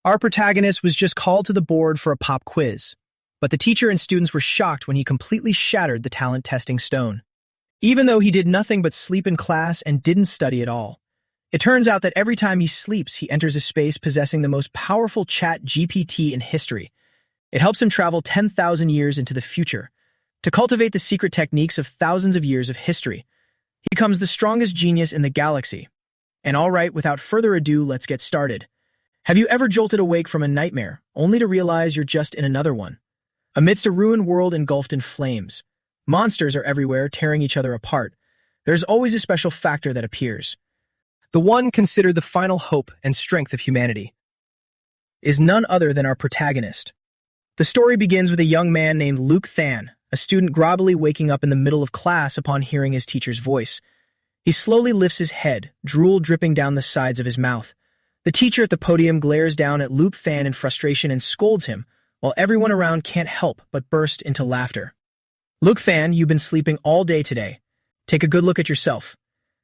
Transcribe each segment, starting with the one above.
Our protagonist was just called to the board for a pop quiz, but the teacher and students were shocked when he completely shattered the talent testing stone. Even though he did nothing but sleep in class and didn't study at all. It turns out that every time he sleeps, he enters a space possessing the most powerful chat GPT in history. It helps him travel 10,000 years into the future to cultivate the secret techniques of thousands of years of history. He becomes the strongest genius in the galaxy. And all right, without further ado, let's get started. Have you ever jolted awake from a nightmare, only to realize you're just in another one? Amidst a ruined world engulfed in flames, monsters are everywhere, tearing each other apart. There's always a special factor that appears. The one considered the final hope and strength of humanity is none other than our protagonist. The story begins with a young man named Luke Than, a student groggily waking up in the middle of class upon hearing his teacher's voice. He slowly lifts his head, drool dripping down the sides of his mouth. The teacher at the podium glares down at Luke Than in frustration and scolds him, while everyone around can't help but burst into laughter. Luke Than, you've been sleeping all day today. Take a good look at yourself.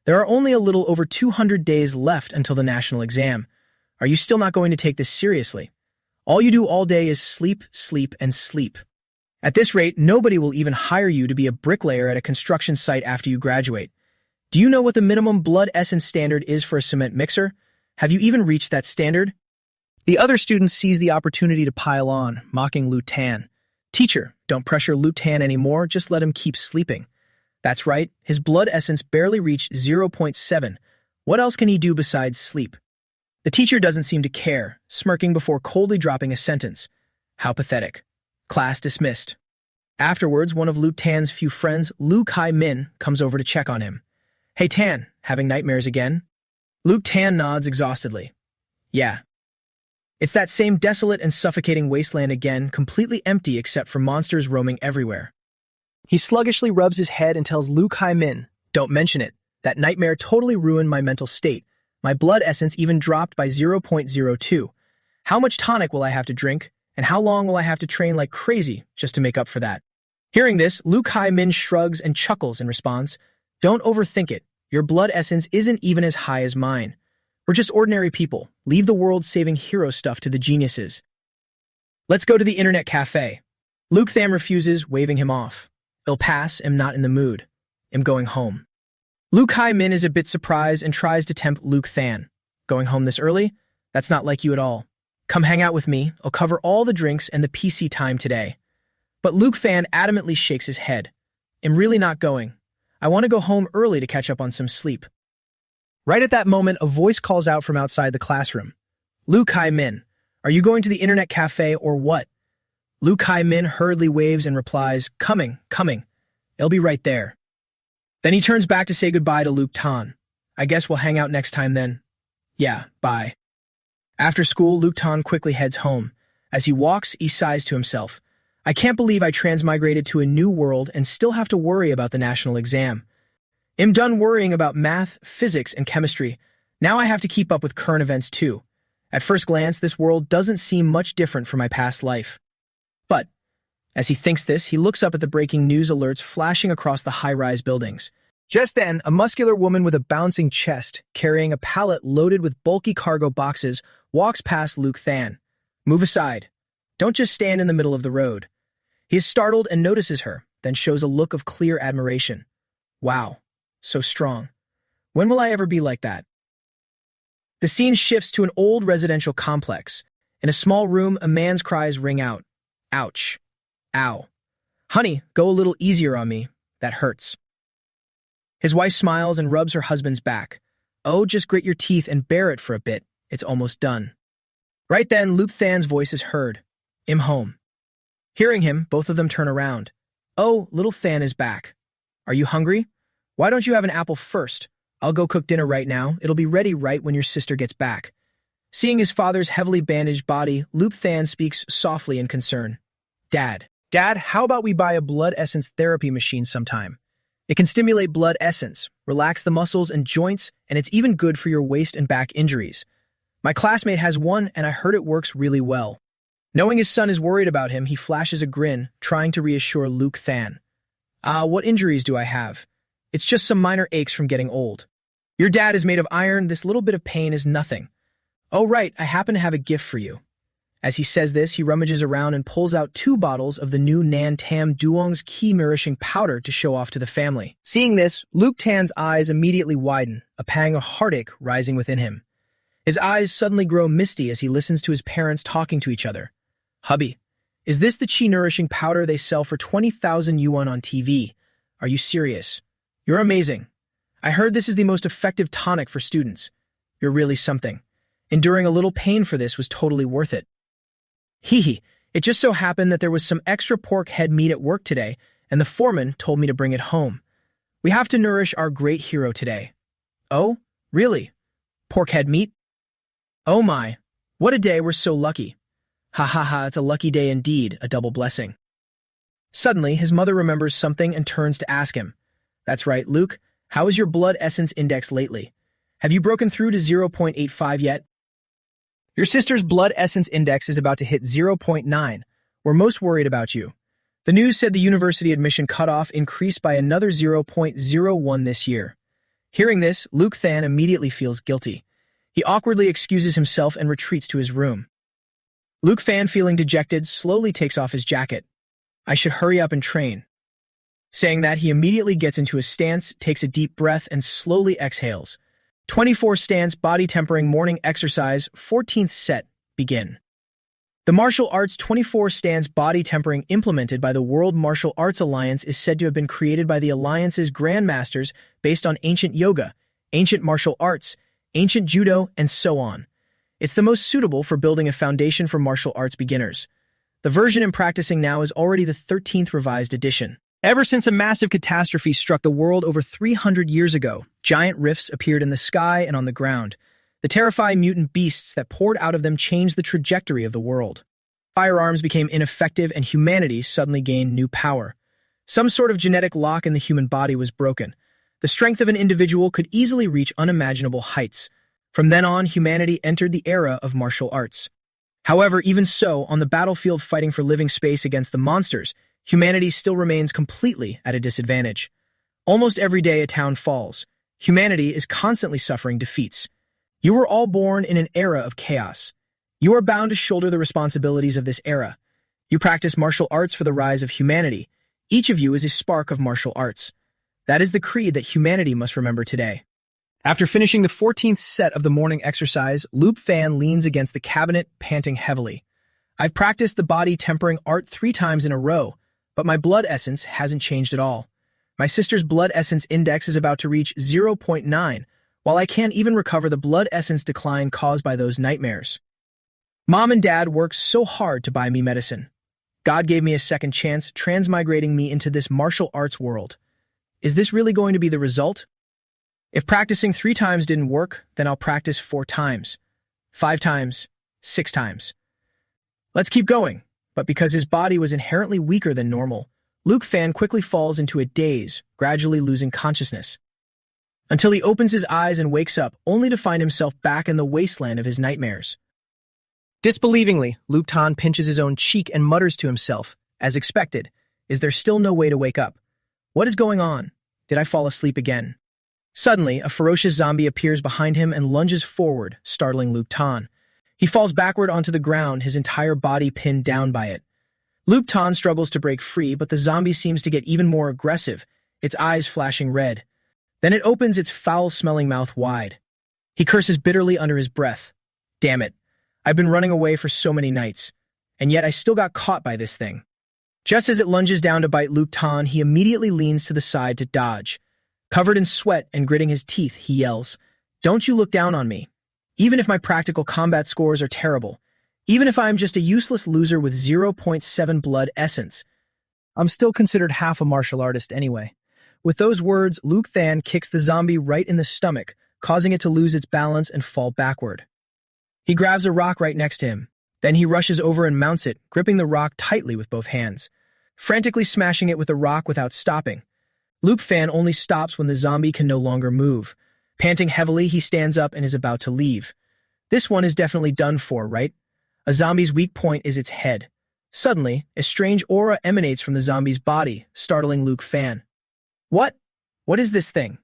There are only a little over 200 days left until the national exam. Are you still not going to take this seriously? All you do all day is sleep, sleep, and sleep. At this rate, nobody will even hire you to be a bricklayer at a construction site after you graduate. Do you know what the minimum blood essence standard is for a cement mixer? Have you even reached that standard? The other students seize the opportunity to pile on, mocking Luke Than. Teacher, don't pressure Luke Than anymore, just let him keep sleeping. That's right, his blood essence barely reached 0.7. What else can he do besides sleep? The teacher doesn't seem to care, smirking before coldly dropping a sentence. How pathetic. Class dismissed. Afterwards, one of Luke Tan's few friends, Luke Hai-min, comes over to check on him. Hey Tan, having nightmares again? Luke Tan nods exhaustedly. Yeah. It's that same desolate and suffocating wasteland again, completely empty except for monsters roaming everywhere. He sluggishly rubs his head and tells Luke Hai-min, don't mention it. That nightmare totally ruined my mental state. My blood essence even dropped by 0.02. How much tonic will I have to drink? And how long will I have to train like crazy just to make up for that? Hearing this, Luke Hai-min shrugs and chuckles and responds, don't overthink it. Your blood essence isn't even as high as mine. We're just ordinary people. Leave the world-saving hero stuff to the geniuses. Let's go to the internet cafe. Luke Than refuses, waving him off. I'll pass, am not in the mood. Am going home. Luke Hai-min is a bit surprised and tries to tempt Luke Than. Going home this early? That's not like you at all. Come hang out with me. I'll cover all the drinks and the PC time today. But Luke Than adamantly shakes his head. I'm really not going. I want to go home early to catch up on some sleep. Right at that moment, a voice calls out from outside the classroom. Luke Hai-min, are you going to the internet cafe or what? Luke Hai-min hurriedly waves and replies, coming. I'll be right there. Then he turns back to say goodbye to Luke Tan. I guess we'll hang out next time then. Yeah, bye. After school, Luke Tan quickly heads home. As he walks, he sighs to himself. I can't believe I transmigrated to a new world and still have to worry about the national exam. I'm done worrying about math, physics, and chemistry. Now I have to keep up with current events too. At first glance, this world doesn't seem much different from my past life. But, as he thinks this, he looks up at the breaking news alerts flashing across the high-rise buildings. Just then, a muscular woman with a bouncing chest, carrying a pallet loaded with bulky cargo boxes, walks past Luke Than. Move aside. Don't just stand in the middle of the road. He is startled and notices her, then shows a look of clear admiration. Wow, so strong. When will I ever be like that? The scene shifts to an old residential complex. In a small room, a man's cries ring out. Ouch. Ow. Honey, go a little easier on me. That hurts. His wife smiles and rubs her husband's back. Oh, just grit your teeth and bear it for a bit. It's almost done. Right then, Luke Than's voice is heard. I'm home. Hearing him, both of them turn around. Oh, little Than is back. Are you hungry? Why don't you have an apple first? I'll go cook dinner right now. It'll be ready right when your sister gets back. Seeing his father's heavily bandaged body, Luke Than speaks softly in concern. Dad, how about we buy a blood essence therapy machine sometime? It can stimulate blood essence, relax the muscles and joints, and it's even good for your waist and back injuries. My classmate has one, and I heard it works really well. Knowing his son is worried about him, he flashes a grin, trying to reassure Luke Than. What injuries do I have? It's just some minor aches from getting old. Your dad is made of iron. This little bit of pain is nothing. Oh, right, I happen to have a gift for you. As he says this, he rummages around and pulls out 2 bottles of the new Nan Tam Duong's Key Nourishing Powder to show off to the family. Seeing this, Luke Tan's eyes immediately widen, a pang of heartache rising within him. His eyes suddenly grow misty as he listens to his parents talking to each other. "Hubby, is this the Qi Nourishing Powder they sell for 20,000 yuan on TV? Are you serious? You're amazing. I heard this is the most effective tonic for students. You're really something. Enduring a little pain for this was totally worth it." Hee, it just so happened that there was some extra pork head meat at work today, and the foreman told me to bring it home. We have to nourish our great hero today. Oh, really? Pork head meat? Oh my, what a day, we're so lucky. Ha ha ha, it's a lucky day indeed, a double blessing. Suddenly, his mother remembers something and turns to ask him. That's right, Luke, how is your blood essence index lately? Have you broken through to 0.85 yet? Your sister's blood essence index is about to hit 0.9. We're most worried about you. The news said the university admission cutoff increased by another 0.01 this year. Hearing this, Luke Than immediately feels guilty. He awkwardly excuses himself and retreats to his room. Luke Fan, feeling dejected, slowly takes off his jacket. I should hurry up and train. Saying that, he immediately gets into a stance, takes a deep breath, and slowly exhales. 24 stance body tempering morning exercise, 14th set, begin. The martial arts 24 stance body tempering implemented by the World Martial Arts Alliance is said to have been created by the Alliance's grandmasters based on ancient yoga, ancient martial arts, ancient judo, and so on. It's the most suitable for building a foundation for martial arts beginners. The version I'm practicing now is already the 13th revised edition. Ever since a massive catastrophe struck the world over 300 years ago, giant rifts appeared in the sky and on the ground. The terrifying mutant beasts that poured out of them changed the trajectory of the world. Firearms became ineffective and humanity suddenly gained new power. Some sort of genetic lock in the human body was broken. The strength of an individual could easily reach unimaginable heights. From then on, humanity entered the era of martial arts. However, even so, on the battlefield fighting for living space against the monsters, humanity still remains completely at a disadvantage. Almost every day a town falls. Humanity is constantly suffering defeats. You were all born in an era of chaos. You are bound to shoulder the responsibilities of this era. You practice martial arts for the rise of humanity. Each of you is a spark of martial arts. That is the creed that humanity must remember today. After finishing the 14th set of the morning exercise, Luke Fan leans against the cabinet, panting heavily. I've practiced the body tempering art 3 times in a row, but my blood essence hasn't changed at all. My sister's blood essence index is about to reach 0.9, while I can't even recover the blood essence decline caused by those nightmares. Mom and Dad worked so hard to buy me medicine. God gave me a second chance, transmigrating me into this martial arts world. Is this really going to be the result? If practicing 3 times didn't work, then I'll practice 4 times, 5 times, 6 times. Let's keep going. But because his body was inherently weaker than normal, Luke Fan quickly falls into a daze, gradually losing consciousness. Until he opens his eyes and wakes up, only to find himself back in the wasteland of his nightmares. Disbelievingly, Luke Tan pinches his own cheek and mutters to himself, as expected, is there still no way to wake up? What is going on? Did I fall asleep again? Suddenly, a ferocious zombie appears behind him and lunges forward, startling Luke Tan. He falls backward onto the ground, his entire body pinned down by it. Luke Tan struggles to break free, but the zombie seems to get even more aggressive, its eyes flashing red. Then it opens its foul-smelling mouth wide. He curses bitterly under his breath. Damn it. I've been running away for so many nights, and yet I still got caught by this thing. Just as it lunges down to bite Luke Tan, he immediately leans to the side to dodge. Covered in sweat and gritting his teeth, he yells, "Don't you look down on me. Even if my practical combat scores are terrible, even if I am just a useless loser with 0.7 blood essence, I'm still considered half a martial artist anyway." With those words, Luke Than kicks the zombie right in the stomach, causing it to lose its balance and fall backward. He grabs a rock right next to him. Then he rushes over and mounts it, gripping the rock tightly with both hands, frantically smashing it with the rock without stopping. Luke Fan only stops when the zombie can no longer move. Panting heavily, he stands up and is about to leave. This one is definitely done for, right? A zombie's weak point is its head. Suddenly, a strange aura emanates from the zombie's body, startling Luke Fan. What? What is this thing?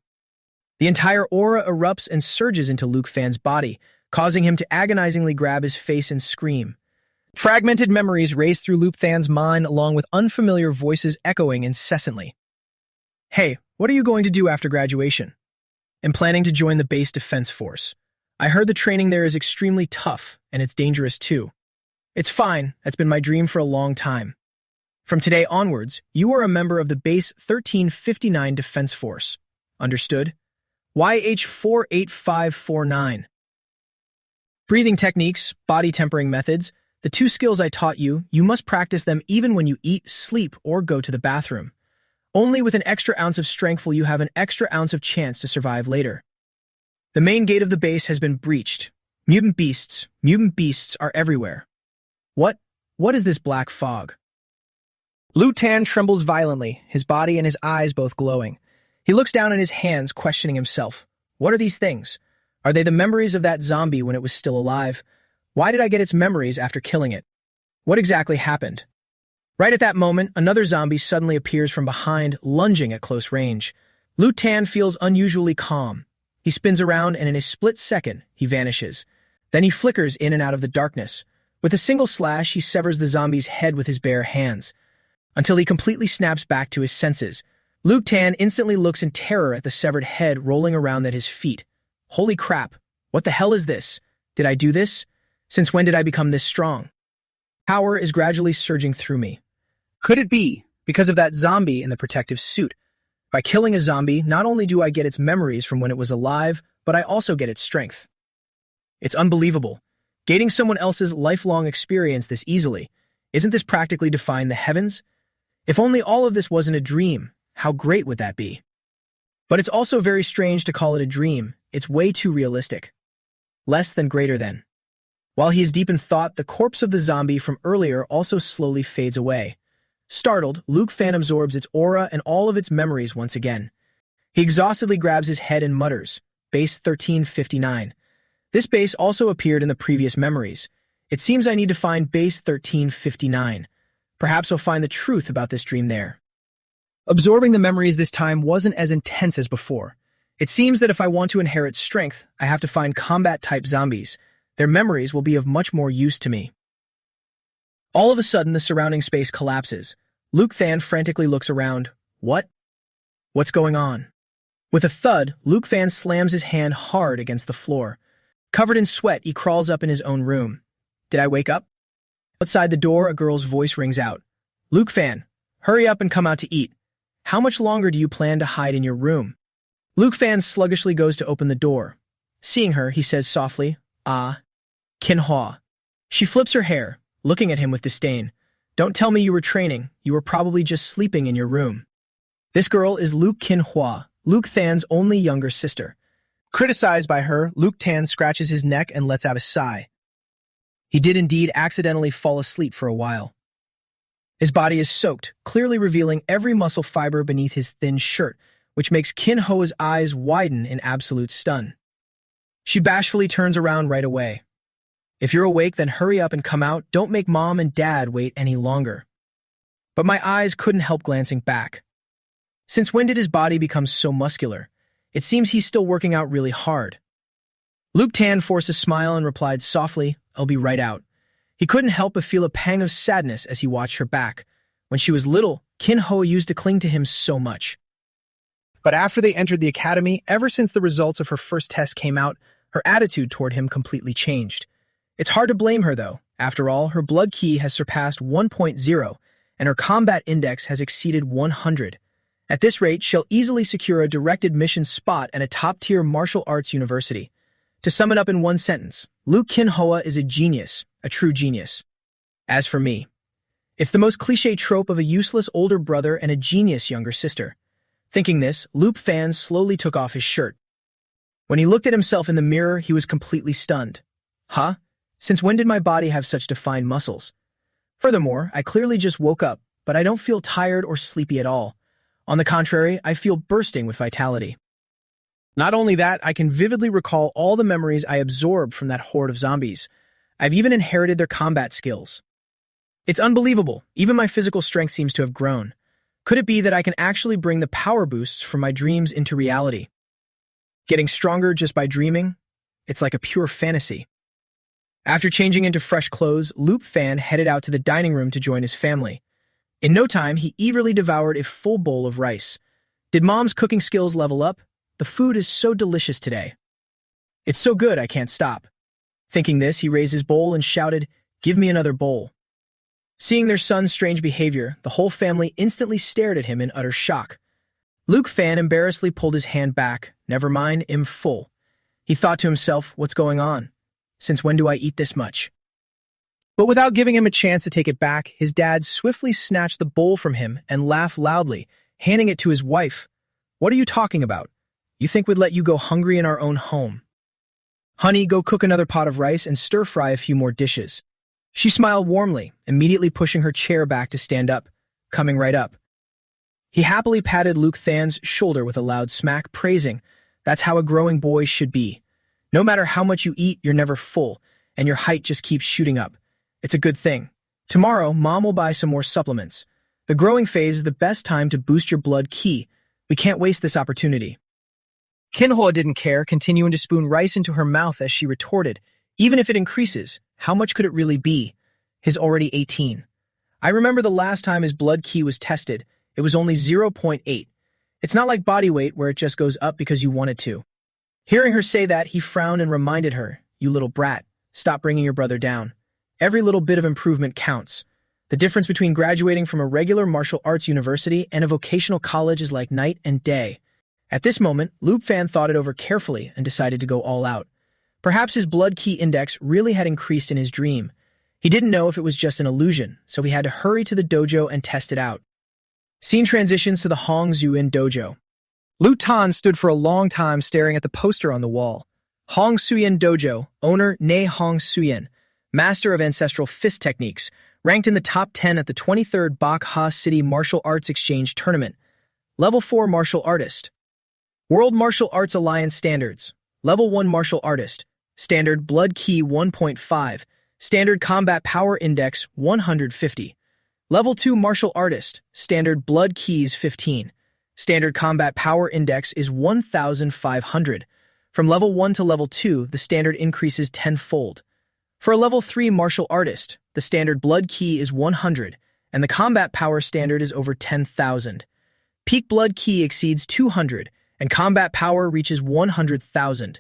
The entire aura erupts and surges into Luke Fan's body, causing him to agonizingly grab his face and scream. Fragmented memories race through Luke Than's mind along with unfamiliar voices echoing incessantly. Hey, what are you going to do after graduation? I'm planning to join the base defense force. I heard the training there is extremely tough, and it's dangerous too. It's fine, that's been my dream for a long time. From today onwards, you are a member of the Base 1359 Defense Force. Understood? YH48549. Breathing techniques, body tempering methods, the two skills I taught you, you must practice them even when you eat, sleep, or go to the bathroom. Only with an extra ounce of strength will you have an extra ounce of chance to survive later. The main gate of the base has been breached. Mutant beasts are everywhere. What is this black fog? Lu Tan trembles violently, his body and his eyes both glowing. He looks down at his hands, questioning himself. What are these things? Are they the memories of that zombie when it was still alive? Why did I get its memories after killing it? What exactly happened? Right at that moment, another zombie suddenly appears from behind, lunging at close range. Lu Tan feels unusually calm. He spins around and in a split second, he vanishes. Then he flickers in and out of the darkness. With a single slash, he severs the zombie's head with his bare hands. Until he completely snaps back to his senses. Lu Tan instantly looks in terror at the severed head rolling around at his feet. Holy crap, what the hell is this? Did I do this? Since when did I become this strong? Power is gradually surging through me. Could it be because of that zombie in the protective suit? By killing a zombie, not only do I get its memories from when it was alive, but I also get its strength. It's unbelievable. Gating someone else's lifelong experience this easily. Isn't this practically defying the heavens? If only all of this wasn't a dream, how great would that be? But it's also very strange to call it a dream. It's way too realistic. Less than greater than. While he is deep in thought, the corpse of the zombie from earlier also slowly fades away. Startled, Luke Fan absorbs its aura and all of its memories once again. He exhaustedly grabs his head and mutters, Base 1359. This base also appeared in the previous memories. It seems I need to find Base 1359. Perhaps I'll find the truth about this dream there. Absorbing the memories this time wasn't as intense as before. It seems that if I want to inherit strength, I have to find combat-type zombies. Their memories will be of much more use to me. All of a sudden, the surrounding space collapses. Luke Fan frantically looks around. What? What's going on? With a thud, Luke Fan slams his hand hard against the floor. Covered in sweat, he crawls up in his own room. Did I wake up? Outside the door, a girl's voice rings out. Luke Fan, hurry up and come out to eat. How much longer do you plan to hide in your room? Luke Fan sluggishly goes to open the door. Seeing her, he says softly, Ah, Kinhwa. She flips her hair, looking at him with disdain. Don't tell me you were training. You were probably just sleeping in your room. This girl is Luke Kinhwa, Luke Than's only younger sister. Criticized by her, Luke Tan scratches his neck and lets out a sigh. He did indeed accidentally fall asleep for a while. His body is soaked, clearly revealing every muscle fiber beneath his thin shirt, which makes Kinho's eyes widen in absolute stun. She bashfully turns around right away. If you're awake, then hurry up and come out. Don't make Mom and Dad wait any longer. But my eyes couldn't help glancing back. Since when did his body become so muscular? It seems he's still working out really hard. Luke Tan forced a smile and replied softly, I'll be right out. He couldn't help but feel a pang of sadness as he watched her back. When she was little, Kinho used to cling to him so much. But after they entered the academy, ever since the results of her first test came out, her attitude toward him completely changed. It's hard to blame her, though. After all, her blood key has surpassed 1.0, and her combat index has exceeded 100. At this rate, she'll easily secure a direct admission spot at a top-tier martial arts university. To sum it up in one sentence, Luke Kinhoa is a genius, a true genius. As for me, it's the most cliché trope of a useless older brother and a genius younger sister. Thinking this, Luke Fan slowly took off his shirt. When he looked at himself in the mirror, he was completely stunned. Huh? Since when did my body have such defined muscles? Furthermore, I clearly just woke up, but I don't feel tired or sleepy at all. On the contrary, I feel bursting with vitality. Not only that, I can vividly recall all the memories I absorbed from that horde of zombies. I've even inherited their combat skills. It's unbelievable. Even my physical strength seems to have grown. Could it be that I can actually bring the power boosts from my dreams into reality? Getting stronger just by dreaming? It's like a pure fantasy. After changing into fresh clothes, Luke Fan headed out to the dining room to join his family. In no time, he eagerly devoured a full bowl of rice. Did Mom's cooking skills level up? The food is so delicious today. It's so good, I can't stop. Thinking this, he raised his bowl and shouted, "Give me another bowl." Seeing their son's strange behavior, the whole family instantly stared at him in utter shock. Luke Fan embarrassedly pulled his hand back. Never mind, I'm full. He thought to himself, what's going on? Since when do I eat this much? But without giving him a chance to take it back, his dad swiftly snatched the bowl from him and laughed loudly, handing it to his wife. What are you talking about? You think we'd let you go hungry in our own home? Honey, go cook another pot of rice and stir-fry a few more dishes. She smiled warmly, immediately pushing her chair back to stand up, coming right up. He happily patted Luke Fan's shoulder with a loud smack, praising, "That's how a growing boy should be. No matter how much you eat, you're never full, and your height just keeps shooting up. It's a good thing. Tomorrow, Mom will buy some more supplements. The growing phase is the best time to boost your blood ki. We can't waste this opportunity." Kinhwa didn't care, continuing to spoon rice into her mouth as she retorted, "Even if it increases, how much could it really be? He's already 18. I remember the last time his blood ki was tested, it was only 0.8. It's not like body weight where it just goes up because you want it to." Hearing her say that, he frowned and reminded her, "You little brat, stop bringing your brother down. Every little bit of improvement counts. The difference between graduating from a regular martial arts university and a vocational college is like night and day." At this moment, Luke Fan thought it over carefully and decided to go all out. Perhaps his blood ki index really had increased in his dream. He didn't know if it was just an illusion, so he had to hurry to the dojo and test it out. Scene transitions to the Hong Zhuyin dojo. Lu Tan stood for a long time staring at the poster on the wall. Hong Zhuyin Dojo, owner Ne Hong Zhuyin, master of ancestral fist techniques, ranked in the top 10 at the 23rd Bak Ha City Martial Arts Exchange Tournament. Level 4 Martial Artist. World Martial Arts Alliance Standards. Level 1 Martial Artist. Standard Blood Ki 1.5. Standard Combat Power Index 150. Level 2 Martial Artist. Standard Blood Keys 15. Standard Combat Power Index is 1,500. From level 1 to level 2, the standard increases tenfold. For a level 3 Martial Artist, the standard Blood Ki is 100, and the Combat Power standard is over 10,000. Peak Blood Ki exceeds 200, and Combat Power reaches 100,000.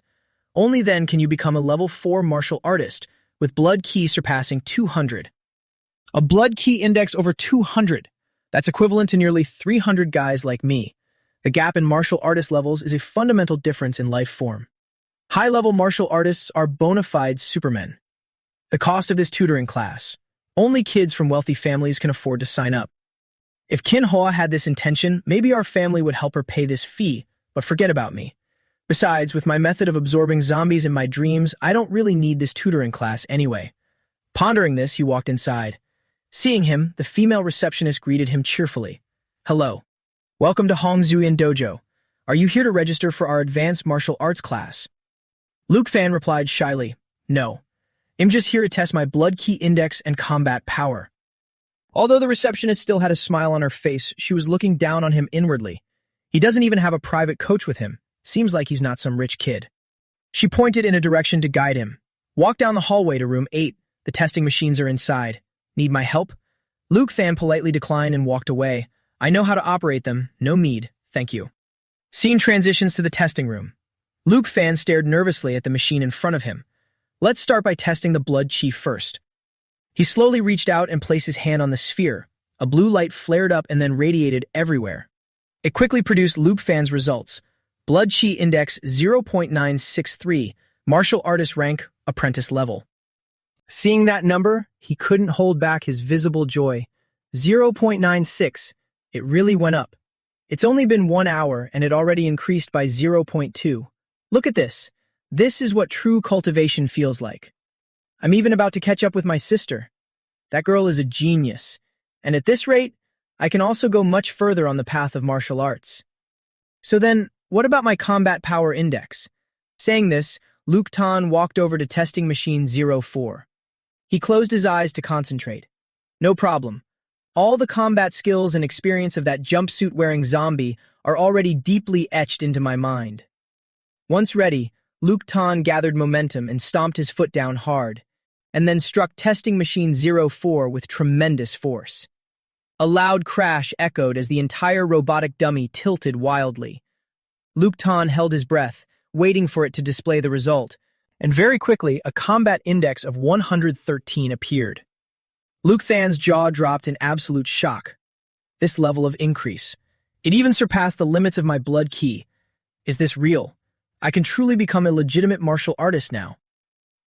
Only then can you become a level 4 Martial Artist, with Blood Ki surpassing 200. A Blood Ki index over 200. That's equivalent to nearly 300 guys like me. The gap in martial artist levels is a fundamental difference in life form. High-level martial artists are bona fide supermen. The cost of this tutoring class. Only kids from wealthy families can afford to sign up. If Kinhwa had this intention, maybe our family would help her pay this fee, but forget about me. Besides, with my method of absorbing zombies in my dreams, I don't really need this tutoring class anyway. Pondering this, he walked inside. Seeing him, the female receptionist greeted him cheerfully. "Hello. Welcome to Hong Zhuyin Dojo. Are you here to register for our advanced martial arts class?" Luke Fan replied shyly, "No. I'm just here to test my blood ki index and combat power." Although the receptionist still had a smile on her face, she was looking down on him inwardly. He doesn't even have a private coach with him. Seems like he's not some rich kid. She pointed in a direction to guide him. "Walk down the hallway to room 8. The testing machines are inside. Need my help?" Luke Fan politely declined and walked away. "I know how to operate them. No need. Thank you." Scene transitions to the testing room. Luke Fan stared nervously at the machine in front of him. Let's start by testing the blood chi first. He slowly reached out and placed his hand on the sphere. A blue light flared up and then radiated everywhere. It quickly produced Luke Fan's results. Blood Chi Index 0.963, Martial Artist Rank, Apprentice Level. Seeing that number, he couldn't hold back his visible joy. 0.96. It really went up. It's only been 1 hour and it already increased by 0.2. Look at this. This is what true cultivation feels like. I'm even about to catch up with my sister. That girl is a genius. And at this rate, I can also go much further on the path of martial arts. So then, what about my combat power index? Saying this, Luke Tan walked over to testing machine 04. He closed his eyes to concentrate. No problem. All the combat skills and experience of that jumpsuit-wearing zombie are already deeply etched into my mind. Once ready, Luke Tan gathered momentum and stomped his foot down hard. and then struck testing machine 04 with tremendous force. A loud crash echoed as the entire robotic dummy tilted wildly. Luke Tan held his breath, waiting for it to display the result, and very quickly a combat index of 113 appeared. Luke Than's jaw dropped in absolute shock. This level of increase. It even surpassed the limits of my blood ki. Is this real? I can truly become a legitimate martial artist now.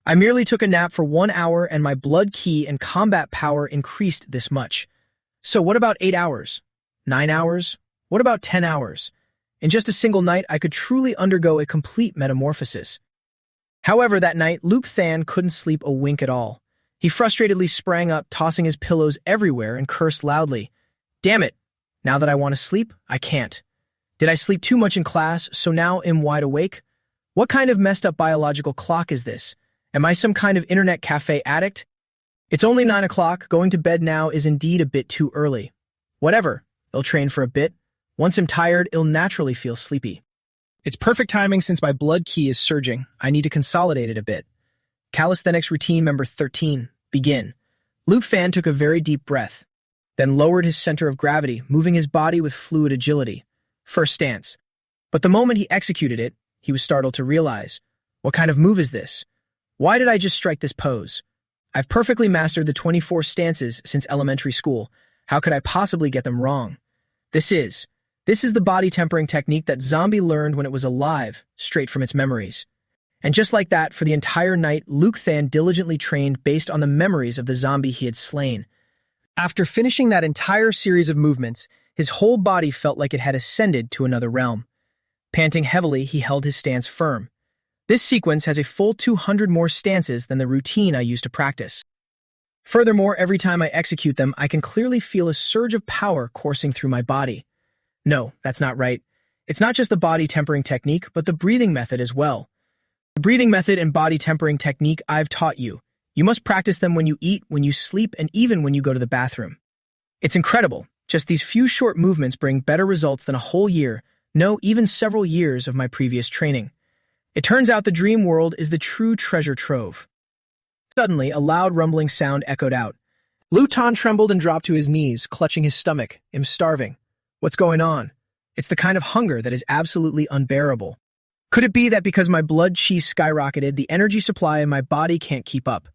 I merely took a nap for 1 hour and my blood ki and combat power increased this much. So what about 8 hours? 9 hours? What about 10 hours? In just a single night, I could truly undergo a complete metamorphosis. However, that night, Luke Than couldn't sleep a wink at all. He frustratedly sprang up, tossing his pillows everywhere, and cursed loudly. Damn it! Now that I want to sleep, I can't. Did I sleep too much in class, so now I'm wide awake? What kind of messed up biological clock is this? Am I some kind of internet cafe addict? It's only 9 o'clock, going to bed now is indeed a bit too early. Whatever, I'll train for a bit. Once I'm tired, I'll naturally feel sleepy. It's perfect timing since my blood ki is surging. I need to consolidate it a bit. Calisthenics routine number 13, begin. Luke Fan took a very deep breath, then lowered his center of gravity, moving his body with fluid agility. First stance. But the moment he executed it, he was startled to realize, what kind of move is this? Why did I just strike this pose? I've perfectly mastered the 24 stances since elementary school. How could I possibly get them wrong? This is the body tempering technique that Zombie learned when it was alive, straight from its memories. And just like that, for the entire night, Luke Than diligently trained based on the memories of the zombie he had slain. After finishing that entire series of movements, his whole body felt like it had ascended to another realm. Panting heavily, he held his stance firm. This sequence has a full 200 more stances than the routine I used to practice. Furthermore, every time I execute them, I can clearly feel a surge of power coursing through my body. No, that's not right. It's not just the body tempering technique, but the breathing method as well. The breathing method and body tempering technique I've taught you. You must practice them when you eat, when you sleep, and even when you go to the bathroom. It's incredible. Just these few short movements bring better results than a whole year, no, even several years of my previous training. It turns out the dream world is the true treasure trove. Suddenly, a loud rumbling sound echoed out. Luke Tan trembled and dropped to his knees, clutching his stomach. I'm starving. What's going on? It's the kind of hunger that is absolutely unbearable. Could it be that because my blood chi skyrocketed, the energy supply in my body can't keep up?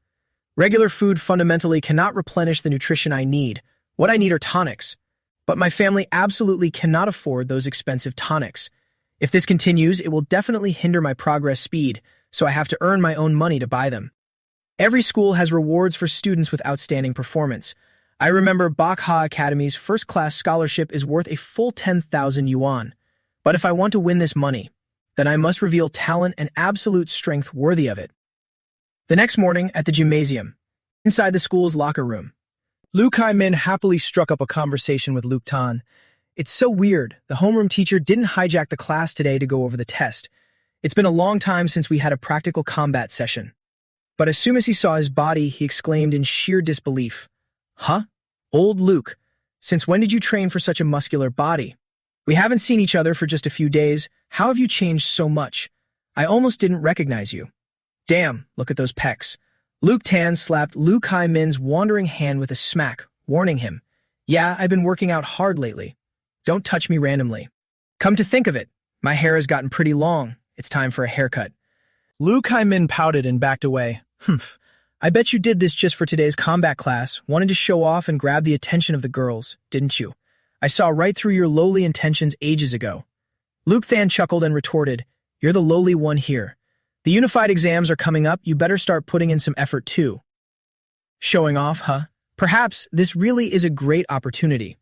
Regular food fundamentally cannot replenish the nutrition I need. What I need are tonics. But my family absolutely cannot afford those expensive tonics. If this continues, it will definitely hinder my progress speed, so I have to earn my own money to buy them. Every school has rewards for students with outstanding performance. I remember Bakha Academy's first-class scholarship is worth a full 10,000 yuan. But if I want to win this money, then I must reveal talent and absolute strength worthy of it. The next morning, at the gymnasium, inside the school's locker room, Liu Kai-min happily struck up a conversation with Luke Tan. It's so weird. The homeroom teacher didn't hijack the class today to go over the test. It's been a long time since we had a practical combat session. But as soon as he saw his body, he exclaimed in sheer disbelief. Huh? Old Luke, since when did you train for such a muscular body? We haven't seen each other for just a few days. How have you changed so much? I almost didn't recognize you. Damn, look at those pecs. Luke Tan slapped Liu Kai-min's wandering hand with a smack, warning him. Yeah, I've been working out hard lately. Don't touch me randomly. Come to think of it, my hair has gotten pretty long. It's time for a haircut. Liu Kai-min pouted and backed away. Humph. I bet you did this just for today's combat class, wanted to show off and grab the attention of the girls, didn't you? I saw right through your lowly intentions ages ago. Luke Than chuckled and retorted, You're the lowly one here. The unified exams are coming up, you better start putting in some effort too. Showing off, huh? Perhaps this really is a great opportunity.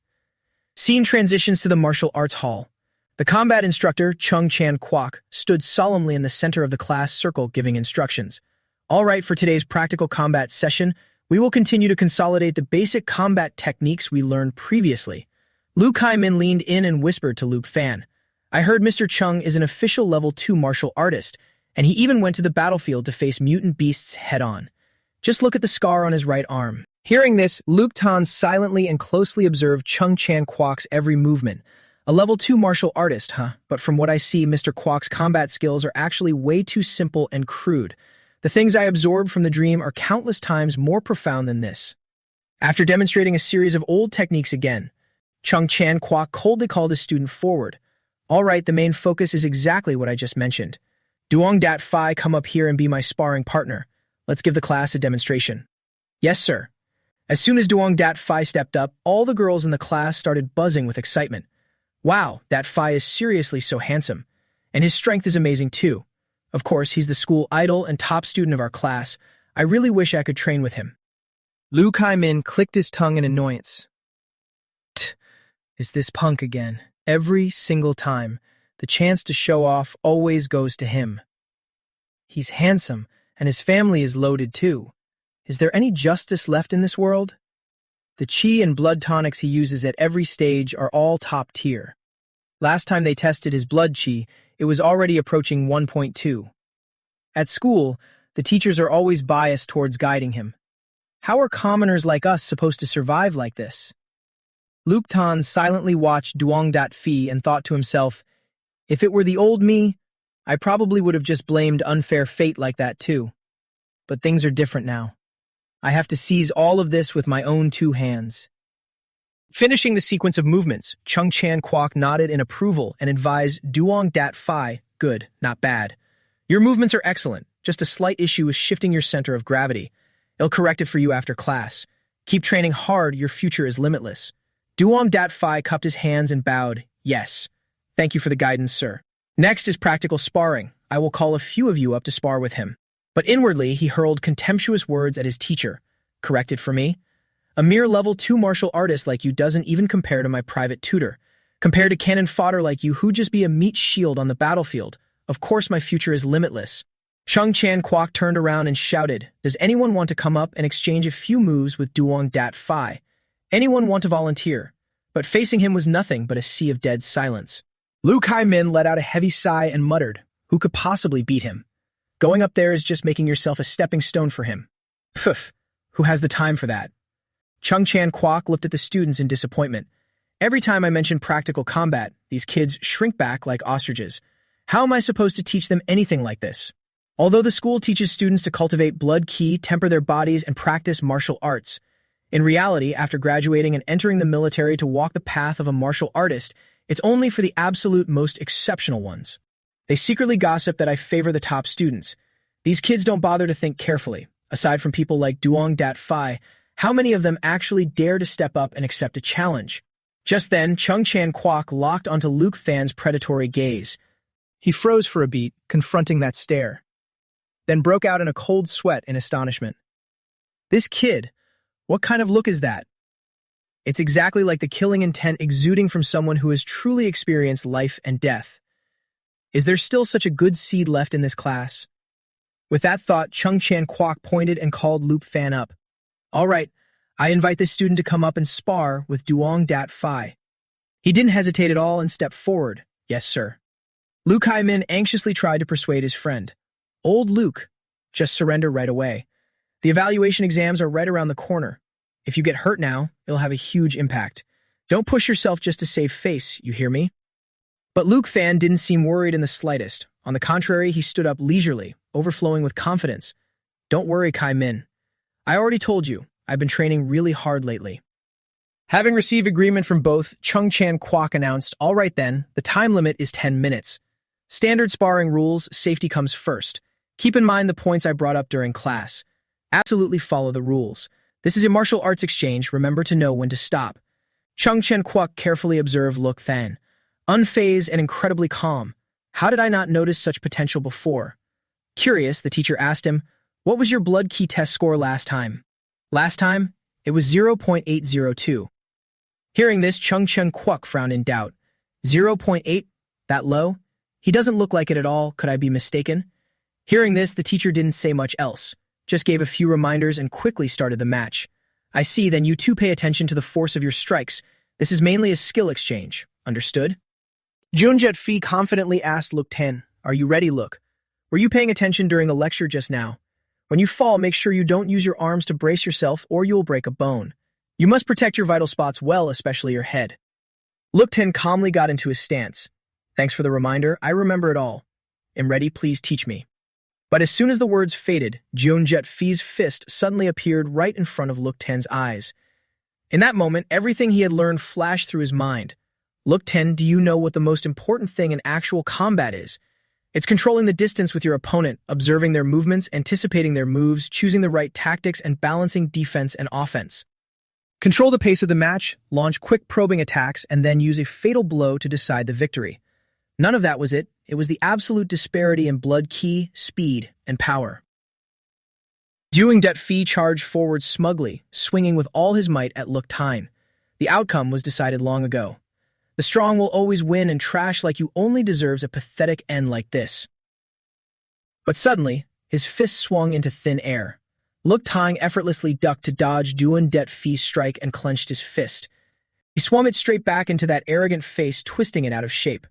Scene transitions to the martial arts hall. The combat instructor, Chung Chan Kwok, stood solemnly in the center of the class circle giving instructions. All right, for today's practical combat session, we will continue to consolidate the basic combat techniques we learned previously. Liu Kai-min leaned in and whispered to Luke Fan. I heard Mr. Chung is an official level 2 martial artist, and he even went to the battlefield to face mutant beasts head-on. Just look at the scar on his right arm. Hearing this, Luke Tan silently and closely observed Chung Chan Kwok's every movement. A level 2 martial artist, huh? But from what I see, Mr. Kwok's combat skills are actually way too simple and crude. The things I absorbed from the dream are countless times more profound than this. After demonstrating a series of old techniques again, Chung Chan Kwok coldly called his student forward. All right, the main focus is exactly what I just mentioned. Duong Dat Phi, come up here and be my sparring partner. Let's give the class a demonstration. Yes, sir. As soon as Duong Dat Phi stepped up, all the girls in the class started buzzing with excitement. Wow, Dat Phi is seriously so handsome. And his strength is amazing too. Of course, he's the school idol and top student of our class. I really wish I could train with him. Lu Kai-min clicked his tongue in annoyance. Is this punk again? Every single time, the chance to show off always goes to him. He's handsome, and his family is loaded too. Is there any justice left in this world? The chi and blood tonics he uses at every stage are all top tier. Last time they tested his blood chi, it was already approaching 1.2. At school, the teachers are always biased towards guiding him. How are commoners like us supposed to survive like this? Luke Tan silently watched Duong Dat Phi and thought to himself, if it were the old me, I probably would have just blamed unfair fate like that too. But things are different now. I have to seize all of this with my own two hands. Finishing the sequence of movements, Chung Chan Kwok nodded in approval and advised Duong Dat Phi, good, not bad. Your movements are excellent, just a slight issue is shifting your center of gravity. I'll correct it for you after class. Keep training hard, your future is limitless. Duong Dat Phi cupped his hands and bowed, yes. Thank you for the guidance, sir. Next is practical sparring. I will call a few of you up to spar with him. But inwardly, he hurled contemptuous words at his teacher. Correct it for me? A mere level 2 martial artist like you doesn't even compare to my private tutor. Compared to cannon fodder like you who'd just be a meat shield on the battlefield. Of course my future is limitless. Chung Chan Kwok turned around and shouted, does anyone want to come up and exchange a few moves with Duong Dat Phi? Anyone want to volunteer? But facing him was nothing but a sea of dead silence. Lu Kai-min let out a heavy sigh and muttered, who could possibly beat him? Going up there is just making yourself a stepping stone for him. Pff, who has the time for that? Chung Chan Kwok looked at the students in disappointment. Every time I mention practical combat, these kids shrink back like ostriches. How am I supposed to teach them anything like this? Although the school teaches students to cultivate blood ki, temper their bodies, and practice martial arts, in reality, after graduating and entering the military to walk the path of a martial artist, it's only for the absolute most exceptional ones. They secretly gossip that I favor the top students. These kids don't bother to think carefully. Aside from people like Duong Dat Phi, how many of them actually dare to step up and accept a challenge? Just then, Chung Chan Kwok locked onto Luke Fan's predatory gaze. He froze for a beat, confronting that stare, then broke out in a cold sweat in astonishment. This kid, what kind of look is that? It's exactly like the killing intent exuding from someone who has truly experienced life and death. Is there still such a good seed left in this class? With that thought, Chung Chan Kwok pointed and called Luke Fan up. All right, I invite this student to come up and spar with Duong Dat Phi. He didn't hesitate at all and stepped forward. Yes, sir. Lu Kai-min anxiously tried to persuade his friend. Old Luke, just surrender right away. The evaluation exams are right around the corner. If you get hurt now, it'll have a huge impact. Don't push yourself just to save face, you hear me? But Luke Fan didn't seem worried in the slightest. On the contrary, he stood up leisurely, overflowing with confidence. Don't worry, Kai-min. I already told you, I've been training really hard lately. Having received agreement from both, Chung Chan Kwok announced, all right then, the time limit is 10 minutes. Standard sparring rules, safety comes first. Keep in mind the points I brought up during class. Absolutely follow the rules. This is a martial arts exchange, remember to know when to stop. Chung Chan Kwok carefully observed Luke Fan. Unfazed and incredibly calm. How did I not notice such potential before? Curious, the teacher asked him, what was your blood key test score last time? Last time, it was 0.802. Hearing this, Chung Chan Kwok frowned in doubt. 0.8? That low? He doesn't look like it at all, could I be mistaken? Hearing this, the teacher didn't say much else, just gave a few reminders and quickly started the match. I see, then you too pay attention to the force of your strikes. This is mainly a skill exchange. Understood? Junjet Phi confidently asked Luke Tan, are you ready, Luke? Were you paying attention during the lecture just now? When you fall, make sure you don't use your arms to brace yourself or you'll break a bone. You must protect your vital spots well, especially your head. Luke Tan calmly got into his stance. Thanks for the reminder. I remember it all. Am ready, please teach me. But as soon as the words faded, Jeonjet Fee's fist suddenly appeared right in front of Look Ten's eyes. In that moment, everything he had learned flashed through his mind. Look Ten, do you know what the most important thing in actual combat is? It's controlling the distance with your opponent, observing their movements, anticipating their moves, choosing the right tactics, and balancing defense and offense. Control the pace of the match, launch quick probing attacks, and then use a fatal blow to decide the victory. None of that was it. It was the absolute disparity in blood ki, speed, and power. Jeonjet Fee charged forward smugly, swinging with all his might at Look Ten. The outcome was decided long ago. The strong will always win, and trash like you only deserves a pathetic end like this. But suddenly, his fist swung into thin air. Look Ten effortlessly ducked to dodge Jeonjet Fee's strike and clenched his fist. He swung it straight back into that arrogant face, twisting it out of shape.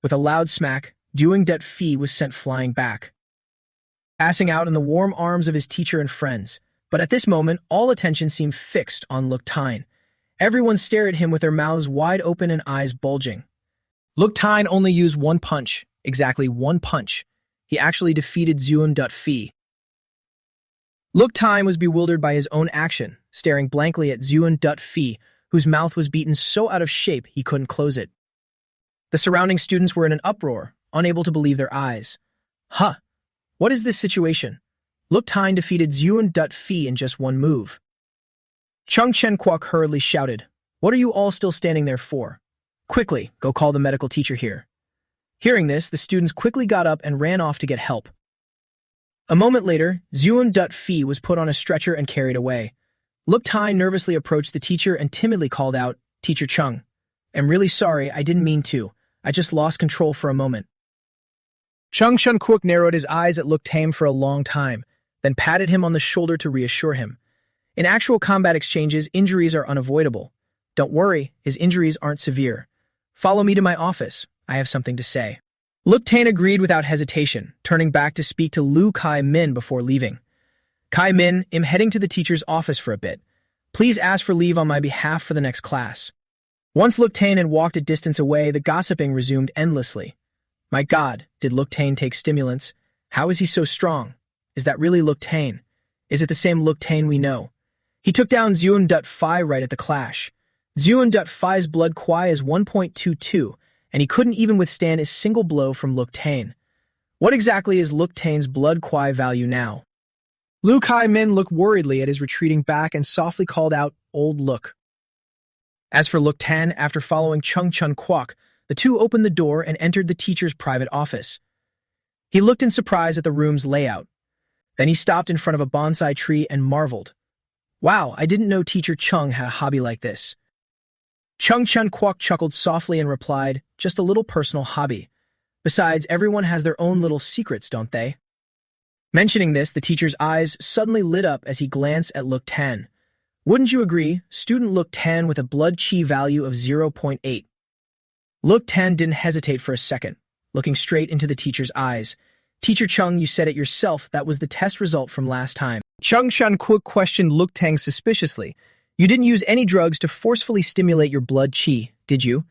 With a loud smack, Jeonjet Fee was sent flying back, passing out in the warm arms of his teacher and friends. But at this moment, all attention seemed fixed on Look Ten. Everyone stared at him with their mouths wide open and eyes bulging. Look Ten only used one punch, exactly one punch. He actually defeated Jeonjet Fee. Look Ten was bewildered by his own action, staring blankly at Jeonjet Fee, whose mouth was beaten so out of shape he couldn't close it. The surrounding students were in an uproar, unable to believe their eyes. Huh! What is this situation? Look Ten defeated Jeonjet Fee in just one move. Chung Chen-kwok hurriedly shouted, "What are you all still standing there for? Quickly, go call the medical teacher here." Hearing this, the students quickly got up and ran off to get help. A moment later, Jeonjet Fee was put on a stretcher and carried away. Look Ten nervously approached the teacher and timidly called out, "Teacher Chung, I'm really sorry, I didn't mean to. I just lost control for a moment." Chung Chen-kwok narrowed his eyes at Look Ten for a long time, then patted him on the shoulder to reassure him. In actual combat exchanges, injuries are unavoidable. Don't worry, his injuries aren't severe. Follow me to my office. I have something to say. Look Ten agreed without hesitation, turning back to speak to Liu Kai-min before leaving. Kai-min, I'm heading to the teacher's office for a bit. Please ask for leave on my behalf for the next class. Once Look Ten had walked a distance away, the gossiping resumed endlessly. My God, did Look Ten take stimulants? How is he so strong? Is that really Look Ten? Is it the same Look Ten we know? He took down Jeonjet Fee right at the clash. Jeonjet Fee's blood qui is 1.22, and he couldn't even withstand a single blow from Look Ten. What exactly is Look Ten's blood qui value now? Liu Kai-min looked worriedly at his retreating back and softly called out, "Old Look." As for Look Ten, after following Chung Chen-kwok, the two opened the door and entered the teacher's private office. He looked in surprise at the room's layout. Then he stopped in front of a bonsai tree and marveled. Wow, I didn't know Teacher Chung had a hobby like this. Chung Chen-kwok chuckled softly and replied, "Just a little personal hobby. Besides, everyone has their own little secrets, don't they?" Mentioning this, the teacher's eyes suddenly lit up as he glanced at Look Ten. Wouldn't you agree? Student Look Ten with a blood chi value of 0.8. Look Ten didn't hesitate for a second, looking straight into the teacher's eyes. "Teacher Chung, you said it yourself, that was the test result from last time." Chung Chen-kwok questioned Look Ten suspiciously. "You didn't use any drugs to forcefully stimulate your blood chi, did you?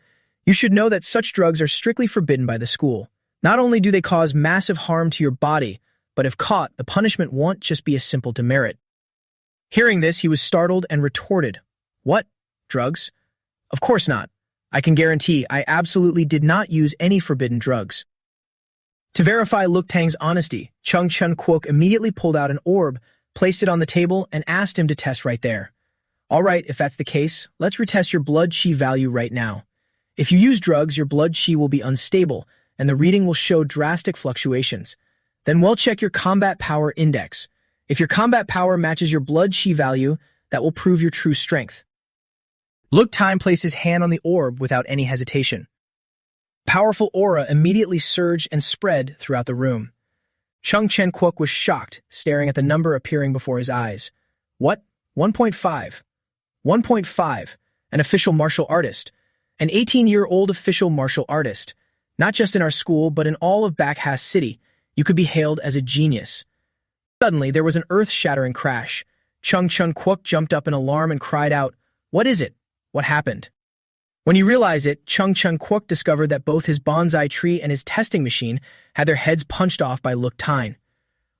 You should know that such drugs are strictly forbidden by the school. Not only do they cause massive harm to your body, but if caught, the punishment won't just be a simple demerit." Hearing this, he was startled and retorted, "What? Drugs? Of course not. I can guarantee I absolutely did not use any forbidden drugs." To verify Look Ten's honesty, Chung Chen-kwok immediately pulled out an orb, placed it on the table, and asked him to test right there. "All right, if that's the case, let's retest your blood chi value right now. If you use drugs, your blood chi will be unstable, and the reading will show drastic fluctuations. Then we'll check your combat power index. If your combat power matches your blood chi value, that will prove your true strength." Look Ten placed his hand on the orb without any hesitation. Powerful aura immediately surged and spread throughout the room. Chung Chen-kwok was shocked, staring at the number appearing before his eyes. What? 1.5. 1.5. An official martial artist. An 18-year-old official martial artist. Not just in our school, but in all of Backhass City, you could be hailed as a genius. Suddenly, there was an earth-shattering crash. Chung Chen-kwok jumped up in alarm and cried out, "What is it? What happened?" When he realized it, Chung Chen-kwok discovered that both his bonsai tree and his testing machine had their heads punched off by Look Ten.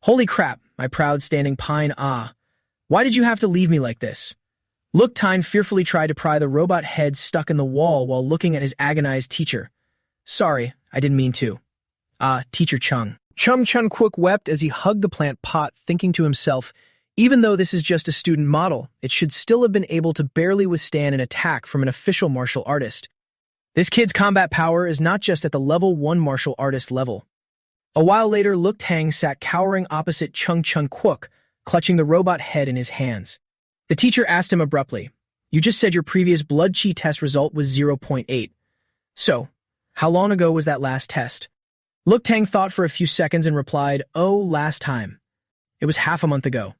Holy crap, my proud standing pine, ah. Why did you have to leave me like this? Look-Tine fearfully tried to pry the robot head stuck in the wall while looking at his agonized teacher. Sorry, I didn't mean to. Teacher Chung. Chung Chun-Kwok wept as he hugged the plant pot, thinking to himself, even though this is just a student model, it should still have been able to barely withstand an attack from an official martial artist. This kid's combat power is not just at the level 1 martial artist level. A while later, Look-Tang sat cowering opposite Chung Chun-Kwok, clutching the robot head in his hands. The teacher asked him abruptly, "You just said your previous blood chi test result was 0.8. So, how long ago was that last test?" Look-Tang thought for a few seconds and replied, "Oh, last time. It was half a month ago."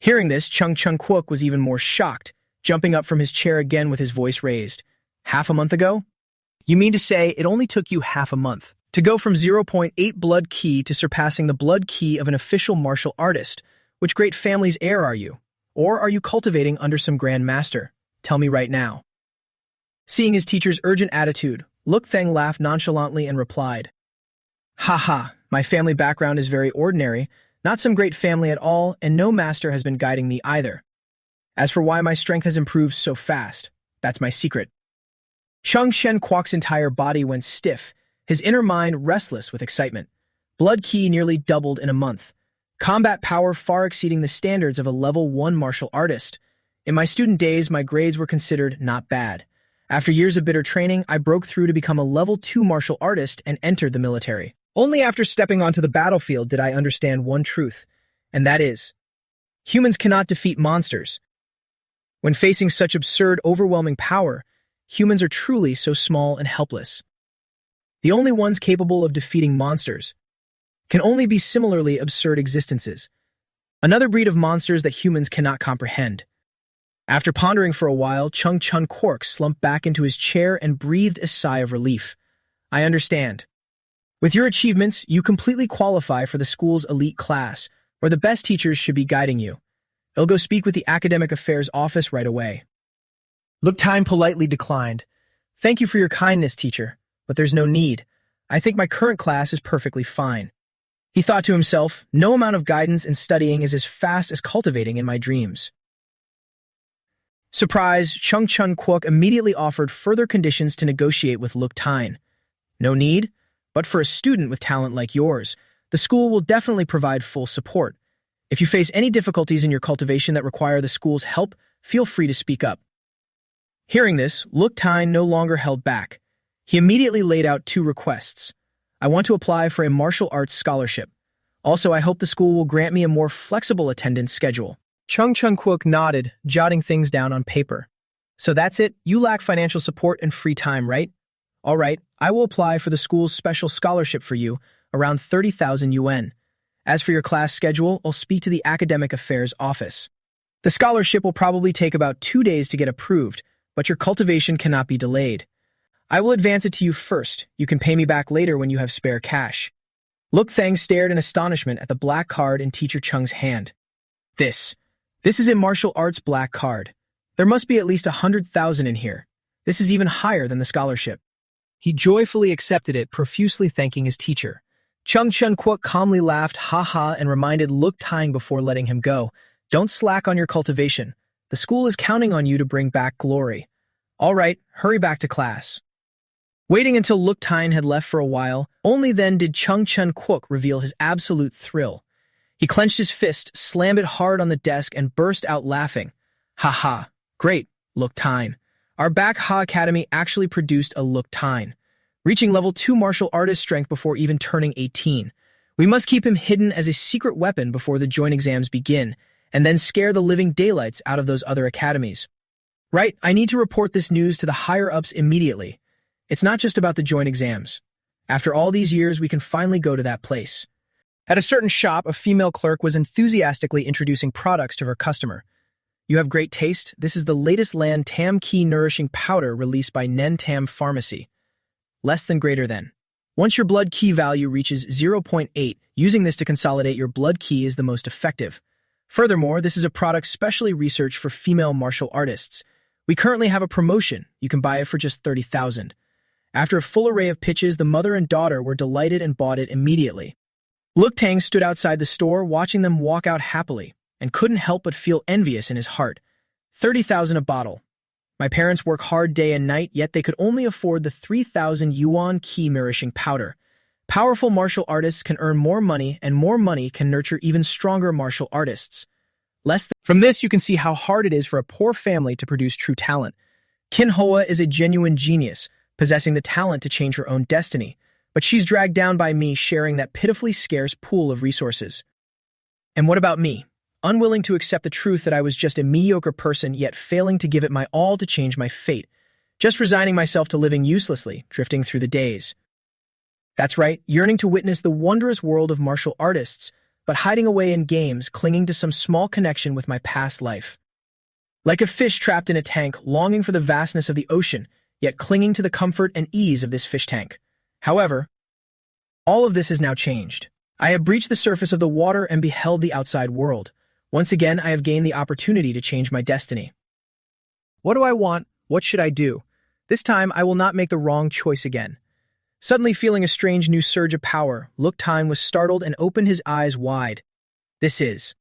Hearing this, Chung Chun-Kwok was even more shocked, jumping up from his chair again with his voice raised. Half a month ago? You mean to say it only took you half a month to go from 0.8 blood ki to surpassing the blood ki of an official martial artist? Which great family's heir are you? Or are you cultivating under some grand master? Tell me right now. Seeing his teacher's urgent attitude, Look-Tang laughed nonchalantly and replied, "Ha, my family background is very ordinary, not some great family at all, and no master has been guiding me either. As for why my strength has improved so fast, that's my secret." Chung Shen-Kwok's entire body went stiff, his inner mind restless with excitement. Blood ki nearly doubled in a month. Combat power far exceeding the standards of a level 1 martial artist. In my student days, my grades were considered not bad. After years of bitter training, I broke through to become a level 2 martial artist and entered the military. Only after stepping onto the battlefield did I understand one truth, and that is, humans cannot defeat monsters. When facing such absurd, overwhelming power, humans are truly so small and helpless. The only ones capable of defeating monsters can only be similarly absurd existences, another breed of monsters that humans cannot comprehend. After pondering for a while, Chung Chun-Kwok slumped back into his chair and breathed a sigh of relief. I understand. With your achievements, you completely qualify for the school's elite class, where the best teachers should be guiding you. I'll go speak with the academic affairs office right away. Look-Tine politely declined. Thank you for your kindness, teacher, but there's no need. I think my current class is perfectly fine. He thought to himself, no amount of guidance and studying is as fast as cultivating in my dreams. Surprised, Chung Chun-Kwok immediately offered further conditions to negotiate with Look-Tine. No need, but for a student with talent like yours, the school will definitely provide full support. If you face any difficulties in your cultivation that require the school's help, feel free to speak up. Hearing this, Look-Tine no longer held back. He immediately laid out 2 requests. I want to apply for a martial arts scholarship. Also, I hope the school will grant me a more flexible attendance schedule. Chung Chun-Kwok nodded, jotting things down on paper. So that's it? You lack financial support and free time, right? All right, I will apply for the school's special scholarship for you, around 30,000 yuan. As for your class schedule, I'll speak to the academic affairs office. The scholarship will probably take about 2 days to get approved, but your cultivation cannot be delayed. I will advance it to you first. You can pay me back later when you have spare cash. Look-Tang stared in astonishment at the black card in Teacher Chung's hand. This is a martial arts black card. There must be at least 100,000 in here. This is even higher than the scholarship. He joyfully accepted it, profusely thanking his teacher. Chung Chun-Kwok calmly laughed, ha, and reminded Look-Tine before letting him go. Don't slack on your cultivation. The school is counting on you to bring back glory. All right, hurry back to class. Waiting until Look-Tine had left for a while, only then did Chung Chun-Kwok reveal his absolute thrill. He clenched his fist, slammed it hard on the desk, and burst out laughing. Ha, great, Look-Tine. Our back Ha Academy actually produced a Look-Tine, reaching level 2 martial artist strength before even turning 18. We must keep him hidden as a secret weapon before the joint exams begin, and then scare the living daylights out of those other academies. Right, I need to report this news to the higher-ups immediately. It's not just about the joint exams. After all these years, we can finally go to that place. At a certain shop, a female clerk was enthusiastically introducing products to her customer. You have great taste. This is the latest Lan Tam Ki nourishing powder released by Nen Tam Pharmacy. Less than greater than. Once your blood ki value reaches 0.8, using this to consolidate your blood ki is the most effective. Furthermore, this is a product specially researched for female martial artists. We currently have a promotion. You can buy it for just 30,000. After a full array of pitches, the mother and daughter were delighted and bought it immediately. Look Tang stood outside the store watching them walk out happily and couldn't help but feel envious in his heart. 30,000 a bottle. My parents work hard day and night, yet they could only afford the 3,000 yuan key nourishing powder. Powerful martial artists can earn more money, and more money can nurture even stronger martial artists. From this, you can see how hard it is for a poor family to produce true talent. Qin Hoa is a genuine genius, possessing the talent to change her own destiny, but she's dragged down by me sharing that pitifully scarce pool of resources. And what about me? Unwilling to accept the truth that I was just a mediocre person, yet failing to give it my all to change my fate, just resigning myself to living uselessly, drifting through the days. That's right, yearning to witness the wondrous world of martial artists, but hiding away in games, clinging to some small connection with my past life. Like a fish trapped in a tank, longing for the vastness of the ocean, yet clinging to the comfort and ease of this fish tank. However, all of this has now changed. I have breached the surface of the water and beheld the outside world. Once again, I have gained the opportunity to change my destiny. What do I want? What should I do? This time, I will not make the wrong choice again. Suddenly feeling a strange new surge of power, Look Time was startled and opened his eyes wide. This is.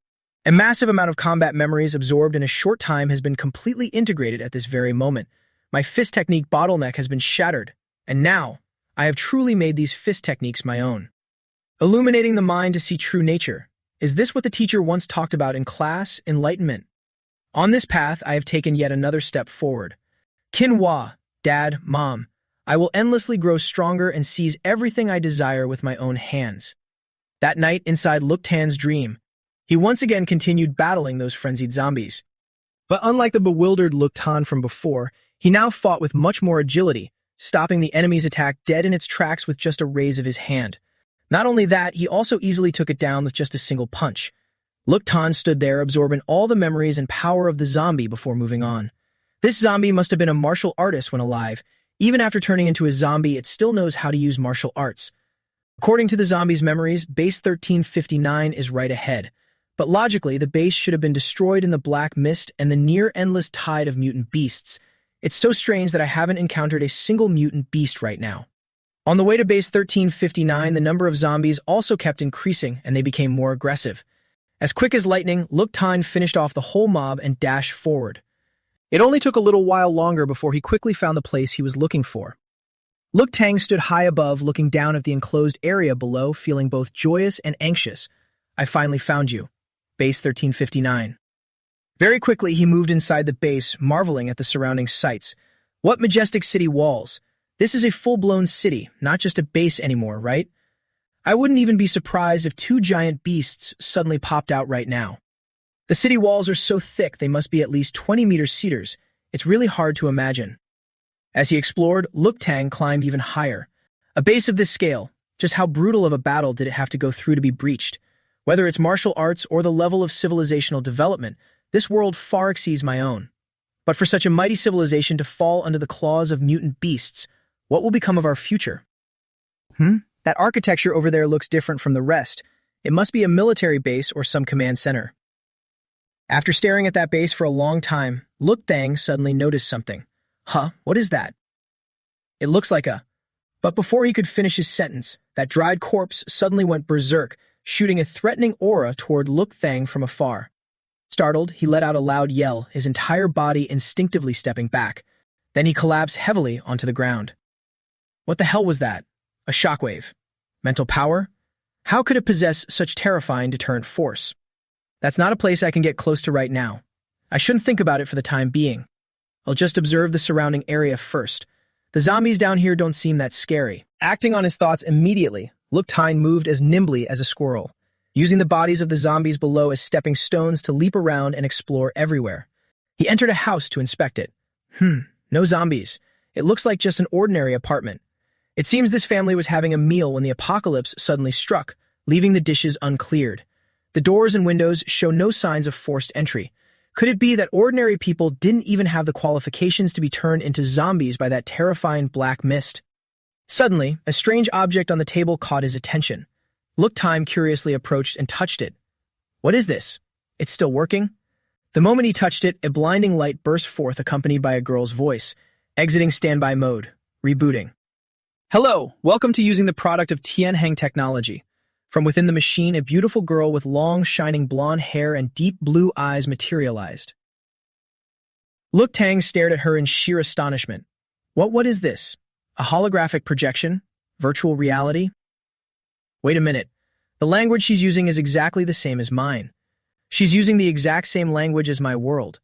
A massive amount of combat memories absorbed in a short time has been completely integrated at this very moment. My fist technique bottleneck has been shattered, and now, I have truly made these fist techniques my own. Illuminating the mind to see true nature. Is this what the teacher once talked about in class? Enlightenment. On this path, I have taken yet another step forward. Qinhua, Dad, Mom, I will endlessly grow stronger and seize everything I desire with my own hands. That night, inside Look Tan's dream, he once again continued battling those frenzied zombies. But unlike the bewildered Look Tan from before, he now fought with much more agility, stopping the enemy's attack dead in its tracks with just a raise of his hand. Not only that, he also easily took it down with just a single punch. Look Tan stood there absorbing all the memories and power of the zombie before moving on. This zombie must have been a martial artist when alive. Even after turning into a zombie, it still knows how to use martial arts. According to the zombie's memories, base 1359 is right ahead. But logically, the base should have been destroyed in the black mist and the near-endless tide of mutant beasts. It's so strange that I haven't encountered a single mutant beast right now. On the way to base 1359, the number of zombies also kept increasing and they became more aggressive. As quick as lightning, Look Tan finished off the whole mob and dashed forward. It only took a little while longer before he quickly found the place he was looking for. Look Tang stood high above, looking down at the enclosed area below, feeling both joyous and anxious. I finally found you. Base 1359. Very quickly, he moved inside the base, marveling at the surrounding sights. What majestic city walls! This is a full-blown city, not just a base anymore, right? I wouldn't even be surprised if two giant beasts suddenly popped out right now. The city walls are so thick they must be at least 20 meters cedars. It's really hard to imagine. As he explored, Look Tang climbed even higher. A base of this scale, just how brutal of a battle did it have to go through to be breached? Whether it's martial arts or the level of civilizational development, this world far exceeds my own. But for such a mighty civilization to fall under the claws of mutant beasts, what will become of our future? That architecture over there looks different from the rest. It must be a military base or some command center. After staring at that base for a long time, Look Tang suddenly noticed something. What is that? It looks like a... But before he could finish his sentence, that dried corpse suddenly went berserk, shooting a threatening aura toward Look Tang from afar. Startled, he let out a loud yell, his entire body instinctively stepping back. Then he collapsed heavily onto the ground. What the hell was that? A shockwave? Mental power? How could it possess such terrifying deterrent force? That's not a place I can get close to right now. I shouldn't think about it for the time being. I'll just observe the surrounding area first. The zombies down here don't seem that scary. Acting on his thoughts immediately, Look Tang moved as nimbly as a squirrel, using the bodies of the zombies below as stepping stones to leap around and explore everywhere. He entered a house to inspect it. No zombies. It looks like just an ordinary apartment. It seems this family was having a meal when the apocalypse suddenly struck, leaving the dishes uncleared. The doors and windows show no signs of forced entry. Could it be that ordinary people didn't even have the qualifications to be turned into zombies by that terrifying black mist? Suddenly, a strange object on the table caught his attention. Look Tang curiously approached and touched it. What is this? It's still working? The moment he touched it, a blinding light burst forth accompanied by a girl's voice. Exiting standby mode. Rebooting. Hello, welcome to using the product of Tianheng Technology. From within the machine, a beautiful girl with long, shining blonde hair and deep blue eyes materialized. Look Tang stared at her in sheer astonishment. What is this? A holographic projection? Virtual reality? Wait a minute. The language she's using is exactly the same as mine. She's using the exact same language as my world.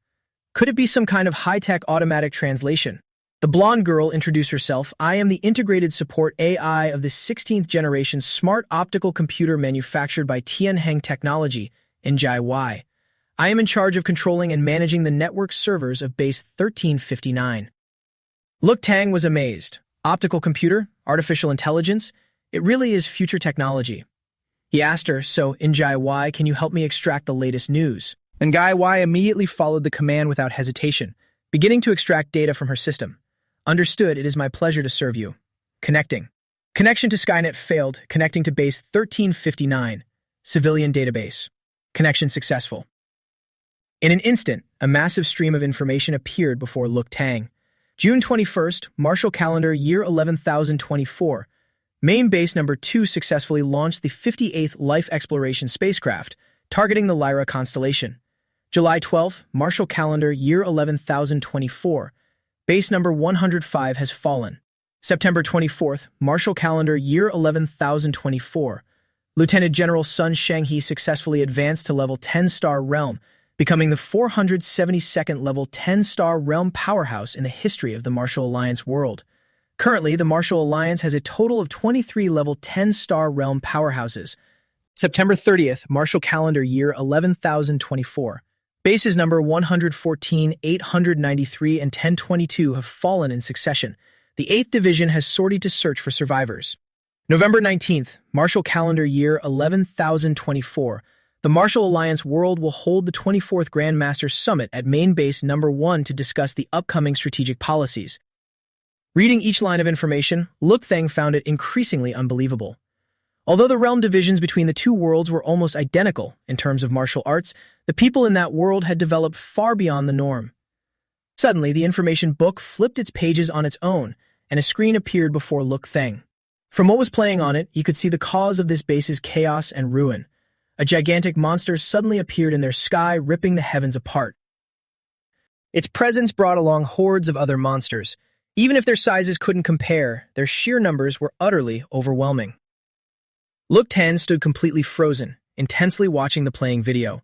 Could it be some kind of high-tech automatic translation? The blonde girl introduced herself. I am the integrated support AI of the 16th generation smart optical computer manufactured by Tianheng Technology in Jiawai. I am in charge of controlling and managing the network servers of base 1359. Look Tang was amazed. Optical computer? Artificial intelligence? It really is future technology. He asked her, so, in Jiawai, can you help me extract the latest news? And Jiawai immediately followed the command without hesitation, beginning to extract data from her system. Understood, it is my pleasure to serve you. Connecting. Connection to Skynet failed, connecting to base 1359. Civilian database. Connection successful. In an instant, a massive stream of information appeared before Look Tang. June 21st, Martial Calendar, year 11,024. Main base number 2 successfully launched the 58th Life Exploration spacecraft, targeting the Lyra constellation. July 12th, Martial Calendar, year 11,024. Base number 105 has fallen. September 24th, Martial Calendar, year 11,024. Lieutenant General Sun Shanghe successfully advanced to level 10-star realm, becoming the 472nd level 10-star realm powerhouse in the history of the Martial Alliance world. Currently, the Martial Alliance has a total of 23 level 10-star realm powerhouses. September 30th, Martial Calendar, year 11,024. Bases number 114, 893, and 1022 have fallen in succession. The 8th Division has sortied to search for survivors. November 19th, Martial Calendar, year 11,024. The Martial Alliance world will hold the 24th Grandmaster Summit at Main Base number 1 to discuss the upcoming strategic policies. Reading each line of information, Look Thang found it increasingly unbelievable. Although the realm divisions between the two worlds were almost identical in terms of martial arts, the people in that world had developed far beyond the norm. Suddenly, the information book flipped its pages on its own, and a screen appeared before Look Thang. From what was playing on it, you could see the cause of this base's chaos and ruin. A gigantic monster suddenly appeared in their sky, ripping the heavens apart. Its presence brought along hordes of other monsters. Even if their sizes couldn't compare, their sheer numbers were utterly overwhelming. Look Tan stood completely frozen, intensely watching the playing video.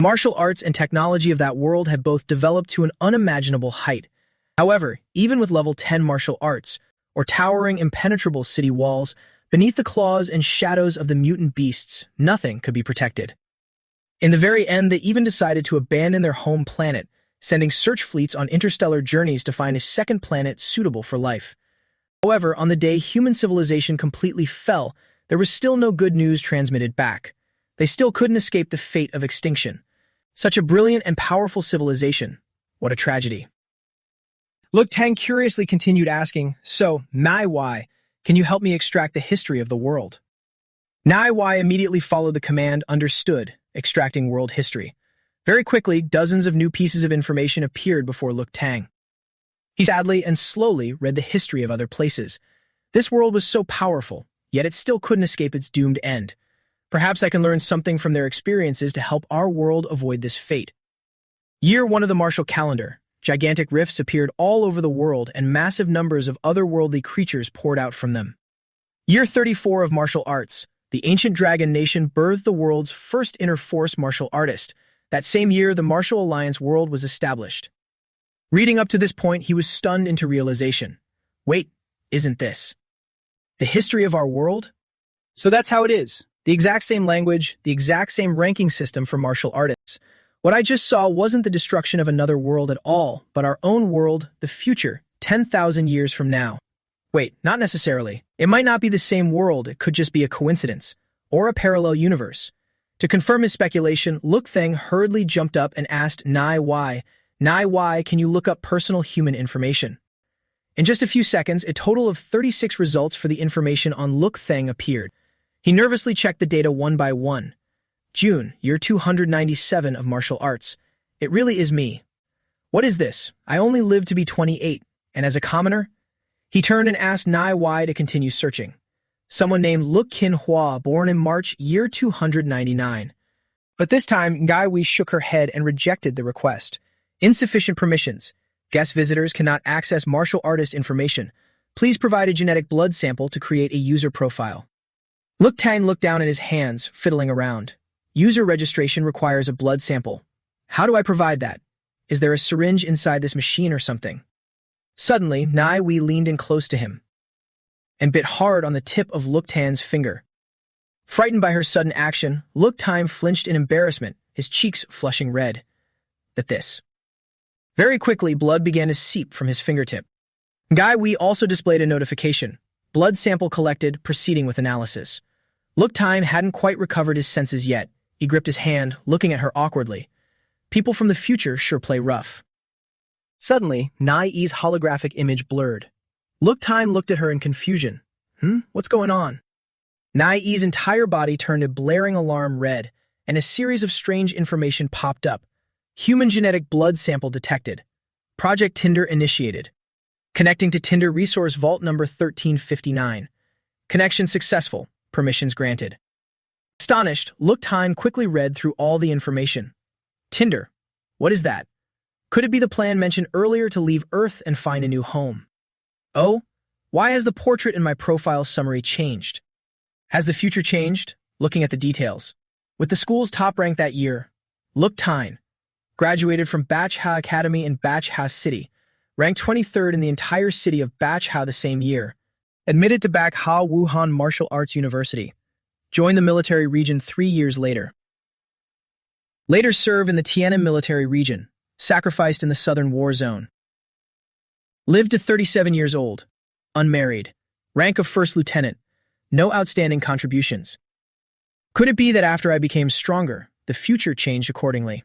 Martial arts and technology of that world had both developed to an unimaginable height. However, even with level 10 martial arts, or towering impenetrable city walls, beneath the claws and shadows of the mutant beasts, nothing could be protected. In the very end, they even decided to abandon their home planet, sending search fleets on interstellar journeys to find a second planet suitable for life. However, on the day human civilization completely fell, there was still no good news transmitted back. They still couldn't escape the fate of extinction. Such a brilliant and powerful civilization. What a tragedy. Look Tang curiously continued asking, so, Manhwa, can you help me extract the history of the world? Manhwa immediately followed the command, understood, extracting world history. Very quickly, dozens of new pieces of information appeared before Look Tang. He sadly and slowly read the history of other places. This world was so powerful, yet it still couldn't escape its doomed end. Perhaps I can learn something from their experiences to help our world avoid this fate. Year 1 of the Martial Calendar. Gigantic rifts appeared all over the world and massive numbers of otherworldly creatures poured out from them. Year 34 of Martial Arts. The ancient dragon nation birthed the world's first inter-force martial artist. That same year, the Martial Alliance world was established. Reading up to this point, he was stunned into realization. Wait, isn't this the history of our world? So that's how it is. The exact same language, the exact same ranking system for martial artists. What I just saw wasn't the destruction of another world at all, but our own world, the future, 10,000 years from now. Wait, not necessarily. It might not be the same world, it could just be a coincidence, or a parallel universe. To confirm his speculation, Look Thang hurriedly jumped up and asked Manhwa, can you look up personal human information? In just a few seconds, a total of 36 results for the information on Look Thang appeared. He nervously checked the data one by one. June, year 297 of martial arts. It really is me. What is this? I only lived to be 28, and as a commoner? He turned and asked Manhwa to continue searching. someone named Look Kin Hua, born in March year 299. But this time, Ngai Wei shook her head and rejected the request. Insufficient permissions. Guest visitors cannot access martial artist information. Please provide a genetic blood sample to create a user profile. Look Tang looked down at his hands, fiddling around. User registration requires a blood sample. How do I provide that? Is there a syringe inside this machine or something? Suddenly, Nai Wei leaned in close to him and bit hard on the tip of Look Tan's finger. Frightened by her sudden action, Look Tan flinched in embarrassment, his cheeks flushing red. At this. Very quickly, blood began to seep from his fingertip. Ngai Wei also displayed a notification. Blood sample collected, proceeding with analysis. Look Tan hadn't quite recovered his senses yet. He gripped his hand, looking at her awkwardly. People from the future sure play rough. Suddenly, Nai Yi's holographic image blurred. Look Tan looked at her in confusion. What's going on? Nai Yi's entire body turned a blaring alarm red, and a series of strange information popped up. Human genetic blood sample detected. Project Tinder initiated. Connecting to Tinder resource vault number 1359. Connection successful. Permissions granted. Astonished, Look Tan quickly read through all the information. Tinder. What is that? Could it be the plan mentioned earlier to leave Earth and find a new home? Oh, why has the portrait in my profile summary changed? Has the future changed? Looking at the details. With the school's top rank that year, Look Tan graduated from Bach Ha Academy in Bach Ha City, ranked 23rd in the entire city of Bach Ha the same year, admitted to Bach Ha Wuhan Martial Arts University, joined the military region 3 years later. Later served in the Tiananmen military region, sacrificed in the Southern War Zone. Lived to 37 years old, unmarried, rank of first lieutenant, no outstanding contributions. Could it be that after I became stronger, the future changed accordingly?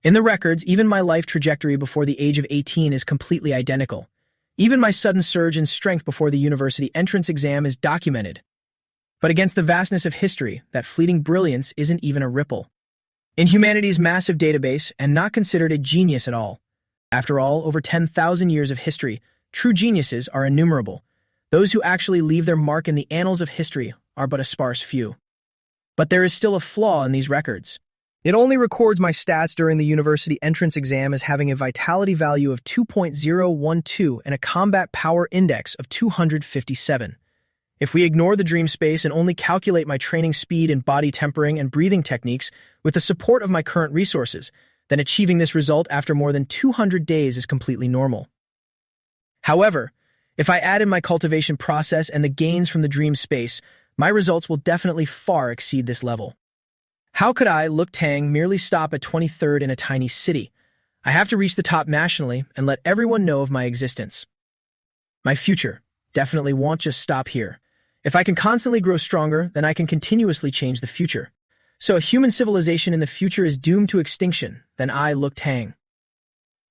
In the records, even my life trajectory before the age of 18 is completely identical. Even my sudden surge in strength before the university entrance exam is documented. But against the vastness of history, that fleeting brilliance isn't even a ripple. In humanity's massive database, and not considered a genius at all. After all, over 10,000 years of history, true geniuses are innumerable. Those who actually leave their mark in the annals of history are but a sparse few. But there is still a flaw in these records. It only records my stats during the university entrance exam as having a vitality value of 2.012 and a combat power index of 257. If we ignore the dream space and only calculate my training speed and body tempering and breathing techniques with the support of my current resources, then achieving this result after more than 200 days is completely normal. However, if I add in my cultivation process and the gains from the dream space, my results will definitely far exceed this level. How could I, Look Tang, merely stop at 23rd in a tiny city? I have to reach the top nationally and let everyone know of my existence. My future definitely won't just stop here. If I can constantly grow stronger, then I can continuously change the future. So a human civilization in the future is doomed to extinction, then I, Look Tang,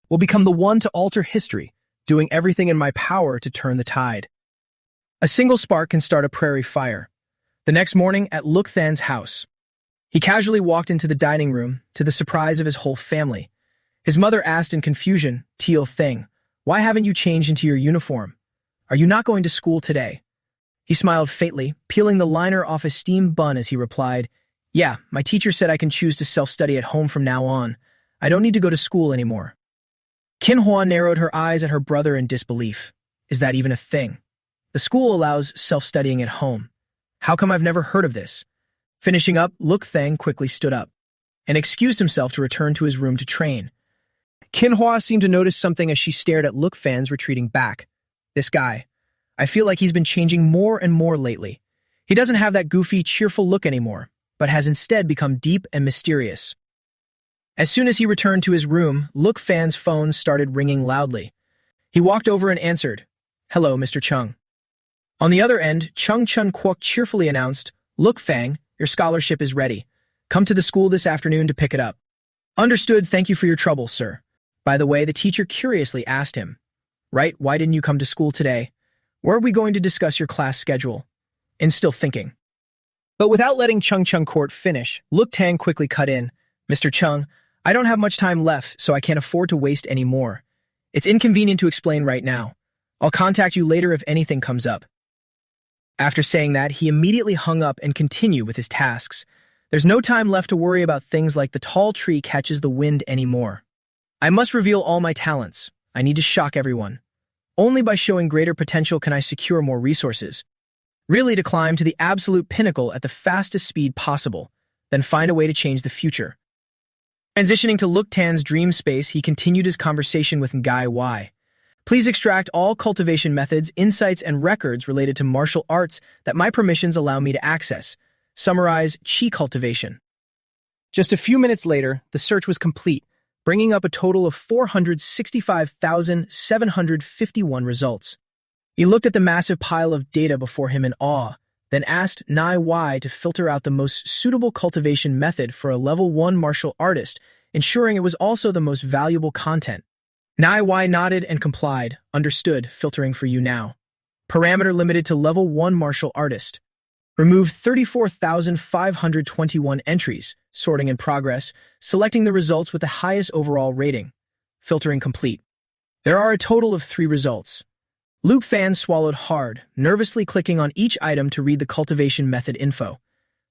will become the one to alter history, doing everything in my power to turn the tide. A single spark can start a prairie fire. The next morning at Look Than's house, he casually walked into the dining room, to the surprise of his whole family. His mother asked in confusion, Teal Thing, why haven't you changed into your uniform? Are you not going to school today? He smiled faintly, peeling the liner off a steamed bun as he replied, Yeah, my teacher said I can choose to self-study at home from now on. I don't need to go to school anymore. Kin Hua narrowed her eyes at her brother in disbelief. Is that even a thing? The school allows self-studying at home. How come I've never heard of this? Finishing up, Look Thang quickly stood up and excused himself to return to his room to train. Kin Hua seemed to notice something as she stared at Look Fan's retreating back. This guy. I feel like he's been changing more and more lately. He doesn't have that goofy, cheerful look anymore, but has instead become deep and mysterious. As soon as he returned to his room, Look Fan's phone started ringing loudly. He walked over and answered, Hello, Mr. Chung. On the other end, Chung Chun Kwok cheerfully announced, Look Fang, your scholarship is ready. Come to the school this afternoon to pick it up. Understood, thank you for your trouble, sir. By the way, the teacher curiously asked him, Right, why didn't you come to school today? Where are we going to discuss your class schedule? And still thinking. But without letting Chung Chung Court finish, Look Tang quickly cut in, Mr. Chung, I don't have much time left, so I can't afford to waste any more. It's inconvenient to explain right now. I'll contact you later if anything comes up. After saying that, he immediately hung up and continued with his tasks. There's no time left to worry about things like the tall tree catches the wind anymore. I must reveal all my talents. I need to shock everyone. Only by showing greater potential can I secure more resources. Really to climb to the absolute pinnacle at the fastest speed possible, then find a way to change the future. Transitioning to Luktan's dream space, he continued his conversation with Ngai Y. Please extract all cultivation methods, insights, and records related to martial arts that my permissions allow me to access. Summarize Qi cultivation. Just a few minutes later, the search was complete, bringing up a total of 465,751 results. He looked at the massive pile of data before him in awe, then asked Nai Y to filter out the most suitable cultivation method for a level 1 martial artist, ensuring it was also the most valuable content. Nai Y nodded and complied. Understood, filtering for you now. Parameter limited to level 1 martial artist. Remove 34,521 entries, sorting in progress, selecting the results with the highest overall rating. Filtering complete. There are a total of 3 results. Luke Fan swallowed hard, nervously clicking on each item to read the cultivation method info.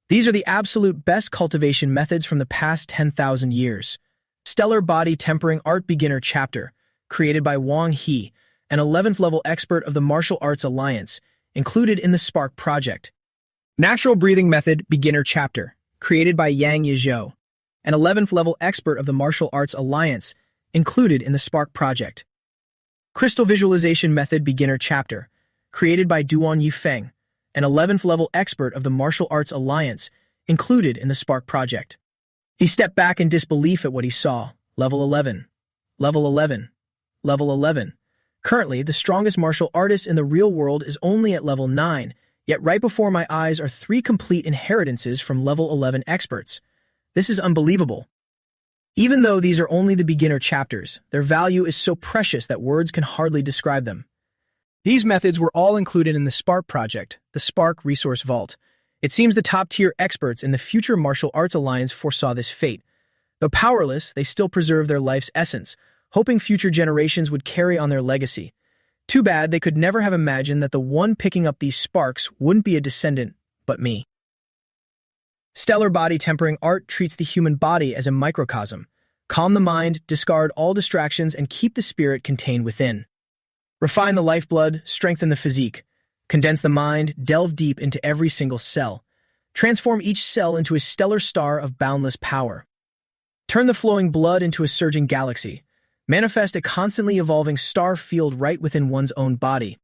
These are the absolute best cultivation methods from the past 10,000 years. Stellar Body Tempering Art Beginner Chapter, created by Wang He, an 11th level expert of the Martial Arts Alliance, included in the Spark Project. Natural Breathing Method Beginner Chapter, created by Yang Yizhou, an 11th level expert of the Martial Arts Alliance, included in the Spark Project. Crystal Visualization Method Beginner Chapter, created by Duan Yufeng, an 11th level expert of the Martial Arts Alliance, included in the Spark Project. He stepped back in disbelief at what he saw. Level 11. Level 11. Level 11. Currently, the strongest martial artist in the real world is only at level 9, yet right before my eyes are 3 complete inheritances from level 11 experts. This is unbelievable. Even though these are only the beginner chapters, their value is so precious that words can hardly describe them. These methods were all included in the Spark Project, the Spark Resource Vault. It seems the top-tier experts in the future Martial Arts Alliance foresaw this fate. Though powerless, they still preserve their life's essence, hoping future generations would carry on their legacy. Too bad they could never have imagined that the one picking up these sparks wouldn't be a descendant, but me. Stellar Body Tempering Art treats the human body as a microcosm. Calm the mind, discard all distractions, and keep the spirit contained within. Refine the lifeblood, strengthen the physique. Condense the mind, delve deep into every single cell. Transform each cell into a stellar star of boundless power. Turn the flowing blood into a surging galaxy. Manifest a constantly evolving star field right within one's own body.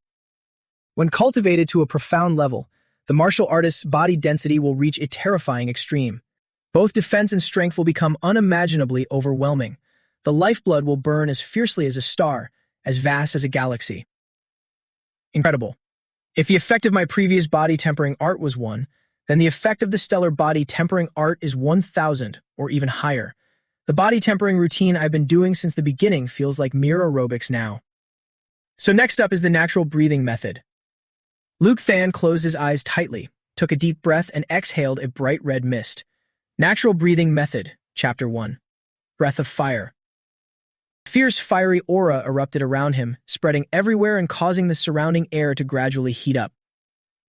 When cultivated to a profound level, the martial artist's body density will reach a terrifying extreme. Both defense and strength will become unimaginably overwhelming. The lifeblood will burn as fiercely as a star, as vast as a galaxy. Incredible. If the effect of my previous body tempering art was 1, then the effect of the stellar body tempering art is 1,000 or even higher. The body tempering routine I've been doing since the beginning feels like mere aerobics now. So next up is the natural breathing method. Luke Than closed his eyes tightly, took a deep breath, and exhaled a bright red mist. Natural breathing method, Chapter 1. Breath of Fire. A fierce fiery aura erupted around him, spreading everywhere and causing the surrounding air to gradually heat up.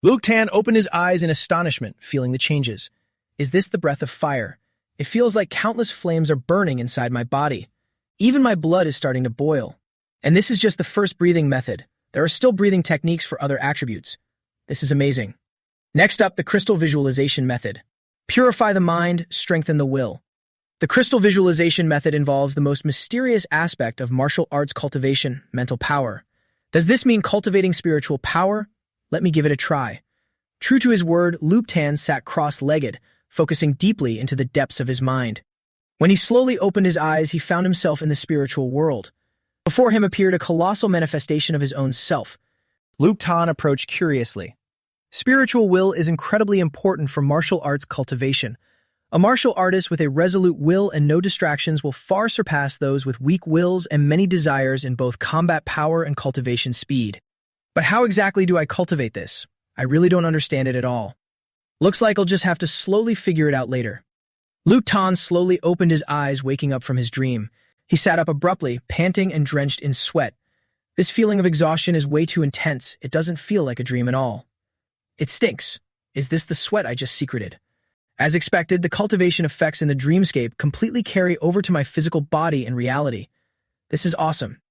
Luke Tan opened his eyes in astonishment, feeling the changes. Is this the breath of fire? It feels like countless flames are burning inside my body. Even my blood is starting to boil. And this is just the first breathing method. There are still breathing techniques for other attributes. This is amazing. Next up, the crystal visualization method. Purify the mind, strengthen the will. The crystal visualization method involves the most mysterious aspect of martial arts cultivation, mental power. Does this mean cultivating spiritual power? Let me give it a try. True to his word, Luke Tan sat cross-legged, focusing deeply into the depths of his mind. When he slowly opened his eyes, he found himself in the spiritual world. Before him appeared a colossal manifestation of his own self. Luke Tan approached curiously. Spiritual will is incredibly important for martial arts cultivation. A martial artist with a resolute will and no distractions will far surpass those with weak wills and many desires in both combat power and cultivation speed. But how exactly do I cultivate this? I really don't understand it at all. Looks like I'll just have to slowly figure it out later. Luke Tan slowly opened his eyes, waking up from his dream. He sat up abruptly, panting and drenched in sweat. This feeling of exhaustion is way too intense. It doesn't feel like a dream at all. It stinks. Is this the sweat I just secreted? As expected, the cultivation effects in the dreamscape completely carry over to my physical body in reality. This is awesome.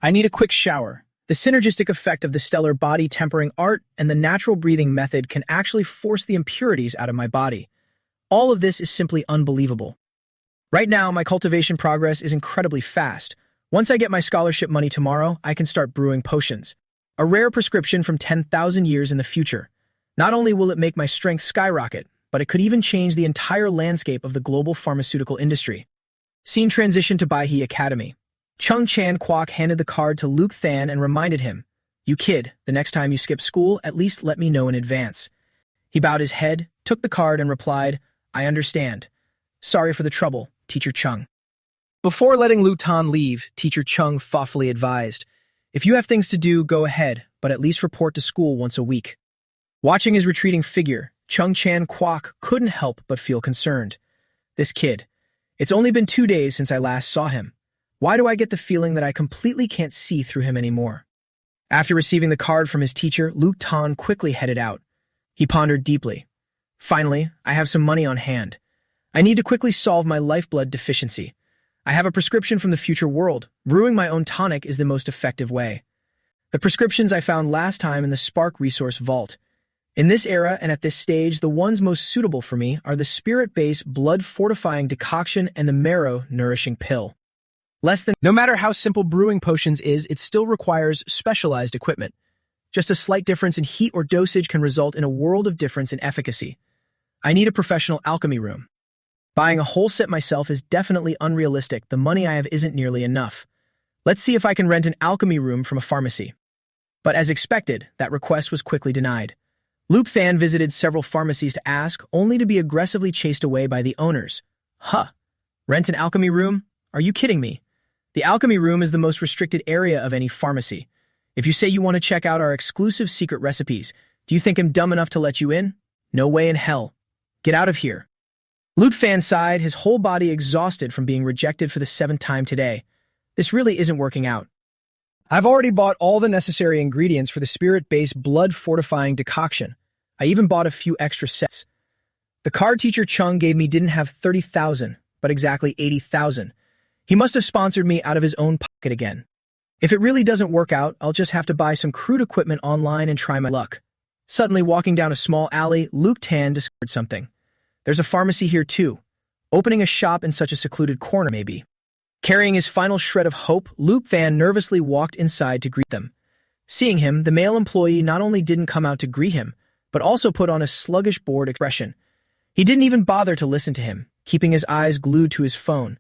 I need a quick shower. The synergistic effect of the stellar body tempering art and the natural breathing method can actually force the impurities out of my body. All of this is simply unbelievable. Right now, my cultivation progress is incredibly fast. Once I get my scholarship money tomorrow, I can start brewing potions. A rare prescription from 10,000 years in the future. Not only will it make my strength skyrocket, but it could even change the entire landscape of the global pharmaceutical industry. Scene transition to Baihe Academy. Chung Chan Kwok handed the card to Luke Than and reminded him, "You kid, the next time you skip school, at least let me know in advance." He bowed his head, took the card, and replied, "I understand. Sorry for the trouble, Teacher Chung." Before letting Lu Tan leave, Teacher Chung thoughtfully advised, "If you have things to do, go ahead, but at least report to school once a week." Watching his retreating figure, Chung Chan Kwok couldn't help but feel concerned. This kid. It's only been 2 days since I last saw him. Why do I get the feeling that I completely can't see through him anymore? After receiving the card from his teacher, Luke Tan quickly headed out. He pondered deeply. Finally, I have some money on hand. I need to quickly solve my lifeblood deficiency. I have a prescription from the future world. Brewing my own tonic is the most effective way. The prescriptions I found last time in the Spark Resource Vault. In this era and at this stage, the ones most suitable for me are the spirit-based blood-fortifying decoction and the marrow-nourishing pill. No matter how simple brewing potions is, it still requires specialized equipment. Just a slight difference in heat or dosage can result in a world of difference in efficacy. I need a professional alchemy room. Buying a whole set myself is definitely unrealistic. The money I have isn't nearly enough. Let's see if I can rent an alchemy room from a pharmacy. But as expected, that request was quickly denied. Luke Fan visited several pharmacies to ask, only to be aggressively chased away by the owners. Rent an alchemy room? Are you kidding me? The alchemy room is the most restricted area of any pharmacy. If you say you want to check out our exclusive secret recipes, do you think I'm dumb enough to let you in? No way in hell. Get out of here. Luke Fan sighed, his whole body exhausted from being rejected for the 7th time today. This really isn't working out. I've already bought all the necessary ingredients for the spirit-based blood-fortifying decoction. I even bought a few extra sets. The card teacher Chung gave me didn't have 30,000, but exactly 80,000. He must have sponsored me out of his own pocket again. If it really doesn't work out, I'll just have to buy some crude equipment online and try my luck. Suddenly, walking down a small alley, Luke Tan discovered something. There's a pharmacy here too. Opening a shop in such a secluded corner, maybe. Carrying his final shred of hope, Luke Van nervously walked inside to greet them. Seeing him, the male employee not only didn't come out to greet him, but also put on a sluggish, bored expression. He didn't even bother to listen to him, keeping his eyes glued to his phone.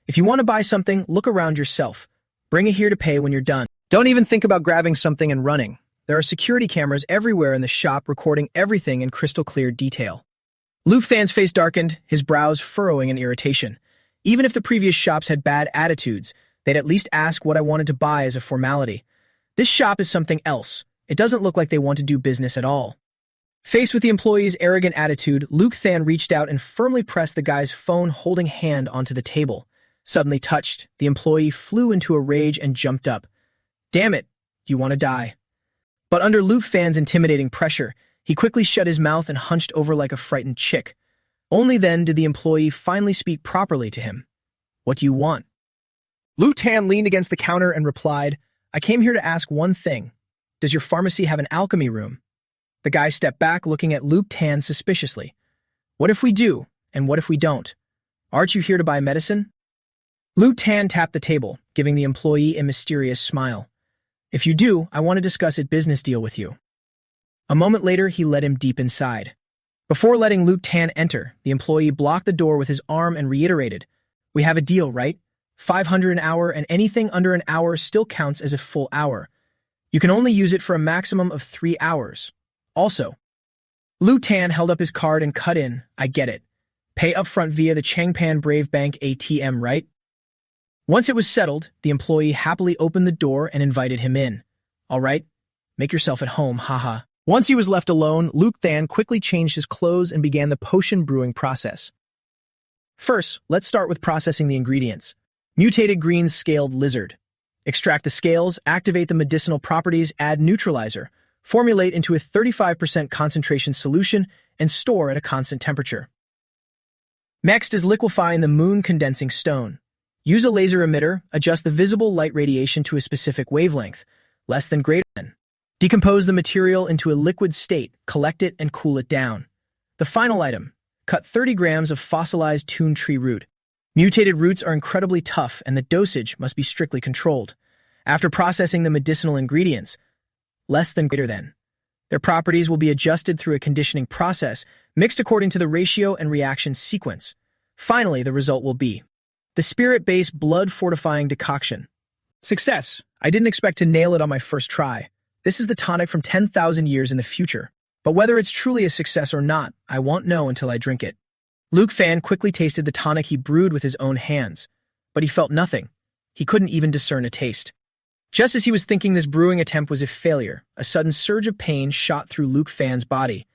If you want to buy something, look around yourself. Bring it here to pay when you're done. Don't even think about grabbing something and running. There are security cameras everywhere in the shop recording everything in crystal clear detail. Luke Fan's face darkened, his brows furrowing in irritation. Even if the previous shops had bad attitudes, they'd at least ask what I wanted to buy as a formality. This shop is something else. It doesn't look like they want to do business at all. Faced with the employee's arrogant attitude, Luke Than reached out and firmly pressed the guy's phone-holding hand onto the table. Suddenly touched, the employee flew into a rage and jumped up. Damn it, you want to die. But under Luke Fan's intimidating pressure, he quickly shut his mouth and hunched over like a frightened chick. Only then did the employee finally speak properly to him. What do you want? Luke Tan leaned against the counter and replied, I came here to ask one thing. Does your pharmacy have an alchemy room? The guy stepped back, looking at Luke Tan suspiciously. What if we do, and what if we don't? Aren't you here to buy medicine? Luke Tan tapped the table, giving the employee a mysterious smile. If you do, I want to discuss a business deal with you. A moment later, he led him deep inside. Before letting Luke Tan enter, the employee blocked the door with his arm and reiterated, We have a deal, right? 500 an hour, and anything under an hour still counts as a full hour. You can only use it for a maximum of 3 hours. Also, Luke Tan held up his card and cut in, I get it. Pay upfront via the Changpan Brave Bank ATM, right? Once it was settled, the employee happily opened the door and invited him in. All right, make yourself at home, haha. Once he was left alone, Luke Than quickly changed his clothes and began the potion brewing process. First, let's start with processing the ingredients. Mutated green scaled lizard. Extract the scales, activate the medicinal properties, add neutralizer. formulate into a 35% concentration solution, and store at a constant temperature. Next is liquefying the moon condensing stone. Use a laser emitter, adjust the visible light radiation to a specific wavelength, less than greater than. Decompose the material into a liquid state, collect it, and cool it down. The final item, cut 30 grams of fossilized toon tree root. Mutated roots are incredibly tough, and the dosage must be strictly controlled. After processing the medicinal ingredients, less than greater than. Their properties will be adjusted through a conditioning process, mixed according to the ratio and reaction sequence. Finally, the result will be the spirit-based blood-fortifying decoction. Success! I didn't expect to nail it on my first try. This is the tonic from 10,000 years in the future. But whether it's truly a success or not, I won't know until I drink it. Luke Fan quickly tasted the tonic he brewed with his own hands. But he felt nothing. He couldn't even discern a taste. Just as he was thinking this brewing attempt was a failure, a sudden surge of pain shot through Luke Fan's body.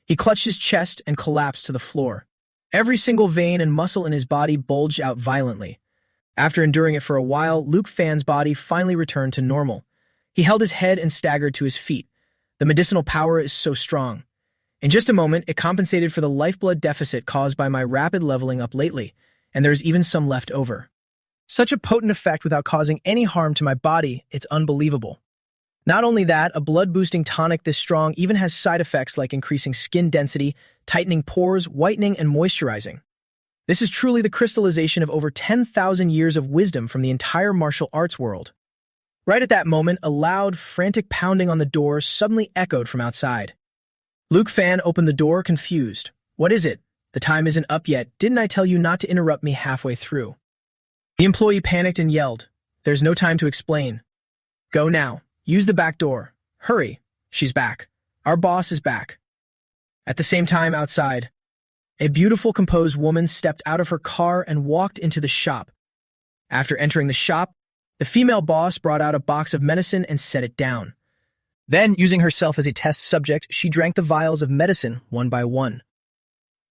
He clutched his chest and collapsed to the floor. Every single vein and muscle in his body bulged out violently. After enduring it for a while, Luke Fan's body finally returned to normal. He held his head and staggered to his feet. The medicinal power is so strong. In just a moment, it compensated for the lifeblood deficit caused by my rapid leveling up lately, and there's even some left over. Such a potent effect without causing any harm to my body, it's unbelievable. Not only that, a blood-boosting tonic this strong even has side effects like increasing skin density, tightening pores, whitening, and moisturizing. This is truly the crystallization of over 10,000 years of wisdom from the entire martial arts world. Right at that moment, a loud, frantic pounding on the door suddenly echoed from outside. Luke Fan opened the door, confused. What is it? The time isn't up yet. Didn't I tell you not to interrupt me halfway through? The employee panicked and yelled, "There's no time to explain. Go now. Use the back door. Hurry. She's back. Our boss is back." At the same time, outside, a beautiful, composed woman stepped out of her car and walked into the shop. After entering the shop, the female boss brought out a box of medicine and set it down. Then, using herself as a test subject, she drank the vials of medicine one by one.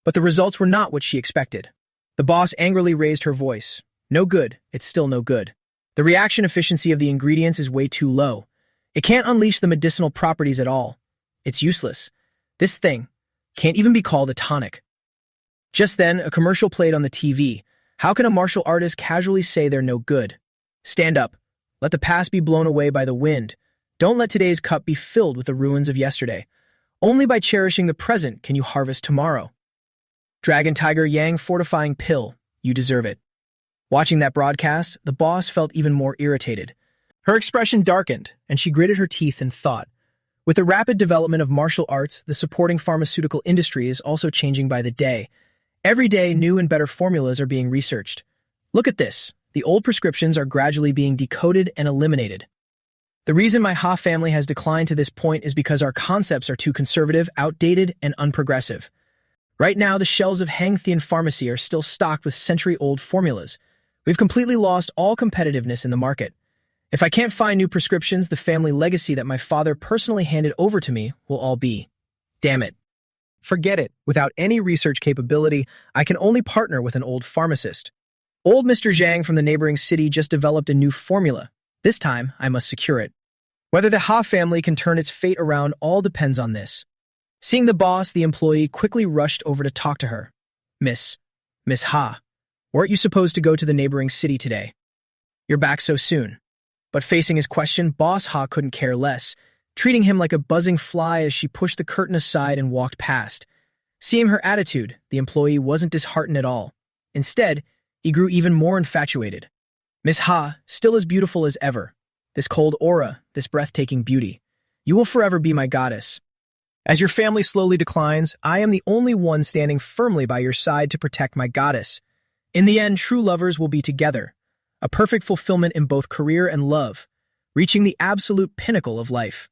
But the results were not what she expected. The boss angrily raised her voice. "No good. It's still no good. The reaction efficiency of the ingredients is way too low. It can't unleash the medicinal properties at all. It's useless. This thing can't even be called a tonic." Just then, a commercial played on the TV. How can a martial artist casually say they're no good? Stand up. Let the past be blown away by the wind. Don't let today's cup be filled with the ruins of yesterday. Only by cherishing the present can you harvest tomorrow. Dragon Tiger Yang Fortifying Pill. You deserve it. Watching that broadcast, the boss felt even more irritated. Her expression darkened, and she gritted her teeth in thought. With the rapid development of martial arts, the supporting pharmaceutical industry is also changing by the day. Every day, new and better formulas are being researched. Look at this. The old prescriptions are gradually being decoded and eliminated. The reason my Ha family has declined to this point is because our concepts are too conservative, outdated, and unprogressive. Right now, the shelves of Hangthian Pharmacy are still stocked with century-old formulas. We've completely lost all competitiveness in the market. If I can't find new prescriptions, the family legacy that my father personally handed over to me will all be. Damn it. Forget it. Without any research capability, I can only partner with an old pharmacist. Old Mr. Zhang from the neighboring city just developed a new formula. This time, I must secure it. Whether the Ha family can turn its fate around all depends on this. Seeing the boss, the employee quickly rushed over to talk to her. Miss Ha, weren't you supposed to go to the neighboring city today? You're back so soon." But facing his question, Boss Ha couldn't care less, treating him like a buzzing fly as she pushed the curtain aside and walked past. Seeing her attitude, the employee wasn't disheartened at all. Instead, he grew even more infatuated. Miss Ha, still as beautiful as ever. This cold aura, this breathtaking beauty. You will forever be my goddess. As your family slowly declines, I am the only one standing firmly by your side to protect my goddess. In the end, true lovers will be together. A perfect fulfillment in both career and love, reaching the absolute pinnacle of life.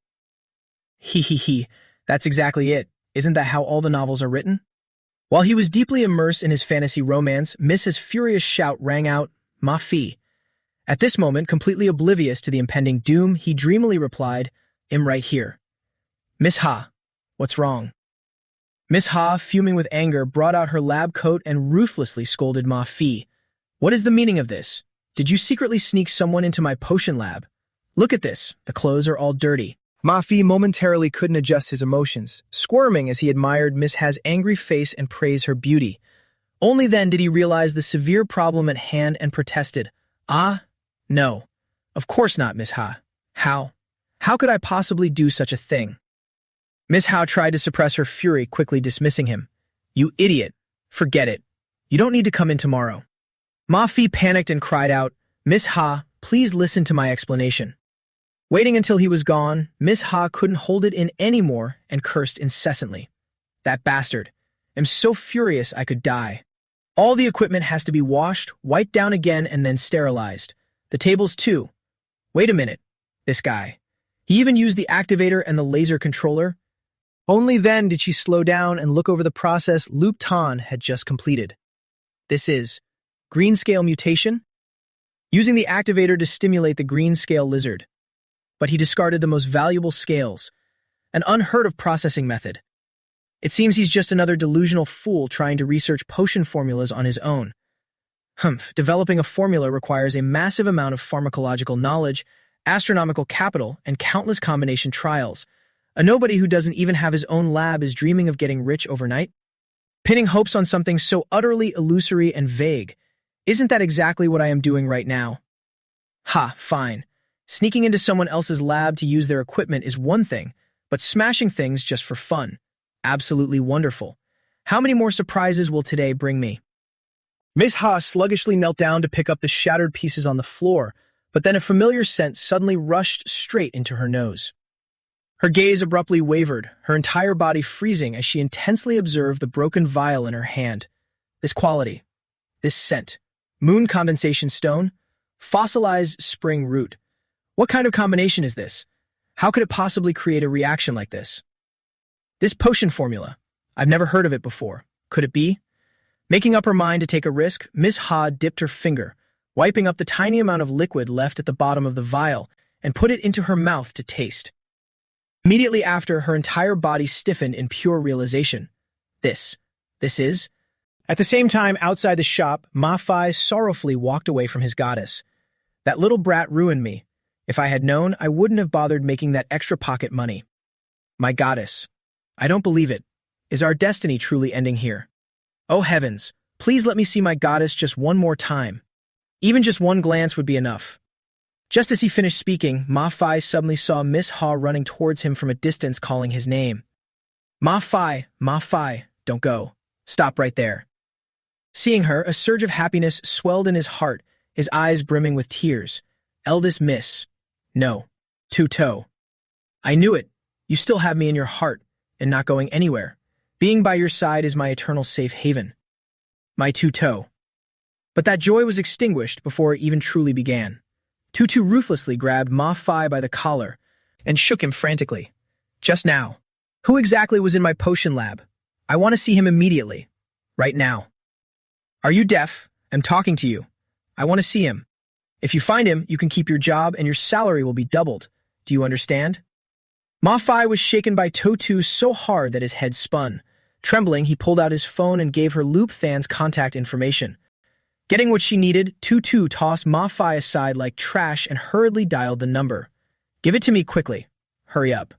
He, that's exactly it. Isn't that how all the novels are written? While he was deeply immersed in his fantasy romance, Mrs. Furious shout rang out, "Ma fi." At this moment, completely oblivious to the impending doom, he dreamily replied, "I'm right here." "Miss Ha, what's wrong?" Miss Ha, fuming with anger, brought out her lab coat and ruthlessly scolded Ma fi. "What is the meaning of this? Did you secretly sneak someone into my potion lab? Look at this, the clothes are all dirty. Ma-fi momentarily couldn't adjust his emotions, squirming as he admired Miss Ha's angry face and praised her beauty. Only then did he realize the severe problem at hand and protested. "Ah, no. Of course not, Miss Ha. How? How could I possibly do such a thing?" Miss Ha tried to suppress her fury, quickly dismissing him. "You idiot. Forget it. You don't need to come in tomorrow." Ma-fi panicked and cried out, "Miss Ha, please listen to my explanation." Waiting until he was gone, Miss Ha couldn't hold it in anymore and cursed incessantly. "That bastard. I'm so furious I could die. All the equipment has to be washed, wiped down again, and then sterilized. The tables too. Wait a minute. This guy. He even used the activator and the laser controller." Only then did she slow down and look over the process Webtoon had just completed. This is green scale mutation? Using the activator to stimulate the green scale lizard. But he discarded the most valuable scales, an unheard of processing method. It seems he's just another delusional fool trying to research potion formulas on his own. Developing a formula requires a massive amount of pharmacological knowledge, astronomical capital, and countless combination trials. A nobody who doesn't even have his own lab is dreaming of getting rich overnight? Pinning hopes on something so utterly illusory and vague. Isn't that exactly what I am doing right now? Ha, fine. Sneaking into someone else's lab to use their equipment is one thing, but smashing things just for fun. Absolutely wonderful. How many more surprises will today bring me? Miss Ha sluggishly knelt down to pick up the shattered pieces on the floor, but then a familiar scent suddenly rushed straight into her nose. Her gaze abruptly wavered, her entire body freezing as she intensely observed the broken vial in her hand. This quality, this scent, moon condensation stone, fossilized spring root. What kind of combination is this? How could it possibly create a reaction like this? This potion formula. I've never heard of it before. Could it be? Making up her mind to take a risk, Miss Ha dipped her finger, wiping up the tiny amount of liquid left at the bottom of the vial, and put it into her mouth to taste. Immediately after, her entire body stiffened in pure realization. This is... At the same time, outside the shop, Ma-fi sorrowfully walked away from his goddess. "That little brat ruined me. If I had known, I wouldn't have bothered making that extra pocket money. My goddess. I don't believe it. Is our destiny truly ending here? Oh heavens, please let me see my goddess just one more time. Even just one glance would be enough." Just as he finished speaking, Ma-fi suddenly saw Miss Ha running towards him from a distance, calling his name. Ma-fi, don't go. Stop right there." Seeing her, a surge of happiness swelled in his heart, his eyes brimming with tears. "Eldest Miss. No. Two-toe. I knew it. You still have me in your heart, and not going anywhere. Being by your side is my eternal safe haven. My two-toe." But that joy was extinguished before it even truly began. Tutu ruthlessly grabbed Ma-fi by the collar and shook him frantically. "Just now. Who exactly was in my potion lab? I want to see him immediately. Right now." "Are you deaf? I'm talking to you. I want to see him. If you find him, you can keep your job and your salary will be doubled. Do you understand?" Ma-fi was shaken by Tutu so hard that his head spun. Trembling, he pulled out his phone and gave her Loop Than's contact information. Getting what she needed, Tutu tossed Ma-fi aside like trash and hurriedly dialed the number. "Give it to me quickly. Hurry up.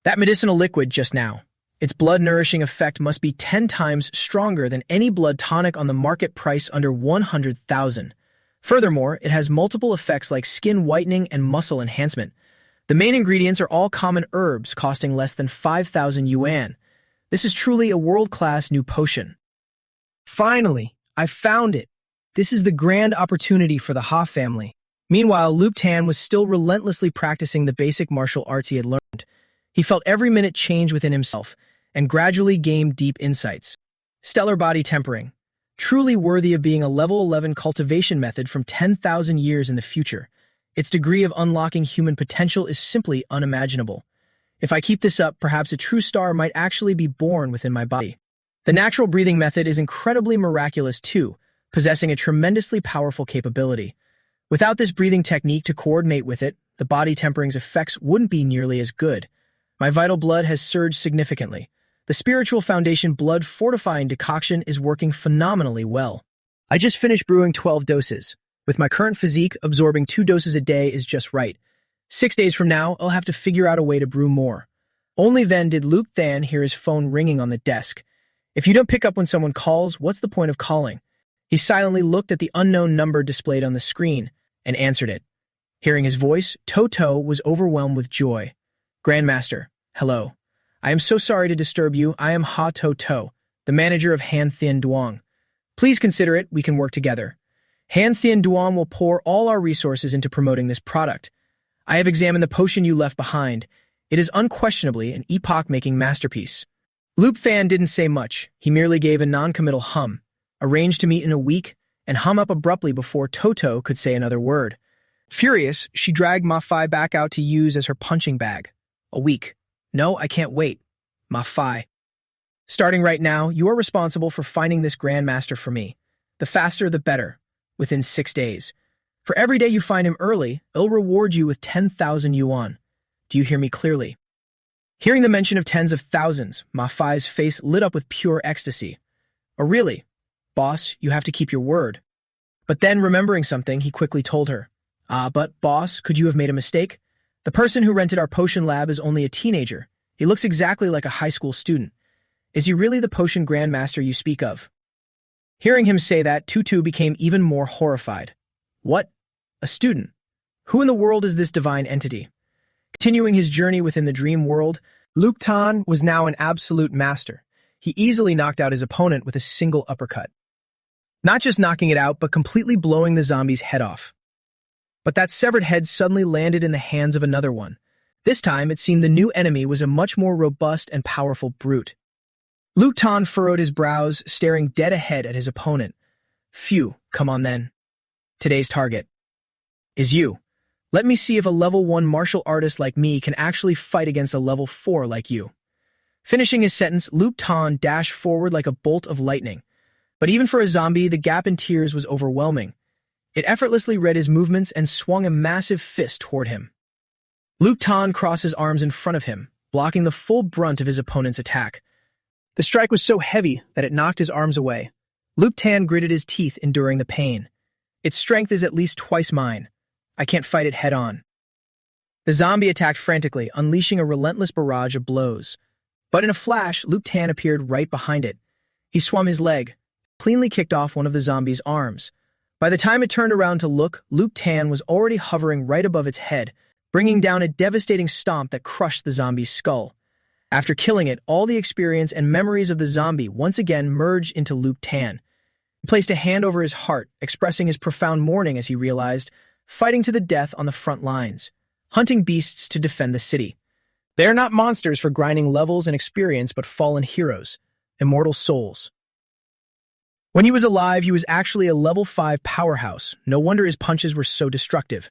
That medicinal liquid just now. Its blood-nourishing effect must be 10 times stronger than any blood tonic on the market, price under 100,000. Furthermore, it has multiple effects like skin whitening and muscle enhancement. The main ingredients are all common herbs costing less than 5,000 yuan. This is truly a world-class new potion." Finally, I found it. This is the grand opportunity for the Ha family. Meanwhile, Loop Tan was still relentlessly practicing the basic martial arts he had learned. He felt every minute change within himself and gradually gained deep insights. Stellar body tempering. Truly worthy of being a level 11 cultivation method from 10,000 years in the future. Its degree of unlocking human potential is simply unimaginable. If I keep this up, perhaps a true star might actually be born within my body. The natural breathing method is incredibly miraculous too, possessing a tremendously powerful capability. Without this breathing technique to coordinate with it, the body tempering's effects wouldn't be nearly as good. My vital blood has surged significantly. The spiritual foundation blood fortifying decoction is working phenomenally well. I just finished brewing 12 doses. With my current physique, absorbing 2 doses a day is just right. 6 days from now, I'll have to figure out a way to brew more. Only then did Luke Than hear his phone ringing on the desk. If you don't pick up when someone calls, what's the point of calling? He silently looked at the unknown number displayed on the screen and answered it. Hearing his voice, Toto was overwhelmed with joy. Grandmaster, hello. I am so sorry to disturb you. I am Ha Toto, the manager of Han Thien Duong. Please consider it. We can work together. Han Thien Duong will pour all our resources into promoting this product. I have examined the potion you left behind. It is unquestionably an epoch-making masterpiece. Luke Fan didn't say much. He merely gave a non-committal hum, arranged to meet in a week, and hum up abruptly before Toto could say another word. Furious, she dragged Ma Fai back out to use as her punching bag. A week. No, I can't wait. Ma Fai. Starting right now, you are responsible for finding this Grandmaster for me. The faster, the better. Within 6 days. For every day you find him early, I'll reward you with 10,000 yuan. Do you hear me clearly? Hearing the mention of tens of thousands, Ma Fai's face lit up with pure ecstasy. Oh really? Boss, you have to keep your word. But then, remembering something, he quickly told her. But boss, could you have made a mistake? The person who rented our potion lab is only a teenager. He looks exactly like a high school student. Is he really the potion grandmaster you speak of? Hearing him say that, Tutu became even more horrified. What? A student? Who in the world is this divine entity? Continuing his journey within the dream world, Luke Tan was now an absolute master. He easily knocked out his opponent with a single uppercut. Not just knocking it out, but completely blowing the zombie's head off. But that severed head suddenly landed in the hands of another one. This time, it seemed the new enemy was a much more robust and powerful brute. Luke Tan furrowed his brows, staring dead ahead at his opponent. Phew, come on then. Today's target is you. Let me see if a level 1 martial artist like me can actually fight against a level 4 like you. Finishing his sentence, Luke Tan dashed forward like a bolt of lightning. But even for a zombie, the gap in tears was overwhelming. It effortlessly read his movements and swung a massive fist toward him. Luke Tan crossed his arms in front of him, blocking the full brunt of his opponent's attack. The strike was so heavy that it knocked his arms away. Luke Tan gritted his teeth, enduring the pain. Its strength is at least twice mine. I can't fight it head-on. The zombie attacked frantically, unleashing a relentless barrage of blows. But in a flash, Luke Tan appeared right behind it. He swung his leg, cleanly kicked off one of the zombie's arms. By the time it turned around to look, Luke Tan was already hovering right above its head, bringing down a devastating stomp that crushed the zombie's skull. After killing it, all the experience and memories of the zombie once again merged into Luke Tan. He placed a hand over his heart, expressing his profound mourning as he realized, fighting to the death on the front lines, hunting beasts to defend the city. They are not monsters for grinding levels and experience, but fallen heroes, immortal souls. When he was alive, he was actually a level 5 powerhouse. No wonder his punches were so destructive.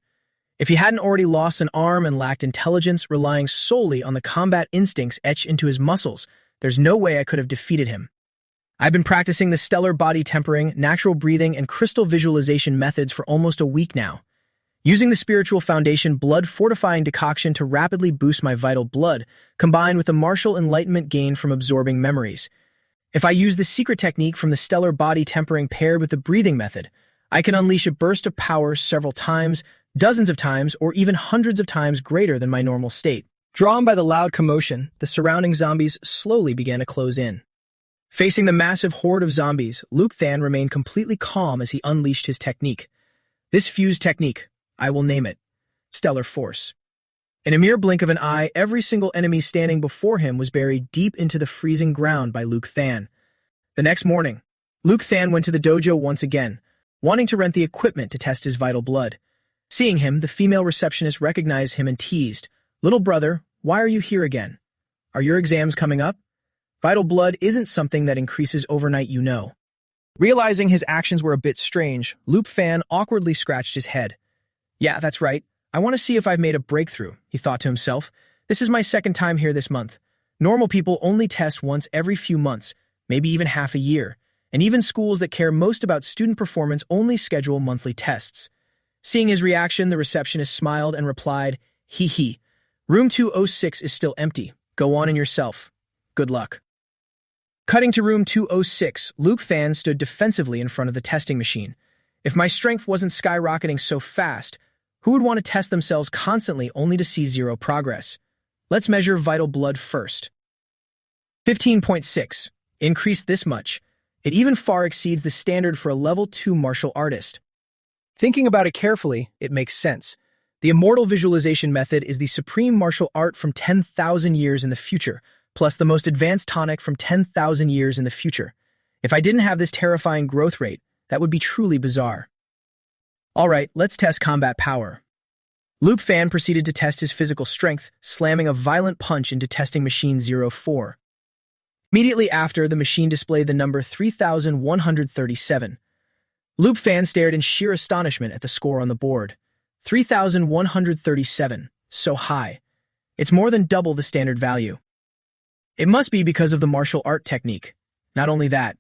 If he hadn't already lost an arm and lacked intelligence, relying solely on the combat instincts etched into his muscles, there's no way I could have defeated him. I've been practicing the stellar body tempering, natural breathing, and crystal visualization methods for almost a week now. Using the spiritual foundation blood fortifying decoction to rapidly boost my vital blood, combined with the martial enlightenment gained from absorbing memories. If I use the secret technique from the stellar body tempering paired with the breathing method, I can unleash a burst of power several times, dozens of times, or even hundreds of times greater than my normal state. Drawn by the loud commotion, the surrounding zombies slowly began to close in. Facing the massive horde of zombies, Luke Than remained completely calm as he unleashed his technique. This fused technique, I will name it Stellar Force. In a mere blink of an eye, every single enemy standing before him was buried deep into the freezing ground by Luke Than. The next morning, Luke Than went to the dojo once again, wanting to rent the equipment to test his vital blood. Seeing him, the female receptionist recognized him and teased, "Little brother, why are you here again? Are your exams coming up? Vital blood isn't something that increases overnight, you know." Realizing his actions were a bit strange, Luke Fan awkwardly scratched his head. "Yeah, that's right. I want to see if I've made a breakthrough," he thought to himself. "This is my second time here this month. Normal people only test once every few months, maybe even half a year, and even schools that care most about student performance only schedule monthly tests." Seeing his reaction, the receptionist smiled and replied, "Hee hee. Room 206 is still empty. Go on in yourself. Good luck." Cutting to room 206, Luke Fan stood defensively in front of the testing machine. If my strength wasn't skyrocketing so fast, Who would want to test themselves constantly only to see zero progress? Let's measure vital blood first. 15.6. Increased this much. It even far exceeds the standard for a level 2 martial artist. Thinking about it carefully, it makes sense. The immortal visualization method is the supreme martial art from 10,000 years in the future, plus the most advanced tonic from 10,000 years in the future. If I didn't have this terrifying growth rate, that would be truly bizarre. Alright, let's test combat power. Loop Fan proceeded to test his physical strength, slamming a violent punch into testing machine 04. Immediately after, the machine displayed the number 3,137. Loop Fan stared in sheer astonishment at the score on the board. 3,137. So high. It's more than double the standard value. It must be because of the martial art technique. Not only that,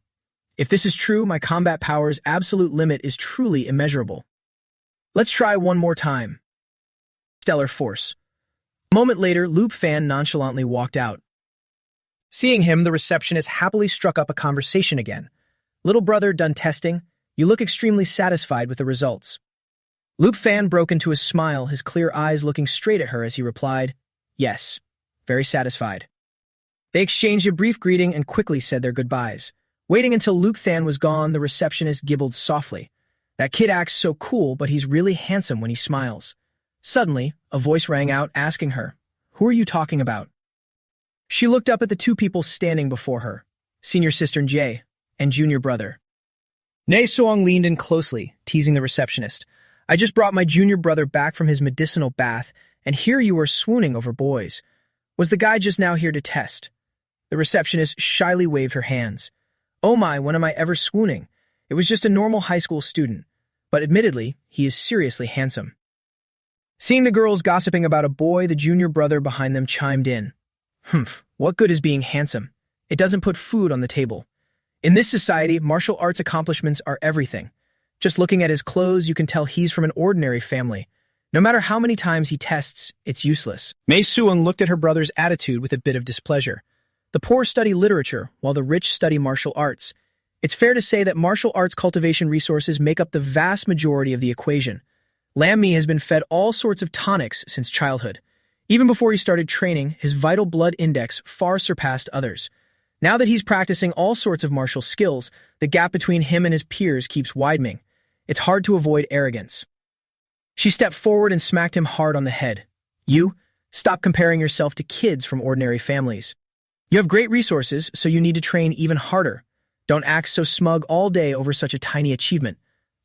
if this is true, my combat power's absolute limit is truly immeasurable. Let's try one more time. Stellar Force. A moment later, Loop Fan nonchalantly walked out. Seeing him, the receptionist happily struck up a conversation again. Little brother, done testing? You look extremely satisfied with the results. Loop Fan broke into a smile, his clear eyes looking straight at her as he replied, Yes, very satisfied. They exchanged a brief greeting and quickly said their goodbyes. Waiting until Loop Fan was gone, the receptionist gibbled softly. That kid acts so cool, but he's really handsome when he smiles. Suddenly, a voice rang out asking her, Who are you talking about? She looked up at the two people standing before her, senior sister Jay and junior brother. Ne Suong leaned in closely, teasing the receptionist. I just brought my junior brother back from his medicinal bath, and here you are swooning over boys. Was the guy just now here to test? The receptionist shyly waved her hands. Oh my, when am I ever swooning? It was just a normal high school student, but admittedly, he is seriously handsome. Seeing the girls gossiping about a boy, the junior brother behind them chimed in. What good is being handsome? It doesn't put food on the table. In this society, martial arts accomplishments are everything. Just looking at his clothes, you can tell he's from an ordinary family. No matter how many times he tests, it's useless. Mei Suong looked at her brother's attitude with a bit of displeasure. The poor study literature, while the rich study martial arts. It's fair to say that martial arts cultivation resources make up the vast majority of the equation. Lam Mi has been fed all sorts of tonics since childhood. Even before he started training, his vital blood index far surpassed others. Now that he's practicing all sorts of martial skills, the gap between him and his peers keeps widening. It's hard to avoid arrogance. She stepped forward and smacked him hard on the head. You, stop comparing yourself to kids from ordinary families. You have great resources, so you need to train even harder. Don't act so smug all day over such a tiny achievement.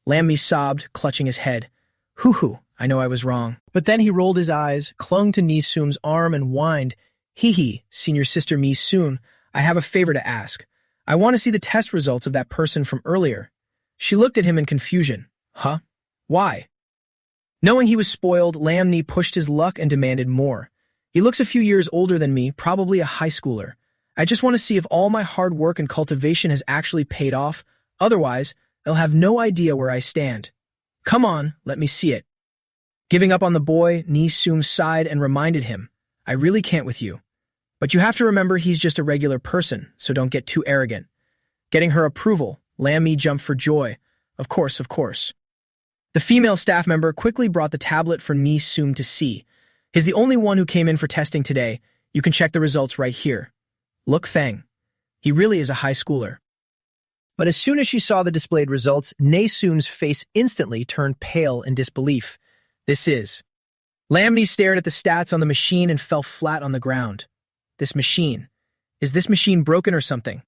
Lam Mi sobbed, clutching his head. Hoo-hoo, I know I was wrong. But then he rolled his eyes, clung to Nee Soon's arm and whined, Hee-hee, senior sister Mi Soon, I have a favor to ask. I want to see the test results of that person from earlier. She looked at him in confusion. Huh? Why? Knowing he was spoiled, Lam Mi pushed his luck and demanded more. He looks a few years older than me, probably a high schooler. I just want to see if all my hard work and cultivation has actually paid off. Otherwise, they'll have no idea where I stand. Come on, let me see it. Giving up on the boy, Nee Soon sighed and reminded him, I really can't with you. But you have to remember he's just a regular person, so don't get too arrogant. Getting her approval, Lam Mi jumped for joy. Of course, of course. The female staff member quickly brought the tablet for Nee Soon to see. He's the only one who came in for testing today. You can check the results right here. Look Feng. He really is a high schooler. But as soon as she saw the displayed results, Nee Soon's face instantly turned pale in disbelief. This is. Lam Mi stared at the stats on the machine and fell flat on the ground. This machine. Is this machine broken or something?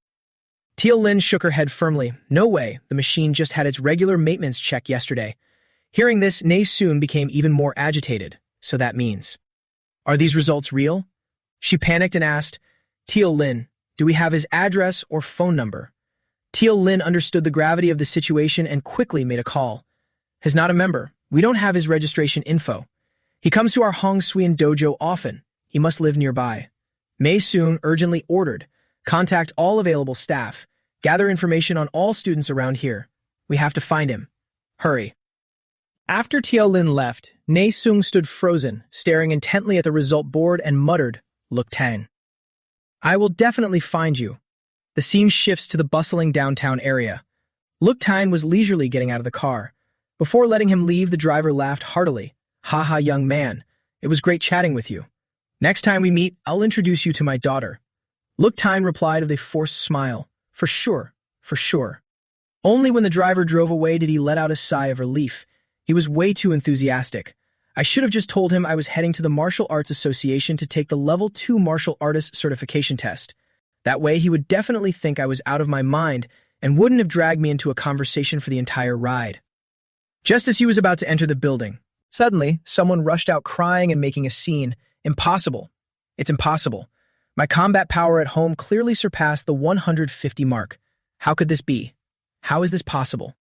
Teal Lin shook her head firmly. No way, the machine just had its regular maintenance check yesterday. Hearing this, Nee Soon became even more agitated. So that means. Are these results real? She panicked and asked, Teal Lin, do we have his address or phone number? Teal Lin understood the gravity of the situation and quickly made a call. He's not a member. We don't have his registration info. He comes to our Hong Suan dojo often. He must live nearby. Mei Soon urgently ordered, contact all available staff. Gather information on all students around here. We have to find him. Hurry. After Teal Lin left, Nee Soon stood frozen, staring intently at the result board and muttered, Look Tang. I will definitely find you. The scene shifts to the bustling downtown area. Look Tang was leisurely getting out of the car. Before letting him leave, the driver laughed heartily. Haha, young man. It was great chatting with you. Next time we meet, I'll introduce you to my daughter. Look Tyne replied with a forced smile. For sure, for sure. Only when the driver drove away did he let out a sigh of relief. He was way too enthusiastic. I should have just told him I was heading to the Martial Arts Association to take the Level 2 Martial Artist Certification test. That way he would definitely think I was out of my mind and wouldn't have dragged me into a conversation for the entire ride. Just as he was about to enter the building, suddenly someone rushed out crying and making a scene. Impossible. It's impossible. My combat power at home clearly surpassed the 150 mark. How could this be? How is this possible?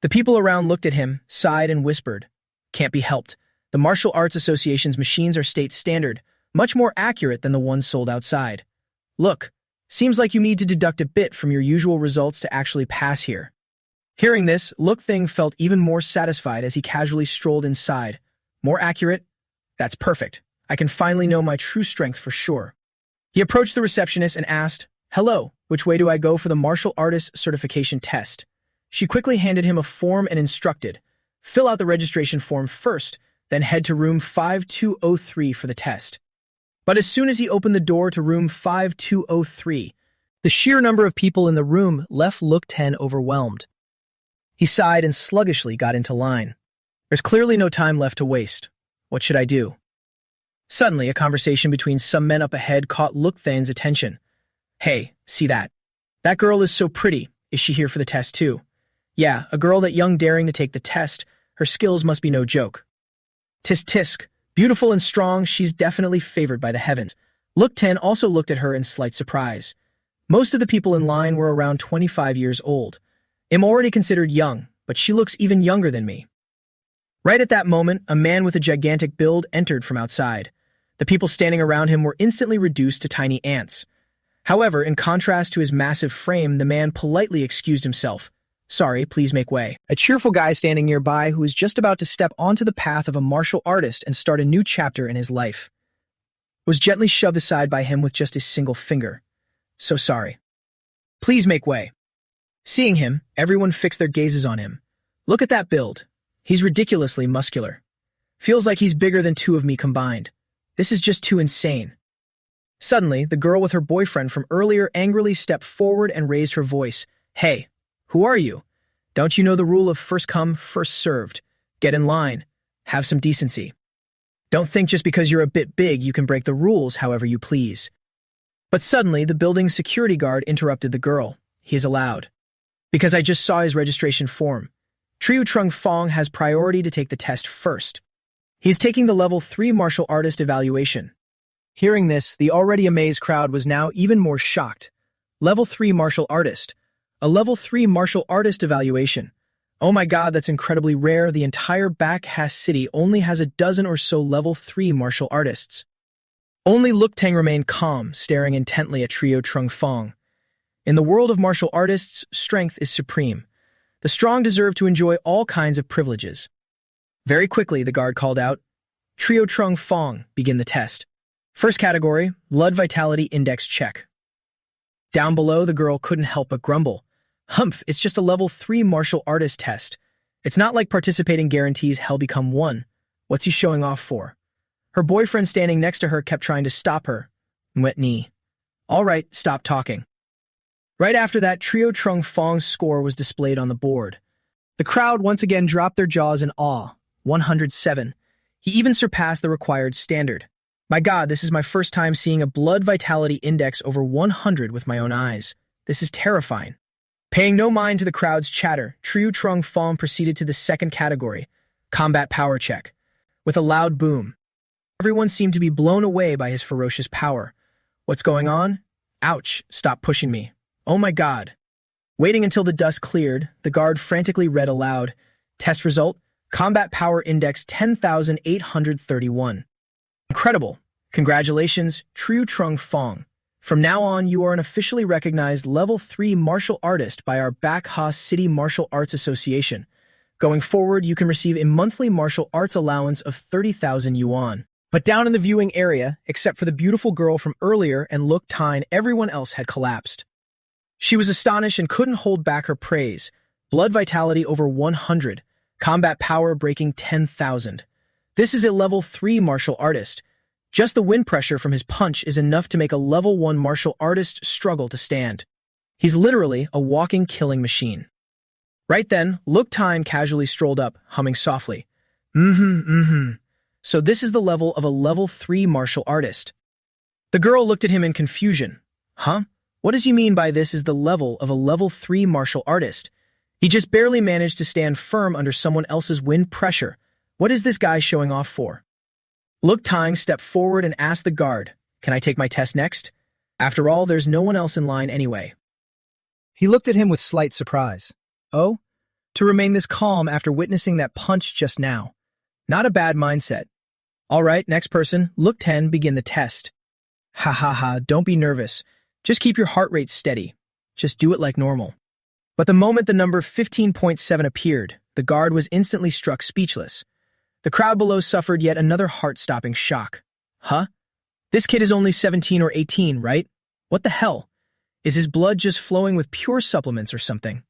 The people around looked at him, sighed, and whispered, "Can't be helped. The Martial Arts Association's machines are state standard, much more accurate than the ones sold outside. Look, seems like you need to deduct a bit from your usual results to actually pass here." Hearing this, Look Thing felt even more satisfied as he casually strolled inside. More accurate? That's perfect. I can finally know my true strength for sure. He approached the receptionist and asked, "Hello, which way do I go for the Martial Artist Certification test?" She quickly handed him a form and instructed, "Fill out the registration form first, then head to room 5203 for the test." But as soon as he opened the door to room 5203, the sheer number of people in the room left Look Ten overwhelmed. He sighed and sluggishly got into line. There's clearly no time left to waste. What should I do? Suddenly, a conversation between some men up ahead caught Look Thane's attention. "Hey, see that? That girl is so pretty. Is she here for the test too?" "Yeah, a girl that young daring to take the test. Her skills must be no joke." "Tisk tisk. Beautiful and strong, she's definitely favored by the heavens." Look Ten also looked at her in slight surprise. Most of the people in line were around 25 years old. I'm already considered young, but she looks even younger than me. Right at that moment, a man with a gigantic build entered from outside. The people standing around him were instantly reduced to tiny ants. However, in contrast to his massive frame, the man politely excused himself. "Sorry, please make way." A cheerful guy standing nearby who was just about to step onto the path of a martial artist and start a new chapter in his life was gently shoved aside by him with just a single finger. "So sorry. Please make way." Seeing him, everyone fixed their gazes on him. "Look at that build. He's ridiculously muscular. Feels like he's bigger than two of me combined. This is just too insane." Suddenly, the girl with her boyfriend from earlier angrily stepped forward and raised her voice. "Hey, who are you? Don't you know the rule of first come, first served? Get in line. Have some decency. Don't think just because you're a bit big you can break the rules however you please." But suddenly, the building's security guard interrupted the girl. "He is allowed. Because I just saw his registration form. Triu Trung Fong has priority to take the test first. He's taking the Level 3 Martial Artist evaluation." Hearing this, the already amazed crowd was now even more shocked. Level 3 Martial Artist. A Level 3 Martial Artist evaluation. Oh my god, that's incredibly rare. The entire Back Has City only has a dozen or so Level 3 martial artists. Only Look Tang remained calm, staring intently at Trio Trung Fong. In the world of martial artists, strength is supreme. The strong deserve to enjoy all kinds of privileges. Very quickly, the guard called out, "Trio Trung Fong, begin the test." First category, Blood Vitality Index check. Down below, the girl couldn't help but grumble. "Humph, it's just a Level 3 martial artist test. It's not like participating guarantees hell become one. What's he showing off for?" Her boyfriend standing next to her kept trying to stop her. Wet knee. "All right, stop talking." Right after that, Trio Trung Fong's score was displayed on the board. The crowd once again dropped their jaws in awe. 107. He even surpassed the required standard. My god, this is my first time seeing a blood vitality index over 100 with my own eyes. This is terrifying. Paying no mind to the crowd's chatter, Trio Trung Fong proceeded to the second category, combat power check. With a loud boom, everyone seemed to be blown away by his ferocious power. "What's going on? Ouch, stop pushing me. Oh my god." Waiting until the dust cleared, the guard frantically read aloud, "Test result, combat power index 10,831. Incredible. Congratulations, Trio Trung Fong. From now on, you are an officially recognized Level 3 martial artist by our Back Ha City Martial Arts Association. Going forward, you can receive a monthly martial arts allowance of 30,000 yuan. But down in the viewing area, except for the beautiful girl from earlier and Look Tyne, everyone else had collapsed. She was astonished and couldn't hold back her praise. Blood vitality over 100, combat power breaking 10,000. This is a level 3 martial artist. Just the wind pressure from his punch is enough to make a level 1 martial artist struggle to stand. He's literally a walking killing machine. Right then, Longtime casually strolled up, humming softly. So this is the level of a level 3 martial artist. The girl looked at him in confusion. Huh? What does he mean by this is the level of a level 3 martial artist? He just barely managed to stand firm under someone else's wind pressure. What is this guy showing off for? Longtime stepped forward and asked the guard, "Can I take my test next? After all, there's no one else in line anyway." He looked at him with slight surprise. Oh? To remain this calm after witnessing that punch just now. Not a bad mindset. All right, next person, look 10, begin the test. Ha ha ha, don't be nervous. Just keep your heart rate steady. Just do it like normal. But the moment the number 15.7 appeared, the guard was instantly struck speechless. The crowd below suffered yet another heart-stopping shock. Huh? This kid is only 17 or 18, right? What the hell? Is his blood just flowing with pure supplements or something?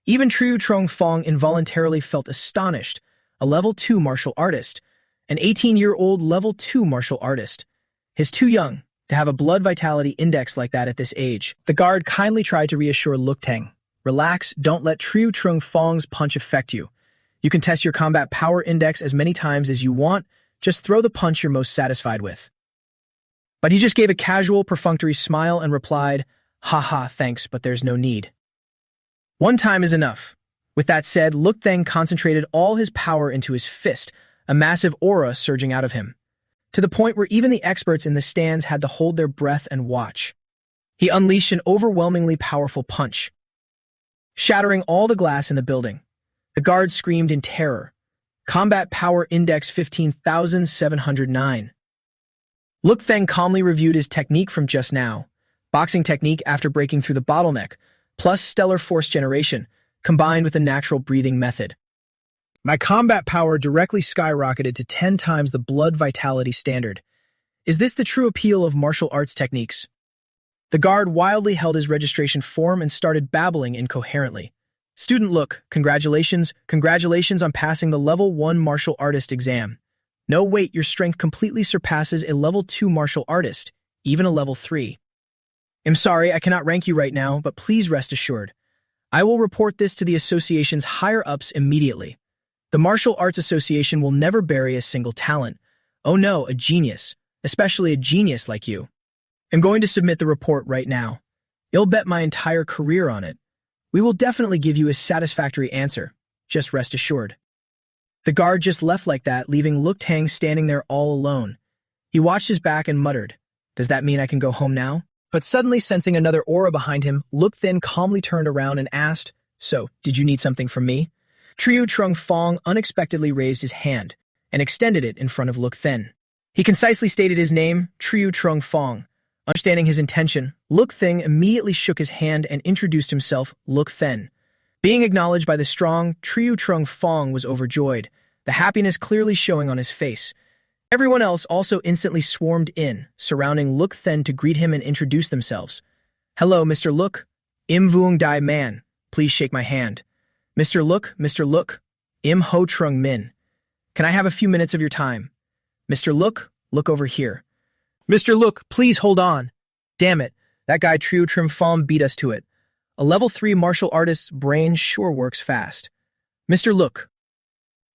Even Triu Trong Fong involuntarily felt astonished. A level 2 martial artist. An 18-year-old level 2 martial artist. He's too young to have a blood vitality index like that at this age. The guard kindly tried to reassure Longtang. Relax, don't let Triu Trong Fong's punch affect you. You can test your combat power index as many times as you want. Just throw the punch you're most satisfied with. But he just gave a casual, perfunctory smile and replied, "Haha, thanks, but there's no need." One time is enough. With that said, Longtang concentrated all his power into his fist, a massive aura surging out of him, to the point where even the experts in the stands had to hold their breath and watch. He unleashed an overwhelmingly powerful punch, shattering all the glass in the building. The guards screamed in terror. Combat power index 15,709. Longtang calmly reviewed his technique from just now. Boxing technique after breaking through the bottleneck, plus stellar force generation, combined with a natural breathing method. My combat power directly skyrocketed to 10 times the blood vitality standard. Is this the true appeal of martial arts techniques? The guard wildly held his registration form and started babbling incoherently. Student Look, congratulations on passing the level 1 martial artist exam. No wait, your strength completely surpasses a level 2 martial artist, even a level 3. I'm sorry, I cannot rank you right now, but please rest assured. I will report this to the association's higher-ups immediately. The Martial Arts Association will never bury a single talent. Oh no, a genius, especially a genius like you. I'm going to submit the report right now. You'll bet my entire career on it. We will definitely give you a satisfactory answer. Just rest assured. The guard just left like that, leaving Longtang standing there all alone. He watched his back and muttered, "Does that mean I can go home now?" But suddenly sensing another aura behind him, Longtang calmly turned around and asked, "So, did you need something from me?" Triu Trong Fong unexpectedly raised his hand and extended it in front of Longtang. He concisely stated his name, Triu Trong Fong. Understanding his intention, Longtang immediately shook his hand and introduced himself, Longtang. Being acknowledged by the strong, Triu Trong Fong was overjoyed, the happiness clearly showing on his face. Everyone else also instantly swarmed in, surrounding Longtang to greet him and introduce themselves. "Hello, Mr. Look. Im Vuong Dai Man. Please shake my hand. Mr. Look. Im Ho Trung Min. Can I have a few minutes of your time? Mr. Look over here. Mr. Look, please hold on. Damn it, that guy Triu Trim Phom beat us to it. A level 3 martial artist's brain sure works fast. Mr. Look."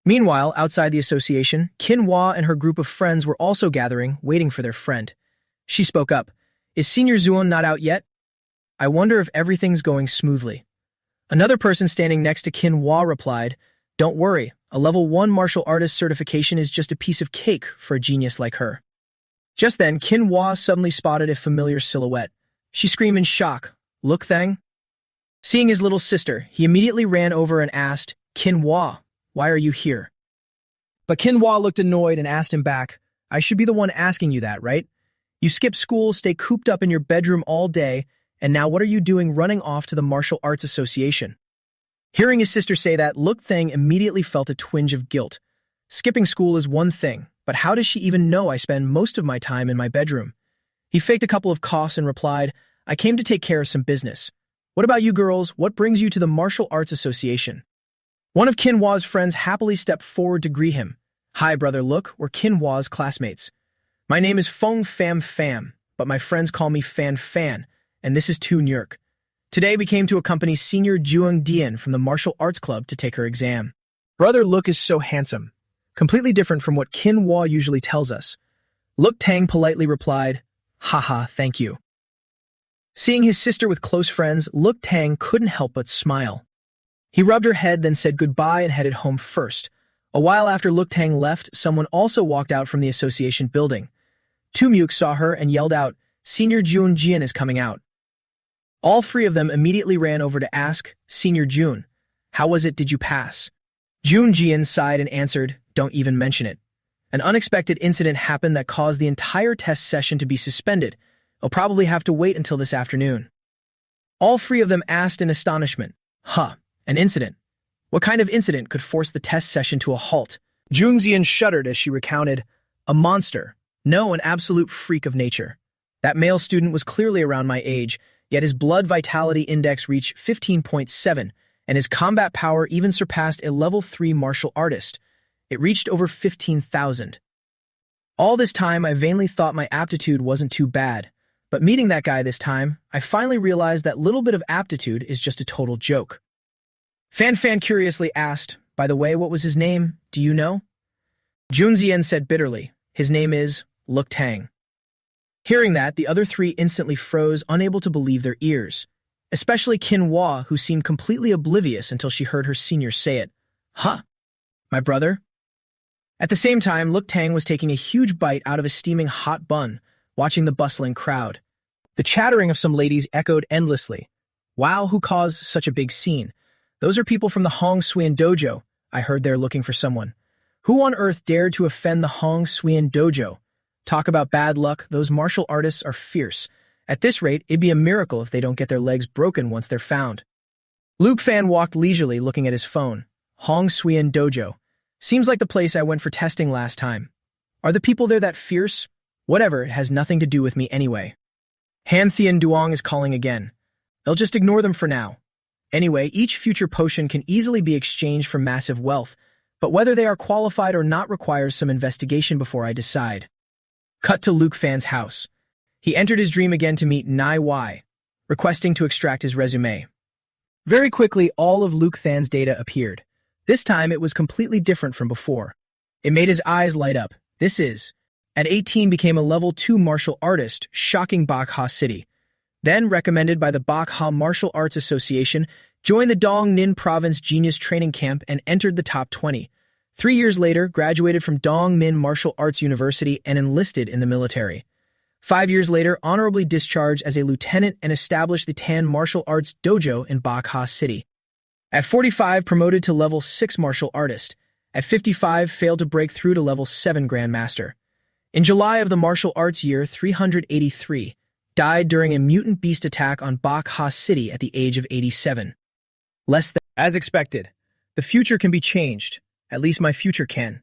Meanwhile, outside the association, Kinhwa and her group of friends were also gathering, waiting for their friend. She spoke up. "Is Senior Zuon not out yet? I wonder if everything's going smoothly." Another person standing next to Kinhwa replied, "Don't worry, a level 1 martial artist certification is just a piece of cake for a genius like her." Just then, Kinhwa suddenly spotted a familiar silhouette. She screamed in shock, "Longtang?" Seeing his little sister, he immediately ran over and asked, "Kinhwa, why are you here?" But Kinhwa looked annoyed and asked him back, "I should be the one asking you that, right? You skip school, stay cooped up in your bedroom all day, and now what are you doing running off to the Martial Arts Association?" Hearing his sister say that, Longtang immediately felt a twinge of guilt. Skipping school is one thing, but how does she even know I spend most of my time in my bedroom? He faked a couple of coughs and replied, "I came to take care of some business. What about you girls? What brings you to the Martial Arts Association?" One of Kinhwa's friends happily stepped forward to greet him. Hi, brother, look, we're Kinhwa's classmates. My name is Fong Fam Fam, but my friends call me Fan Fan, and this is Tu Nyurk. Today we came to accompany senior Juang Dian from the martial arts club to take her exam. Brother Look is so handsome, completely different from what Kinhwa usually tells us. Look Tang politely replied, haha, thank you. Seeing his sister with close friends, Look Tang couldn't help but smile. He rubbed her head, then said goodbye and headed home first. A while after Look Tang left, someone also walked out from the association building. Tu Myuk saw her and yelled out, Senior Jun Jian is coming out. All three of them immediately ran over to ask, Senior Jun, how was it, did you pass? Jun Jian sighed and answered, don't even mention it. An unexpected incident happened that caused the entire test session to be suspended. I'll probably have to wait until this afternoon. All three of them asked in astonishment, an incident? What kind of incident could force the test session to a halt? Jungzian shuddered as she recounted, a monster. No, an absolute freak of nature. That male student was clearly around my age, yet his blood vitality index reached 15.7, and his combat power even surpassed a level 3 martial artist. It reached over 15,000. All this time, I vainly thought my aptitude wasn't too bad, but meeting that guy this time, I finally realized that little bit of aptitude is just a total joke. Fan Fan curiously asked, by the way, what was his name? Do you know? Junzian said bitterly, his name is Look Tang. Hearing that, the other three instantly froze, unable to believe their ears, especially Kinhwa, who seemed completely oblivious until she heard her senior say it. My brother? At the same time, Look Tang was taking a huge bite out of a steaming hot bun, watching the bustling crowd. The chattering of some ladies echoed endlessly. Wow, who caused such a big scene? Those are people from the Hong Suian Dojo. I heard they're looking for someone. Who on earth dared to offend the Hong Suian Dojo? Talk about bad luck, those martial artists are fierce. At this rate, it'd be a miracle if they don't get their legs broken once they're found. Luke Fan walked leisurely, looking at his phone. Hong Suian Dojo. Seems like the place I went for testing last time. Are the people there that fierce? Whatever, it has nothing to do with me anyway. Han Thian Duong is calling again. They'll just ignore them for now. Anyway, each future potion can easily be exchanged for massive wealth, but whether they are qualified or not requires some investigation before I decide. Cut to Luke Fan's house. He entered his dream again to meet Nai Wai, requesting to extract his resume. Very quickly, all of Luke Fan's data appeared. This time, it was completely different from before. It made his eyes light up. This is, at 18 became a level 2 martial artist, shocking Bak Ha City. Then, recommended by the Bak Ha Martial Arts Association, joined the Dong Ninh Province Genius Training Camp and entered the top 20. 3 years later, graduated from Dong Min Martial Arts University and enlisted in the military. 5 years later, honorably discharged as a lieutenant and established the Tan Martial Arts Dojo in Bak Ha City. At 45, promoted to level 6 martial artist. At 55, failed to break through to level 7 Grandmaster. In July of the martial arts year 383, died during a mutant beast attack on Bak Ha City at the age of 87. Less than as expected. The future can be changed. At least my future can.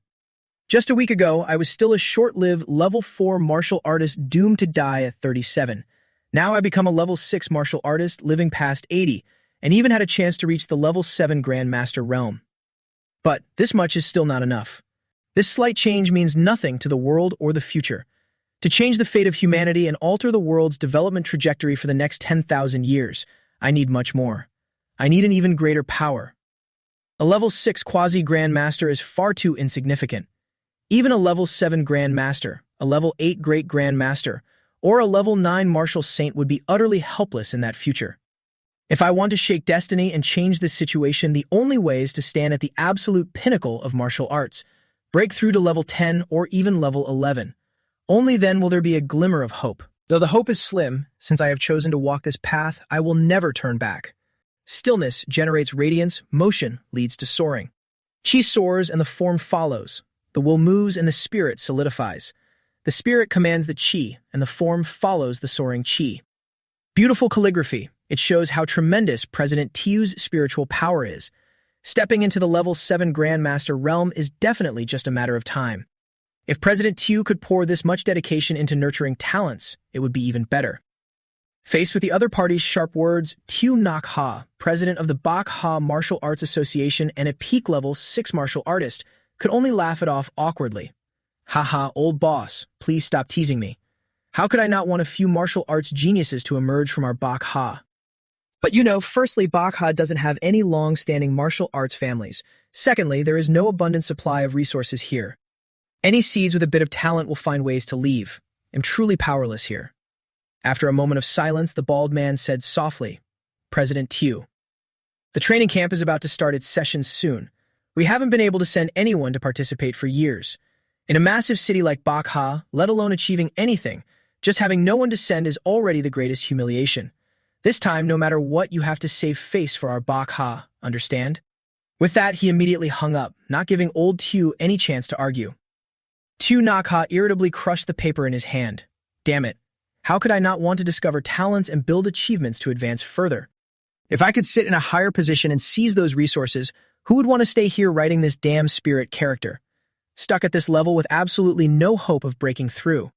Just a week ago, I was still a short-lived level 4 martial artist doomed to die at 37. Now I become a level 6 martial artist living past 80, and even had a chance to reach the level 7 Grandmaster realm. But this much is still not enough. This slight change means nothing to the world or the future. To change the fate of humanity and alter the world's development trajectory for the next 10,000 years, I need much more. I need an even greater power. A level 6 quasi-grandmaster is far too insignificant. Even a level 7 grandmaster, a level 8 great grandmaster, or a level 9 martial saint would be utterly helpless in that future. If I want to shake destiny and change this situation, the only way is to stand at the absolute pinnacle of martial arts, break through to level 10 or even level 11. Only then will there be a glimmer of hope. Though the hope is slim, since I have chosen to walk this path, I will never turn back. Stillness generates radiance, motion leads to soaring. Chi soars and the form follows. The will moves and the spirit solidifies. The spirit commands the chi, and the form follows the soaring chi. Beautiful calligraphy. It shows how tremendous President Tiu's spiritual power is. Stepping into the level 7 Grandmaster realm is definitely just a matter of time. If President Tiu could pour this much dedication into nurturing talents, it would be even better. Faced with the other party's sharp words, Tiu Nak Ha, president of the Bak Ha Martial Arts Association and a peak level 6 martial artist, could only laugh it off awkwardly. Haha, old boss, please stop teasing me. How could I not want a few martial arts geniuses to emerge from our Bakha? But firstly, Bakha doesn't have any long-standing martial arts families. Secondly, there is no abundant supply of resources here. Any seeds with a bit of talent will find ways to leave. I'm truly powerless here. After a moment of silence, the bald man said softly, President Tiu. The training camp is about to start its sessions soon. We haven't been able to send anyone to participate for years. In a massive city like Bakha, let alone achieving anything, just having no one to send is already the greatest humiliation. This time, no matter what, you have to save face for our Bakha, understand? With that, he immediately hung up, not giving old Tiu any chance to argue. Tu Nakha irritably crushed the paper in his hand. Damn it. How could I not want to discover talents and build achievements to advance further? If I could sit in a higher position and seize those resources, who would want to stay here writing this damn spirit character? Stuck at this level with absolutely no hope of breaking through.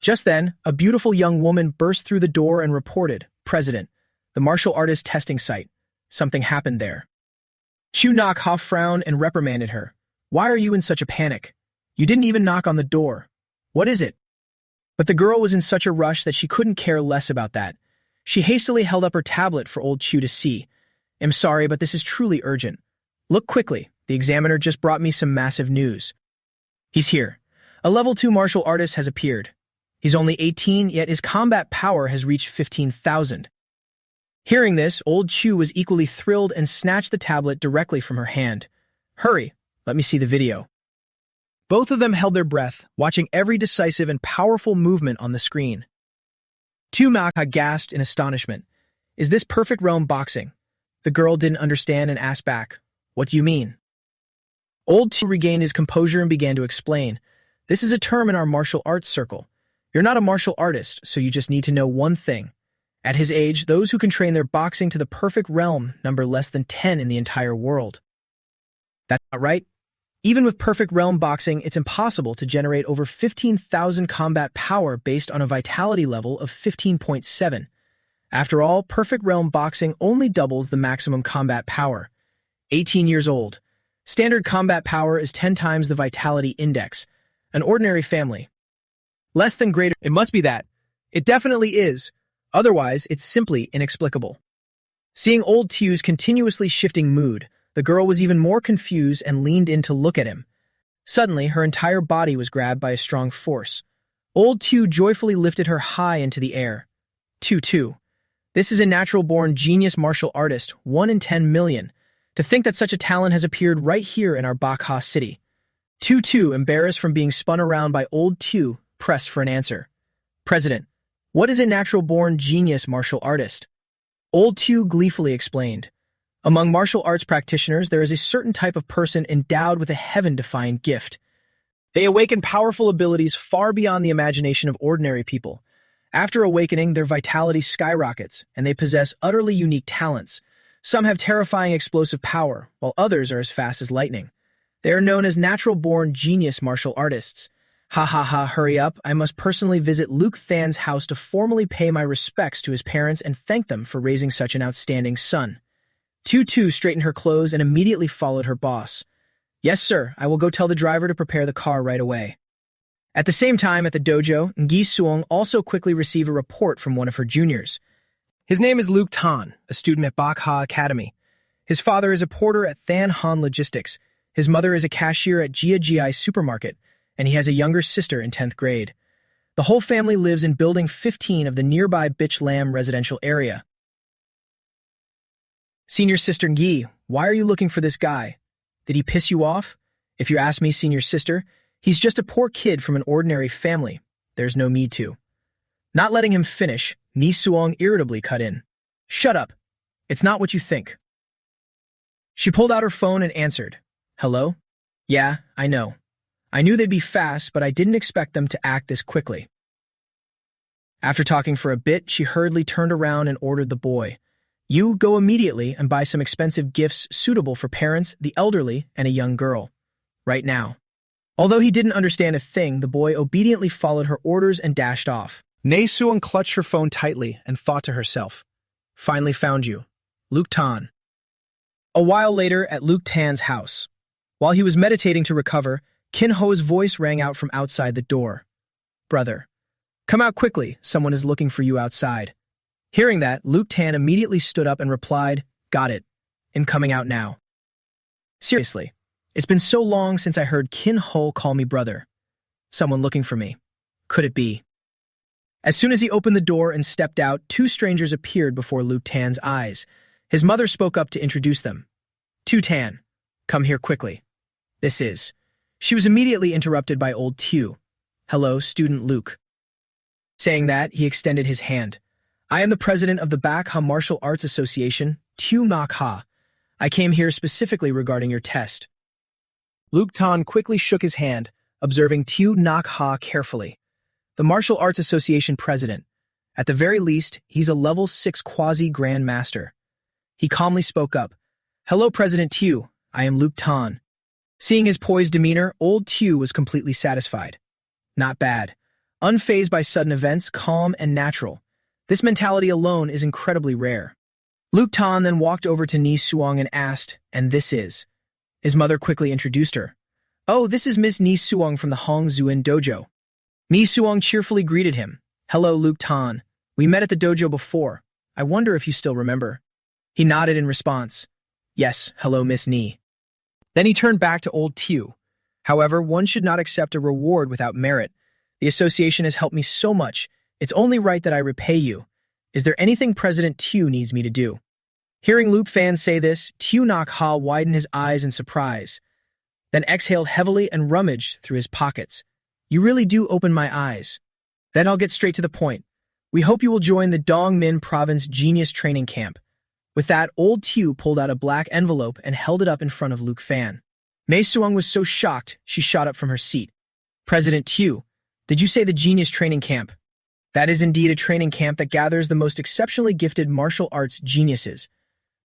Just then, a beautiful young woman burst through the door and reported, President, the martial artist testing site. Something happened there. Chu Nakha frowned and reprimanded her. Why are you in such a panic? You didn't even knock on the door. What is it? But the girl was in such a rush that she couldn't care less about that. She hastily held up her tablet for old Chu to see. I'm sorry, but this is truly urgent. Look quickly. The examiner just brought me some massive news. He's here. A level 2 martial artist has appeared. He's only 18, yet his combat power has reached 15,000. Hearing this, old Chu was equally thrilled and snatched the tablet directly from her hand. Hurry, let me see the video. Both of them held their breath, watching every decisive and powerful movement on the screen. Tu Nakha gasped in astonishment. Is this perfect realm boxing? The girl didn't understand and asked back, What do you mean? Old Chu regained his composure and began to explain. This is a term in our martial arts circle. You're not a martial artist, so you just need to know one thing. At his age, those who can train their boxing to the perfect realm number less than 10 in the entire world. That's not right. Even with perfect realm boxing, it's impossible to generate over 15,000 combat power based on a vitality level of 15.7. After all, perfect realm boxing only doubles the maximum combat power. 18 years old. Standard combat power is 10 times the vitality index. An ordinary family. Less than greater. It must be that. It definitely is. Otherwise, it's simply inexplicable. Seeing old Tu's continuously shifting mood, the girl was even more confused and leaned in to look at him. Suddenly, her entire body was grabbed by a strong force. Old Tu joyfully lifted her high into the air. Tu. This is a natural-born genius martial artist, 1 in 10 million. To think that such a talent has appeared right here in our Bakha city. Tu, embarrassed from being spun around by old Tu, pressed for an answer. President, what is a natural-born genius martial artist? Old Tu gleefully explained. Among martial arts practitioners, there is a certain type of person endowed with a heaven-defying gift. They awaken powerful abilities far beyond the imagination of ordinary people. After awakening, their vitality skyrockets, and they possess utterly unique talents. Some have terrifying explosive power, while others are as fast as lightning. They are known as natural-born genius martial artists. Hurry up, I must personally visit Luke Than's house to formally pay my respects to his parents and thank them for raising such an outstanding son. Tu straightened her clothes and immediately followed her boss. Yes, sir, I will go tell the driver to prepare the car right away. At the same time, at the dojo, Ngi Suong also quickly received a report from one of her juniors. His name is Luke Tan, a student at Bakha Academy. His father is a porter at Than Han Logistics. His mother is a cashier at Jia Ji Supermarket, and he has a younger sister in 10th grade. The whole family lives in Building 15 of the nearby Bitch Lam residential area. Senior Sister Ngi, why are you looking for this guy? Did he piss you off? If you ask me, Senior Sister, he's just a poor kid from an ordinary family. There's no need to. Not letting him finish, Ni Suong irritably cut in. Shut up. It's not what you think. She pulled out her phone and answered. Hello? Yeah, I know. I knew they'd be fast, but I didn't expect them to act this quickly. After talking for a bit, she hurriedly turned around and ordered the boy. You go immediately and buy some expensive gifts suitable for parents, the elderly, and a young girl. Right now. Although he didn't understand a thing, the boy obediently followed her orders and dashed off. Ne Suong clutched her phone tightly and thought to herself, Finally found you. Luke Tan. A while later, at Luke Tan's house. While he was meditating to recover, Kin Ho's voice rang out from outside the door. "Brother, come out quickly, someone is looking for you outside." Hearing that, Luke Tan immediately stood up and replied, "Got it. I'm coming out now." Seriously, it's been so long since I heard Kin Ho call me brother. Someone looking for me. Could it be? As soon as he opened the door and stepped out, two strangers appeared before Luke Tan's eyes. His mother spoke up to introduce them. "Tu Tan, come here quickly. This is..." She was immediately interrupted by old Tu. "Hello, student Luke." Saying that, he extended his hand. "I am the president of the Bakha Martial Arts Association, Tu Nak Ha. I came here specifically regarding your test." Luke Tan quickly shook his hand, observing Tu Nak Ha carefully. The Martial Arts Association president. At the very least, he's a level 6 quasi-grand master. He calmly spoke up. "Hello, President Tu. I am Luke Tan." Seeing his poised demeanor, old Tu was completely satisfied. Not bad. Unfazed by sudden events, calm and natural. This mentality alone is incredibly rare. Luke Tan then walked over to Ni Suong and asked, "And this is?" His mother quickly introduced her. "Oh, this is Miss Ni Suong from the Hong Zuin Dojo." Ni Suong cheerfully greeted him. "Hello, Luke Tan. We met at the dojo before. I wonder if you still remember." He nodded in response. "Yes, hello, Miss Ni." Then he turned back to old Tu. "However, one should not accept a reward without merit. The association has helped me so much. It's only right that I repay you. Is there anything President Tu needs me to do?" Hearing Luke Fan say this, Tu Nak Ha widened his eyes in surprise, then exhaled heavily and rummaged through his pockets. "You really do open my eyes. Then I'll get straight to the point. We hope you will join the Dongmin Province Genius Training Camp." With that, old Tu pulled out a black envelope and held it up in front of Luke Fan. Mei Suong was so shocked, she shot up from her seat. "President Tu, did you say the Genius Training Camp?" That is indeed a training camp that gathers the most exceptionally gifted martial arts geniuses.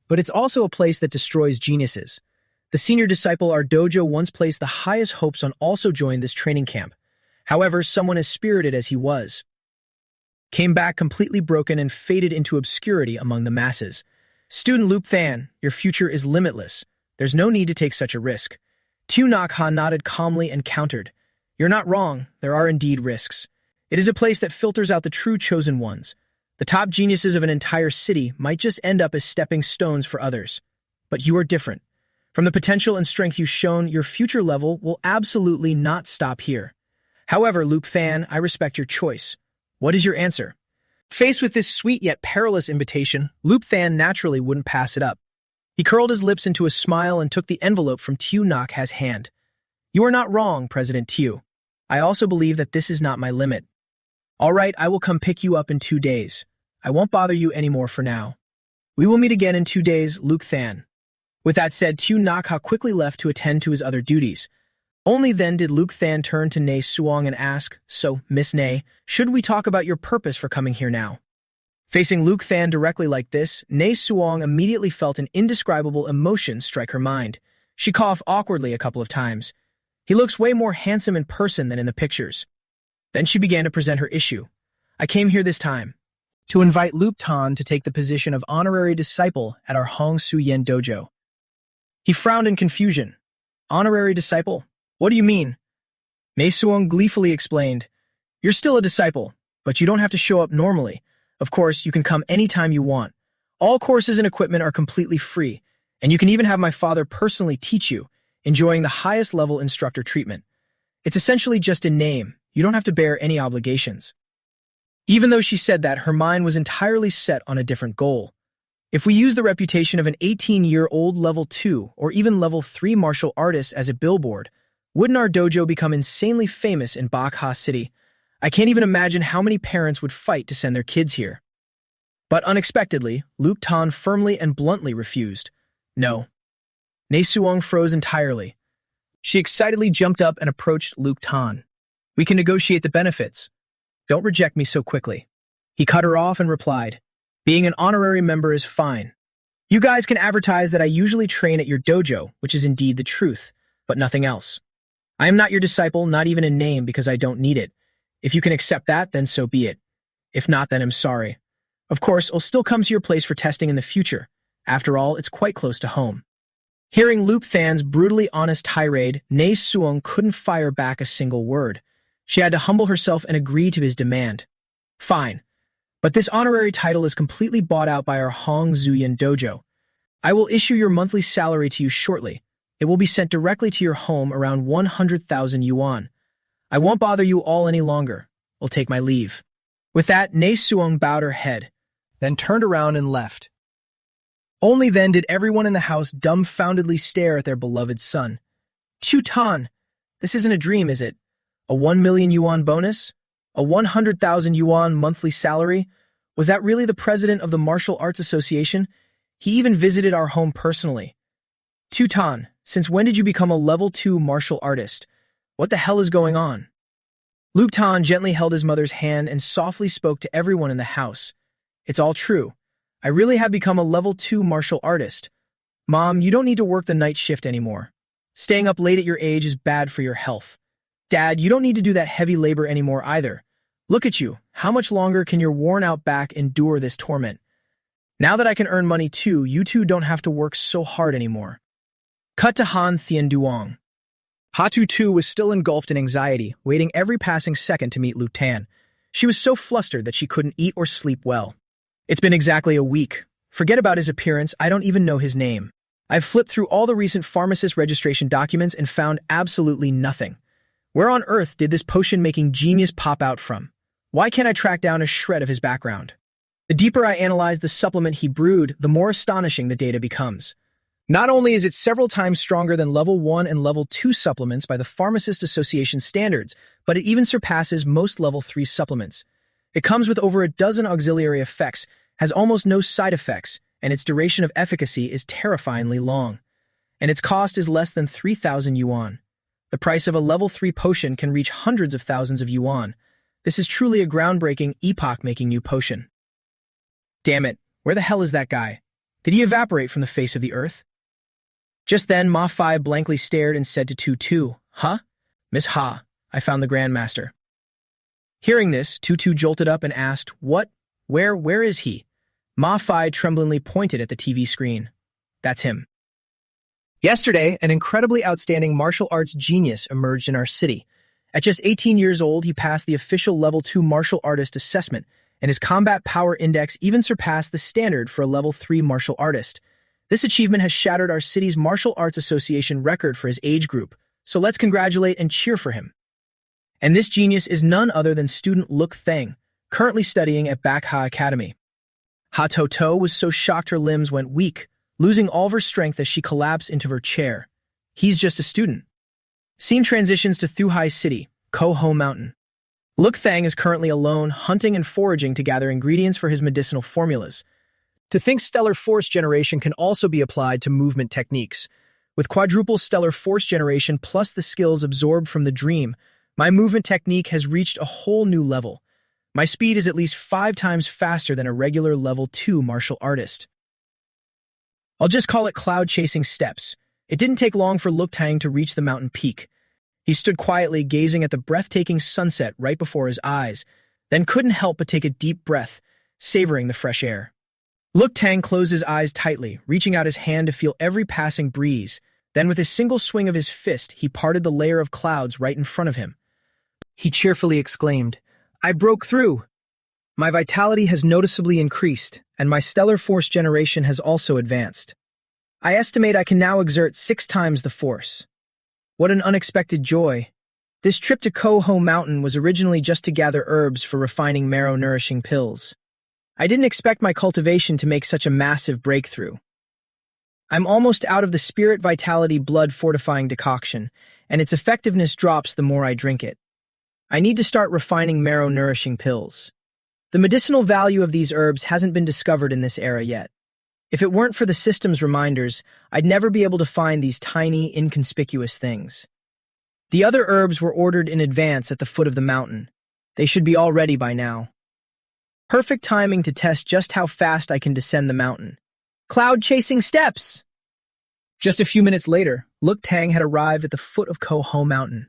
But it's also a place that destroys geniuses. The senior disciple our dojo once placed the highest hopes on also joined this training camp. However, someone as spirited as he was came back completely broken and faded into obscurity among the masses. "Student Luke Fan, your future is limitless. There's no need to take such a risk." Tu Nak Ha nodded calmly and countered. "You're not wrong. There are indeed risks. It is a place that filters out the true chosen ones. The top geniuses of an entire city might just end up as stepping stones for others. But you are different. From the potential and strength you've shown, your future level will absolutely not stop here. However, Luke Fan, I respect your choice. What is your answer?" Faced with this sweet yet perilous invitation, Luke Fan naturally wouldn't pass it up. He curled his lips into a smile and took the envelope from Tu Nak Ha's hand. "You are not wrong, President Tu. I also believe that this is not my limit. All right, I will come pick you up in 2 days. I won't bother you anymore for now. We will meet again in 2 days, Luke Fan." With that said, Tu Nak Ha quickly left to attend to his other duties. Only then did Luke Fan turn to Nei Suong and ask, "So, Miss Nei, should we talk about your purpose for coming here now?" Facing Luke Fan directly like this, Nei Suong immediately felt an indescribable emotion strike her mind. She coughed awkwardly a couple of times. "He looks way more handsome in person than in the pictures." Then she began to present her issue. "I came here this time to invite Luke Tan to take the position of honorary disciple at our Hong Su Yen dojo." He frowned in confusion. "Honorary disciple? What do you mean?" Mei Suong gleefully explained, "You're still a disciple, but you don't have to show up normally. Of course, you can come anytime you want. All courses and equipment are completely free, and you can even have my father personally teach you, enjoying the highest level instructor treatment. It's essentially just a name. You don't have to bear any obligations." Even though she said that, her mind was entirely set on a different goal. If we use the reputation of an 18-year-old level 2 or even level 3 martial artist as a billboard, wouldn't our dojo become insanely famous in Bakha City? I can't even imagine how many parents would fight to send their kids here. But unexpectedly, Luke Tan firmly and bluntly refused. "No." Nei Suong froze entirely. She excitedly jumped up and approached Luke Tan. "We can negotiate the benefits. Don't reject me so quickly." He cut her off and replied, "Being an honorary member is fine. You guys can advertise that I usually train at your dojo, which is indeed the truth, but nothing else. I am not your disciple, not even in name, because I don't need it. If you can accept that, then so be it. If not, then I'm sorry. Of course, I'll still come to your place for testing in the future. After all, it's quite close to home." Hearing Luke Than's brutally honest tirade, Ne Suong couldn't fire back a single word. She had to humble herself and agree to his demand. Fine, but this honorary title is completely bought out by our Hong Zuyan dojo. I will issue your monthly salary to you shortly. It will be sent directly to your home, around 100,000 yuan. I won't bother you all any longer. I'll take my leave. With that, Ne Suong bowed her head, then turned around and left. Only then did everyone in the house dumbfoundedly stare at their beloved son. Tan, this isn't a dream, is it? A 1 million yuan bonus? A 100,000 yuan monthly salary? Was that really the president of the Martial Arts Association? He even visited our home personally. Tan, since when did you become a level 2 martial artist? What the hell is going on? Luke Tan gently held his mother's hand and softly spoke to everyone in the house. It's all true. I really have become a level 2 martial artist. Mom, you don't need to work the night shift anymore. Staying up late at your age is bad for your health. Dad, you don't need to do that heavy labor anymore either. Look at you. How much longer can your worn-out back endure this torment? Now that I can earn money too, you two don't have to work so hard anymore. Cut to Han Thien Duong. Hatu too was still engulfed in anxiety, waiting every passing second to meet Luke Tan. She was so flustered that she couldn't eat or sleep well. It's been exactly a week. Forget about his appearance, I don't even know his name. I've flipped through all the recent pharmacist registration documents and found absolutely nothing. Where on earth did this potion-making genius pop out from? Why can't I track down a shred of his background? The deeper I analyze the supplement he brewed, the more astonishing the data becomes. Not only is it several times stronger than level 1 and level 2 supplements by the Pharmacist Association standards, but it even surpasses most level 3 supplements. It comes with over a dozen auxiliary effects, has almost no side effects, and its duration of efficacy is terrifyingly long. And its cost is less than 3,000 yuan. The price of a level 3 potion can reach hundreds of thousands of yuan. This is truly a groundbreaking, epoch-making new potion. Damn it, where the hell is that guy? Did he evaporate from the face of the earth? Just then, Ma Fai blankly stared and said to Tutu, Huh? Miss Ha, I found the Grandmaster. Hearing this, Tutu jolted up and asked, What? Where is he? Ma Fai tremblingly pointed at the TV screen. That's him. Yesterday, an incredibly outstanding martial arts genius emerged in our city. At just 18 years old, he passed the official level 2 martial artist assessment, and his combat power index even surpassed the standard for a level 3 martial artist. This achievement has shattered our city's Martial Arts Association record for his age group, so let's congratulate and cheer for him. And this genius is none other than student Luke Thang, currently studying at Bac Ha Academy. Ha To was so shocked her limbs went weak, losing all of her strength as she collapsed into her chair. He's just a student. Scene transitions to Thuhai City, Ko Ho Mountain. Luke Thang is currently alone, hunting and foraging to gather ingredients for his medicinal formulas. To think stellar force generation can also be applied to movement techniques. With quadruple stellar force generation plus the skills absorbed from the dream, my movement technique has reached a whole new level. My speed is at least 5 times faster than a regular level 2 martial artist. I'll just call it cloud-chasing steps. It didn't take long for Luke Tang to reach the mountain peak. He stood quietly gazing at the breathtaking sunset right before his eyes, then couldn't help but take a deep breath, savoring the fresh air. Luke Tang closed his eyes tightly, reaching out his hand to feel every passing breeze. Then with a single swing of his fist, he parted the layer of clouds right in front of him. He cheerfully exclaimed, I broke through! My vitality has noticeably increased, and my stellar force generation has also advanced. I estimate I can now exert 6 times the force. What an unexpected joy. This trip to Ko Ho Mountain was originally just to gather herbs for refining marrow-nourishing pills. I didn't expect my cultivation to make such a massive breakthrough. I'm almost out of the spirit vitality blood fortifying decoction, and its effectiveness drops the more I drink it. I need to start refining marrow-nourishing pills. The medicinal value of these herbs hasn't been discovered in this era yet. If it weren't for the system's reminders, I'd never be able to find these tiny, inconspicuous things. The other herbs were ordered in advance at the foot of the mountain. They should be all ready by now. Perfect timing to test just how fast I can descend the mountain. Cloud-chasing steps! Just a few minutes later, Luke Tang had arrived at the foot of Ko Ho Mountain.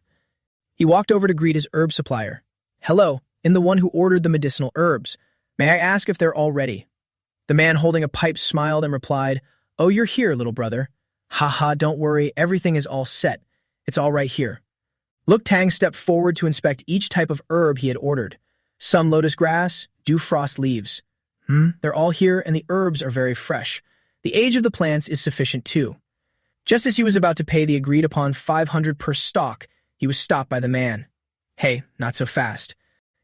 He walked over to greet his herb supplier. Hello, I'm the one who ordered the medicinal herbs. May I ask if they're all ready? The man holding a pipe smiled and replied, Oh, you're here, little brother. Haha, don't worry, everything is all set. It's all right here. Look Tang stepped forward to inspect each type of herb he had ordered. Some lotus grass, dew frost leaves. They're all here and the herbs are very fresh. The age of the plants is sufficient too. Just as he was about to pay the agreed-upon 500 per stalk, he was stopped by the man. Hey, not so fast.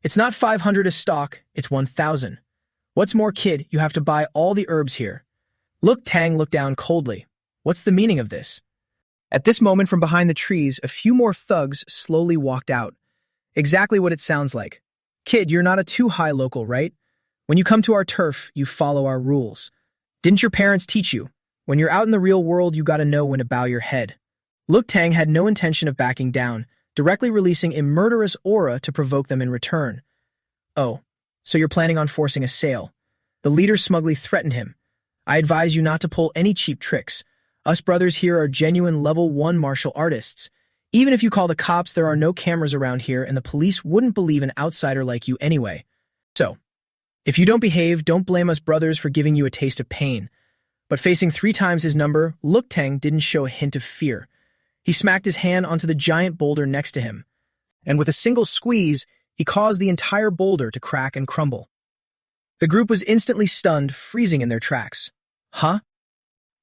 It's not 500 a stalk, it's 1,000. What's more, kid, you have to buy all the herbs here. Look Tang looked down coldly. What's the meaning of this? At this moment, from behind the trees, a few more thugs slowly walked out. Exactly what it sounds like. Kid, you're not a too high local, right? When you come to our turf, you follow our rules. Didn't your parents teach you? When you're out in the real world, you gotta know when to bow your head. Look Tang had no intention of backing down, directly releasing a murderous aura to provoke them in return. Oh, so you're planning on forcing a sale. The leader smugly threatened him. I advise you not to pull any cheap tricks. Us brothers here are genuine level 1 martial artists. Even if you call the cops, there are no cameras around here and the police wouldn't believe an outsider like you anyway. So, if you don't behave, don't blame us brothers for giving you a taste of pain. But facing 3 times his number, Look Tang didn't show a hint of fear. He smacked his hand onto the giant boulder next to him. And with a single squeeze, he caused the entire boulder to crack and crumble. The group was instantly stunned, freezing in their tracks. Huh?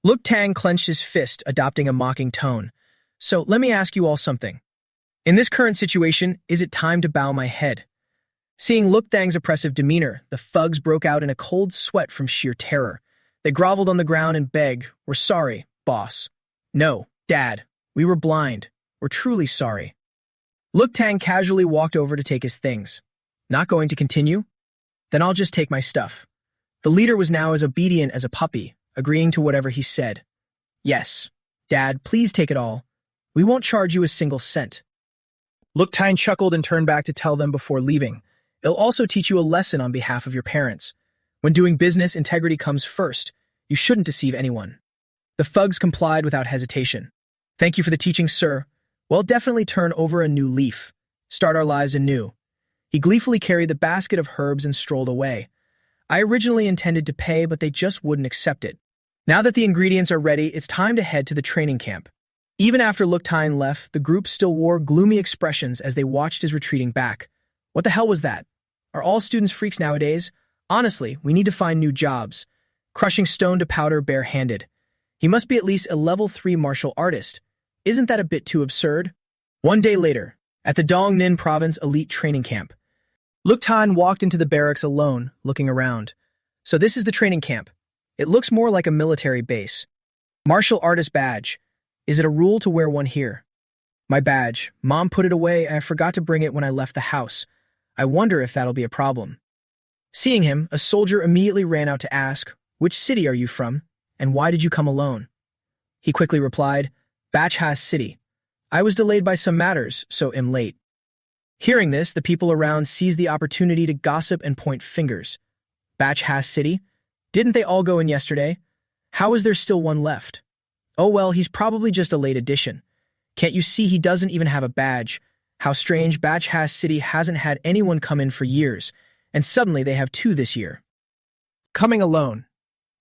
Look Tang clenched his fist, adopting a mocking tone. So, let me ask you all something. In this current situation, is it time to bow my head? Seeing Look Tang's oppressive demeanor, the thugs broke out in a cold sweat from sheer terror. They groveled on the ground and begged, "We're sorry, boss." "No, Dad, we were blind. We're truly sorry." Look Tang casually walked over to take his things. Not going to continue? Then I'll just take my stuff. The leader was now as obedient as a puppy, agreeing to whatever he said. Yes, Dad, please take it all. We won't charge you a single cent. Look Tang chuckled and turned back to tell them before leaving. It'll also teach you a lesson on behalf of your parents. When doing business, integrity comes first. You shouldn't deceive anyone. The thugs complied without hesitation. Thank you for the teaching, sir. We'll definitely turn over a new leaf. Start our lives anew. He gleefully carried the basket of herbs and strolled away. I originally intended to pay, but they just wouldn't accept it. Now that the ingredients are ready, it's time to head to the training camp. Even after Look Tang left, the group still wore gloomy expressions as they watched his retreating back. What the hell was that? Are all students freaks nowadays? Honestly, we need to find new jobs. Crushing stone to powder bare-handed. He must be at least a level 3 martial artist. Isn't that a bit too absurd? One day later, at the Dong Ninh Province Elite Training Camp, Look Tang walked into the barracks alone, looking around. So this is the training camp. It looks more like a military base. Martial artist badge. Is it a rule to wear one here? My badge. Mom put it away and I forgot to bring it when I left the house. I wonder if that'll be a problem. Seeing him, a soldier immediately ran out to ask, "Which city are you from, and why did you come alone?" He quickly replied, "Bachha City. I was delayed by some matters, so am late." Hearing this, the people around seized the opportunity to gossip and point fingers. Bachha City? Didn't they all go in yesterday? How is there still one left? Oh well, he's probably just a late addition. Can't you see he doesn't even have a badge? How strange, Bachha City hasn't had anyone come in for years, and suddenly they have 2 this year. Coming alone.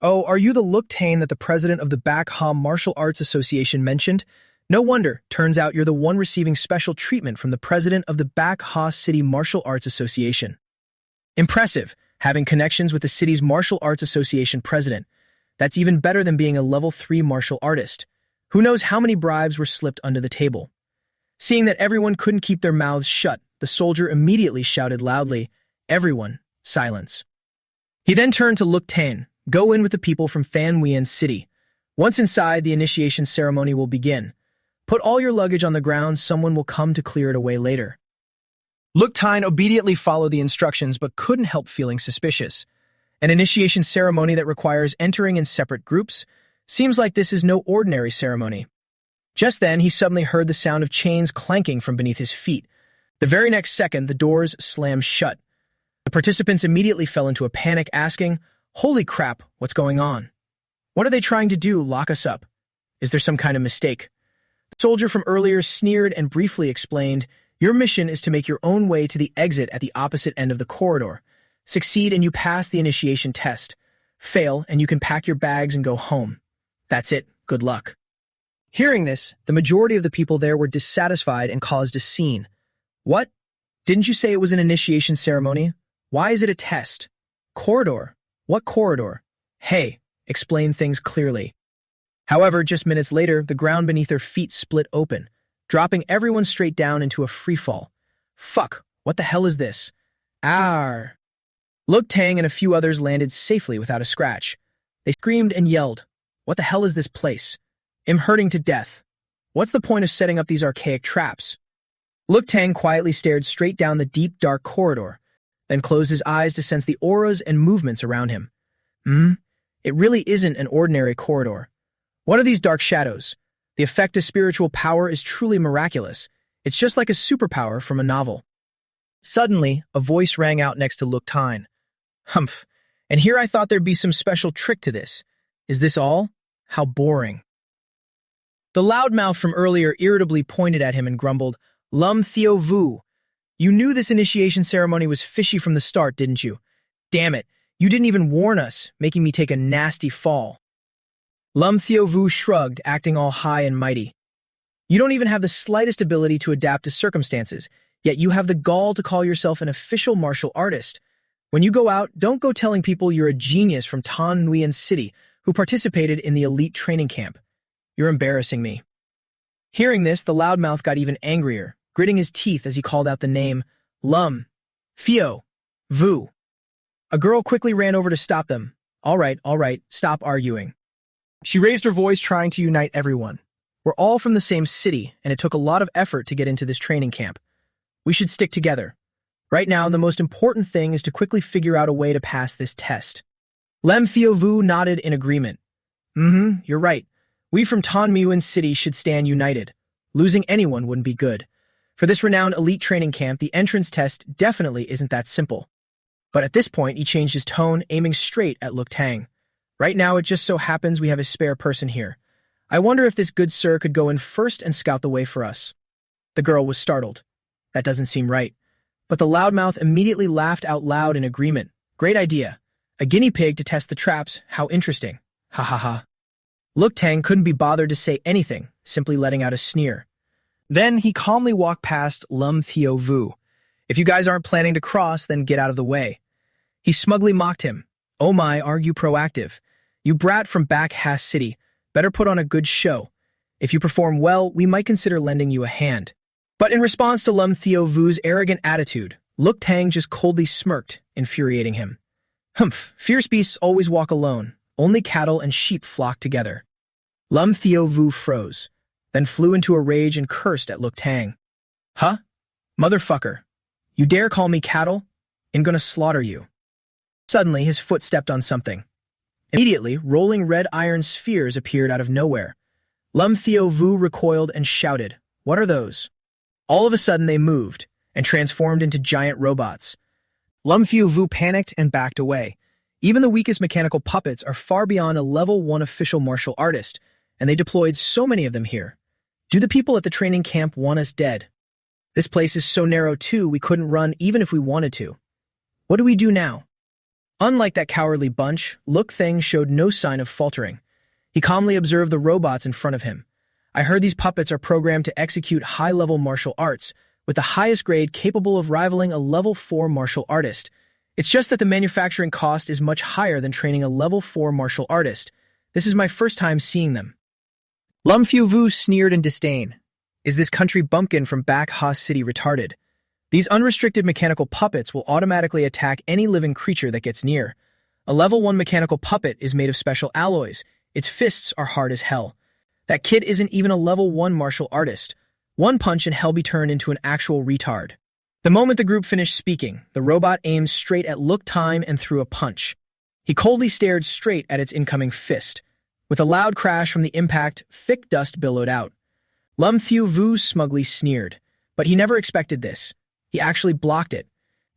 Oh, are you the Look Tang that the president of the Bachha Martial Arts Association mentioned? No wonder, turns out you're the one receiving special treatment from the president of the Bachha City Martial Arts Association. Impressive, having connections with the city's Martial Arts Association president. That's even better than being a level 3 martial artist. Who knows how many bribes were slipped under the table. Seeing that everyone couldn't keep their mouths shut, the soldier immediately shouted loudly, "Everyone, silence." He then turned to Look Tang. Go in with the people from Fan Nguyen City. Once inside, the initiation ceremony will begin. Put all your luggage on the ground, someone will come to clear it away later. Look Tang obediently followed the instructions but couldn't help feeling suspicious. An initiation ceremony that requires entering in separate groups? Seems like this is no ordinary ceremony. Just then, he suddenly heard the sound of chains clanking from beneath his feet. The very next second, the doors slammed shut. The participants immediately fell into a panic, asking, "Holy crap, what's going on? What are they trying to do, lock us up? Is there some kind of mistake?" The soldier from earlier sneered and briefly explained, "Your mission is to make your own way to the exit at the opposite end of the corridor. Succeed and you pass the initiation test. Fail and you can pack your bags and go home. That's it. Good luck." Hearing this, the majority of the people there were dissatisfied and caused a scene. What? Didn't you say it was an initiation ceremony? Why is it a test? Corridor? What corridor? Hey, explain things clearly. However, just minutes later, the ground beneath their feet split open, dropping everyone straight down into a freefall. Fuck, what the hell is this? Arr! Look Tang and a few others landed safely without a scratch. They screamed and yelled, "What the hell is this place? I'm hurting to death. What's the point of setting up these archaic traps?" Look Tang quietly stared straight down the deep, dark corridor, then closed his eyes to sense the auras and movements around him. It really isn't an ordinary corridor. What are these dark shadows? The effect of spiritual power is truly miraculous. It's just like a superpower from a novel. Suddenly, a voice rang out next to Look Tang. Humph, and here I thought there'd be some special trick to this. Is this all? How boring. The loudmouth from earlier irritably pointed at him and grumbled, "Lum Theo Vu. You knew this initiation ceremony was fishy from the start, didn't you? Damn it, you didn't even warn us, making me take a nasty fall." Lum Theo Vu shrugged, acting all high and mighty. "You don't even have the slightest ability to adapt to circumstances, yet you have the gall to call yourself an official martial artist. When you go out, don't go telling people you're a genius from Tan Nguyen City who participated in the elite training camp. You're embarrassing me." Hearing this, the loudmouth got even angrier, gritting his teeth as he called out the name Lum Theo Vu. A girl quickly ran over to stop them. All right, stop arguing." She raised her voice, trying to unite everyone. "We're all from the same city, and it took a lot of effort to get into this training camp. We should stick together. Right now, the most important thing is to quickly figure out a way to pass this test." Lem Theo Vu nodded in agreement. You're right. We from Tan Nguyen City should stand united. Losing anyone wouldn't be good. For this renowned elite training camp, the entrance test definitely isn't that simple." But at this point, he changed his tone, aiming straight at Look Tang. "Right now, it just so happens we have a spare person here. I wonder if this good sir could go in first and scout the way for us." The girl was startled. That doesn't seem right. But the loudmouth immediately laughed out loud in agreement. "Great idea. A guinea pig to test the traps. How interesting. Ha ha ha." Look Tang couldn't be bothered to say anything, simply letting out a sneer. Then he calmly walked past Lum Theo Vu. "If you guys aren't planning to cross, then get out of the way." He smugly mocked him. "Oh my, are you proactive? You brat from back Hass City. Better put on a good show. If you perform well, we might consider lending you a hand." But in response to Lum Theo Vu's arrogant attitude, Look Tang just coldly smirked, infuriating him. "Humph, fierce beasts always walk alone. Only cattle and sheep flock together." Lum Theo Vu froze, then flew into a rage and cursed at Look Tang. "Huh? Motherfucker. You dare call me cattle? I'm gonna slaughter you." Suddenly, his foot stepped on something. Immediately, rolling red iron spheres appeared out of nowhere. Lum Theo Vu recoiled and shouted, "What are those?" All of a sudden, they moved and transformed into giant robots. Lum Theo Vu panicked and backed away. Even the weakest mechanical puppets are far beyond a level 1 official martial artist, and they deployed so many of them here. Do the people at the training camp want us dead? This place is so narrow too, we couldn't run even if we wanted to. What do we do now? Unlike that cowardly bunch, Look Tang showed no sign of faltering. He calmly observed the robots in front of him. "I heard these puppets are programmed to execute high-level martial arts, with the highest grade capable of rivaling a level 4 martial artist. It's just that the manufacturing cost is much higher than training a level 4 martial artist. This is my first time seeing them." Lum Theo Vu sneered in disdain. "Is this country bumpkin from back Haas City retarded? These unrestricted mechanical puppets will automatically attack any living creature that gets near. A level 1 mechanical puppet is made of special alloys. Its fists are hard as hell. That kid isn't even a level 1 martial artist. One punch and he'll be turned into an actual retard." The moment the group finished speaking, the robot aimed straight at Look Tang and threw a punch. He coldly stared straight at its incoming fist. With a loud crash from the impact, thick dust billowed out. Lum Theo Vu smugly sneered, but he never expected this. He actually blocked it.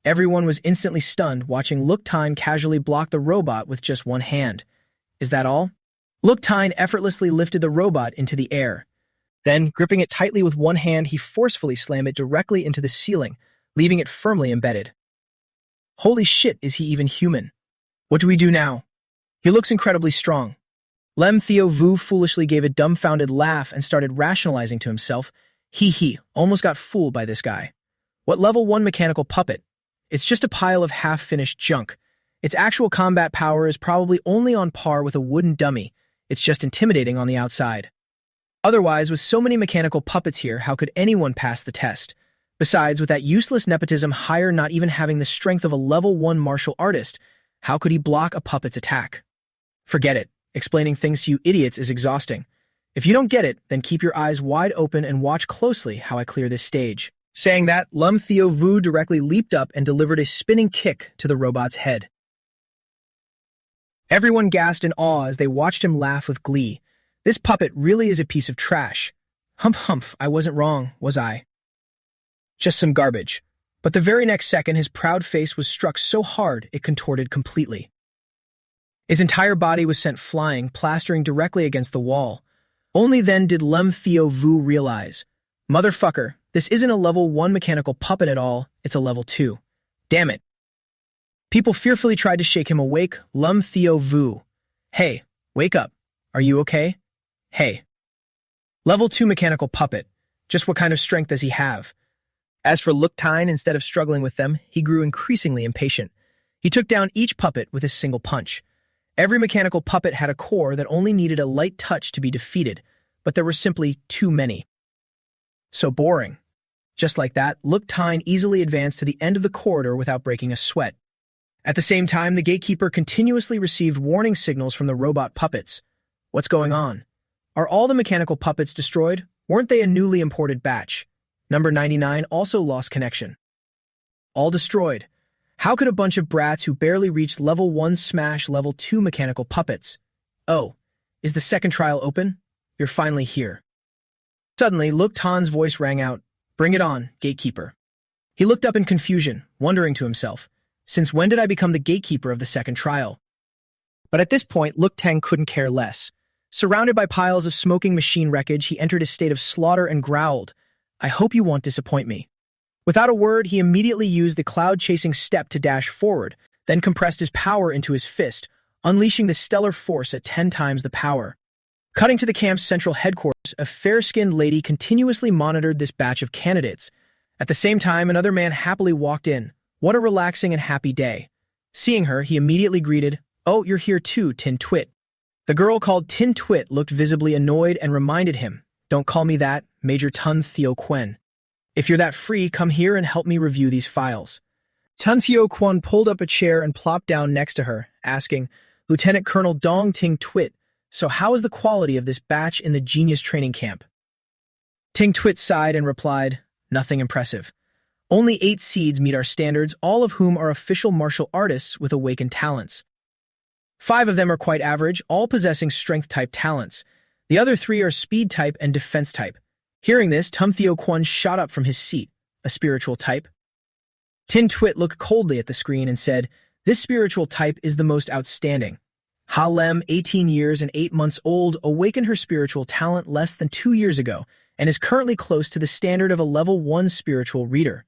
Everyone was instantly stunned, watching Look Tang casually block the robot with just one hand. Is that all? Look Tang effortlessly lifted the robot into the air. Then, gripping it tightly with one hand, he forcefully slammed it directly into the ceiling, leaving it firmly embedded. Holy shit, is he even human? What do we do now? He looks incredibly strong. Lem Theo Vu foolishly gave a dumbfounded laugh and started rationalizing to himself. He, almost got fooled by this guy. What level 1 mechanical puppet? It's just a pile of half-finished junk. Its actual combat power is probably only on par with a wooden dummy. It's just intimidating on the outside. Otherwise, with so many mechanical puppets here, how could anyone pass the test? Besides, with that useless nepotism hire not even having the strength of a level 1 martial artist, how could he block a puppet's attack? Forget it. Explaining things to you idiots is exhausting. If you don't get it, then keep your eyes wide open and watch closely how I clear this stage. Saying that, Lum Theo Vu directly leaped up and delivered a spinning kick to the robot's head. Everyone gasped in awe as they watched him laugh with glee. This puppet really is a piece of trash. Humph, I wasn't wrong, was I? Just some garbage. But the very next second, his proud face was struck so hard it contorted completely. His entire body was sent flying, plastering directly against the wall. Only then did Lum Theo Vu realize, motherfucker, this isn't a level 1 mechanical puppet at all, it's a level 2. Damn it. People fearfully tried to shake him awake. Lum Theo Vu. Hey, wake up. Are you okay? Hey. Level 2 mechanical puppet. Just what kind of strength does he have? As for Longtime, instead of struggling with them, he grew increasingly impatient. He took down each puppet with a single punch. Every mechanical puppet had a core that only needed a light touch to be defeated, but there were simply too many. So boring. Just like that, Longtime easily advanced to the end of the corridor without breaking a sweat. At the same time, the gatekeeper continuously received warning signals from the robot puppets. What's going on? Are all the mechanical puppets destroyed? Weren't they a newly imported batch? Number 99 also lost connection. All destroyed. How could a bunch of brats who barely reached level 1 smash level 2 mechanical puppets? Oh, is the second trial open? You're finally here. Suddenly, Longtime's voice rang out. Bring it on, gatekeeper. He looked up in confusion, wondering to himself, since when did I become the gatekeeper of the second trial? But at this point, Longtime couldn't care less. Surrounded by piles of smoking machine wreckage, he entered a state of slaughter and growled, I hope you won't disappoint me. Without a word, he immediately used the cloud-chasing step to dash forward, then compressed his power into his fist, unleashing the stellar force at 10 times the power. Cutting to the camp's central headquarters, a fair-skinned lady continuously monitored this batch of candidates. At the same time, another man happily walked in. What a relaxing and happy day. Seeing her, he immediately greeted, Oh, you're here too, Tin Twit. The girl called Tin Twit looked visibly annoyed and reminded him, Don't call me that, Major Tun Theo Quen. If you're that free, come here and help me review these files. Tun Theo Quen pulled up a chair and plopped down next to her, asking, Lieutenant Colonel Dong Ting Twit, so how is the quality of this batch in the genius training camp? Ting Twit sighed and replied, Nothing impressive. Only 8 seeds meet our standards, all of whom are official martial artists with awakened talents. 5 of them are quite average, all possessing strength-type talents. The other 3 are speed-type and defense-type. Hearing this, Tun Theo Quen shot up from his seat. A spiritual type? Tin Twit looked coldly at the screen and said, This spiritual type is the most outstanding. Ha Lem, 18 years and 8 months old, awakened her spiritual talent less than 2 years ago and is currently close to the standard of a level 1 spiritual reader.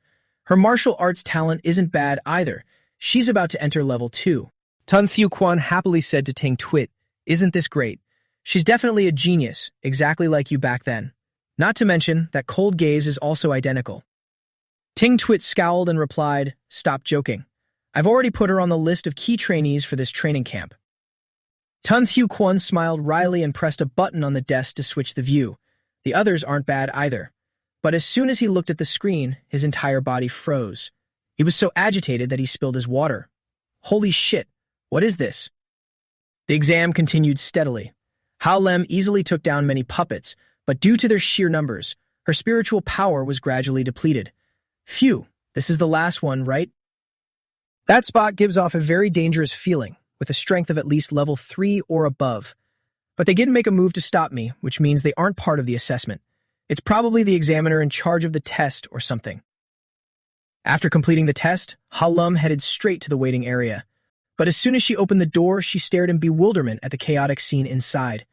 Her martial arts talent isn't bad either. She's about to enter level 2. Tun Theo Quen happily said to Ting Twit, Isn't this great? She's definitely a genius, exactly like you back then. Not to mention that cold gaze is also identical. Ting Twit scowled and replied, Stop joking. I've already put her on the list of key trainees for this training camp. Tun Theo Quen smiled wryly and pressed a button on the desk to switch the view. The others aren't bad either. But as soon as he looked at the screen, his entire body froze. He was so agitated that he spilled his water. Holy shit, what is this? The exam continued steadily. Ha Lem easily took down many puppets, but due to their sheer numbers, her spiritual power was gradually depleted. Phew, this is the last one, right? That spot gives off a very dangerous feeling, with a strength of at least level 3 or above. But they didn't make a move to stop me, which means they aren't part of the assessment. It's probably the examiner in charge of the test or something. After completing the test, Ha Lem headed straight to the waiting area. But as soon as she opened the door, she stared in bewilderment at the chaotic scene inside.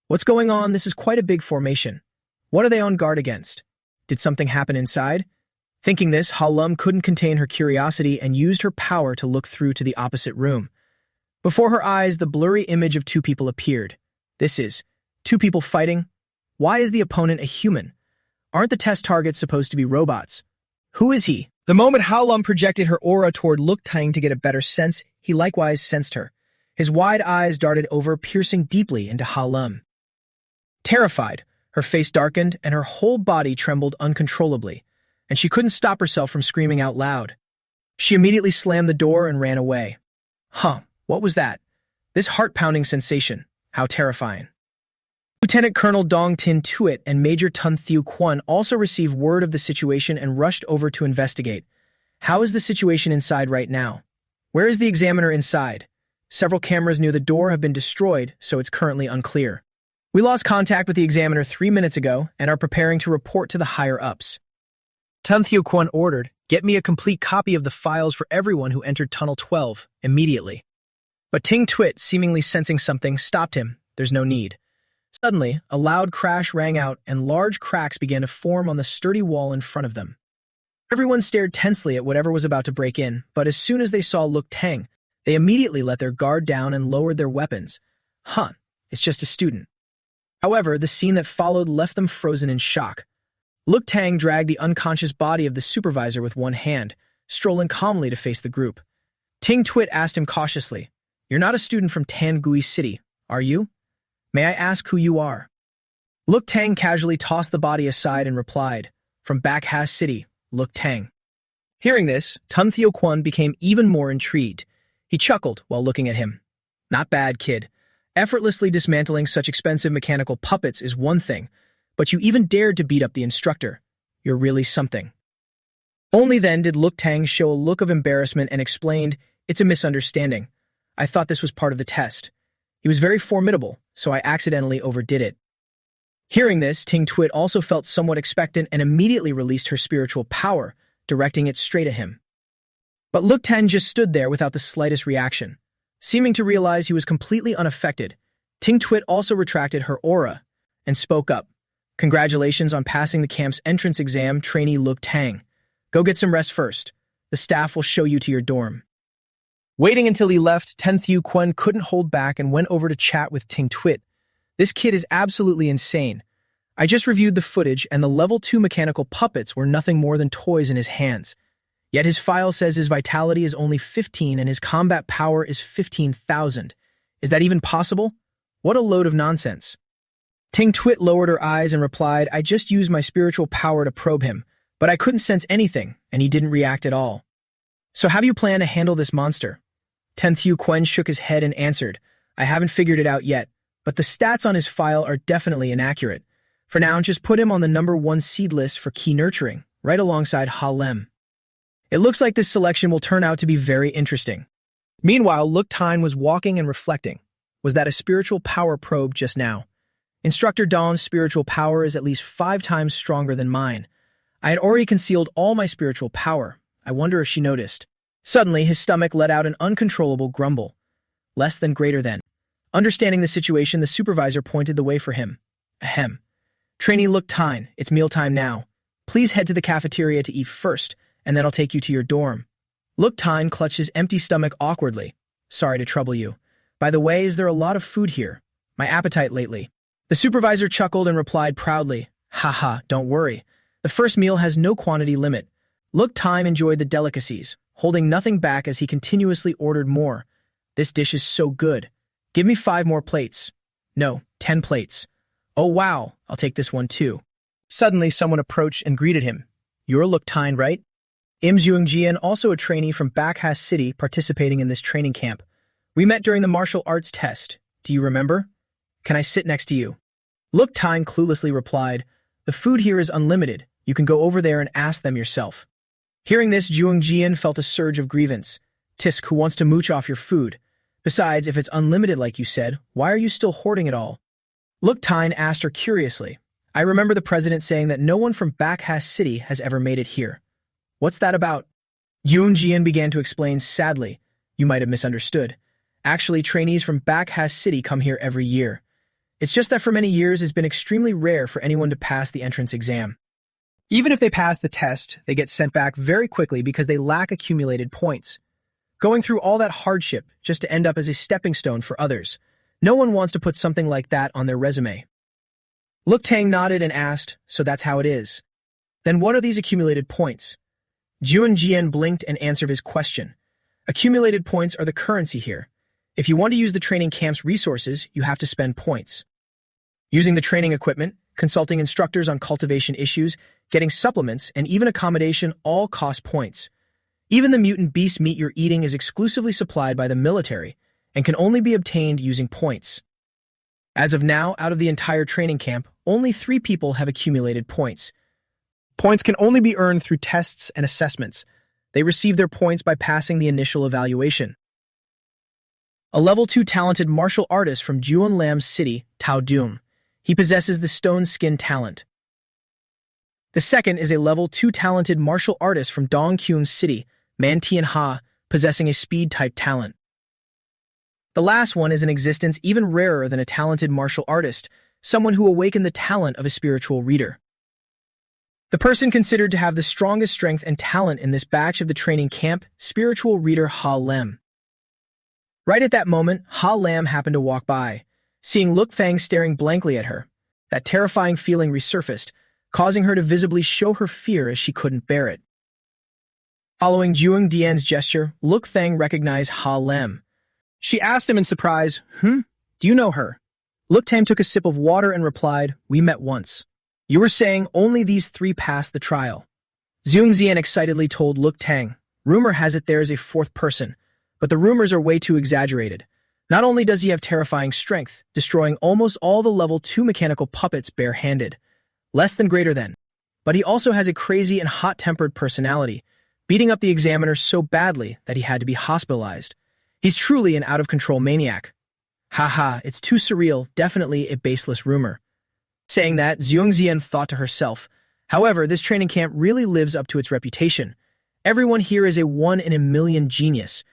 What's going on? This is quite a big formation. What are they on guard against? Did something happen inside? Thinking this, Ha Lem couldn't contain her curiosity and used her power to look through to the opposite room. Before her eyes, the blurry image of 2 people appeared. This is two people fighting. Why is the opponent a human? Aren't the test targets supposed to be robots? Who is he? The moment Halum projected her aura toward Look Tang to get a better sense, he likewise sensed her. His wide eyes darted over, piercing deeply into Halum. Terrified, her face darkened and her whole body trembled uncontrollably, and she couldn't stop herself from screaming out loud. She immediately slammed the door and ran away. What was that? This heart-pounding sensation. How terrifying. Lieutenant Colonel Dong Tin Tuit and Major Tun Thiu Kwon also received word of the situation and rushed over to investigate. How is the situation inside right now? Where is the examiner inside? Several cameras near the door have been destroyed, so it's currently unclear. We lost contact with the examiner 3 minutes ago and are preparing to report to the higher-ups. Tun Thiu Kwon ordered, "Get me a complete copy of the files for everyone who entered Tunnel 12, immediately." But Ting Tuit, seemingly sensing something, stopped him. There's no need. Suddenly, a loud crash rang out and large cracks began to form on the sturdy wall in front of them. Everyone stared tensely at whatever was about to break in, but as soon as they saw Look Tang, they immediately let their guard down and lowered their weapons. It's just a student. However, the scene that followed left them frozen in shock. Look Tang dragged the unconscious body of the supervisor with one hand, strolling calmly to face the group. Ting Tuit asked him cautiously, "You're not a student from Tangui City, are you? May I ask who you are?" Look Tang casually tossed the body aside and replied, "From Backha City, Look Tang." Hearing this, Tun Thiu Kwon became even more intrigued. He chuckled while looking at him. "Not bad, kid. Effortlessly dismantling such expensive mechanical puppets is one thing, but you even dared to beat up the instructor. You're really something." Only then did Look Tang show a look of embarrassment and explained, "It's a misunderstanding. I thought this was part of the test. He was very formidable, so I accidentally overdid it." Hearing this, Ting Tuit also felt somewhat expectant and immediately released her spiritual power, directing it straight at him. But Look Tang just stood there without the slightest reaction. Seeming to realize he was completely unaffected, Ting Tuit also retracted her aura and spoke up. "Congratulations on passing the camp's entrance exam, trainee Look Tang. Go get some rest first. The staff will show you to your dorm." Waiting until he left, Tun Thiu Kwon couldn't hold back and went over to chat with Ting Tuit. "This kid is absolutely insane. I just reviewed the footage and the level 2 mechanical puppets were nothing more than toys in his hands. Yet his file says his vitality is only 15 and his combat power is 15,000. Is that even possible? What a load of nonsense." Ting Tuit lowered her eyes and replied, "I just used my spiritual power to probe him, but I couldn't sense anything and he didn't react at all. So how do you plan to handle this monster?" Tun Thiu Kwon shook his head and answered, "I haven't figured it out yet, but the stats on his file are definitely inaccurate. For now, just put him on the number 1 seed list for key nurturing, right alongside Halem. It looks like this selection will turn out to be very interesting." Meanwhile, Look Tang was walking and reflecting. Was that a spiritual power probe just now? Instructor Dawn's spiritual power is at least 5 times stronger than mine. I had already concealed all my spiritual power. I wonder if she noticed. Suddenly, his stomach let out an uncontrollable grumble. Less than greater than. Understanding the situation, the supervisor pointed the way for him. Ahem. "Trainee Look Tang, it's mealtime now. Please head to the cafeteria to eat first, and then I'll take you to your dorm." Look Tang clutched his empty stomach awkwardly. "Sorry to trouble you. By the way, is there a lot of food here? My appetite lately." The supervisor chuckled and replied proudly, "Haha, don't worry. The first meal has no quantity limit." Look Tang enjoyed the delicacies, holding nothing back as he continuously ordered more. "This dish is so good. Give me 5 more plates. No, 10 plates. Oh wow, I'll take this one too." Suddenly, someone approached and greeted him. "You're Look Tang, right?" Im Jian, also a trainee from Backha City participating in this training camp. "We met during the martial arts test. Do you remember? Can I sit next to you?" Look Tang cluelessly replied, "The food here is unlimited. You can go over there and ask them yourself." Hearing this, Jian felt a surge of grievance. "Tisk, who wants to mooch off your food? Besides, if it's unlimited like you said, why are you still hoarding it all?" Look Tang asked her curiously. "I remember the president saying that no one from Backha City has ever made it here. What's that about?" Jian began to explain sadly. "You might have misunderstood. Actually, trainees from Backha City come here every year. It's just that for many years it's been extremely rare for anyone to pass the entrance exam. Even if they pass the test, they get sent back very quickly because they lack accumulated points. Going through all that hardship just to end up as a stepping stone for others. No one wants to put something like that on their resume. Look Tang nodded and asked, so that's how it is. Then what are these accumulated points? Jiun Jian blinked and answered his question. Accumulated points are the currency here. If you want to use the training camp's resources, you have to spend points. Using the training equipment, consulting instructors on cultivation issues, getting supplements, and even accommodation all cost points. Even the mutant beast meat you're eating is exclusively supplied by the military and can only be obtained using points. As of now, out of the entire training camp, only 3 people have accumulated points. Points can only be earned through tests and assessments. They receive their points by passing the initial evaluation. A level 2 talented martial artist from Juanlam's city, Taodong. He possesses the stone skin talent. The second is a level 2 talented martial artist from Dongkyun's city, Mantianha, possessing a speed-type talent. The last one is in existence even rarer than a talented martial artist, someone who awakened the talent of a spiritual reader. The person considered to have the strongest strength and talent in this batch of the training camp, spiritual reader Ha Lem. Right at that moment, Ha Lam happened to walk by. Seeing Look Fang staring blankly at her, that terrifying feeling resurfaced, causing her to visibly show her fear as she couldn't bear it. Following Juang Dian's gesture, Look Fang recognized Ha Lem. She asked him in surprise, Do you know her? Look Tang took a sip of water and replied, We met once. You were saying only these 3 passed the trial. Zhuang Zian excitedly told Look Tang, Rumor has it there is a 4th person, but the rumors are way too exaggerated. Not only does he have terrifying strength, destroying almost all the level 2 mechanical puppets bare-handed, less than greater than, but he also has a crazy and hot-tempered personality, beating up the examiner so badly that he had to be hospitalized. He's truly an out-of-control maniac. Haha, it's too surreal, definitely a baseless rumor. Saying that, Zhuang Zian thought to herself, however, this training camp really lives up to its reputation. Everyone here is a 1 in a million genius.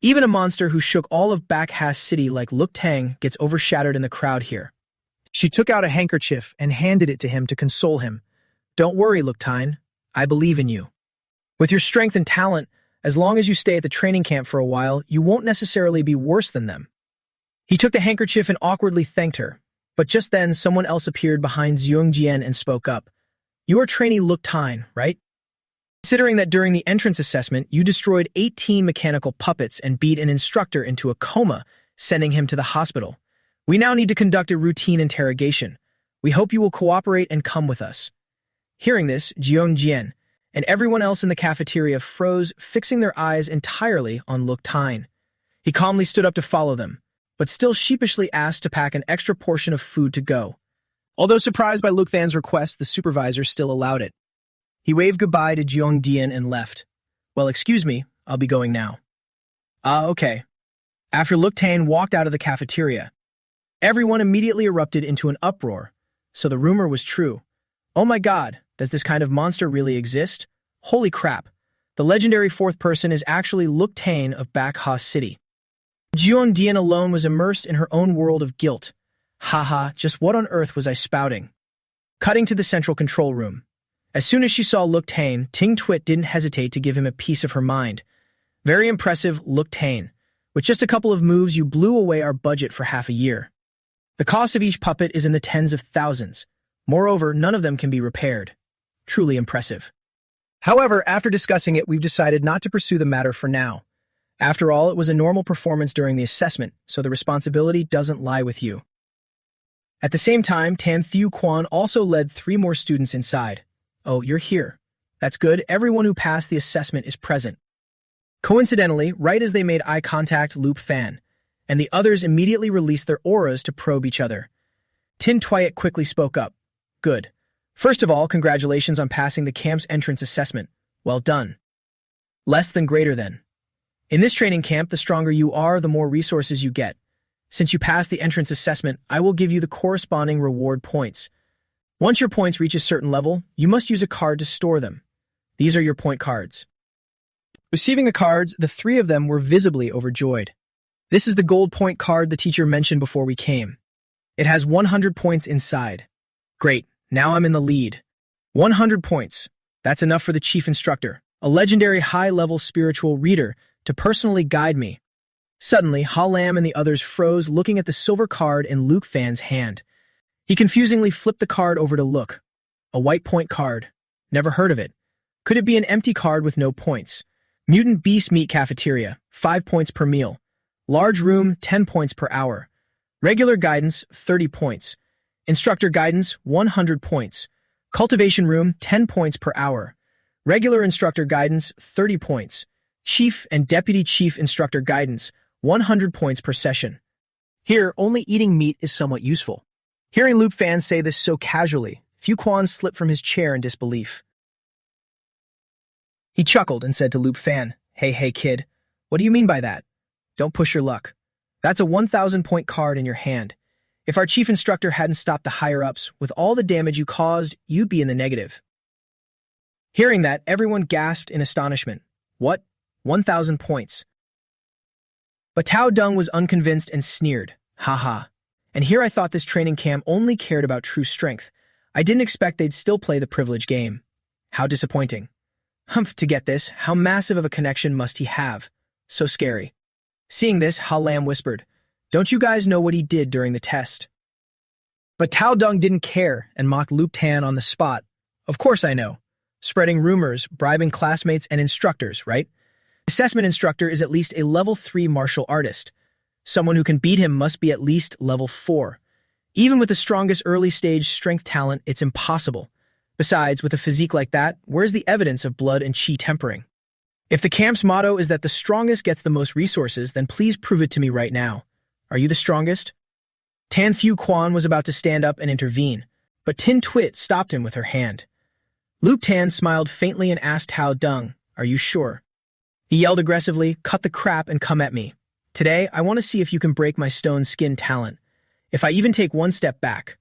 Even a monster who shook all of Backha City like Look Tang gets overshadowed in the crowd here. She took out a handkerchief and handed it to him to console him. Don't worry, Look Tang. I believe in you. With your strength and talent, as long as you stay at the training camp for a while, you won't necessarily be worse than them. He took the handkerchief and awkwardly thanked her, but just then someone else appeared behind Zhuang Jian and spoke up. You are trainee Look Tang, right? Considering that during the entrance assessment, you destroyed 18 mechanical puppets and beat an instructor into a coma, sending him to the hospital. We now need to conduct a routine interrogation. We hope you will cooperate and come with us. Hearing this, Zhuang Jian and everyone else in the cafeteria froze, fixing their eyes entirely on Look Tang. He calmly stood up to follow them, but still sheepishly asked to pack an extra portion of food to go. Although surprised by Look Tang's request, the supervisor still allowed it. He waved goodbye to Zhuang Dian and left. Well, excuse me, I'll be going now. Okay. After Look Tang walked out of the cafeteria, everyone immediately erupted into an uproar. So the rumor was true. Oh my god, does this kind of monster really exist? Holy crap. The legendary 4th person is actually Look Tang of Backha City. Zhuang Dian alone was immersed in her own world of guilt. Haha, just what on earth was I spouting? Cutting to the central control room. As soon as she saw Look Tang, Ting Twit didn't hesitate to give him a piece of her mind. Very impressive, Look Tang. With just a couple of moves, you blew away our budget for half a year. The cost of each puppet is in the tens of thousands. Moreover, none of them can be repaired. Truly impressive. However, after discussing it, we've decided not to pursue the matter for now. After all, it was a normal performance during the assessment, so the responsibility doesn't lie with you. At the same time, Tan Thiu Quan also led 3 more students inside. Oh, you're here. That's good. Everyone who passed the assessment is present. Coincidentally, right as they made eye contact, Loop Fan, and the others immediately released their auras to probe each other. Tin Twyat quickly spoke up. Good. First of all, congratulations on passing the camp's entrance assessment. Well done. Less than greater than. In this training camp, the stronger you are, the more resources you get. Since you passed the entrance assessment, I will give you the corresponding reward points. Once your points reach a certain level, you must use a card to store them. These are your point cards. Receiving the cards, the 3 of them were visibly overjoyed. This is the gold point card the teacher mentioned before we came. It has 100 points inside. Great, now I'm in the lead. 100 points. That's enough for the chief instructor, a legendary high-level spiritual reader, to personally guide me. Suddenly, Ha Lam and the others froze, looking at the silver card in Luke Fan's hand. He confusingly flipped the card over to look. A white point card. Never heard of it. Could it be an empty card with no points? Mutant Beast Meat Cafeteria, 5 points per meal. Large Room, 10 points per hour. Regular Guidance, 30 points. Instructor Guidance, 100 points. Cultivation Room, 10 points per hour. Regular Instructor Guidance, 30 points. Chief and Deputy Chief Instructor Guidance, 100 points per session. Here, only eating meat is somewhat useful. Hearing Luke Fan say this so casually, Fu Quan slipped from his chair in disbelief. He chuckled and said to Luke Fan, Hey kid, what do you mean by that? Don't push your luck. That's a 1,000-point card in your hand. If our chief instructor hadn't stopped the higher-ups, with all the damage you caused, you'd be in the negative. Hearing that, everyone gasped in astonishment. What? 1,000 points. But Tao Dung was unconvinced and sneered. Ha. And here I thought this training camp only cared about true strength. I didn't expect they'd still play the privilege game. How disappointing. Humph, to get this, how massive of a connection must he have? So scary. Seeing this, Ha Lam whispered, Don't you guys know what he did during the test? But Tao Dung didn't care and mocked Luke Tan on the spot. Of course I know. Spreading rumors, bribing classmates and instructors, right? Assessment instructor is at least a level 3 martial artist. Someone who can beat him must be at least level 4. Even with the strongest early-stage strength talent, it's impossible. Besides, with a physique like that, where's the evidence of blood and chi tempering? If the camp's motto is that the strongest gets the most resources, then please prove it to me right now. Are you the strongest? Tan Fu Quan was about to stand up and intervene, but Tin Twit stopped him with her hand. Luke Tan smiled faintly and asked Tao Dung, Are you sure? He yelled aggressively, Cut the crap and come at me. Today, I want to see if you can break my stone skin talent. If I even take one step back.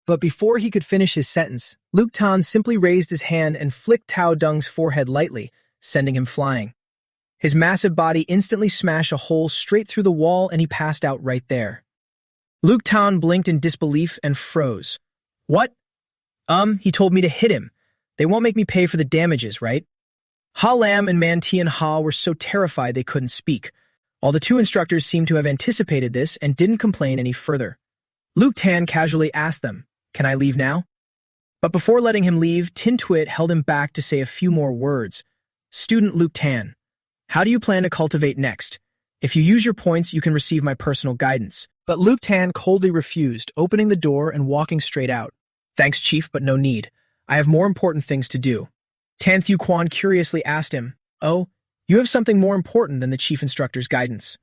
But before he could finish his sentence, Luke Tan simply raised his hand and flicked Tao Dung's forehead lightly, sending him flying. His massive body instantly smashed a hole straight through the wall and he passed out right there. Luke Tan blinked in disbelief and froze. What? He told me to hit him. They won't make me pay for the damages, right? Ha Lam and Man Tian Ha were so terrified they couldn't speak. All the two instructors seemed to have anticipated this and didn't complain any further. Luke Tan casually asked them, Can I leave now? But before letting him leave, Tin Twit held him back to say a few more words. Student Luke Tan, how do you plan to cultivate next? If you use your points, you can receive my personal guidance. But Luke Tan coldly refused, opening the door and walking straight out. Thanks, Chief, but no need. I have more important things to do. Tan Fu Quan curiously asked him, Oh, you have something more important than the chief instructor's guidance.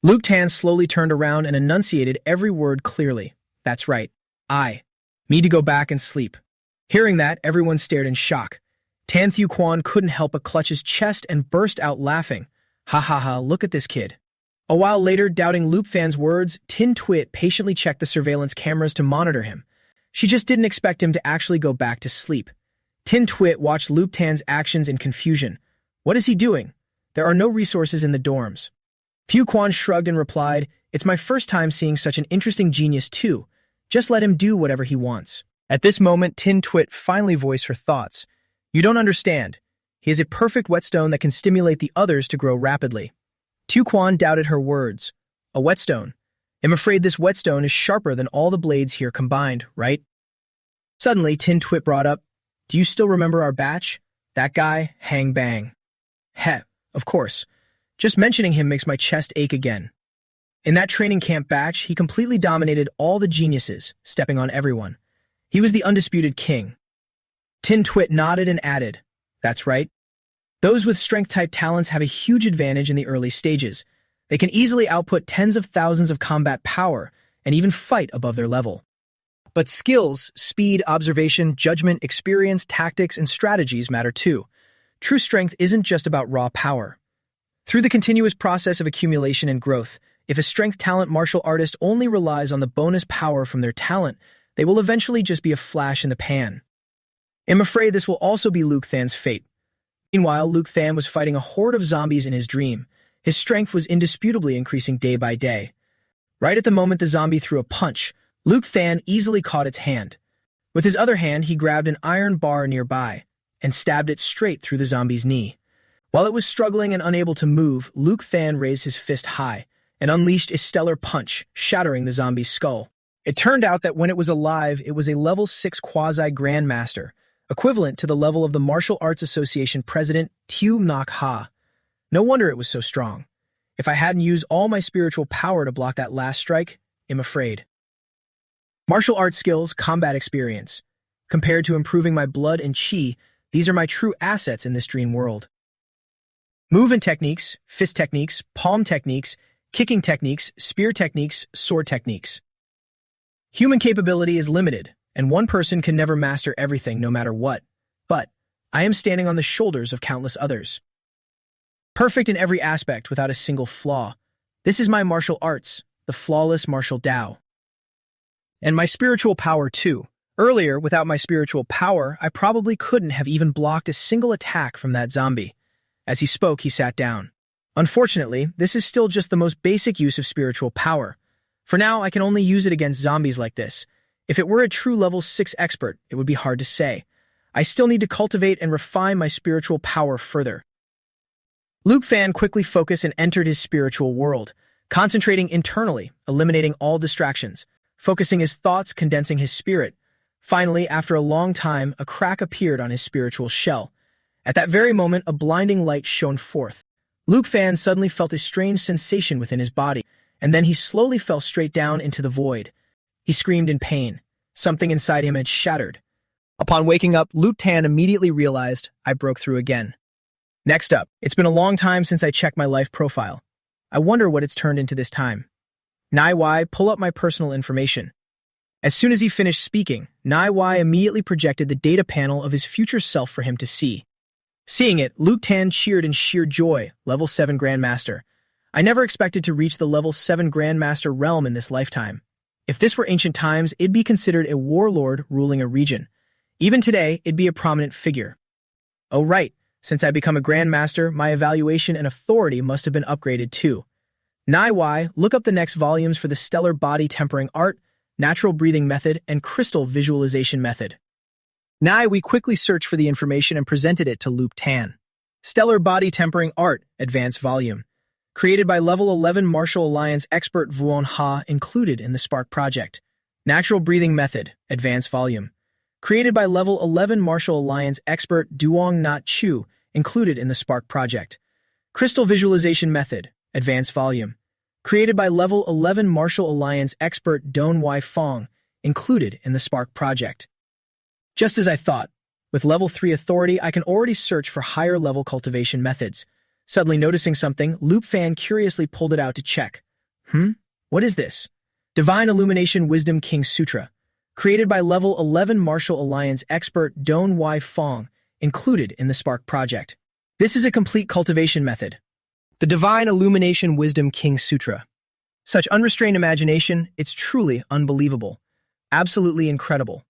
Luke Tan slowly turned around and enunciated every word clearly. That's right. I need to go back and sleep. Hearing that, everyone stared in shock. Tan Fu Quan couldn't help but clutch his chest and burst out laughing. Ha, look at this kid. A while later, doubting Luke Fan's words, Tin Twit patiently checked the surveillance cameras to monitor him. She just didn't expect him to actually go back to sleep. Tin Twit watched Luke Tan's actions in confusion. What is he doing? There are no resources in the dorms. Fu Quan shrugged and replied, It's my first time seeing such an interesting genius too. Just let him do whatever he wants. At this moment, Tin Twit finally voiced her thoughts. You don't understand. He is a perfect whetstone that can stimulate the others to grow rapidly. Tu Quan doubted her words. A whetstone. I'm afraid this whetstone is sharper than all the blades here combined, right? Suddenly, Tin Twit brought up, Do you still remember our batch? That guy, Hang Bang. Heh, of course. Just mentioning him makes my chest ache again. In that training camp batch, he completely dominated all the geniuses, stepping on everyone. He was the undisputed king. Tin Twit nodded and added, That's right. Those with strength-type talents have a huge advantage in the early stages. They can easily output tens of thousands of combat power and even fight above their level. But skills, speed, observation, judgment, experience, tactics, and strategies matter too. True strength isn't just about raw power. Through the continuous process of accumulation and growth, if a strength-talent martial artist only relies on the bonus power from their talent, they will eventually just be a flash in the pan. I'm afraid this will also be Luke Than's fate. Meanwhile, Luke Than was fighting a horde of zombies in his dream. His strength was indisputably increasing day by day. Right at the moment the zombie threw a punch, Luke Than easily caught its hand. With his other hand, he grabbed an iron bar nearby and stabbed it straight through the zombie's knee. While it was struggling and unable to move, Luke Than raised his fist high and unleashed a stellar punch, shattering the zombie's skull. It turned out that when it was alive, it was a level 6 quasi-grandmaster, equivalent to the level of the Martial Arts Association president Teum Nok Ha. No wonder it was so strong. If I hadn't used all my spiritual power to block that last strike, I'm afraid. Martial arts skills, combat experience. Compared to improving my blood and chi, these are my true assets in this dream world. Movement techniques, fist techniques, palm techniques, kicking techniques, spear techniques, sword techniques. Human capability is limited, and one person can never master everything no matter what. But I am standing on the shoulders of countless others. Perfect in every aspect without a single flaw. This is my martial arts, the flawless martial Tao. And my spiritual power too. Earlier, without my spiritual power, I probably couldn't have even blocked a single attack from that zombie. As he spoke, he sat down. Unfortunately, this is still just the most basic use of spiritual power. For now, I can only use it against zombies like this. If it were a true level 6 expert, it would be hard to say. I still need to cultivate and refine my spiritual power further. Luke Fan quickly focused and entered his spiritual world, concentrating internally, eliminating all distractions, focusing his thoughts, condensing his spirit. Finally, after a long time, a crack appeared on his spiritual shell. At that very moment, a blinding light shone forth. Luke Fan suddenly felt a strange sensation within his body, and then he slowly fell straight down into the void. He screamed in pain. Something inside him had shattered. Upon waking up, Luke Tan immediately realized I broke through again. Next up, it's been a long time since I checked my life profile. I wonder what it's turned into this time. Nai Wai, pull up my personal information. As soon as he finished speaking, Nai Wai immediately projected the data panel of his future self for him to see. Seeing it, Luke Tan cheered in sheer joy, level 7 Grandmaster. I never expected to reach the level 7 Grandmaster realm in this lifetime. If this were ancient times, it'd be considered a warlord ruling a region. Even today, it'd be a prominent figure. Oh right, since I become a Grandmaster, my evaluation and authority must have been upgraded too. Nai Wai, look up the next volumes for the Stellar Body Tempering Art, Natural Breathing Method, and Crystal Visualization Method. Nai, we quickly searched for the information and presented it to Luke Tan. Stellar Body Tempering Art, Advanced Volume. Created by Level 11 Martial Alliance expert Vuon Ha, included in the Spark Project. Natural Breathing Method, Advanced Volume. Created by Level 11 Martial Alliance expert Duong Not Chu, included in the Spark Project. Crystal Visualization Method, Advanced Volume. Created by Level 11 Martial Alliance expert Don Wai Fong, included in the Spark Project. Just as I thought, with Level 3 authority, I can already search for higher-level cultivation methods. Suddenly noticing something, Luke Fan curiously pulled it out to check. What is this? Divine Illumination Wisdom King Sutra. Created by Level 11 Martial Alliance expert Don Wai Fong, included in the Spark Project. This is a complete cultivation method. The Divine Illumination Wisdom King Sutra. Such unrestrained imagination, it's truly unbelievable. Absolutely incredible.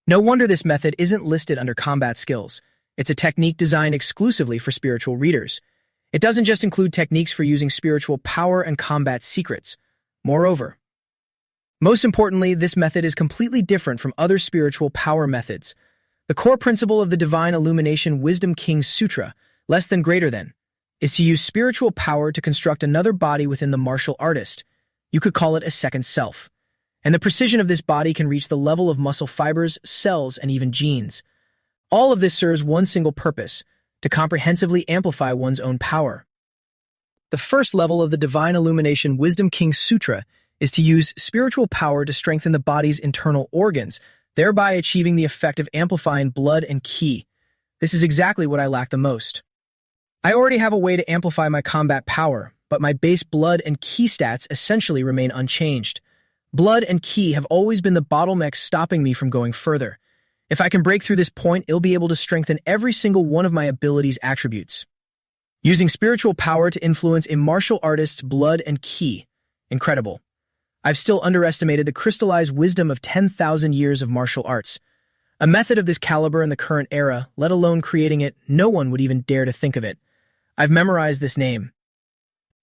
No wonder this method isn't listed under combat skills. It's a technique designed exclusively for spiritual readers. It doesn't just include techniques for using spiritual power and combat secrets. Moreover, most importantly, this method is completely different from other spiritual power methods. The core principle of the Divine Illumination Wisdom King Sutra, less than greater than, is to use spiritual power to construct another body within the martial artist. You could call it a second self. And the precision of this body can reach the level of muscle fibers, cells, and even genes. All of this serves one single purpose, to comprehensively amplify one's own power. The first level of the Divine Illumination Wisdom King Sutra is to use spiritual power to strengthen the body's internal organs, thereby achieving the effect of amplifying blood and ki. This is exactly what I lack the most. I already have a way to amplify my combat power, but my base blood and ki stats essentially remain unchanged. Blood and ki have always been the bottlenecks stopping me from going further. If I can break through this point, it'll be able to strengthen every single one of my abilities' attributes. Using spiritual power to influence a martial artist's blood and ki. Incredible. I've still underestimated the crystallized wisdom of 10,000 years of martial arts. A method of this caliber in the current era, let alone creating it, no one would even dare to think of it. I've memorized this name.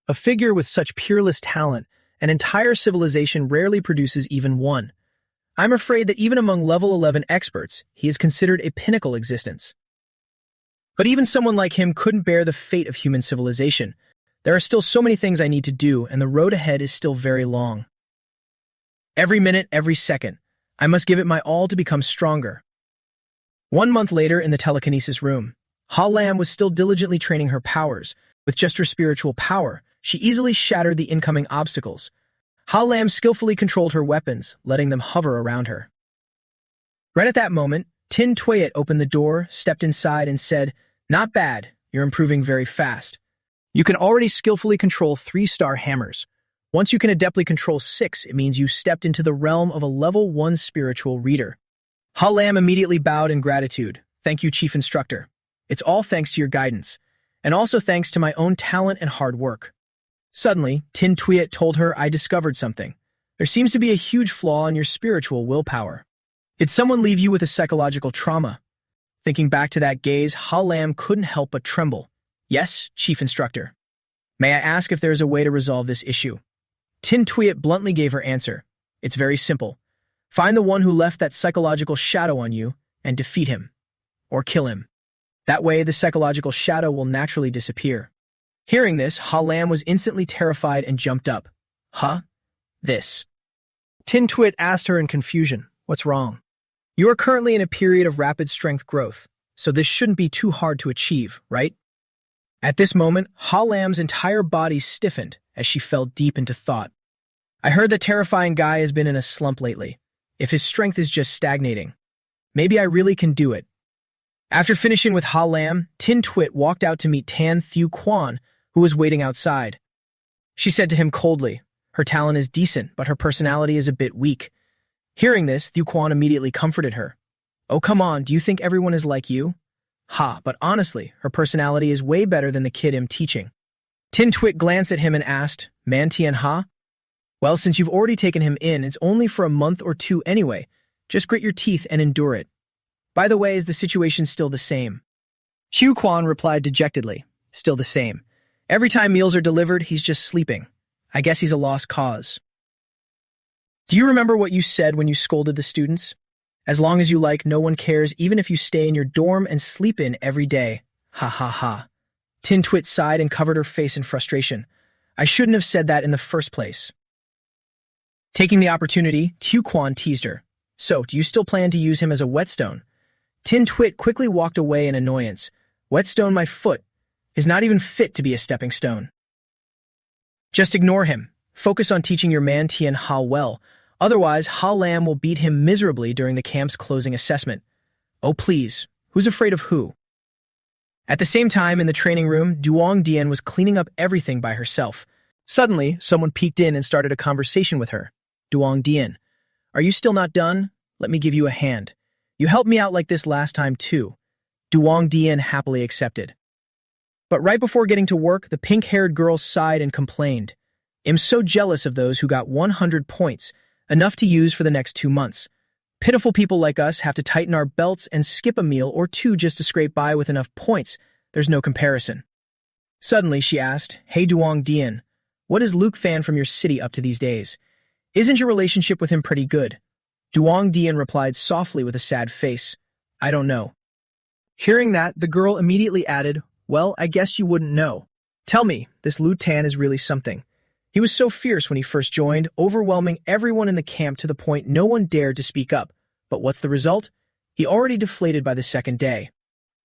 A figure with such peerless talent, an entire civilization rarely produces even one. I'm afraid that even among level 11 experts, he is considered a pinnacle existence. But even someone like him couldn't bear the fate of human civilization. There are still so many things I need to do, and the road ahead is still very long. Every minute, every second, I must give it my all to become stronger. 1 month later in the telekinesis room, Ha Lam was still diligently training her powers. With just her spiritual power, she easily shattered the incoming obstacles. Ha Lam skillfully controlled her weapons, letting them hover around her. Right at that moment, Tin Tuyet opened the door, stepped inside, and said, "Not bad, you're improving very fast. You can already skillfully control 3-star hammers. Once you can adeptly control 6, it means you stepped into the realm of a level 1 spiritual reader." Ha Lam immediately bowed in gratitude. "Thank you, Chief Instructor. It's all thanks to your guidance, and also thanks to my own talent and hard work." Suddenly, Tin Tuyet told her, "I discovered something. There seems to be a huge flaw in your spiritual willpower. Did someone leave you with a psychological trauma?" Thinking back to that gaze, Ha Lam couldn't help but tremble. "Yes, Chief Instructor." "May I ask if there is a way to resolve this issue?" Tin Tuyet bluntly gave her answer. "It's very simple. Find the one who left that psychological shadow on you and defeat him. Or kill him. That way, the psychological shadow will naturally disappear." Hearing this, Ha Lam was instantly terrified and jumped up. "Huh? This?" Tin Tuyet asked her in confusion, "What's wrong?" "You are currently in a period of rapid strength growth, so this shouldn't be too hard to achieve, right?" At this moment, Ha Lam's entire body stiffened as she fell deep into thought. "I heard the terrifying guy has been in a slump lately. If his strength is just stagnating, maybe I really can do it." After finishing with Ha Lam, Tin Tuyet walked out to meet Tan Thieu Quan, who was waiting outside. She said to him coldly, "Her talent is decent, but her personality is a bit weak." Hearing this, Thieu Quan immediately comforted her. "Oh, come on, do you think everyone is like you?" "Ha, but honestly, her personality is way better than the kid I'm teaching." Tin Tuyet glanced at him and asked, "Man Tian Ha?" "Well, since you've already taken him in, it's only for a month or two anyway. Just grit your teeth and endure it. By the way, is the situation still the same?" Thieu Quan replied dejectedly, "Still the same. Every time meals are delivered, he's just sleeping. I guess he's a lost cause." "Do you remember what you said when you scolded the students? As long as you like, no one cares, even if you stay in your dorm and sleep in every day. Ha ha ha." Tin Tuyet sighed and covered her face in frustration. "I shouldn't have said that in the first place." Taking the opportunity, Thieu Quan teased her. "So, do you still plan to use him as a whetstone?" Tin Tuyet quickly walked away in annoyance. "Whetstone my foot. Is not even fit to be a stepping stone." "Just ignore him. Focus on teaching your man Tian Ha well. Otherwise, Ha Lam will beat him miserably during the camp's closing assessment." "Oh, please. Who's afraid of who?" At the same time, in the training room, Duong Dian was cleaning up everything by herself. Suddenly, someone peeked in and started a conversation with her. "Duong Dian, are you still not done? Let me give you a hand. You helped me out like this last time, too." Duong Dian happily accepted. But right before getting to work, the pink-haired girl sighed and complained. "I'm so jealous of those who got 100 points, enough to use for the next 2 months. Pitiful people like us have to tighten our belts and skip a meal or two just to scrape by with enough points. There's no comparison." Suddenly, she asked, "Hey Duong Dian, what is Luke Fan from your city up to these days? Isn't your relationship with him pretty good?" Duong Dian replied softly with a sad face, "I don't know." Hearing that, the girl immediately added, "Well, I guess you wouldn't know. Tell me, this Lu Tan is really something. He was so fierce when he first joined, overwhelming everyone in the camp to the point no one dared to speak up. But what's the result? He already deflated by the second day.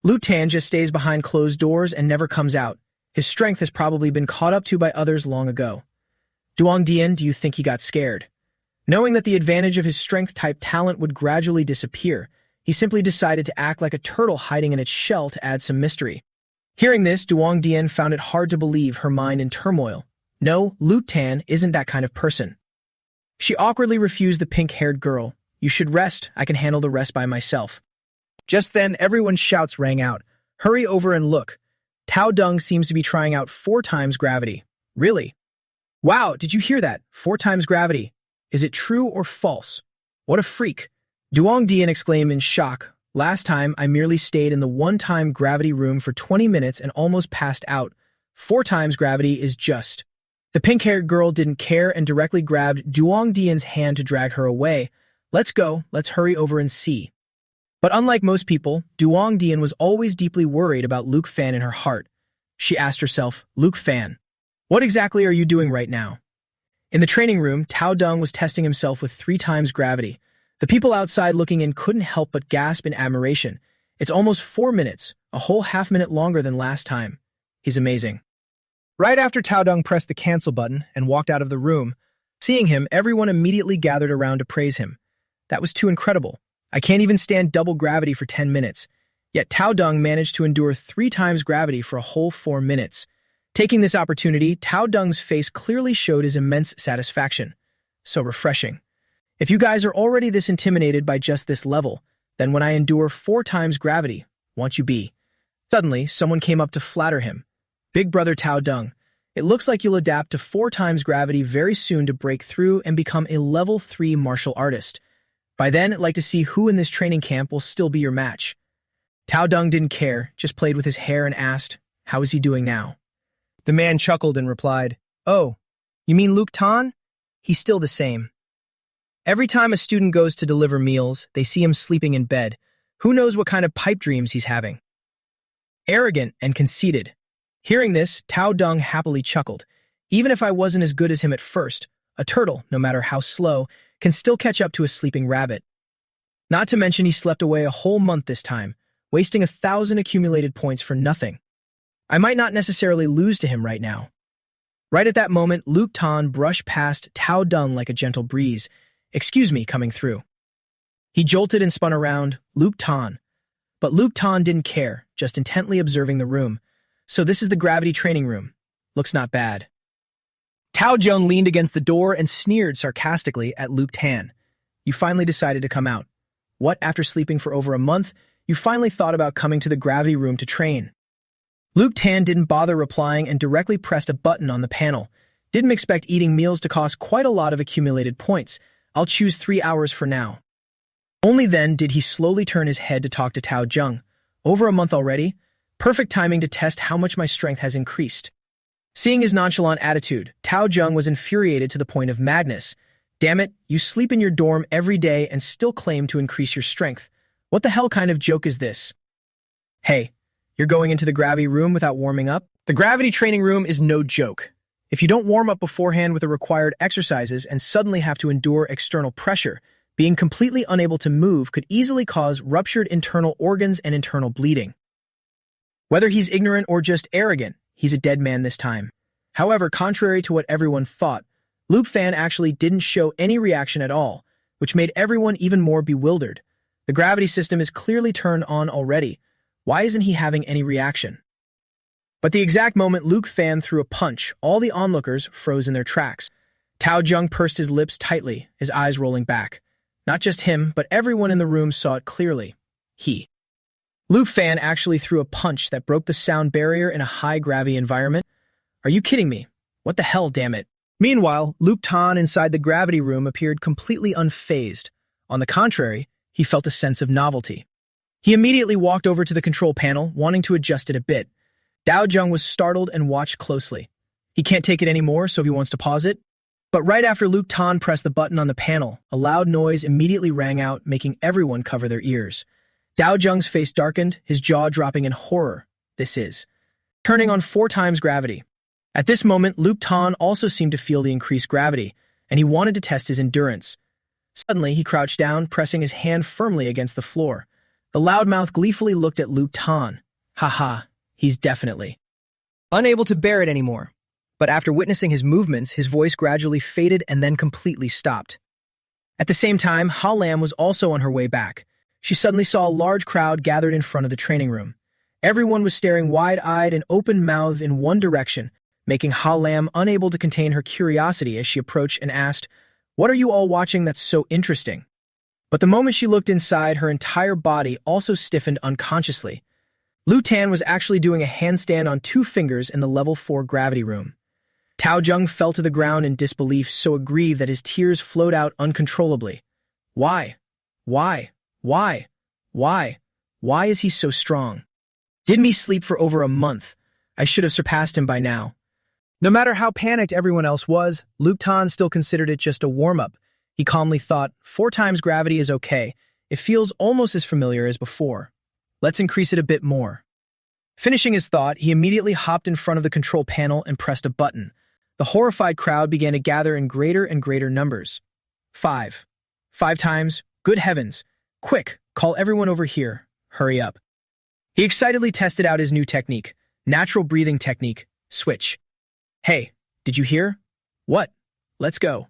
Lu Tan just stays behind closed doors and never comes out. His strength has probably been caught up to by others long ago." "Duong Dian, do you think he got scared?" Knowing that the advantage of his strength-type talent would gradually disappear, he simply decided to act like a turtle hiding in its shell to add some mystery. Hearing this, Duong Dian found it hard to believe, her mind in turmoil. No, Lu Tan isn't that kind of person. She awkwardly refused the pink-haired girl. "You should rest. I can handle the rest by myself." Just then, everyone's shouts rang out. "Hurry over and look. Tao Dung seems to be trying out 4 times gravity." "Really? Wow, did you hear that? 4 times gravity. Is it true or false? What a freak." Duong Dian exclaimed in shock. "Last time, I merely stayed in the 1-time gravity room for 20 minutes and almost passed out. 4 times gravity is just..." The pink-haired girl didn't care and directly grabbed Duong Dian's hand to drag her away. "Let's go, let's hurry over and see." But unlike most people, Duong Dian was always deeply worried about Luke Fan in her heart. She asked herself, "Luke Fan, What exactly are you doing right now? In the training room, Tao Dung was testing himself with 3 times gravity. The people outside looking in couldn't help but gasp in admiration. It's almost 4 minutes, a whole half-minute longer than last time. He's amazing. Right after Tao Dung pressed the cancel button and walked out of the room, seeing him, everyone immediately gathered around to praise him. That was too incredible. I can't even stand double gravity for 10 minutes. Yet Tao Dung managed to endure 3 times gravity for a whole 4 minutes. Taking this opportunity, Tao Dung's face clearly showed his immense satisfaction. So refreshing. If you guys are already this intimidated by just this level, then when I endure 4 times gravity, won't you be? Suddenly, someone came up to flatter him. Big brother Tao Dung, it looks like you'll adapt to 4 times gravity very soon to break through and become a level 3 martial artist. By then, I'd like to see who in this training camp will still be your match. Tao Dung didn't care, just played with his hair and asked, how is he doing now? The man chuckled and replied, "Oh, you mean Luke Tan? He's still the same. Every time a student goes to deliver meals, they see him sleeping in bed. Who knows what kind of pipe dreams he's having?" Arrogant and conceited. Hearing this, Tao Dung happily chuckled. Even if I wasn't as good as him at first, a turtle, no matter how slow, can still catch up to a sleeping rabbit. Not to mention he slept away a whole month this time, wasting 1,000 accumulated points for nothing. I might not necessarily lose to him right now. Right at that moment, Luke Tan brushed past Tao Dung like a gentle breeze. "Excuse me," coming through. He jolted and spun around, Luke Tan. But Luke Tan didn't care, just intently observing the room. So this is the gravity training room. Looks not bad. Tao Jung leaned against the door and sneered sarcastically at Luke Tan. "You finally decided to come out. What, after sleeping for over a month, you finally thought about coming to the gravity room to train?" Luke Tan didn't bother replying and directly pressed a button on the panel. "Didn't expect eating meals to cost quite a lot of accumulated points. I'll choose 3 hours for now." Only then did he slowly turn his head to talk to Tao Jung. "Over a month already? Perfect timing to test how much my strength has increased." Seeing his nonchalant attitude, Tao Jung was infuriated to the point of madness. "Damn it, you sleep in your dorm every day and still claim to increase your strength. What the hell kind of joke is this? Hey, you're going into the gravity room without warming up? The gravity training room is no joke. If you don't warm up beforehand with the required exercises and suddenly have to endure external pressure, being completely unable to move could easily cause ruptured internal organs and internal bleeding. Whether he's ignorant or just arrogant, he's a dead man this time. However, contrary to what everyone thought, Luke Fan actually didn't show any reaction at all, which made everyone even more bewildered. The gravity system is clearly turned on already. Why isn't he having any reaction? But the exact moment Luke Fan threw a punch, all the onlookers froze in their tracks. Tao Jung pursed his lips tightly, his eyes rolling back. Not just him, but everyone in the room saw it clearly. Luke Fan actually threw a punch that broke the sound barrier in a high-gravity environment. Are you kidding me? What the hell, damn it? Meanwhile, Luke Tan inside the gravity room appeared completely unfazed. On the contrary, he felt a sense of novelty. He immediately walked over to the control panel, wanting to adjust it a bit. Tao Jung was startled and watched closely. He can't take it anymore, so he wants to pause it. But right after Luke Tan pressed the button on the panel, a loud noise immediately rang out, making everyone cover their ears. Tao Jung's face darkened, his jaw dropping in horror. This is turning on 4 times gravity. At this moment, Luke Tan also seemed to feel the increased gravity, and he wanted to test his endurance. Suddenly, he crouched down, pressing his hand firmly against the floor. The loudmouth gleefully looked at Luke Tan. Haha, he's definitely unable to bear it anymore. But after witnessing his movements, his voice gradually faded and then completely stopped. At the same time, Ha Lam was also on her way back. She suddenly saw a large crowd gathered in front of the training room. Everyone was staring wide-eyed and open-mouthed in one direction, making Ha Lam unable to contain her curiosity as she approached and asked, "What are you all watching that's so interesting?" But the moment she looked inside, her entire body also stiffened unconsciously. Lu Tan was actually doing a handstand on 2 fingers in the level 4 gravity room. Tao Jung fell to the ground in disbelief, so aggrieved that his tears flowed out uncontrollably. Why? Why? Why? Why? Why is he so strong? Didn't he sleep for over a month? I should have surpassed him by now. No matter how panicked everyone else was, Luke Tan still considered it just a warm-up. He calmly thought, 4 times gravity is okay. It feels almost as familiar as before. Let's increase it a bit more. Finishing his thought, he immediately hopped in front of the control panel and pressed a button. The horrified crowd began to gather in greater and greater numbers. 5. 5 times. Good heavens. Quick, call everyone over here. Hurry up. He excitedly tested out his new technique. Natural breathing technique. Switch. Hey, did you hear? What? Let's go.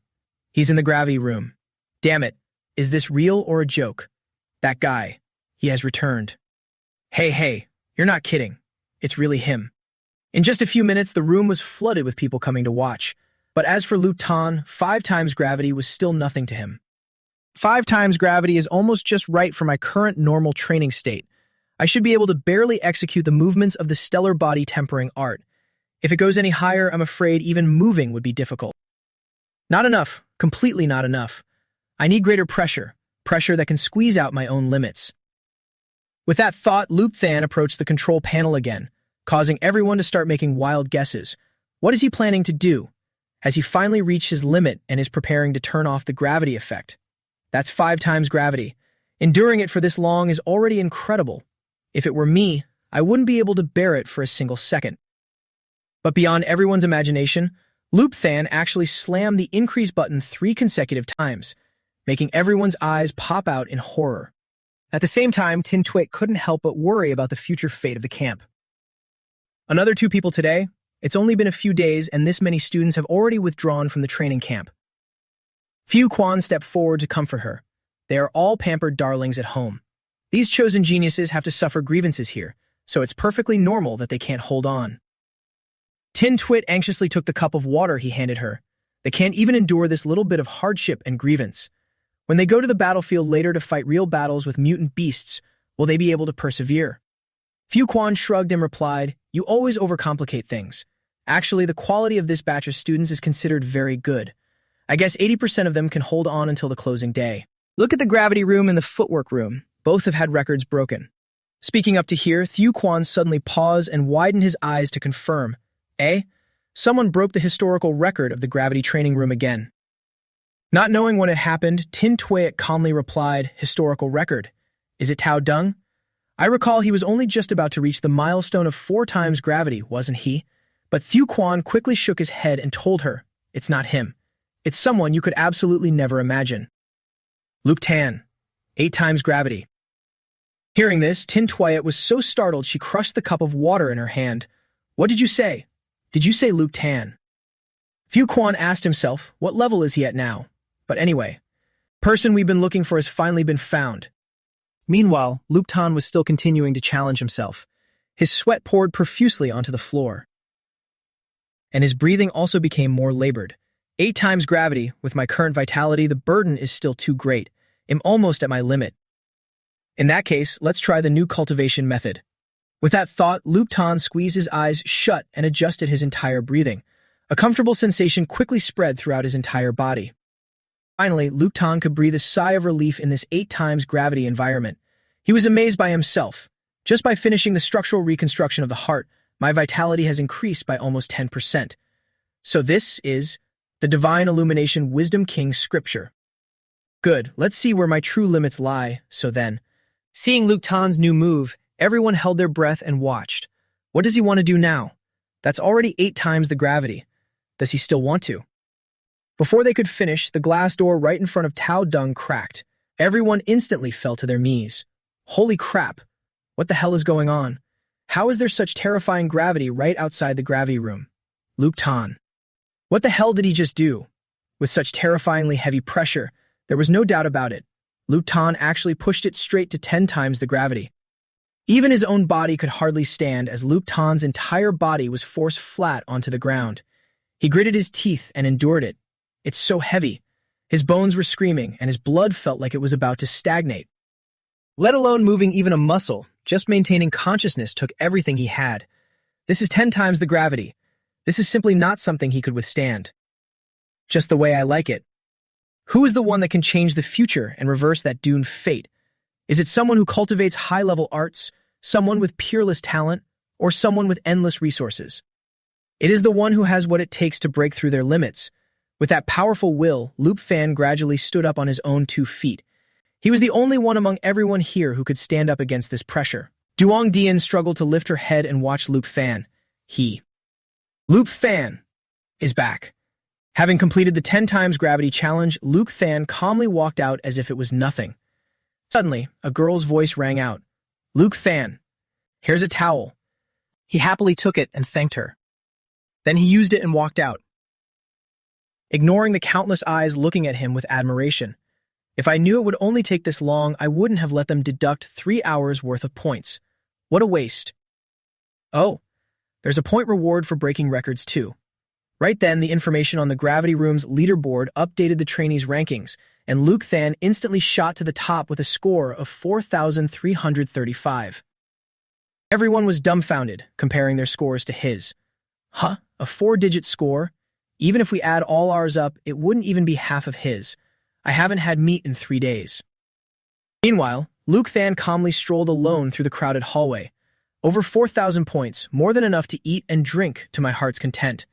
He's in the gravity room. Damn it. Is this real or a joke? That guy. He has returned. Hey, you're not kidding. It's really him. In just a few minutes, the room was flooded with people coming to watch. But as for Luke Tan, 5 times gravity was still nothing to him. 5 times gravity is almost just right for my current normal training state. I should be able to barely execute the movements of the stellar body tempering art. If it goes any higher, I'm afraid even moving would be difficult. Not enough. Completely not enough. I need greater pressure that can squeeze out my own limits. With that thought, Luke Tan approached the control panel again, causing everyone to start making wild guesses. What is he planning to do? Has he finally reached his limit and is preparing to turn off the gravity effect? That's 5 times gravity. Enduring it for this long is already incredible. If it were me, I wouldn't be able to bear it for a single second. But beyond everyone's imagination, Luke Tan actually slammed the increase button 3 consecutive times, making everyone's eyes pop out in horror. At the same time, Tin Twit couldn't help but worry about the future fate of the camp. Another 2 people today? It's only been a few days and this many students have already withdrawn from the training camp. Few Quan stepped forward to comfort her. They are all pampered darlings at home. These chosen geniuses have to suffer grievances here, so it's perfectly normal that they can't hold on. Tin Twit anxiously took the cup of water he handed her. They can't even endure this little bit of hardship and grievance. When they go to the battlefield later to fight real battles with mutant beasts, will they be able to persevere? Few Quan shrugged and replied, "You always overcomplicate things. Actually, the quality of this batch of students is considered very good. I guess 80% of them can hold on until the closing day." Look at the gravity room and the footwork room. Both have had records broken. Speaking up to here, Thew Quan suddenly paused and widened his eyes to confirm. Someone broke the historical record of the gravity training room again. Not knowing what had happened, Tin Twit calmly replied, "Historical record. Is it Tao Dung? I recall he was only just about to reach the milestone of 4 times gravity, wasn't he?" But Thew Quan quickly shook his head and told her, "It's not him. It's someone you could absolutely never imagine. Luke Tan, 8 times gravity." Hearing this, Tin Twit was so startled she crushed the cup of water in her hand. "What did you say? Did you say Luke Tan?" Thew Quan asked himself, what level is he at now? But anyway, person we've been looking for has finally been found. Meanwhile, Luke Tan was still continuing to challenge himself. His sweat poured profusely onto the floor. And his breathing also became more labored. 8 times gravity, with my current vitality, the burden is still too great. I'm almost at my limit. In that case, let's try the new cultivation method. With that thought, Luke Tan squeezed his eyes shut and adjusted his entire breathing. A comfortable sensation quickly spread throughout his entire body. Finally, Luke Tan could breathe a sigh of relief in this 8 times gravity environment. He was amazed by himself. Just by finishing the structural reconstruction of the heart, my vitality has increased by almost 10%. So this is the Divine Illumination Wisdom King scripture. Good, let's see where my true limits lie, so then. Seeing Luke Tan's new move, everyone held their breath and watched. What does he want to do now? That's already 8 times the gravity. Does he still want to? Before they could finish, the glass door right in front of Tao Dung cracked. Everyone instantly fell to their knees. Holy crap! What the hell is going on? How is there such terrifying gravity right outside the gravity room? Luke Tan. What the hell did he just do? With such terrifyingly heavy pressure, there was no doubt about it. Luke Tan actually pushed it straight to 10 times the gravity. Even his own body could hardly stand as Luke Tan's entire body was forced flat onto the ground. He gritted his teeth and endured it. It's so heavy. His bones were screaming and his blood felt like it was about to stagnate. Let alone moving even a muscle, just maintaining consciousness took everything he had. This is 10 times the gravity. This is simply not something he could withstand. Just the way I like it. Who is the one that can change the future and reverse that doomed fate? Is it someone who cultivates high-level arts, someone with peerless talent, or someone with endless resources? It is the one who has what it takes to break through their limits. With that powerful will, Luke Fan gradually stood up on his own 2 feet. He was the only one among everyone here who could stand up against this pressure. Duong Dian struggled to lift her head and watch Luke Fan. Luke Fan! is back. Having completed the 10 times gravity challenge, Luke Than calmly walked out as if it was nothing. Suddenly, a girl's voice rang out. Luke Than, here's a towel. He happily took it and thanked her. Then he used it and walked out, ignoring the countless eyes looking at him with admiration. If I knew it would only take this long, I wouldn't have let them deduct 3 hours worth of points. What a waste. Oh, there's a point reward for breaking records too. Right then, the information on the gravity room's leaderboard updated the trainees' rankings, and Luke Than instantly shot to the top with a score of 4,335. Everyone was dumbfounded, comparing their scores to his. Huh? A 4-digit score? Even if we add all ours up, it wouldn't even be half of his. I haven't had meat in 3 days. Meanwhile, Luke Than calmly strolled alone through the crowded hallway. Over 4,000 points, more than enough to eat and drink to my heart's content.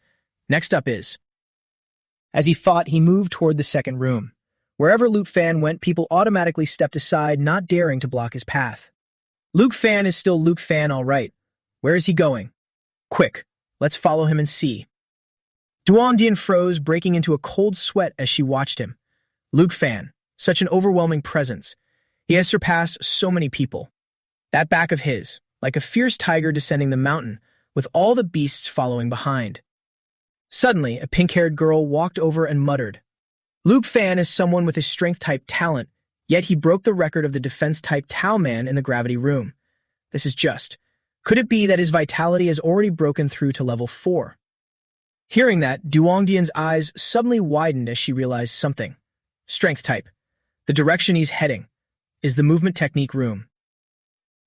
Next up is... As he thought, he moved toward the second room. Wherever Luke Than went, people automatically stepped aside, not daring to block his path. Luke Than is still Luke Than, all right. Where is he going? Quick, let's follow him and see. Duong froze, breaking into a cold sweat as she watched him. Luke Than, such an overwhelming presence. He has surpassed so many people. That back of his, like a fierce tiger descending the mountain, with all the beasts following behind. Suddenly, a pink-haired girl walked over and muttered. Luke Than is someone with a strength-type talent, yet he broke the record of the defense-type Tao Man in the gravity room. This is just. Could it be that his vitality has already broken through to level 4? Hearing that, Duongdian's eyes suddenly widened as she realized something. Strength type. The direction he's heading is the movement technique room.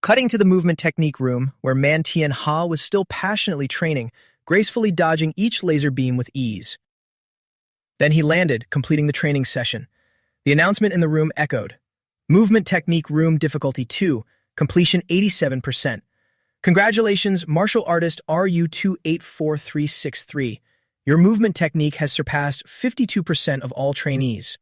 Cutting to the movement technique room, where Man Tian Ha was still passionately training, gracefully dodging each laser beam with ease. Then he landed, completing the training session. The announcement in the room echoed. Movement technique room difficulty 2, completion 87%. Congratulations, martial artist RU284363. Your movement technique has surpassed 52% of all trainees.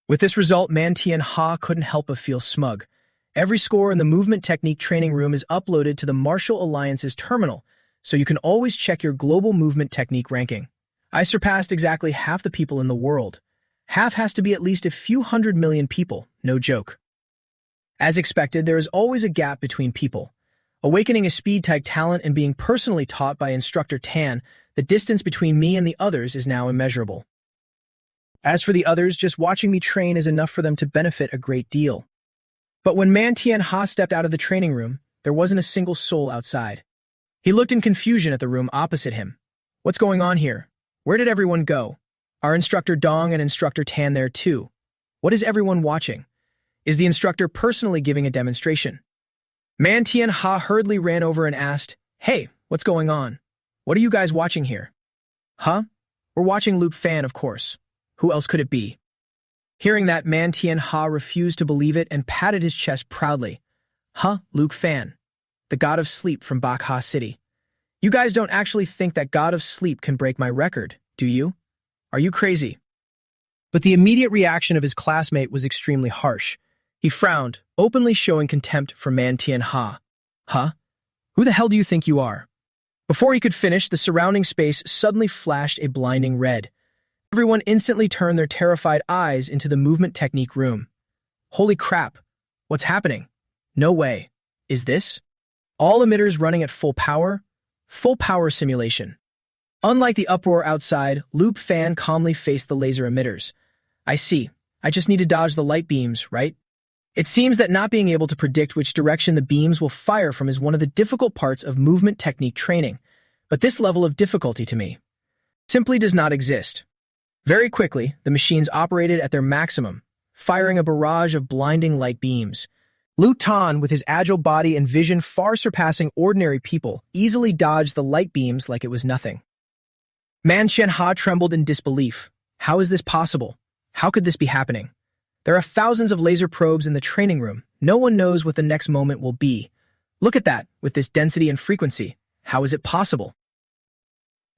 With this result, Man Tian Ha couldn't help but feel smug. Every score in the movement technique training room is uploaded to the Martial Alliance's terminal, so you can always check your global movement technique ranking. I surpassed exactly half the people in the world. Half has to be at least a few 100 million people, no joke. As expected, there is always a gap between people. Awakening a speed-type talent and being personally taught by Instructor Tan, the distance between me and the others is now immeasurable. As for the others, just watching me train is enough for them to benefit a great deal. But when Man Tian Ha stepped out of the training room, there wasn't a single soul outside. He looked in confusion at the room opposite him. What's going on here? Where did everyone go? Are Instructor Dong and Instructor Tan there too? What is everyone watching? Is the instructor personally giving a demonstration? Man Tian Ha hurriedly ran over and asked, Hey, what's going on? What are you guys watching here? Huh? We're watching Luke Than, of course. Who else could it be? Hearing that, Man Tian Ha refused to believe it and patted his chest proudly. Huh, Luke Than, the god of sleep from Bakha City. You guys don't actually think that god of sleep can break my record, do you? Are you crazy? But the immediate reaction of his classmate was extremely harsh. He frowned, openly showing contempt for Man Tian Ha. Huh? Who the hell do you think you are? Before he could finish, the surrounding space suddenly flashed a blinding red. Everyone instantly turned their terrified eyes into the movement technique room. Holy crap! What's happening? No way. Is this? All emitters running at full power? Full power simulation. Unlike the uproar outside, Luke Than calmly faced the laser emitters. I see. I just need to dodge the light beams, right? It seems that not being able to predict which direction the beams will fire from is one of the difficult parts of movement technique training, but this level of difficulty to me simply does not exist. Very quickly, the machines operated at their maximum, firing a barrage of blinding light beams. Lu Tan, with his agile body and vision far surpassing ordinary people, easily dodged the light beams like it was nothing. Man Tian Ha trembled in disbelief. How is this possible? How could this be happening? There are thousands of laser probes in the training room. No one knows what the next moment will be. Look at that, with this density and frequency. How is it possible?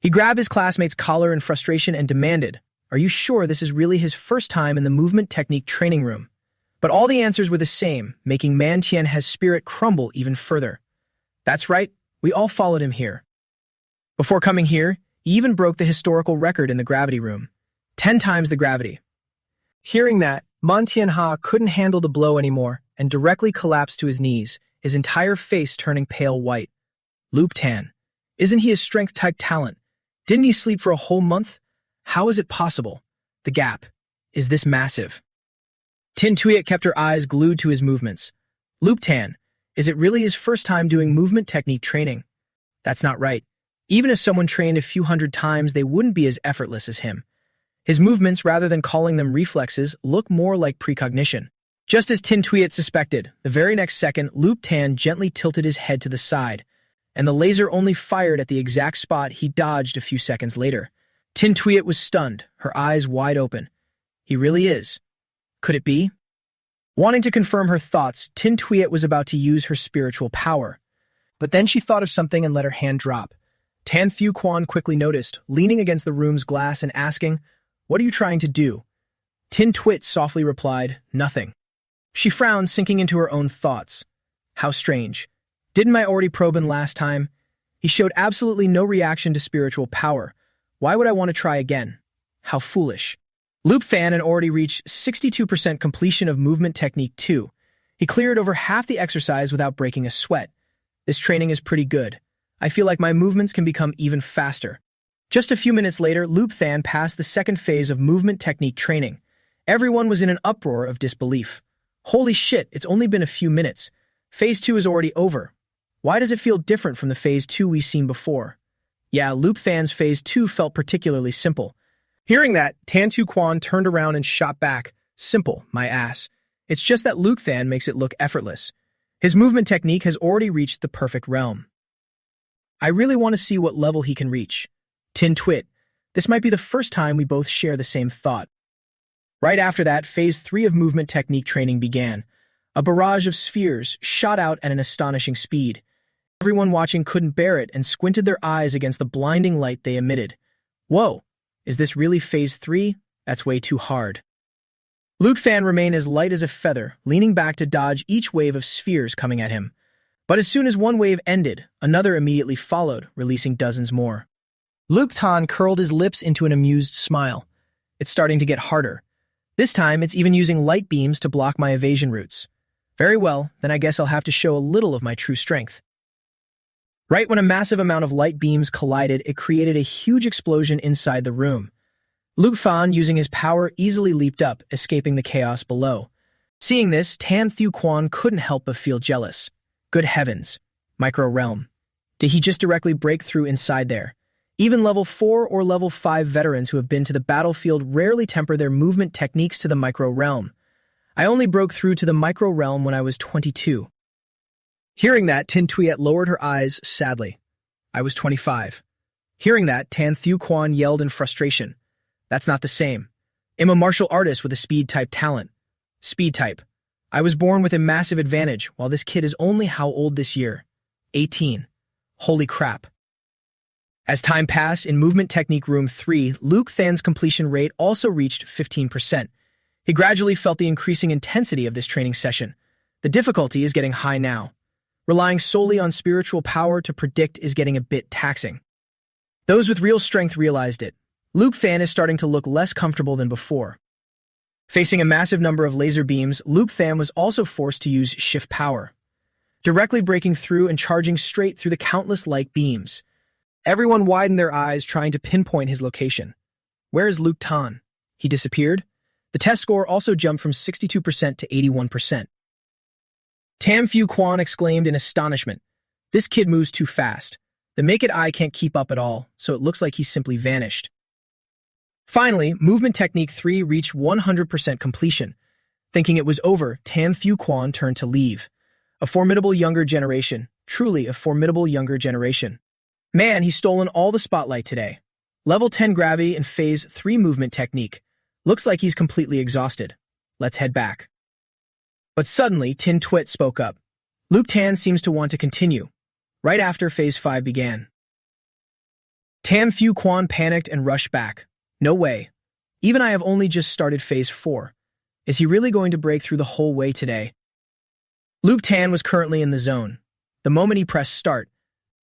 He grabbed his classmate's collar in frustration and demanded, Are you sure this is really his first time in the movement technique training room? But all the answers were the same, making Man Tian Ha's spirit crumble even further. That's right, we all followed him here. Before coming here, He even broke the historical record in the gravity room. 10 times the gravity. Hearing that, Manhwa couldn't handle the blow anymore and directly collapsed to his knees, his entire face turning pale white. Tan, isn't he a strength-type talent? Didn't he sleep for a whole month? How is it possible? The gap. Is this massive? Tin Tuyet kept her eyes glued to his movements. Tan, is it really his first time doing movement technique training? That's not right. Even if someone trained a few hundred times, they wouldn't be as effortless as him. His movements, rather than calling them reflexes, look more like precognition. Just as Tin Tuyet suspected, the very next second, Tan gently tilted his head to the side, and the laser only fired at the exact spot he dodged a few seconds later. Tin Tuyet was stunned, her eyes wide open. He really is. Could it be? Wanting to confirm her thoughts, Tin Tuyet was about to use her spiritual power. But then she thought of something and let her hand drop. Tan Fu Quan quickly noticed, leaning against the room's glass and asking, "What are you trying to do?" Tin Twit softly replied, "Nothing." She frowned, sinking into her own thoughts. How strange. Didn't I already probe him last time? He showed absolutely no reaction to spiritual power. Why would I want to try again? How foolish. Fan had already reached 62% completion of movement technique 2. He cleared over half the exercise without breaking a sweat. This training is pretty good. I feel like my movements can become even faster. Just a few minutes later, Fan passed the second phase of movement technique training. Everyone was in an uproar of disbelief. Holy shit, it's only been a few minutes. Phase 2 is already over. Why does it feel different from the Phase 2 we've seen before? Yeah, Fan's Phase 2 felt particularly simple. Hearing that, Tan Tu Quan turned around and shot back. Simple, my ass. It's just that Fan makes it look effortless. His movement technique has already reached the perfect realm. I really want to see what level he can reach. Tin Twit, this might be the first time we both share the same thought. Right after that, Phase 3 of movement technique training began. A barrage of spheres shot out at an astonishing speed. Everyone watching couldn't bear it and squinted their eyes against the blinding light they emitted. Whoa, is this really Phase 3? That's way too hard. Fan remained as light as a feather, leaning back to dodge each wave of spheres coming at him. But as soon as one wave ended, another immediately followed, releasing dozens more. Tan curled his lips into an amused smile. It's starting to get harder. This time, it's even using light beams to block my evasion routes. Very well, then I guess I'll have to show a little of my true strength. Right when a massive amount of light beams collided, it created a huge explosion inside the room. Fan, using his power, easily leaped up, escaping the chaos below. Seeing this, Tan Thu Quan couldn't help but feel jealous. Good heavens. Micro-realm. Did he just directly break through inside there? Even level 4 or level 5 veterans who have been to the battlefield rarely temper their movement techniques to the micro-realm. I only broke through to the micro-realm when I was 22. Hearing that, Tin Tuyet lowered her eyes sadly. I was 25. Hearing that, Tan Thu Quan yelled in frustration. That's not the same. I'm a martial artist with a speed-type talent. Speed-type. I was born with a massive advantage, while this kid is only how old this year? 18. Holy crap. As time passed, in Movement Technique Room 3, Than's completion rate also reached 15%. He gradually felt the increasing intensity of this training session. The difficulty is getting high now. Relying solely on spiritual power to predict is getting a bit taxing. Those with real strength realized it. Fan is starting to look less comfortable than before. Facing a massive number of laser beams, Fan was also forced to use shift power, directly breaking through and charging straight through the countless light beams. Everyone widened their eyes, trying to pinpoint his location. Where is Tan? He disappeared? The test score also jumped from 62% to 81%. Tam Fu Quan exclaimed in astonishment. This kid moves too fast. The naked eye can't keep up at all, so it looks like he's simply vanished. Finally, Movement Technique 3 reached 100% completion. Thinking it was over, Tam Fu Quan turned to leave. A formidable younger generation. Truly a formidable younger generation. Man, he's stolen all the spotlight today. Level 10 gravity and Phase 3 movement technique. Looks like he's completely exhausted. Let's head back. But suddenly, Tin Twit spoke up. Tan seems to want to continue. Right after Phase 5 began. Tam Fu Quan panicked and rushed back. No way. Even I have only just started Phase 4. Is he really going to break through the whole way today? Tan was currently in the zone. The moment he pressed start,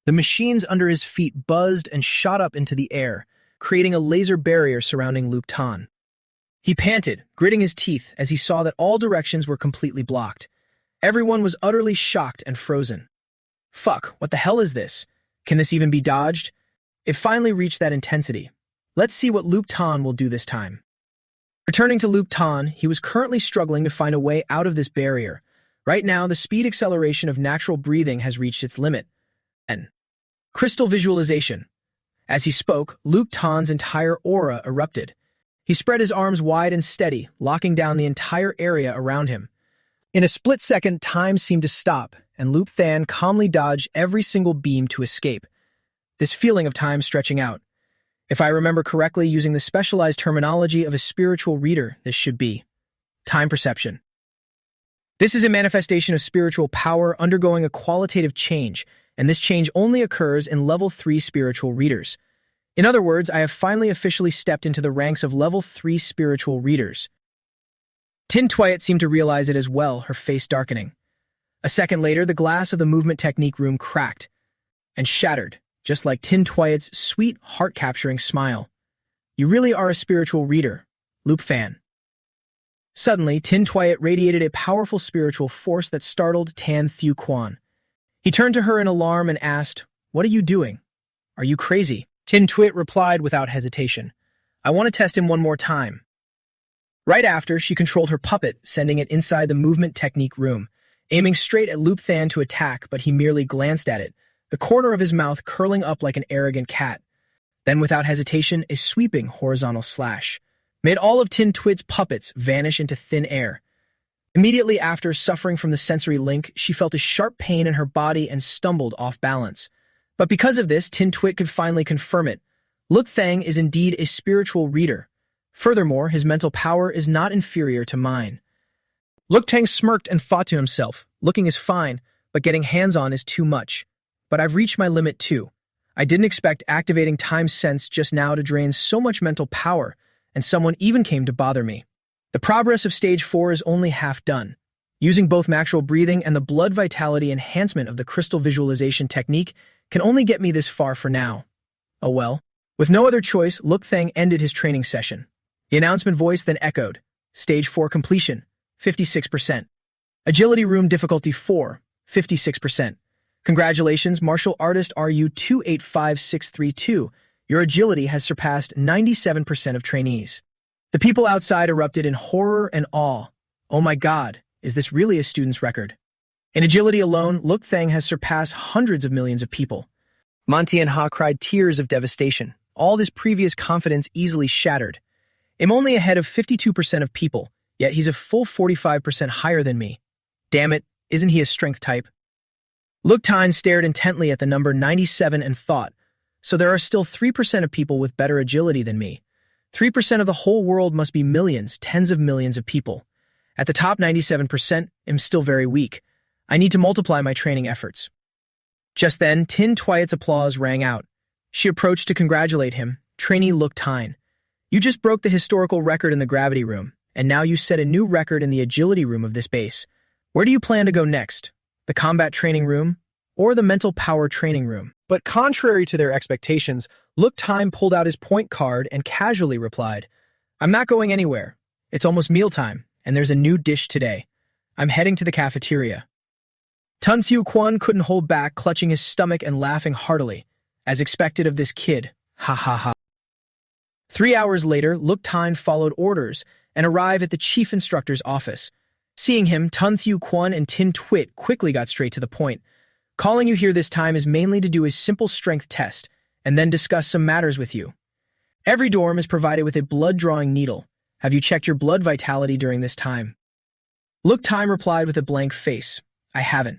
The machines under his feet buzzed and shot up into the air, creating a laser barrier surrounding Luke Tan. He panted, gritting his teeth as he saw that all directions were completely blocked. Everyone was utterly shocked and frozen. Fuck, what the hell is this? Can this even be dodged? It finally reached that intensity. Let's see what Luke Tan will do this time. Returning to Luke Tan, he was currently struggling to find a way out of this barrier. Right now, the speed acceleration of natural breathing has reached its limit. And crystal visualization. As he spoke, Luke Tan's entire aura erupted. He spread his arms wide and steady, locking down the entire area around him. In a split second, time seemed to stop, and Luke Tan calmly dodged every single beam to escape. This feeling of time stretching out. If I remember correctly, using the specialized terminology of a spiritual reader, this should be time perception. This is a manifestation of spiritual power undergoing a qualitative change, and this change only occurs in level 3 spiritual readers. In other words, I have finally officially stepped into the ranks of level 3 spiritual readers. Tin Twilight seemed to realize it as well, her face darkening. A second later, the glass of the movement technique room cracked and shattered, just like Tin Twilight's sweet, heart-capturing smile. You really are a spiritual reader, Luke Fan. Suddenly, Tin Twilight radiated a powerful spiritual force that startled Tan Thieu Quan. He turned to her in alarm and asked, "What are you doing? Are you crazy?" Tin Twit replied without hesitation, "I want to test him one more time." Right after, she controlled her puppet, sending it inside the movement technique room, aiming straight at Luke Fan to attack, but he merely glanced at it, the corner of his mouth curling up like an arrogant cat. Then, without hesitation, a sweeping horizontal slash made all of Tin Twit's puppets vanish into thin air. Immediately after, suffering from the sensory link, she felt a sharp pain in her body and stumbled off balance. But because of this, Tin Twit could finally confirm it. Luke Thang is indeed a spiritual reader. Furthermore, his mental power is not inferior to mine. Luke Tang smirked and thought to himself, looking is fine, but getting hands-on is too much. But I've reached my limit too. I didn't expect activating time sense just now to drain so much mental power, and someone even came to bother me. The progress of stage 4 is only half done. Using both natural breathing and the blood vitality enhancement of the crystal visualization technique can only get me this far for now. Oh well. With no other choice, Luke Thang ended his training session. The announcement voice then echoed. Stage 4 completion, 56%. Agility room difficulty 4, 56%. Congratulations, martial artist RU 285632. Your agility has surpassed 97% of trainees. The people outside erupted in horror and awe. Oh my god, is this really a student's record? In agility alone, Luke Thang has surpassed hundreds of millions of people. Monty and Ha cried tears of devastation. All this previous confidence easily shattered. I'm only ahead of 52% of people, yet he's a full 45% higher than me. Damn it, isn't he a strength type? Luke Tan stared intently at the number 97 and thought, so there are still 3% of people with better agility than me. 3% of the whole world must be millions, tens of millions of people. At the top 97%, I'm still very weak. I need to multiply my training efforts. Just then, Tin Twilight's applause rang out. She approached to congratulate him. Trainee Luke Tan. You just broke the historical record in the gravity room, and now you set a new record in the agility room of this base. Where do you plan to go next? The combat training room, or the mental power training room? But contrary to their expectations, Luke Tan pulled out his point card and casually replied, I'm not going anywhere. It's almost mealtime, and there's a new dish today. I'm heading to the cafeteria. Tan Thieu Quan couldn't hold back, clutching his stomach and laughing heartily, as expected of this kid. Ha ha ha. 3 hours later, Luke Tan followed orders and arrived at the chief instructor's office. Seeing him, Tan Thieu Quan and Tin Twit quickly got straight to the point. Calling you here this time is mainly to do a simple strength test and then discuss some matters with you. Every dorm is provided with a blood-drawing needle. Have you checked your blood vitality during this time? Luke Tan replied with a blank face. I haven't.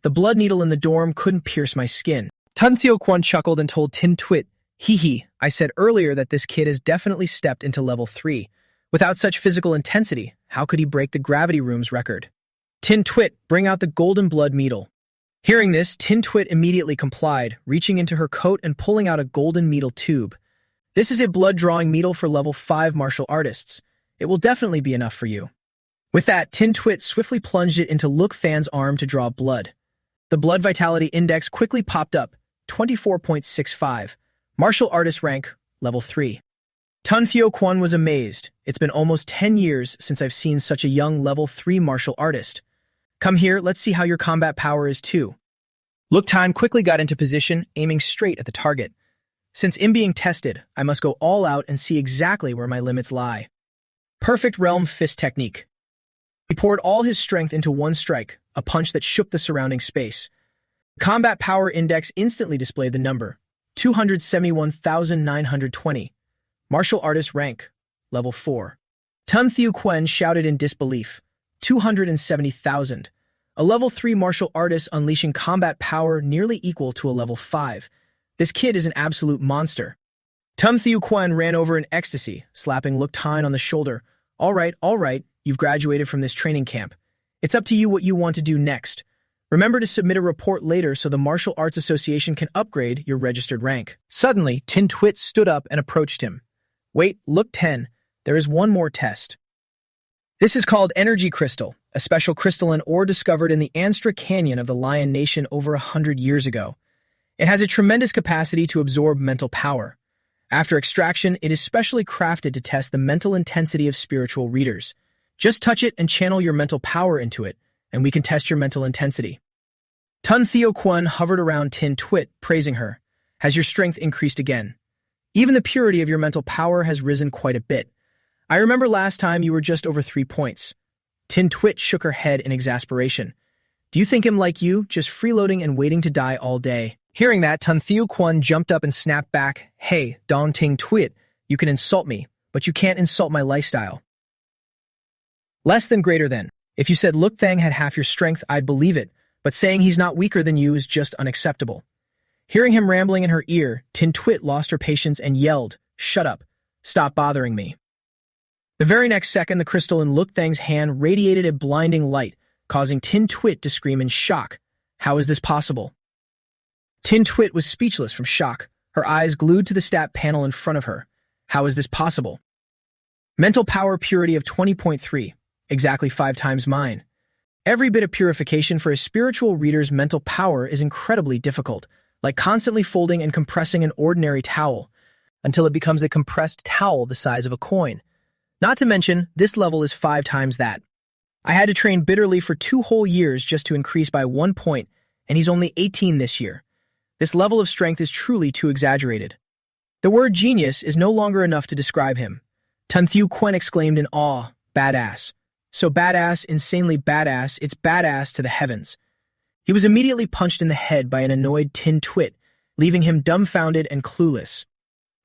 The blood needle in the dorm couldn't pierce my skin. Tan Thieu Quan chuckled and told Tin Twit, Hee hee, I said earlier that this kid has definitely stepped into level 3. Without such physical intensity, how could he break the gravity room's record? Tin Twit, bring out the golden blood needle. Hearing this, Tin Twit immediately complied, reaching into her coat and pulling out a golden needle tube. This is a blood-drawing needle for level 5 martial artists. It will definitely be enough for you. With that, Tin Twit swiftly plunged it into Luke Fan's arm to draw blood. The blood vitality index quickly popped up, 24.65. Martial artist rank, level 3. Tun Theo Kwon was amazed. It's been almost 10 years since I've seen such a young level 3 martial artist. Come here, let's see how your combat power is too. Look Tan quickly got into position, aiming straight at the target. Since I'm being tested, I must go all out and see exactly where my limits lie. Perfect realm fist technique. He poured all his strength into one strike, a punch that shook the surrounding space. Combat power index instantly displayed the number, 271,920. Martial artist rank, level 4. Tun Theo Kwon shouted in disbelief, 270,000. A level 3 martial artist unleashing combat power nearly equal to a level 5. This kid is an absolute monster. Tun Theo Kwon ran over in ecstasy, slapping Look Tan on the shoulder. All right, you've graduated from this training camp. It's up to you what you want to do next. Remember to submit a report later so the Martial Arts Association can upgrade your registered rank. Suddenly, Tin Twit stood up and approached him. Wait, Look 10, there is one more test. This is called Energy Crystal, a special crystalline ore discovered in the Anstra Canyon of the Lion Nation over 100 years ago. It has a tremendous capacity to absorb mental power. After extraction, it is specially crafted to test the mental intensity of spiritual readers. Just touch it and channel your mental power into it, and we can test your mental intensity. Tun Theo Kwon hovered around Tin Twit, praising her. Has your strength increased again? Even the purity of your mental power has risen quite a bit. I remember last time you were just over 3 points. Tin Twit shook her head in exasperation. Do you think him like you, just freeloading and waiting to die all day? Hearing that, Tun Theo Kwon jumped up and snapped back, Hey, Dong Ting Twit, you can insult me, but you can't insult my lifestyle. Less than greater than. If you said Look Thang had half your strength, I'd believe it, but saying he's not weaker than you is just unacceptable. Hearing him rambling in her ear, Tin Twit lost her patience and yelled, Shut up. Stop bothering me. The very next second, the crystal in Look Thang's hand radiated a blinding light, causing Tin Twit to scream in shock. How is this possible? Tin Twit was speechless from shock, her eyes glued to the stat panel in front of her. How is this possible? Mental power purity of 20.3, exactly 5 times mine. Every bit of purification for a spiritual reader's mental power is incredibly difficult, like constantly folding and compressing an ordinary towel, until it becomes a compressed towel the size of a coin. Not to mention, this level is 5 times that. I had to train bitterly for 2 whole years just to increase by 1 point, and he's only 18 this year. This level of strength is truly too exaggerated. The word genius is no longer enough to describe him. Tun Theo Kwon exclaimed in awe, badass. So badass, insanely badass, it's badass to the heavens. He was immediately punched in the head by an annoyed Tin Twit, leaving him dumbfounded and clueless.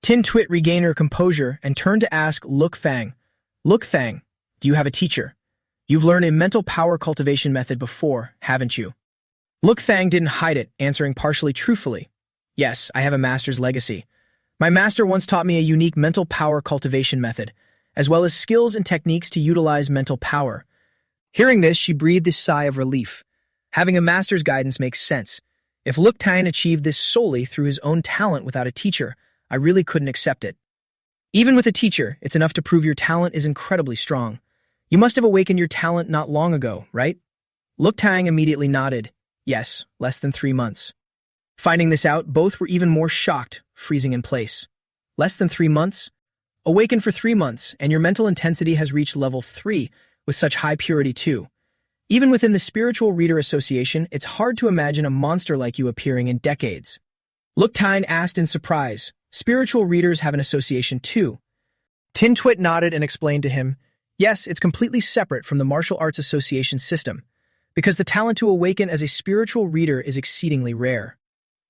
Tin Twit regained her composure and turned to ask Look Thang, Look Thang, do you have a teacher? You've learned a mental power cultivation method before, haven't you? Look Thang didn't hide it, answering partially truthfully. Yes, I have a master's legacy. My master once taught me a unique mental power cultivation method, as well as skills and techniques to utilize mental power. Hearing this, she breathed a sigh of relief. Having a master's guidance makes sense. If Look Tan achieved this solely through his own talent without a teacher, I really couldn't accept it. Even with a teacher, it's enough to prove your talent is incredibly strong. You must have awakened your talent not long ago, right? Look Tang immediately nodded. Yes, less than 3 months. Finding this out, both were even more shocked, freezing in place. Less than 3 months? Awakened for 3 months, and your mental intensity has reached level 3 with such high purity too. Even within the Spiritual Reader Association, it's hard to imagine a monster like you appearing in decades. Look Tang asked in surprise. Spiritual readers have an association too. Tin Twit nodded and explained to him, yes, it's completely separate from the Martial Arts Association system, because the talent to awaken as a spiritual reader is exceedingly rare.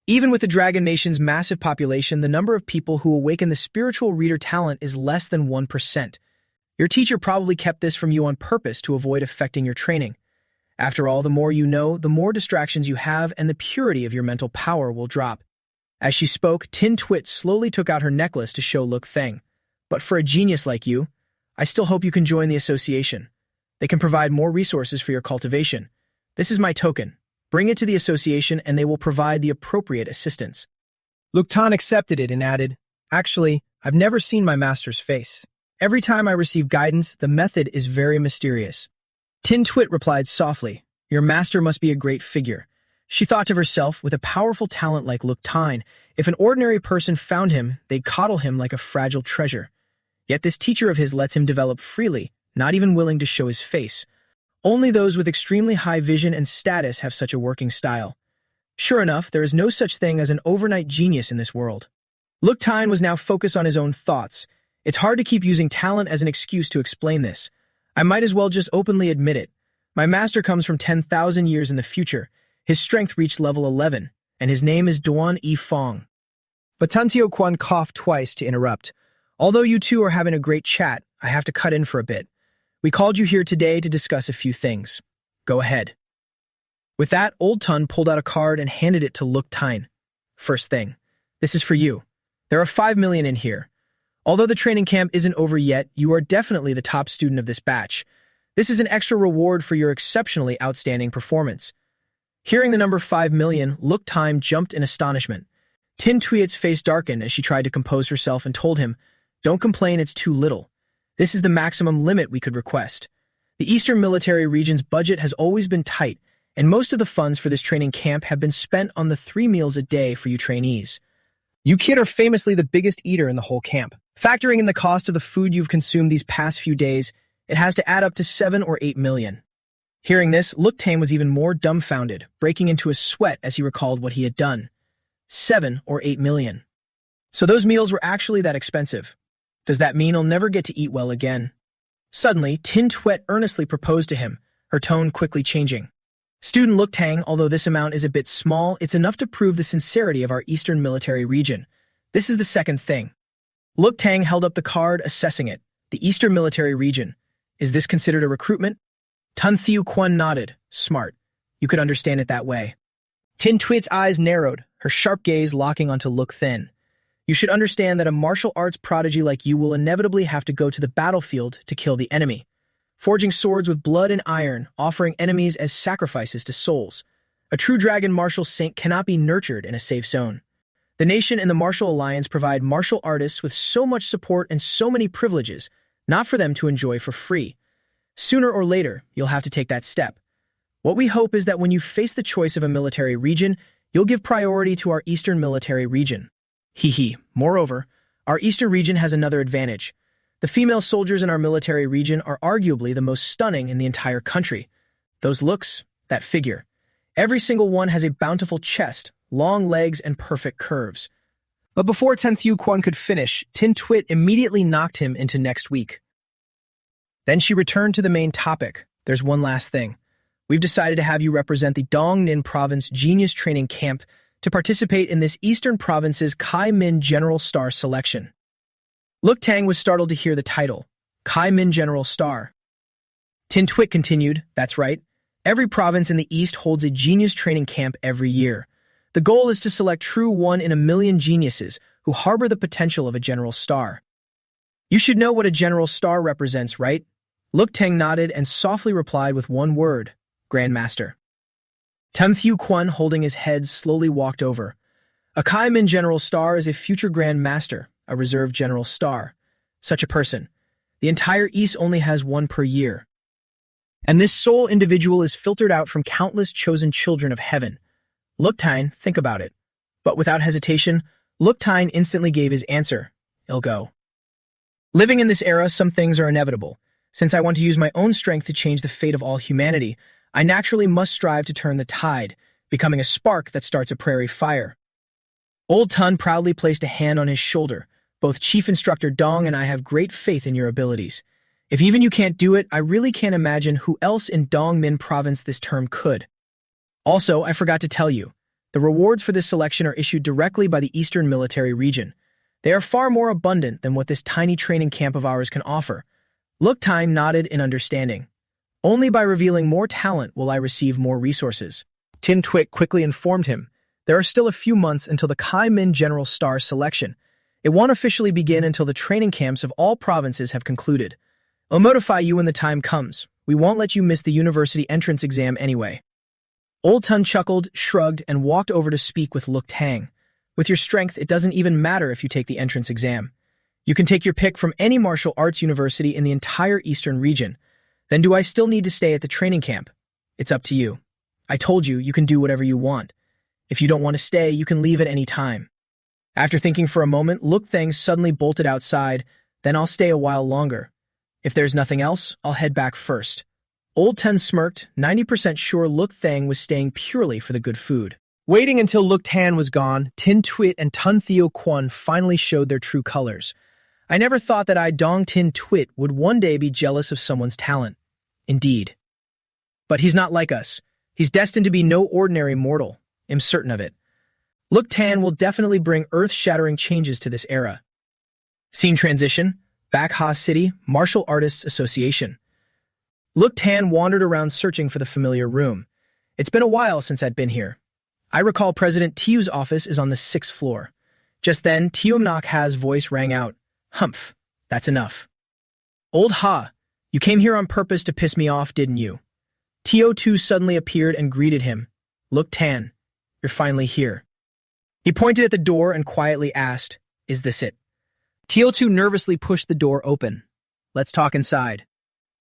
Even with the Dragon Nation's massive population, the number of people who awaken the spiritual reader talent is less than 1%. Your teacher probably kept this from you on purpose to avoid affecting your training. After all, the more you know, the more distractions you have, and the purity of your mental power will drop. As she spoke, Tin Twit slowly took out her necklace to show Look Thang. But for a genius like you, I still hope you can join the association. They can provide more resources for your cultivation. This is my token. Bring it to the association and they will provide the appropriate assistance. Look Tan accepted it and added, actually, I've never seen my master's face. Every time I receive guidance, the method is very mysterious. Tin Twit replied softly, your master must be a great figure. She thought to herself, with a powerful talent like Longtime, if an ordinary person found him, they'd coddle him like a fragile treasure. Yet this teacher of his lets him develop freely, not even willing to show his face. Only those with extremely high vision and status have such a working style. Sure enough, there is no such thing as an overnight genius in this world. Longtime was now focused on his own thoughts. It's hard to keep using talent as an excuse to explain this. I might as well just openly admit it. My master comes from 10,000 years in the future. His strength reached level 11, and his name is Duan Yifeng. But Tan Tio Quan coughed twice to interrupt. Although you two are having a great chat, I have to cut in for a bit. We called you here today to discuss a few things. Go ahead. With that, Old Tun pulled out a card and handed it to Longtime. First thing, this is for you. There are 5 million in here. Although the training camp isn't over yet, you are definitely the top student of this batch. This is an extra reward for your exceptionally outstanding performance. Hearing the number 5 million, Longtime jumped in astonishment. Tin Tuyet's face darkened as she tried to compose herself and told him, "Don't complain, it's too little. This is the maximum limit we could request. The Eastern Military Region's budget has always been tight, and most of the funds for this training camp have been spent on the 3 meals a day for you trainees. You kid are famously the biggest eater in the whole camp. Factoring in the cost of the food you've consumed these past few days, it has to add up to 7 or 8 million. Hearing this, Longtime was even more dumbfounded, breaking into a sweat as he recalled what he had done. 7 or 8 million. So those meals were actually that expensive. Does that mean I'll never get to eat well again? Suddenly, Tin Tuet earnestly proposed to him, her tone quickly changing. Student Longtime, although this amount is a bit small, it's enough to prove the sincerity of our Eastern Military Region. This is the second thing. Longtime held up the card, assessing it. The Eastern Military Region. Is this considered a recruitment? Tan Thiu Quan nodded. Smart. You could understand it that way. Tin Tuet's eyes narrowed, her sharp gaze locking onto Longtime. You should understand that a martial arts prodigy like you will inevitably have to go to the battlefield to kill the enemy, forging swords with blood and iron, offering enemies as sacrifices to souls. A true dragon martial saint cannot be nurtured in a safe zone. The nation and the Martial Alliance provide martial artists with so much support and so many privileges, not for them to enjoy for free. Sooner or later, you'll have to take that step. What we hope is that when you face the choice of a military region, you'll give priority to our Eastern Military Region. Moreover, our Eastern region has another advantage. The female soldiers in our military region are arguably the most stunning in the entire country. Those looks, that figure. Every single one has a bountiful chest, long legs, and perfect curves. But before Tan Thiu Quan could finish, Tin Tuet immediately knocked him into next week. Then she returned to the main topic. There's one last thing. We've decided to have you represent the Dongnin Province Genius Training Camp to participate in this Eastern Province's Kai Min General Star selection. Longtime was startled to hear the title, Kai Min General Star. Tin Tuet continued, that's right. Every province in the East holds a genius training camp every year. The goal is to select true 1 in a million geniuses who harbor the potential of a general star. You should know what a general star represents, right? Longtime nodded and softly replied with one word, Grandmaster. Tan Thiu Quan, holding his head, slowly walked over. A Kai Min General Star is a future Grand Master, a reserved General Star. Such a person. The entire East only has 1 per year. And this sole individual is filtered out from countless chosen children of heaven. Longtime, think about it. But without hesitation, Longtime instantly gave his answer. I'll go. Living in this era, some things are inevitable. Since I want to use my own strength to change the fate of all humanity, I naturally must strive to turn the tide, becoming a spark that starts a prairie fire. Old Tun proudly placed a hand on his shoulder. Both Chief Instructor Dong and I have great faith in your abilities. If even you can't do it, I really can't imagine who else in Dongmin Province this term could. Also, I forgot to tell you, the rewards for this selection are issued directly by the Eastern Military Region. They are far more abundant than what this tiny training camp of ours can offer. Longtime nodded in understanding. Only by revealing more talent will I receive more resources. Tin Tuet quickly informed him. There are still a few months until the Kai Min General Star selection. It won't officially begin until the training camps of all provinces have concluded. I'll notify you when the time comes. We won't let you miss the university entrance exam anyway. Old Tun chuckled, shrugged, and walked over to speak with Longtime. With your strength, it doesn't even matter if you take the entrance exam. You can take your pick from any martial arts university in the entire Eastern region. Then do I still need to stay at the training camp? It's up to you. I told you, you can do whatever you want. If you don't want to stay, you can leave at any time. After thinking for a moment, Look Thang suddenly bolted outside. Then I'll stay a while longer. If there's nothing else, I'll head back first. Old Ten smirked, 90% sure Look Thang was staying purely for the good food. Waiting until Look Tan was gone, Tin Twit and Tun Theo Quan finally showed their true colors. I never thought that I Dong Tin Twit would one day be jealous of someone's talent. Indeed. But he's not like us. He's destined to be no ordinary mortal. I'm certain of it. Look Tan will definitely bring earth-shattering changes to this era. Scene transition, Back Ha City, Martial Artists Association. Look Tan wandered around searching for the familiar room. It's been a while since I'd been here. I recall President Tiu's office is on the 6th floor. Just then, Tio Nok Ha's voice rang out. Humph, that's enough. Old Ha, you came here on purpose to piss me off, didn't you? Tio Tu suddenly appeared and greeted him. Look Tan, you're finally here. He pointed at the door and quietly asked, is this it? Tio Tu nervously pushed the door open. Let's talk inside.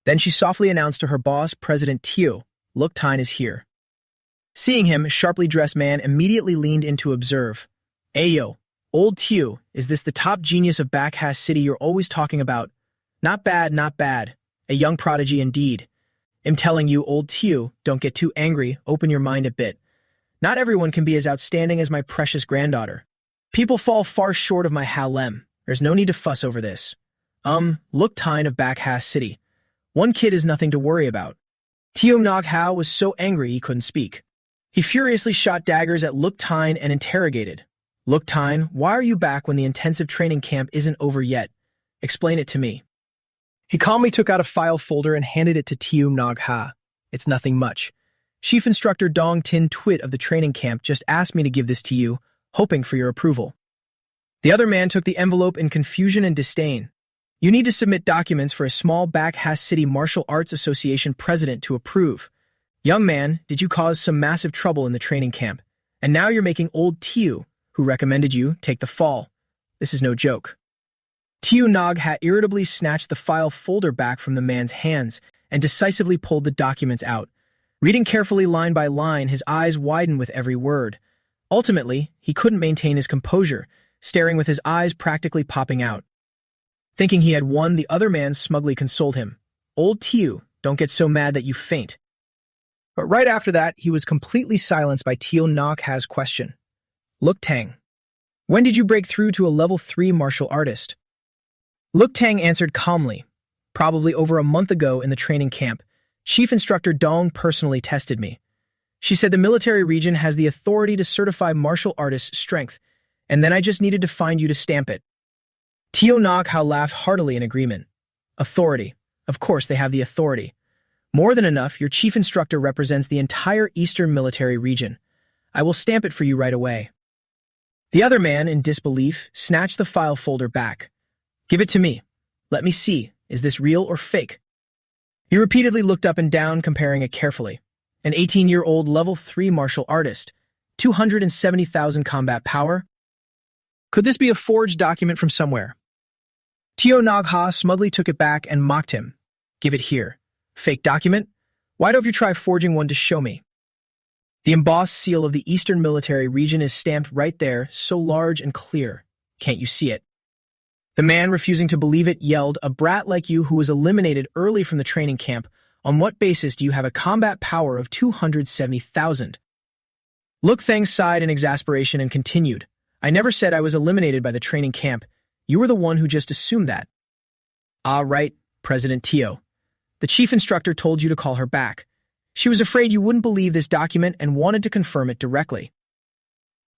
Then she softly announced to her boss, President Tio, Look Tan is here. Seeing him, a sharply dressed man immediately leaned in to observe. Ayo, old Tio, is this the top genius of Back Ha City you're always talking about? Not bad, not bad. A young prodigy indeed. I'm telling you, old Tio, don't get too angry, open your mind a bit. Not everyone can be as outstanding as my precious granddaughter. People fall far short of my Halem. There's no need to fuss over this. Look Tan of Back Ha City. One kid is nothing to worry about. Tio Nog Hao was so angry he couldn't speak. He furiously shot daggers at Look Tan and interrogated. Look Tan, why are you back when the intensive training camp isn't over yet? Explain it to me. He calmly took out a file folder and handed it to Tio Nog Ha. It's nothing much. Chief Instructor Dong Tin Twit of the training camp just asked me to give this to you, hoping for your approval. The other man took the envelope in confusion and disdain. You need to submit documents for a small Back Ha City Martial Arts Association president to approve. Young man, did you cause some massive trouble in the training camp? And now you're making old Tio, who recommended you, take the fall. This is no joke. Tio Nog Ha irritably snatched the file folder back from the man's hands and decisively pulled the documents out. Reading carefully line by line, his eyes widened with every word. Ultimately, he couldn't maintain his composure, staring with his eyes practically popping out. Thinking he had won, the other man smugly consoled him. Old Tio, don't get so mad that you faint. But right after that, he was completely silenced by Tio Nok Ha's question. Look Tang, when did you break through to a level 3 martial artist? Look Tang answered calmly. Probably over a month ago in the training camp, Chief Instructor Dong personally tested me. She said the military region has the authority to certify martial artists' strength, and then I just needed to find you to stamp it. Tio Nok Hao laughed heartily in agreement. Authority. Of course they have the authority. More than enough, your chief instructor represents the entire Eastern military region. I will stamp it for you right away. The other man, in disbelief, snatched the file folder back. Give it to me. Let me see. Is this real or fake? He repeatedly looked up and down, comparing it carefully. An 18-year-old level 3 martial artist. 270,000 combat power. Could this be a forged document from somewhere? Tio Nog Ha smugly took it back and mocked him. Give it here. Fake document? Why don't you try forging one to show me? The embossed seal of the Eastern military region is stamped right there, so large and clear. Can't you see it? The man, refusing to believe it, yelled, a brat like you who was eliminated early from the training camp, on what basis do you have a combat power of 270,000? Look Thang sighed in exasperation and continued. I never said I was eliminated by the training camp. You were the one who just assumed that. Ah, right, President Tio. The chief instructor told you to call her back. She was afraid you wouldn't believe this document and wanted to confirm it directly.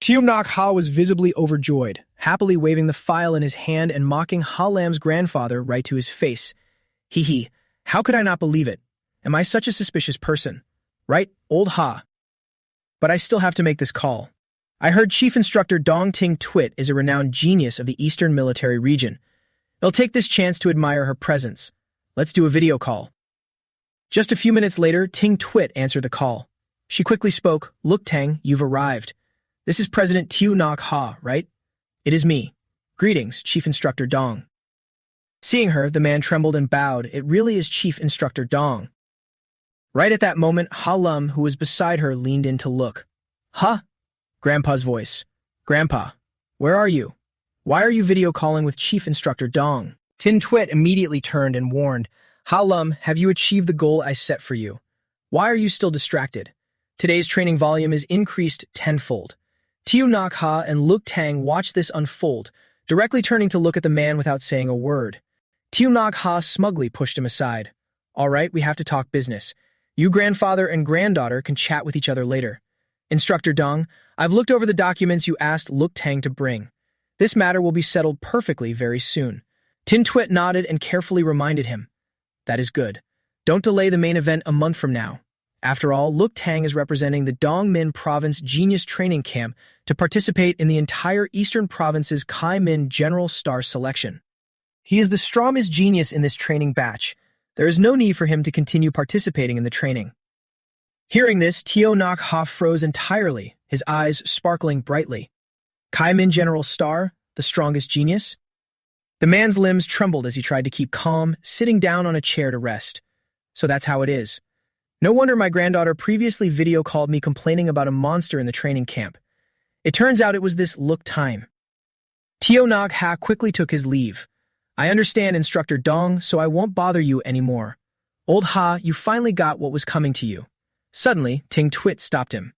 Tio Nok Ha was visibly overjoyed, happily waving the file in his hand and mocking Ha Lam's grandfather right to his face. Hee hee, how could I not believe it? Am I such a suspicious person? Right, old Ha? But I still have to make this call. I heard Chief Instructor Dong Ting Twit is a renowned genius of the Eastern military region. I'll take this chance to admire her presence. Let's do a video call. Just a few minutes later, Ting Twit answered the call. She quickly spoke, Look Tang, you've arrived. This is President Tio Nok Ha, right? It is me. Greetings, Chief Instructor Dong. Seeing her, the man trembled and bowed. It really is Chief Instructor Dong. Right at that moment, Ha Lum, who was beside her, leaned in to look. Huh? Grandpa's voice. Grandpa, where are you? Why are you video calling with Chief Instructor Dong? Tin Twit immediately turned and warned, Ha Lum, have you achieved the goal I set for you? Why are you still distracted? Today's training volume is increased tenfold. Tiu Nak Ha and Luk Tang watched this unfold, directly turning to look at the man without saying a word. Tiu Nak Ha smugly pushed him aside. All right, we have to talk business. You grandfather and granddaughter can chat with each other later. Instructor Dong, I've looked over the documents you asked Luk Tang to bring. This matter will be settled perfectly very soon. Tin Twit nodded and carefully reminded him. That is good. Don't delay the main event a month from now. After all, Luk Tang is representing the Dongmin Province Genius Training Camp to participate in the entire Eastern Province's Kai Min General Star Selection. He is the strongest genius in this training batch. There is no need for him to continue participating in the training. Hearing this, Tio Nak Ha froze entirely, his eyes sparkling brightly. Kai Min General Star, the strongest genius? The man's limbs trembled as he tried to keep calm, sitting down on a chair to rest. So that's how it is. No wonder my granddaughter previously video called me complaining about a monster in the training camp. It turns out it was this Luk Time. Tio Nak Ha quickly took his leave. I understand, Instructor Dong, so I won't bother you anymore. Old Ha, you finally got what was coming to you. Suddenly, Ting Twit stopped him.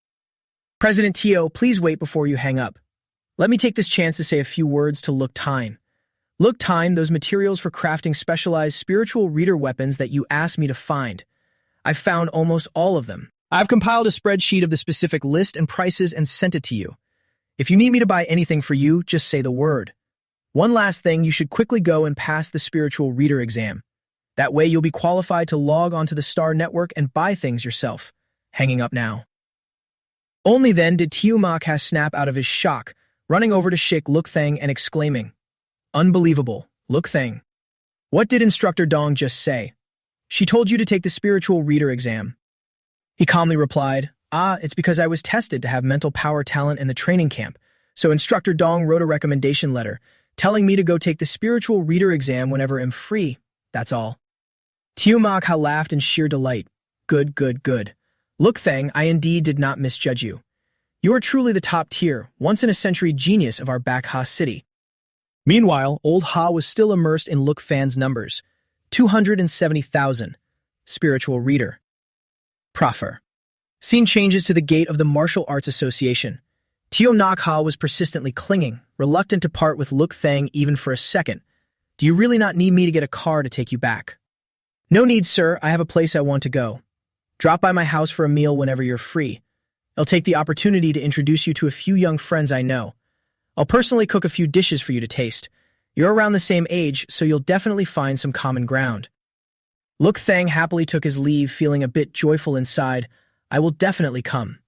President Tio, please wait before you hang up. Let me take this chance to say a few words to Luk Time. Luk Time, those materials for crafting specialized spiritual reader weapons that you asked me to find. I've found almost all of them. I've compiled a spreadsheet of the specific list and prices and sent it to you. If you need me to buy anything for you, just say the word. One last thing, you should quickly go and pass the spiritual reader exam. That way you'll be qualified to log onto the Star Network and buy things yourself. Hanging up now. Only then did Tiu Maka snap out of his shock, running over to shake Luk Thang and exclaiming, Unbelievable, Luk Thang. What did Instructor Dong just say? She told you to take the spiritual reader exam. He calmly replied, it's because I was tested to have mental power talent in the training camp, so Instructor Dong wrote a recommendation letter, telling me to go take the spiritual reader exam whenever I'm free, that's all. Tiu Maka laughed in sheer delight. Good, good, good. Luk Thang, I indeed did not misjudge you. You are truly the top tier, once-in-a-century genius of our back Ha city. Meanwhile, old Ha was still immersed in Luk Fan's numbers. 270,000. Spiritual reader. Proffer. Scene changes to the gate of the Martial Arts Association. Tio Nak Ha was persistently clinging, reluctant to part with Luk Thang even for a second. Do you really not need me to get a car to take you back? No need, sir. I have a place I want to go. Drop by my house for a meal whenever you're free. I'll take the opportunity to introduce you to a few young friends I know. I'll personally cook a few dishes for you to taste. You're around the same age, so you'll definitely find some common ground. Luk Thang happily took his leave, feeling a bit joyful inside. I will definitely come.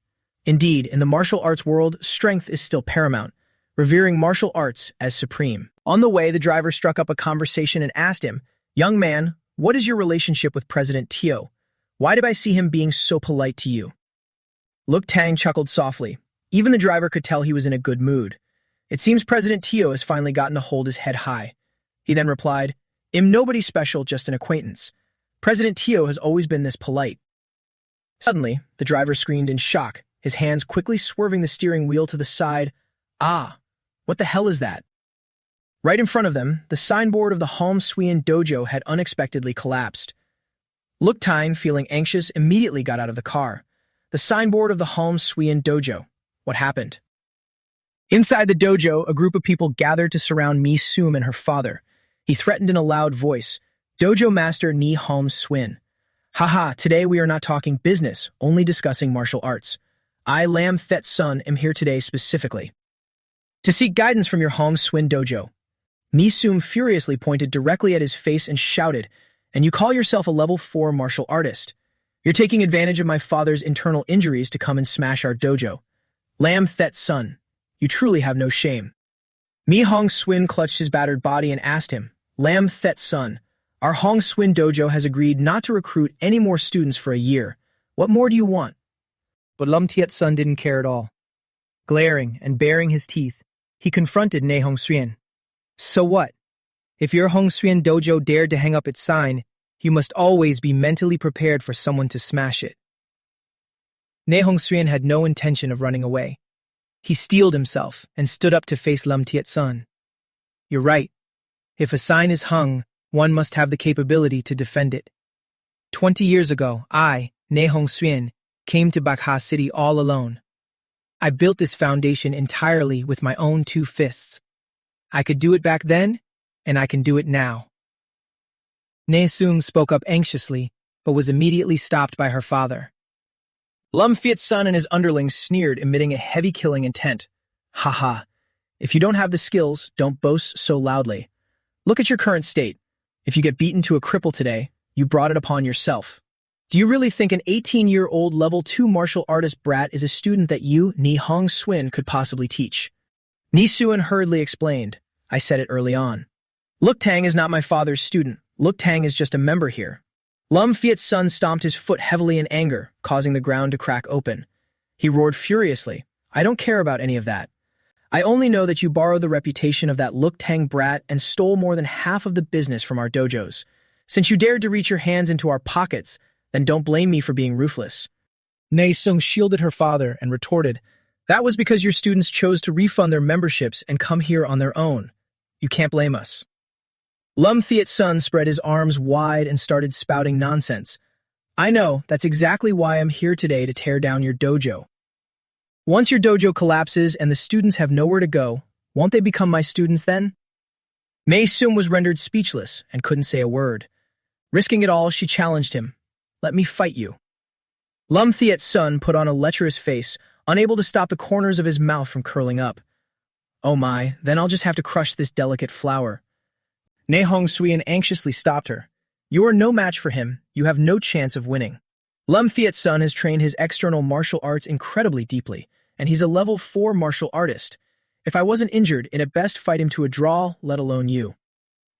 Indeed, in the martial arts world, strength is still paramount, revering martial arts as supreme. On the way, the driver struck up a conversation and asked him, Young man, what is your relationship with President Tio? Why did I see him being so polite to you? Luk Tang chuckled softly. Even the driver could tell he was in a good mood. It seems President Tio has finally gotten to hold his head high. He then replied, I'm nobody special, just an acquaintance. President Tio has always been this polite. Suddenly, the driver screamed in shock, his hands quickly swerving the steering wheel to the side. What the hell is that? Right in front of them, the signboard of the Hom Suyen dojo had unexpectedly collapsed. Luk Tang, feeling anxious, immediately got out of the car. The signboard of the Hom Suyen dojo. What happened? Inside the dojo, a group of people gathered to surround Mi Sum and her father. He threatened in a loud voice, Dojo Master Ni Hom Swin. Haha, today we are not talking business, only discussing martial arts. I, Lam Thet Sun, am here today specifically to seek guidance from your Hom Swin dojo. Mi Sum furiously pointed directly at his face and shouted, And you call yourself a level 4 martial artist? You're taking advantage of my father's internal injuries to come and smash our dojo. Lam Thet Sun, you truly have no shame. Mi Hong Swin clutched his battered body and asked him, Lam Thet Sun, our Hong Swin dojo has agreed not to recruit any more students for a year. What more do you want? But Lam Tiet Sun didn't care at all. Glaring and baring his teeth, he confronted Ne Hong Xuyen. So what? If your Hong Xuyen dojo dared to hang up its sign, You must always be mentally prepared for someone to smash it. Ne Hongsuan had no intention of running away. He steeled himself and stood up to face Lam Tiet-sun. You're right. If a sign is hung, one must have the capability to defend it. 20 years ago, I, Ne Hongsuan, came to Bakha City all alone. I built this foundation entirely with my own 2 fists. I could do it back then, and I can do it now. Ne Sung spoke up anxiously, but was immediately stopped by her father. Lam Tiet-sun and his underlings sneered, emitting a heavy killing intent. Ha. If you don't have the skills, don't boast so loudly. Look at your current state. If you get beaten to a cripple today, you brought it upon yourself. Do you really think an 18-year-old level 2 martial artist brat is a student that you, Ni Hong-swin, could possibly teach? Ni Suan hurriedly explained. I said it early on. Look Tang is not my father's student. Look Tang is just a member here. Lam Tiet-sun stomped his foot heavily in anger, causing the ground to crack open. He roared furiously. I don't care about any of that. I only know that you borrowed the reputation of that Look Tang brat and stole more than half of the business from our dojos. Since you dared to reach your hands into our pockets, then don't blame me for being ruthless. Ne Sung shielded her father and retorted, That was because your students chose to refund their memberships and come here on their own. You can't blame us. Lam Tiet-sun spread his arms wide and started spouting nonsense. I know, that's exactly why I'm here today to tear down your dojo. Once your dojo collapses and the students have nowhere to go, won't they become my students then? Mei Sum was rendered speechless and couldn't say a word. Risking it all, she challenged him. Let me fight you. Lam Tiet-sun put on a lecherous face, unable to stop the corners of his mouth from curling up. Oh my, then I'll just have to crush this delicate flower. Ne Hongsuan anxiously stopped her. You are no match for him. You have no chance of winning. Lam Tiet-sun has trained his external martial arts incredibly deeply, and he's a level 4 martial artist. If I wasn't injured, it'd best fight him to a draw, let alone you.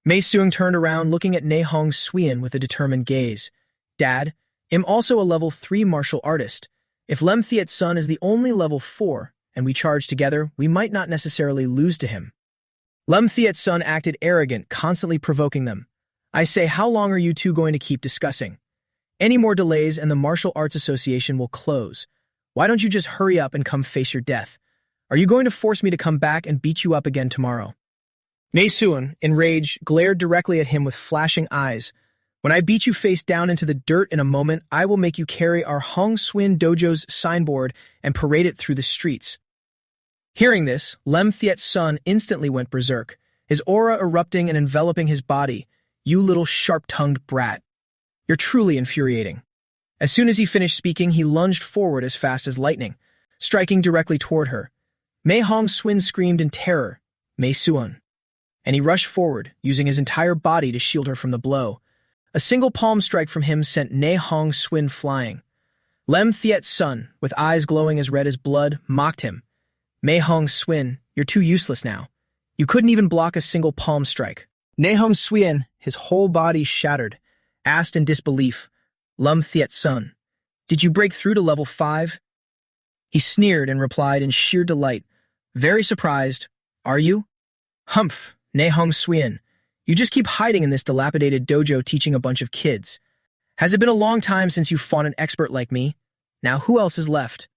Mei Sung turned around, looking at Ne Hongsuan with a determined gaze. Dad, I'm also a level 3 martial artist. If Lam Tiet-sun is the only level 4, and we charge together, we might not necessarily lose to him. Lam Tiet-sun acted arrogant, constantly provoking them. I say, how long are you two going to keep discussing? Any more delays and the Martial Arts Association will close. Why don't you just hurry up and come face your death? Are you going to force me to come back and beat you up again tomorrow? Mei Sung, enraged, glared directly at him with flashing eyes. When I beat you face down into the dirt in a moment, I will make you carry our Hong Swin Dojo's signboard and parade it through the streets. Hearing this, Lam Tiet-sun instantly went berserk, his aura erupting and enveloping his body. You little sharp-tongued brat. You're truly infuriating. As soon as he finished speaking, he lunged forward as fast as lightning, striking directly toward her. Mei Hong-swin screamed in terror, Mei Sung, and he rushed forward, using his entire body to shield her from the blow. A single palm strike from him sent Ne Hong-swin flying. Lam Tiet-sun, with eyes glowing as red as blood, mocked him. Mei Hong-swin, you're too useless now. You couldn't even block a single palm strike. Ne Hong-swin, his whole body shattered, asked in disbelief, Lam Tiet-sun, did you break through to level 5? He sneered and replied in sheer delight, very surprised, are you? Humph, Ne Hong-swin, you just keep hiding in this dilapidated dojo teaching a bunch of kids. Has it been a long time since you fought an expert like me? Now who else is left?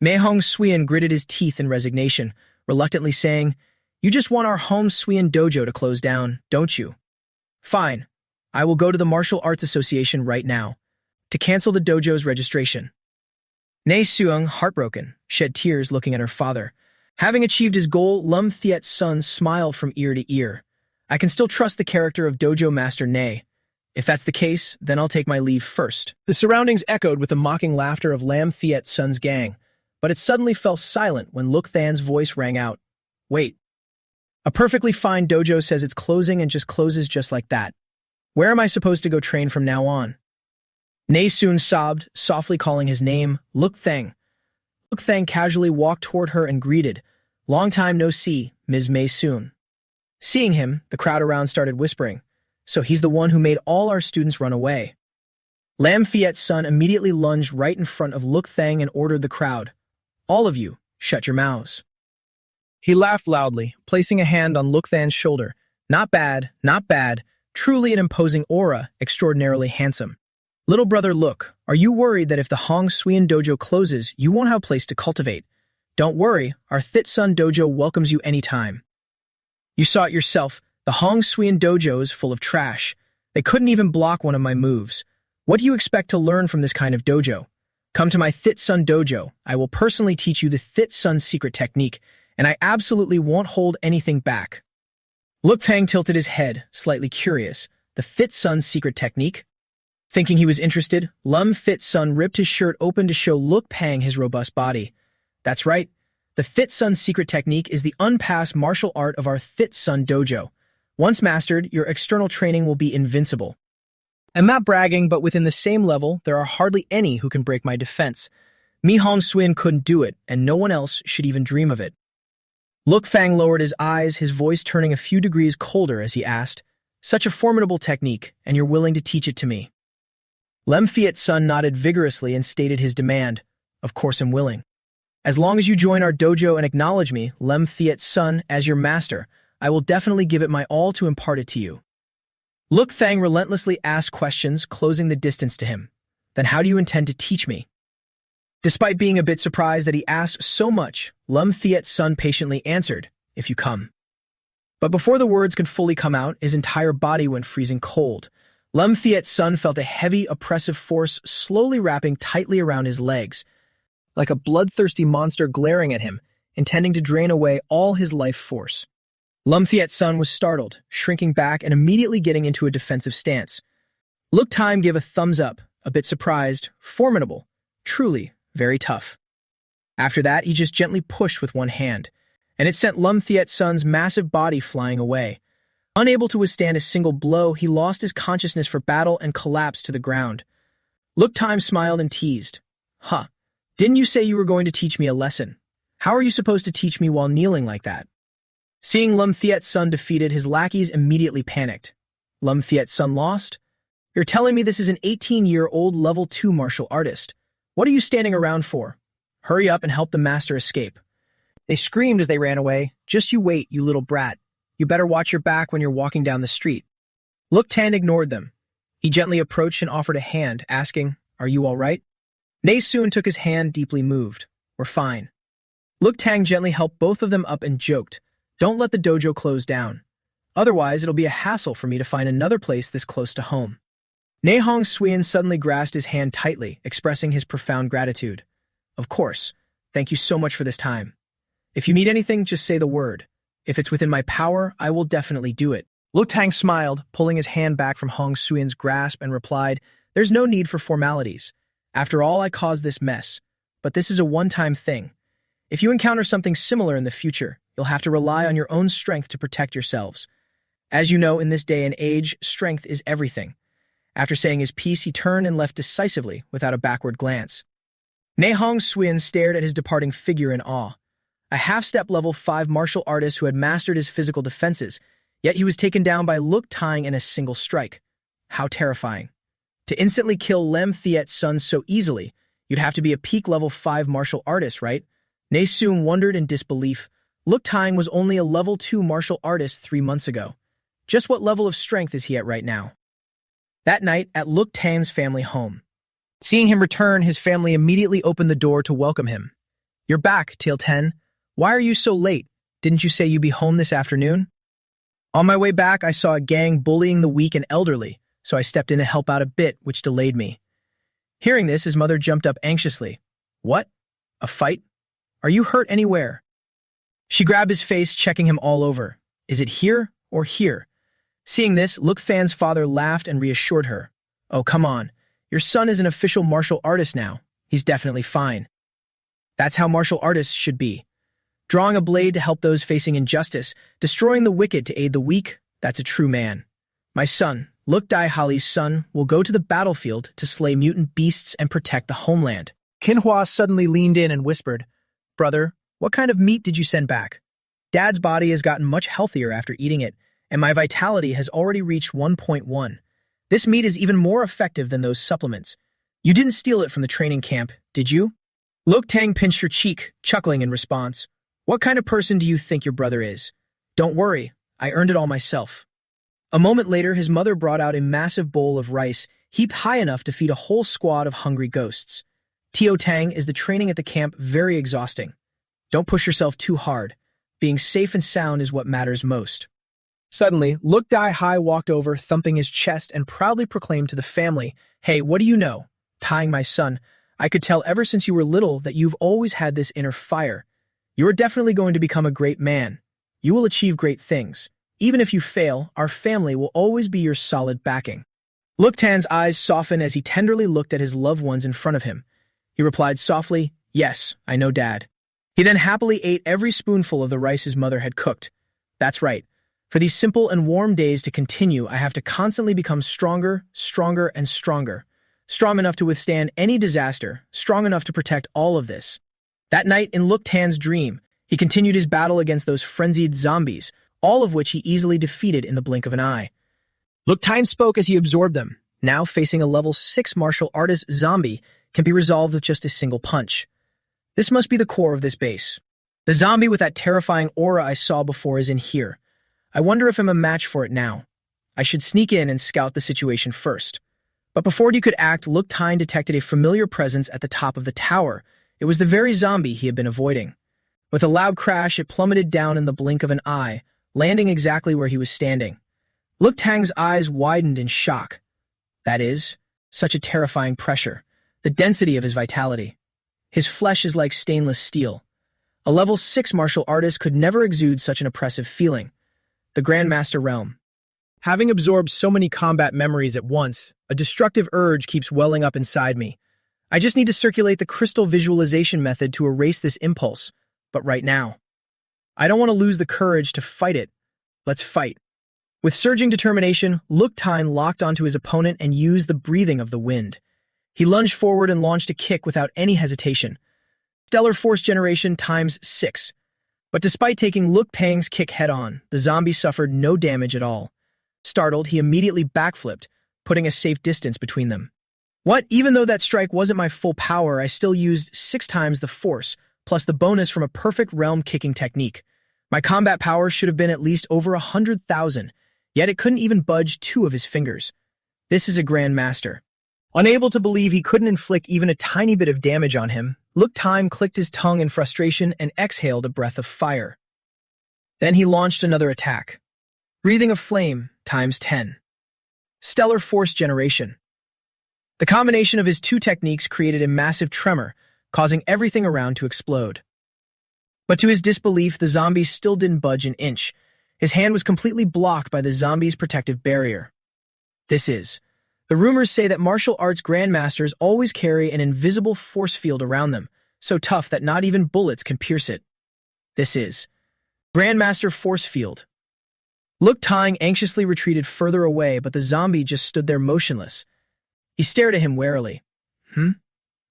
Mei Hong-swin gritted his teeth in resignation, reluctantly saying, You just want our Hong Swin dojo to close down, don't you? Fine. I will go to the Martial Arts Association right now to cancel the dojo's registration. Ne Sung, heartbroken, shed tears looking at her father. Having achieved his goal, Lam Tiet-sun smiled from ear to ear. I can still trust the character of Dojo Master Ne. If that's the case, then I'll take my leave first. The surroundings echoed with the mocking laughter of Lam Tiet-sun's gang, but it suddenly fell silent when Look Than's voice rang out. Wait. A perfectly fine dojo says it's closing and just closes just like that. Where am I supposed to go train from now on? Ne Sung sobbed, softly calling his name, Look Thang. Look Thang casually walked toward her and greeted, Long time no see, Ms. Mei Sung. Seeing him, the crowd around started whispering, so he's the one who made all our students run away. Lam Tiet-sun immediately lunged right in front of Look Thang and ordered the crowd, All of you, shut your mouths. He laughed loudly, placing a hand on Look Than's shoulder. Not bad, not bad. Truly an imposing aura, extraordinarily handsome. Little brother, look, are you worried that if the Hong Suian dojo closes, you won't have a place to cultivate? Don't worry, our Thit Sun dojo welcomes you anytime. You saw it yourself, the Hong Suian dojo is full of trash. They couldn't even block one of my moves. What do you expect to learn from this kind of dojo? Come to my Thit Sun dojo. I will personally teach you the Thit Sun secret technique, and I absolutely won't hold anything back. Look Pang tilted his head, slightly curious. The Thit Sun secret technique? Thinking he was interested, Lum Thit Sun ripped his shirt open to show Look Pang his robust body. That's right. The Thit Sun secret technique is the unpassed martial art of our Thit Sun dojo. Once mastered, your external training will be invincible. I'm not bragging, but within the same level, there are hardly any who can break my defense. Mi Hong Suin couldn't do it, and no one else should even dream of it. Look Fang lowered his eyes, his voice turning a few degrees colder as he asked, "Such a formidable technique, and you're willing to teach it to me?" Lem Fiat Sun nodded vigorously and stated his demand. Of course I'm willing. As long as you join our dojo and acknowledge me, Lem Fiat Sun, as your master, I will definitely give it my all to impart it to you. Look Thang relentlessly asked questions, closing the distance to him. Then how do you intend to teach me? Despite being a bit surprised that he asked so much, Lum Fiat Sun patiently answered, "If you come." But before the words could fully come out, his entire body went freezing cold. Lum Fiat Sun felt a heavy, oppressive force slowly wrapping tightly around his legs, like a bloodthirsty monster glaring at him, intending to drain away all his life force. Lum Fiat Sun was startled, shrinking back and immediately getting into a defensive stance. Look Time gave a thumbs up, a bit surprised, formidable, truly very tough. After that, he just gently pushed with one hand, and it sent Lum Fiat Sun's massive body flying away. Unable to withstand a single blow, he lost his consciousness for battle and collapsed to the ground. Look Time smiled and teased. "Huh, didn't you say you were going to teach me a lesson? How are you supposed to teach me while kneeling like that?" Seeing Lum Fiat Sun defeated, his lackeys immediately panicked. Lum Fiat Sun lost? You're telling me this is an 18-year-old level 2 martial artist. What are you standing around for? Hurry up and help the master escape. They screamed as they ran away. Just you wait, you little brat. You better watch your back when you're walking down the street. Look Tan ignored them. He gently approached and offered a hand, asking, "Are you all right?" Ne Soon took his hand, deeply moved. "We're fine." Look Tang gently helped both of them up and joked, "Don't let the dojo close down. Otherwise, it'll be a hassle for me to find another place this close to home." Ne Hong Suian suddenly grasped his hand tightly, expressing his profound gratitude. "Of course. Thank you so much for this time. If you need anything, just say the word. If it's within my power, I will definitely do it." Look Tang smiled, pulling his hand back from Hong Suian's grasp and replied, "There's no need for formalities. After all, I caused this mess. But this is a one-time thing. If you encounter something similar in the future, you'll have to rely on your own strength to protect yourselves. As you know, in this day and age, strength is everything." After saying his piece, he turned and left decisively, without a backward glance. Ne Hong Suian stared at his departing figure in awe. A half-step level 5 martial artist who had mastered his physical defenses, yet he was taken down by Look Tang in a single strike. How terrifying. To instantly kill Lem Fiat Sun so easily, you'd have to be a peak level 5 martial artist, right? Ne Soon wondered in disbelief. Look Tang was only a level 2 martial artist 3 months ago. Just what level of strength is he at right now? That night, at Look Tang's family home. Seeing him return, his family immediately opened the door to welcome him. "You're back, Tail 10. Why are you so late? Didn't you say you'd be home this afternoon?" "On my way back, I saw a gang bullying the weak and elderly, so I stepped in to help out a bit, which delayed me." Hearing this, his mother jumped up anxiously. "What? A fight? Are you hurt anywhere?" She grabbed his face, checking him all over. "Is it here or here?" Seeing this, Look Fan's father laughed and reassured her. "Oh, come on. Your son is an official martial artist now. He's definitely fine." That's how martial artists should be. Drawing a blade to help those facing injustice, destroying the wicked to aid the weak, that's a true man. My son, Look Dai Hali's son, will go to the battlefield to slay mutant beasts and protect the homeland. Kinhua suddenly leaned in and whispered, "Brother, what kind of meat did you send back? Dad's body has gotten much healthier after eating it, and my vitality has already reached 1.1. This meat is even more effective than those supplements. You didn't steal it from the training camp, did you?" Look Tang pinched her cheek, chuckling in response. "What kind of person do you think your brother is? Don't worry, I earned it all myself." A moment later, his mother brought out a massive bowl of rice, heaped high enough to feed a whole squad of hungry ghosts. Tio Tang, is the training at the camp very exhausting? Don't push yourself too hard. Being safe and sound is what matters most. Suddenly, Look Dai Hai walked over, thumping his chest, and proudly proclaimed to the family, "Hey, what do you know? Tying, my son, I could tell ever since you were little that you've always had this inner fire. You are definitely going to become a great man. You will achieve great things. Even if you fail, our family will always be your solid backing." Look Tan's eyes softened as he tenderly looked at his loved ones in front of him. He replied softly, "Yes, I know, Dad." He then happily ate every spoonful of the rice his mother had cooked. That's right. For these simple and warm days to continue, I have to constantly become stronger, stronger, and stronger. Strong enough to withstand any disaster, strong enough to protect all of this. That night, in Look Tan's dream, he continued his battle against those frenzied zombies, all of which he easily defeated in the blink of an eye. Look Tan spoke as he absorbed them. Now facing a level 6 martial artist zombie can be resolved with just a single punch. This must be the core of this base. The zombie with that terrifying aura I saw before is in here. I wonder if I'm a match for it now. I should sneak in and scout the situation first. But before he could act, Look Tan detected a familiar presence at the top of the tower. It was the very zombie he had been avoiding. With a loud crash, it plummeted down in the blink of an eye, landing exactly where he was standing. Look Tang's eyes widened in shock. That is, such a terrifying pressure. The density of his vitality. His flesh is like stainless steel. A level 6 martial artist could never exude such an oppressive feeling. The Grandmaster Realm. Having absorbed so many combat memories at once, a destructive urge keeps welling up inside me. I just need to circulate the crystal visualization method to erase this impulse, but right now. I don't want to lose the courage to fight it. Let's fight. With surging determination, Look Tan locked onto his opponent and used the breathing of the wind. He lunged forward and launched a kick without any hesitation. Stellar Force Generation times 6. But despite taking Look Tang's kick head-on, the zombie suffered no damage at all. Startled, he immediately backflipped, putting a safe distance between them. What? Even though that strike wasn't my full power, I still used 6 times the force, plus the bonus from a perfect realm kicking technique. My combat power should have been at least over 100,000, yet it couldn't even budge 2 of his fingers. This is a Grandmaster. Unable to believe he couldn't inflict even a tiny bit of damage on him, Look Tan clicked his tongue in frustration and exhaled a breath of fire. Then he launched another attack. Breathing of Flame times 10. Stellar Force Generation. The combination of his 2 techniques created a massive tremor, causing everything around to explode. But to his disbelief, the zombie still didn't budge an inch. His hand was completely blocked by the zombie's protective barrier. The rumors say that martial arts grandmasters always carry an invisible force field around them, so tough that not even bullets can pierce it. This is Grandmaster Force Field. Look Tan anxiously retreated further away, but the zombie just stood there motionless. He stared at him warily.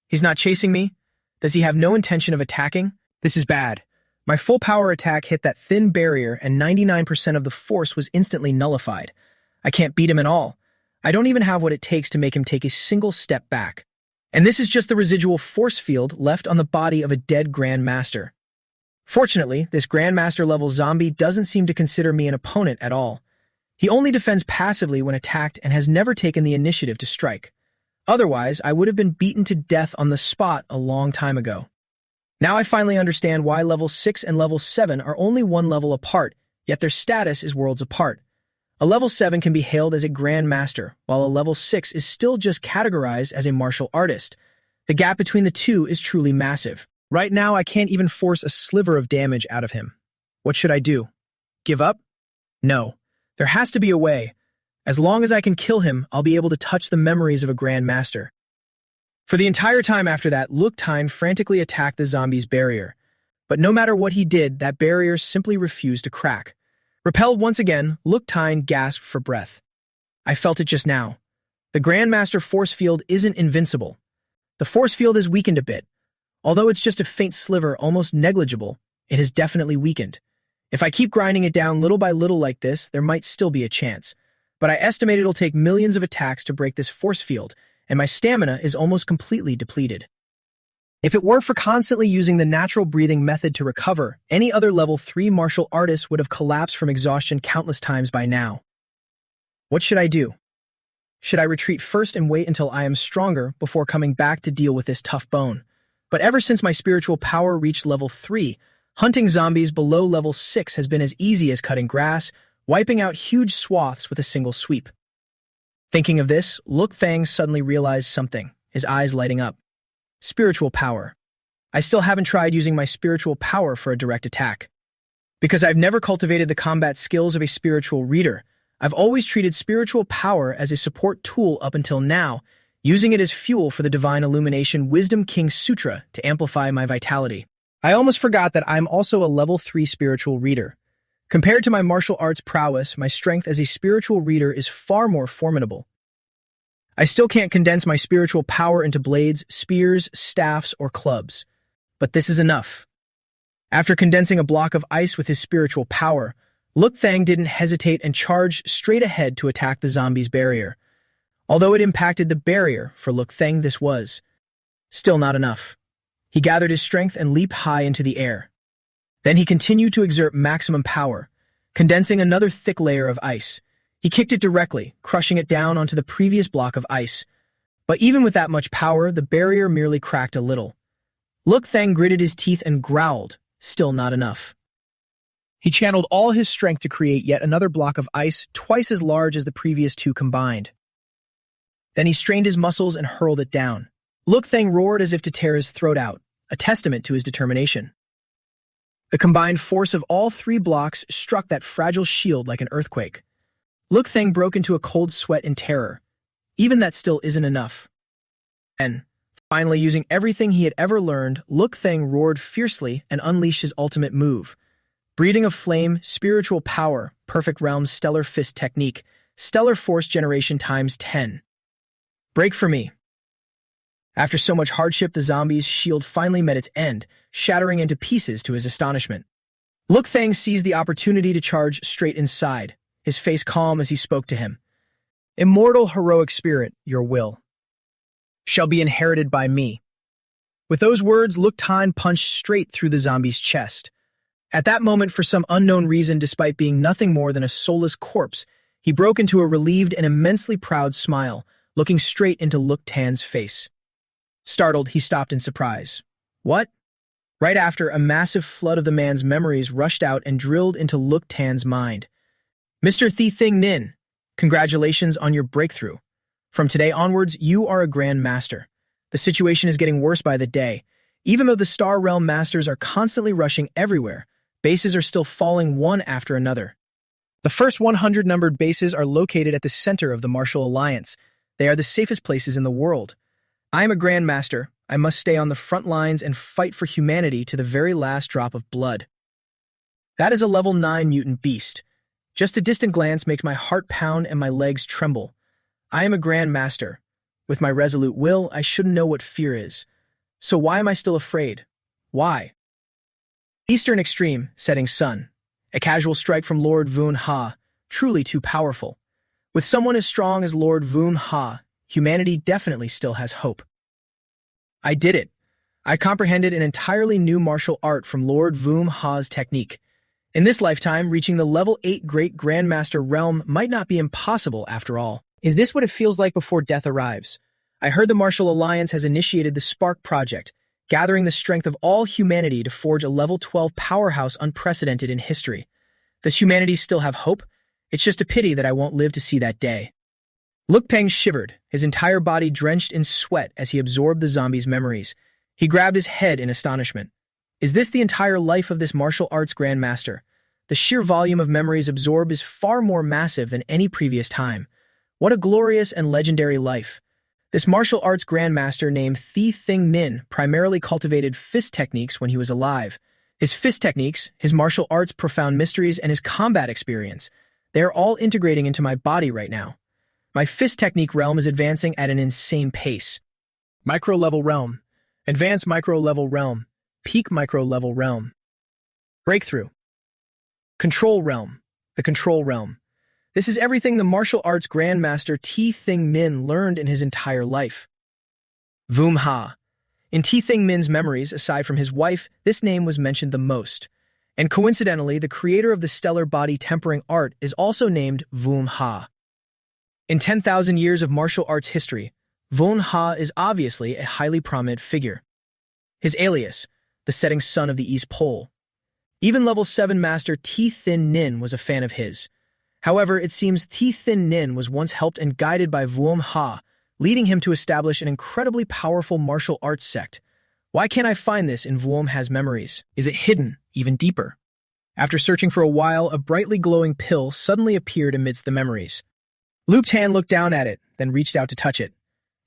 He's not chasing me? Does he have no intention of attacking? This is bad. My full power attack hit that thin barrier and 99% of the force was instantly nullified. I can't beat him at all. I don't even have what it takes to make him take a single step back. And this is just the residual force field left on the body of a dead Grandmaster. Fortunately, this Grandmaster-level zombie doesn't seem to consider me an opponent at all. He only defends passively when attacked and has never taken the initiative to strike. Otherwise, I would have been beaten to death on the spot a long time ago. Now I finally understand why level 6 and level 7 are only 1 level apart, yet their status is worlds apart. A level 7 can be hailed as a Grandmaster, while a level 6 is still just categorized as a martial artist. The gap between the 2 is truly massive. Right now, I can't even force a sliver of damage out of him. What should I do? Give up? No. There has to be a way. As long as I can kill him, I'll be able to touch the memories of a Grandmaster. For the entire time after that, Look Tan frantically attacked the zombie's barrier. But no matter what he did, that barrier simply refused to crack. Repelled once again, Look Tan gasped for breath. I felt it just now. The Grandmaster force field isn't invincible. The force field is weakened a bit. Although it's just a faint sliver, almost negligible, it has definitely weakened. If I keep grinding it down little by little like this, there might still be a chance. But I estimate it'll take millions of attacks to break this force field, and my stamina is almost completely depleted. If it weren't for constantly using the natural breathing method to recover, any other level 3 martial artist would have collapsed from exhaustion countless times by now. What should I do? Should I retreat first and wait until I am stronger before coming back to deal with this tough bone? But ever since my spiritual power reached level 3, hunting zombies below level 6 has been as easy as cutting grass, wiping out huge swaths with a single sweep. Thinking of this, Look Fang suddenly realized something, his eyes lighting up. Spiritual power. I still haven't tried using my spiritual power for a direct attack. Because I've never cultivated the combat skills of a spiritual reader, I've always treated spiritual power as a support tool up until now, using it as fuel for the Divine Illumination Wisdom King Sutra to amplify my vitality. I almost forgot that I'm also a level 3 spiritual reader. Compared to my martial arts prowess, my strength as a spiritual reader is far more formidable. I still can't condense my spiritual power into blades, spears, staffs, or clubs. But this is enough. After condensing a block of ice with his spiritual power, Look Fang didn't hesitate and charged straight ahead to attack the zombie's barrier. Although it impacted the barrier, for Look Fang this was still not enough. He gathered his strength and leaped high into the air. Then he continued to exert maximum power, condensing another thick layer of ice. He kicked it directly, crushing it down onto the previous block of ice. But even with that much power, the barrier merely cracked a little. Look Fang gritted his teeth and growled, still not enough. He channeled all his strength to create yet another block of ice twice as large as the previous two combined. Then he strained his muscles and hurled it down. Look Fang roared as if to tear his throat out, a testament to his determination. The combined force of all 3 blocks struck that fragile shield like an earthquake. Look Fang broke into a cold sweat in terror. Even that still isn't enough. And, finally using everything he had ever learned, Look Fang roared fiercely and unleashed his ultimate move. Breathing of flame, spiritual power, perfect realm, stellar fist technique, stellar force generation times 10. Break for me. After so much hardship, the zombie's shield finally met its end, shattering into pieces to his astonishment. Look Fang seized the opportunity to charge straight inside, his face calm as he spoke to him. Immortal heroic spirit, your will shall be inherited by me. With those words, Look Tan punched straight through the zombie's chest. At that moment, for some unknown reason, despite being nothing more than a soulless corpse, he broke into a relieved and immensely proud smile, looking straight into Look Tan's face. Startled, he stopped in surprise. What? Right after, a massive flood of the man's memories rushed out and drilled into Look Tan's mind. Mr. Thi Thing Nin, congratulations on your breakthrough. From today onwards, you are a Grand Master. The situation is getting worse by the day. Even though the Star Realm Masters are constantly rushing everywhere, bases are still falling one after another. The first 100 numbered bases are located at the center of the Martial Alliance. They are the safest places in the world. I am a Grand Master. I must stay on the front lines and fight for humanity to the very last drop of blood. That is a level 9 mutant beast. Just a distant glance makes my heart pound and my legs tremble. I am a Grand Master. With my resolute will, I shouldn't know what fear is. So why am I still afraid? Why? Eastern Extreme, setting sun. A casual strike from Lord Voon Ha, truly too powerful. With someone as strong as Lord Voon Ha, humanity definitely still has hope. I did it. I comprehended an entirely new martial art from Lord Voon Ha's technique. In this lifetime, reaching the level 8 Great Grandmaster realm might not be impossible after all. Is this what it feels like before death arrives? I heard the Martial Alliance has initiated the Spark Project, gathering the strength of all humanity to forge a level 12 powerhouse unprecedented in history. Does humanity still have hope? It's just a pity that I won't live to see that day. Look Peng shivered, his entire body drenched in sweat as he absorbed the zombie's memories. He grabbed his head in astonishment. Is this the entire life of this martial arts grandmaster? The sheer volume of memories absorbed is far more massive than any previous time. What a glorious and legendary life. This martial arts grandmaster named Thi Thing Nin primarily cultivated fist techniques when he was alive. His fist techniques, his martial arts profound mysteries, and his combat experience, they are all integrating into my body right now. My fist technique realm is advancing at an insane pace. Micro-level realm, advanced micro-level realm, peak micro-level realm. Breakthrough. Control realm, the control realm. This is everything the martial arts grandmaster Thi Thing Min learned in his entire life. Voom Ha. In Thi Thing Min's memories, aside from his wife, this name was mentioned the most. And coincidentally, the creator of the stellar body tempering art is also named Voom Ha. In 10,000 years of martial arts history, Von Ha is obviously a highly prominent figure. His alias, the setting sun of the East Pole. Even level 7 master T Thin Nin was a fan of his. However, it seems T Thin Nin was once helped and guided by Vuom Ha, leading him to establish an incredibly powerful martial arts sect. Why can't I find this in Vuom Ha's memories? Is it hidden even deeper? After searching for a while, a brightly glowing pill suddenly appeared amidst the memories. Luke Tan looked down at it, then reached out to touch it.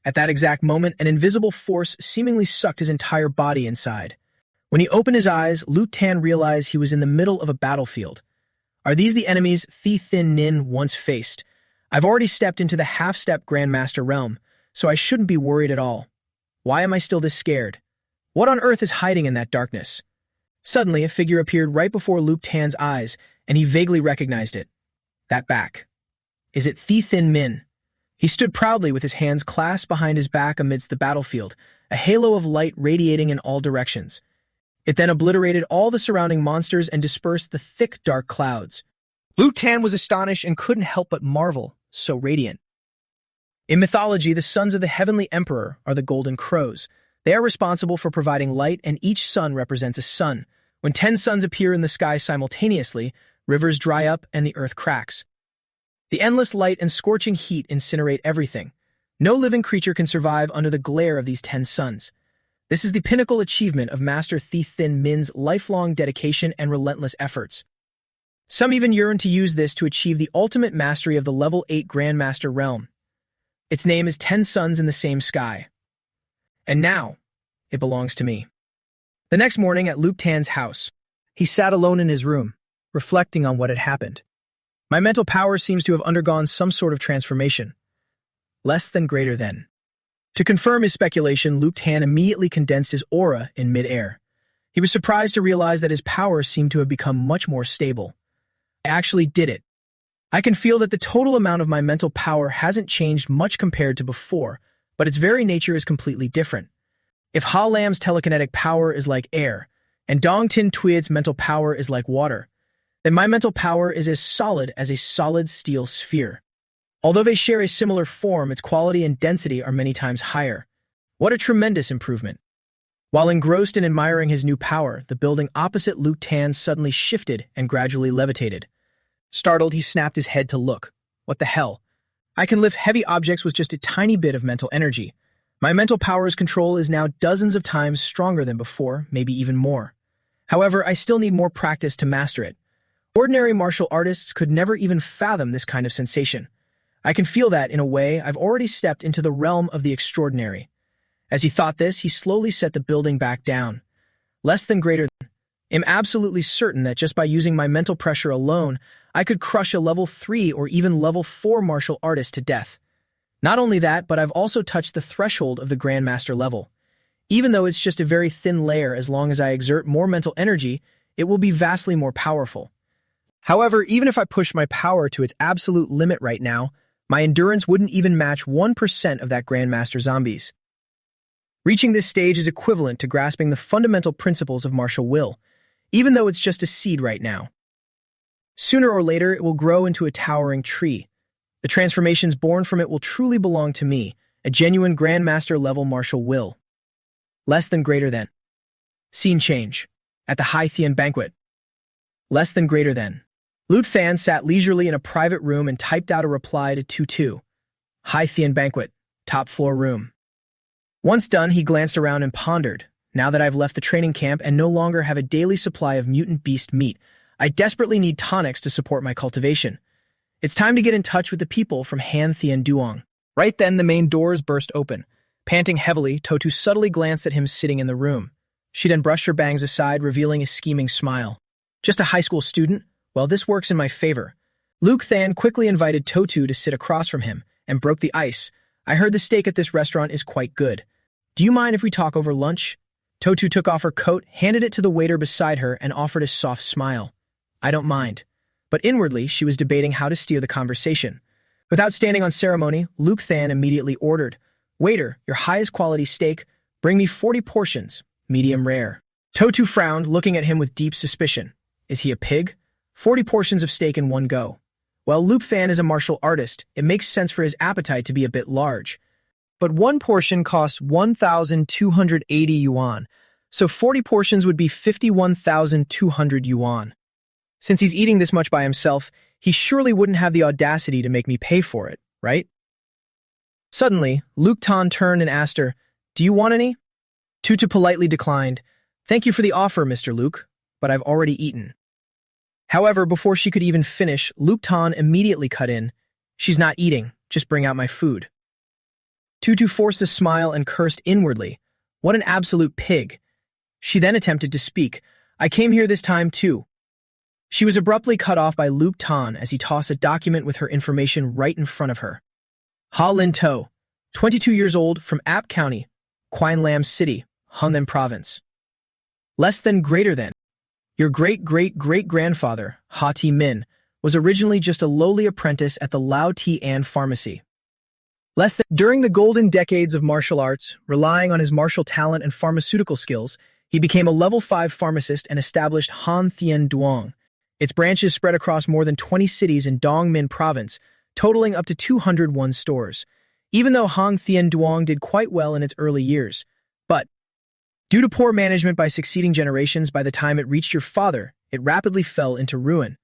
At that exact moment, an invisible force seemingly sucked his entire body inside. When he opened his eyes, Luke Tan realized he was in the middle of a battlefield. Are these the enemies Thi Thin Nin once faced? I've already stepped into the half-step Grandmaster realm, so I shouldn't be worried at all. Why am I still this scared? What on earth is hiding in that darkness? Suddenly, a figure appeared right before Luke Tan's eyes, and he vaguely recognized it. That back. Is it Thi Thin Min? He stood proudly with his hands clasped behind his back amidst the battlefield, a halo of light radiating in all directions. It then obliterated all the surrounding monsters and dispersed the thick, dark clouds. Luke Tan was astonished and couldn't help but marvel, so radiant. In mythology, the sons of the Heavenly Emperor are the Golden Crows. They are responsible for providing light, and each sun represents a sun. When 10 suns appear in the sky simultaneously, rivers dry up and the earth cracks. The endless light and scorching heat incinerate everything. No living creature can survive under the glare of these 10 suns. This is the pinnacle achievement of Master Thi Thin Min's lifelong dedication and relentless efforts. Some even yearn to use this to achieve the ultimate mastery of the level 8 Grandmaster realm. Its name is 10 Suns in the Same Sky. And now, it belongs to me. The next morning at Luke Tan's house, He sat alone in his room, reflecting on what had happened. My mental power seems to have undergone some sort of transformation. Less than greater than. To confirm his speculation, Luke Tan immediately condensed his aura in mid-air. He was surprised to realize that his power seemed to have become much more stable. I actually did it. I can feel that the total amount of my mental power hasn't changed much compared to before, but its very nature is completely different. If Ha Lam's telekinetic power is like air, and Dong Tin Tui's mental power is like water, then my mental power is as solid as a solid steel sphere. Although they share a similar form, its quality and density are many times higher. What a tremendous improvement. While engrossed in admiring his new power, the building opposite Luke Tan suddenly shifted and gradually levitated. Startled, he snapped his head to look. What the hell? I can lift heavy objects with just a tiny bit of mental energy. My mental power's control is now dozens of times stronger than before, maybe even more. However, I still need more practice to master it. Ordinary martial artists could never even fathom this kind of sensation. I can feel that, in a way, I've already stepped into the realm of the extraordinary. As he thought this, he slowly set the building back down. Less than greater than. I'm absolutely certain that just by using my mental pressure alone, I could crush a level 3 or even level 4 martial artist to death. Not only that, but I've also touched the threshold of the Grandmaster level. Even though it's just a very thin layer, as long as I exert more mental energy, it will be vastly more powerful. However, even if I push my power to its absolute limit right now, my endurance wouldn't even match 1% of that Grandmaster zombies. Reaching this stage is equivalent to grasping the fundamental principles of martial will, even though it's just a seed right now. Sooner or later, it will grow into a towering tree. The transformations born from it will truly belong to me, a genuine Grandmaster-level martial will. Less than greater than. Scene change. At the Hai Thian banquet. Less than greater than. Luke Fan sat leisurely in a private room and typed out a reply to Tutu. Hai Thian banquet. Top floor room. Once done, he glanced around and pondered. Now that I've left the training camp and no longer have a daily supply of mutant beast meat, I desperately need tonics to support my cultivation. It's time to get in touch with the people from Han Thian Duong. Right then, the main doors burst open. Panting heavily, Totu subtly glanced at him sitting in the room. She then brushed her bangs aside, revealing a scheming smile. Just a high school student? Well, this works in my favor. Luke Than quickly invited Totu to sit across from him and broke the ice. I heard the steak at this restaurant is quite good. Do you mind if we talk over lunch? Totu took off her coat, handed it to the waiter beside her, and offered a soft smile. I don't mind. But inwardly, she was debating how to steer the conversation. Without standing on ceremony, Luke Than immediately ordered, Waiter, your highest quality steak, bring me 40 portions, medium rare. Totu frowned, looking at him with deep suspicion. Is he a pig? 40 portions of steak in one go. Well, Luke Fan is a martial artist. It makes sense for his appetite to be a bit large. But one portion costs 1,280 yuan, so 40 portions would be 51,200 yuan. Since he's eating this much by himself, he surely wouldn't have the audacity to make me pay for it, right? Suddenly, Luke Tan turned and asked her, "Do you want any?" Tutu politely declined. "Thank you for the offer, Mr. Luke, but I've already eaten." However, before she could even finish, Luke Tan immediately cut in. "She's not eating, just bring out my food." Tutu forced a smile and cursed inwardly. What an absolute pig. She then attempted to speak. "I came here this time too." She was abruptly cut off by Luke Tan as he tossed a document with her information right in front of her. Ha Lin To, 22 years old, from Ap County, Quine Lam City, Hunan Province. Less than greater than. Your great-great-great-grandfather, Ha Ti Min, was originally just a lowly apprentice at the Lao Ti An Pharmacy. During the golden decades of martial arts, relying on his martial talent and pharmaceutical skills, he became a level 5 pharmacist and established Han Thien Duong. Its branches spread across more than 20 cities in Dong Min Province, totaling up to 201 stores. Even though Han Thien Duong did quite well in its early years, but due to poor management by succeeding generations, by the time it reached your father, it rapidly fell into ruin.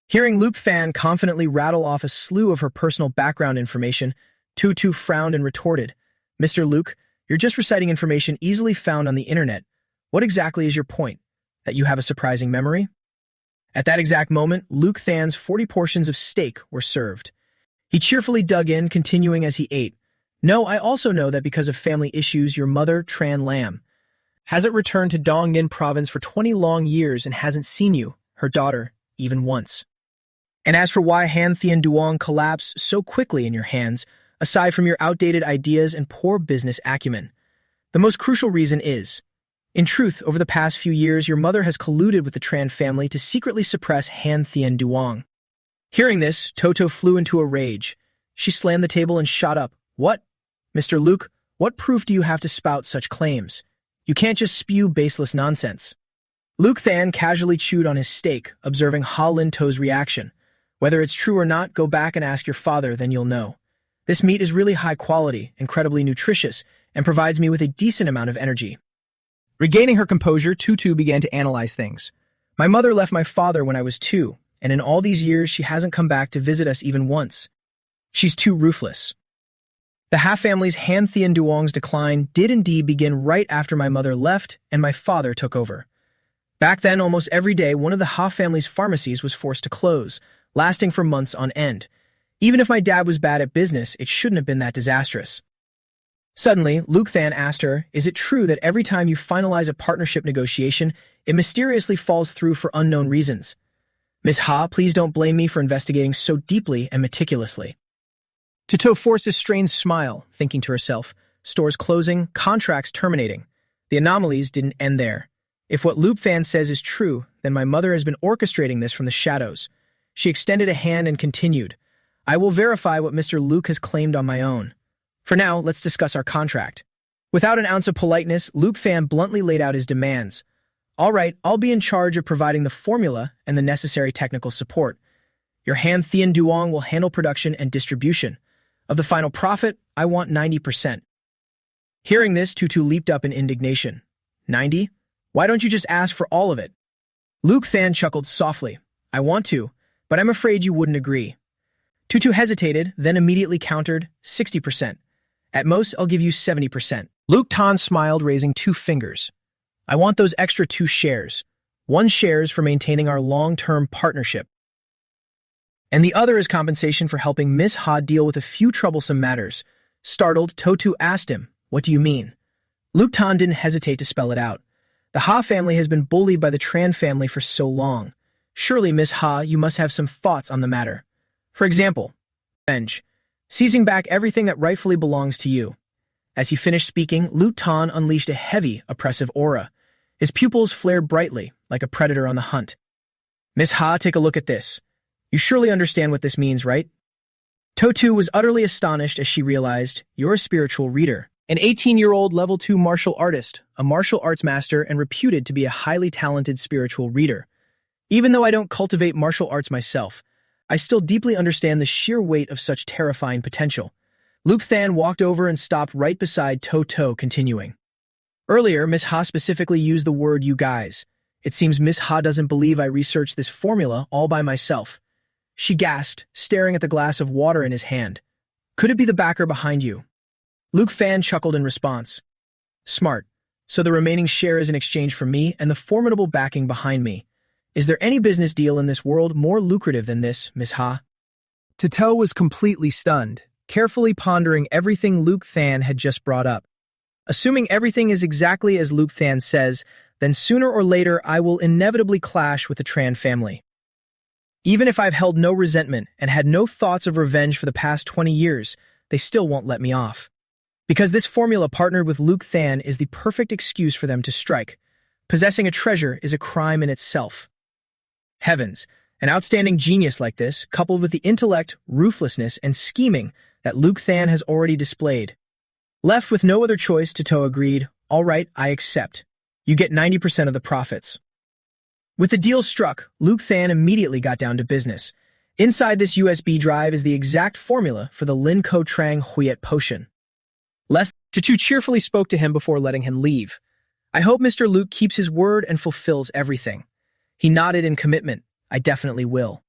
Hearing Luke Fan confidently rattle off a slew of her personal background information, Tutu frowned and retorted, "Mr. Luke, you're just reciting information easily found on the internet. What exactly is your point? That you have a surprising memory?" At that exact moment, Luke Than's 40 portions of steak were served. He cheerfully dug in, continuing as he ate. "No, I also know that because of family issues, your mother, Tran Lam, hasn't returned to Dongnin Province for 20 long years and hasn't seen you, her daughter, even once. And as for why Han Thien Duong collapsed so quickly in your hands, aside from your outdated ideas and poor business acumen, the most crucial reason is, in truth, over the past few years, your mother has colluded with the Tran family to secretly suppress Han Thien Duong." Hearing this, Toto flew into a rage. She slammed the table and shot up. "What? Mr. Luke, what proof do you have to spout such claims? You can't just spew baseless nonsense." Luke Than casually chewed on his steak, observing Ha Lin To's reaction. "Whether it's true or not, go back and ask your father, then you'll know. This meat is really high quality, incredibly nutritious, and provides me with a decent amount of energy." Regaining her composure, Tutu began to analyze things. "My mother left my father when I was 2, and in all these years she hasn't come back to visit us even once. She's too ruthless. The Ha family's Han Thien Duong's decline did indeed begin right after my mother left and my father took over. Back then, almost every day, one of the Ha family's pharmacies was forced to close, lasting for months on end. Even if my dad was bad at business, it shouldn't have been that disastrous." Suddenly, Luke Than asked her, "Is it true that every time you finalize a partnership negotiation, it mysteriously falls through for unknown reasons? Miss Ha, please don't blame me for investigating so deeply and meticulously." Tutu forced a strained smile, thinking to herself, stores closing, contracts terminating. The anomalies didn't end there. If what Luke Fan says is true, then my mother has been orchestrating this from the shadows. She extended a hand and continued, "I will verify what Mr. Luke has claimed on my own. For now, let's discuss our contract." Without an ounce of politeness, Luke Fan bluntly laid out his demands. "All right, I'll be in charge of providing the formula and the necessary technical support. Your Han Thien Duong will handle production and distribution. Of the final profit, I want 90%. Hearing this, Tutu leaped up in indignation. 90? Why don't you just ask for all of it? Luke Fan chuckled softly. "I want to, but I'm afraid you wouldn't agree." Tutu hesitated, then immediately countered, 60%. "At most, I'll give you 70%. Luke Tan smiled, raising 2 fingers. "I want those extra 2 shares. 1 shares for maintaining our long-term partnership, and the other is compensation for helping Miss Ha deal with a few troublesome matters." Startled, Totu asked him, "What do you mean?" Luke Tan didn't hesitate to spell it out. "The Ha family has been bullied by the Tran family for so long. Surely, Miss Ha, you must have some thoughts on the matter. For example, revenge, seizing back everything that rightfully belongs to you." As he finished speaking, Luke Tan unleashed a heavy, oppressive aura. His pupils flared brightly, like a predator on the hunt. "Miss Ha, take a look at this. You surely understand what this means, right?" Totu was utterly astonished as she realized, "You're a spiritual reader." An 18-year-old level 2 martial artist, a martial arts master, and reputed to be a highly talented spiritual reader. Even though I don't cultivate martial arts myself, I still deeply understand the sheer weight of such terrifying potential. Luke Than walked over and stopped right beside To, continuing. Earlier, Miss Ha specifically used the word you guys. It seems Miss Ha doesn't believe I researched this formula all by myself. She gasped, staring at the glass of water in his hand. Could it be the backer behind you? Luke Fan chuckled in response. Smart. So the remaining share is in exchange for me and the formidable backing behind me. Is there any business deal in this world more lucrative than this, Miss Ha? To was completely stunned, carefully pondering everything Luke Than had just brought up. Assuming everything is exactly as Luke Than says, then sooner or later I will inevitably clash with the Tran family. Even if I've held no resentment and had no thoughts of revenge for the past 20 years, they still won't let me off. Because this formula partnered with Luke Than is the perfect excuse for them to strike. Possessing a treasure is a crime in itself. Heavens, an outstanding genius like this, coupled with the intellect, ruthlessness, and scheming that Luke Than has already displayed. Left with no other choice, To agreed, all right, I accept. You get 90% of the profits. With the deal struck, Luke Than immediately got down to business. Inside this USB drive is the exact formula for the Lin Ko Trang Huyet potion. To cheerfully spoke to him before letting him leave. I hope Mr. Luke keeps his word and fulfills everything. He nodded in commitment. I definitely will.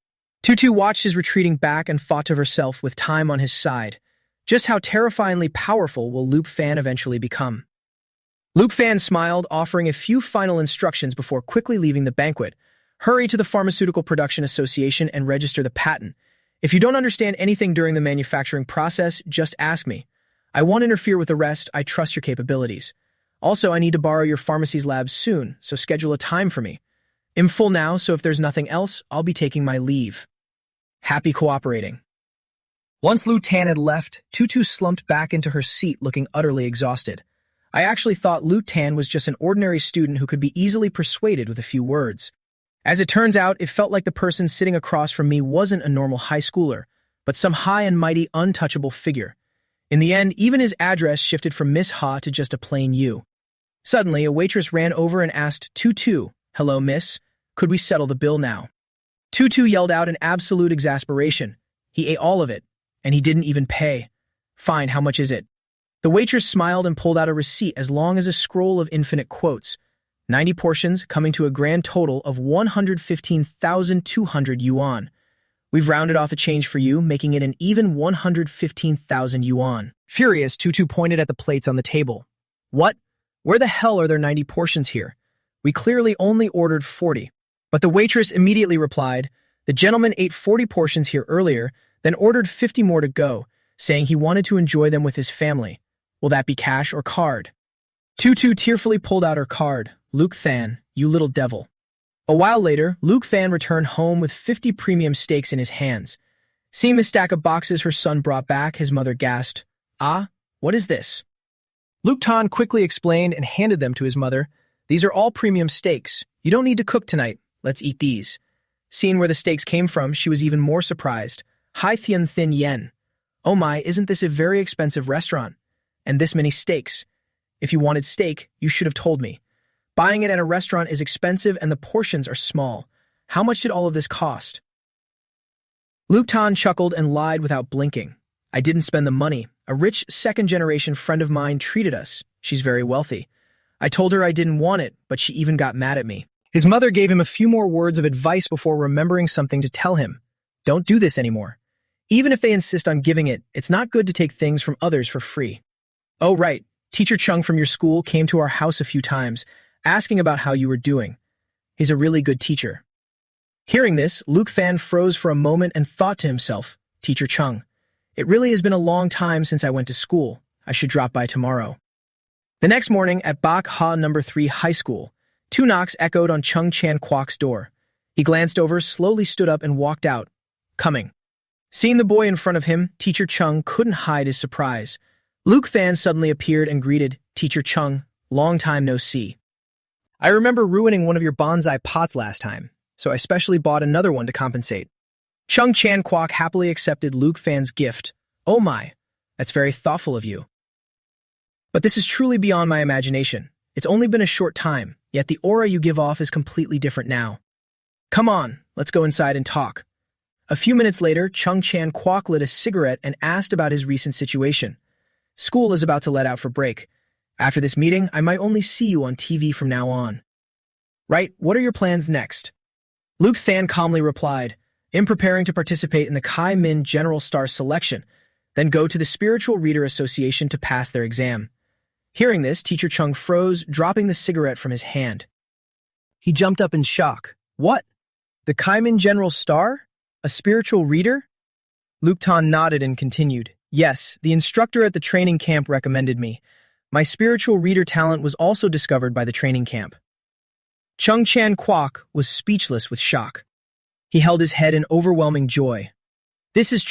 Tutu watched his retreating back and thought to herself with time on his side. Just how terrifyingly powerful will Luke Fan eventually become? Luke Fan smiled, offering a few final instructions before quickly leaving the banquet. Hurry to the Pharmaceutical Production Association and register the patent. If you don't understand anything during the manufacturing process, just ask me. I won't interfere with the rest. I trust your capabilities. Also, I need to borrow your pharmacy's lab soon, so schedule a time for me. I'm full now, so if there's nothing else, I'll be taking my leave. Happy cooperating. Once Lu Tan had left, Tutu slumped back into her seat looking utterly exhausted. I actually thought Lu Tan was just an ordinary student who could be easily persuaded with a few words. As it turns out, it felt like the person sitting across from me wasn't a normal high schooler, but some high and mighty untouchable figure. In the end, even his address shifted from Miss Ha to just a plain U. Suddenly, a waitress ran over and asked Tutu, "Hello, miss. Could we settle the bill now?" Tutu yelled out in absolute exasperation. He ate all of it, and he didn't even pay. Fine, how much is it? The waitress smiled and pulled out a receipt as long as a scroll of infinite quotes. 90 portions, coming to a grand total of 115,200 yuan. We've rounded off the change for you, making it an even 115,000 yuan. Furious, Tutu pointed at the plates on the table. What? Where the hell are there 90 portions here? We clearly only ordered 40. But the waitress immediately replied, the gentleman ate 40 portions here earlier, then ordered 50 more to go, saying he wanted to enjoy them with his family. Will that be cash or card? Tutu tearfully pulled out her card. Luke Than, you little devil. A while later, Luke Than returned home with 50 premium steaks in his hands. Seeing the stack of boxes her son brought back, his mother gasped, Ah, what is this? Luke Tan quickly explained and handed them to his mother. These are all premium steaks. You don't need to cook tonight. Let's eat these. Seeing where the steaks came from, she was even more surprised. Hai Thian Thin Yen. Oh my, isn't this a very expensive restaurant? And this many steaks. If you wanted steak, you should have told me. Buying it at a restaurant is expensive and the portions are small. How much did all of this cost? Luke Tan chuckled and lied without blinking. I didn't spend the money. A rich second-generation friend of mine treated us. She's very wealthy. I told her I didn't want it, but she even got mad at me. His mother gave him a few more words of advice before remembering something to tell him. Don't do this anymore. Even if they insist on giving it, it's not good to take things from others for free. Oh, right. Teacher Chung from your school came to our house a few times, asking about how you were doing. He's a really good teacher. Hearing this, Luke Fan froze for a moment and thought to himself, Teacher Chung, it really has been a long time since I went to school. I should drop by tomorrow. The next morning at Bak Ha No. 3 High School, 2 knocks echoed on Chung Chan Kwok's door. He glanced over, slowly stood up and walked out. Coming. Seeing the boy in front of him, Teacher Chung couldn't hide his surprise. Luke Fan suddenly appeared and greeted, Teacher Chung, long time no see. I remember ruining one of your bonsai pots last time, so I specially bought another one to compensate. Chung Chan Kwok happily accepted Luke Fan's gift. Oh my, that's very thoughtful of you. But this is truly beyond my imagination. It's only been a short time, yet the aura you give off is completely different now. Come on, let's go inside and talk. A few minutes later, Chung Chan Kwok lit a cigarette and asked about his recent situation. School is about to let out for break. After this meeting, I might only see you on TV from now on. Right, what are your plans next? Luke Than calmly replied, "I'm preparing to participate in the Kai Min General Star selection, then go to the Spiritual Reader Association to pass their exam." Hearing this, Teacher Chung froze, dropping the cigarette from his hand. He jumped up in shock. What? The Kaiman General Star? A spiritual reader? Luke Tan nodded and continued. Yes, the instructor at the training camp recommended me. My spiritual reader talent was also discovered by the training camp. Chung Chan Kwok was speechless with shock. He held his head in overwhelming joy. This is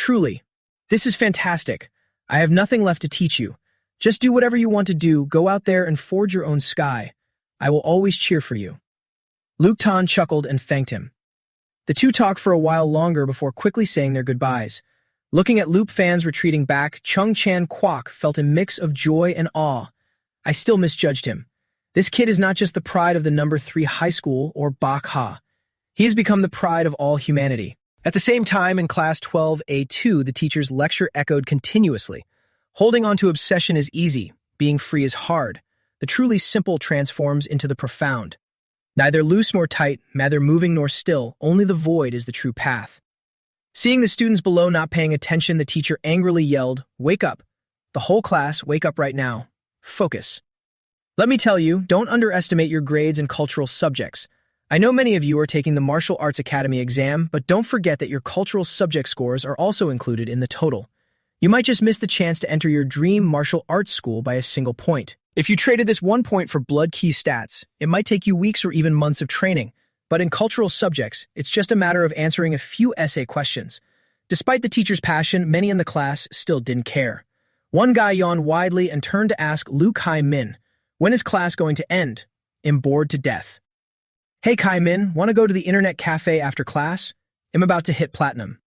fantastic. I have nothing left to teach you. Just do whatever you want to do, go out there and forge your own sky. I will always cheer for you. Luke Tan chuckled and thanked him. The two talked for a while longer before quickly saying their goodbyes. Looking at Luke fans retreating back, Chung Chan Kwok felt a mix of joy and awe. I still misjudged him. This kid is not just the pride of the number 3 high school or Bak Ha. He has become the pride of all humanity. At the same time, in Class 12A2, the teacher's lecture echoed continuously. Holding on to obsession is easy, being free is hard. The truly simple transforms into the profound. Neither loose nor tight, neither moving nor still, only the void is the true path. Seeing the students below not paying attention, the teacher angrily yelled, "Wake up! The whole class, wake up right now. Focus." Let me tell you, don't underestimate your grades in cultural subjects. I know many of you are taking the Martial Arts Academy exam, but don't forget that your cultural subject scores are also included in the total. You might just miss the chance to enter your dream martial arts school by a single point. If you traded this 1 point for blood key stats, it might take you weeks or even months of training. But in cultural subjects, it's just a matter of answering a few essay questions. Despite the teacher's passion, many in the class still didn't care. One guy yawned widely and turned to ask Liu Kai Min, "When is class going to end? I'm bored to death." "Hey Kai Min, want to go to the internet cafe after class? I'm about to hit platinum."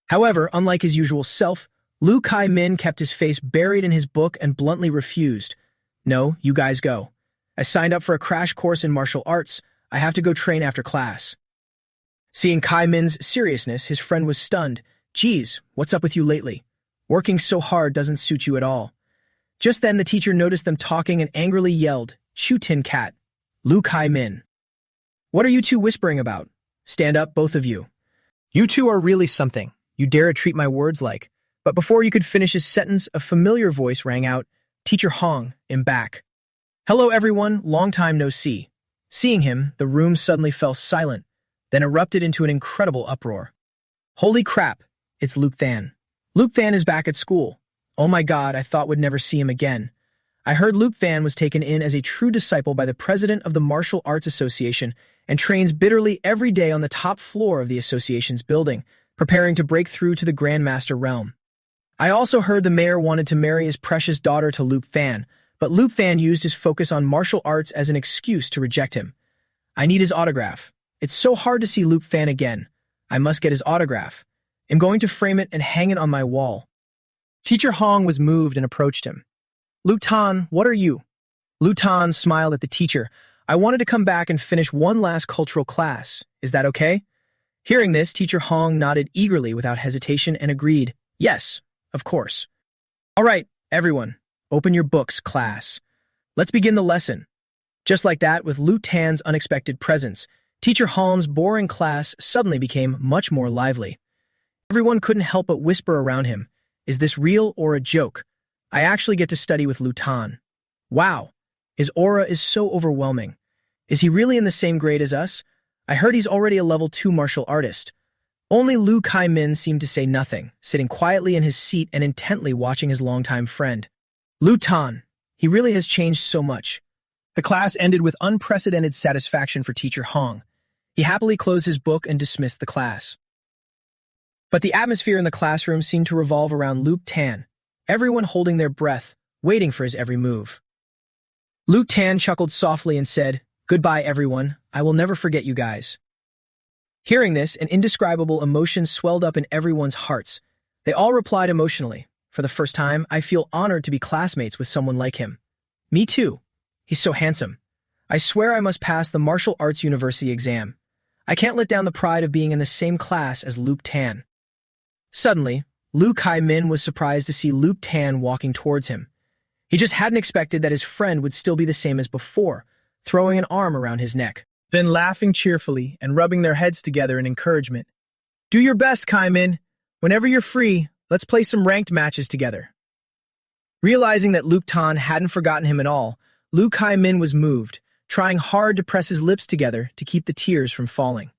However, unlike his usual self, Liu Kai Min kept his face buried in his book and bluntly refused. "No, you guys go. I signed up for a crash course in martial arts. I have to go train after class." Seeing Kai Min's seriousness, his friend was stunned. "Geez, what's up with you lately? Working so hard doesn't suit you at all." Just then, the teacher noticed them talking and angrily yelled, "Chu Tin Cat, Liu Kai Min. What are you two whispering about? Stand up, both of you. You two are really something. You dare to treat my words like..." But before you could finish his sentence, a familiar voice rang out, "Teacher Hong, I'm back." "Hello everyone, long time no see." Seeing him, the room suddenly fell silent, then erupted into an incredible uproar. "Holy crap, it's Luke Than. Luke Than is back at school. Oh my god, I thought would never see him again. I heard Luke Than was taken in as a true disciple by the president of the Martial Arts Association and trains bitterly every day on the top floor of the association's building, preparing to break through to the Grandmaster realm. I also heard the mayor wanted to marry his precious daughter to Luke Than, but Luke Than used his focus on martial arts as an excuse to reject him. I need his autograph. It's so hard to see Luke Than again. I must get his autograph. I'm going to frame it and hang it on my wall." Teacher Hong was moved and approached him. "Lu Tan, what are you?" Lu Tan smiled at the teacher. "I wanted to come back and finish one last cultural class. Is that okay?" Hearing this, Teacher Hong nodded eagerly without hesitation and agreed, "Yes, of course." "All right, everyone, open your books, class. Let's begin the lesson." Just like that, with Lu Tan's unexpected presence, Teacher Hong's boring class suddenly became much more lively. Everyone couldn't help but whisper around him, "Is this real or a joke? I actually get to study with Lu Tan. Wow, his aura is so overwhelming. Is he really in the same grade as us? I heard he's already a level 2 martial artist." Only Liu Kai Min seemed to say nothing, sitting quietly in his seat and intently watching his longtime friend. Lu Tan, he really has changed so much. The class ended with unprecedented satisfaction for Teacher Hong. He happily closed his book and dismissed the class. But the atmosphere in the classroom seemed to revolve around Luke Tan, everyone holding their breath, waiting for his every move. Luke Tan chuckled softly and said, "Goodbye, everyone. I will never forget you guys." Hearing this, an indescribable emotion swelled up in everyone's hearts. They all replied emotionally, "For the first time, I feel honored to be classmates with someone like him." "Me too. He's so handsome. I swear I must pass the Martial Arts University exam. I can't let down the pride of being in the same class as Luke Tan. Suddenly, Lu Kai-min was surprised to see Luke Tan walking towards him. He just hadn't expected that his friend would still be the same as before, throwing an arm around his neck. Then laughing cheerfully and rubbing their heads together in encouragement. Do your best, Kai-min. Whenever you're free, let's play some ranked matches together. Realizing that Luke Tan hadn't forgotten him at all, Lu Kai-min was moved, trying hard to press his lips together to keep the tears from falling.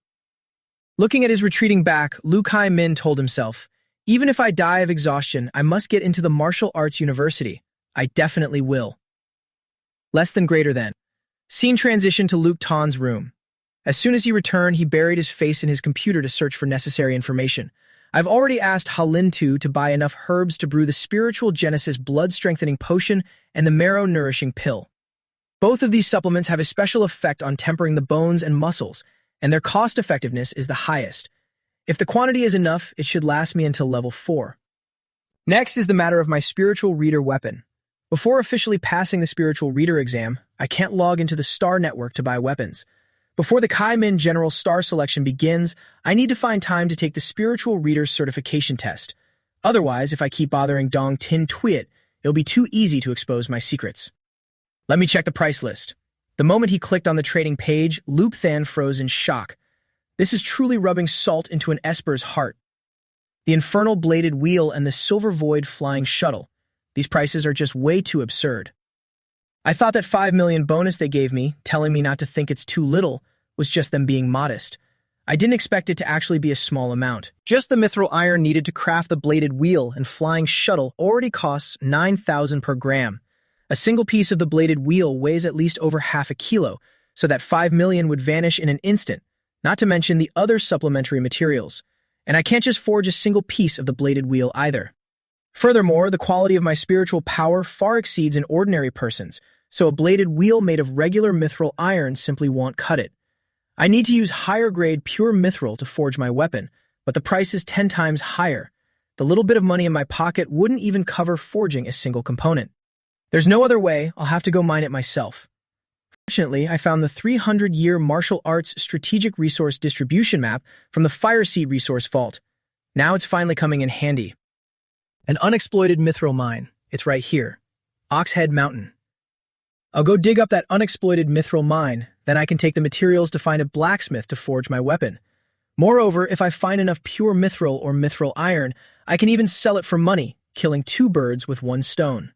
Looking at his retreating back, Lu Kai-min told himself, even if I die of exhaustion, I must get into the martial arts university. I definitely will. Less than greater than. Scene transition to Luke Tan's room. As soon as he returned, he buried his face in his computer to search for necessary information. I've already asked Ha-Lin-Tu to buy enough herbs to brew the Spiritual Genesis blood-strengthening potion and the marrow-nourishing pill. Both of these supplements have a special effect on tempering the bones and muscles, and their cost-effectiveness is the highest. If the quantity is enough, it should last me until level 4. Next is the matter of my spiritual reader weapon. Before officially passing the spiritual reader exam, I can't log into the Star Network to buy weapons. Before the Kai-Min General Star Selection begins, I need to find time to take the spiritual reader certification test. Otherwise, if I keep bothering Dong Tin Tuyet, it'll be too easy to expose my secrets. Let me check the price list. The moment he clicked on the trading page, Luke Than froze in shock. This is truly rubbing salt into an Esper's heart. The infernal bladed wheel and the silver void flying shuttle. These prices are just way too absurd. I thought that 5 million bonus they gave me, telling me not to think it's too little, was just them being modest. I didn't expect it to actually be a small amount. Just the mithril iron needed to craft the bladed wheel and flying shuttle already costs 9,000 per gram. A single piece of the bladed wheel weighs at least over half a kilo, so that 5 million would vanish in an instant, not to mention the other supplementary materials. And I can't just forge a single piece of the bladed wheel either. Furthermore, the quality of my spiritual power far exceeds an ordinary person's, so a bladed wheel made of regular mithril iron simply won't cut it. I need to use higher-grade pure mithril to forge my weapon, but the price is 10 times higher. The little bit of money in my pocket wouldn't even cover forging a single component. There's no other way, I'll have to go mine it myself. Fortunately, I found the 300-year martial arts strategic resource distribution map from the Fireseed Resource Vault. Now it's finally coming in handy. An unexploited mithril mine. It's right here. Oxhead Mountain. I'll go dig up that unexploited mithril mine, then I can take the materials to find a blacksmith to forge my weapon. Moreover, if I find enough pure mithril or mithril iron, I can even sell it for money, killing 2 birds with 1 stone.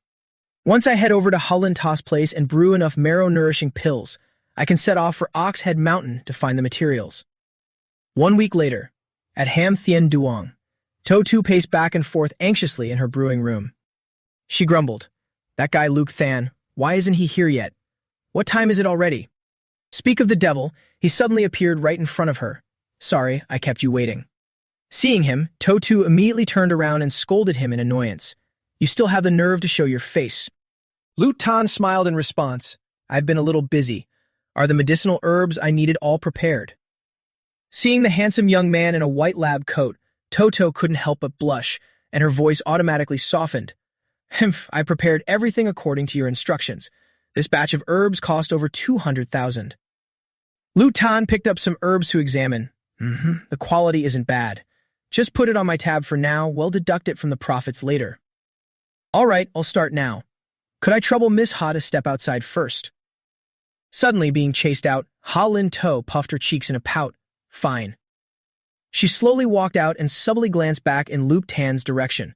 Once I head over to Ha-Lin-Tu's place and brew enough marrow-nourishing pills, I can set off for Oxhead Mountain to find the materials. 1 week later, at Ham Thien Duong, To-Tu paced back and forth anxiously in her brewing room. She grumbled, "That guy Luke Than, why isn't he here yet? What time is it already?" Speak of the devil, he suddenly appeared right in front of her. "Sorry, I kept you waiting." Seeing him, To-Tu immediately turned around and scolded him in annoyance. "You still have the nerve to show your face." Luke Tan smiled in response. "I've been a little busy. Are the medicinal herbs I needed all prepared?" Seeing the handsome young man in a white lab coat, To-Tu couldn't help but blush, and her voice automatically softened. "Humph, I prepared everything according to your instructions. This batch of herbs cost over 200,000. Lu Tan picked up some herbs to examine. The quality isn't bad. Just put it on my tab for now, we'll deduct it from the profits later. All right, I'll start now. Could I trouble Miss Ha to step outside first? Suddenly being chased out, Ha-Lin-Tu puffed her cheeks in a pout. Fine. She slowly walked out and subtly glanced back in Luke Tan's direction.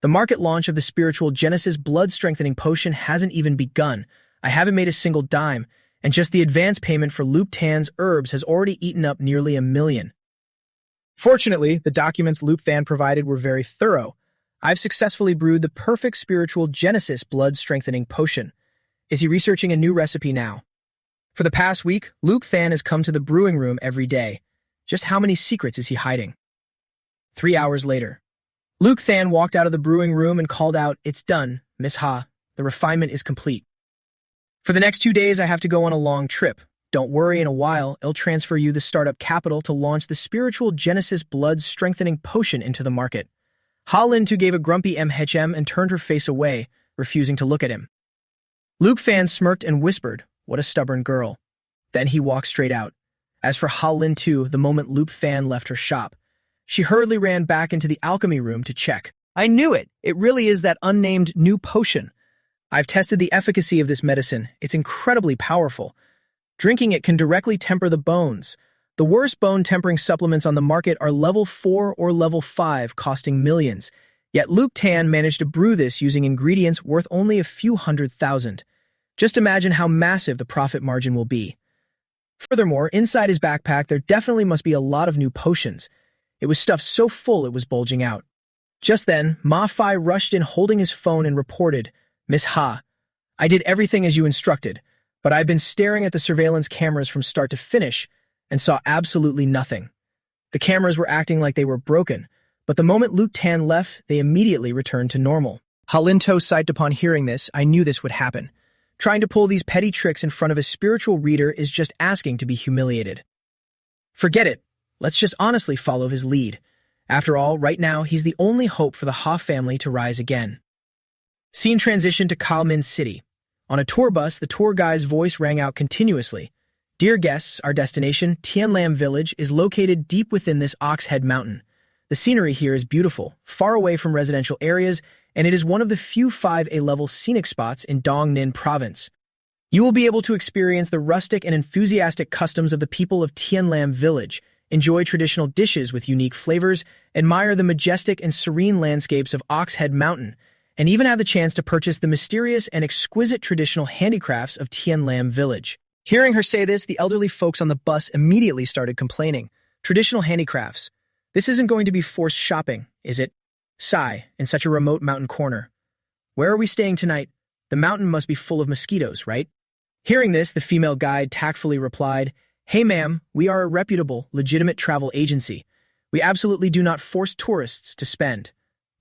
The market launch of the Spiritual Genesis blood-strengthening potion hasn't even begun. I haven't made a single dime, and just the advance payment for Luke Tan's herbs has already eaten up nearly 1 million. Fortunately, the documents Luke Tan provided were very thorough. I've successfully brewed the perfect Spiritual Genesis blood-strengthening potion. Is he researching a new recipe now? For the past week, Luke Tan has come to the brewing room every day. Just how many secrets is he hiding? 3 hours later. Luke Tan walked out of the brewing room and called out, "It's done, Miss Ha. The refinement is complete. For the next 2 days, I have to go on a long trip. Don't worry, in a while, I'll transfer you the startup capital to launch the Spiritual Genesis blood-strengthening potion into the market." Ha-Lin-Tu gave a grumpy MHM and turned her face away, refusing to look at him. Luke Tan smirked and whispered, "What a stubborn girl." Then he walked straight out. As for Ha Lin too, the moment Loop Fan left her shop, she hurriedly ran back into the alchemy room to check. I knew it! It really is that unnamed new potion. I've tested the efficacy of this medicine. It's incredibly powerful. Drinking it can directly temper the bones. The worst bone-tempering supplements on the market are level 4 or level 5, costing millions. Yet Luke Tan managed to brew this using ingredients worth only a few $100,000. Just imagine how massive the profit margin will be. Furthermore, inside his backpack there definitely must be a lot of new potions. It was stuffed so full it was bulging out. Just then, Ma Fai rushed in holding his phone and reported, "Miss Ha, I did everything as you instructed, but I've been staring at the surveillance cameras from start to finish and saw absolutely nothing. The cameras were acting like they were broken, but the moment Luke Tan left, they immediately returned to normal." Halinto sighed upon hearing this. I knew this would happen. Trying to pull these petty tricks in front of a spiritual reader is just asking to be humiliated. Forget it. Let's just honestly follow his lead. After all, right now, he's the only hope for the Ha family to rise again. Scene transition to Kalmin City. On a tour bus, the tour guide's voice rang out continuously. "Dear guests, our destination, Tianlam Village, is located deep within this Oxhead Mountain. The scenery here is beautiful, far away from residential areas, and it is one of the few 5A-level scenic spots in Dongnin Province. You will be able to experience the rustic and enthusiastic customs of the people of Tianlam Village, enjoy traditional dishes with unique flavors, admire the majestic and serene landscapes of Oxhead Mountain, and even have the chance to purchase the mysterious and exquisite traditional handicrafts of Tianlam Village." Hearing her say this, the elderly folks on the bus immediately started complaining. Traditional handicrafts. This isn't going to be forced shopping, is it? Sigh, in such a remote mountain corner. Where are we staying tonight? The mountain must be full of mosquitoes, right? Hearing this, the female guide tactfully replied, "Hey ma'am, we are a reputable, legitimate travel agency. We absolutely do not force tourists to spend.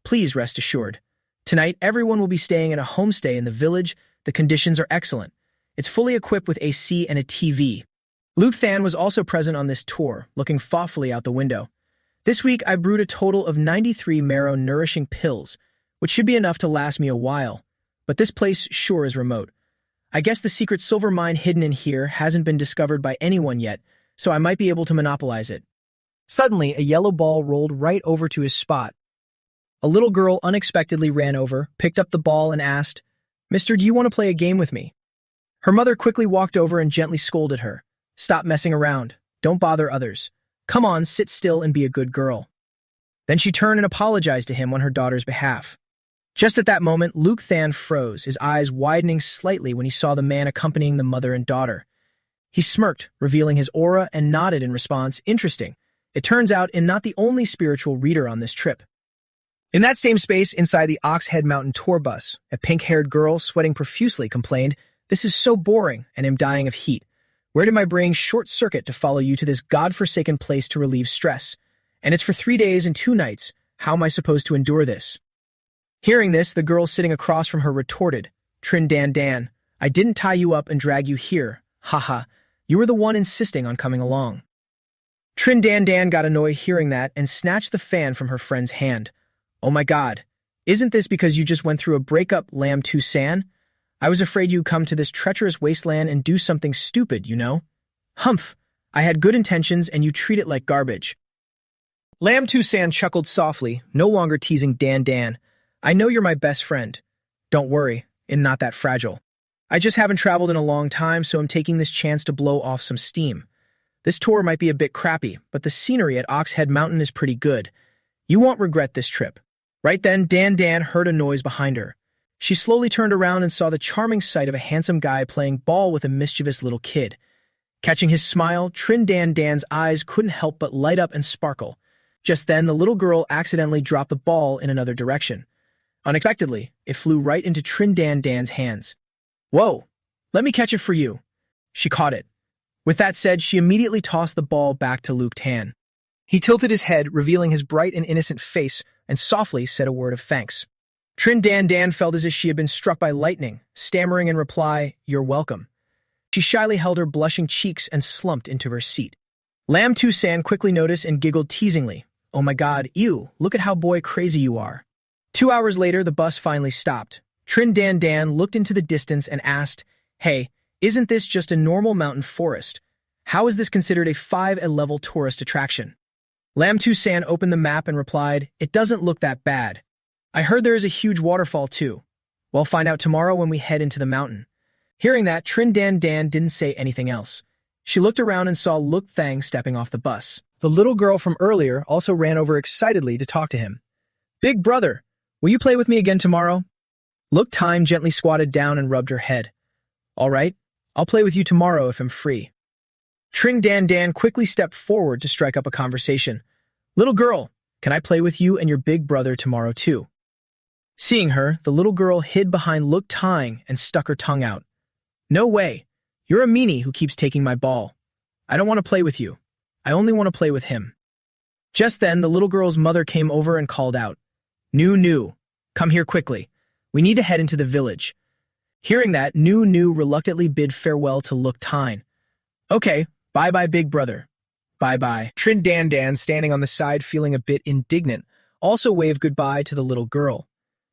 Please rest assured. Tonight, everyone will be staying at a homestay in the village. The conditions are excellent. It's fully equipped with AC and a TV." Luke Than was also present on this tour, looking thoughtfully out the window. "This week, I brewed a total of 93 marrow-nourishing pills, which should be enough to last me a while. But this place sure is remote. I guess the secret silver mine hidden in here hasn't been discovered by anyone yet, so I might be able to monopolize it." Suddenly, a yellow ball rolled right over to his spot. A little girl unexpectedly ran over, picked up the ball, and asked, "Mister, do you want to play a game with me?" Her mother quickly walked over and gently scolded her. "Stop messing around. Don't bother others. Come on, sit still and be a good girl." Then she turned and apologized to him on her daughter's behalf. Just at that moment, Luke Than froze, his eyes widening slightly when he saw the man accompanying the mother and daughter. He smirked, revealing his aura, and nodded in response. Interesting. It turns out I'm not the only spiritual reader on this trip. In that same space, inside the Oxhead Mountain tour bus, a pink-haired girl, sweating profusely, complained, "This is so boring, and I'm dying of heat. Where did my brain short-circuit to follow you to this godforsaken place to relieve stress? And it's for 3 days and 2 nights. How am I supposed to endure this?" Hearing this, the girl sitting across from her retorted, "Trin Dan Dan, I didn't tie you up and drag you here. Haha, you were the one insisting on coming along." Trin Dan Dan got annoyed hearing that and snatched the fan from her friend's hand. "Oh my god, isn't this because you just went through a breakup, Lam Tu San? I was afraid you'd come to this treacherous wasteland and do something stupid, you know? Humph, I had good intentions and you treat it like garbage." Lam Tu San chuckled softly, no longer teasing Dan Dan. "I know you're my best friend. Don't worry, I'm not that fragile. I just haven't traveled in a long time, so I'm taking this chance to blow off some steam. This tour might be a bit crappy, but the scenery at Oxhead Mountain is pretty good. You won't regret this trip." Right then, Dan Dan heard a noise behind her. She slowly turned around and saw the charming sight of a handsome guy playing ball with a mischievous little kid. Catching his smile, Trin Dan Dan's eyes couldn't help but light up and sparkle. Just then, the little girl accidentally dropped the ball in another direction. Unexpectedly, it flew right into Trin Dan Dan's hands. "Whoa, let me catch it for you." She caught it. With that said, she immediately tossed the ball back to Luke Tan. He tilted his head, revealing his bright and innocent face, and softly said a word of thanks. Trin Dan Dan felt as if she had been struck by lightning, stammering in reply, "You're welcome." She shyly held her blushing cheeks and slumped into her seat. Lam Tu San quickly noticed and giggled teasingly. "Oh my god, ew, look at how boy crazy you are." 2 hours later, the bus finally stopped. Trin Dan Dan looked into the distance and asked, "Hey, isn't this just a normal mountain forest? How is this considered a 5-level tourist attraction? Lam Tu-san opened the map and replied, "It doesn't look that bad. I heard there is a huge waterfall too. We'll find out tomorrow when we head into the mountain." Hearing that, Trin Dan Dan didn't say anything else. She looked around and saw Look Thang stepping off the bus. The little girl from earlier also ran over excitedly to talk to him. "Big brother, will you play with me again tomorrow?" Look Time gently squatted down and rubbed her head. "All right, I'll play with you tomorrow if I'm free." Tring Dan Dan quickly stepped forward to strike up a conversation. "Little girl, can I play with you and your big brother tomorrow too?" Seeing her, the little girl hid behind Look Tying and stuck her tongue out. "No way. You're a meanie who keeps taking my ball. I don't want to play with you. I only want to play with him." Just then, the little girl's mother came over and called out, Nu, come here quickly. We need to head into the village." Hearing that, Nu reluctantly bid farewell to Look Tyne. "Okay, bye-bye, big brother. Bye-bye." Trin Dan Dan, standing on the side feeling a bit indignant, also waved goodbye to the little girl.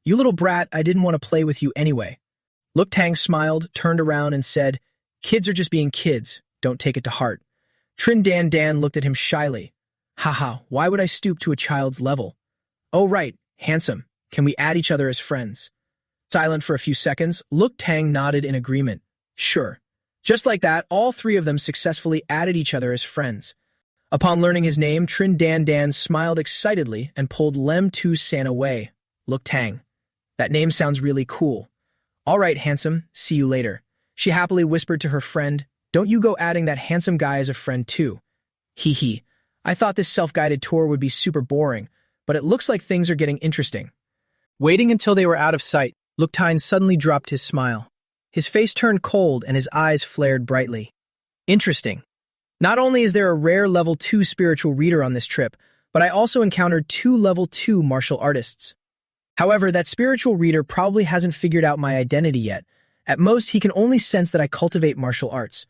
"You little brat, I didn't want to play with you anyway." Look Tang smiled, turned around and said, "Kids are just being kids. Don't take it to heart." Trin Dan Dan looked at him shyly. "Haha, why would I stoop to a child's level?" "Oh right, handsome. Can we add each other as friends?" Silent for a few seconds, Look Tang nodded in agreement. "Sure." Just like that, all three of them successfully added each other as friends. Upon learning his name, Trin Dan Dan smiled excitedly and pulled Lem Tu-san away. "Look Tang. That name sounds really cool." "All right, handsome. See you later." She happily whispered to her friend, "Don't you go adding that handsome guy as a friend too." Hee hee. I thought this self-guided tour would be super boring, but it looks like things are getting interesting. Waiting until they were out of sight, Look Tyne suddenly dropped his smile. His face turned cold and his eyes flared brightly. Interesting. Not only is there a rare level 2 spiritual reader on this trip, but I also encountered 2 level 2 martial artists. However, that spiritual reader probably hasn't figured out my identity yet. At most, he can only sense that I cultivate martial arts.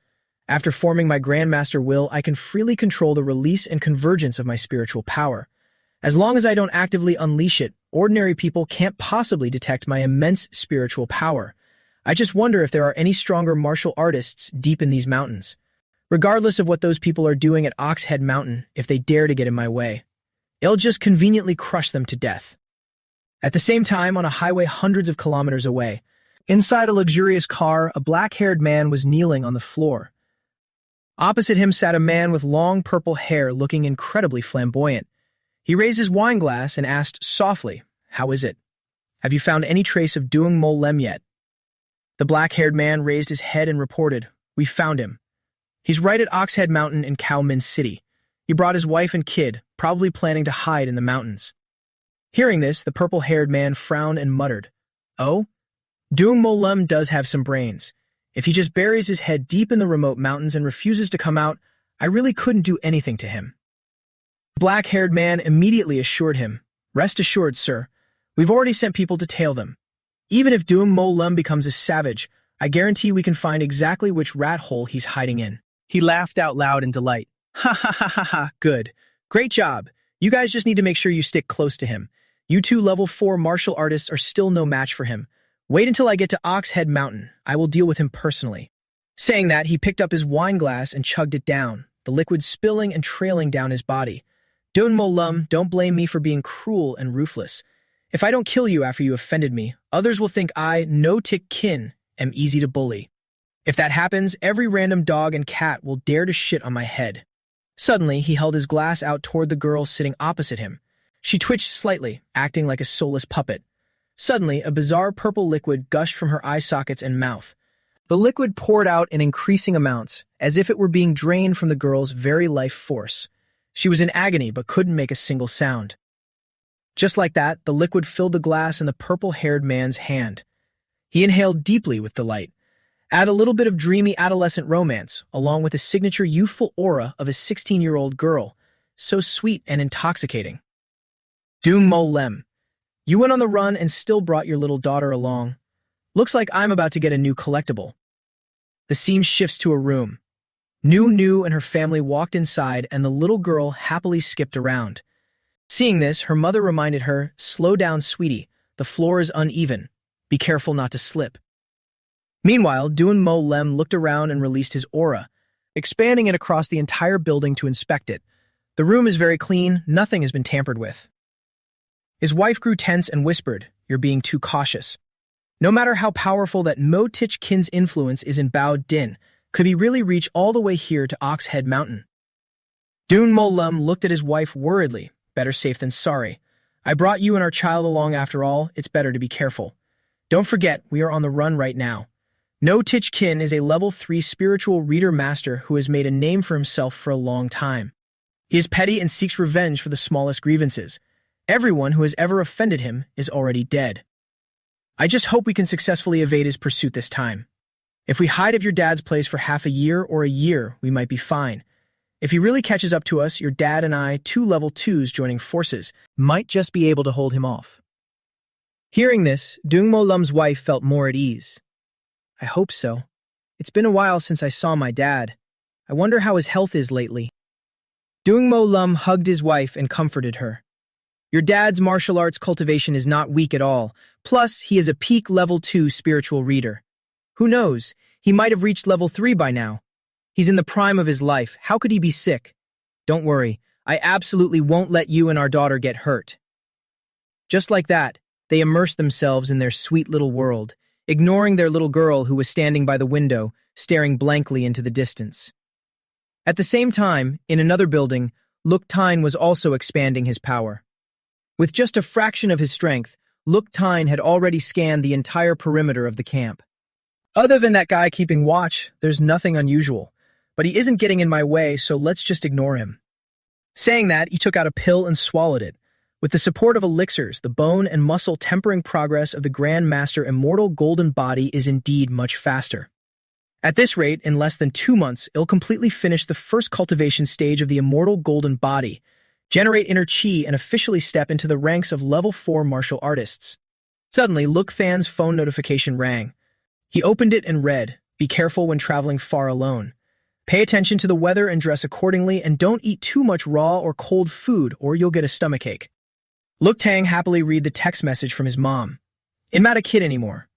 After forming my Grandmaster will, I can freely control the release and convergence of my spiritual power. As long as I don't actively unleash it, ordinary people can't possibly detect my immense spiritual power. I just wonder if there are any stronger martial artists deep in these mountains. Regardless of what those people are doing at Oxhead Mountain, if they dare to get in my way, it'll just conveniently crush them to death. At the same time, on a highway hundreds of kilometers away, inside a luxurious car, a black-haired man was kneeling on the floor. Opposite him sat a man with long purple hair looking incredibly flamboyant. He raised his wine glass and asked softly, "How is it? Have you found any trace of Doing Mo Lem yet?" The black-haired man raised his head and reported, "We found him. He's right at Oxhead Mountain in Cao Min City. He brought his wife and kid, probably planning to hide in the mountains." Hearing this, the purple-haired man frowned and muttered, "Oh? Doing Mo Lem does have some brains. If he just buries his head deep in the remote mountains and refuses to come out, I really couldn't do anything to him." The black-haired man immediately assured him, "Rest assured, sir. We've already sent people to tail them. Even if Doom Mo Lem becomes a savage, I guarantee we can find exactly which rat hole he's hiding in." He laughed out loud in delight. "Ha ha ha ha ha, good. Great job. You guys just need to make sure you stick close to him. You two level 4 martial artists are still no match for him. Wait until I get to Oxhead Mountain. I will deal with him personally." Saying that, he picked up his wine glass and chugged it down, the liquid spilling and trailing down his body. "Doon Mo Lum, don't blame me for being cruel and ruthless. If I don't kill you after you offended me, others will think I, no tick kin, am easy to bully. If that happens, every random dog and cat will dare to shit on my head." Suddenly, he held his glass out toward the girl sitting opposite him. She twitched slightly, acting like a soulless puppet. Suddenly, a bizarre purple liquid gushed from her eye sockets and mouth. The liquid poured out in increasing amounts, as if it were being drained from the girl's very life force. She was in agony but couldn't make a single sound. Just like that, the liquid filled the glass in the purple-haired man's hand. He inhaled deeply with delight. Add a little bit of dreamy adolescent romance, along with the signature youthful aura of a 16-year-old girl, so sweet and intoxicating. Doom Mo Lem. You went on the run and still brought your little daughter along. Looks like I'm about to get a new collectible. The scene shifts to a room. Nu and her family walked inside and the little girl happily skipped around. Seeing this, her mother reminded her, "Slow down, sweetie. The floor is uneven. Be careful not to slip." Meanwhile, Doon Mo Lem looked around and released his aura. expanding it across the entire building to inspect it. The room is very clean, nothing has been tampered with. His wife grew tense and whispered, "You're being too cautious." No matter how powerful that Mo Tich Kin's influence is in Bao Din, could he really reach all the way here to Ox Head Mountain? Dun Mo Lum looked at his wife worriedly. "Better safe than sorry. I brought you and our child along after all, it's better to be careful. Don't forget, we are on the run right now." No Tich Kin is a level 3 spiritual reader master who has made a name for himself for a long time. He is petty and seeks revenge for the smallest grievances. Everyone who has ever offended him is already dead. I just hope we can successfully evade his pursuit this time. If we hide at your dad's place for half a year or a year, we might be fine. If he really catches up to us, your dad and I, 2 level 2s joining forces, might just be able to hold him off. Hearing this, Dung Mo Lum's wife felt more at ease. I hope so. It's been a while since I saw my dad. I wonder how his health is lately. Dung Mo Lum hugged his wife and comforted her. Your dad's martial arts cultivation is not weak at all. Plus, he is a peak level 2 spiritual reader. Who knows? He might have reached level 3 by now. He's in the prime of his life. How could he be sick? Don't worry. I absolutely won't let you and our daughter get hurt. Just like that, they immersed themselves in their sweet little world, ignoring their little girl who was standing by the window, staring blankly into the distance. At the same time, in another building, Luk Tine was also expanding his power. With just a fraction of his strength, Luk Tine had already scanned the entire perimeter of the camp. Other than that guy keeping watch, there's nothing unusual. But he isn't getting in my way, so let's just ignore him. Saying that, he took out a pill and swallowed it. With the support of elixirs, the bone and muscle tempering progress of the Grand Master Immortal Golden Body is indeed much faster. At this rate, in less than 2 months, it'll completely finish the first cultivation stage of the Immortal Golden Body, generate inner chi, and officially step into the ranks of level 4 martial artists. Suddenly, Luk Fan's phone notification rang. He opened it and read, "Be careful when traveling far alone. Pay attention to the weather and dress accordingly, and don't eat too much raw or cold food or you'll get a stomachache." Luk Tang happily read the text message from his mom. I'm not a kid anymore.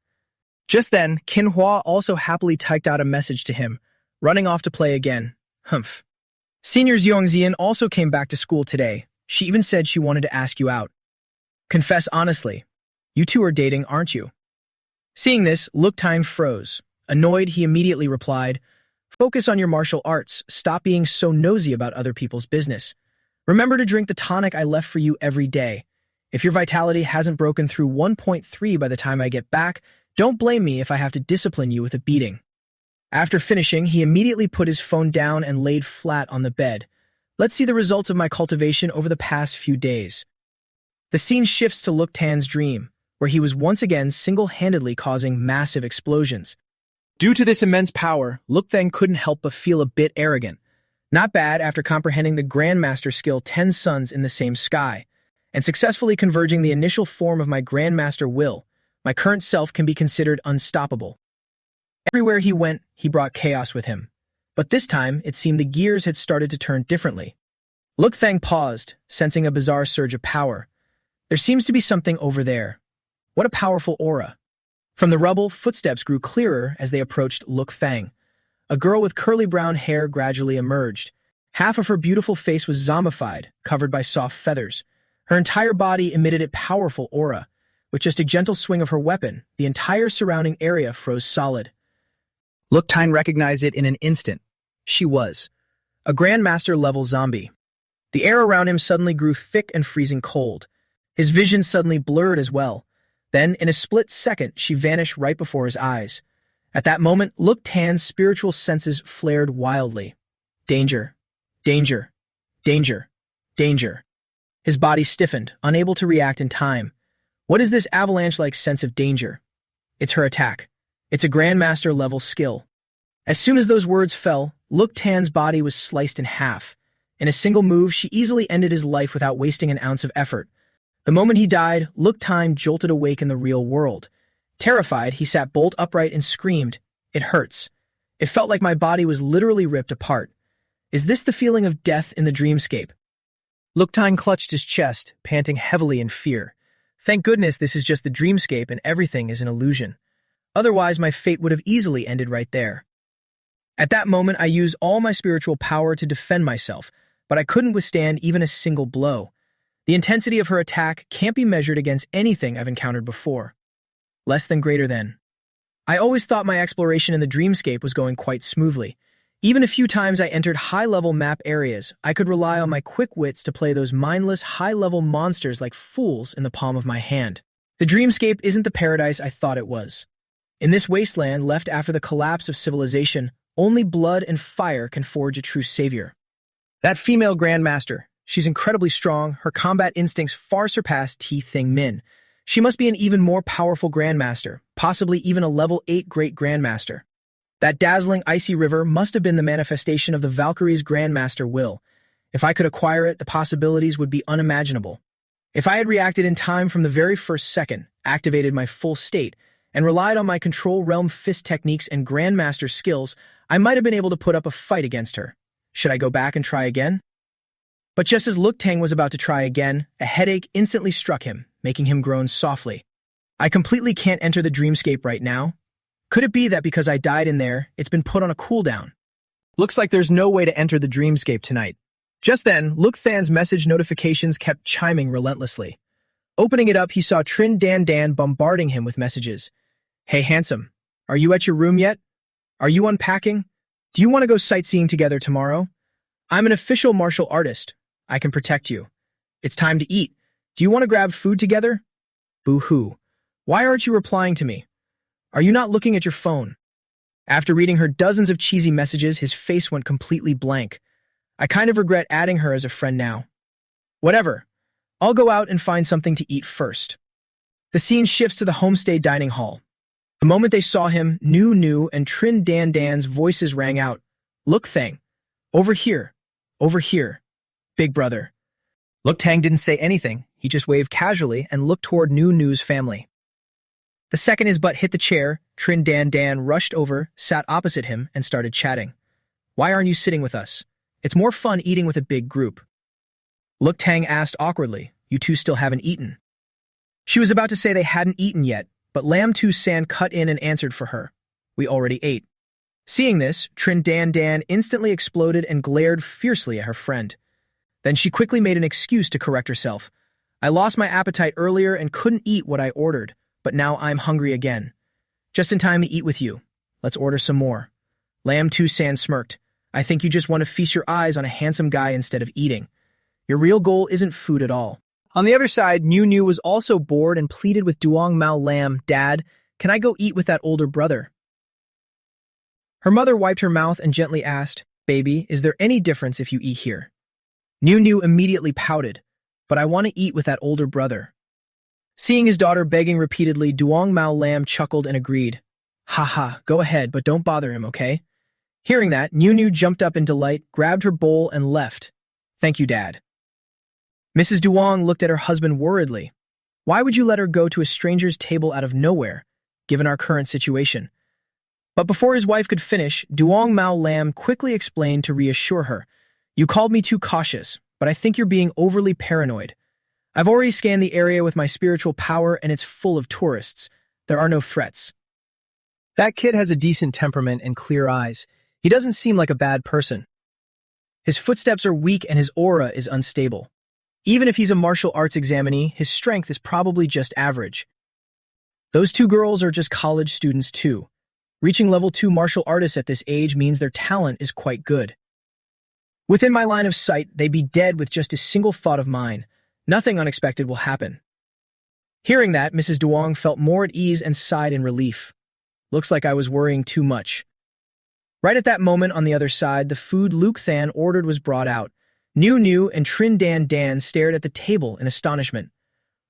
Just then, Qin Hua also happily typed out a message to him, running off to play again. Humph. Senior Xiongxian also came back to school today. She even said she wanted to ask you out. Confess honestly. You two are dating, aren't you? Seeing this, Luk Tang froze. Annoyed, he immediately replied, "Focus on your martial arts. Stop being so nosy about other people's business. Remember to drink the tonic I left for you every day. If your vitality hasn't broken through 1.3 by the time I get back, don't blame me if I have to discipline you with a beating." After finishing, he immediately put his phone down and laid flat on the bed. Let's see the results of my cultivation over the past few days. The scene shifts to Luk Tan's dream, where he was once again single-handedly causing massive explosions. Due to this immense power, Luk Thang couldn't help but feel a bit arrogant. Not bad after comprehending the Grandmaster skill 10 Suns in the Same Sky, and successfully converging the initial form of my Grandmaster will, my current self can be considered unstoppable. Everywhere he went, he brought chaos with him. But this time, it seemed the gears had started to turn differently. Luk Thang paused, sensing a bizarre surge of power. There seems to be something over there. What a powerful aura. From the rubble, footsteps grew clearer as they approached Luk Thang. A girl with curly brown hair gradually emerged. Half of her beautiful face was zombified, covered by soft feathers. Her entire body emitted a powerful aura. With just a gentle swing of her weapon, the entire surrounding area froze solid. Luk Tang recognized it in an instant. She was a Grandmaster-level zombie. The air around him suddenly grew thick and freezing cold. His vision suddenly blurred as well. Then, in a split second, she vanished right before his eyes. At that moment, Luk Tang's spiritual senses flared wildly. Danger, danger, danger, danger. His body stiffened, unable to react in time. What is this avalanche-like sense of danger? It's her attack. It's a Grandmaster-level skill. As soon as those words fell, Luk Tang's body was sliced in half. In a single move, she easily ended his life without wasting an ounce of effort. The moment he died, Luk Tang jolted awake in the real world. Terrified, he sat bolt upright and screamed, "It hurts." It felt like my body was literally ripped apart. Is this the feeling of death in the dreamscape? Luk Tang clutched his chest, panting heavily in fear. Thank goodness this is just the dreamscape and everything is an illusion. Otherwise, my fate would have easily ended right there. At that moment, I used all my spiritual power to defend myself, but I couldn't withstand even a single blow. The intensity of her attack can't be measured against anything I've encountered before. Less than greater than. I always thought my exploration in the dreamscape was going quite smoothly. Even a few times I entered high-level map areas, I could rely on my quick wits to play those mindless, high-level monsters like fools in the palm of my hand. The dreamscape isn't the paradise I thought it was. In this wasteland left after the collapse of civilization, only blood and fire can forge a true savior. That female grandmaster, she's incredibly strong, her combat instincts far surpass T-Thing Min. She must be an even more powerful grandmaster, possibly even a level 8 great grandmaster. That dazzling icy river must have been the manifestation of the Valkyrie's grandmaster will. If I could acquire it, the possibilities would be unimaginable. If I had reacted in time from the very first second, activated my full state, and relied on my control realm fist techniques and grandmaster skills, I might have been able to put up a fight against her. Should I go back and try again? But just as Tang was about to try again, a headache instantly struck him, making him groan softly. I completely can't enter the dreamscape right now. Could it be that because I died in there, it's been put on a cooldown? Looks like there's no way to enter the dreamscape tonight. Just then, Than's message notifications kept chiming relentlessly. Opening it up, he saw Trin Dan Dan bombarding him with messages. Hey, handsome. Are you at your room yet? Are you unpacking? Do you want to go sightseeing together tomorrow? I'm an official martial artist. I can protect you. It's time to eat. Do you want to grab food together? Boo-hoo. Why aren't you replying to me? Are you not looking at your phone? After reading her dozens of cheesy messages, his face went completely blank. I kind of regret adding her as a friend now. Whatever. I'll go out and find something to eat first. The scene shifts to the homestay dining hall. The moment they saw him, Nu and Trin Dan Dan's voices rang out. Look, Thang. Over here. Over here. Big brother. Tang didn't say anything. He just waved casually and looked toward Nu's family. The second his butt hit the chair, Trin Dan Dan rushed over, sat opposite him, and started chatting. Why aren't you sitting with us? It's more fun eating with a big group. Tang asked awkwardly. You two still haven't eaten. She was about to say they hadn't eaten yet, but Lam Tu San cut in and answered for her. We already ate. Seeing this, Trin Dan Dan instantly exploded and glared fiercely at her friend. Then she quickly made an excuse to correct herself. I lost my appetite earlier and couldn't eat what I ordered, but now I'm hungry again. Just in time to eat with you. Let's order some more. Lam Tu San smirked. I think you just want to feast your eyes on a handsome guy instead of eating. Your real goal isn't food at all. On the other side, Nu was also bored and pleaded with Duong Mao Lam, Dad, can I go eat with that older brother? Her mother wiped her mouth and gently asked, Baby, is there any difference if you eat here? Nu immediately pouted, but I want to eat with that older brother. Seeing his daughter begging repeatedly, Duong Mao Lam chuckled and agreed. Haha, go ahead, but don't bother him, okay? Hearing that, Nu jumped up in delight, grabbed her bowl, and left. Thank you, Dad. Mrs. Duong looked at her husband worriedly. Why would you let her go to a stranger's table out of nowhere, given our current situation? But before his wife could finish, Duong Mao Lam quickly explained to reassure her. You called me too cautious, but I think you're being overly paranoid. I've already scanned the area with my spiritual power and it's full of tourists. There are no threats. That kid has a decent temperament and clear eyes. He doesn't seem like a bad person. His footsteps are weak and his aura is unstable. Even if he's a martial arts examinee, his strength is probably just average. Those two girls are just college students too. Reaching level 2 martial artists at this age means their talent is quite good. Within my line of sight, they'd be dead with just a single thought of mine. Nothing unexpected will happen. Hearing that, Mrs. Duong felt more at ease and sighed in relief. Looks like I was worrying too much. Right at that moment on the other side, the food Than ordered was brought out. Nu and Trin Dan Dan stared at the table in astonishment.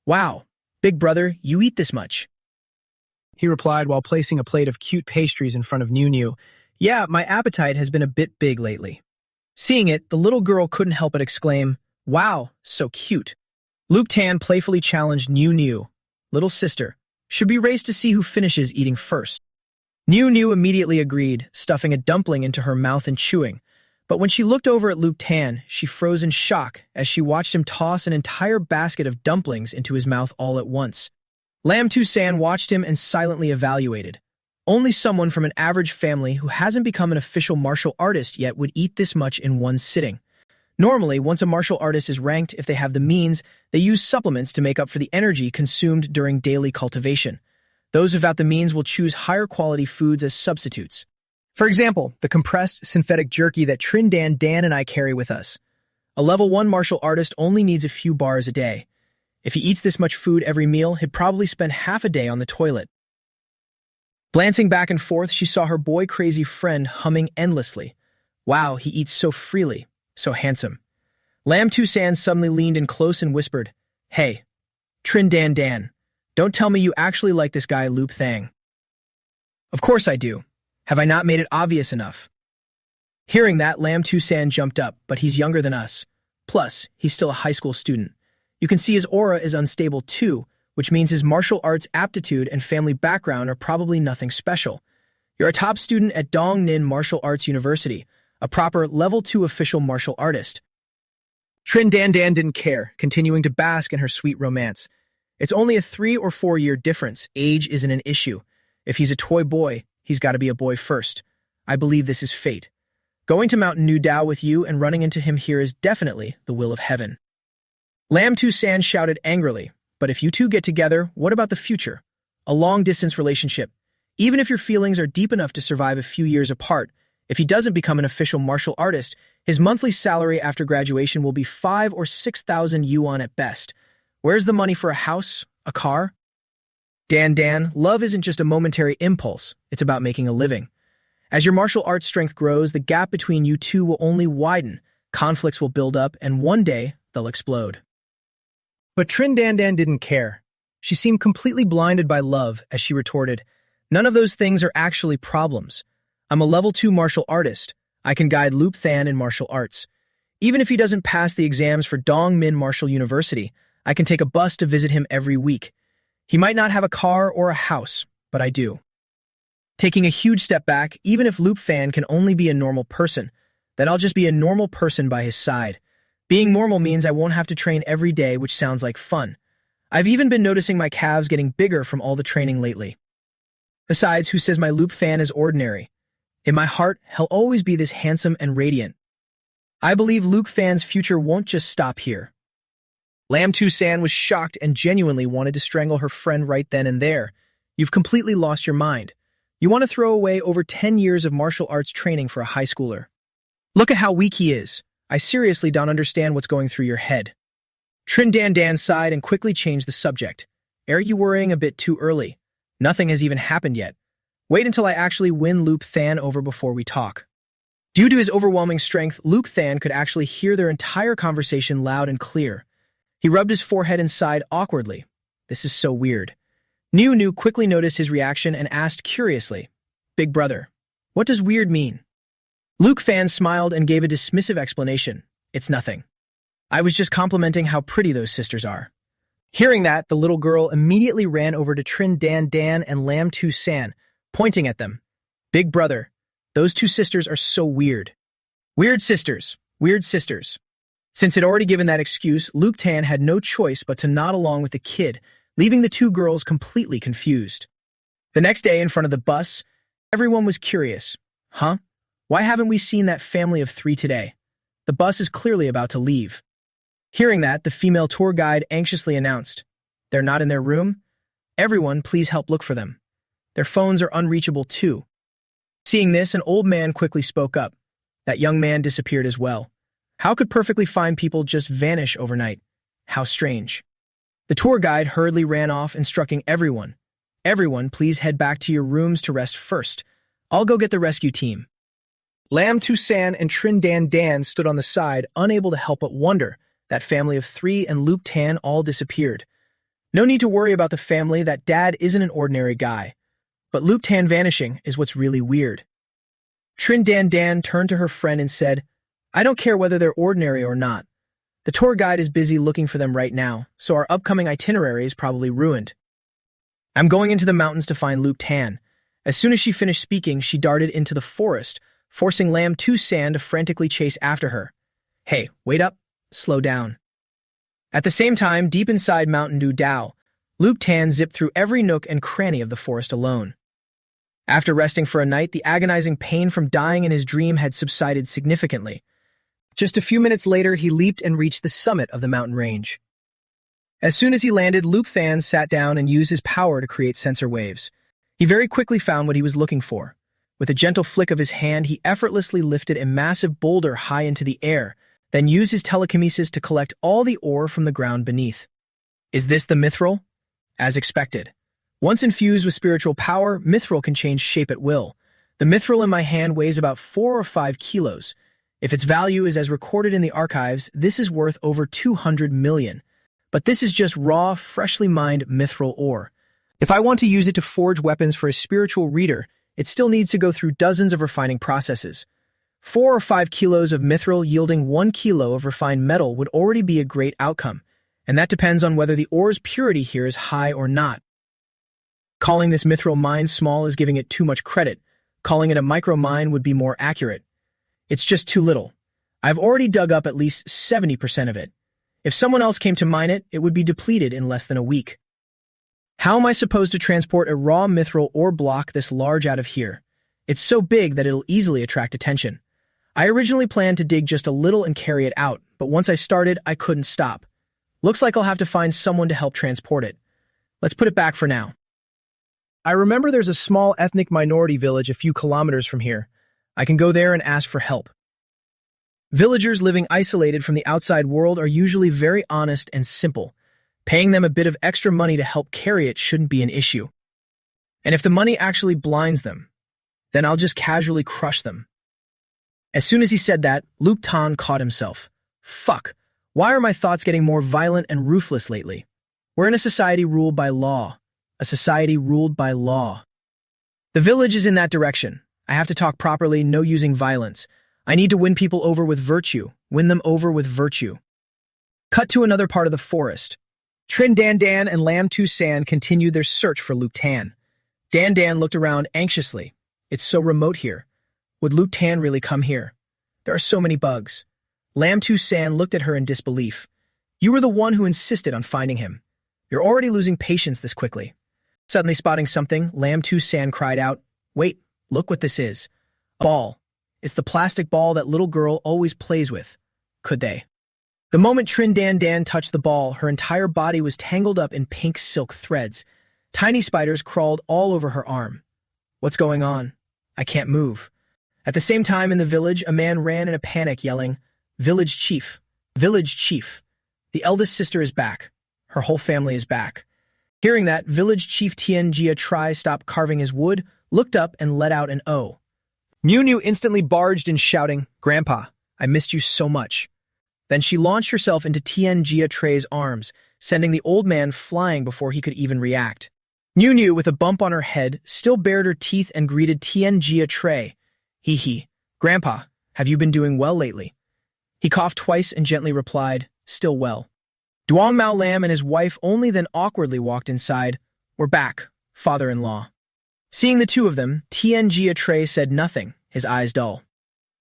Wow, big brother, you eat this much? He replied while placing a plate of cute pastries in front of Nu. Yeah, my appetite has been a bit big lately. Seeing it, the little girl couldn't help but exclaim, Wow, so cute. Tan playfully challenged Nu. Little sister, should we race to see who finishes eating first? Nu immediately agreed, stuffing a dumpling into her mouth and chewing. But when she looked over at Tan, she froze in shock as she watched him toss an entire basket of dumplings into his mouth all at once. Lam Tu San watched him and silently evaluated. Only someone from an average family who hasn't become an official martial artist yet would eat this much in one sitting. Normally, once a martial artist is ranked, if they have the means, they use supplements to make up for the energy consumed during daily cultivation. Those without the means will choose higher quality foods as substitutes. For example, the compressed synthetic jerky that Trindan, Dan, and I carry with us. A level 1 martial artist only needs a few bars a day. If he eats this much food every meal, he'd probably spend half a day on the toilet. Glancing back and forth, she saw her boy-crazy friend humming endlessly. Wow, he eats so freely, so handsome. Lam Tusan suddenly leaned in close and whispered, "Hey, Trindan Dan, don't tell me you actually like this guy Loop Thang." "Of course I do. Have I not made it obvious enough?" Hearing that, Lam Tusan jumped up, but he's younger than us. Plus, he's still a high school student. You can see his aura is unstable too, which means his martial arts aptitude and family background are probably nothing special. You're a top student at Dong Nin Martial Arts University, a proper level 2 official martial artist. Trindan Dan didn't care, continuing to bask in her sweet romance. It's only a 3 or 4 year difference. Age isn't an issue. If he's a toy boy, he's got to be a boy first. I believe this is fate. Going to Mountain New Dao with you and running into him here is definitely the will of heaven. Lam Tusan shouted angrily, but if you two get together, what about the future? A long-distance relationship. Even if your feelings are deep enough to survive a few years apart, if he doesn't become an official martial artist, his monthly salary after graduation will be 5 or 6,000 yuan at best. Where's the money for a house, a car? Dan, love isn't just a momentary impulse, it's about making a living. As your martial arts strength grows, the gap between you two will only widen, conflicts will build up, and one day, they'll explode. But Trindan didn't care. She seemed completely blinded by love as she retorted, "None of those things are actually problems. I'm a level 2 martial artist. I can guide Loop Than in martial arts. Even if he doesn't pass the exams for Dong Min Martial University, I can take a bus to visit him every week. He might not have a car or a house, but I do." Taking a huge step back, even if Loop Fan can only be a normal person, then I'll just be a normal person by his side. Being normal means I won't have to train every day, which sounds like fun. I've even been noticing my calves getting bigger from all the training lately. Besides, who says my Loop Fan is ordinary? In my heart, he'll always be this handsome and radiant. I believe Luke Fan's future won't just stop here. Lam Tusan was shocked and genuinely wanted to strangle her friend right then and there. You've completely lost your mind. You want to throw away over 10 years of martial arts training for a high schooler. Look at how weak he is. I seriously don't understand what's going through your head. Trindan sighed and quickly changed the subject. Are you worrying a bit too early? Nothing has even happened yet. Wait until I actually win Loop Than over before we talk. Due to his overwhelming strength, Luke Than could actually hear their entire conversation loud and clear. He rubbed his forehead and sighed awkwardly. This is so weird. Nu quickly noticed his reaction and asked curiously, "Big brother, what does weird mean?" Luke Fan smiled and gave a dismissive explanation. "It's nothing. I was just complimenting how pretty those sisters are." Hearing that, the little girl immediately ran over to Trindan Dan and Lam Tusan, pointing at them. "Big brother, those two sisters are so weird." Weird sisters. Since he'd already given that excuse, Luke Tan had no choice but to nod along with the kid, leaving the two girls completely confused. The next day, in front of the bus, everyone was curious. Huh? Why haven't we seen that family of 3 today? The bus is clearly about to leave. Hearing that, the female tour guide anxiously announced, "They're not in their room? Everyone, please help look for them. Their phones are unreachable too." Seeing this, an old man quickly spoke up. That young man disappeared as well. How could perfectly fine people just vanish overnight? How strange. The tour guide hurriedly ran off, instructing everyone, "Everyone, please head back to your rooms to rest first. I'll go get the rescue team." Lam Tusan and Trindan Dan stood on the side, unable to help but wonder. That family of 3 and Luke Tan all disappeared. No need to worry about the family, that dad isn't an ordinary guy. But Luke Tan vanishing is what's really weird. Trindan Dan turned to her friend and said, "I don't care whether they're ordinary or not. The tour guide is busy looking for them right now, so our upcoming itinerary is probably ruined. I'm going into the mountains to find Luke Tan." As soon as she finished speaking, she darted into the forest, forcing Lam Tusan to frantically chase after her. "Hey, wait up. Slow down." At the same time, deep inside Mountain New Dao, Luke Tan zipped through every nook and cranny of the forest alone. After resting for a night, the agonizing pain from dying in his dream had subsided significantly. Just a few minutes later, he leaped and reached the summit of the mountain range. As soon as he landed, Lupthan sat down and used his power to create sensor waves. He very quickly found what he was looking for. With a gentle flick of his hand, he effortlessly lifted a massive boulder high into the air, then used his telekinesis to collect all the ore from the ground beneath. Is this the mithril? As expected. Once infused with spiritual power, mithril can change shape at will. The mithril in my hand weighs about 4 or 5 kilos. If its value is as recorded in the archives, this is worth over 200 million. But this is just raw, freshly mined mithril ore. If I want to use it to forge weapons for a spiritual reader, it still needs to go through dozens of refining processes. 4 or 5 kilos of mithril yielding 1 kilo of refined metal would already be a great outcome, and that depends on whether the ore's purity here is high or not. Calling this mithril mine small is giving it too much credit. Calling it a micro mine would be more accurate. It's just too little. I've already dug up at least 70% of it. If someone else came to mine it, it would be depleted in less than a week. How am I supposed to transport a raw mithril ore block this large out of here? It's so big that it'll easily attract attention. I originally planned to dig just a little and carry it out, but once I started, I couldn't stop. Looks like I'll have to find someone to help transport it. Let's put it back for now. I remember there's a small ethnic minority village a few kilometers from here. I can go there and ask for help. Villagers living isolated from the outside world are usually very honest and simple. Paying them a bit of extra money to help carry it shouldn't be an issue. And if the money actually blinds them, then I'll just casually crush them. As soon as he said that, Luptan caught himself. Fuck, why are my thoughts getting more violent and ruthless lately? We're in a society ruled by law. A society ruled by law. The village is in that direction. I have to talk properly, no using violence. I need to win people over with virtue. Win them over with virtue. Cut to another part of the forest. Trin Dan Dan and Lam Tu San continued their search for Luke Tan. Dan Dan looked around anxiously. It's so remote here. Would Luke Tan really come here? There are so many bugs. Lam Tu San looked at her in disbelief. You were the one who insisted on finding him. You're already losing patience this quickly. Suddenly spotting something, Lam Tu San cried out, Wait, look what this is. A ball. It's the plastic ball that little girl always plays with. Could they? The moment Trin Dan Dan touched the ball, her entire body was tangled up in pink silk threads. Tiny spiders crawled all over her arm. What's going on? I can't move. At the same time in the village, a man ran in a panic yelling, Village Chief! Village Chief! The eldest sister is back. Her whole family is back. Hearing that, Village Chief Tien Jia Tri stopped carving his wood, looked up, and let out an O. Miu Miu instantly barged in shouting, Grandpa, I missed you so much. Then she launched herself into Tien Jia Tri's arms, sending the old man flying before he could even react. Miu Miu, with a bump on her head, still bared her teeth and greeted Tien Jia Tri. Hee hee. Grandpa, have you been doing well lately? He coughed twice and gently replied, Still well. Duong Mao Lam and his wife only then awkwardly walked inside. We're back, father-in-law. Seeing the two of them, Tien Jia Tri said nothing, his eyes dull.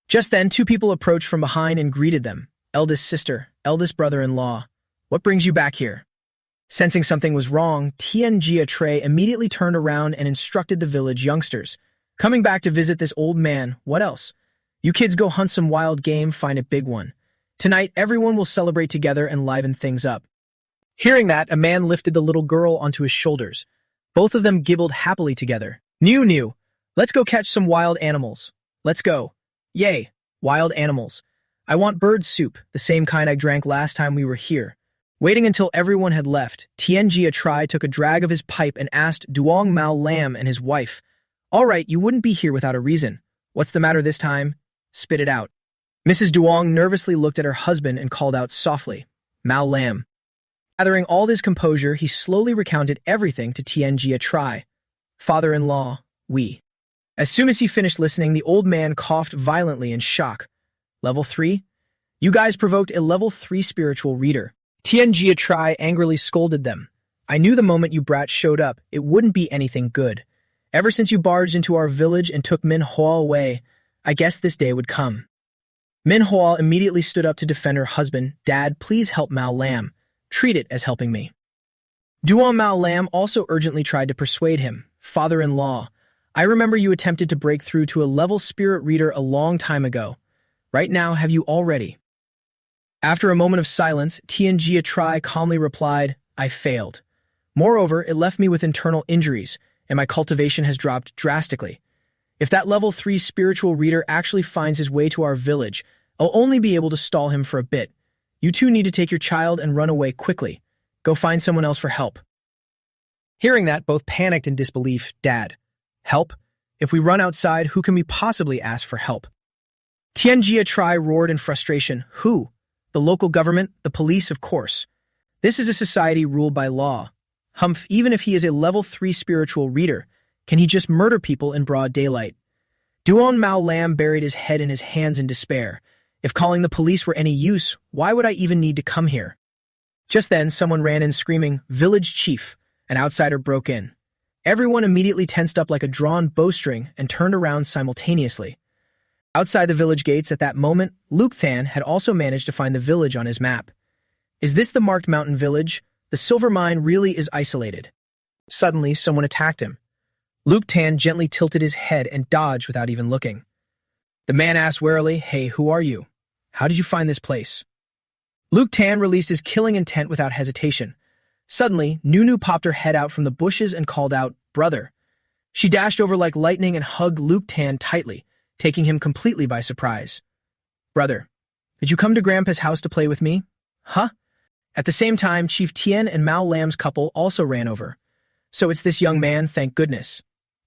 Just then, two people approached from behind and greeted them. Eldest sister, eldest brother-in-law. What brings you back here? Sensing something was wrong, Tien Jia Tri immediately turned around and instructed the village youngsters. Coming back to visit this old man, what else? You kids go hunt some wild game, find a big one. Tonight, everyone will celebrate together and liven things up. Hearing that, a man lifted the little girl onto his shoulders. Both of them gibbled happily together. New. Let's go catch some wild animals. Let's go. Yay, wild animals. I want bird soup, the same kind I drank last time we were here. Waiting until everyone had left, Tien Jia Tri took a drag of his pipe and asked Duong Mao Lam and his wife, All right, you wouldn't be here without a reason. What's the matter this time? Spit it out. Mrs. Duong nervously looked at her husband and called out softly, Mao Lam. Gathering all his composure, he slowly recounted everything to Tien Jia Tri. Father-in-law, we. As soon as he finished listening, the old man coughed violently in shock. Level 3? You guys provoked a level 3 spiritual reader. Tien Jia Tri angrily scolded them. I knew the moment you brats showed up, it wouldn't be anything good. Ever since you barged into our village and took Manhwa away, I guessed this day would come. Manhwa immediately stood up to defend her husband. Dad, please help Mao Lam. Treat it as helping me. Duong Mao Lam also urgently tried to persuade him. Father-in-law, I remember you attempted to break through to a level spirit reader a long time ago. Right now, have you already? After a moment of silence, Tianjia Tri calmly replied, I failed. Moreover, it left me with internal injuries, and my cultivation has dropped drastically. If that level 3 spiritual reader actually finds his way to our village, I'll only be able to stall him for a bit. You two need to take your child and run away quickly. Go find someone else for help. Hearing that, both panicked in disbelief. Dad, help? If we run outside, who can we possibly ask for help? Tianjia Tri roared in frustration. Who? The local government, the police, of course. This is a society ruled by law. Humph, even if he is a level 3 spiritual reader, can he just murder people in broad daylight? Duan Mao Lam buried his head in his hands in despair. If calling the police were any use, why would I even need to come here? Just then, someone ran in screaming, Village Chief. An outsider broke in. Everyone immediately tensed up like a drawn bowstring and turned around simultaneously. Outside the village gates at that moment, Luke Than had also managed to find the village on his map. Is this the marked mountain village? The silver mine really is isolated. Suddenly, someone attacked him. Luke Tan gently tilted his head and dodged without even looking. The man asked warily, Hey, who are you? How did you find this place? Luke Tan released his killing intent without hesitation. Suddenly, Nunu popped her head out from the bushes and called out, Brother. She dashed over like lightning and hugged Luke Tan tightly, taking him completely by surprise. Brother, did you come to Grandpa's house to play with me? Huh? At the same time, Chief Tien and Mao Lam's couple also ran over. So it's this young man, thank goodness.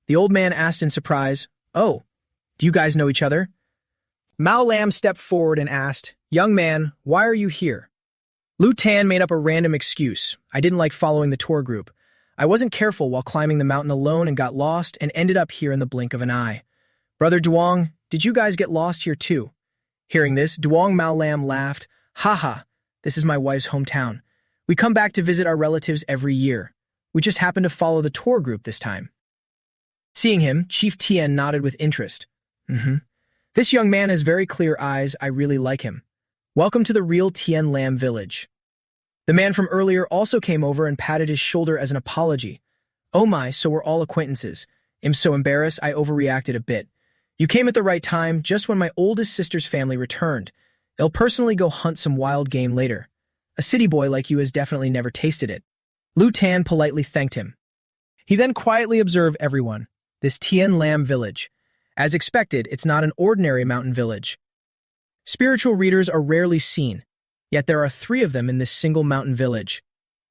The old man asked in surprise, Oh, do you guys know each other? Mao Lam stepped forward and asked, Young man, why are you here? Lu Tan made up a random excuse. I didn't like following the tour group. I wasn't careful while climbing the mountain alone and got lost and ended up here in the blink of an eye. Brother Duong, did you guys get lost here too? Hearing this, Duong Mao Lam laughed. Ha, this is my wife's hometown. We come back to visit our relatives every year. We just happened to follow the tour group this time. Seeing him, Chief Tien nodded with interest. This young man has very clear eyes. I really like him. Welcome to the real Tien Lam village. The man from earlier also came over and patted his shoulder as an apology. Oh my, so we're all acquaintances. I'm so embarrassed I overreacted a bit. You came at the right time, just when my oldest sister's family returned. They'll personally go hunt some wild game later. A city boy like you has definitely never tasted it. Lu Tan politely thanked him. He then quietly observed everyone. This Tien Lam village. As expected, it's not an ordinary mountain village. Spiritual readers are rarely seen, yet there are 3 of them in this single mountain village.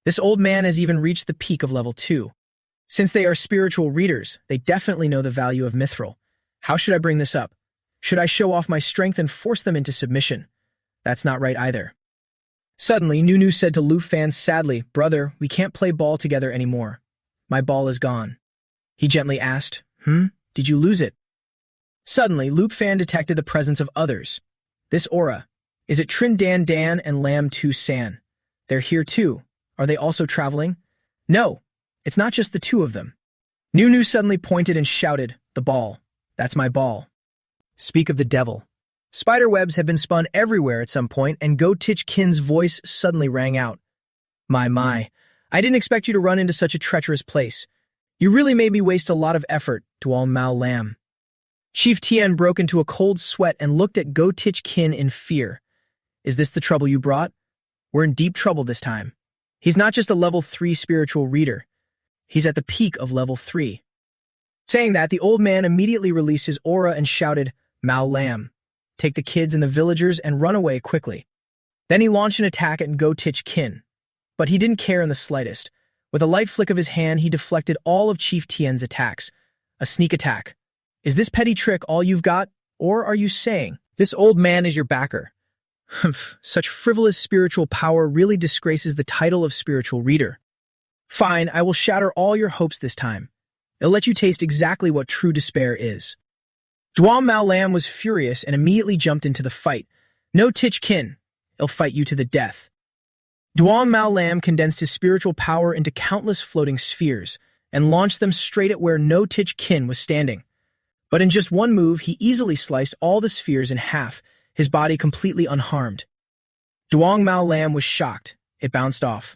This old man has even reached the peak of level 2. Since they are spiritual readers, they definitely know the value of mithril. How should I bring this up? Should I show off my strength and force them into submission? That's not right either. Suddenly, Nunu said to Lu Fan sadly, Brother, we can't play ball together anymore. My ball is gone. He gently asked, Did you lose it? Suddenly, Lu Fan detected the presence of others. This aura. Is it Trin Dan Dan and Lam Tu San? They're here too. Are they also traveling? No, it's not just the 2 of them. Nunu suddenly pointed and shouted, The ball. That's my ball. Speak of the devil. Spider webs have been spun everywhere at some point, and Go Tich Kin's voice suddenly rang out. My. I didn't expect you to run into such a treacherous place. You really made me waste a lot of effort, Dual Mao Lam. Chief Tien broke into a cold sweat and looked at Go Tich Kin in fear. Is this the trouble you brought? We're in deep trouble this time. He's not just a level 3 spiritual reader. He's at the peak of level 3. Saying that, the old man immediately released his aura and shouted, Mao Lam, take the kids and the villagers and run away quickly. Then he launched an attack at Go Tich Kin. But he didn't care in the slightest. With a light flick of his hand, he deflected all of Chief Tien's attacks. A sneak attack. Is this petty trick all you've got? Or are you saying, this old man is your backer? Such frivolous spiritual power really disgraces the title of spiritual reader. Fine, I will shatter all your hopes this time. It'll let you taste exactly what true despair is. Duan Mao Lam was furious and immediately jumped into the fight. No Tich Kin. I'll fight you to the death. Duan Mao Lam condensed his spiritual power into countless floating spheres and launched them straight at where No Tich Kin was standing. But in just one move, he easily sliced all the spheres in half, his body completely unharmed. Duong Mao Lam was shocked. It bounced off.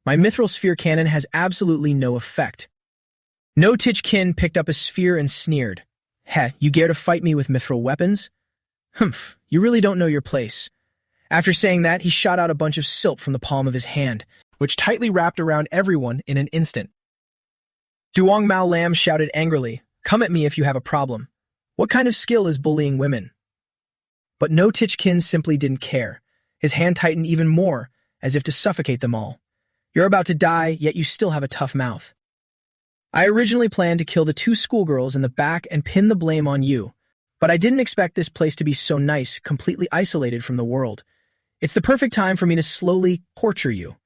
My mithril sphere cannon has absolutely no effect. No Tichkin picked up a sphere and sneered. Heh, you dare to fight me with mithril weapons? Humph, you really don't know your place. After saying that, he shot out a bunch of silk from the palm of his hand, which tightly wrapped around everyone in an instant. Duong Mao Lam shouted angrily, "Come at me if you have a problem. What kind of skill is bullying women?" But No Tichkin simply didn't care. His hand tightened even more, as if to suffocate them all. You're about to die, yet you still have a tough mouth. I originally planned to kill the two schoolgirls in the back and pin the blame on you, but I didn't expect this place to be so nice, completely isolated from the world. It's the perfect time for me to slowly torture you.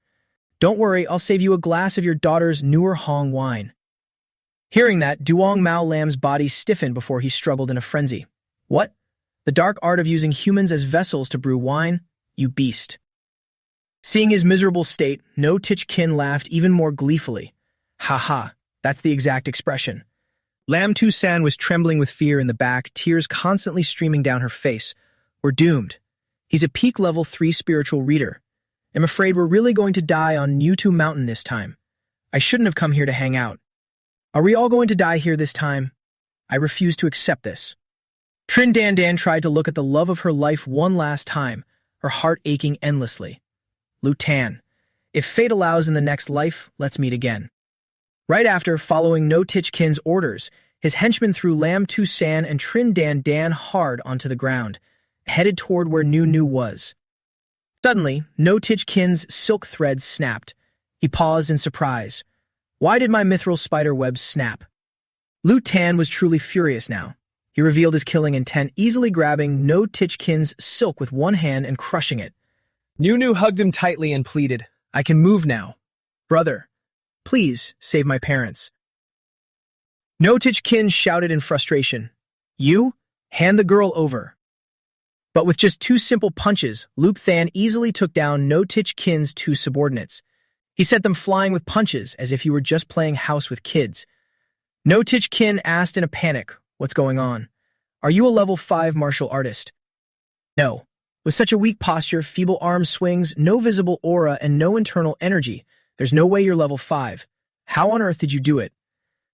Don't worry, I'll save you a glass of your daughter's newer Hong wine. Hearing that, Duong Mao Lam's body stiffened before he struggled in a frenzy. What? The dark art of using humans as vessels to brew wine? You beast. Seeing his miserable state, No Tichkin laughed even more gleefully. Ha ha, that's the exact expression. Lam Tu-san was trembling with fear in the back, tears constantly streaming down her face. We're doomed. He's a peak level 3 spiritual reader. I'm afraid we're really going to die on Yutu Mountain this time. I shouldn't have come here to hang out. Are we all going to die here this time? I refuse to accept this. Trin Dan Dan tried to look at the love of her life one last time, her heart aching endlessly. Lutan, if fate allows in the next life, let's meet again. Right after, following No Tichkin's orders, his henchmen threw Lam Tu-san and Trin Dan Dan hard onto the ground, headed toward where Nu Nu was. Suddenly, No Tichkin's silk threads snapped. He paused in surprise. Why did my mithril spider webs snap? Lu Tan was truly furious now. He revealed his killing intent, easily grabbing No Tichkin's silk with one hand and crushing it. Nu Nu hugged him tightly and pleaded, I can move now. Brother, please save my parents. No Tichkin shouted in frustration, You? Hand the girl over. But with just 2 simple punches, Lup Than easily took down No Tichkin's 2 subordinates. He sent them flying with punches as if he were just playing house with kids. No Tichkin asked in a panic, What's going on? Are you a level 5 martial artist? No. With such a weak posture, feeble arm swings, no visible aura, and no internal energy, there's no way you're level 5. How on earth did you do it?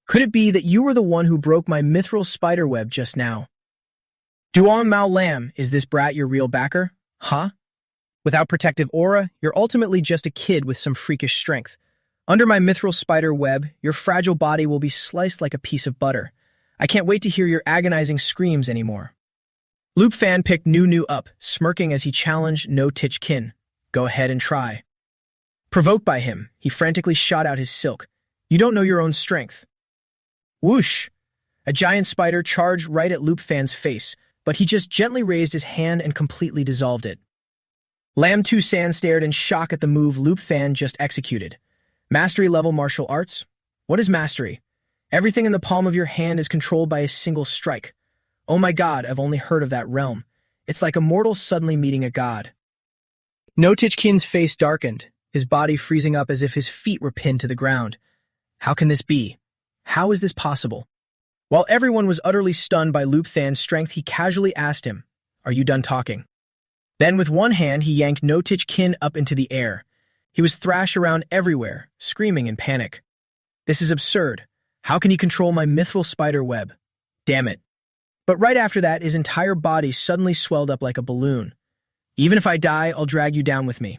Could it be that you were the one who broke my mithril spider web just now? Duong Mao Lam, is this brat your real backer? Huh? Without protective aura, you're ultimately just a kid with some freakish strength. Under my mithril spider web, your fragile body will be sliced like a piece of butter. I can't wait to hear your agonizing screams anymore. Lup Fan picked Nu Nu up, smirking as he challenged No Tichkin. Go ahead and try. Provoked by him, he frantically shot out his silk. You don't know your own strength. Whoosh! A giant spider charged right at Lup Fan's face, but he just gently raised his hand and completely dissolved it. Lam Tu-san stared in shock at the move Lup Fan just executed. Mastery-level martial arts? What is mastery? Everything in the palm of your hand is controlled by a single strike. Oh my god, I've only heard of that realm. It's like a mortal suddenly meeting a god. No Tichkin's face darkened, his body freezing up as if his feet were pinned to the ground. How can this be? How is this possible? While everyone was utterly stunned by Lup Than's strength, he casually asked him, Are you done talking? Then with one hand, he yanked No Tichkin up into the air. He was thrashed around everywhere, screaming in panic. This is absurd. How can he control my mithril spider web? Damn it. But right after that, his entire body suddenly swelled up like a balloon. Even if I die, I'll drag you down with me.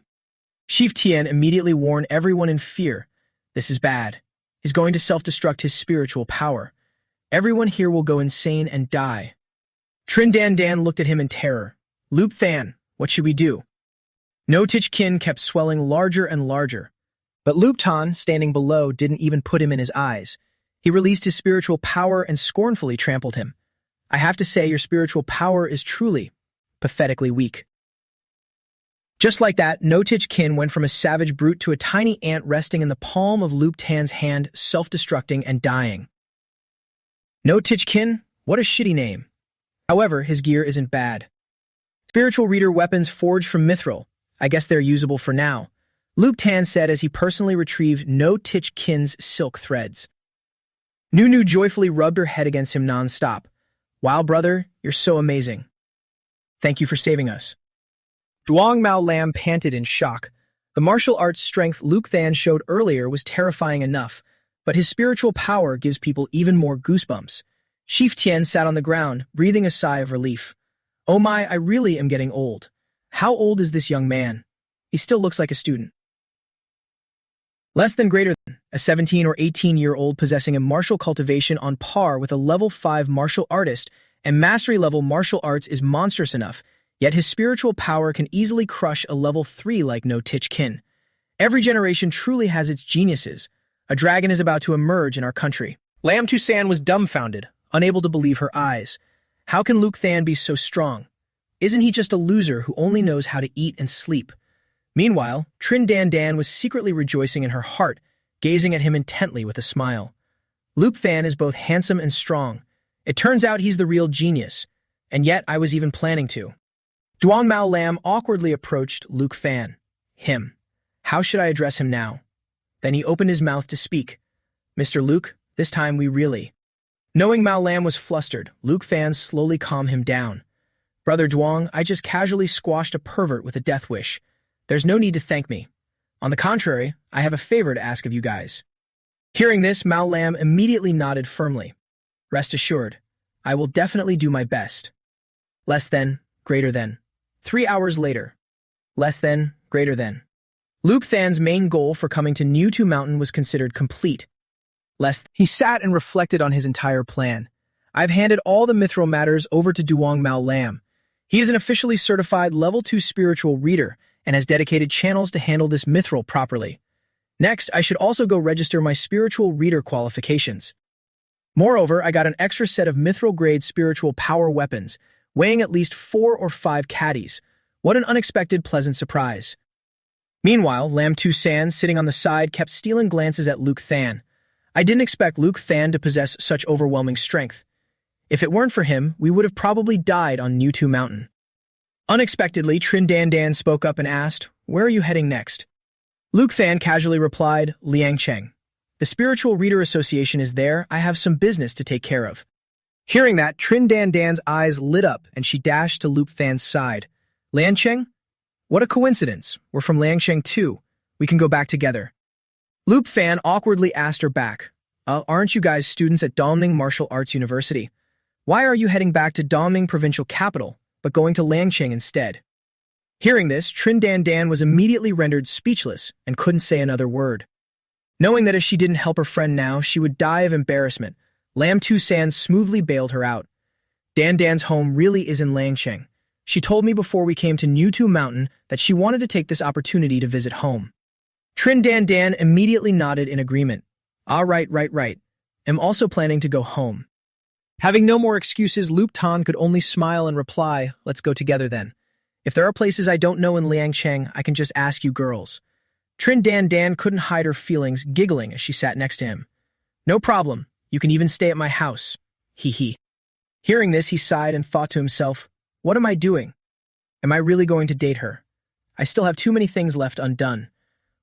Chief Tian immediately warned everyone in fear. This is bad. He's going to self-destruct his spiritual power. Everyone here will go insane and die. Trin Dan Dan looked at him in terror. Lup Than, what should we do? No Tichkin kept swelling larger and larger. But Lup Tan, standing below, didn't even put him in his eyes. He released his spiritual power and scornfully trampled him. I have to say, your spiritual power is truly, pathetically weak. Just like that, No Tichkin went from a savage brute to a tiny ant resting in the palm of Lup Tan's hand, self-destructing and dying. No Tichkin? What a shitty name. However, his gear isn't bad. Spiritual reader weapons forged from mithril. I guess they're usable for now, Lup Tan said as he personally retrieved No Tichkin's silk threads. Nu Nu joyfully rubbed her head against him non-stop. Wow, brother, you're so amazing. Thank you for saving us. Duong Mao Lam panted in shock. The martial arts strength Lup Than showed earlier was terrifying enough, but his spiritual power gives people even more goosebumps. Chief Tian sat on the ground, breathing a sigh of relief. Oh my, I really am getting old. How old is this young man? He still looks like a student. Less than greater than, a 17 or 18-year-old possessing a martial cultivation on par with a level 5 martial artist and mastery-level martial arts is monstrous enough, yet his spiritual power can easily crush a level 3 like no Tich Kin. Every generation truly has its geniuses. A dragon is about to emerge in our country. Lam Tusan was dumbfounded, unable to believe her eyes. How can Luke Than be so strong? Isn't he just a loser who only knows how to eat and sleep? Meanwhile, Trin Dan Dan was secretly rejoicing in her heart, gazing at him intently with a smile. Luke Than is both handsome and strong. It turns out he's the real genius, and yet I was even planning to. Duan Mao Lam awkwardly approached Luke Than. Him. How should I address him now? Then he opened his mouth to speak. Mr. Luke, this time we really. Knowing Mao Lam was flustered, Luke Than slowly calmed him down. Brother Duong, I just casually squashed a pervert with a death wish. There's no need to thank me. On the contrary, I have a favor to ask of you guys. Hearing this, Mao Lam immediately nodded firmly. Rest assured, I will definitely do my best. Less than, greater than. 3 hours later. Less than, greater than. Luke Than's main goal for coming to Newtu Mountain was considered complete. He sat and reflected on his entire plan. I've handed all the mithril matters over to Duong Mao Lam. He is an officially certified level 2 spiritual reader and has dedicated channels to handle this mithril properly. Next, I should also go register my spiritual reader qualifications. Moreover, I got an extra set of mithril-grade spiritual power weapons, weighing at least 4 or 5 caddies. What an unexpected pleasant surprise. Meanwhile, Lam Tusan, sitting on the side, kept stealing glances at Luke Than. I didn't expect Luke Than to possess such overwhelming strength. If it weren't for him, we would have probably died on Newtu Mountain. Unexpectedly, Trin Dan Dan spoke up and asked, Where are you heading next? Luke Than casually replied, Liangcheng. The Spiritual Reader Association is there. I have some business to take care of. Hearing that, Trin Dan Dan's eyes lit up and she dashed to Luke Than's side. Liangcheng? What a coincidence. We're from Liangcheng too. We can go back together. Luke Than awkwardly asked her back. Aren't you guys students at Domning Martial Arts University? Why are you heading back to Domning Provincial Capital, but going to Liangcheng instead? Hearing this, Trin Dan Dan was immediately rendered speechless and couldn't say another word. Knowing that if she didn't help her friend now, she would die of embarrassment, Lam Tusan smoothly bailed her out. Dan Dan's home really is in Liangcheng. She told me before we came to Newtu Mountain that she wanted to take this opportunity to visit home. Trin Dan Dan immediately nodded in agreement. Right. I'm also planning to go home. Having no more excuses, Luke Tan could only smile and reply, Let's go together then. If there are places I don't know in Liangcheng, I can just ask you girls. Trin Dan Dan couldn't hide her feelings, giggling as she sat next to him. No problem. You can even stay at my house. Hee. Hearing this, he sighed and thought to himself, What am I doing? Am I really going to date her? I still have too many things left undone.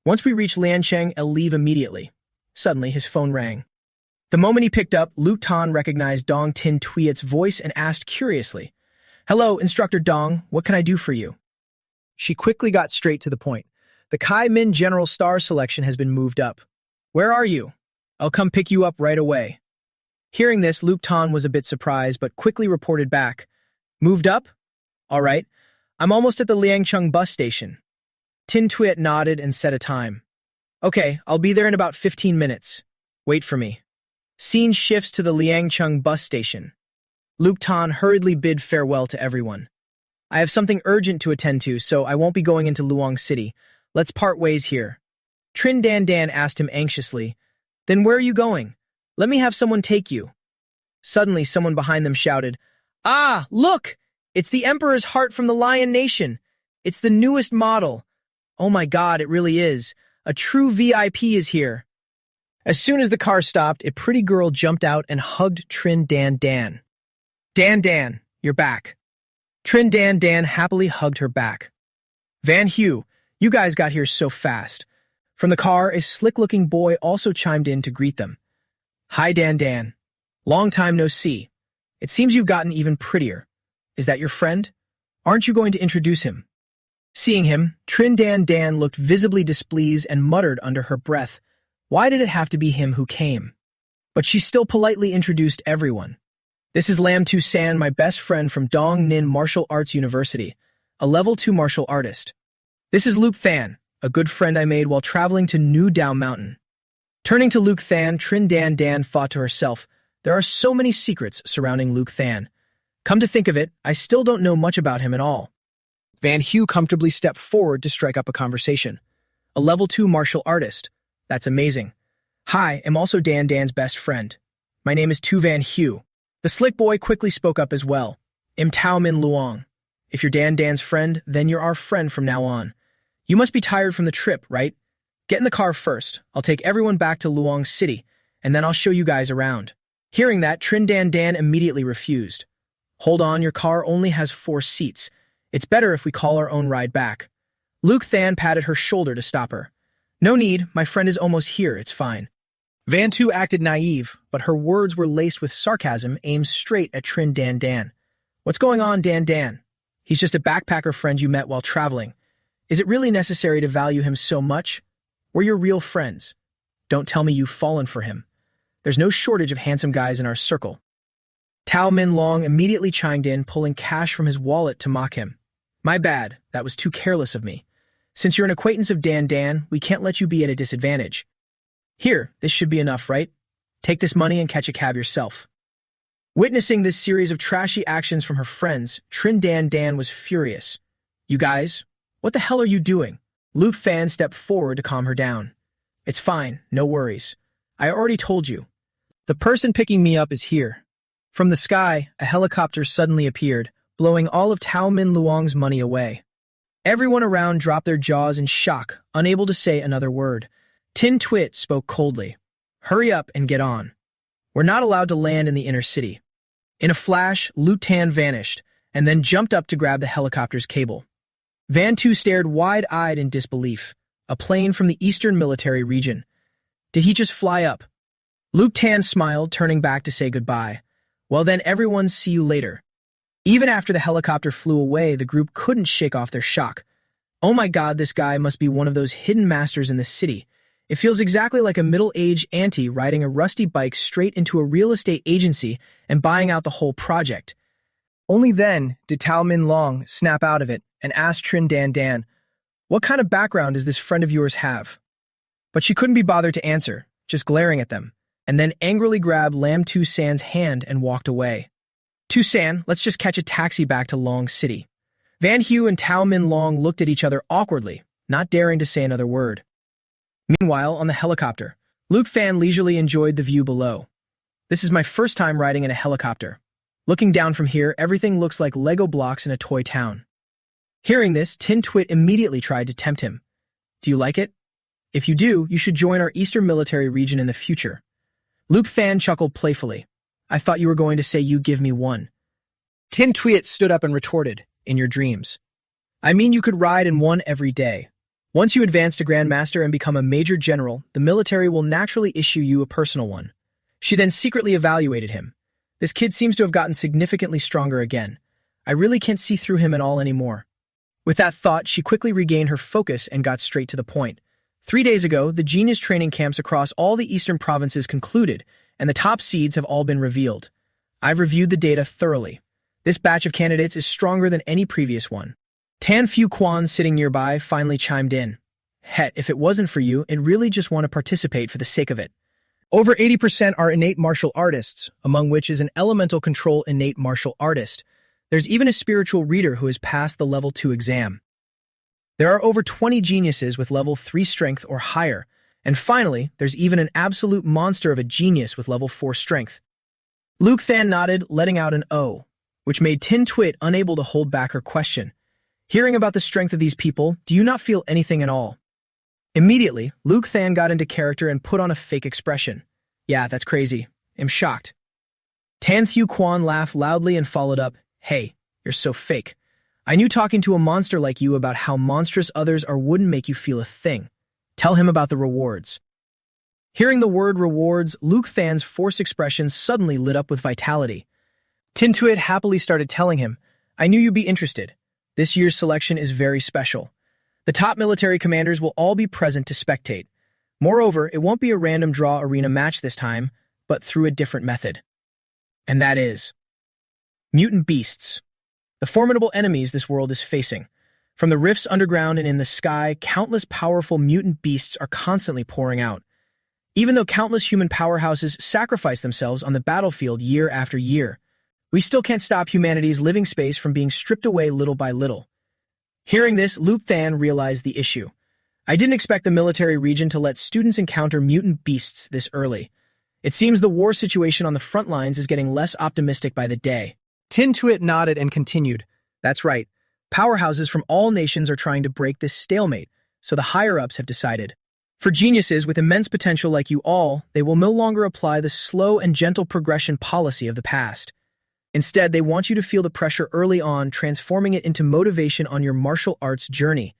Once we reach Liangcheng, I'll leave immediately. Suddenly, his phone rang. The moment he picked up, Luke Tan recognized Dong Tin Tuiet's voice and asked curiously, Hello, Instructor Dong, what can I do for you? She quickly got straight to the point. The Kai Min General Star selection has been moved up. Where are you? I'll come pick you up right away. Hearing this, Luke Tan was a bit surprised, but quickly reported back. Moved up? All right. I'm almost at the Liangcheng bus station. Tin Tuiet nodded and set a time. Okay, I'll be there in about 15 minutes. Wait for me. Scene shifts to the Liangcheng bus station. Luke Tan hurriedly bid farewell to everyone. I have something urgent to attend to, so I won't be going into Luong City. Let's part ways here. Trin Dan Dan asked him anxiously, Then where are you going? Let me have someone take you. Suddenly, someone behind them shouted, Ah, look! It's the Emperor's heart from the Lion Nation. It's the newest model. Oh my God, it really is. A true VIP is here. As soon as the car stopped, a pretty girl jumped out and hugged Trin Dan Dan. Dan Dan, you're back. Trin Dan Dan happily hugged her back. Van Hugh, you guys got here so fast. From the car, a slick-looking boy also chimed in to greet them. Hi, Dan Dan. Long time no see. It seems you've gotten even prettier. Is that your friend? Aren't you going to introduce him? Seeing him, Trin Dan Dan looked visibly displeased and muttered under her breath, Why did it have to be him who came? But she still politely introduced everyone. This is Lam Tu San, my best friend from Dong Nin Martial Arts University, a level 2 martial artist. This is Luke Than, a good friend I made while traveling to New Dao Mountain. Turning to Luke Than, Trin Dan Dan thought to herself, there are so many secrets surrounding Luke Than. Come to think of it, I still don't know much about him at all. Van Hugh comfortably stepped forward to strike up a conversation. A level 2 martial artist. That's amazing. Hi, I'm also Dan Dan's best friend. My name is Tu Van Hugh. The slick boy quickly spoke up as well. I'm Tao Min Luong. If you're Dan Dan's friend, then you're our friend from now on. You must be tired from the trip, right? Get in the car first. I'll take everyone back to Luong City, and then I'll show you guys around. Hearing that, Trin Dan Dan immediately refused. Hold on, your car only has 4 seats. It's better if we call our own ride back. Luke Than patted her shoulder to stop her. No need, my friend is almost here, it's fine. Van Tu acted naive, but her words were laced with sarcasm aimed straight at Trin Dan Dan. What's going on, Dan Dan? He's just a backpacker friend you met while traveling. Is it really necessary to value him so much? We're your real friends. Don't tell me you've fallen for him. There's no shortage of handsome guys in our circle. Tao Min Long immediately chimed in, pulling cash from his wallet to mock him. My bad, that was too careless of me. Since you're an acquaintance of Dan Dan, we can't let you be at a disadvantage. Here, this should be enough, right? Take this money and catch a cab yourself. Witnessing this series of trashy actions from her friends, Trin Dan Dan was furious. You guys, what the hell are you doing? Luke Fan stepped forward to calm her down. It's fine, no worries. I already told you. The person picking me up is here. From the sky, a helicopter suddenly appeared, blowing all of Tao Min Luong's money away. Everyone around dropped their jaws in shock, unable to say another word. Tin Twit spoke coldly. Hurry up and get on. We're not allowed to land in the inner city. In a flash, Luke Tan vanished, and then jumped up to grab the helicopter's cable. Van Tu stared wide-eyed in disbelief. A plane from the Eastern Military Region. Did he just fly up? Luke Tan smiled, turning back to say goodbye. Well then, everyone, see you later. Even after the helicopter flew away, the group couldn't shake off their shock. Oh my god, this guy must be one of those hidden masters in the city. It feels exactly like a middle-aged auntie riding a rusty bike straight into a real estate agency and buying out the whole project. Only then did Tao Min Long snap out of it and ask Trin Dan Dan, what kind of background does this friend of yours have? But she couldn't be bothered to answer, just glaring at them, and then angrily grabbed Lam Tu San's hand and walked away. Tu San, let's just catch a taxi back to Long City. Van Hugh and Tao Min Long looked at each other awkwardly, not daring to say another word. Meanwhile, on the helicopter, Luke Fan leisurely enjoyed the view below. This is my first time riding in a helicopter. Looking down from here, everything looks like Lego blocks in a toy town. Hearing this, Tin Twit immediately tried to tempt him. Do you like it? If you do, you should join our Eastern Military Region in the future. Luke Fan chuckled playfully. I thought you were going to say you give me one. Tin Twit stood up and retorted, in your dreams. I mean you could ride in one every day. Once you advance to Grandmaster and become a Major General, the military will naturally issue you a personal one. She then secretly evaluated him. This kid seems to have gotten significantly stronger again. I really can't see through him at all anymore. With that thought, she quickly regained her focus and got straight to the point. 3 days ago, the genius training camps across all the eastern provinces concluded, and the top seeds have all been revealed. I've reviewed the data thoroughly. This batch of candidates is stronger than any previous one. Tan Fu Quan, sitting nearby, finally chimed in. Het, if it wasn't for you, I'd really just want to participate for the sake of it. Over 80% are innate martial artists, among which is an elemental control innate martial artist. There's even a spiritual reader who has passed the level 2 exam. There are over 20 geniuses with level 3 strength or higher, and finally, there's even an absolute monster of a genius with level 4 strength. Luke Than nodded, letting out an O, which made Tin Twit unable to hold back her question. Hearing about the strength of these people, do you not feel anything at all? Immediately, Luke Than got into character and put on a fake expression. Yeah, that's crazy. I'm shocked. Tan Thu Quan laughed loudly and followed up, Hey, you're so fake. I knew talking to a monster like you about how monstrous others are wouldn't make you feel a thing. Tell him about the rewards. Hearing the word rewards, Luke Than's forced expression suddenly lit up with vitality. Tin Twit happily started telling him, I knew you'd be interested. This year's selection is very special. The top military commanders will all be present to spectate. Moreover, it won't be a random draw arena match this time, but through a different method. And that is mutant beasts, the formidable enemies this world is facing. From the rifts underground and in the sky, countless powerful mutant beasts are constantly pouring out. Even though countless human powerhouses sacrifice themselves on the battlefield year after year, we still can't stop humanity's living space from being stripped away little by little. Hearing this, Luke Than realized the issue. I didn't expect the military region to let students encounter mutant beasts this early. It seems the war situation on the front lines is getting less optimistic by the day. Tin Twit nodded and continued. That's right. Powerhouses from all nations are trying to break this stalemate, so the higher-ups have decided. For geniuses with immense potential like you all, they will no longer apply the slow and gentle progression policy of the past. Instead, they want you to feel the pressure early on, transforming it into motivation on your martial arts journey.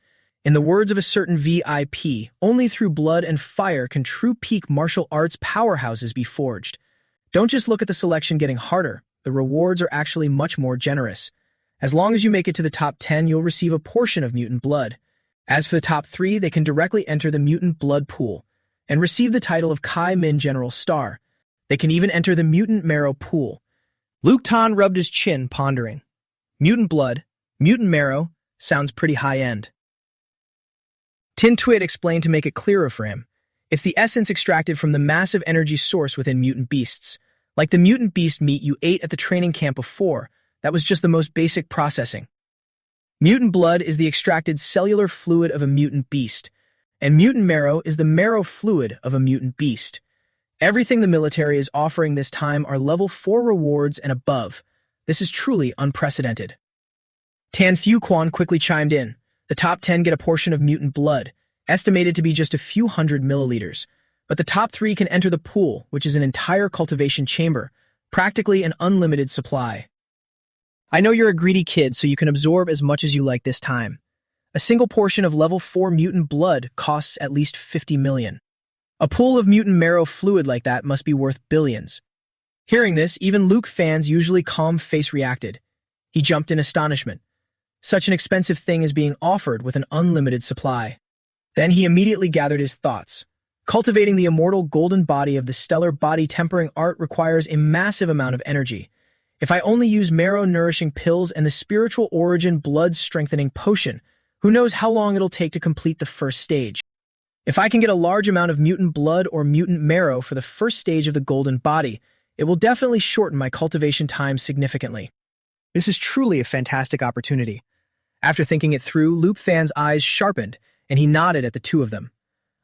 In the words of a certain VIP, only through blood and fire can true peak martial arts powerhouses be forged. Don't just look at the selection getting harder. The rewards are actually much more generous. As long as you make it to the top 10, you'll receive a portion of mutant blood. As for the top 3, they can directly enter the mutant blood pool and receive the title of Kai Min General Star. They can even enter the mutant marrow pool. Luke Tan rubbed his chin, pondering. Mutant blood, mutant marrow, sounds pretty high-end. Tin Twit explained to make it clearer for him. If the essence extracted from the massive energy source within mutant beasts, like the mutant beast meat you ate at the training camp before, that was just the most basic processing. Mutant blood is the extracted cellular fluid of a mutant beast, and mutant marrow is the marrow fluid of a mutant beast. Everything the military is offering this time are level 4 rewards and above. This is truly unprecedented. Tan Fu Quan quickly chimed in. The top 10 get a portion of mutant blood, estimated to be just a few hundred milliliters. But the top 3 can enter the pool, which is an entire cultivation chamber, practically an unlimited supply. I know you're a greedy kid, so you can absorb as much as you like this time. A single portion of level 4 mutant blood costs at least 50 million. A pool of mutant marrow fluid like that must be worth billions. Hearing this, even Luke fans' usually calm face reacted. He jumped in astonishment. Such an expensive thing is being offered with an unlimited supply. Then he immediately gathered his thoughts. Cultivating the immortal golden body of the stellar body-tempering art requires a massive amount of energy. If I only use marrow-nourishing pills and the spiritual origin blood-strengthening potion, who knows how long it'll take to complete the first stage. If I can get a large amount of mutant blood or mutant marrow for the first stage of the golden body, it will definitely shorten my cultivation time significantly. This is truly a fantastic opportunity. After thinking it through, Luke Than's eyes sharpened, and he nodded at the two of them.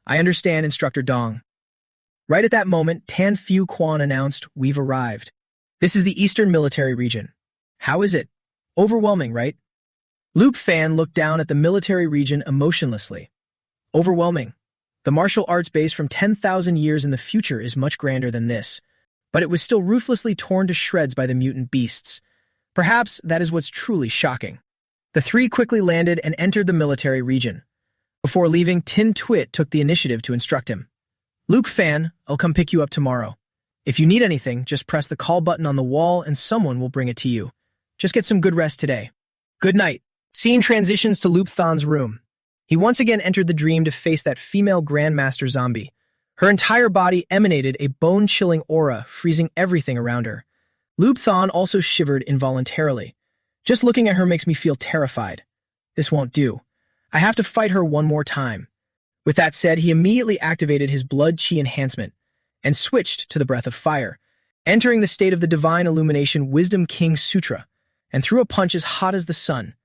I understand, Instructor Dong. Right at that moment, Tan Fu Quan announced, we've arrived. This is the Eastern Military Region. How is it? Overwhelming, right? Luke Fan looked down at the military region emotionlessly. Overwhelming. The martial arts base from 10,000 years in the future is much grander than this, but it was still ruthlessly torn to shreds by the mutant beasts. Perhaps that is what's truly shocking. The 3 quickly landed and entered the military region. Before leaving, Tin Twit took the initiative to instruct him. Luke Fan, I'll come pick you up tomorrow. If you need anything, just press the call button on the wall and someone will bring it to you. Just get some good rest today. Good night. Scene transitions to Luke Than's room. He once again entered the dream to face that female Grandmaster zombie. Her entire body emanated a bone-chilling aura, freezing everything around her. Luke Than also shivered involuntarily. Just looking at her makes me feel terrified. This won't do. I have to fight her one more time. With that said, he immediately activated his blood chi enhancement and switched to the breath of fire, entering the state of the divine illumination Wisdom King Sutra, and threw a punch as hot as the sun.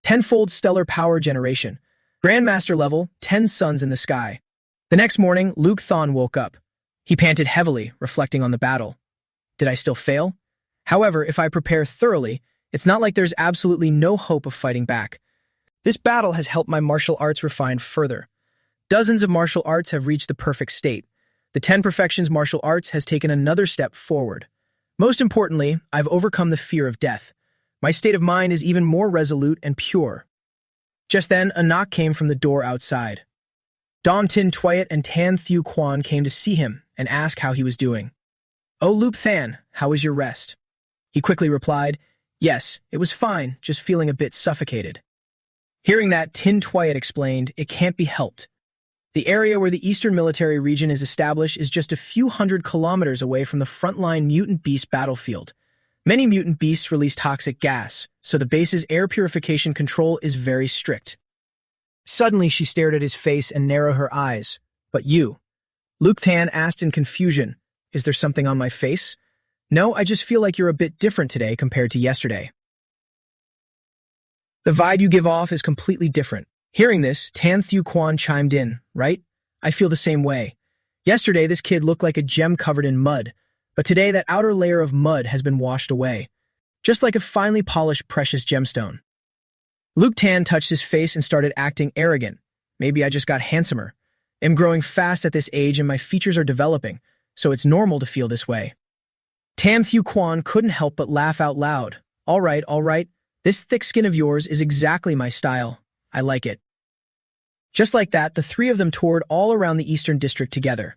Tenfold stellar power generation. Grandmaster level, 10 suns in the sky. The next morning, Luke Than woke up. He panted heavily, reflecting on the battle. Did I still fail? However, if I prepare thoroughly, it's not like there's absolutely no hope of fighting back. This battle has helped my martial arts refine further. Dozens of martial arts have reached the perfect state. The 10 Perfections martial arts has taken another step forward. Most importantly, I've overcome the fear of death. My state of mind is even more resolute and pure. Just then, a knock came from the door outside. Dom Tin Twit and Tan Fu Quan came to see him and ask how he was doing. Oh, Luke Than, how was your rest? He quickly replied, yes, it was fine, just feeling a bit suffocated. Hearing that, Tin Twit explained, it can't be helped. The area where the Eastern Military Region is established is just a few hundred kilometers away from the frontline mutant beast battlefield. Many mutant beasts release toxic gas, so the base's air purification control is very strict. Suddenly, she stared at his face and narrowed her eyes. But you? Luke Tan asked in confusion, is there something on my face? No, I just feel like you're a bit different today compared to yesterday. The vibe you give off is completely different. Hearing this, Tan Thieu Quan chimed in, right? I feel the same way. Yesterday, this kid looked like a gem covered in mud, but today that outer layer of mud has been washed away, just like a finely polished precious gemstone. Luke Tan touched his face and started acting arrogant. Maybe I just got handsomer. I'm growing fast at this age and my features are developing, so it's normal to feel this way. Tan Thieu Quan couldn't help but laugh out loud. All right. This thick skin of yours is exactly my style. I like it. Just like that, the three of them toured all around the Eastern District together.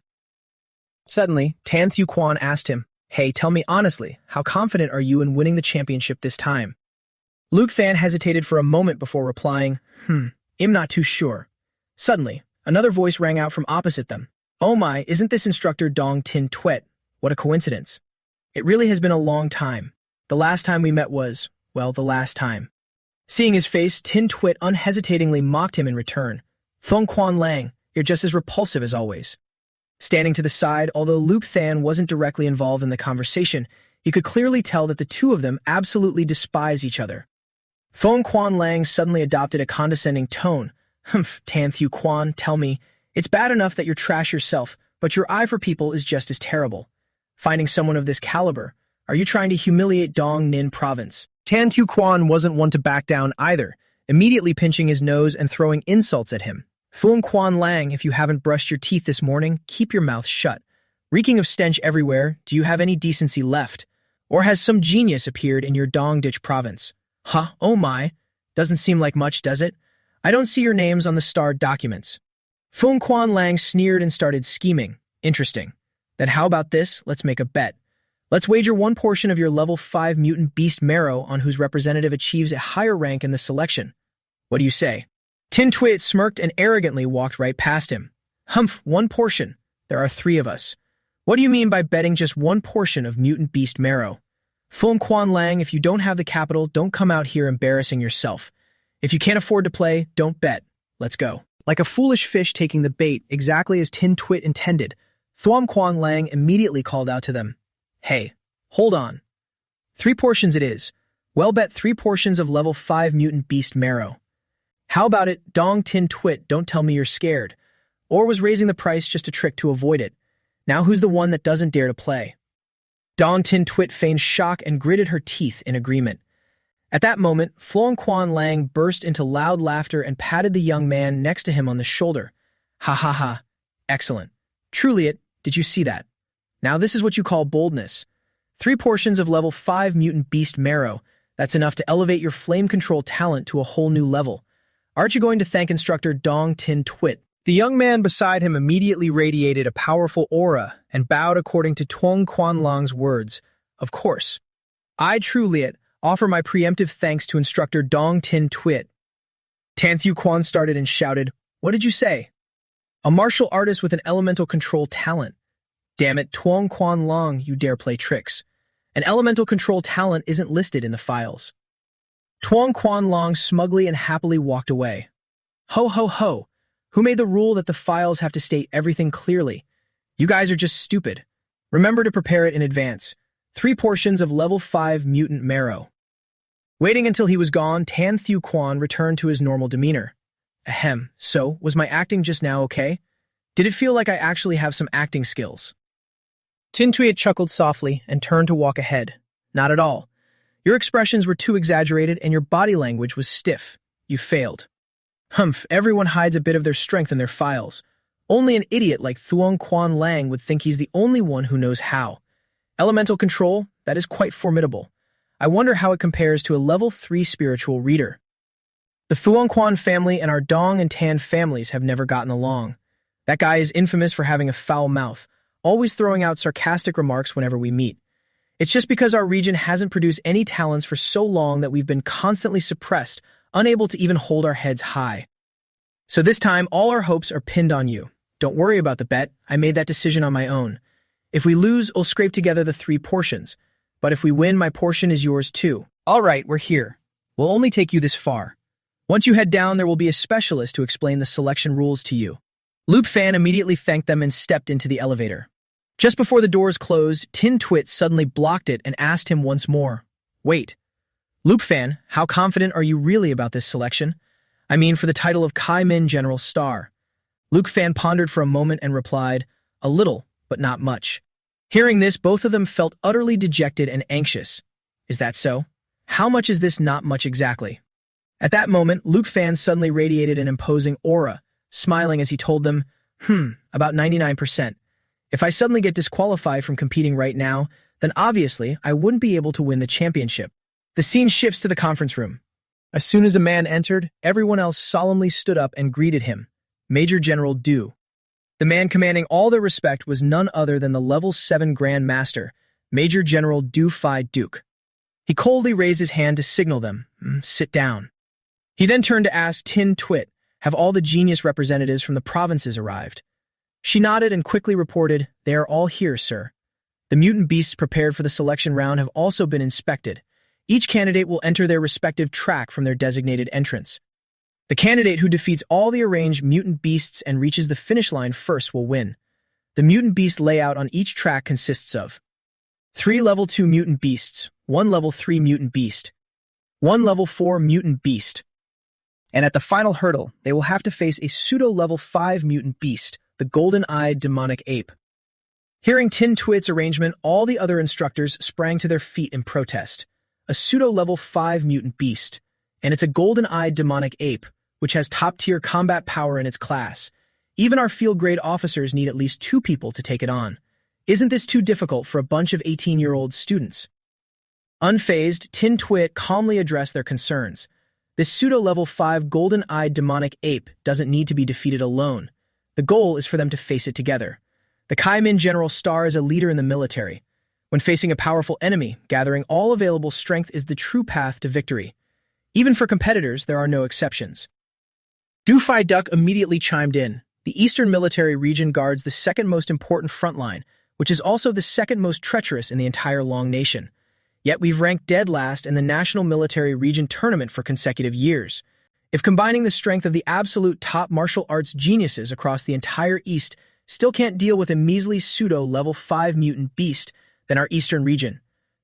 Suddenly, Tan Thieu Quan asked him, hey, tell me honestly, how confident are you in winning the championship this time? Luke Tan hesitated for a moment before replying, I'm not too sure. Suddenly, another voice rang out from opposite them. Oh my, isn't this instructor Dong Tin Tuet? What a coincidence. It really has been a long time. The last time we met was, well, the last time. Seeing his face, Tin Tuet unhesitatingly mocked him in return. Thong Quan Lang, you're just as repulsive as always. Standing to the side, although Luke Tan wasn't directly involved in the conversation, you could clearly tell that the two of them absolutely despise each other. Thong Quan Lang suddenly adopted a condescending tone. Tan Thieu Quan, tell me, it's bad enough that you're trash yourself, but your eye for people is just as terrible. Finding someone of this caliber, are you trying to humiliate Dong Nin Province? Tan Thieu Quan wasn't one to back down either, immediately pinching his nose and throwing insults at him. Thong Quan Lang, if you haven't brushed your teeth this morning, keep your mouth shut. Reeking of stench everywhere, do you have any decency left? Or has some genius appeared in your Dong Ditch province? Huh, oh my, doesn't seem like much, does it? I don't see your names on the starred documents. Thong Quan Lang sneered and started scheming. Interesting. Then how about this? Let's make a bet. Let's wager one portion of your level 5 mutant beast marrow on whose representative achieves a higher rank in the selection. What do you say? Tin Tuet smirked and arrogantly walked right past him. Humph, one portion. There are 3 of us. What do you mean by betting just one portion of mutant beast marrow? Thong Quan Lang, if you don't have the capital, don't come out here embarrassing yourself. If you can't afford to play, don't bet. Let's go. Like a foolish fish taking the bait, exactly as Tin Tuet intended, Thong Quan Lang immediately called out to them. Hey, hold on. 3 portions it is. Well bet 3 portions of level 5 mutant beast marrow. How about it, Dong Tin Tuet, don't tell me you're scared. Or was raising the price just a trick to avoid it? Now who's the one that doesn't dare to play? Dong Tin Tuet feigned shock and gritted her teeth in agreement. At that moment, Thong Quan Lang burst into loud laughter and patted the young man next to him on the shoulder. Ha ha ha. Excellent. Truly it, did you see that? Now this is what you call boldness. 3 portions of level 5 mutant beast marrow. That's enough to elevate your flame control talent to a whole new level. Aren't you going to thank instructor Dong Tin Tuet? The young man beside him immediately radiated a powerful aura and bowed according to Thong Quan Lang's words. Of course. I, truly offer my preemptive thanks to instructor Dong Tin Tuet. Tan Thieu Quan started and shouted, what did you say? A martial artist with an elemental control talent. Damn it, Thong Quan Lang, you dare play tricks. An elemental control talent isn't listed in the files. Thong Quan Lang smugly and happily walked away. Ho ho ho, who made the rule that the files have to state everything clearly? You guys are just stupid. Remember to prepare it in advance. 3 portions of level 5 mutant marrow. Waiting until he was gone, Tan Thieu Quan returned to his normal demeanor. Ahem, so, was my acting just now okay? Did it feel like I actually have some acting skills? Tin Tuet chuckled softly and turned to walk ahead. Not at all. Your expressions were too exaggerated and your body language was stiff. You failed. Humph, everyone hides a bit of their strength in their files. Only an idiot like Thong Quan Lang would think he's the only one who knows how. Elemental control, that is quite formidable. I wonder how it compares to a level 3 spiritual reader. The Thong Quan family and our Dong and Tan families have never gotten along. That guy is infamous for having a foul mouth, always throwing out sarcastic remarks whenever we meet. It's just because our region hasn't produced any talents for so long that we've been constantly suppressed, unable to even hold our heads high. So this time, all our hopes are pinned on you. Don't worry about the bet. I made that decision on my own. If we lose, we'll scrape together the 3 portions. But if we win, my portion is yours too. All right, we're here. We'll only take you this far. Once you head down, there will be a specialist to explain the selection rules to you. Loop Fan immediately thanked them and stepped into the elevator. Just before the doors closed, Tin Twit suddenly blocked it and asked him once more, "Wait, Loop Fan, how confident are you really about this selection? I mean, for the title of Kai Min General Star." Luke Fan pondered for a moment and replied, "A little, but not much." Hearing this, both of them felt utterly dejected and anxious. Is that so? How much is this not much exactly? At that moment, Luke Fan suddenly radiated an imposing aura, smiling as he told them, about 99%. If I suddenly get disqualified from competing right now, then obviously I wouldn't be able to win the championship. The scene shifts to the conference room. As soon as a man entered, everyone else solemnly stood up and greeted him, Major General Du. The man commanding all their respect was none other than the Level 7 Grand Master, Major General Du Phi Duke. He coldly raised his hand to signal them, sit down. He then turned to ask Tin Twit, have all the genius representatives from the provinces arrived? She nodded and quickly reported, they are all here, sir. The mutant beasts prepared for the selection round have also been inspected. Each candidate will enter their respective track from their designated entrance. The candidate who defeats all the arranged mutant beasts and reaches the finish line first will win. The mutant beast layout on each track consists of 3 Level 2 mutant beasts, 1 Level 3 mutant beast, 1 Level 4 mutant beast. And at the final hurdle, they will have to face a pseudo-Level 5 mutant beast, the golden-eyed demonic ape. Hearing Tin Twit's arrangement, all the other instructors sprang to their feet in protest. A pseudo-Level 5 mutant beast, and it's a golden-eyed demonic ape, which has top-tier combat power in its class. Even our field-grade officers need at least 2 people to take it on. Isn't this too difficult for a bunch of 18-year-old students? Unfazed, Tin Twit calmly addressed their concerns. This pseudo-Level 5 golden-eyed demonic ape doesn't need to be defeated alone. The goal is for them to face it together. The Kai Min General Star is a leader in the military. When facing a powerful enemy, gathering all available strength is the true path to victory. Even for competitors, there are no exceptions. Du Phi Duck immediately chimed in. The Eastern Military Region guards the second most important front line, which is also the second most treacherous in the entire Long Nation. Yet we've ranked dead last in the National Military Region Tournament for consecutive years. If combining the strength of the absolute top martial arts geniuses across the entire East still can't deal with a measly pseudo-Level 5 mutant beast, then our Eastern region.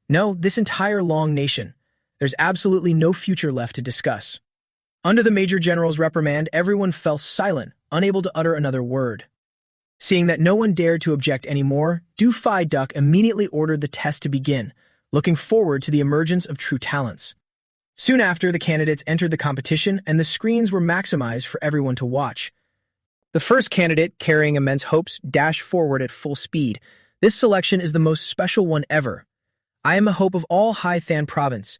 No, this entire Long Nation. There's absolutely no future left to discuss. Under the Major General's reprimand, everyone fell silent, unable to utter another word. Seeing that no one dared to object anymore, Du Phi Duck immediately ordered the test to begin, looking forward to the emergence of true talents. Soon after, the candidates entered the competition and the screens were maximized for everyone to watch. The first candidate, carrying immense hopes, dashed forward at full speed. This selection is the most special one ever. I am a hope of all Hai Than Province.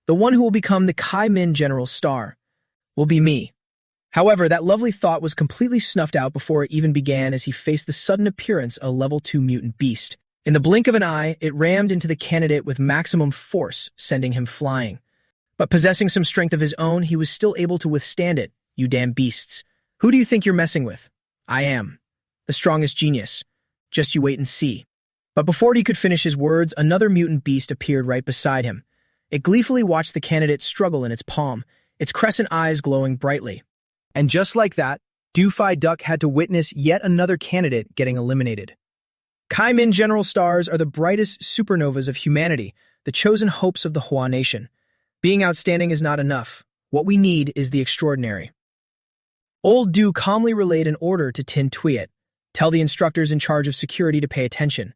The one who will become the Kai Min General Star will be me. However, that lovely thought was completely snuffed out before it even began as he faced the sudden appearance of a Level 2 mutant beast. In the blink of an eye, it rammed into the candidate with maximum force, sending him flying. But possessing some strength of his own, he was still able to withstand it. You damn beasts. Who do you think you're messing with? I am. The strongest genius. Just you wait and see. But before he could finish his words, another mutant beast appeared right beside him. It gleefully watched the candidate struggle in its palm, its crescent eyes glowing brightly. And just like that, Du Phi Duck had to witness yet another candidate getting eliminated. Kai Min General Stars are the brightest supernovas of humanity, the chosen hopes of the Hua Nation. Being outstanding is not enough. What we need is the extraordinary. Old Du calmly relayed an order to Tin Twit. Tell the instructors in charge of security to pay attention.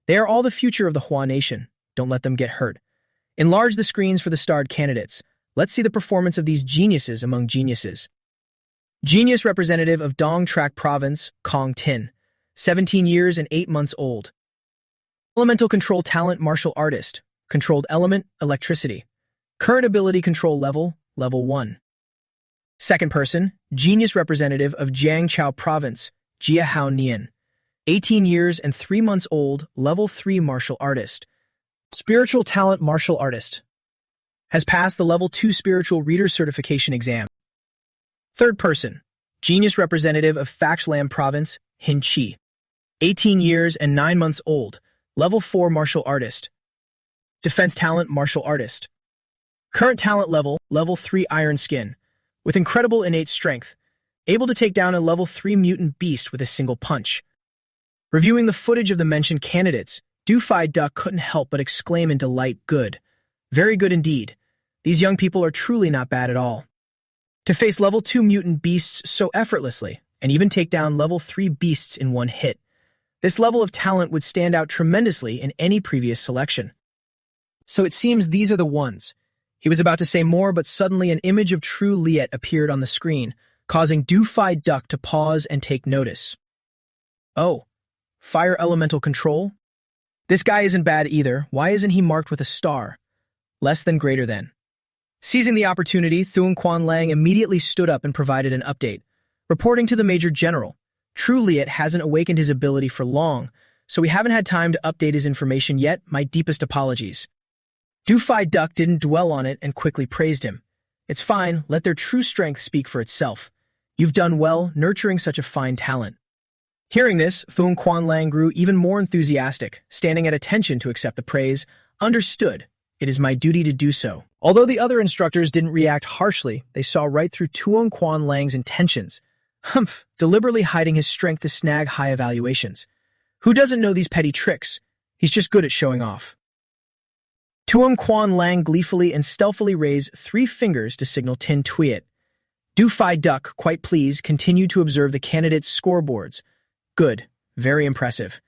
They are all the future of the Hua Nation. Don't let them get hurt. Enlarge the screens for the starred candidates. Let's see the performance of these geniuses among geniuses. Genius representative of Dong Trak Province, Kong Tin. 17 years and 8 months old. Elemental control talent martial artist. Controlled element, electricity. Current ability control level, level 1. Second person, genius representative of Jiangchao Province, Jia Hao Nian. 18 years and 3 months old, level 3 martial artist. Spiritual talent martial artist. Has passed the level 2 spiritual reader certification exam. Third person, Genius representative of Faxlam Province, Hinchi. 18 years and 9 months old, level 4 martial artist. Defense talent, martial artist. Current talent level, level 3 iron skin, with incredible innate strength, able to take down a level 3 mutant beast with a single punch. Reviewing the footage of the mentioned candidates, Dufai Duck couldn't help but exclaim in delight, good. Very good indeed. These young people are truly not bad at all. To face level 2 mutant beasts so effortlessly, and even take down level 3 beasts in one hit. This level of talent would stand out tremendously in any previous selection. So it seems these are the ones. He was about to say more, but suddenly an image of True Liet appeared on the screen, causing Dufai Duck to pause and take notice. Oh, fire elemental control? This guy isn't bad either. Why isn't he marked with a star? Less than greater than. Seizing the opportunity, Thuong Quan Lang immediately stood up and provided an update. Reporting to the Major General, True Liet hasn't awakened his ability for long, so we haven't had time to update his information yet. My deepest apologies. Dufai Duck didn't dwell on it and quickly praised him. It's fine, let their true strength speak for itself. You've done well, nurturing such a fine talent. Hearing this, Thuong Quan Lang grew even more enthusiastic, standing at attention to accept the praise. Understood. It is my duty to do so. Although the other instructors didn't react harshly, they saw right through Thuong Quan Lang's intentions. Deliberately hiding his strength to snag high evaluations. Who doesn't know these petty tricks? He's just good at showing off. Thuong Quan Lang gleefully and stealthily raised 3 fingers to signal Tin Tuyet. Dufai Duck, quite pleased, continued to observe the candidates' scoreboards. Good. Very impressive.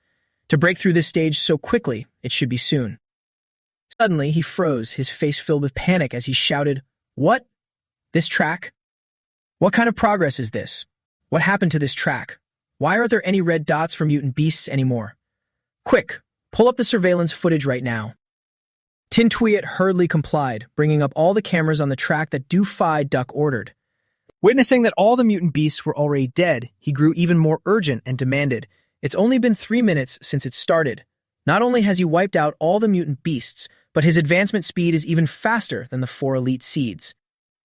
To break through this stage so quickly, it should be soon. Suddenly, he froze, his face filled with panic as he shouted, "What? This track? What kind of progress is this? What happened to this track? Why aren't there any red dots for mutant beasts anymore? Quick, pull up the surveillance footage right now." Tin Tuyet hurriedly complied, bringing up all the cameras on the track that Dufai Duck ordered. Witnessing that all the mutant beasts were already dead, he grew even more urgent and demanded, "It's only been 3 minutes since it started. Not only has he wiped out all the mutant beasts, but his advancement speed is even faster than the 4 elite seeds.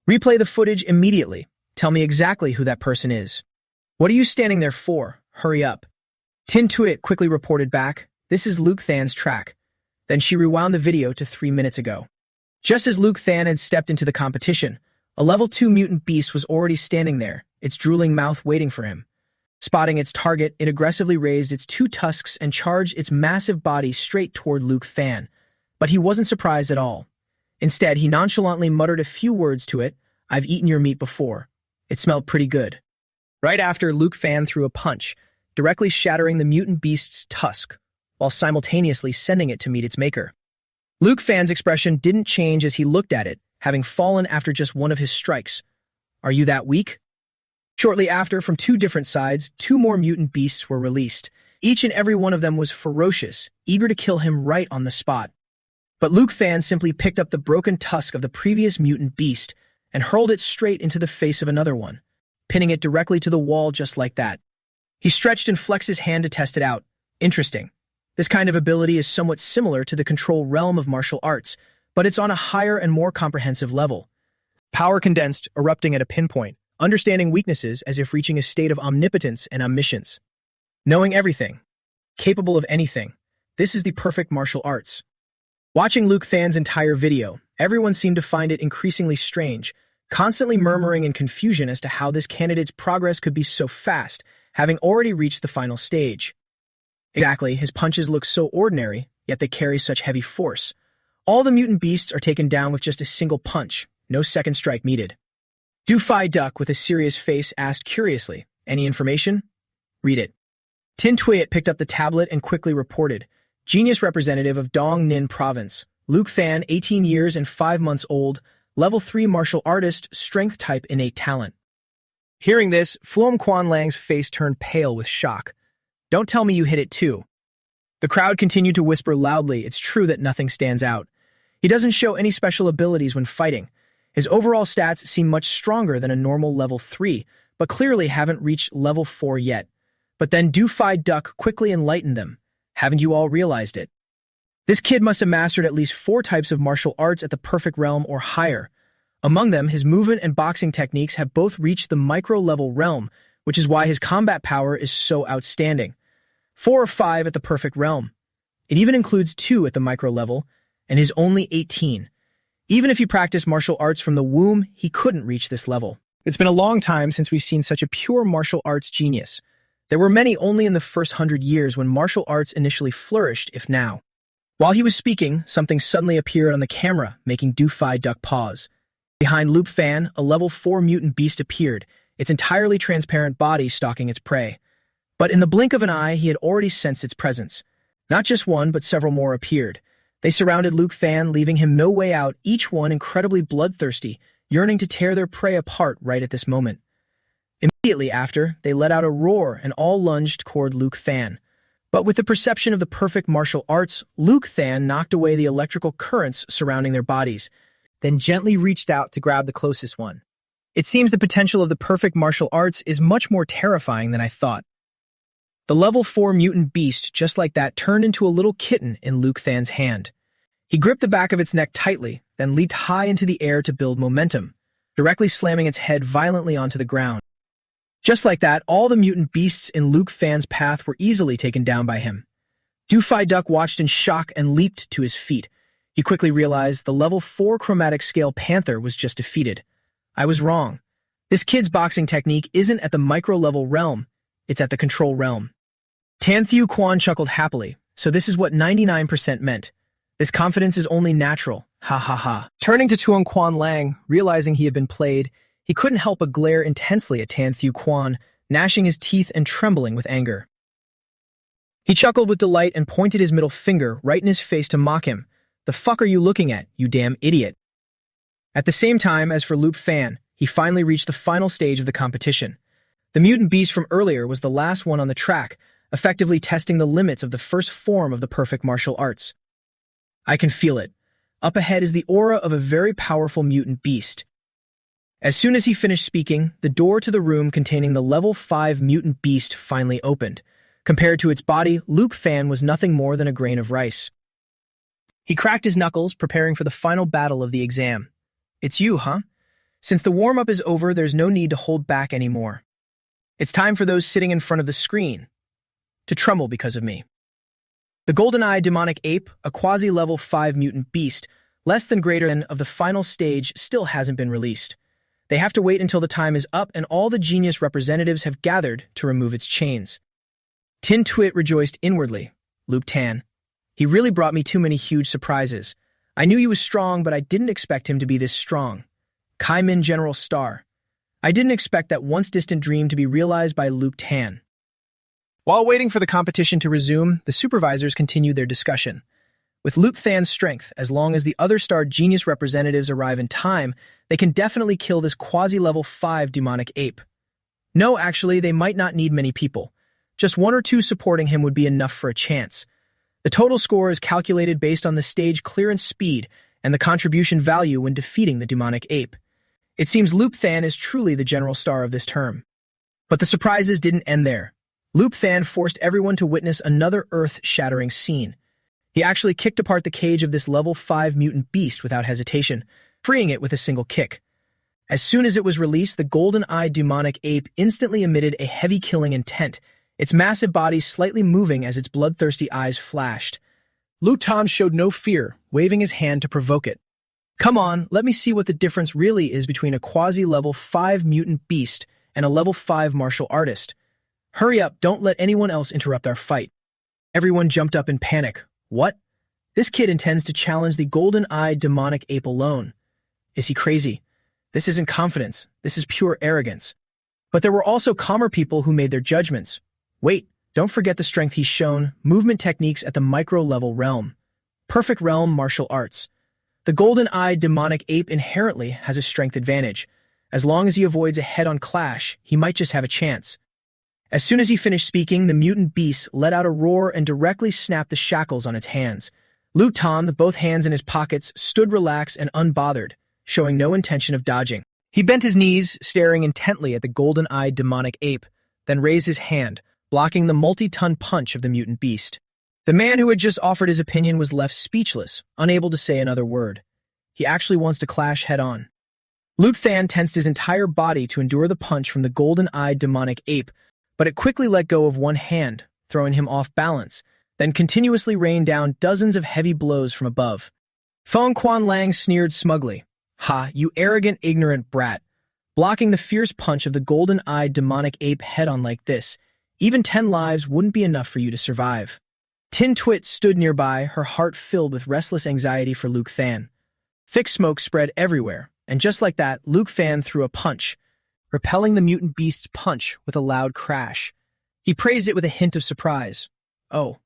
Replay the footage immediately. Tell me exactly who that person is. What are you standing there for? Hurry up." Tin Tuyet quickly reported back, "This is Luke Than's track." Then she rewound the video to 3 minutes ago. Just as Luke Than had stepped into the competition, a level 2 mutant beast was already standing there, its drooling mouth waiting for him. Spotting its target, it aggressively raised its 2 tusks and charged its massive body straight toward Luke Than. But he wasn't surprised at all. Instead, he nonchalantly muttered a few words to it. "I've eaten your meat before. It smelled pretty good." Right after, Luke Than threw a punch, directly shattering the mutant beast's tusk, while simultaneously sending it to meet its maker. Luke Than's expression didn't change as he looked at it, having fallen after just one of his strikes. "Are you that weak?" Shortly after, from 2 different sides, 2 more mutant beasts were released. Each and every one of them was ferocious, eager to kill him right on the spot. But Luke Than simply picked up the broken tusk of the previous mutant beast and hurled it straight into the face of another one, pinning it directly to the wall just like that. He stretched and flexed his hand to test it out. Interesting. This kind of ability is somewhat similar to the control realm of martial arts, but it's on a higher and more comprehensive level. Power condensed, erupting at a pinpoint, understanding weaknesses as if reaching a state of omnipotence and omniscience. Knowing everything, capable of anything, this is the perfect martial arts. Watching Luke Than's entire video, everyone seemed to find it increasingly strange, constantly murmuring in confusion as to how this candidate's progress could be so fast, having already reached the final stage. Exactly, his punches look so ordinary, yet they carry such heavy force. All the mutant beasts are taken down with just a single punch, no second strike needed. Dufai Duck, with a serious face, asked curiously, "Any information?" "Read it." Tin Tuyet picked up the tablet and quickly reported, "Genius representative of Dong Ninh Province, Luke Than, 18 years and 5 months old, level 3 martial artist, strength type innate talent." Hearing this, Thuong Quan Lang's face turned pale with shock. "Don't tell me you hit it too." The crowd continued to whisper loudly. It's true that nothing stands out. He doesn't show any special abilities when fighting. His overall stats seem much stronger than a normal level 3, but clearly haven't reached level 4 yet. But then Dufai Duck quickly enlightened them. "Haven't you all realized it? This kid must have mastered at least 4 types of martial arts at the perfect realm or higher. Among them, his movement and boxing techniques have both reached the micro-level realm, which is why his combat power is so outstanding. 4 or 5 at the perfect realm. It even includes 2 at the micro level, and he's only 18. Even if he practiced martial arts from the womb, he couldn't reach this level. It's been a long time since we've seen such a pure martial arts genius. There were many only in the first 100 years when martial arts initially flourished, if now. While he was speaking, something suddenly appeared on the camera, making Do-Fi duck pause. Behind Loop Fan, a level 4 mutant beast appeared, its entirely transparent body stalking its prey. But in the blink of an eye, he had already sensed its presence. Not just one, but several more appeared. They surrounded Luke Fan, leaving him no way out, each one incredibly bloodthirsty, yearning to tear their prey apart right at this moment. Immediately after, they let out a roar and all lunged toward Luke Fan. But with the perception of the perfect martial arts, Luke Fan knocked away the electrical currents surrounding their bodies, then gently reached out to grab the closest one. It seems the potential of the perfect martial arts is much more terrifying than I thought. The level 4 mutant beast, just like that, turned into a little kitten in Luke Fan's hand. He gripped the back of its neck tightly, then leaped high into the air to build momentum, directly slamming its head violently onto the ground. Just like that, all the mutant beasts in Luke Fan's path were easily taken down by him. Do-Fi Duck watched in shock and leaped to his feet. He quickly realized the level 4 chromatic scale panther was just defeated. I was wrong. This kid's boxing technique isn't at the micro-level realm, it's at the control realm. Tan Thieu Quan chuckled happily, so this is what 99% meant. This confidence is only natural, ha ha ha. Turning to Tuan Quan Lang, realizing he had been played, he couldn't help but glare intensely at Tan Thieu Quan, gnashing his teeth and trembling with anger. He chuckled with delight and pointed his middle finger right in his face to mock him. The fuck are you looking at, you damn idiot? At the same time as for Luke Fan, he finally reached the final stage of the competition. The mutant beast from earlier was the last one on the track, effectively testing the limits of the first form of the perfect martial arts. I can feel it. Up ahead is the aura of a very powerful mutant beast. As soon as he finished speaking, the door to the room containing the level 5 mutant beast finally opened. Compared to its body, Luke Fan was nothing more than a grain of rice. He cracked his knuckles, preparing for the final battle of the exam. It's you, huh? Since the warm-up is over, there's no need to hold back anymore. It's time for those sitting in front of the screen to tremble because of me. The golden-eyed demonic ape, a quasi-level 5 mutant beast, less than greater than of the final stage, still hasn't been released. They have to wait until the time is up and all the genius representatives have gathered to remove its chains. Tin Twit rejoiced inwardly. Luke Tan. He really brought me too many huge surprises. I knew he was strong, but I didn't expect him to be this strong. Kai Min General Star. I didn't expect that once-distant dream to be realized by Luke Tan. While waiting for the competition to resume, the supervisors continued their discussion. With Luke Than's strength, as long as the other star genius representatives arrive in time, they can definitely kill this quasi-level 5 demonic ape. No, actually, they might not need many people. Just 1 or 2 supporting him would be enough for a chance. The total score is calculated based on the stage clearance speed and the contribution value when defeating the demonic ape. It seems Luke Than is truly the general star of this term. But the surprises didn't end there. Luke Than forced everyone to witness another earth-shattering scene. He actually kicked apart the cage of this level 5 mutant beast without hesitation, freeing it with a single kick. As soon as it was released, the golden-eyed demonic ape instantly emitted a heavy killing intent, its massive body slightly moving as its bloodthirsty eyes flashed. Luke Tom showed no fear, waving his hand to provoke it. Come on, let me see what the difference really is between a quasi-level 5 mutant beast and a level 5 martial artist. Hurry up, don't let anyone else interrupt our fight. Everyone jumped up in panic. What? This kid intends to challenge the golden-eyed demonic ape alone. Is he crazy? This isn't confidence, this is pure arrogance. But there were also calmer people who made their judgments. Wait, don't forget the strength he's shown, movement techniques at the micro-level realm. Perfect realm martial arts. The golden-eyed demonic ape inherently has a strength advantage. As long as he avoids a head-on clash, he might just have a chance. As soon as he finished speaking, the mutant beast let out a roar and directly snapped the shackles on its hands. Luke Tom, both hands in his pockets, stood relaxed and unbothered, showing no intention of dodging. He bent his knees, staring intently at the golden-eyed demonic ape, then raised his hand, blocking the multi-ton punch of the mutant beast. The man who had just offered his opinion was left speechless, unable to say another word. He actually wants to clash head-on. Luke Fan tensed his entire body to endure the punch from the golden-eyed demonic ape, but it quickly let go of one hand, throwing him off balance, then continuously rained down dozens of heavy blows from above. Feng Quan Lang sneered smugly. "Ha, you arrogant, ignorant brat. Blocking the fierce punch of the golden-eyed demonic ape head-on like this, even 10 lives wouldn't be enough for you to survive." Tin Twit stood nearby, her heart filled with restless anxiety for Luke Fan. Thick smoke spread everywhere, and just like that, Luke Fan threw a punch, repelling the mutant beast's punch with a loud crash. He praised it with a hint of surprise. "Oh,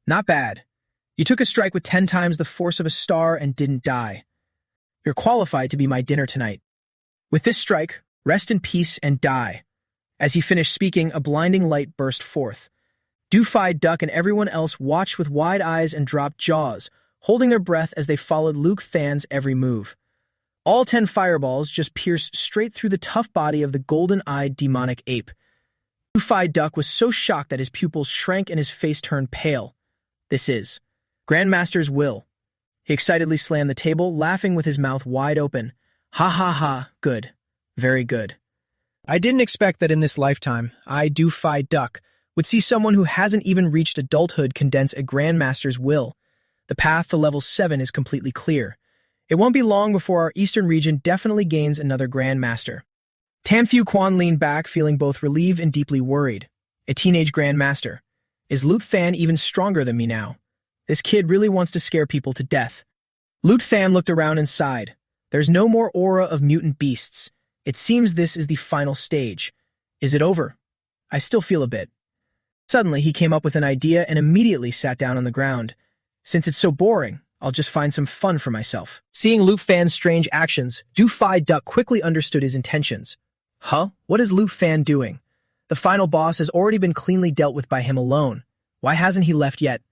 not bad. You took a strike with 10 times the force of a star and didn't die. You're qualified to be my dinner tonight. With this strike, rest in peace and die." As he finished speaking, a blinding light burst forth. Do-Fi Duck and everyone else watched with wide eyes and dropped jaws, holding their breath as they followed Luke Fan's every move. All 10 fireballs just pierced straight through the tough body of the golden-eyed demonic ape. Do-Fi Duck was so shocked that his pupils shrank and his face turned pale. "This is Grandmaster's will." He excitedly slammed the table, laughing with his mouth wide open. "Ha ha ha, good. Very good. I didn't expect that in this lifetime, I, Do-Fi Duck, would see someone who hasn't even reached adulthood condense a Grandmaster's will. The path to level 7 is completely clear. It won't be long before our eastern region definitely gains another Grandmaster." Tan Fu Quan leaned back, feeling both relieved and deeply worried. A teenage Grandmaster. Is Luke Fan even stronger than me now? This kid really wants to scare people to death. Luke Fan looked around and sighed. There's no more aura of mutant beasts. It seems this is the final stage. Is it over? I still feel a bit. Suddenly, he came up with an idea and immediately sat down on the ground. Since it's so boring, I'll just find some fun for myself. Seeing Luke Fan's strange actions, Do-Fi Duck quickly understood his intentions. Huh? What is Luke Fan doing? The final boss has already been cleanly dealt with by him alone. Why hasn't he left yet?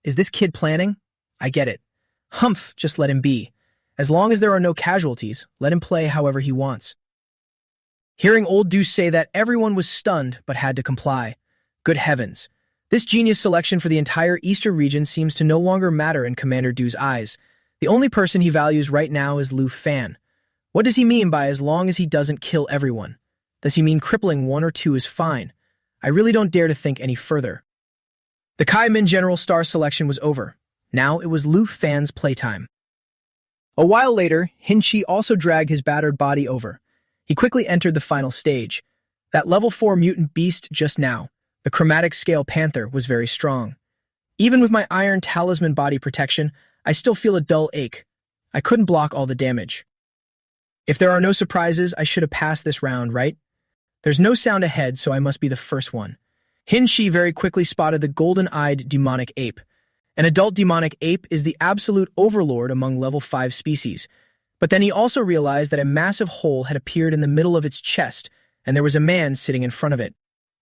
Is this kid planning? I get it. Humph, just let him be. As long as there are no casualties, let him play however he wants. Hearing old Deuce say that, everyone was stunned but had to comply. Good heavens. This genius selection for the entire Eastern region seems to no longer matter in Commander Dew's eyes. The only person he values right now is Luke Fan. What does he mean by as long as he doesn't kill everyone? Does he mean crippling 1 or 2 is fine? I really don't dare to think any further. The Kai Min General Star selection was over. Now it was Luke Fan's playtime. A while later, Hinchi also dragged his battered body over. He quickly entered the final stage. That level 4 mutant beast just now, the chromatic scale panther, was very strong. Even with my iron talisman body protection, I still feel a dull ache. I couldn't block all the damage. If there are no surprises, I should have passed this round, right? There's no sound ahead, so I must be the first one. Hinchi very quickly spotted the golden-eyed demonic ape. An adult demonic ape is the absolute overlord among level 5 species. But then he also realized that a massive hole had appeared in the middle of its chest, and there was a man sitting in front of it.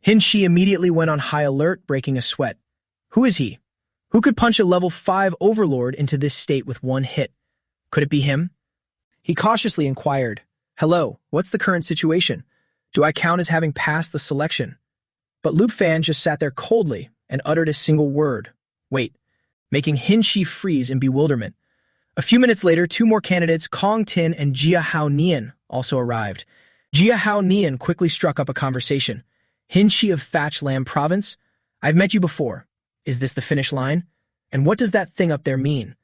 Hinchi immediately went on high alert, breaking a sweat. Who is he? Who could punch a level 5 overlord into this state with one hit? Could it be him? He cautiously inquired. Hello, what's the current situation? Do I count as having passed the selection? But Luke Fan just sat there coldly and uttered a single word. Wait, making Hinchi freeze in bewilderment. A few minutes later, 2 more candidates, Kong Tin and Jia Hao Nian, also arrived. Jia Hao Nian quickly struck up a conversation. Hinchi of Thatch Lam Province? I've met you before. Is this the finish line? And what does that thing up there mean?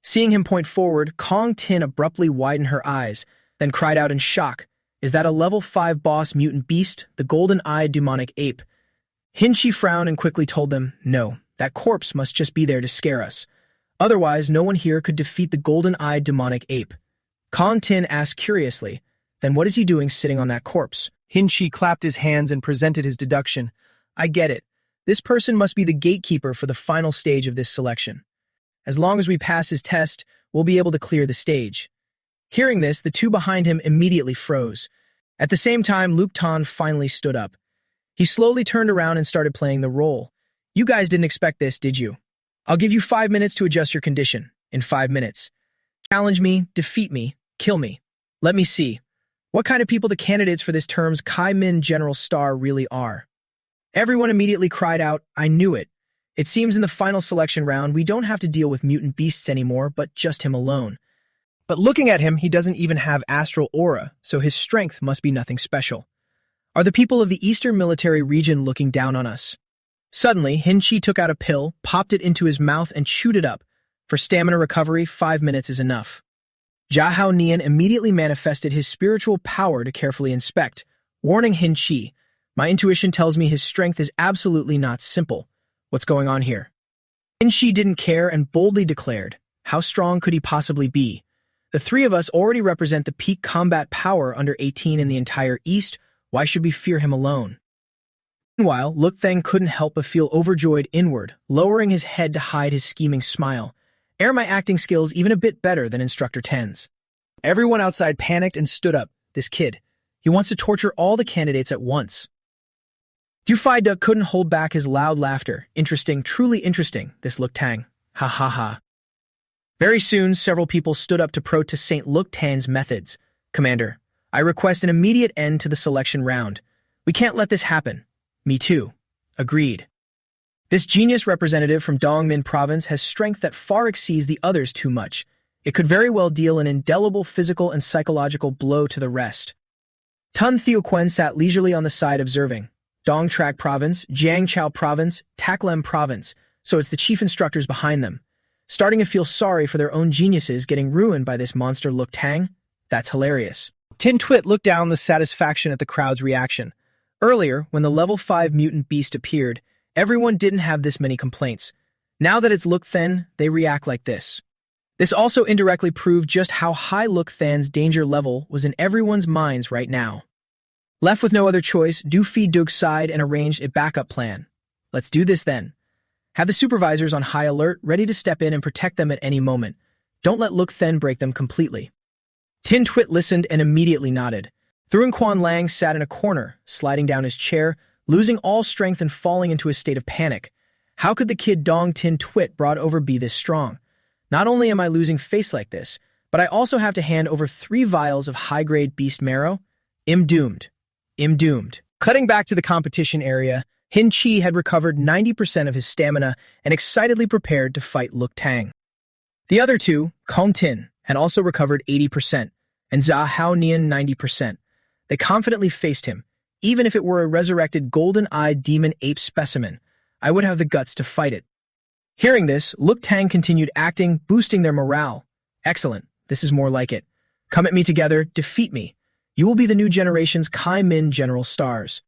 Seeing him point forward, Kong Tin abruptly widened her eyes, then cried out in shock. Is that a level 5 boss mutant beast, the golden-eyed demonic ape? Hinchi frowned and quickly told them, no, that corpse must just be there to scare us. Otherwise, no one here could defeat the golden-eyed demonic ape. Kong Tin asked curiously, then what is he doing sitting on that corpse? Hinchi clapped his hands and presented his deduction. I get it. This person must be the gatekeeper for the final stage of this selection. As long as we pass his test, we'll be able to clear the stage. Hearing this, the 2 behind him immediately froze. At the same time, Luke Tan finally stood up. He slowly turned around and started playing the role. You guys didn't expect this, did you? I'll give you 5 minutes to adjust your condition. In 5 minutes. Challenge me, defeat me, kill me. Let me see. What kind of people the candidates for this term's Kai Min General Star really are. Everyone immediately cried out, I knew it. It seems in the final selection round we don't have to deal with mutant beasts anymore, but just him alone. But looking at him, he doesn't even have astral aura, so his strength must be nothing special. Are the people of the Eastern Military Region looking down on us? Suddenly, Hin-Chi took out a pill, popped it into his mouth, and chewed it up. For stamina recovery, 5 minutes is enough. Jahao Nian immediately manifested his spiritual power to carefully inspect, warning Hin-Chi, "My intuition tells me his strength is absolutely not simple. What's going on here?" Hin-Chi didn't care and boldly declared, "How strong could he possibly be? The three of us already represent the peak combat power under 18 in the entire East. Why should we fear him alone?" Meanwhile, Luk Thang couldn't help but feel overjoyed inward, lowering his head to hide his scheming smile. "Are my acting skills even a bit better than Instructor Ten's?" Everyone outside panicked and stood up. This kid, he wants to torture all the candidates at once. Du Duck couldn't hold back his loud laughter. "Interesting, truly interesting, this Luk Tang. Ha ha ha." Very soon, several people stood up to protest St. Luk Tang's methods. "Commander, I request an immediate end to the selection round. We can't let this happen." "Me too." Agreed. This genius representative from Dongmin province has strength that far exceeds the others too much. It could very well deal an indelible physical and psychological blow to the rest. Tun Thiuquen sat leisurely on the side observing. Dongtrack province, Jiangchao province, Taklem province, so it's the chief instructors behind them. Starting to feel sorry for their own geniuses getting ruined by this monster Luk Tang? That's hilarious. Tin Twit looked down with satisfaction at the crowd's reaction. Earlier, when the level 5 mutant beast appeared, everyone didn't have this many complaints. Now that it's Luk Thang, they react like this. This also indirectly proved just how high Luk Thang's danger level was in everyone's minds right now. Left with no other choice, Du Dug sighed and arranged a backup plan. "Let's do this then. Have the supervisors on high alert, ready to step in and protect them at any moment. Don't let Luk Thang break them completely." Tin Twit listened and immediately nodded. Thuan Quan Lang sat in a corner, sliding down his chair, losing all strength and falling into a state of panic. How could the kid Dong Tin Twit brought over be this strong? Not only am I losing face like this, but I also have to hand over 3 vials of high-grade beast marrow? I'm doomed. I'm doomed. Cutting back to the competition area, Hin-Chi had recovered 90% of his stamina and excitedly prepared to fight Luk Tang. The other two, Kong Tin, had also recovered 80%, and Zhao Nian 90%. They confidently faced him. Even if it were a resurrected golden-eyed demon ape specimen, I would have the guts to fight it. Hearing this, Luk Tang continued acting, boosting their morale. "Excellent. This is more like it. Come at me together, defeat me. You will be the new generation's Kai Min general stars."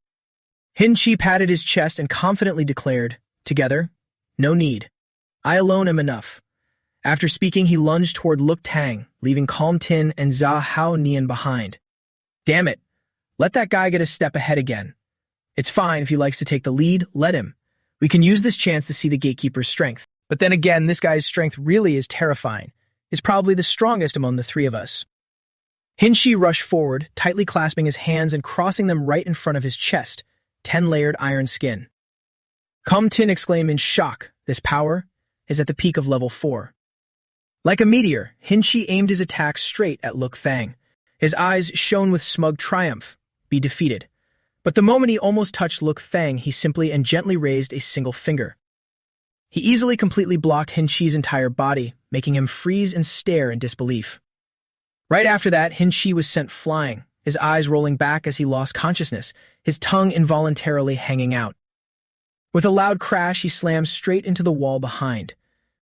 Hin-Chi patted his chest and confidently declared, "Together? No need. I alone am enough." After speaking, he lunged toward Luk Tang, leaving Calm Tin and Zhao Nian behind. "Damn it. Let that guy get a step ahead again. It's fine if he likes to take the lead, let him. We can use this chance to see the gatekeeper's strength." But then again, this guy's strength really is terrifying. He's probably the strongest among the three of us. Hin-Chi rushed forward, tightly clasping his hands and crossing them right in front of his chest, 10-layered iron skin. Calm Tin exclaimed in shock, "This power is at the peak of level 4. Like a meteor, Hin-Chi aimed his attack straight at Luk Thang. His eyes shone with smug triumph. Be defeated. But the moment he almost touched Luk Thang, he simply and gently raised a single finger. He easily completely blocked Hin-Chi's entire body, making him freeze and stare in disbelief. Right after that, Hin-Chi was sent flying, his eyes rolling back as he lost consciousness, his tongue involuntarily hanging out. With a loud crash, he slammed straight into the wall behind.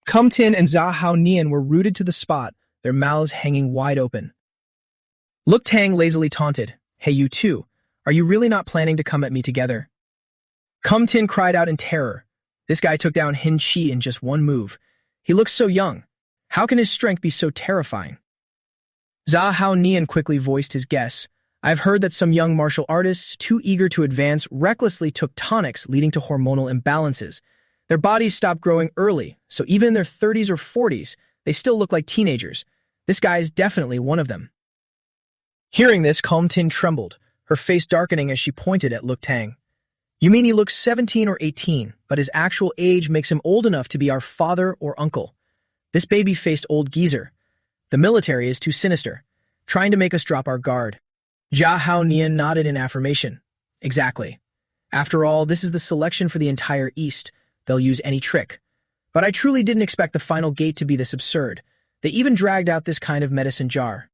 Calm Tin and Zhao Nian were rooted to the spot, their mouths hanging wide open. Luk Tang lazily taunted, "Hey, you two, are you really not planning to come at me together?" Calm Tin cried out in terror. This guy took down Hin-Chi in just one move. He looks so young. How can his strength be so terrifying? Zhao Nian quickly voiced his guess. "I've heard that some young martial artists, too eager to advance, recklessly took tonics leading to hormonal imbalances. Their bodies stopped growing early, so even in their 30s or 40s, they still look like teenagers. This guy is definitely one of them." Hearing this, Calm Tin trembled, her face darkening as she pointed at Luk Tang. "You mean he looks 17 or 18, but his actual age makes him old enough to be our father or uncle. This baby-faced old geezer. The military is too sinister, trying to make us drop our guard." Zhao Nian nodded in affirmation. "Exactly. After all, this is the selection for the entire East. They'll use any trick. But I truly didn't expect the final gate to be this absurd. They even dragged out this kind of medicine jar.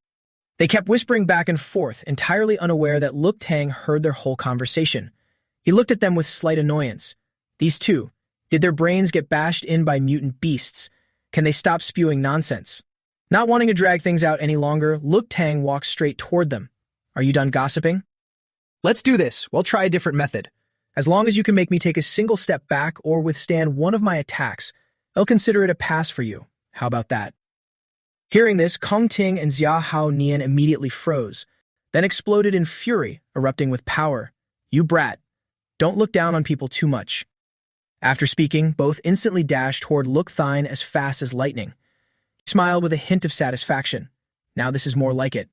They kept whispering back and forth, entirely unaware that Luk Tang heard their whole conversation. He looked at them with slight annoyance. These two, did their brains get bashed in by mutant beasts? Can they stop spewing nonsense? Not wanting to drag things out any longer, Luk Tang walked straight toward them. Are you done gossiping? Let's do this. We'll try a different method. As long as you can make me take a single step back or withstand one of my attacks, I'll consider it a pass for you. How about that? Hearing this, Kong Ting and Xia Hao Nian immediately froze, then exploded in fury, erupting with power. You brat. Don't look down on people too much. After speaking, both instantly dashed toward Luk Thine as fast as lightning. He smiled with a hint of satisfaction. Now this is more like it.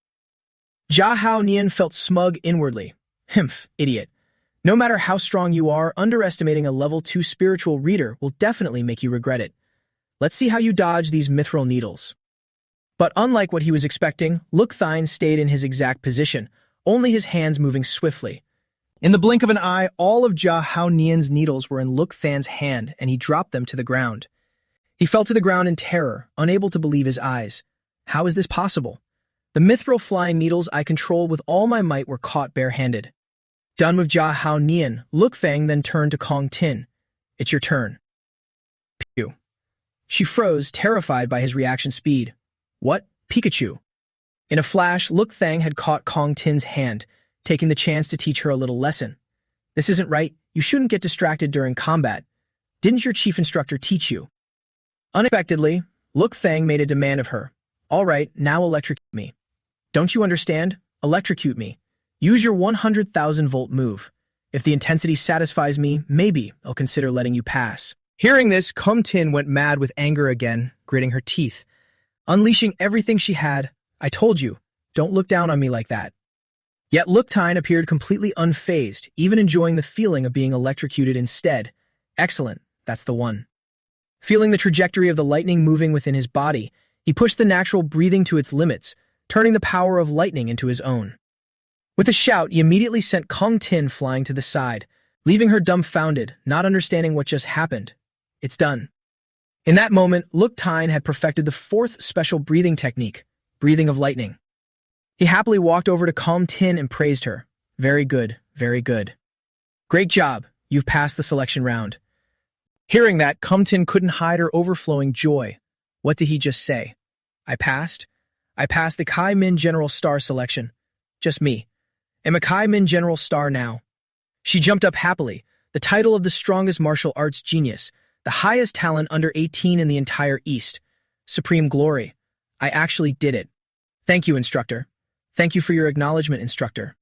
Xia Hao Nian felt smug inwardly. Himph, idiot. No matter how strong you are, underestimating a level 2 spiritual reader will definitely make you regret it. Let's see how you dodge these mithril needles. But unlike what he was expecting, Luk Thine stayed in his exact position, only his hands moving swiftly. In the blink of an eye, all of Xia Hao Nian's needles were in Luk Than's hand, and he dropped them to the ground. He fell to the ground in terror, unable to believe his eyes. How is this possible? The mithril flying needles I controlled with all my might were caught barehanded. Done with Xia Hao Nian, Luk Feng then turned to Kong Tin. It's your turn. Pew. She froze, terrified by his reaction speed. What? Pikachu? In a flash, Luk Thang had caught Kong Tin's hand, taking the chance to teach her a little lesson. This isn't right. You shouldn't get distracted during combat. Didn't your chief instructor teach you? Unexpectedly, Luk Thang made a demand of her. All right, now electrocute me. Don't you understand? Electrocute me. Use your 100,000-volt move. If the intensity satisfies me, maybe I'll consider letting you pass. Hearing this, Kong Tin went mad with anger again, gritting her teeth. Unleashing everything she had, I told you, don't look down on me like that. Yet Luk Tine appeared completely unfazed, even enjoying the feeling of being electrocuted instead. Excellent, that's the one. Feeling the trajectory of the lightning moving within his body, he pushed the natural breathing to its limits, turning the power of lightning into his own. With a shout, he immediately sent Kong Tin flying to the side, leaving her dumbfounded, not understanding what just happened. It's done. In that moment, Luk Tine had perfected the 4th special breathing technique, breathing of lightning. He happily walked over to Kong Tin and praised her. Very good, very good. Great job, you've passed the selection round. Hearing that, Kong Tin couldn't hide her overflowing joy. What did he just say? I passed? I passed the Kai Min General Star selection. Just me. I'm a Kai Min General Star now. She jumped up happily, the title of the strongest martial arts genius, the highest talent under 18 in the entire East. Supreme glory. I actually did it. Thank you, instructor. Thank you for your acknowledgement, instructor.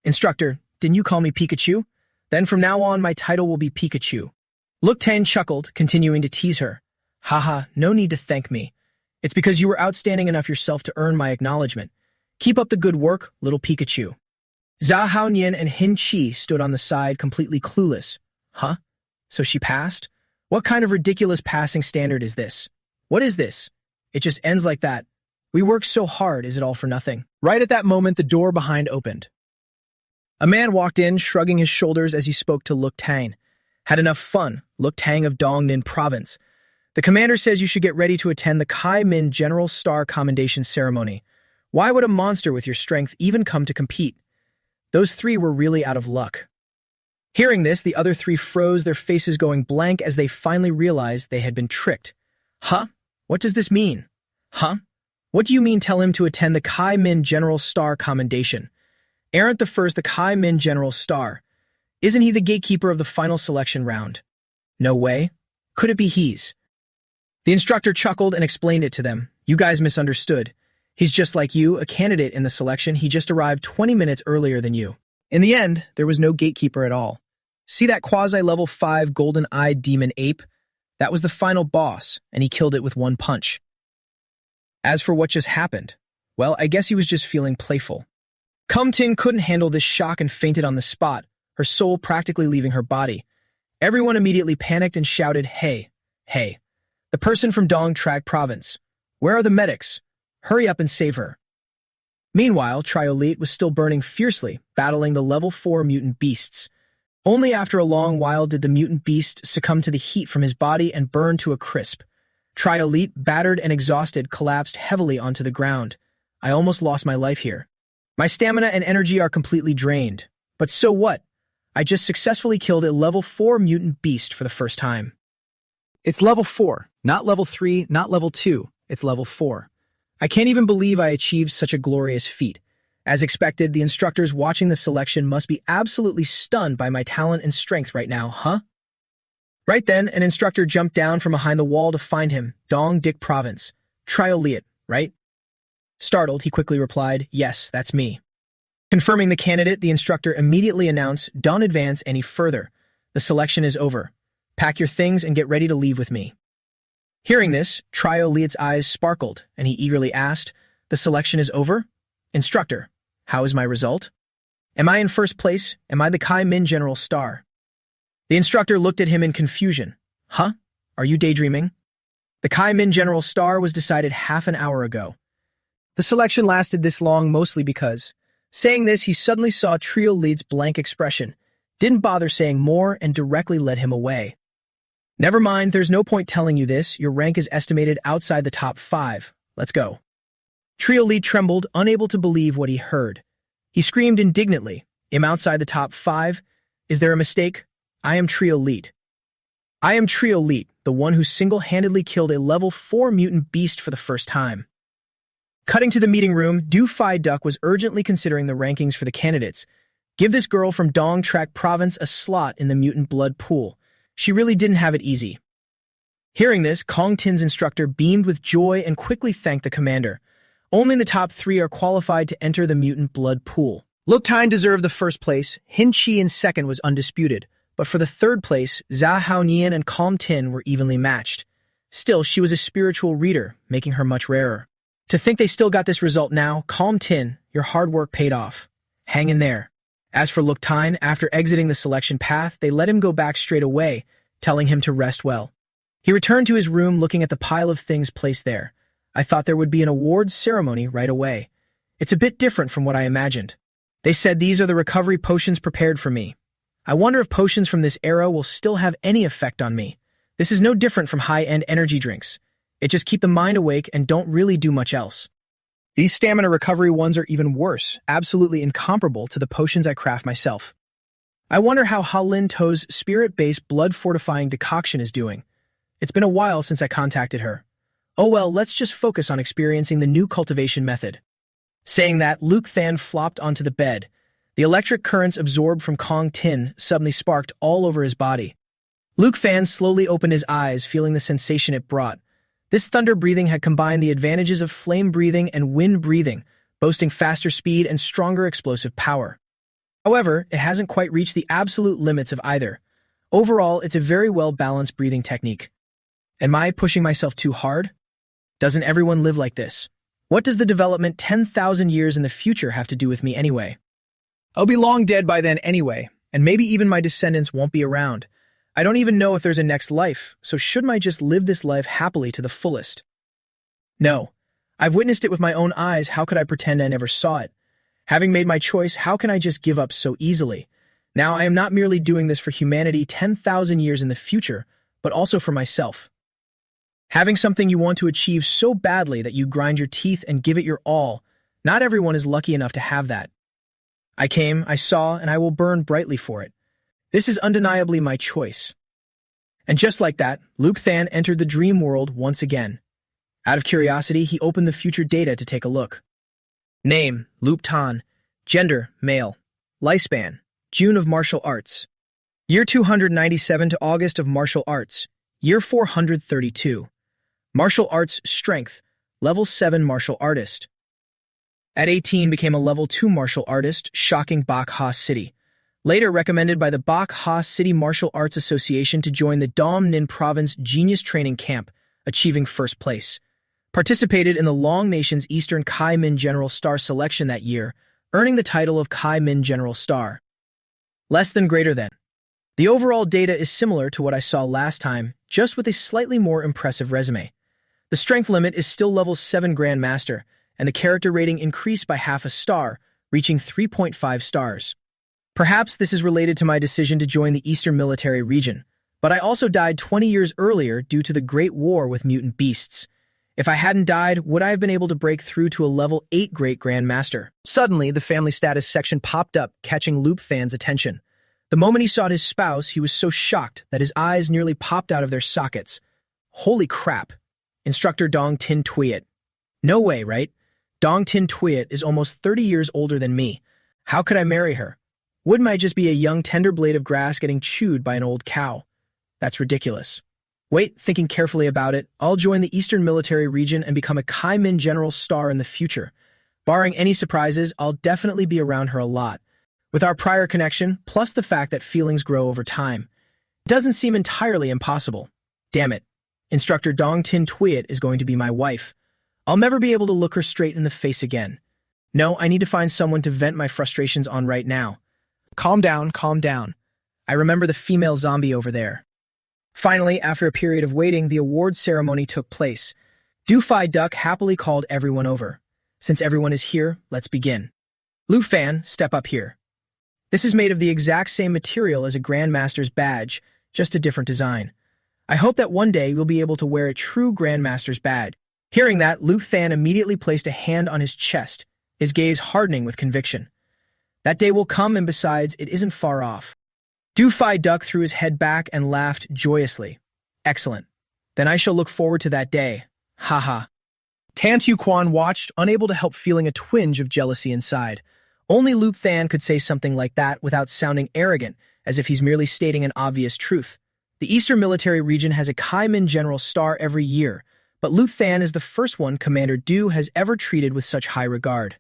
Instructor, didn't you call me Pikachu? Then from now on, my title will be Pikachu. Luk Tang chuckled, continuing to tease her. Haha, no need to thank me. It's because you were outstanding enough yourself to earn my acknowledgement. Keep up the good work, little Pikachu. Xia Hao Nian and Hin Chi stood on the side, completely clueless. Huh? So she passed? What kind of ridiculous passing standard is this? What is this? It just ends like that. We worked so hard, is it all for nothing? Right at that moment, the door behind opened. A man walked in, shrugging his shoulders as he spoke to Luk Tang. Had enough fun, Luk Tang of Dongnin Province. The commander says you should get ready to attend the Kai Min General Star Commendation Ceremony. Why would a monster with your strength even come to compete? Those 3 were really out of luck. Hearing this, the other 3 froze, their faces going blank as they finally realized they had been tricked. Huh? What does this mean? Huh? What do you mean tell him to attend the Kai Min General Star Commendation? Aren't the first the Kai Min General Star? Isn't he the gatekeeper of the final selection round? No way. Could it be he's? The instructor chuckled and explained it to them. You guys misunderstood. He's just like you, a candidate in the selection. He just arrived 20 minutes earlier than you. In the end, there was no gatekeeper at all. See that quasi-level 5 golden-eyed demon ape? That was the final boss, and he killed it with one punch. As for what just happened, well, I guess he was just feeling playful. Kong Tin couldn't handle this shock and fainted on the spot, her soul practically leaving her body. Everyone immediately panicked and shouted, Hey, hey, the person from Dong Track Province. Where are the medics? Hurry up and save her. Meanwhile, Triolite was still burning fiercely, battling the level 4 mutant beasts. Only after a long while did the mutant beast succumb to the heat from his body and burn to a crisp. Tri-Elite, battered and exhausted, collapsed heavily onto the ground. I almost lost my life here. My stamina and energy are completely drained. But so what? I just successfully killed a level 4 mutant beast for the first time. It's level 4, not level 3, not level 2. It's level 4. I can't even believe I achieved such a glorious feat. As expected, the instructors watching the selection must be absolutely stunned by my talent and strength right now, huh? Right then, an instructor jumped down from behind the wall to find him. Dong Dick Province. Tri-Elite, right? Startled, he quickly replied, yes, that's me. Confirming the candidate, the instructor immediately announced, don't advance any further. The selection is over. Pack your things and get ready to leave with me. Hearing this, Tri-Elite's eyes sparkled, and he eagerly asked, the selection is over? Instructor, how is my result? Am I in first place? Am I the Kai Min General Star? The instructor looked at him in confusion. Huh? Are you daydreaming? The Kai Min General Star was decided half an hour ago. The selection lasted this long mostly because, saying this, he suddenly saw Tri-Elite's blank expression, didn't bother saying more, and directly led him away. Never mind, there's no point telling you this. Your rank is estimated outside the top 5. Let's go. Tri-Elite trembled, unable to believe what he heard. He screamed indignantly, am outside the top 5? Is there a mistake? I am Tri-Elite. I am Tri-Elite, the one who single-handedly killed a level 4 mutant beast for the first time. Cutting to the meeting room, Du Phi Duck was urgently considering the rankings for the candidates. Give this girl from Dong Trak Province a slot in the mutant blood pool. She really didn't have it easy. Hearing this, Kong Tin's instructor beamed with joy and quickly thanked the commander. Only the top 3 are qualified to enter the mutant blood pool. Longtime deserved the first place. Hin Chi in second was undisputed. But for the third place, Zha Haonian and Kong Tin were evenly matched. Still, she was a spiritual reader, making her much rarer. To think they still got this result now, Kong Tin, your hard work paid off. Hang in there. As for Longtime, after exiting the selection path, they let him go back straight away, telling him to rest well. He returned to his room looking at the pile of things placed there. I thought there would be an awards ceremony right away. It's a bit different from what I imagined. They said these are the recovery potions prepared for me. I wonder if potions from this era will still have any effect on me. This is no different from high-end energy drinks. It just keep the mind awake and don't really do much else. These stamina recovery ones are even worse, absolutely incomparable to the potions I craft myself. I wonder how Halin To's spirit-based blood-fortifying decoction is doing. It's been a while since I contacted her. Oh well, let's just focus on experiencing the new cultivation method. Saying that, Luke Than flopped onto the bed. The electric currents absorbed from Kong Tin suddenly sparked all over his body. Luke Than slowly opened his eyes, feeling the sensation it brought. This thunder breathing had combined the advantages of flame breathing and wind breathing, boasting faster speed and stronger explosive power. However, it hasn't quite reached the absolute limits of either. Overall, it's a very well-balanced breathing technique. Am I pushing myself too hard? Doesn't everyone live like this? What does the development 10,000 years in the future have to do with me anyway? I'll be long dead by then anyway, and maybe even my descendants won't be around. I don't even know if there's a next life, so shouldn't I just live this life happily to the fullest? No. I've witnessed it with my own eyes, how could I pretend I never saw it? Having made my choice, how can I just give up so easily? Now, I am not merely doing this for humanity 10,000 years in the future, but also for myself. Having something you want to achieve so badly that you grind your teeth and give it your all, not everyone is lucky enough to have that. I came, I saw, and I will burn brightly for it. This is undeniably my choice. And just like that, Luke Than entered the dream world once again. Out of curiosity, he opened the future data to take a look. Name, Luke Tan. Gender, male. Lifespan, June of martial arts. Year 297 to August of martial arts. Year 432. Martial arts strength, level 7 martial artist. At 18 became a level 2 martial artist, shocking Bak Ha City. Later recommended by the Bak Ha City Martial Arts Association to join the Dom Ninh Province Genius Training Camp, achieving first place. Participated in the Long Nation's Eastern Kai Min General Star selection that year, earning the title of Kai Min General Star. Less than greater than. The overall data is similar to what I saw last time, just with a slightly more impressive resume. The strength limit is still level 7 Grandmaster, and the character rating increased by half a star, reaching 3.5 stars. Perhaps this is related to my decision to join the Eastern Military Region, But I also died 20 years earlier due to the Great War with mutant beasts. If I hadn't died, would I have been able to break through to a level 8 Great Grandmaster? Suddenly, the family status section popped up, catching Loop Fan's attention. The moment he saw his spouse, he was so shocked that his eyes nearly popped out of their sockets. Holy crap. Instructor Dong Tin Tuyet. No way, right? Dong Tin Tuyet is almost 30 years older than me. How could I marry her? Wouldn't I just be a young tender blade of grass getting chewed by an old cow? That's ridiculous. Wait, thinking carefully about it, I'll join the Eastern Military Region and become a Kaimin General Star in the future. Barring any surprises, I'll definitely be around her a lot. With our prior connection, plus the fact that feelings grow over time, it doesn't seem entirely impossible. Damn it. Instructor Dong Tin Tuyet is going to be my wife. I'll never be able to look her straight in the face again. No, I need to find someone to vent my frustrations on right now. Calm down, calm down. I remember the female zombie over there. Finally, after a period of waiting, the awards ceremony took place. Do-Fi Duck happily called everyone over. Since everyone is here, let's begin. Lu Fan, step up here. This is made of the exact same material as a Grandmaster's badge, just a different design. I hope that one day you'll be able to wear a true Grandmaster's badge. Hearing that, Lu Fan immediately placed a hand on his chest, his gaze hardening with conviction. That day will come, and besides, it isn't far off. Do-Fi Duck threw his head back and laughed joyously. Excellent. Then I shall look forward to that day. Haha. Tan Tu Quan watched, unable to help feeling a twinge of jealousy inside. Only Lu Fan could say something like that without sounding arrogant, as if he's merely stating an obvious truth. The Eastern Military Region has a Kaimin General Star every year, but Lu Fan is the first one Commander Du has ever treated with such high regard.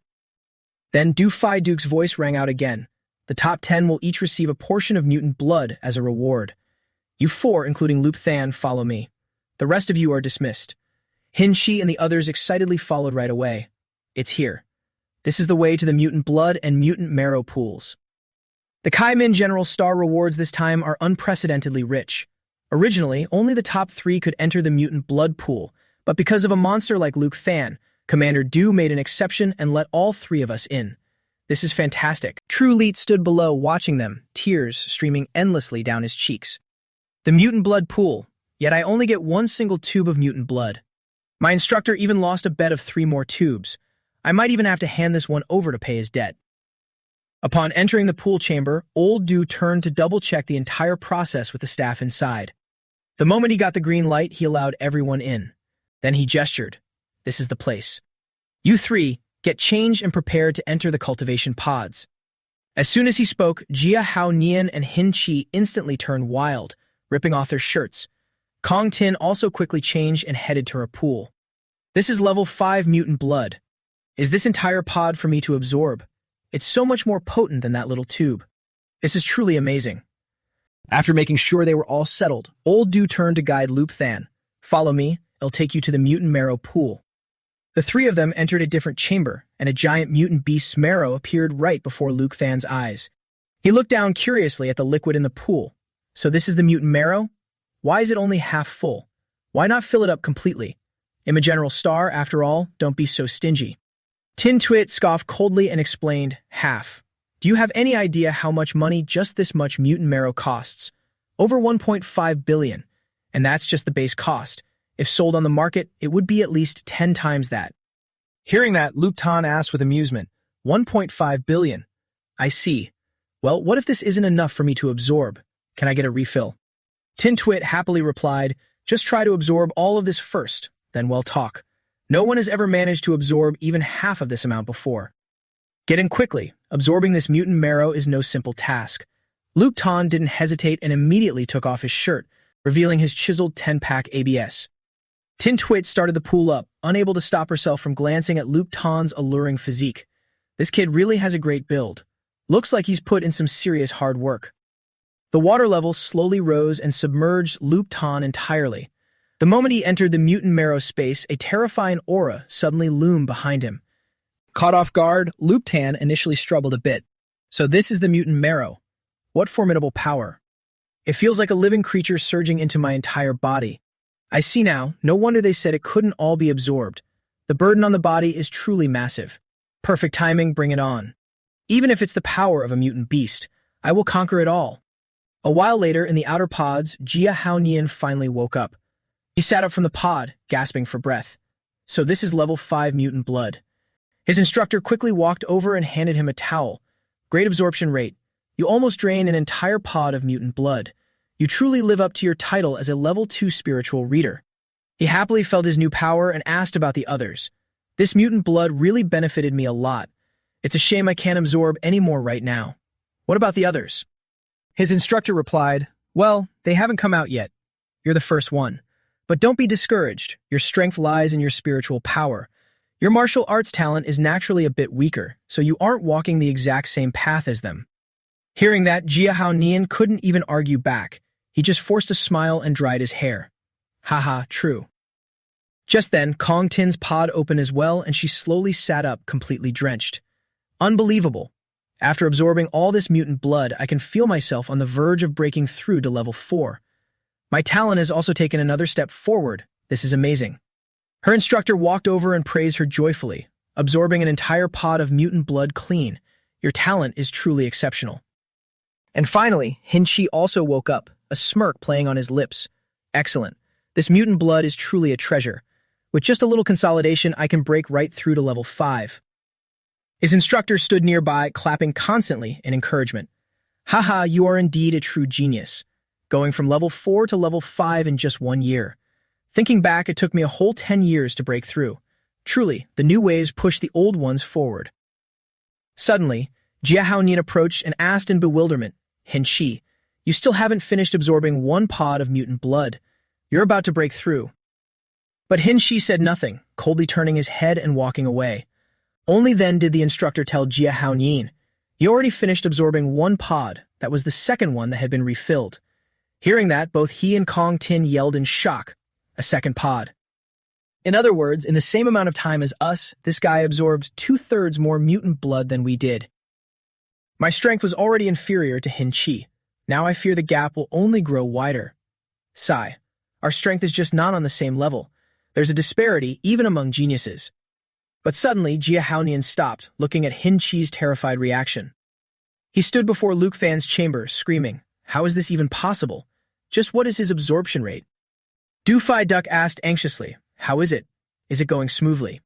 Then Do-Fi Duke's voice rang out again. The top 10 will each receive a portion of mutant blood as a reward. You 4, including Lu Fan, follow me. The rest of you are dismissed. Hin Shi and the others excitedly followed right away. It's here. This is the way to the mutant blood and mutant marrow pools. The Kaimin General Star rewards this time are unprecedentedly rich. Originally, only the top 3 could enter the mutant blood pool, but because of a monster like Lu Fan, Commander Du made an exception and let all 3 of us in. This is fantastic. True Leet stood below watching them, tears streaming endlessly down his cheeks. The mutant blood pool, yet I only get 1 single tube of mutant blood. My instructor even lost a bet of 3 more tubes. I might even have to hand this one over to pay his debt. Upon entering the pool chamber, old Du turned to double-check the entire process with the staff inside. The moment he got the green light, he allowed everyone in. Then he gestured. This is the place. You 3, get changed and prepared to enter the cultivation pods. As soon as he spoke, Jia Hao Nian and Hin Chi instantly turned wild, ripping off their shirts. Kong Tin also quickly changed and headed to her pool. This is level 5 mutant blood. Is this entire pod for me to absorb? It's so much more potent than that little tube. This is truly amazing. After making sure they were all settled, old Du turned to guide Lu Fan. Follow me, it'll take you to the mutant marrow pool. The 3 of them entered a different chamber, and a giant mutant beast's marrow appeared right before Lu Fan's eyes. He looked down curiously at the liquid in the pool. So this is the mutant marrow? Why is it only half full? Why not fill it up completely? I'm a General Star, after all, don't be so stingy. Tin Twit scoffed coldly and explained, half. Do you have any idea how much money just this much mutant marrow costs? Over 1.5 billion. And that's just the base cost. If sold on the market, it would be at least 10 times that. Hearing that, Luke Tan asked with amusement, 1.5 billion. I see. Well, what if this isn't enough for me to absorb? Can I get a refill? Tin Twit happily replied, just try to absorb all of this first, then we'll talk. No one has ever managed to absorb even half of this amount before. Get in quickly. Absorbing this mutant marrow is no simple task. Luke Tan didn't hesitate and immediately took off his shirt, revealing his chiseled 10-pack ABS. Tin Twit started the pool up, unable to stop herself from glancing at Luke Tan's alluring physique. This kid really has a great build. Looks like he's put in some serious hard work. The water level slowly rose and submerged Luke Tan entirely. The moment he entered the mutant marrow space, a terrifying aura suddenly loomed behind him. Caught off guard, Luke Tan initially struggled a bit. So this is the mutant marrow. What formidable power. It feels like a living creature surging into my entire body. I see now, no wonder they said it couldn't all be absorbed. The burden on the body is truly massive. Perfect timing, bring it on. Even if it's the power of a mutant beast, I will conquer it all. A while later, in the outer pods, Jia Haonian finally woke up. He sat up from the pod, gasping for breath. So this is level 5 mutant blood. His instructor quickly walked over and handed him a towel. Great absorption rate. You almost drain an entire pod of mutant blood. You truly live up to your title as a level 2 spiritual reader. He happily felt his new power and asked about the others. This mutant blood really benefited me a lot. It's a shame I can't absorb any more right now. What about the others? His instructor replied, well, they haven't come out yet. You're the first one. But don't be discouraged. Your strength lies in your spiritual power. Your martial arts talent is naturally a bit weaker, so you aren't walking the exact same path as them. Hearing that, Jia Haonian couldn't even argue back. He just forced a smile and dried his hair. Haha, true. Just then, Kong Tin's pod opened as well, and she slowly sat up, completely drenched. Unbelievable. After absorbing all this mutant blood, I can feel myself on the verge of breaking through to level 4. My talent has also taken another step forward. This is amazing. Her instructor walked over and praised her joyfully, absorbing an entire pod of mutant blood clean. Your talent is truly exceptional. And finally, Hin-Chi also woke up, a smirk playing on his lips. Excellent. This mutant blood is truly a treasure. With just a little consolidation, I can break right through to level 5. His instructor stood nearby, clapping constantly in encouragement. Haha, you are indeed a true genius. Going from level 4 to level 5 in just 1 year. Thinking back, it took me a whole 10 years to break through. Truly, the new waves push the old ones forward. Suddenly, Jia Haonian approached and asked in bewilderment, Hin-Chi, you still haven't finished absorbing 1 pod of mutant blood. You're about to break through. But Hin-Chi said nothing, coldly turning his head and walking away. Only then did the instructor tell Jia Haonian, you already finished absorbing 1 pod. That was the second one that had been refilled. Hearing that, both he and Kong Tin yelled in shock. A second pod. In other words, in the same amount of time as us, this guy absorbed 2/3 more mutant blood than we did. My strength was already inferior to Hin-Chi. Now I fear the gap will only grow wider. Sigh. Our strength is just not on the same level. There's a disparity even among geniuses. But suddenly, Jia Haonian stopped, looking at Hin-Chi's terrified reaction. He stood before Luke Fan's chamber, screaming, how is this even possible? Just what is his absorption rate? Dufai Duck asked anxiously, how is it? Is it going smoothly?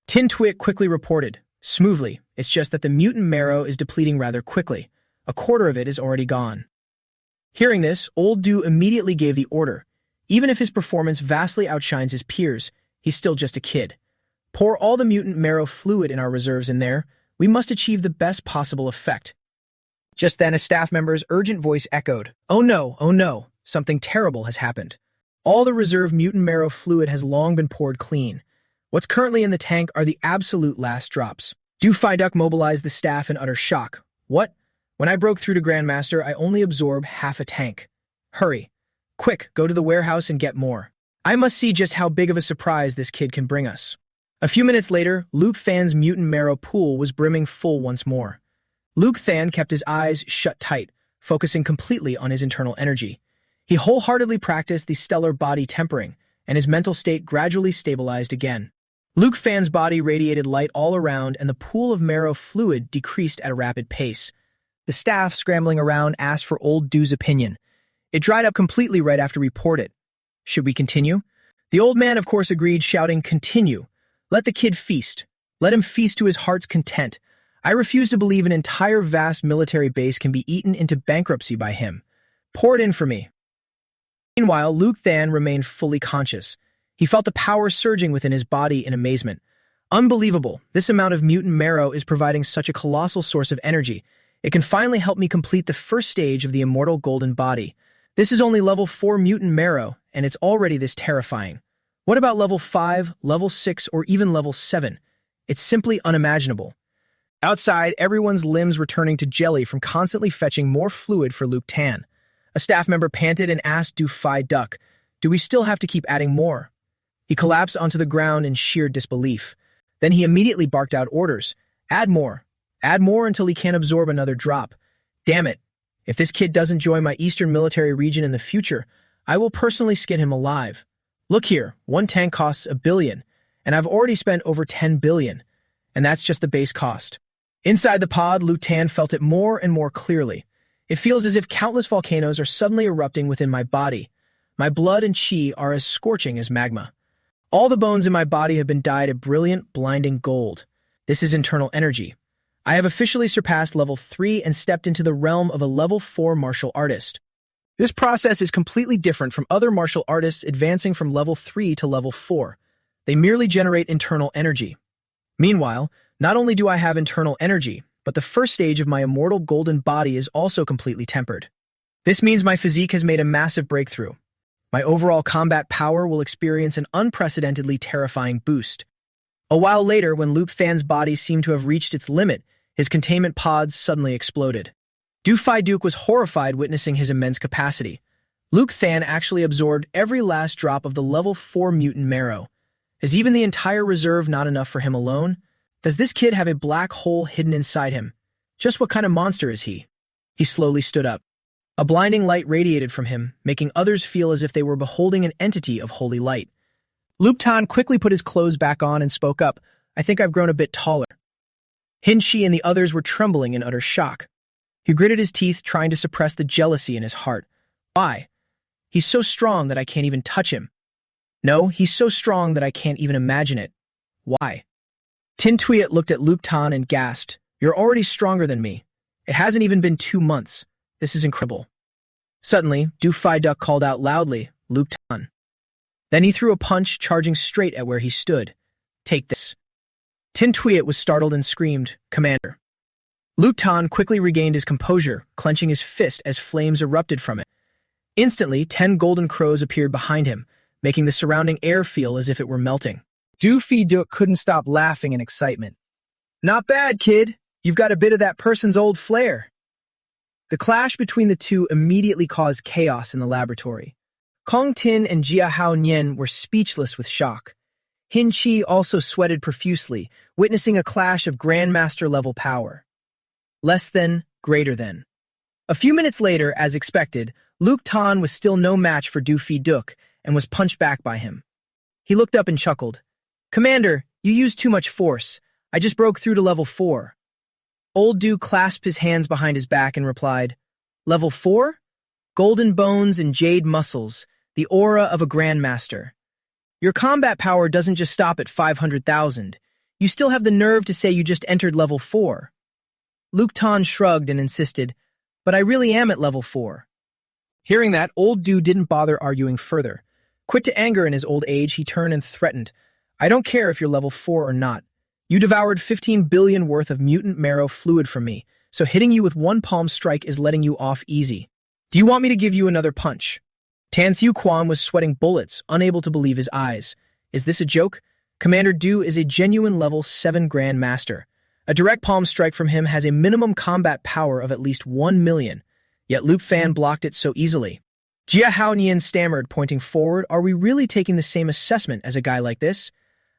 Tin Twit quickly reported, smoothly, it's just that the mutant marrow is depleting rather quickly. 1/4 of it is already gone. Hearing this, Old Du immediately gave the order. Even if his performance vastly outshines his peers, he's still just a kid. Pour all the mutant marrow fluid in our reserves in there. We must achieve the best possible effect. Just then, a staff member's urgent voice echoed, oh no, something terrible has happened. All the reserve mutant marrow fluid has long been poured clean. What's currently in the tank are the absolute last drops. Dufai Duck mobilized the staff in utter shock. What? When I broke through to Grandmaster, I only absorbed half a tank. Hurry. Quick, go to the warehouse and get more. I must see just how big of a surprise this kid can bring us. A few minutes later, Luke Fan's mutant marrow pool was brimming full once more. Luke Fan kept his eyes shut tight, focusing completely on his internal energy. He wholeheartedly practiced the stellar body tempering, and his mental state gradually stabilized again. Luke Fan's body radiated light all around, and the pool of marrow fluid decreased at a rapid pace. The staff, scrambling around, asked for Old Du's opinion. It dried up completely right after we poured it. Should we continue? The old man, of course, agreed, shouting, continue. Let the kid feast. Let him feast to his heart's content. I refuse to believe an entire vast military base can be eaten into bankruptcy by him. Pour it in for me. Meanwhile, Luke Than remained fully conscious. He felt the power surging within his body in amazement. Unbelievable. This amount of mutant marrow is providing such a colossal source of energy. It can finally help me complete the first stage of the immortal golden body. This is only level 4 mutant marrow, and it's already this terrifying. What about level 5, level 6, or even level 7? It's simply unimaginable. Outside, everyone's limbs returning to jelly from constantly fetching more fluid for Luke Tan. A staff member panted and asked Dufai Duck, do we still have to keep adding more? He collapsed onto the ground in sheer disbelief. Then he immediately barked out orders. Add more. Add more until he can't absorb another drop. Damn it. If this kid doesn't join my Eastern military region in the future, I will personally skin him alive. Look here, 1 tank costs $1 billion, and I've already spent over $10 billion, and that's just the base cost. Inside the pod, Luke Tan felt it more and more clearly. It feels as if countless volcanoes are suddenly erupting within my body. My blood and chi are as scorching as magma. All the bones in my body have been dyed a brilliant, blinding gold. This is internal energy. I have officially surpassed level 3 and stepped into the realm of a level 4 martial artist. This process is completely different from other martial artists advancing from level 3 to level 4. They merely generate internal energy. Meanwhile, not only do I have internal energy, but the first stage of my immortal golden body is also completely tempered. This means my physique has made a massive breakthrough. My overall combat power will experience an unprecedentedly terrifying boost. A while later, when Luke Fan's body seemed to have reached its limit, his containment pods suddenly exploded. Dufai Duke was horrified witnessing his immense capacity. Luke Fan actually absorbed every last drop of the level 4 mutant marrow. Is even the entire reserve not enough for him alone? Does this kid have a black hole hidden inside him? Just what kind of monster is he? He slowly stood up. A blinding light radiated from him, making others feel as if they were beholding an entity of holy light. Luke Tan quickly put his clothes back on and spoke up. I think I've grown a bit taller. Hin-Chi and the others were trembling in utter shock. He gritted his teeth, trying to suppress the jealousy in his heart. Why? He's so strong that I can't even touch him. No, he's so strong that I can't even imagine it. Why? Tin Tuyet looked at Luke Tan and gasped. You're already stronger than me. It hasn't even been 2 months. This is incredible. Suddenly, Du Fai Duck called out loudly, Luke Tan. Then he threw a punch, charging straight at where he stood. Take this. Tin Tuyet was startled and screamed, Commander. Luke Tan quickly regained his composure, clenching his fist as flames erupted from it. Instantly, 10 golden crows appeared behind him, making the surrounding air feel as if it were melting. Du Fi Duck couldn't stop laughing in excitement. Not bad, kid. You've got a bit of that person's old flair. The clash between the two immediately caused chaos in the laboratory. Kong Tin and Jia Hao Nian were speechless with shock. Hin Chi also sweated profusely, witnessing a clash of Grandmaster-level power. Less than, greater than. A few minutes later, as expected, Luke Tan was still no match for Du Fi Duck and was punched back by him. He looked up and chuckled. Commander, you used too much force. I just broke through to level 4. Old Du clasped his hands behind his back and replied, Level 4? Golden bones and jade muscles, the aura of a grandmaster. Your combat power doesn't just stop at 500,000. You still have the nerve to say you just entered level 4. Luke Tan shrugged and insisted, But I really am at level 4. Hearing that, old Du didn't bother arguing further. Quick to anger in his old age, he turned and threatened, I don't care if you're level 4 or not. You devoured 15 billion worth of mutant marrow fluid from me, so hitting you with one palm strike is letting you off easy. Do you want me to give you another punch? Tan Thiu Quan was sweating bullets, unable to believe his eyes. Is this a joke? Commander Du is a genuine level 7 Grand Master. A direct palm strike from him has a minimum combat power of at least 1 million, yet Luke Fan blocked it so easily. Jia Hao Nian stammered, pointing forward, Are we really taking the same assessment as a guy like this?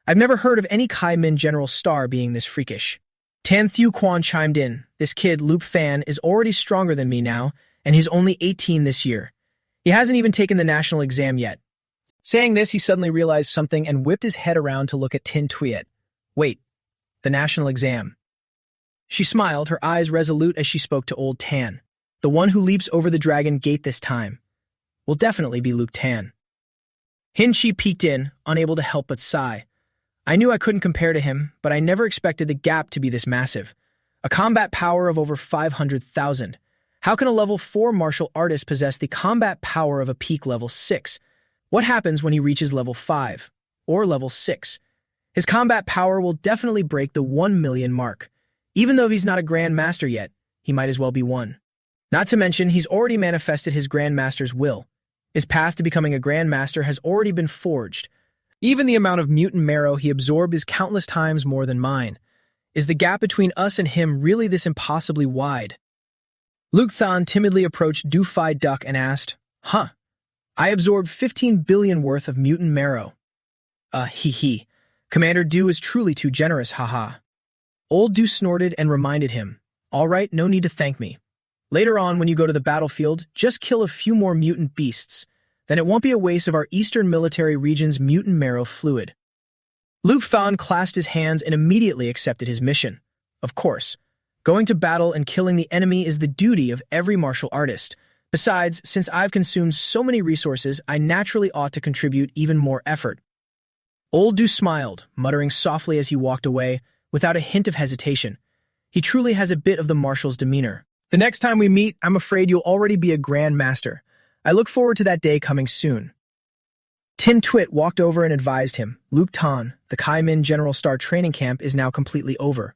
I've never heard of any Kai Min General Star being this freakish. Tan Thiu Quan chimed in, This kid, Luke Fan, is already stronger than me now, and he's only 18 this year. He hasn't even taken the national exam yet. Saying this, he suddenly realized something and whipped his head around to look at Tin Tuyet. Wait, the national exam. She smiled, her eyes resolute as she spoke to old Tan. The one who leaps over the dragon gate this time will definitely be Luke Tan. Hin Chi peeked in, unable to help but sigh. I knew I couldn't compare to him, but I never expected the gap to be this massive. A combat power of over 500,000. How can a level 4 martial artist possess the combat power of a peak level 6? What happens when he reaches level 5? Or level 6? His combat power will definitely break the 1 million mark. Even though he's not a Grand Master yet, he might as well be one. Not to mention, he's already manifested his Grand Master's will. His path to becoming a Grand Master has already been forged. Even the amount of mutant marrow he absorbed is countless times more than mine. Is the gap between us and him really this impossibly wide? Luke Than timidly approached Du Fai Duck and asked, Huh, I absorbed 15 billion worth of mutant marrow. Hee. Commander Du is truly too generous, haha. Old Du snorted and reminded him, All right, no need to thank me. Later on, when you go to the battlefield, just kill a few more mutant beasts. Then it won't be a waste of our Eastern Military Region's mutant marrow fluid. Luke Fan clasped his hands and immediately accepted his mission. Of course. Going to battle and killing the enemy is the duty of every martial artist. Besides, since I've consumed so many resources, I naturally ought to contribute even more effort. Old Du smiled, muttering softly as he walked away, without a hint of hesitation. He truly has a bit of the marshal's demeanor. The next time we meet, I'm afraid you'll already be a Grand Master. I look forward to that day coming soon. Tin Twit walked over and advised him, Luke Tan, the Kaimin General Star training camp is now completely over.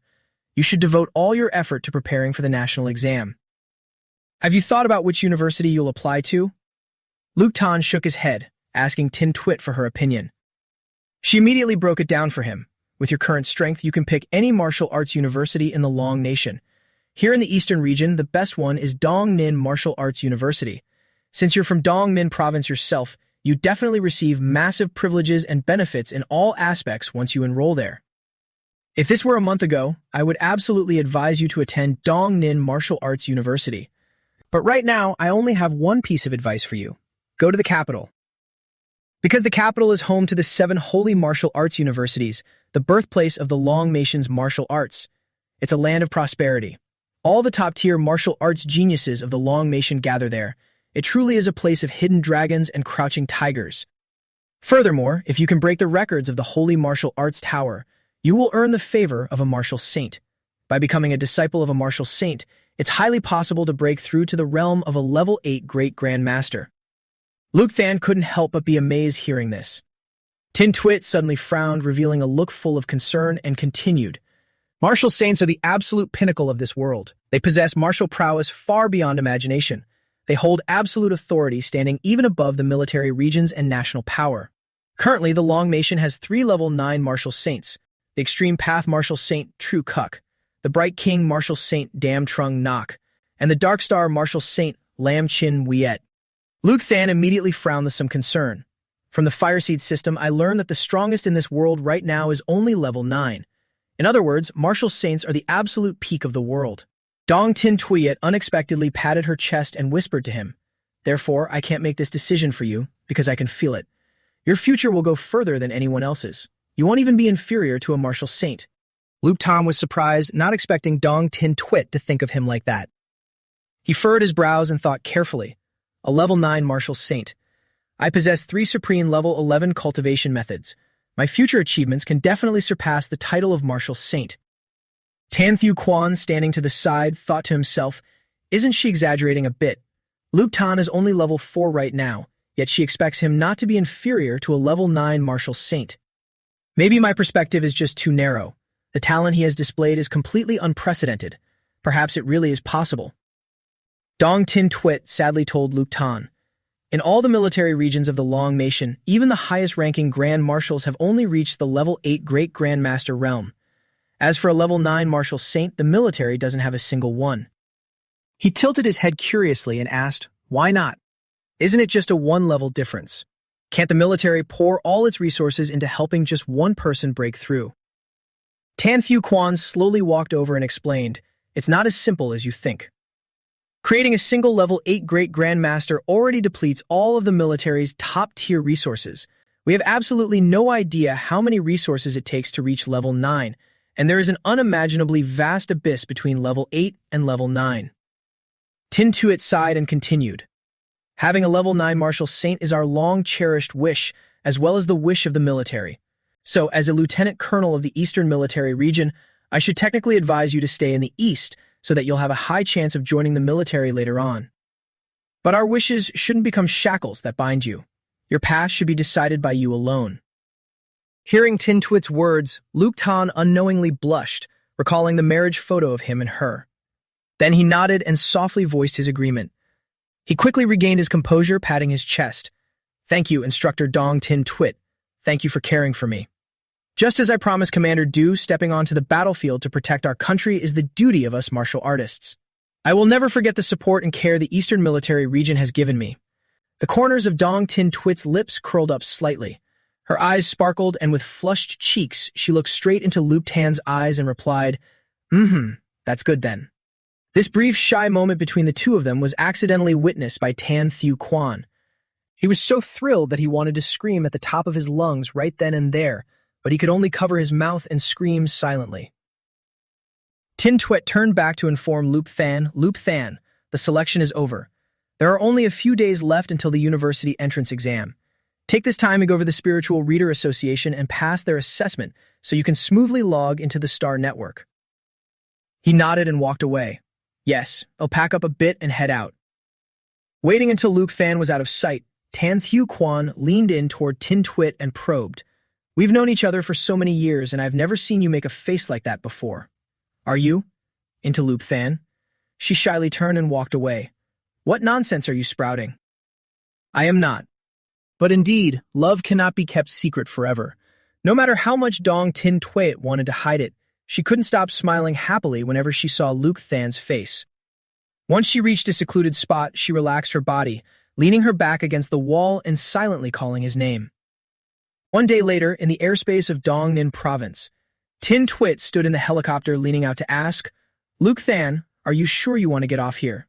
You should devote all your effort to preparing for the national exam. Have you thought about which university you'll apply to? Luke Tan shook his head, asking Tin Twit for her opinion. She immediately broke it down for him. With your current strength, you can pick any martial arts university in the Long Nation. Here in the eastern region, the best one is Dong Nin Martial Arts University. Since you're from Dong Min province yourself, you definitely receive massive privileges and benefits in all aspects once you enroll there. If this were a month ago, I would absolutely advise you to attend Dong Nin Martial Arts University. But right now, I only have one piece of advice for you. Go to the capital. Because the capital is home to the 7 holy martial arts universities, the birthplace of the Long Nation's martial arts. It's a land of prosperity. All the top-tier martial arts geniuses of the Long Nation gather there. It truly is a place of hidden dragons and crouching tigers. Furthermore, if you can break the records of the Holy Martial Arts Tower, you will earn the favor of a martial saint. By becoming a disciple of a martial saint, it's highly possible to break through to the realm of a level 8 Great Grand Master. Luke Than couldn't help but be amazed hearing this. Tin Twit suddenly frowned, revealing a look full of concern, and continued. Martial saints are the absolute pinnacle of this world. They possess martial prowess far beyond imagination. They hold absolute authority, standing even above the military regions and national power. Currently, the Long Nation has 3 level 9 martial saints: the Extreme Path Martial Saint Tru Kuk, the Bright King Martial Saint Dam Trung Nok, and the Dark Star Martial Saint Lam Chin Wiet. Luke Than immediately frowned with some concern. From the Fireseed system, I learned that the strongest in this world right now is only level 9. In other words, martial saints are the absolute peak of the world. Dong Tin Twiet unexpectedly patted her chest and whispered to him, Therefore, I can't make this decision for you, because I can feel it. Your future will go further than anyone else's. You won't even be inferior to a martial saint. Luke Tom was surprised, not expecting Dong Tin Twit to think of him like that. He furrowed his brows and thought carefully. A level 9 martial saint. I possess 3 supreme level 11 cultivation methods. My future achievements can definitely surpass the title of martial saint. Tan Thieu Quan, standing to the side, thought to himself, Isn't she exaggerating a bit? Luke Tan is only level 4 right now, yet she expects him not to be inferior to a level 9 martial saint. Maybe my perspective is just too narrow. The talent he has displayed is completely unprecedented. Perhaps it really is possible. Dong Tin Twit sadly told Luke Tan, In all the military regions of the Long Nation, even the highest-ranking Grand Marshals have only reached the level 8 Great Grand Master realm. As for a level 9 Martial Saint, the military doesn't have a single one. He tilted his head curiously and asked, Why not? Isn't it just a 1-level difference? Can't the military pour all its resources into helping just one person break through? Tan Thieu Quan slowly walked over and explained, It's not as simple as you think. Creating a single level 8 Great Grand Master already depletes all of the military's top-tier resources. We have absolutely no idea how many resources it takes to reach level 9, and there is an unimaginably vast abyss between level 8 and level 9. Tin Tuit sighed and continued. Having a level 9 martial saint is our long-cherished wish, as well as the wish of the military. So, as a lieutenant colonel of the Eastern Military Region, I should technically advise you to stay in the East, so that you'll have a high chance of joining the military later on. But our wishes shouldn't become shackles that bind you. Your path should be decided by you alone. Hearing Tin Twit's words, Luke Tan unknowingly blushed, recalling the marriage photo of him and her. Then he nodded and softly voiced his agreement. He quickly regained his composure, patting his chest. Thank you, Instructor Dong Tin Twit. Thank you for caring for me. Just as I promised Commander Du, stepping onto the battlefield to protect our country is the duty of us martial artists. I will never forget the support and care the Eastern Military Region has given me. The corners of Dong Tin Twit's lips curled up slightly. Her eyes sparkled, and with flushed cheeks, she looked straight into Luke Tan's eyes and replied, That's good then. This brief, shy moment between the two of them was accidentally witnessed by Tan Thieu Quan. He was so thrilled that he wanted to scream at the top of his lungs right then and there, but he could only cover his mouth and scream silently. Tin Twit turned back to inform Loop Than, the selection is over. There are only a few days left until the university entrance exam. Take this time to go over the Spiritual Reader Association and pass their assessment so you can smoothly log into the Star Network. He nodded and walked away. Yes, I'll pack up a bit and head out. Waiting until Luke Fan was out of sight, Tan Thieu Quan leaned in toward Tin Twit and probed. We've known each other for so many years, and I've never seen you make a face like that before. Are you? Into Luke Fan. She shyly turned and walked away. What nonsense are you sprouting? I am not. But indeed, love cannot be kept secret forever. No matter how much Dong Tin Twit wanted to hide it, she couldn't stop smiling happily whenever she saw Luke Than's face. Once she reached a secluded spot, she relaxed her body, leaning her back against the wall and silently calling his name. One day later, in the airspace of Dong Ninh Province, Tin Twit stood in the helicopter leaning out to ask, Luke Than, are you sure you want to get off here?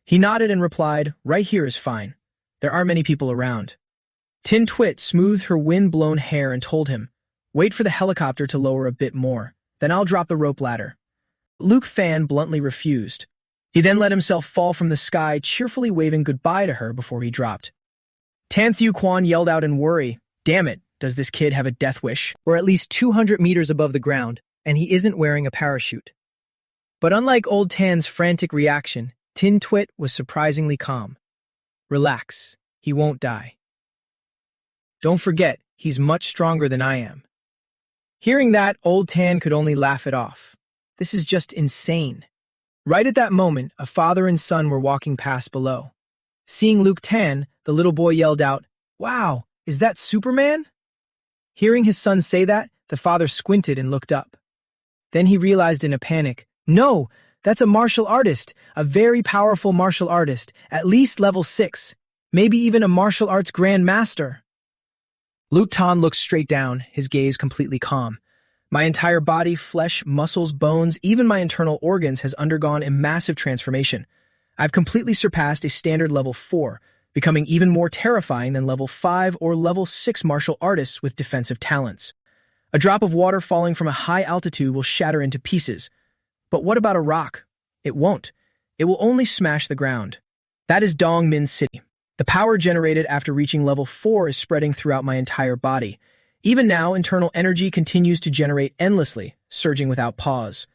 He nodded and replied, right here is fine. There aren't many people around. Tin Twit smoothed her wind-blown hair and told him, wait for the helicopter to lower a bit more, then I'll drop the rope ladder. Luke Fan bluntly refused. He then let himself fall from the sky, cheerfully waving goodbye to her before he dropped. Tan Thieu Quan yelled out in worry, damn it, does this kid have a death wish? We're at least 200 meters above the ground, and he isn't wearing a parachute. But unlike old Tan's frantic reaction, Tin Twit was surprisingly calm. Relax, he won't die. Don't forget, he's much stronger than I am. Hearing that, old Tan could only laugh it off. This is just insane. Right at that moment, a father and son were walking past below. Seeing Luke Tan, the little boy yelled out, wow, is that Superman? Hearing his son say that, the father squinted and looked up. Then he realized in a panic, no, that's a martial artist, a very powerful martial artist, at least level 6, maybe even a martial arts grandmaster. Luke Tan looked straight down, his gaze completely calm. My entire body, flesh, muscles, bones, even my internal organs has undergone a massive transformation. I've completely surpassed a standard level 4, becoming even more terrifying than level 5 or level 6 martial artists with defensive talents. A drop of water falling from a high altitude will shatter into pieces. But what about a rock? It won't. It will only smash the ground. That is Dong Min City. The power generated after reaching level 4 is spreading throughout my entire body. Even now, internal energy continues to generate endlessly, surging without pause.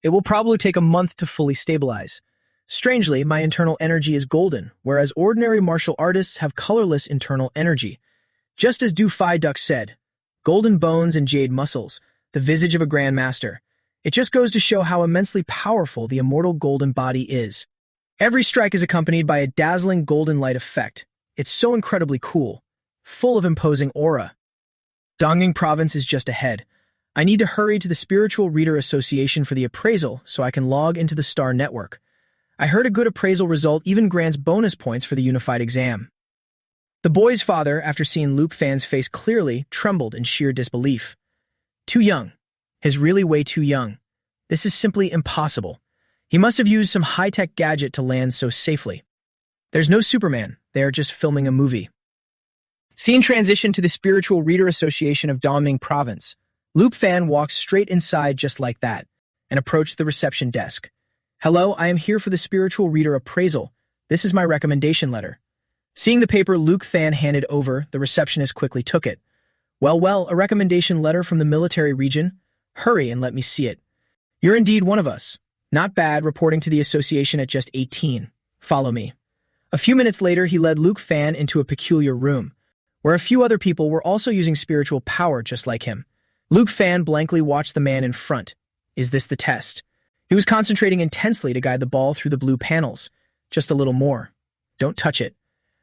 It will probably take a month to fully stabilize. Strangely, my internal energy is golden, whereas ordinary martial artists have colorless internal energy. Just as Du Fai Duck said, golden bones and jade muscles, the visage of a grandmaster. It just goes to show how immensely powerful the immortal golden body is. Every strike is accompanied by a dazzling golden light effect. It's so incredibly cool, full of imposing aura. Dongning Province is just ahead. I need to hurry to the Spiritual Reader Association for the appraisal so I can log into the Star Network. I heard a good appraisal result even grants bonus points for the unified exam. The boy's father, after seeing Luke Fan's face clearly, trembled in sheer disbelief. Too young. He's really way too young. This is simply impossible. He must have used some high-tech gadget to land so safely. There's no Superman. They are just filming a movie. Scene transition to the Spiritual Reader Association of Dongning Province. Luke Fan walked straight inside just like that and approached the reception desk. Hello, I am here for the Spiritual Reader Appraisal. This is my recommendation letter. Seeing the paper Luke Fan handed over, the receptionist quickly took it. Well, a recommendation letter from the military region? Hurry and let me see it. You're indeed one of us. Not bad, reporting to the association at just 18. Follow me. A few minutes later, he led Luke Fan into a peculiar room, where a few other people were also using spiritual power just like him. Luke Fan blankly watched the man in front. Is this the test? He was concentrating intensely to guide the ball through the blue panels. Just a little more. Don't touch it.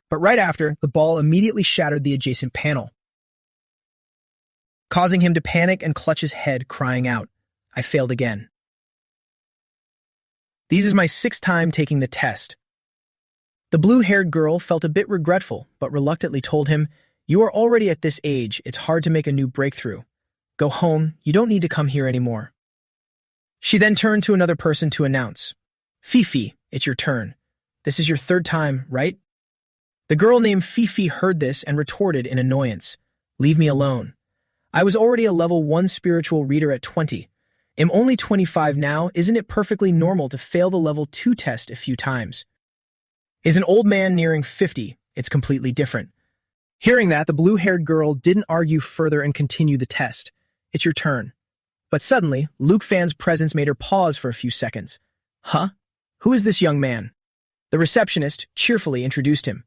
But right after, the ball immediately shattered the adjacent panel, causing him to panic and clutch his head, crying out, I failed again. This is my 6th time taking the test. The blue-haired girl felt a bit regretful, but reluctantly told him, you are already at this age, it's hard to make a new breakthrough. Go home, you don't need to come here anymore. She then turned to another person to announce, Fifi, it's your turn. This is your 3rd time, right? The girl named Fifi heard this and retorted in annoyance, leave me alone. I was already a level 1 spiritual reader at 20. I'm only 25 now, isn't it perfectly normal to fail the level 2 test a few times? Is an old man nearing 50, it's completely different. Hearing that, the blue-haired girl didn't argue further and continued the test. It's your turn. But suddenly, Luke Fan's presence made her pause for a few seconds. Huh? Who is this young man? The receptionist cheerfully introduced him.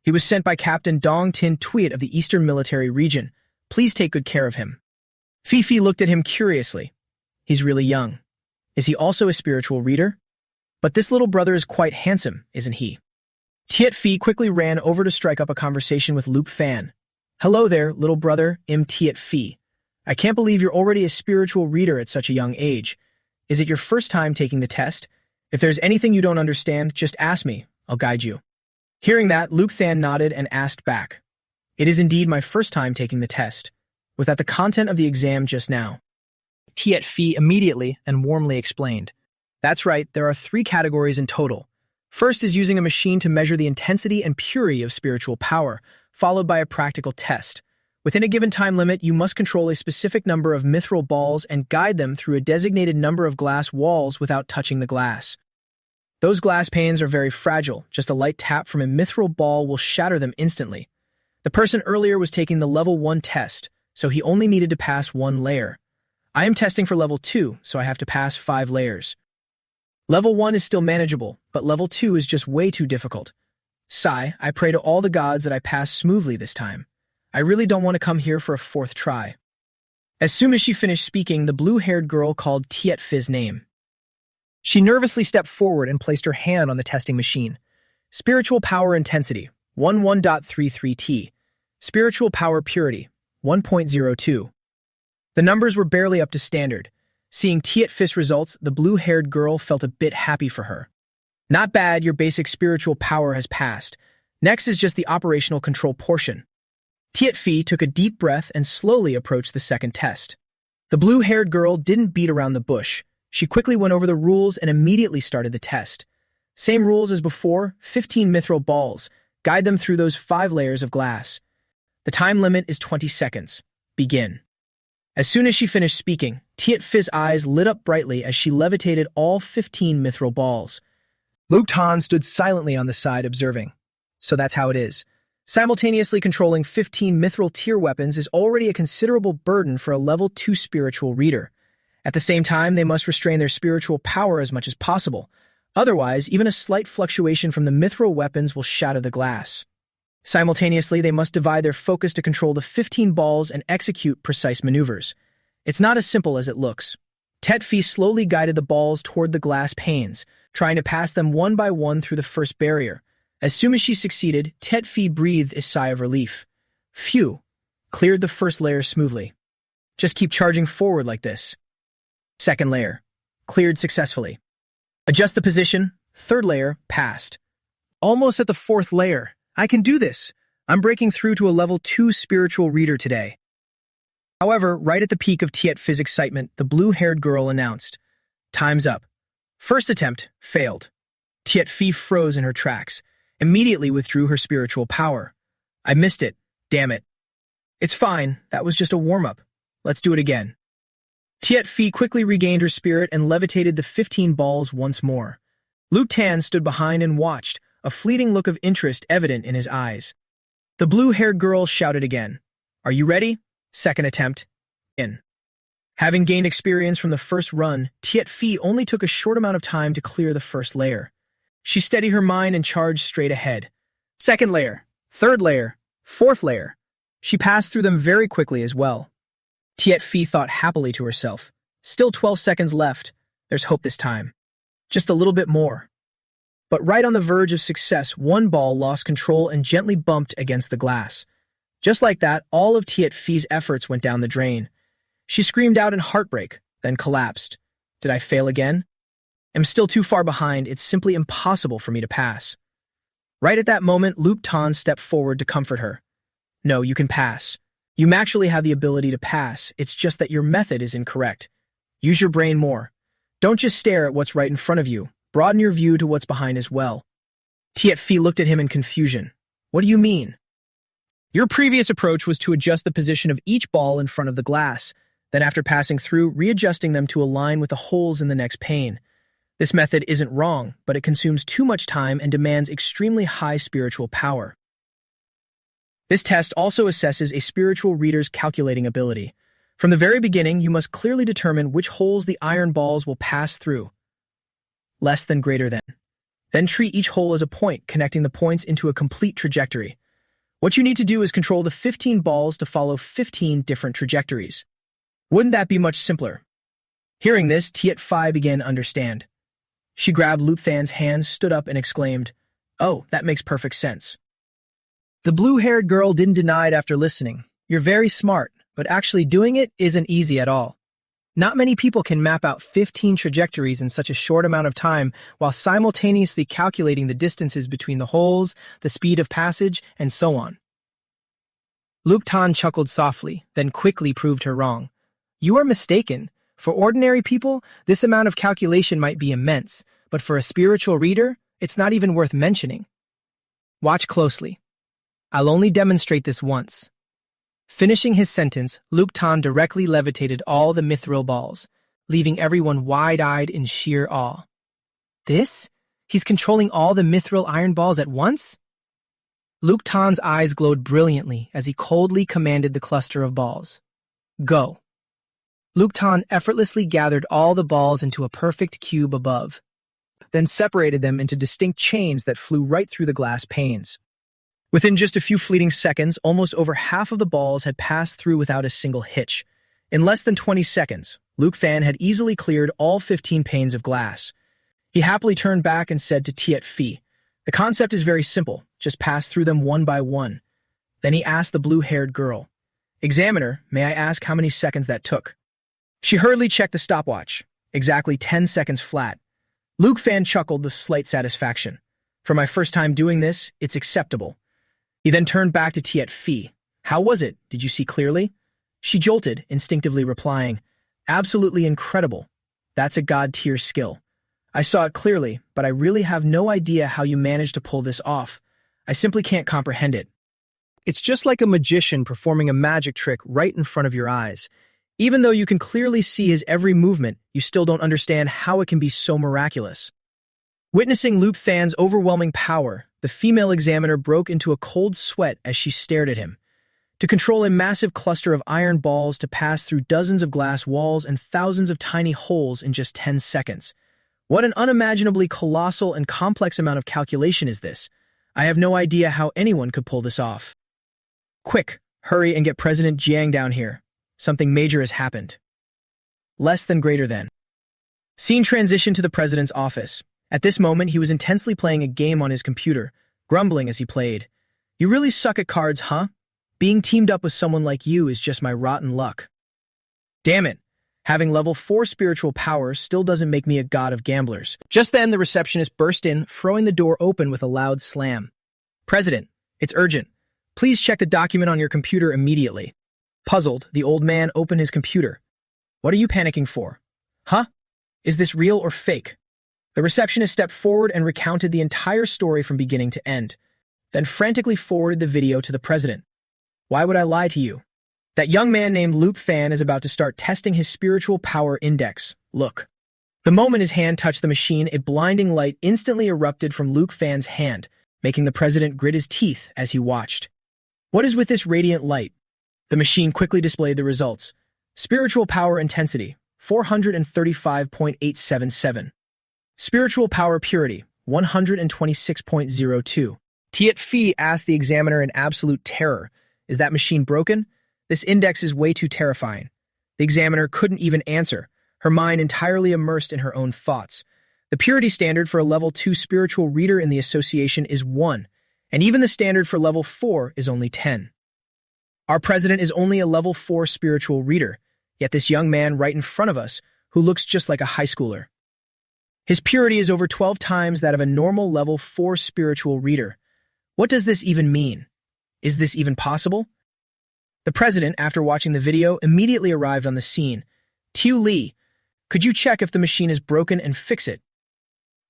He was sent by Captain Dong Tin Tuyet of the Eastern Military Region. Please take good care of him. Fifi looked at him curiously. He's really young. Is he also a spiritual reader? But this little brother is quite handsome, isn't he? Tiet Phi quickly ran over to strike up a conversation with Luke Fan. Hello there, little brother, Tiet Phi. I can't believe you're already a spiritual reader at such a young age. Is it your first time taking the test? If there's anything you don't understand, just ask me. I'll guide you. Hearing that, Luke Fan nodded and asked back. It is indeed my first time taking the test. Was that the content of the exam just now? Tiet Phi immediately and warmly explained. That's right, there are 3 categories in total. First is using a machine to measure the intensity and purity of spiritual power, followed by a practical test. Within a given time limit, you must control a specific number of mithril balls and guide them through a designated number of glass walls without touching the glass. Those glass panes are very fragile. Just a light tap from a mithril ball will shatter them instantly. The person earlier was taking the level 1 test, so he only needed to pass 1 layer. I am testing for level 2, so I have to pass 5 layers. Level 1 is still manageable, but level 2 is just way too difficult. Sigh, I pray to all the gods that I pass smoothly this time. I really don't want to come here for a 4th try. As soon as she finished speaking, the blue-haired girl called Tiet Phi's name. She nervously stepped forward and placed her hand on the testing machine. Spiritual power intensity, 11.33T. Spiritual power purity, 1.02. The numbers were barely up to standard. Seeing Tiet Phi's results, the blue-haired girl felt a bit happy for her. Not bad, your basic spiritual power has passed. Next is just the operational control portion. Tiet Phi took a deep breath and slowly approached the second test. The blue-haired girl didn't beat around the bush. She quickly went over the rules and immediately started the test. Same rules as before, 15 mithril balls. Guide them through those 5 layers of glass. The time limit is 20 seconds. Begin. As soon as she finished speaking, Tiet Phi's eyes lit up brightly as she levitated all 15 mithril balls. Luke Tan stood silently on the side observing. So that's how it is. Simultaneously controlling 15 mithril tier weapons is already a considerable burden for a level 2 spiritual reader. At the same time, they must restrain their spiritual power as much as possible. Otherwise, even a slight fluctuation from the mithril weapons will shatter the glass. Simultaneously, they must divide their focus to control the 15 balls and execute precise maneuvers. It's not as simple as it looks. Tiet Phi slowly guided the balls toward the glass panes, trying to pass them one by one through the first barrier. As soon as she succeeded, Tiet Phi breathed a sigh of relief. Phew, cleared the first layer smoothly. Just keep charging forward like this. Second layer, cleared successfully. Adjust the position, 3rd layer, passed. Almost at the 4th layer. I can do this. I'm breaking through to a level 2 spiritual reader today. However, right at the peak of Tiet Phi's excitement, the blue-haired girl announced, Time's up. First attempt, failed. Tiet Phi froze in her tracks, immediately withdrew her spiritual power. I missed it, damn it. It's fine, that was just a warm-up. Let's do it again. Tiet Phi quickly regained her spirit and levitated the 15 balls once more. Luke Tan stood behind and watched, a fleeting look of interest evident in his eyes. The blue-haired girl shouted again. Are you ready? Second attempt. In. Having gained experience from the first run, Tiet Phi only took a short amount of time to clear the first layer. She steadied her mind and charged straight ahead. Second layer, 3rd layer, 4th layer. She passed through them very quickly as well. Tiet Phi thought happily to herself. Still 12 seconds left. There's hope this time. Just a little bit more. But right on the verge of success, one ball lost control and gently bumped against the glass. Just like that, all of Tiet Phi's efforts went down the drain. She screamed out in heartbreak, then collapsed. Did I fail again? I'm still too far behind. It's simply impossible for me to pass. Right at that moment, Luke Tan stepped forward to comfort her. No, you can pass. You actually have the ability to pass. It's just that your method is incorrect. Use your brain more. Don't just stare at what's right in front of you. Broaden your view to what's behind as well. Tiet Phi looked at him in confusion. What do you mean? Your previous approach was to adjust the position of each ball in front of the glass. Then after passing through, readjusting them to align with the holes in the next pane. This method isn't wrong, but it consumes too much time and demands extremely high spiritual power. This test also assesses a spiritual reader's calculating ability. From the very beginning, you must clearly determine which holes the iron balls will pass through. Less than greater than. Then treat each hole as a point, connecting the points into a complete trajectory. What you need to do is control the 15 balls to follow 15 different trajectories. Wouldn't that be much simpler? Hearing this, Tiet Phi began to understand. She grabbed Luke Fan's hand, stood up, and exclaimed, "Oh, that makes perfect sense." The blue-haired girl didn't deny it after listening. You're very smart, but actually doing it isn't easy at all. Not many people can map out 15 trajectories in such a short amount of time while simultaneously calculating the distances between the holes, the speed of passage, and so on. Luke Tan chuckled softly, then quickly proved her wrong. You are mistaken. For ordinary people, this amount of calculation might be immense, but for a spiritual reader, it's not even worth mentioning. Watch closely. I'll only demonstrate this once. Finishing his sentence, Luke Tan directly levitated all the mithril balls, leaving everyone wide-eyed in sheer awe. This? He's controlling all the mithril iron balls at once? Luke Tan's eyes glowed brilliantly as he coldly commanded the cluster of balls. Go. Luke Tan effortlessly gathered all the balls into a perfect cube above, then separated them into distinct chains that flew right through the glass panes. Within just a few fleeting seconds, almost over half of the balls had passed through without a single hitch. In less than 20 seconds, Luke Fan had easily cleared all 15 panes of glass. He happily turned back and said to Tiet Phi, "The concept is very simple, just pass through them one by one." Then he asked the blue-haired girl, "Examiner, may I ask how many seconds that took?" She hurriedly checked the stopwatch, exactly 10 seconds flat. Luke Fan chuckled with slight satisfaction. "For my first time doing this, it's acceptable." He then turned back to Tiet Phi. "How was it? Did you see clearly?" She jolted, instinctively replying, "Absolutely incredible. That's a god-tier skill. I saw it clearly, but I really have no idea how you managed to pull this off. I simply can't comprehend it." It's just like a magician performing a magic trick right in front of your eyes. Even though you can clearly see his every movement, you still don't understand how it can be so miraculous. Witnessing Luke Fan's overwhelming power, the female examiner broke into a cold sweat as she stared at him. To control a massive cluster of iron balls to pass through dozens of glass walls and thousands of tiny holes in just 10 seconds. What an unimaginably colossal and complex amount of calculation is this? I have no idea how anyone could pull this off. Quick, hurry and get President Jiang down here. Something major has happened. Less than greater than. Scene transition to the president's office. At this moment, he was intensely playing a game on his computer, grumbling as he played. "You really suck at cards, huh? Being teamed up with someone like you is just my rotten luck. Damn it. Having level 4 spiritual power still doesn't make me a god of gamblers." Just then, the receptionist burst in, throwing the door open with a loud slam. "President, it's urgent. Please check the document on your computer immediately." Puzzled, the old man opened his computer. "What are you panicking for? Huh? Is this real or fake?" The receptionist stepped forward and recounted the entire story from beginning to end, then frantically forwarded the video to the president. "Why would I lie to you? That young man named Luke Fan is about to start testing his spiritual power index. Look." The moment his hand touched the machine, a blinding light instantly erupted from Luke Fan's hand, making the president grit his teeth as he watched. "What is with this radiant light?" The machine quickly displayed the results. Spiritual power intensity, 435.877. Spiritual power purity, 126.02. Tiet Phi asked the examiner in absolute terror, "Is that machine broken? This index is way too terrifying." The examiner couldn't even answer, her mind entirely immersed in her own thoughts. The purity standard for a level 2 spiritual reader in the association is 1, and even the standard for level 4 is only 10. Our president is only a level 4 spiritual reader, yet this young man right in front of us, who looks just like a high schooler. His purity is over 12 times that of a normal level 4 spiritual reader. What does this even mean? Is this even possible? The president, after watching the video, immediately arrived on the scene. "Tiu Li, could you check if the machine is broken and fix it?"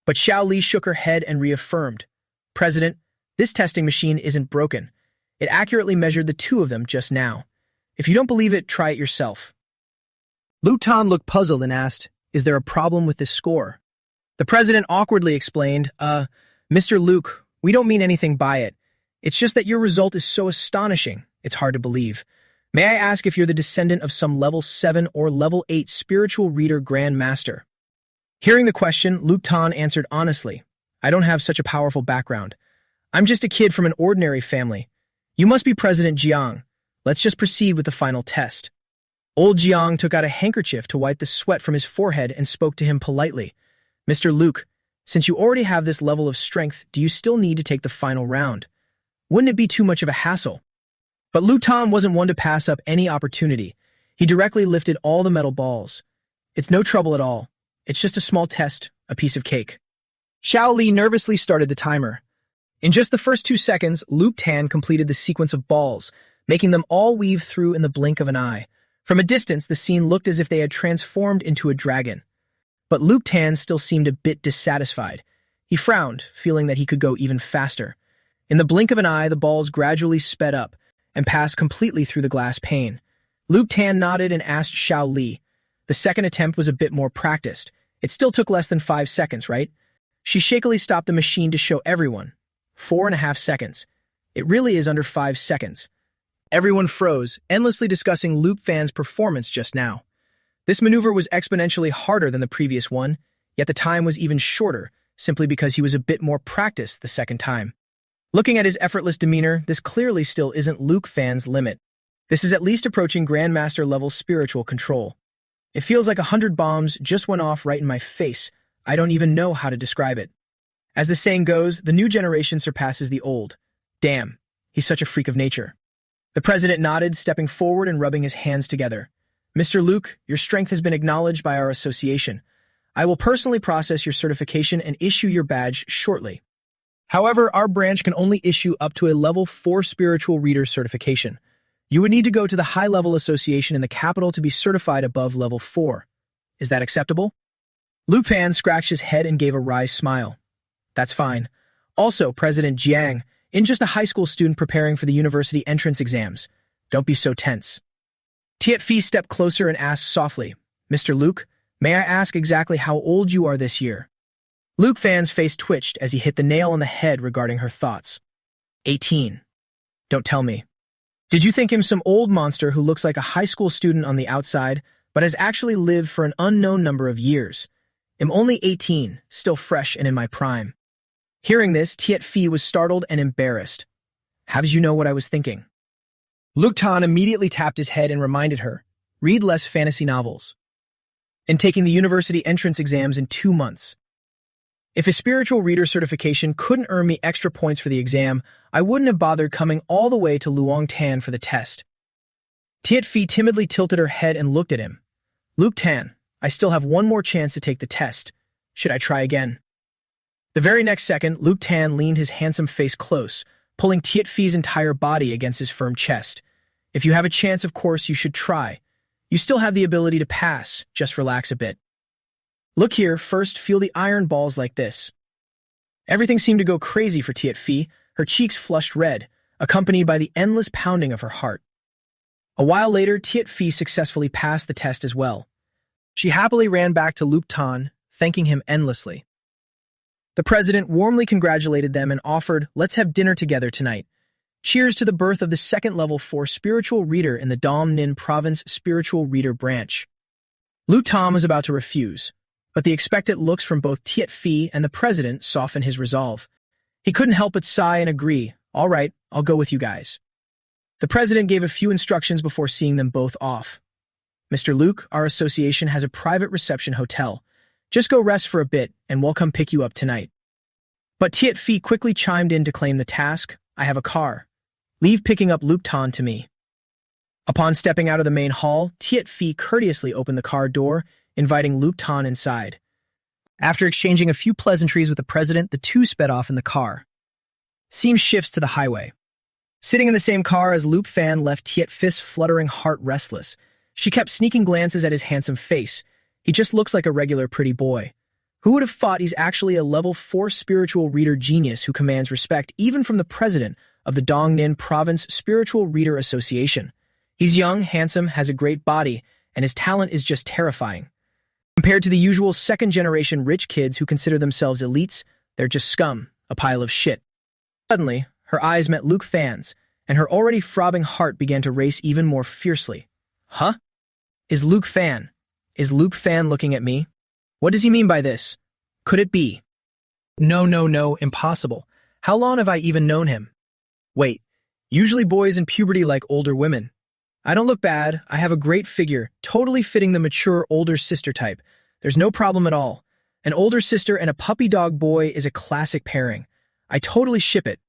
But Xiao Li shook her head and reaffirmed, "President, this testing machine isn't broken. It accurately measured the two of them just now. If you don't believe it, try it yourself." Luke Tan looked puzzled and asked, "Is there a problem with this score?" The president awkwardly explained, Mr. Luke, we don't mean anything by it. It's just that your result is so astonishing, it's hard to believe. May I ask if you're the descendant of some level 7 or level 8 spiritual reader Grand Master?" Hearing the question, Luke Tan answered honestly, "I don't have such a powerful background. I'm just a kid from an ordinary family. You must be President Jiang. Let's just proceed with the final test." Old Jiang took out a handkerchief to wipe the sweat from his forehead and spoke to him politely. "Mr. Luke, since you already have this level of strength, do you still need to take the final round? Wouldn't it be too much of a hassle?" But Luke Tan wasn't one to pass up any opportunity. He directly lifted all the metal balls. "It's no trouble at all. It's just a small test, a piece of cake." Xiao Li nervously started the timer. In just the first 2 seconds, Luke Tan completed the sequence of balls, making them all weave through in the blink of an eye. From a distance, the scene looked as if they had transformed into a dragon. But Luke Tan still seemed a bit dissatisfied. He frowned, feeling that he could go even faster. In the blink of an eye, the balls gradually sped up and passed completely through the glass pane. Luke Tan nodded and asked Xiao Li. The second attempt was a bit more practiced. It still took less than 5 seconds, right? She shakily stopped the machine to show everyone. 4.5 seconds. It really is under 5 seconds. Everyone froze, endlessly discussing Luke Fan's performance just now. This maneuver was exponentially harder than the previous one, yet the time was even shorter, simply because he was a bit more practiced the second time. Looking at his effortless demeanor, this clearly still isn't Luke Fan's limit. This is at least approaching Grandmaster level spiritual control. It feels like 100 bombs just went off right in my face. I don't even know how to describe it. As the saying goes, the new generation surpasses the old. Damn, he's such a freak of nature. The president nodded, stepping forward and rubbing his hands together. "Mr. Luke, your strength has been acknowledged by our association. I will personally process your certification and issue your badge shortly. However, our branch can only issue up to a level 4 spiritual reader certification. You would need to go to the high-level association in the capital to be certified above level 4. Is that acceptable?" Luke Fan scratched his head and gave a wry smile. "That's fine. Also, President Jiang, in just a high school student preparing for the university entrance exams. Don't be so tense." Tiet Phi stepped closer and asked softly, "Mr. Luke, may I ask exactly how old you are this year?" Luke Fan's face twitched as he hit the nail on the head regarding her thoughts. 18. Don't tell me. Did you think him some old monster who looks like a high school student on the outside, but has actually lived for an unknown number of years? I'm only 18, still fresh and in my prime. Hearing this, Tiet Phi was startled and embarrassed. How did you know what I was thinking? Luke Tan immediately tapped his head and reminded her, read less fantasy novels. And taking the university entrance exams in 2 months. If a spiritual reader certification couldn't earn me extra points for the exam, I wouldn't have bothered coming all the way to Longtime for the test. Tiet Phi timidly tilted her head and looked at him. Luke Tan, I still have one more chance to take the test. Should I try again? The very next second, Luke Tan leaned his handsome face close, pulling Tiet Phi's entire body against his firm chest. If you have a chance, of course, you should try. You still have the ability to pass, just relax a bit. Look here, first feel the iron balls like this. Everything seemed to go crazy for Tiet Phi, her cheeks flushed red, accompanied by the endless pounding of her heart. A while later, Tiet Phi successfully passed the test as well. She happily ran back to Luke Tan, thanking him endlessly. The president warmly congratulated them and offered, let's have dinner together tonight. Cheers to the birth of the second level 4 spiritual reader in the Dong Ninh province spiritual reader branch. Luke Tan was about to refuse, but the expectant looks from both Tiet Phi and the president softened his resolve. He couldn't help but sigh and agree, all right, I'll go with you guys. The president gave a few instructions before seeing them both off. Mr. Luke, our association has a private reception hotel. Just go rest for a bit, and we'll come pick you up tonight. But Tiet Phi quickly chimed in to claim the task. I have a car. Leave picking up Luke Tan to me. Upon stepping out of the main hall, Tiet Phi courteously opened the car door, inviting Luke Tan inside. After exchanging a few pleasantries with the president, the two sped off in the car. Scene shifts to the highway. Sitting in the same car as Luke Fan left Tiet Phi's fluttering heart restless. She kept sneaking glances at his handsome face. He just looks like a regular pretty boy. Who would have thought he's actually a level 4 spiritual reader genius who commands respect even from the president of the Dong Ninh Province Spiritual Reader Association. He's young, handsome, has a great body, and his talent is just terrifying. Compared to the usual second-generation rich kids who consider themselves elites, they're just scum, a pile of shit. Suddenly, her eyes met Luke Fan's, and her already throbbing heart began to race even more fiercely. Huh? Is Luke Fan looking at me? What does he mean by this? Could it be? No, impossible. How long have I even known him? Wait, usually boys in puberty like older women. I don't look bad, I have a great figure, totally fitting the mature older sister type. There's no problem at all. An older sister and a puppy dog boy is a classic pairing. I totally ship it.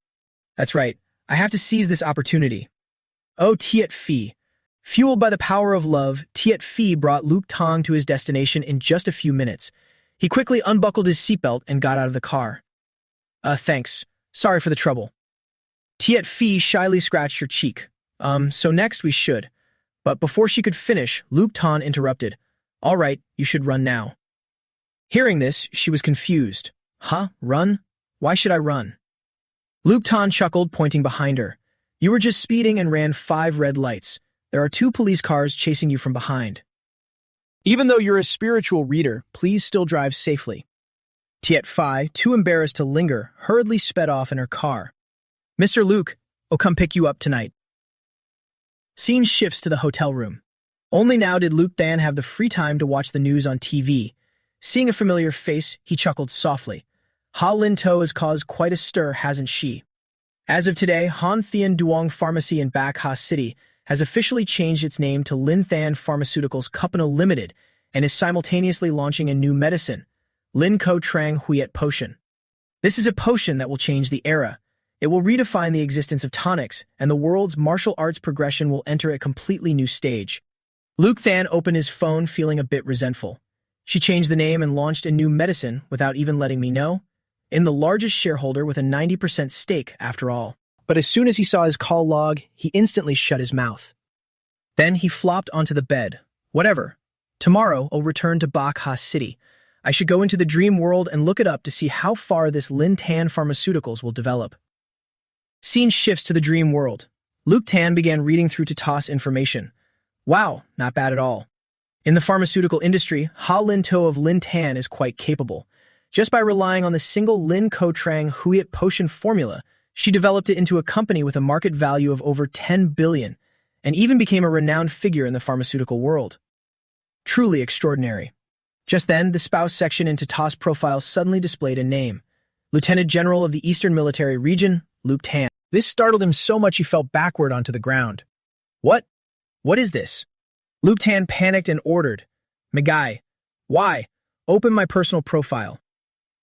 That's right, I have to seize this opportunity. Oh, Tiet Phi. Fueled by the power of love, Tiet Phi brought Luke Tong to his destination in just a few minutes. He quickly unbuckled his seatbelt and got out of the car. Thanks. Sorry for the trouble. Tiet Phi shyly scratched her cheek. So next we should. But before she could finish, Luke Tong interrupted. All right, you should run now. Hearing this, she was confused. Huh? Run? Why should I run? Luke Tong chuckled, pointing behind her. You were just speeding and ran 5 red lights. There are 2 police cars chasing you from behind. Even though you're a spiritual reader, please still drive safely. Tiet Phi, too embarrassed to linger, hurriedly sped off in her car. Mr. Luke, I'll come pick you up tonight. Scene shifts to the hotel room. Only now did Luke Than have the free time to watch the news on TV. Seeing a familiar face, he chuckled softly. Ha Lin To has caused quite a stir, hasn't she? As of today, Han Thien Duong Pharmacy in Bac Ha City has officially changed its name to Lin Than Pharmaceuticals Company Limited and is simultaneously launching a new medicine, Lin Ko Trang Huiet Potion. This is a potion that will change the era. It will redefine the existence of tonics, and the world's martial arts progression will enter a completely new stage. Luke Than opened his phone feeling a bit resentful. She changed the name and launched a new medicine without even letting me know. In the largest shareholder with a 90% stake, after all. But as soon as he saw his call log, he instantly shut his mouth. Then he flopped onto the bed. Whatever. Tomorrow, I'll return to Bac Ha City. I should go into the dream world and look it up to see how far this Lin Tan Pharmaceuticals will develop. Scene shifts to the dream world. Luke Tan began reading through to toss information. Wow, not bad at all. In the pharmaceutical industry, Ha Lin To of Lin Tan is quite capable. Just by relying on the single Lin Ko Trang Huiet Potion formula, she developed it into a company with a market value of over 10 billion, and even became a renowned figure in the pharmaceutical world. Truly extraordinary. Just then, the spouse section into TOS profile suddenly displayed a name. Lieutenant General of the Eastern Military Region, Luke Tan. This startled him so much he fell backward onto the ground. What? What is this? Luke Tan panicked and ordered, Magai, why? Open my personal profile.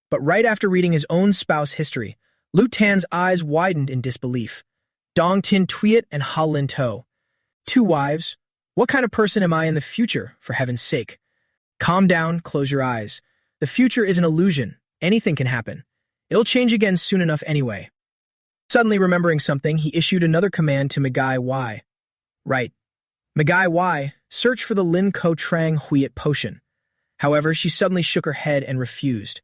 But right after reading his own spouse history, Luke Tan's eyes widened in disbelief. Dong Tin Tuyet and Ha Lin To. 2 wives? What kind of person am I in the future, for heaven's sake? Calm down, close your eyes. The future is an illusion. Anything can happen. It'll change again soon enough anyway. Suddenly remembering something, he issued another command to Magai Y. Right. Magai Y, search for the Lin Ko Trang Huiet Potion. However, she suddenly shook her head and refused.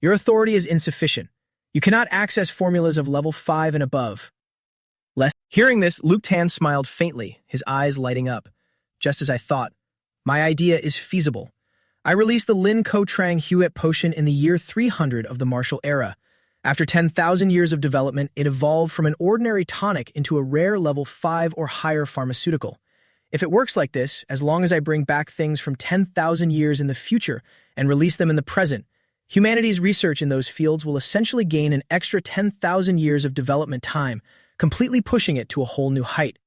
Your authority is insufficient. You cannot access formulas of level 5 and above. Hearing this, Luke Tan smiled faintly, his eyes lighting up. Just as I thought. My idea is feasible. I released the Lin Ko Trang Huiet Potion in the year 300 of the martial era. After 10,000 years of development, it evolved from an ordinary tonic into a rare level 5 or higher pharmaceutical. If it works like this, as long as I bring back things from 10,000 years in the future and release them in the present, humanity's research in those fields will essentially gain an extra 10,000 years of development time, completely pushing it to a whole new height.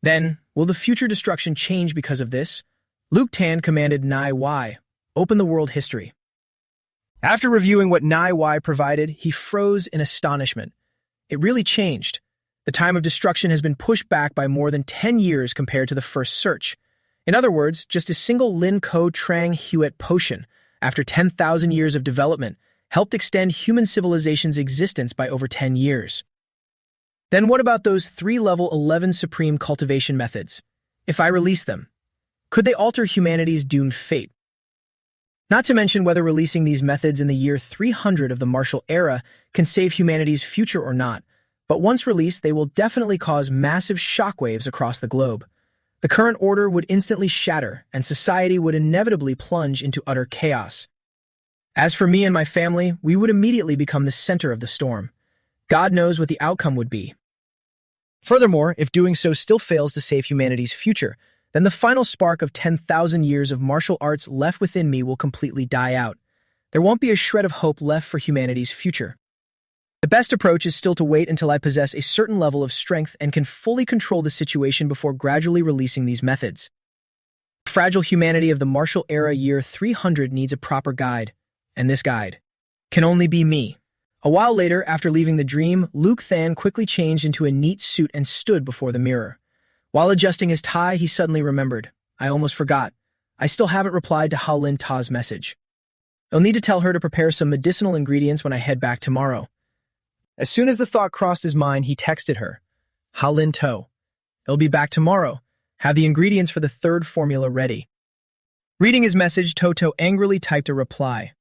Then, will the future destruction change because of this? Luke Tan commanded Nai Y, open the world history. After reviewing what Nai Y provided, he froze in astonishment. It really changed. The time of destruction has been pushed back by more than 10 years compared to the first search. In other words, just a single Lin Ko Trang Huiet Potion, after 10,000 years of development, helped extend human civilization's existence by over 10 years. Then what about those 3 level 11 supreme cultivation methods? If I release them, could they alter humanity's doomed fate? Not to mention whether releasing these methods in the year 300 of the martial era can save humanity's future or not, but once released, they will definitely cause massive shockwaves across the globe. The current order would instantly shatter, and society would inevitably plunge into utter chaos. As for me and my family, we would immediately become the center of the storm. God knows what the outcome would be. Furthermore, if doing so still fails to save humanity's future, then the final spark of 10,000 years of martial arts left within me will completely die out. There won't be a shred of hope left for humanity's future. The best approach is still to wait until I possess a certain level of strength and can fully control the situation before gradually releasing these methods. The fragile humanity of the martial era year 300 needs a proper guide, and this guide can only be me. A while later, after leaving the dream, Luke Than quickly changed into a neat suit and stood before the mirror. While adjusting his tie, he suddenly remembered. I almost forgot. I still haven't replied to Howlin Ta's message. I'll need to tell her to prepare some medicinal ingredients when I head back tomorrow. As soon as the thought crossed his mind, he texted her. Howlin To. I'll be back tomorrow. Have the ingredients for the third formula ready. Reading his message, Toto angrily typed a reply.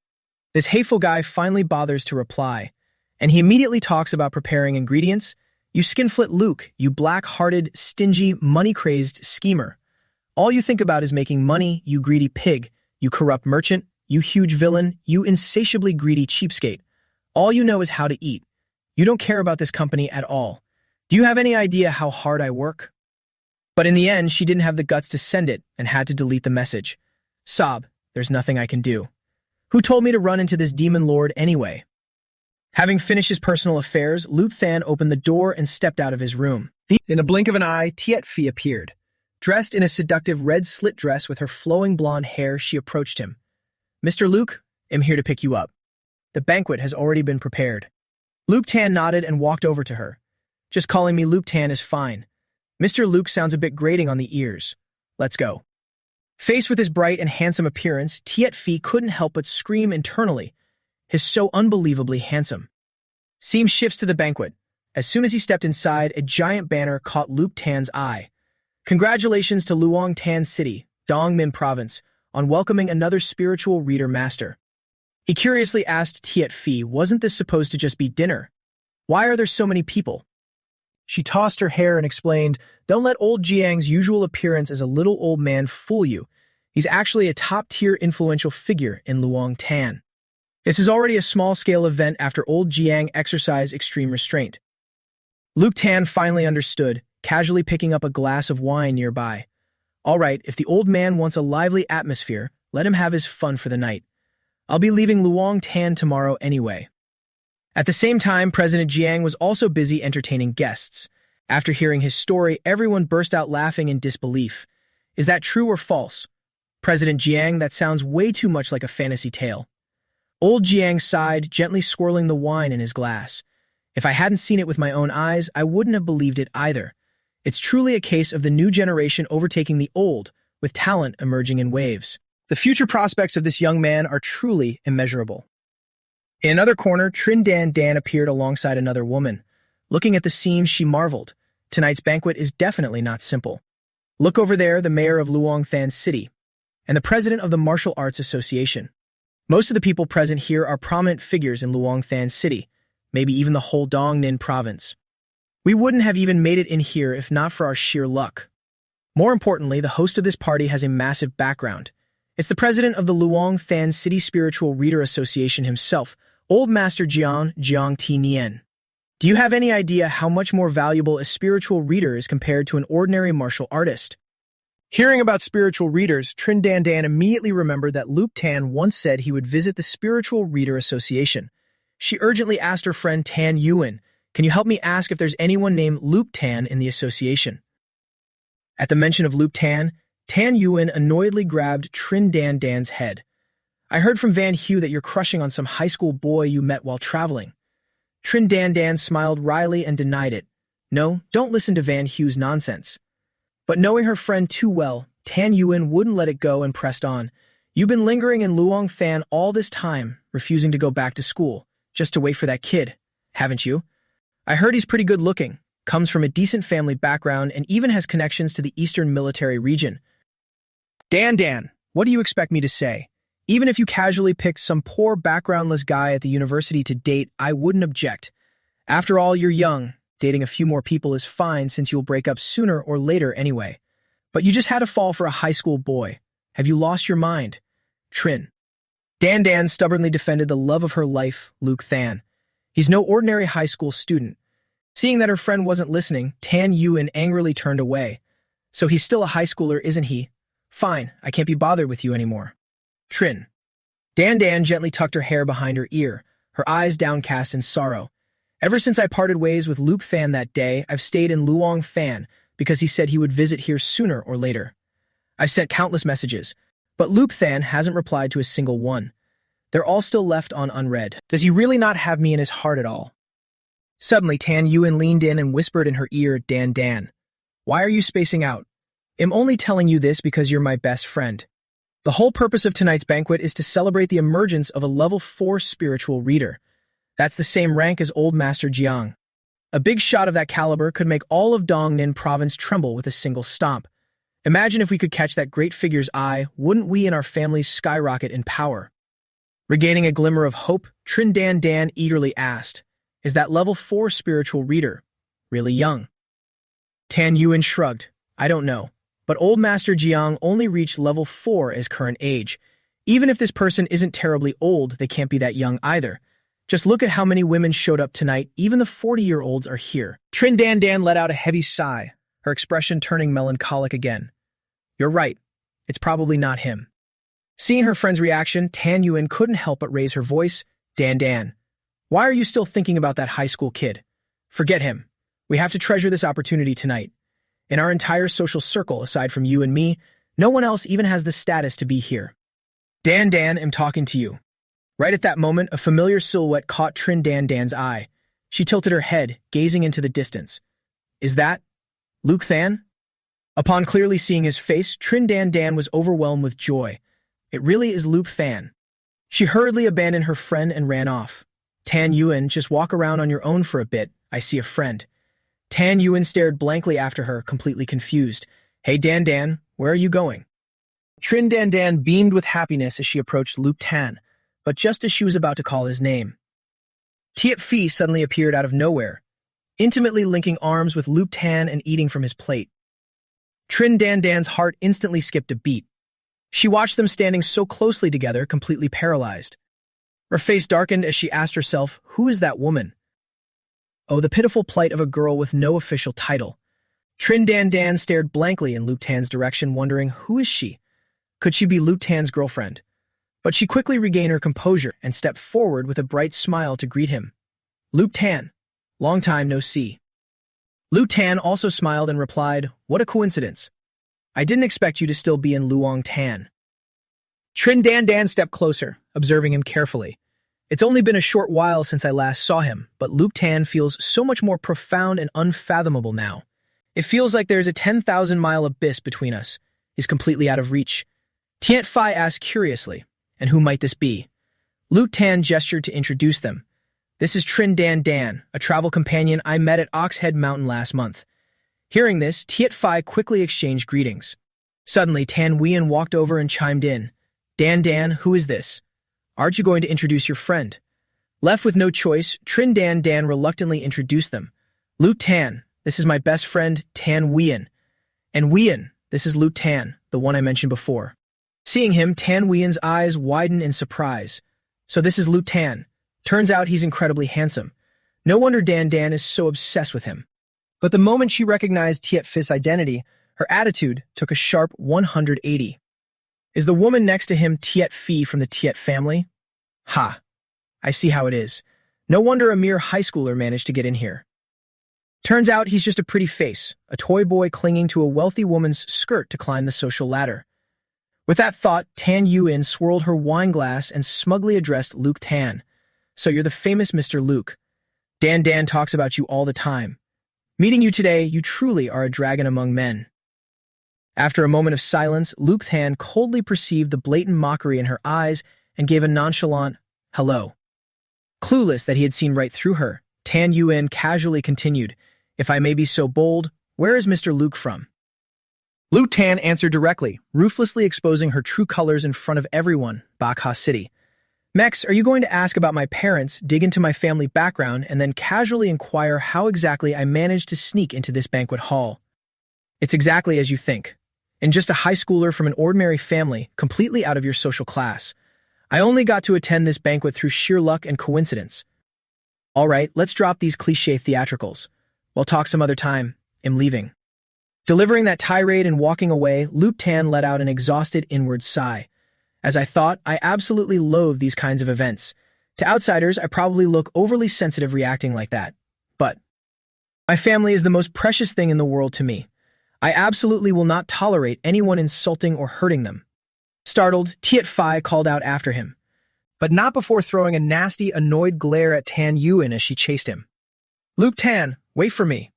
This hateful guy finally bothers to reply, and he immediately talks about preparing ingredients. You skinflint Luke, you black-hearted, stingy, money-crazed schemer. All you think about is making money, you greedy pig, you corrupt merchant, you huge villain, you insatiably greedy cheapskate. All you know is how to eat. You don't care about this company at all. Do you have any idea how hard I work? But in the end, she didn't have the guts to send it and had to delete the message. Sob, there's nothing I can do. Who told me to run into this demon lord anyway? Having finished his personal affairs, Luke Than opened the door and stepped out of his room. In a blink of an eye, Tiet Phi appeared. Dressed in a seductive red slit dress with her flowing blonde hair, she approached him. Mr. Luke, I'm here to pick you up. The banquet has already been prepared. Luke Tan nodded and walked over to her. Just calling me Luke Tan is fine. Mr. Luke sounds a bit grating on the ears. Let's go. Faced with his bright and handsome appearance, Tiet Phi couldn't help but scream internally. He's so unbelievably handsome. Scene shifts to the banquet. As soon as he stepped inside, a giant banner caught Luke Tan's eye. Congratulations to Luong Tan City, Dongmin Province, on welcoming another spiritual reader master. He curiously asked Tiet Phi, wasn't this supposed to just be dinner? Why are there so many people? She tossed her hair and explained, don't let old Jiang's usual appearance as a little old man fool you. He's actually a top-tier influential figure in Luong Tan. This is already a small-scale event after old Jiang exercised extreme restraint. Luke Tan finally understood, casually picking up a glass of wine nearby. All right, if the old man wants a lively atmosphere, let him have his fun for the night. I'll be leaving Luong Tan tomorrow anyway. At the same time, President Jiang was also busy entertaining guests. After hearing his story, everyone burst out laughing in disbelief. Is that true or false? President Jiang, that sounds way too much like a fantasy tale. Old Jiang sighed, gently swirling the wine in his glass. If I hadn't seen it with my own eyes, I wouldn't have believed it either. It's truly a case of the new generation overtaking the old, with talent emerging in waves. The future prospects of this young man are truly immeasurable. In another corner, Trin Dan Dan appeared alongside another woman. Looking at the scene, she marveled. Tonight's banquet is definitely not simple. Look over there, the mayor of Luong Than City, and the president of the Martial Arts Association. Most of the people present here are prominent figures in Luong Than City, maybe even the whole Dong Ninh province. We wouldn't have even made it in here if not for our sheer luck. More importantly, the host of this party has a massive background. It's the president of the Luong Than City Spiritual Reader Association himself, Old Master Jiang Ti Nian. Do you have any idea how much more valuable a spiritual reader is compared to an ordinary martial artist? Hearing about spiritual readers, Trin Dan Dan immediately remembered that Luke Tan once said he would visit the Spiritual Reader Association. She urgently asked her friend Tan Yuan, can you help me ask if there's anyone named Luke Tan in the association? At the mention of Luke Tan, Tan Yuan annoyedly grabbed Trin Dan Dan's head. I heard from Van Hugh that you're crushing on some high school boy you met while traveling. Trin Dan Dan smiled wryly and denied it. No, don't listen to Van Hugh's nonsense. But knowing her friend too well, Tan Yuan wouldn't let it go and pressed on. You've been lingering in Luong Than all this time, refusing to go back to school, just to wait for that kid, haven't you? I heard he's pretty good looking, comes from a decent family background, and even has connections to the Eastern Military Region. Dan, what do you expect me to say? Even if you casually picked some poor backgroundless guy at the university to date, I wouldn't object. After all, you're young. Dating a few more people is fine since you'll break up sooner or later anyway. But you just had a fall for a high school boy. Have you lost your mind? Trin. Dan stubbornly defended the love of her life, Luke Than. He's no ordinary high school student. Seeing that her friend wasn't listening, Tan Yuen angrily turned away. So he's still a high schooler, isn't he? Fine, I can't be bothered with you anymore. Trin. Dan gently tucked her hair behind her ear, her eyes downcast in sorrow. Ever since I parted ways with Luke Fan that day, I've stayed in Luong Fan because he said he would visit here sooner or later. I've sent countless messages, but Luke Than hasn't replied to a single one. They're all still left on unread. Does he really not have me in his heart at all? Suddenly, Tan Yuen leaned in and whispered in her ear, Dan. Why are you spacing out? I'm only telling you this because you're my best friend. The whole purpose of tonight's banquet is to celebrate the emergence of a level 4 spiritual reader. That's the same rank as Old Master Jiang. A big shot of that caliber could make all of Dongnin province tremble with a single stomp. Imagine if we could catch that great figure's eye, wouldn't we and our families skyrocket in power? Regaining a glimmer of hope, Trin Dan eagerly asked, is that level 4 spiritual reader really young? Tan Yuen shrugged. I don't know, but Old Master Jiang only reached level 4 as current age. Even if this person isn't terribly old, they can't be that young either. Just look at how many women showed up tonight, even the 40-year-olds are here. Trin Dan let out a heavy sigh, her expression turning melancholic again. You're right, it's probably not him. Seeing her friend's reaction, Tan Yuen couldn't help but raise her voice. Dan, why are you still thinking about that high school kid? Forget him. We have to treasure this opportunity tonight. In our entire social circle, aside from you and me, no one else even has the status to be here. Dan, I'm talking to you. Right at that moment, a familiar silhouette caught Trin Dan's eye. She tilted her head, gazing into the distance. Is that Luke Than? Upon clearly seeing his face, Trin Dan was overwhelmed with joy. It really is Luke Than. She hurriedly abandoned her friend and ran off. Tan Yuen, just walk around on your own for a bit. I see a friend. Tan Yuen stared blankly after her, completely confused. Hey Dan, where are you going? Trin Dan beamed with happiness as she approached Luke Tan, but just as she was about to call his name, Tiet Phi suddenly appeared out of nowhere, intimately linking arms with Luke Tan and eating from his plate. Trin Dan's heart instantly skipped a beat. She watched them standing so closely together, completely paralyzed. Her face darkened as she asked herself, who is that woman? Oh, the pitiful plight of a girl with no official title. Trin Dan stared blankly in Luke Tan's direction, wondering, who is she? Could she be Luke Tan's girlfriend? But she quickly regained her composure and stepped forward with a bright smile to greet him. Luke Tan, long time no see. Luke Tan also smiled and replied, what a coincidence. I didn't expect you to still be in Luong Tan. Trin Dan stepped closer, observing him carefully. It's only been a short while since I last saw him, but Luke Tan feels so much more profound and unfathomable now. It feels like there's a 10,000-mile abyss between us. He's completely out of reach. Tiet Phi asked curiously, and who might this be? Luke Tan gestured to introduce them. This is Trin Dan, a travel companion I met at Oxhead Mountain last month. Hearing this, Tiet Phi quickly exchanged greetings. Suddenly, Tan Wien walked over and chimed in. Dan, who is this? Aren't you going to introduce your friend? Left with no choice, Trin Dan reluctantly introduced them. Luke Tan, this is my best friend, Tan Wien. And Wien, this is Luke Tan, the one I mentioned before. Seeing him, Tan Wien's eyes widened in surprise. So this is Luke Tan. Turns out he's incredibly handsome. No wonder Dan is so obsessed with him. But the moment she recognized Tiet Phi's identity, her attitude took a sharp 180. Is the woman next to him Tiet Phi from the Tiet family? Ha! I see how it is. No wonder a mere high schooler managed to get in here. Turns out he's just a pretty face, a toy boy clinging to a wealthy woman's skirt to climb the social ladder. With that thought, Tan Yuen swirled her wine glass and smugly addressed Luke Tan. So you're the famous Mr. Luke. Dan talks about you all the time. Meeting you today, you truly are a dragon among men. After a moment of silence, Luke Tan coldly perceived the blatant mockery in her eyes and gave a nonchalant hello. Clueless that he had seen right through her, Tan Yuen casually continued, if I may be so bold, where is Mr. Luke from? Luke Tan answered directly, ruthlessly exposing her true colors in front of everyone, Bakha City. Mex, are you going to ask about my parents, dig into my family background, and then casually inquire how exactly I managed to sneak into this banquet hall? It's exactly as you think. and just a high schooler from an ordinary family, completely out of your social class. I only got to attend this banquet through sheer luck and coincidence. All right, let's drop these cliché theatricals. We'll talk some other time. I'm leaving. Delivering that tirade and walking away, Luke Tan let out an exhausted inward sigh. As I thought, I absolutely loathe these kinds of events. To outsiders, I probably look overly sensitive reacting like that. But my family is the most precious thing in the world to me. I absolutely will not tolerate anyone insulting or hurting them. Startled, Tiet Phi called out after him, but not before throwing a nasty, annoyed glare at Tan Yuan as she chased him. Luke Tan, wait for me.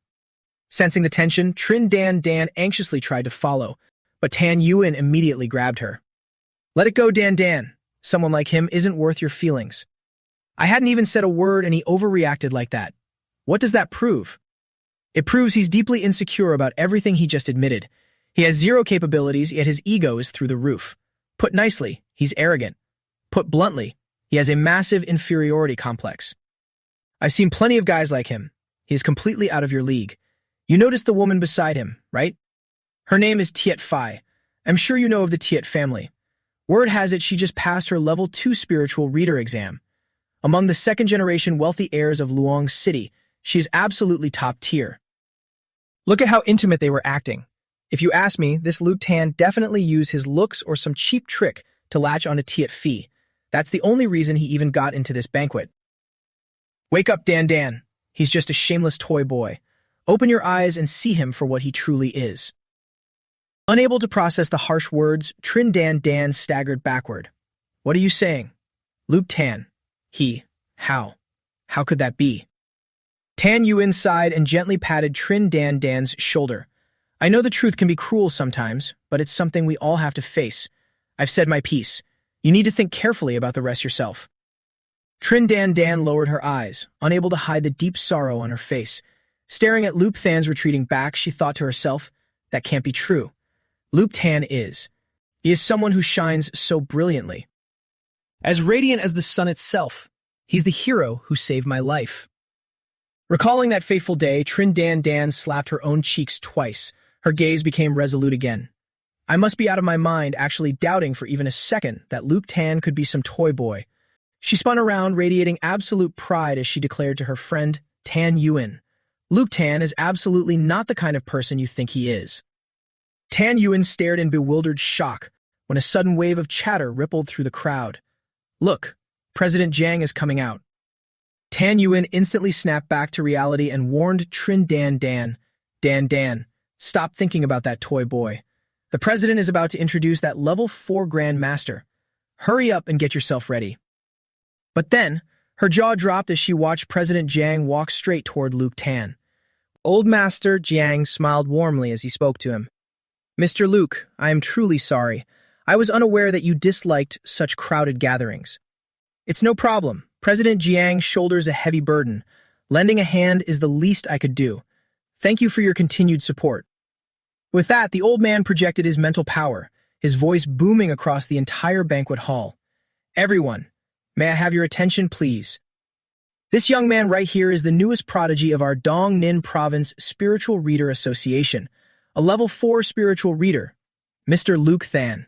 Sensing the tension, Trin Dan Dan anxiously tried to follow, but Tan Yuan immediately grabbed her. Let it go, Dan Dan. Someone like him isn't worth your feelings. I hadn't even said a word and he overreacted like that. What does that prove? It proves he's deeply insecure about everything he just admitted. He has zero capabilities, yet his ego is through the roof. Put nicely, he's arrogant. Put bluntly, he has a massive inferiority complex. I've seen plenty of guys like him. He is completely out of your league. You noticed the woman beside him, right? Her name is Tiet Phi. I'm sure you know of the Tiet family. Word has it she just passed her level 2 spiritual reader exam. Among the second-generation wealthy heirs of Luong City, she is absolutely top tier. Look at how intimate they were acting. If you ask me, this Luke Tan definitely used his looks or some cheap trick to latch onto Tiet Phi. That's the only reason he even got into this banquet. Wake up, Dan Dan. He's just a shameless toy boy. Open your eyes and see him for what he truly is. Unable to process the harsh words, Trin Dan Dan staggered backward. What are you saying? Luke Tan. How? How could that be? Tan Yuan sighed and gently patted Trin Dan Dan's shoulder. I know the truth can be cruel sometimes, but it's something we all have to face. I've said my piece. You need to think carefully about the rest yourself. Trin Dan Dan lowered her eyes, unable to hide the deep sorrow on her face. Staring at Luke Tan's retreating back, she thought to herself, that can't be true. Luke Tan is. He is someone who shines so brilliantly. As radiant as the sun itself, he's the hero who saved my life. Recalling that fateful day, Trin Dan Dan slapped her own cheeks twice. Her gaze became resolute again. I must be out of my mind, actually doubting for even a second that Luke Tan could be some toy boy. She spun around, radiating absolute pride as she declared to her friend, Tan Yuan, Luke Tan is absolutely not the kind of person you think he is. Tan Yuan stared in bewildered shock when a sudden wave of chatter rippled through the crowd. Look, President Jiang is coming out. Tan Yuan instantly snapped back to reality and warned Trin Dan Dan, Dan Dan, stop thinking about that toy boy. The president is about to introduce that level 4 Grand Master. Hurry up and get yourself ready. But then, her jaw dropped as she watched President Jiang walk straight toward Luke Tan. Old Master Jiang smiled warmly as he spoke to him. Mr. Luke, I am truly sorry. I was unaware that you disliked such crowded gatherings. It's no problem. President Jiang shoulders a heavy burden. Lending a hand is the least I could do. Thank you for your continued support. With that, the old man projected his mental power, his voice booming across the entire banquet hall. Everyone, may I have your attention, please? This young man right here is the newest prodigy of our Dong Ninh Province Spiritual Reader Association, a level 4 spiritual reader, Mr. Luke Tan.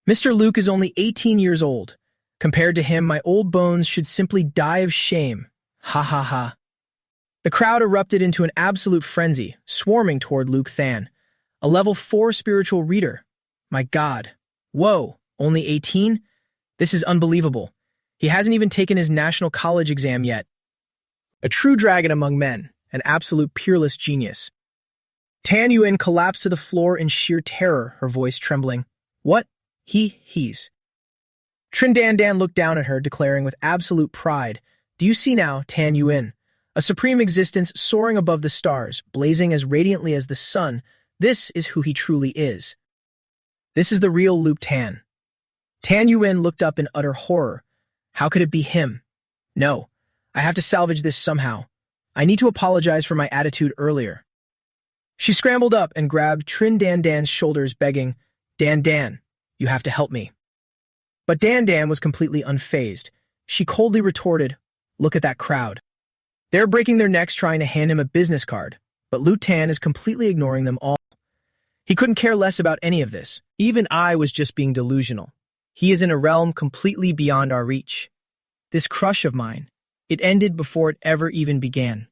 Mr. Luke is only 18 years old. Compared to him, my old bones should simply die of shame. Ha ha ha. The crowd erupted into an absolute frenzy, swarming toward Luke Tan, a level 4 spiritual reader. My God. Whoa, only 18? This is unbelievable. He hasn't even taken his national college exam yet. A true dragon among men, an absolute peerless genius. Tan Yuan collapsed to the floor in sheer terror, her voice trembling. What? He's. Trin Dan Dan looked down at her, declaring with absolute pride, Do you see now, Tan Yuan? A supreme existence soaring above the stars, blazing as radiantly as the sun. This is who he truly is. This is the real Luke Tan. Tan Yuan looked up in utter horror. How could it be him? No, I have to salvage this somehow. I need to apologize for my attitude earlier. She scrambled up and grabbed Trin Dan Dan's shoulders, begging, Dan Dan, you have to help me. But Dan Dan was completely unfazed. She coldly retorted, Look at that crowd. They're breaking their necks trying to hand him a business card, but Luke Tan is completely ignoring them all. He couldn't care less about any of this. Even I was just being delusional. He is in a realm completely beyond our reach. This crush of mine, it ended before it ever even began.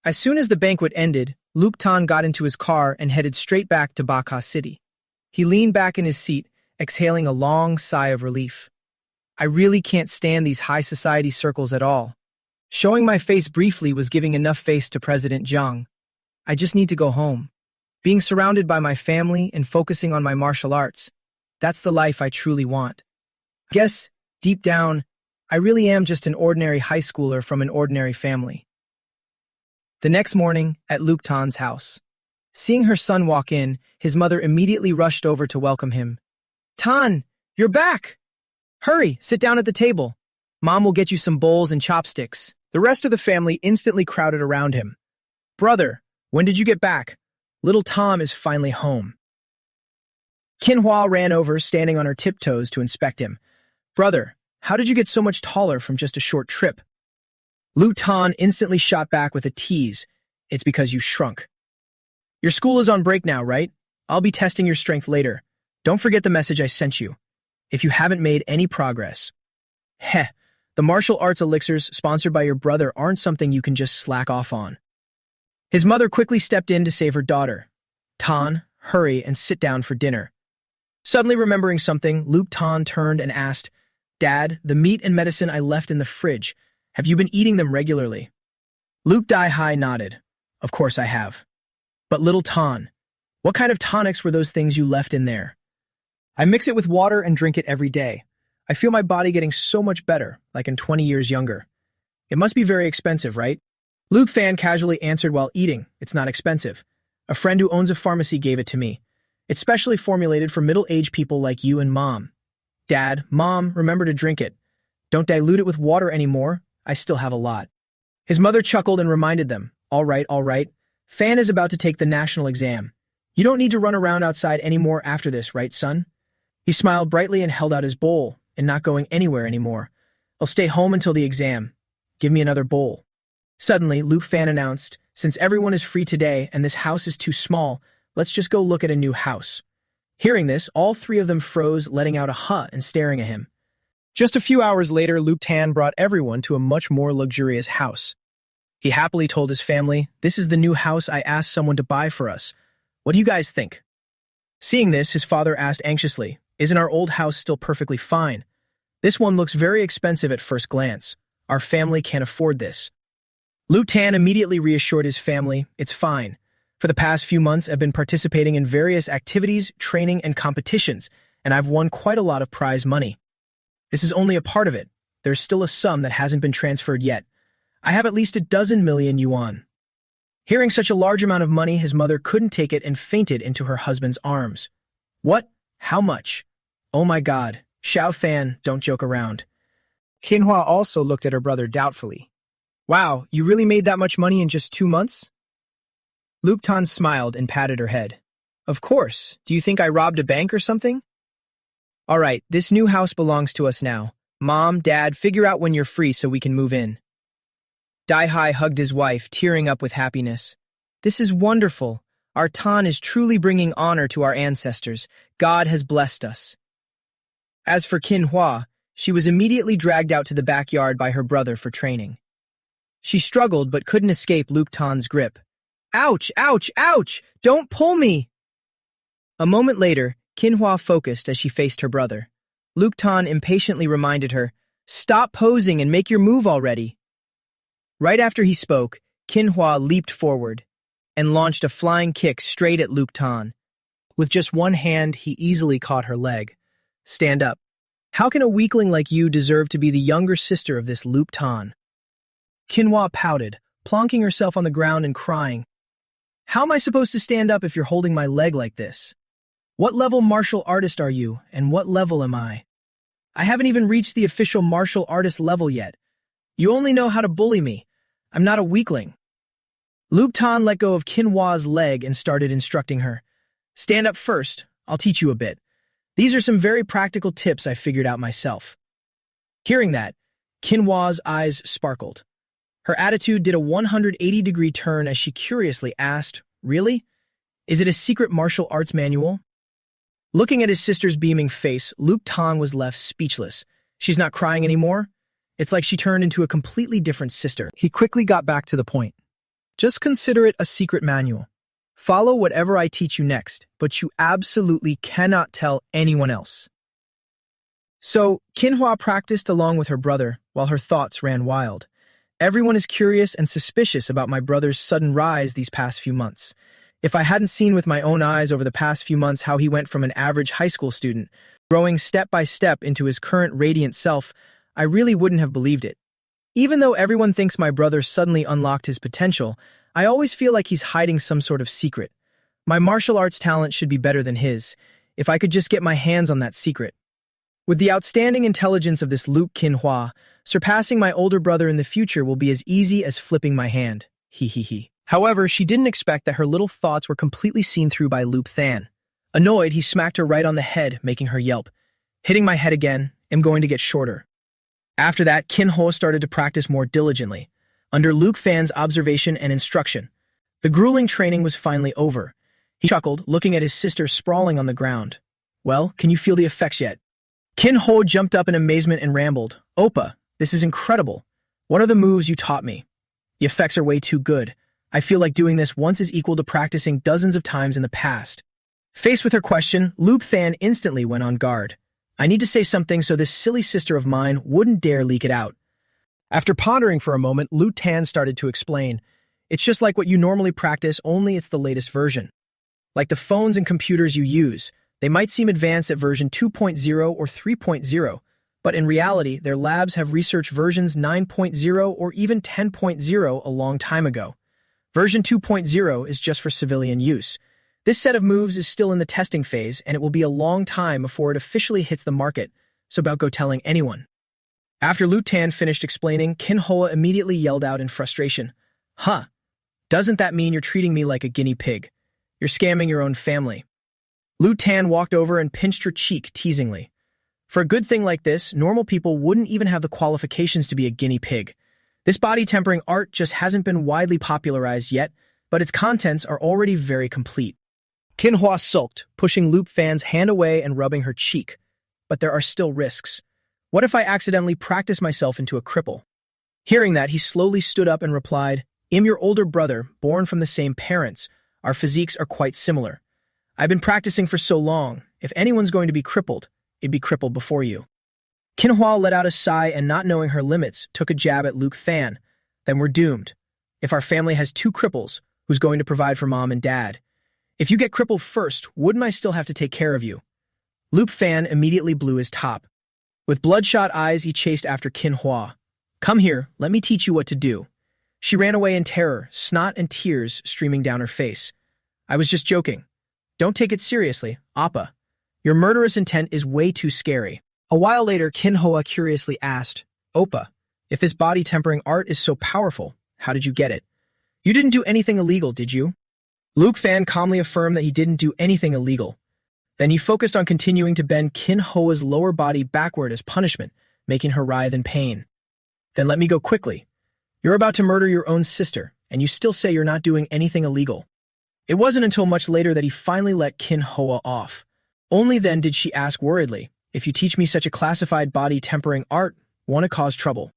As soon as the banquet ended, Luktan got into his car and headed straight back to Baka City. He leaned back in his seat, exhaling a long sigh of relief. I really can't stand these high society circles at all. Showing my face briefly was giving enough face to President Jiang. I just need to go home. Being surrounded by my family and focusing on my martial arts, that's the life I truly want. I guess, deep down, I really am just an ordinary high schooler from an ordinary family. The next morning, at Luktan's house. Seeing her son walk in, his mother immediately rushed over to welcome him. "Tan, you're back! Hurry, sit down at the table. Mom will get you some bowls and chopsticks." The rest of the family instantly crowded around him. "Brother, when did you get back? Little Tom is finally home." Kinhwa ran over, standing on her tiptoes to inspect him. "Brother, how did you get so much taller from just a short trip?" Luktan instantly shot back with a tease. "It's because you shrunk. Your school is on break now, right? I'll be testing your strength later. Don't forget the message I sent you. If you haven't made any progress." Heh, the martial arts elixirs sponsored by your brother aren't something you can just slack off on. His mother quickly stepped in to save her daughter. "Tan, hurry and sit down for dinner." Suddenly remembering something, Luktan turned and asked, "Dad, the meat and medicine I left in the fridge, have you been eating them regularly?" Luke Dai-Hai nodded. "Of course I have." "But little Tan, what kind of tonics were those things you left in there?" "I mix it with water and drink it every day. I feel my body getting so much better, like in 20 years younger." "It must be very expensive, right?" Luke Fan casually answered while eating. "It's not expensive. A friend who owns a pharmacy gave it to me. It's specially formulated for middle-aged people like you and Mom." "Dad, Mom, remember to drink it. Don't dilute it with water anymore. I still have a lot." His mother chuckled and reminded them, all right. Fan is about to take the national exam. You don't need to run around outside anymore after this, right, son?" He smiled brightly and held out his bowl, and not going anywhere anymore. "I'll stay home until the exam. Give me another bowl." Suddenly, Luke Fan announced, "Since everyone is free today and this house is too small, let's just go look at a new house." Hearing this, all three of them froze, letting out a huh and staring at him. Just a few hours later, Luke Tan brought everyone to a much more luxurious house. He happily told his family, "This is the new house I asked someone to buy for us. What do you guys think?" Seeing this, his father asked anxiously, "Isn't our old house still perfectly fine? This one looks very expensive at first glance. Our family can't afford this." Luke Tan immediately reassured his family, "It's fine. For the past few months, I've been participating in various activities, training, and competitions, and I've won quite a lot of prize money. This is only a part of it. There's still a sum that hasn't been transferred yet. I have at least 12 million yuan." Hearing such a large amount of money, his mother couldn't take it and fainted into her husband's arms. "What? How much? Oh my God. Xiao Fan, don't joke around." Qinhua also looked at her brother doubtfully. "Wow, you really made that much money in just 2 months?" Luke Tan smiled and patted her head. "Of course. Do you think I robbed a bank or something?" "All right, this new house belongs to us now. Mom, Dad, figure out when you're free so we can move in." Dai-Hai hugged his wife, tearing up with happiness. "This is wonderful. Our Tan is truly bringing honor to our ancestors. God has blessed us." As for Qinhua, she was immediately dragged out to the backyard by her brother for training. She struggled but couldn't escape Luke Tan's grip. "Ouch, ouch, ouch! Don't pull me!" A moment later, Qinhua focused as she faced her brother. Luke Tan impatiently reminded her, "Stop posing and make your move already." Right after he spoke, Qinhua leaped forward and launched a flying kick straight at Luke Tan. With just one hand, he easily caught her leg. "Stand up. How can a weakling like you deserve to be the younger sister of this Luke Tan?" Qinhua pouted, plonking herself on the ground and crying. "How am I supposed to stand up if you're holding my leg like this? What level martial artist are you, and what level am I? I haven't even reached the official martial artist level yet. You only know how to bully me. I'm not a weakling." Luke Tan let go of Qinhua's leg and started instructing her. "Stand up first. I'll teach you a bit. These are some very practical tips I figured out myself." Hearing that, Qinhua's eyes sparkled. Her attitude did a 180-degree turn as she curiously asked, "Really? Is it a secret martial arts manual? Looking at his sister's beaming face, Luke Tan was left speechless. She's not crying anymore? It's like she turned into a completely different sister. He quickly got back to the point. Just consider it a secret manual. Follow whatever I teach you next, but you absolutely cannot tell anyone else. So, Kinhwa practiced along with her brother while her thoughts ran wild. Everyone is curious and suspicious about my brother's sudden rise these past few months. If I hadn't seen with my own eyes over the past few months how he went from an average high school student, growing step by step into his current radiant self, I really wouldn't have believed it. Even though everyone thinks my brother suddenly unlocked his potential, I always feel like he's hiding some sort of secret. My martial arts talent should be better than his, if I could just get my hands on that secret. With the outstanding intelligence of this Luke Kinhwa, surpassing my older brother in the future will be as easy as flipping my hand. He. However, she didn't expect that her little thoughts were completely seen through by Luke Than. Annoyed, he smacked her right on the head, making her yelp. Hitting my head again, am going to get shorter. After that, Kinho started to practice more diligently, under Luke Fan's observation and instruction. The grueling training was finally over. He chuckled, looking at his sister sprawling on the ground. Well, can you feel the effects yet? Kinho jumped up in amazement and rambled. Oppa, this is incredible. What are the moves you taught me? The effects are way too good. I feel like doing this once is equal to practicing dozens of times in the past. Faced with her question, Luke Than instantly went on guard. I need to say something so this silly sister of mine wouldn't dare leak it out. After pondering for a moment, Luke Tan started to explain. It's just like what you normally practice, only it's the latest version. Like the phones and computers you use, they might seem advanced at version 2.0 or 3.0, but in reality, their labs have researched versions 9.0 or even 10.0 a long time ago. Version 2.0 is just for civilian use. This set of moves is still in the testing phase, and it will be a long time before it officially hits the market, so about go telling anyone. After Luke Tan finished explaining, Kinhoa immediately yelled out in frustration. Huh, doesn't that mean you're treating me like a guinea pig? You're scamming your own family. Luke Tan walked over and pinched her cheek teasingly. For a good thing like this, normal people wouldn't even have the qualifications to be a guinea pig. This body-tempering art just hasn't been widely popularized yet, but its contents are already very complete. Kinhua sulked, pushing Luke Fan's hand away and rubbing her cheek. But there are still risks. What if I accidentally practice myself into a cripple? Hearing that, he slowly stood up and replied, I'm your older brother, born from the same parents. Our physiques are quite similar. I've been practicing for so long. If anyone's going to be crippled, it'd be crippled before you. Kinhua let out a sigh and, not knowing her limits, took a jab at Luke Fan. Then we're doomed. If our family has two cripples, who's going to provide for mom and dad? If you get crippled first, wouldn't I still have to take care of you? Luke Fan immediately blew his top. With bloodshot eyes, he chased after Kinhua. Come here, let me teach you what to do. She ran away in terror, snot and tears streaming down her face. I was just joking. Don't take it seriously, Appa. Your murderous intent is way too scary. A while later, Kinhoa curiously asked, Oppa, if this body-tempering art is so powerful, how did you get it? You didn't do anything illegal, did you? Luke Fan calmly affirmed that he didn't do anything illegal. Then he focused on continuing to bend Kinhoa's lower body backward as punishment, making her writhe in pain. Then let me go quickly. You're about to murder your own sister, and you still say you're not doing anything illegal. It wasn't until much later that he finally let Kinhoa off. Only then did she ask worriedly, if you teach me such a classified body-tempering art, want to cause trouble?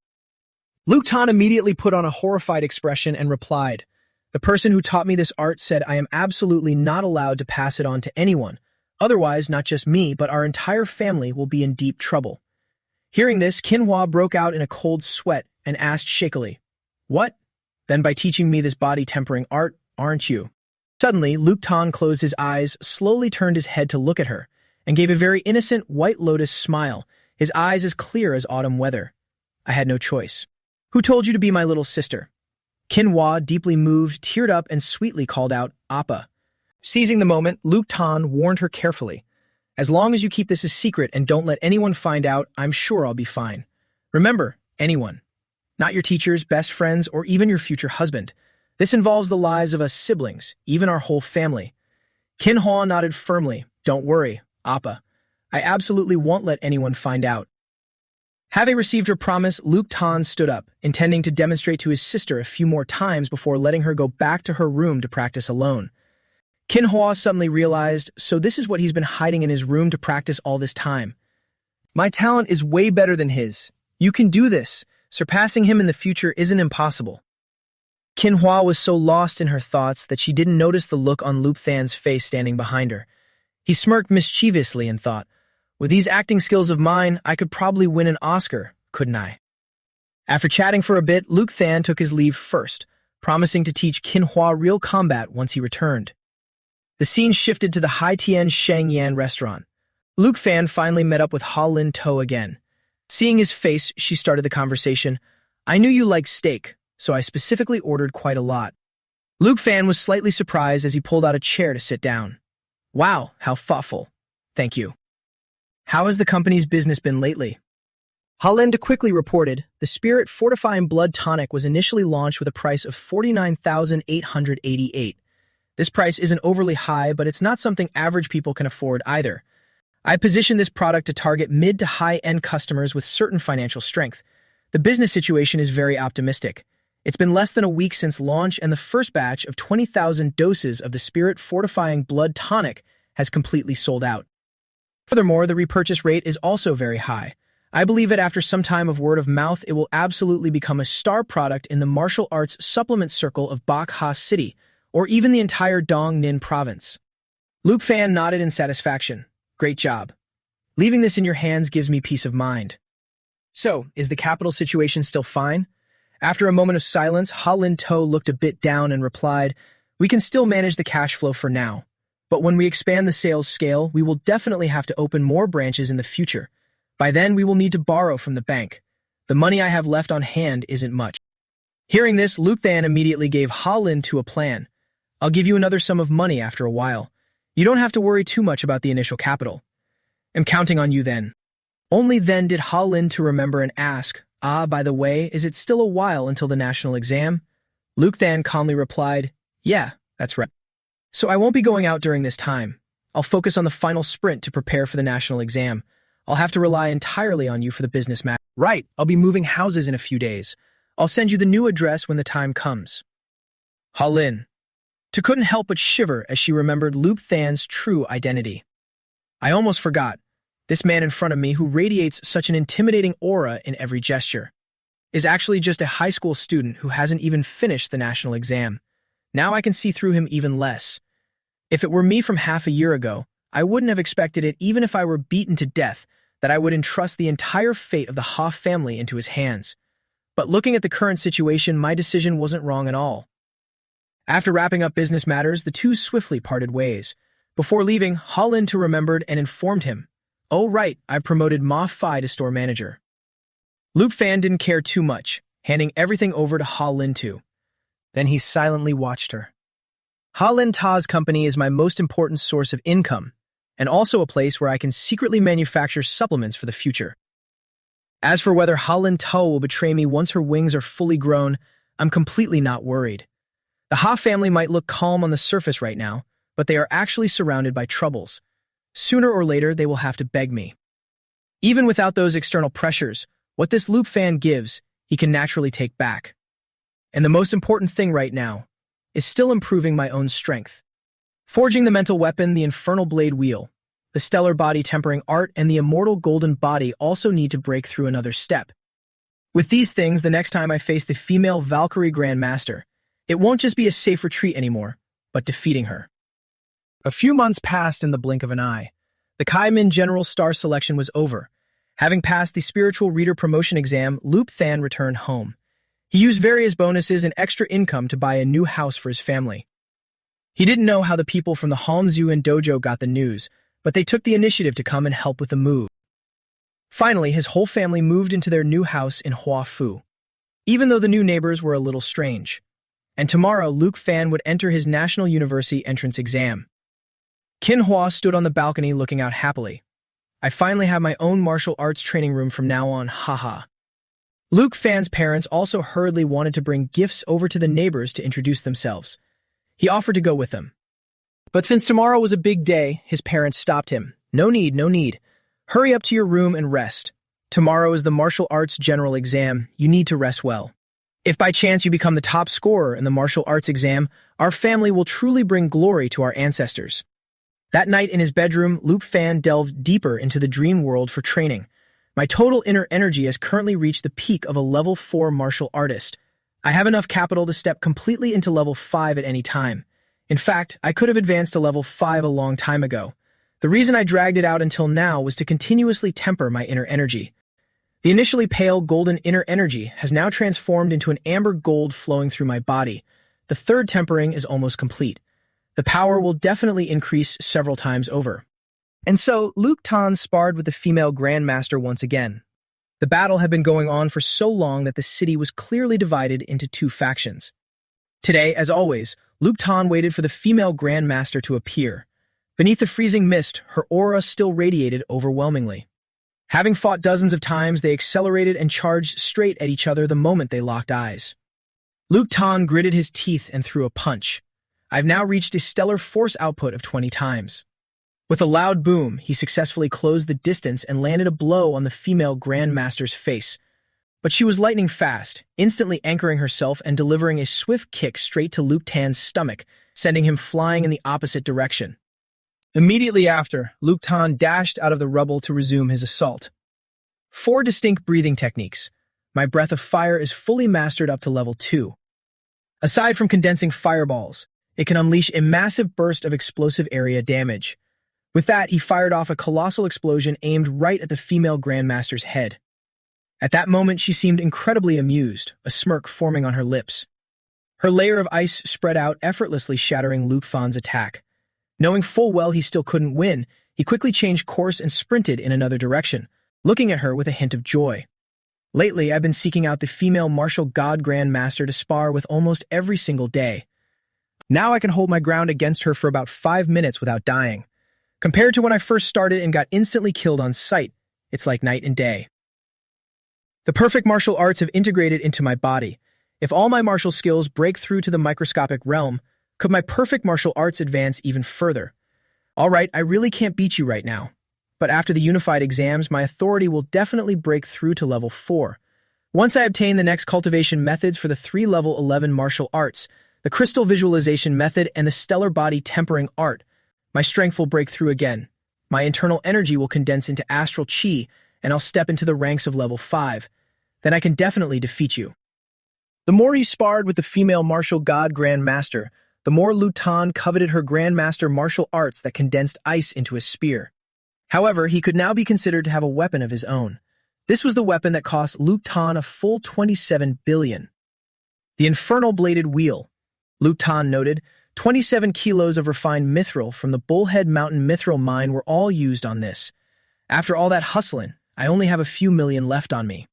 Luke Tan immediately put on a horrified expression and replied, the person who taught me this art said I am absolutely not allowed to pass it on to anyone. Otherwise, not just me, but our entire family will be in deep trouble. Hearing this, Kinhua broke out in a cold sweat and asked shakily, What? Then by teaching me this body-tempering art, aren't you? Suddenly, Luke Tan closed his eyes, slowly turned his head to look at her, and gave a very innocent white lotus smile, his eyes as clear as autumn weather. I had no choice. Who told you to be my little sister? Kinhua, deeply moved, teared up and sweetly called out, Appa. Seizing the moment, Luke Tan warned her carefully. As long as you keep this a secret and don't let anyone find out, I'm sure I'll be fine. Remember, anyone. Not your teachers, best friends, or even your future husband. This involves the lives of us siblings, even our whole family. Kinhua nodded firmly. Don't worry, Appa. I absolutely won't let anyone find out. Having received her promise, Luke Tan stood up, intending to demonstrate to his sister a few more times before letting her go back to her room to practice alone. Kinhua suddenly realized, so this is what he's been hiding in his room to practice all this time. My talent is way better than his. You can do this. Surpassing him in the future isn't impossible. Kinhua was so lost in her thoughts that she didn't notice the look on Luke Than's face standing behind her. He smirked mischievously and thought, with these acting skills of mine, I could probably win an Oscar, couldn't I? After chatting for a bit, Luke Than took his leave first, promising to teach Kinhua real combat once he returned. The scene shifted to the Haitian Shangyan restaurant. Luke Than finally met up with Ha Lin To again. Seeing his face, she started the conversation. I knew you liked steak, so I specifically ordered quite a lot. Luke Than was slightly surprised as he pulled out a chair to sit down. Wow, how thoughtful. Thank you. How has the company's business been lately? Holland quickly reported, the Spirit Fortifying Blood Tonic was initially launched with a price of $49,888. This price isn't overly high, but it's not something average people can afford either. I position this product to target mid to high-end customers with certain financial strength. The business situation is very optimistic. It's been less than a week since launch, and the first batch of 20,000 doses of the Spirit Fortifying Blood Tonic has completely sold out. Furthermore, the repurchase rate is also very high. I believe that after some time of word of mouth, it will absolutely become a star product in the martial arts supplement circle of Bak Ha City, or even the entire Dong Ninh province. Luke Fan nodded in satisfaction. Great job. Leaving this in your hands gives me peace of mind. So, is the capital situation still fine? After a moment of silence, Ha Lin To looked a bit down and replied, we can still manage the cash flow for now. But when we expand the sales scale, we will definitely have to open more branches in the future. By then, we will need to borrow from the bank. The money I have left on hand isn't much. Hearing this, Luke Than immediately gave Ha Lin To a plan. I'll give you another sum of money after a while. You don't have to worry too much about the initial capital. I'm counting on you then. Only then did Ha Lin To remember and ask, by the way, is it still a while until the national exam? Luke Than calmly replied, yeah, that's right. So I won't be going out during this time. I'll focus on the final sprint to prepare for the national exam. I'll have to rely entirely on you for the business matter. Right, I'll be moving houses in a few days. I'll send you the new address when the time comes. Ha Lin To couldn't help but shiver as she remembered Luke Than's true identity. I almost forgot. This man in front of me who radiates such an intimidating aura in every gesture is actually just a high school student who hasn't even finished the national exam. Now I can see through him even less. If it were me from half a year ago, I wouldn't have expected it even if I were beaten to death that I would entrust the entire fate of the Ha family into his hands. But looking at the current situation, my decision wasn't wrong at all. After wrapping up business matters, the two swiftly parted ways. Before leaving, Ha Lin To remembered and informed him, oh right, I've promoted Ma Fai to store manager. Luke Fan didn't care too much, handing everything over to Ha Lin To. Then he silently watched her. Ha Lin Ta's company is my most important source of income, and also a place where I can secretly manufacture supplements for the future. As for whether Ha Lin To will betray me once her wings are fully grown, I'm completely not worried. The Ha family might look calm on the surface right now, but they are actually surrounded by troubles. Sooner or later, they will have to beg me. Even without those external pressures, what this Luke Fan gives, he can naturally take back. And the most important thing right now is still improving my own strength. Forging the mental weapon, the infernal blade wheel, the stellar body tempering art, and the immortal golden body also need to break through another step. With these things, the next time I face the female Valkyrie Grandmaster, it won't just be a safe retreat anymore, but defeating her. A few months passed in the blink of an eye. The Kaimin General Star selection was over. Having passed the Spiritual Reader Promotion exam, Luke Than returned home. He used various bonuses and extra income to buy a new house for his family. He didn't know how the people from the Homzuan dojo got the news, but they took the initiative to come and help with the move. Finally, his whole family moved into their new house in Huafu, even though the new neighbors were a little strange. And tomorrow, Luke Fan would enter his National University entrance exam. Kinhua stood on the balcony looking out happily. I finally have my own martial arts training room from now on, haha. Luke Fan's parents also hurriedly wanted to bring gifts over to the neighbors to introduce themselves. He offered to go with them. But since tomorrow was a big day, his parents stopped him. No need, no need. Hurry up to your room and rest. Tomorrow is the martial arts general exam. You need to rest well. If by chance you become the top scorer in the martial arts exam, our family will truly bring glory to our ancestors. That night in his bedroom, Luke Fan delved deeper into the dream world for training. My total inner energy has currently reached the peak of a level 4 martial artist. I have enough capital to step completely into level 5 at any time. In fact, I could have advanced to level 5 a long time ago. The reason I dragged it out until now was to continuously temper my inner energy. The initially pale golden inner energy has now transformed into an amber gold flowing through my body. The third tempering is almost complete. The power will definitely increase several times over. And so, Luke Tan sparred with the female Grandmaster once again. The battle had been going on for so long that the city was clearly divided into two factions. Today, as always, Luke Tan waited for the female Grandmaster to appear. Beneath the freezing mist, her aura still radiated overwhelmingly. Having fought dozens of times, they accelerated and charged straight at each other the moment they locked eyes. Luke Tan gritted his teeth and threw a punch. I've now reached a stellar force output of 20 times. With a loud boom, he successfully closed the distance and landed a blow on the female Grandmaster's face. But she was lightning fast, instantly anchoring herself and delivering a swift kick straight to Luke Tan's stomach, sending him flying in the opposite direction. Immediately after, Luke Tan dashed out of the rubble to resume his assault. 4 distinct breathing techniques. My breath of fire is fully mastered up to level 2. Aside from condensing fireballs, it can unleash a massive burst of explosive area damage. With that, he fired off a colossal explosion aimed right at the female Grandmaster's head. At that moment, she seemed incredibly amused, a smirk forming on her lips. Her layer of ice spread out, effortlessly shattering Luke Fan's attack. Knowing full well he still couldn't win, he quickly changed course and sprinted in another direction, looking at her with a hint of joy. Lately, I've been seeking out the female martial god Grandmaster to spar with almost every single day. Now I can hold my ground against her for about 5 minutes without dying. Compared to when I first started and got instantly killed on sight, it's like night and day. The perfect martial arts have integrated into my body. If all my martial skills break through to the microscopic realm, could my perfect martial arts advance even further? All right, I really can't beat you right now. But after the unified exams, my authority will definitely break through to level 4. Once I obtain the next cultivation methods for the 3 level 11 martial arts, the crystal visualization method and the stellar body tempering art, my strength will break through again. My internal energy will condense into astral chi, and I'll step into the ranks of level 5. Then I can definitely defeat you. The more he sparred with the female martial god Grandmaster, the more Luke Tan coveted her Grandmaster martial arts that condensed ice into a spear. However, he could now be considered to have a weapon of his own. This was the weapon that cost Luke Tan a full 27 billion. The infernal bladed wheel. Luke Tan noted, 27 kilos of refined mithril from the Bullhead Mountain mithril mine were all used on this. After all that hustling, I only have a few million left on me.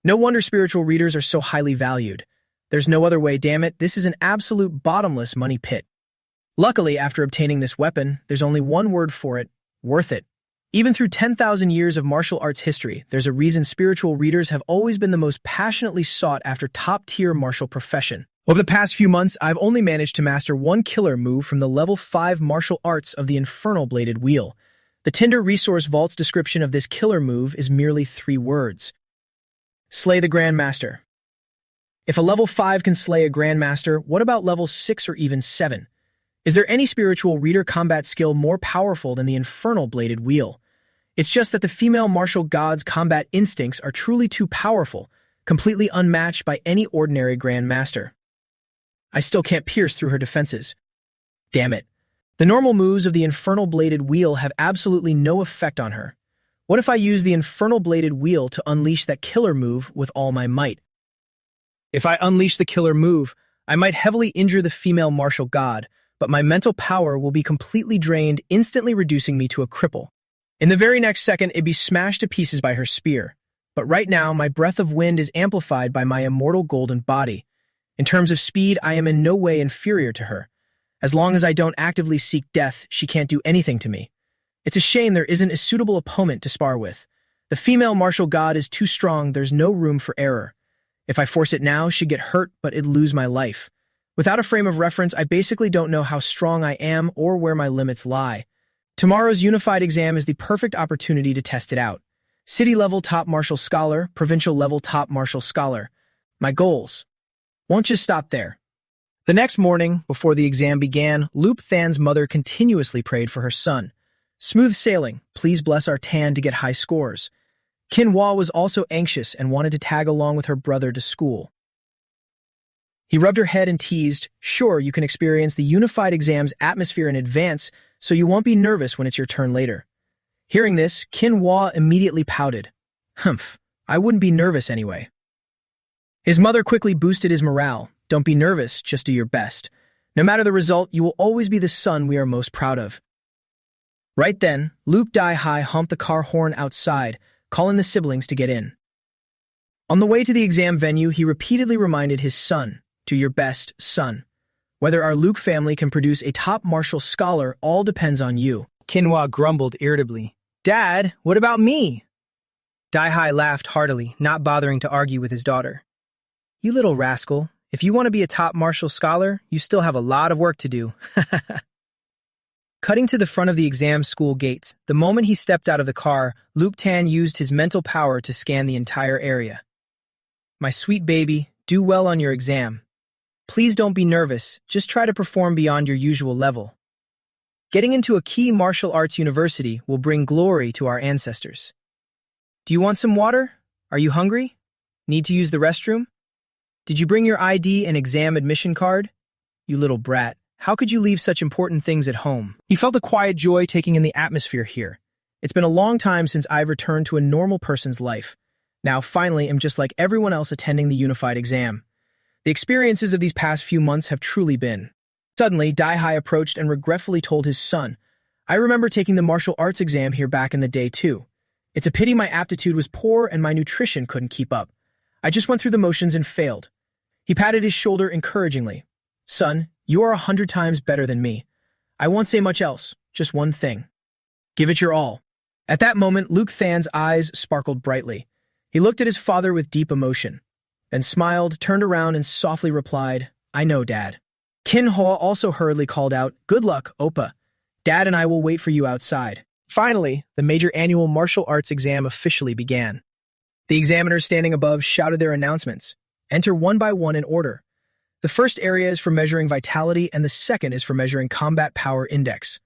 No wonder spiritual readers are so highly valued. There's no other way, damn it, this is an absolute bottomless money pit. Luckily, after obtaining this weapon, there's only one word for it: worth it. Even through 10,000 years of martial arts history, there's a reason spiritual readers have always been the most passionately sought after top-tier martial profession. Over the past few months, I've only managed to master one killer move from the level 5 martial arts of the infernal bladed wheel. The Tinder Resource Vault's description of this killer move is merely 3 words. Slay the Grandmaster. If a level 5 can slay a Grandmaster, what about level 6 or even 7? Is there any spiritual reader combat skill more powerful than the infernal bladed wheel? It's just that the female martial god's combat instincts are truly too powerful, completely unmatched by any ordinary Grandmaster. I still can't pierce through her defenses. Damn it. The normal moves of the infernal bladed wheel have absolutely no effect on her. What if I use the infernal bladed wheel to unleash that killer move with all my might? If I unleash the killer move, I might heavily injure the female martial god, but my mental power will be completely drained, instantly reducing me to a cripple. In the very next second, it'd be smashed to pieces by her spear. But right now, my breath of wind is amplified by my immortal golden body. In terms of speed, I am in no way inferior to her. As long as I don't actively seek death, she can't do anything to me. It's a shame there isn't a suitable opponent to spar with. The female martial god is too strong, there's no room for error. If I force it now, she'd get hurt, but it'd lose my life. Without a frame of reference, I basically don't know how strong I am or where my limits lie. Tomorrow's unified exam is the perfect opportunity to test it out. City-level top martial scholar, provincial-level top martial scholar. My goals. Won't just stop there. The next morning, before the exam began, Loop Than's mother continuously prayed for her son. Smooth sailing, please bless our Tan to get high scores. Kinhwa was also anxious and wanted to tag along with her brother to school. He rubbed her head and teased, sure, you can experience the unified exam's atmosphere in advance, so you won't be nervous when it's your turn later. Hearing this, Kinhwa immediately pouted. Humph, I wouldn't be nervous anyway. His mother quickly boosted his morale. Don't be nervous, just do your best. No matter the result, you will always be the son we are most proud of. Right then, Loop Dai-hai honked the car horn outside, calling the siblings to get in. On the way to the exam venue, he repeatedly reminded his son, do your best, son. Whether our Luke family can produce a top martial scholar all depends on you. Kinhwa grumbled irritably. Dad, what about me? Dai-hai laughed heartily, not bothering to argue with his daughter. You little rascal, if you want to be a top martial scholar, you still have a lot of work to do. Cutting to the front of the exam school gates, the moment he stepped out of the car, Luke Tan used his mental power to scan the entire area. My sweet baby, do well on your exam. Please don't be nervous, just try to perform beyond your usual level. Getting into a key martial arts university will bring glory to our ancestors. Do you want some water? Are you hungry? Need to use the restroom? Did you bring your ID and exam admission card? You little brat, how could you leave such important things at home? He felt a quiet joy taking in the atmosphere here. It's been a long time since I've returned to a normal person's life. Now, finally, I'm just like everyone else attending the unified exam. The experiences of these past few months have truly been. Suddenly, Dai-hai approached and regretfully told his son, I remember taking the martial arts exam here back in the day too. It's a pity my aptitude was poor and my nutrition couldn't keep up. I just went through the motions and failed. He patted his shoulder encouragingly. Son, you are 100 times better than me. I won't say much else, just one thing. Give it your all. At that moment, Luke Than's eyes sparkled brightly. He looked at his father with deep emotion, then smiled, turned around, and softly replied, I know, Dad. Kinhwa also hurriedly called out, Good luck, Oppa. Dad and I will wait for you outside. Finally, the major annual martial arts exam officially began. The examiners standing above shouted their announcements. Enter one by one in order. The first area is for measuring vitality and the second is for measuring combat power index.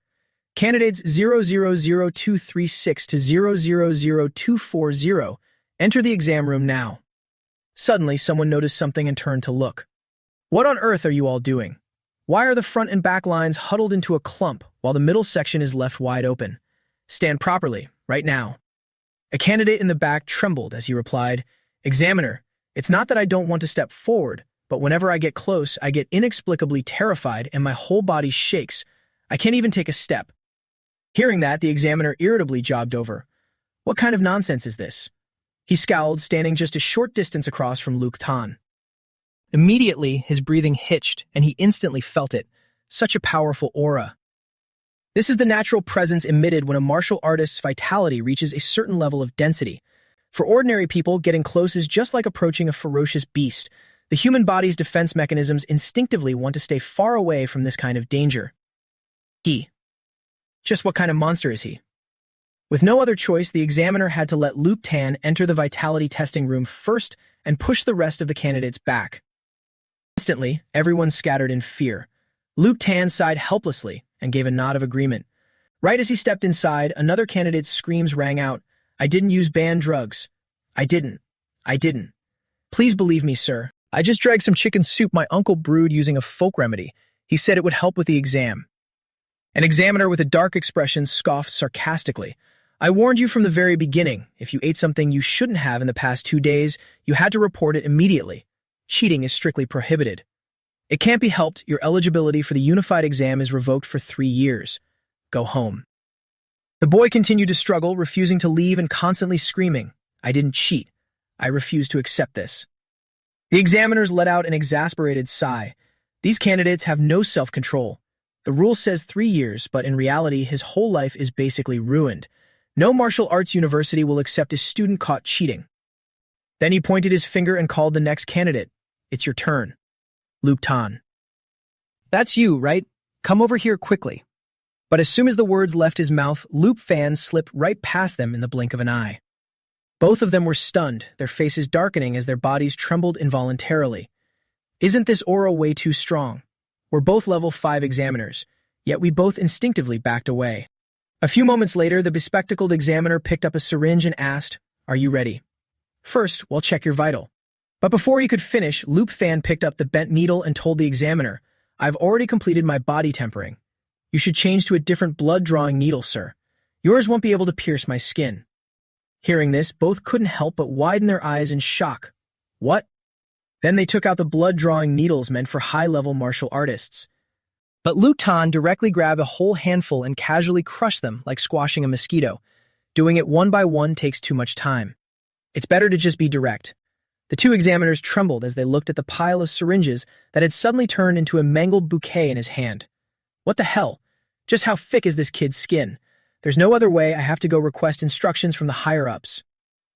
Candidates 000236 to 000240 enter the exam room now. Suddenly, someone noticed something and turned to look. What on earth are you all doing? Why are the front and back lines huddled into a clump while the middle section is left wide open? Stand properly, right now. A candidate in the back trembled as he replied, Examiner, it's not that I don't want to step forward, but whenever I get close, I get inexplicably terrified and my whole body shakes. I can't even take a step. Hearing that, the examiner irritably jogged over. What kind of nonsense is this? He scowled, standing just a short distance across from Luke Tan. Immediately, his breathing hitched, and he instantly felt it. Such a powerful aura. This is the natural presence emitted when a martial artist's vitality reaches a certain level of density. For ordinary people, getting close is just like approaching a ferocious beast. The human body's defense mechanisms instinctively want to stay far away from this kind of danger. Just what kind of monster is he? With no other choice, the examiner had to let Luke Tan enter the vitality testing room first and push the rest of the candidates back. Instantly, everyone scattered in fear. Luke Tan sighed helplessly and gave a nod of agreement. Right as he stepped inside, another candidate's screams rang out, I didn't use banned drugs. I didn't. Please believe me, sir. I just drank some chicken soup my uncle brewed using a folk remedy. He said it would help with the exam. An examiner with a dark expression scoffed sarcastically. I warned you from the very beginning. If you ate something you shouldn't have in the past 2 days, you had to report it immediately. Cheating is strictly prohibited. It can't be helped. Your eligibility for the unified exam is revoked for 3 years. Go home. The boy continued to struggle, refusing to leave and constantly screaming, I didn't cheat. I refuse to accept this. The examiners let out an exasperated sigh. These candidates have no self-control. The rule says 3 years, but in reality, his whole life is basically ruined. No martial arts university will accept a student caught cheating. Then he pointed his finger and called the next candidate. It's your turn. Luke Tan. That's you, right? Come over here quickly. But as soon as the words left his mouth, Luke Fan slipped right past them in the blink of an eye. Both of them were stunned, their faces darkening as their bodies trembled involuntarily. Isn't this aura way too strong? We're both level 5 examiners, yet we both instinctively backed away. A few moments later, the bespectacled examiner picked up a syringe and asked, "Are you ready?" "First, we'll check your vital." But before he could finish, Loop Fan picked up the bent needle and told the examiner, "I've already completed my body tempering. You should change to a different blood-drawing needle, sir. Yours won't be able to pierce my skin." Hearing this, both couldn't help but widen their eyes in shock. What? Then they took out the blood-drawing needles meant for high-level martial artists. But Luke Tan directly grabbed a whole handful and casually crushed them like squashing a mosquito. Doing it one by one takes too much time. It's better to just be direct. The two examiners trembled as they looked at the pile of syringes that had suddenly turned into a mangled bouquet in his hand. What the hell? Just how thick is this kid's skin? There's no other way. I have to go request instructions from the higher-ups.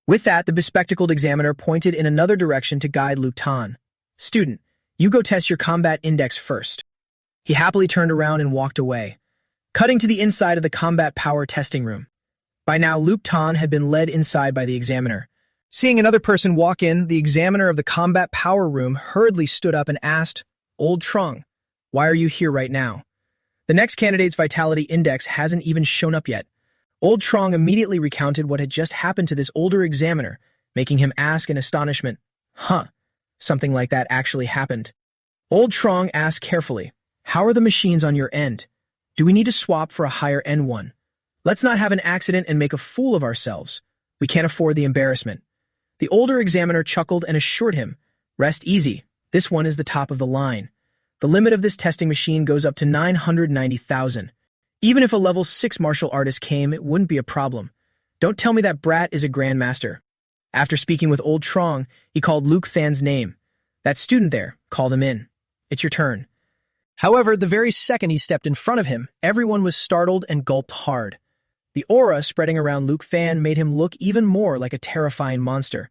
With that, the bespectacled examiner pointed in another direction to guide Luke Tan. "Student, you go test your combat index first." He happily turned around and walked away, cutting to the inside of the combat power testing room. By now, Luke Tan had been led inside by the examiner. Seeing another person walk in, the examiner of the combat power room hurriedly stood up and asked, "Old Trong, why are you here right now?" The next candidate's vitality index hasn't even shown up yet. Old Trong immediately recounted what had just happened to this older examiner, making him ask in astonishment, "Huh, something like that actually happened." Old Trong asked carefully, "How are the machines on your end? Do we need to swap for a higher end one? Let's not have an accident and make a fool of ourselves. We can't afford the embarrassment." The older examiner chuckled and assured him, "Rest easy, this one is the top of the line. The limit of this testing machine goes up to 990,000. Even if a level 6 martial artist came, it wouldn't be a problem. Don't tell me that brat is a grandmaster." After speaking with Old Trong, he called Luke Fan's name. "That student there, call him in. It's your turn." However, the very second he stepped in front of him, everyone was startled and gulped hard. The aura spreading around Luke Fan made him look even more like a terrifying monster.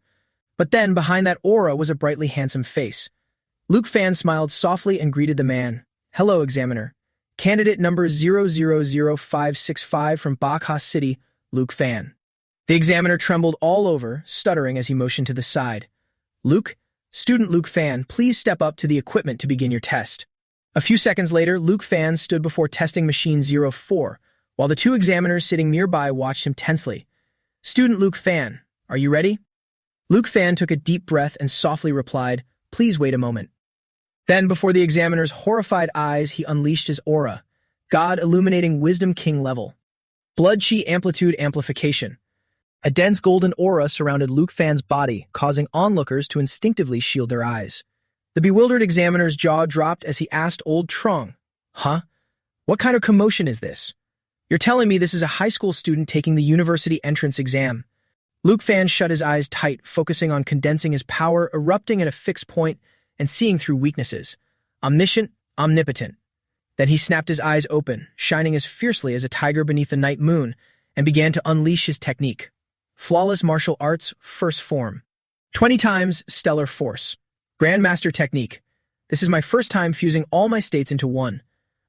But then, behind that aura was a brightly handsome face. Luke Fan smiled softly and greeted the man. "Hello, examiner. Candidate number 000565 from Bakha City, Luke Fan." The examiner trembled all over, stuttering as he motioned to the side. "Luke, student Luke Fan, please step up to the equipment to begin your test." A few seconds later, Luke Fan stood before testing machine 04, while the two examiners sitting nearby watched him tensely. "Student Luke Fan, are you ready?" Luke Fan took a deep breath and softly replied, "Please wait a moment." Then, before the examiner's horrified eyes, he unleashed his aura. God illuminating Wisdom King level. Blood Chi amplitude amplification. A dense golden aura surrounded Luke Fan's body, causing onlookers to instinctively shield their eyes. The bewildered examiner's jaw dropped as he asked Old Trong, "Huh? What kind of commotion is this? You're telling me this is a high school student taking the university entrance exam?" Luke Fan shut his eyes tight, focusing on condensing his power, erupting at a fixed point, and seeing through weaknesses. Omniscient, omnipotent. Then he snapped his eyes open, shining as fiercely as a tiger beneath the night moon, and began to unleash his technique. Flawless martial arts, first form. 20 times stellar force. Grandmaster technique. This is my first time fusing all my states into one.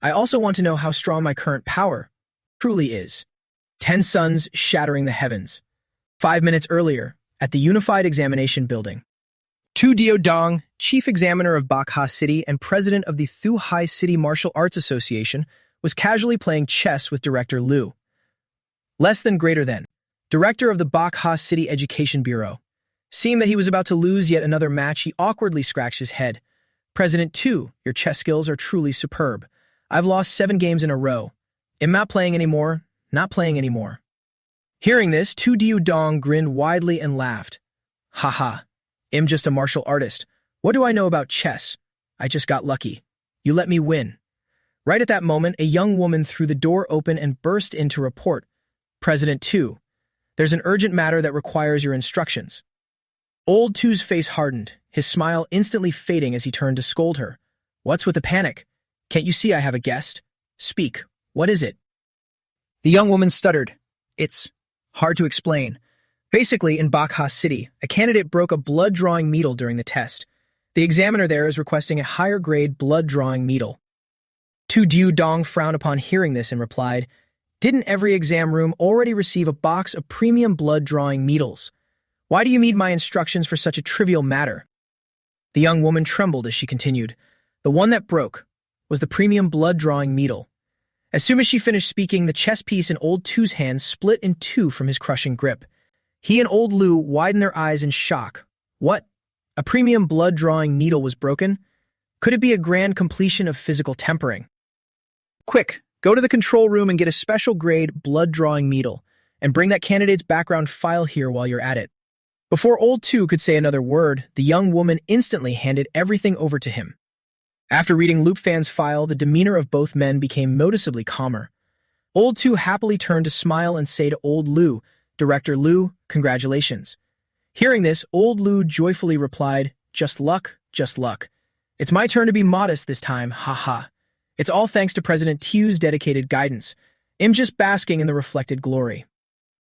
I also want to know how strong my current power truly is. 10 suns shattering the heavens. 5 minutes earlier, at the Unified Examination Building. Tu Dio Dong, Chief Examiner of Bakha City and President of the Thuhai City Martial Arts Association, was casually playing chess with Director Liu. Less than greater than. Director of the Bakha City Education Bureau. Seeing that he was about to lose yet another match, he awkwardly scratched his head. "President Tu, your chess skills are truly superb. I've lost 7 games in a row. I'm not playing anymore, not playing anymore." Hearing this, Tu Dio Dong grinned widely and laughed. "Haha, I'm just a martial artist. What do I know about chess? I just got lucky. You let me win." Right at that moment, a young woman threw the door open and burst in to report, "President Tu, there's an urgent matter that requires your instructions." Old Tu's face hardened, his smile instantly fading as he turned to scold her. "What's with the panic? Can't you see I have a guest? Speak, what is it?" The young woman stuttered. "It's hard to explain. Basically, in Bakha City, a candidate broke a blood-drawing needle during the test. The examiner there is requesting a higher-grade blood-drawing needle." Tu Diu Dong frowned upon hearing this and replied, "Didn't every exam room already receive a box of premium blood-drawing needles? Why do you need my instructions for such a trivial matter? The young woman trembled as she continued. The one that broke was the premium blood-drawing needle. As soon as she finished speaking, the chess piece in Old Two's hand split in two from his crushing grip. He and Old Lu widened their eyes in shock. What? A premium blood-drawing needle was broken? Could it be a grand completion of physical tempering? Quick, go to the control room and get a special grade blood-drawing needle, and bring that candidate's background file here while you're at it. Before Old Two could say another word, the young woman instantly handed everything over to him. After reading Loop Fan's file, the demeanor of both men became noticeably calmer. Old Two happily turned to smile and say to Old Lu, "Director Lu, congratulations." Hearing this, Old Lu joyfully replied, just luck, just luck. It's my turn to be modest this time, haha. It's all thanks to President Tu's dedicated guidance. I'm just basking in the reflected glory.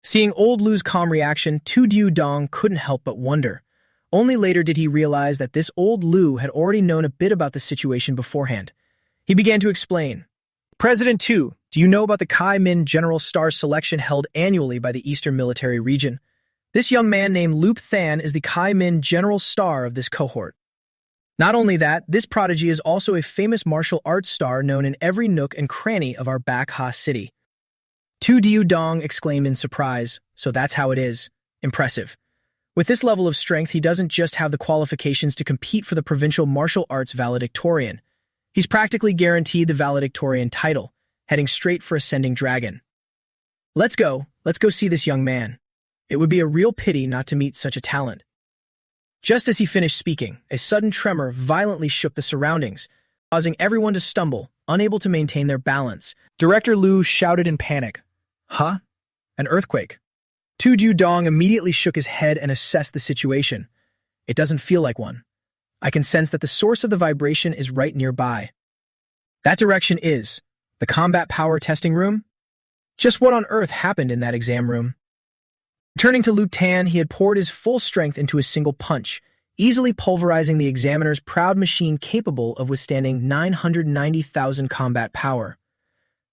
Seeing Old Lu's calm reaction, Tu Diu Dong couldn't help but wonder. Only later did he realize that this Old Lu had already known a bit about the situation beforehand. He began to explain. President Tu, do you know about the Kai Min General Star Selection held annually by the Eastern Military Region? This young man named Loop Than is the Kai Min General Star of this cohort. Not only that, this prodigy is also a famous martial arts star known in every nook and cranny of our Back Ha city. Tu Diu Dong exclaimed in surprise, so that's how it is. Impressive. With this level of strength, he doesn't just have the qualifications to compete for the provincial martial arts valedictorian. He's practically guaranteed the valedictorian title, heading straight for Ascending Dragon. Let's go see this young man. It would be a real pity not to meet such a talent. Just as he finished speaking, a sudden tremor violently shook the surroundings, causing everyone to stumble, unable to maintain their balance. Director Lu shouted in panic. Huh? An earthquake? Tu Diu Dong immediately shook his head and assessed the situation. It doesn't feel like one. I can sense that the source of the vibration is right nearby. That direction is the combat power testing room? Just what on earth happened in that exam room? Turning to Lu Tan, he had poured his full strength into a single punch, easily pulverizing the examiner's proud machine capable of withstanding 990,000 combat power.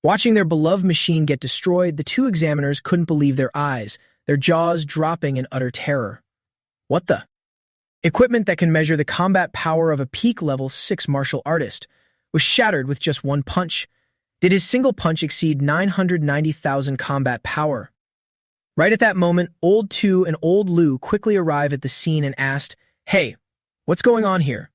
Watching their beloved machine get destroyed, the two examiners couldn't believe their eyes, their jaws dropping in utter terror. What the? Equipment that can measure the combat power of a peak level 6 martial artist was shattered with just one punch. Did his single punch exceed 990,000 combat power? Right at that moment, Old Tu and Old Lu quickly arrived at the scene and asked, "Hey, what's going on here?"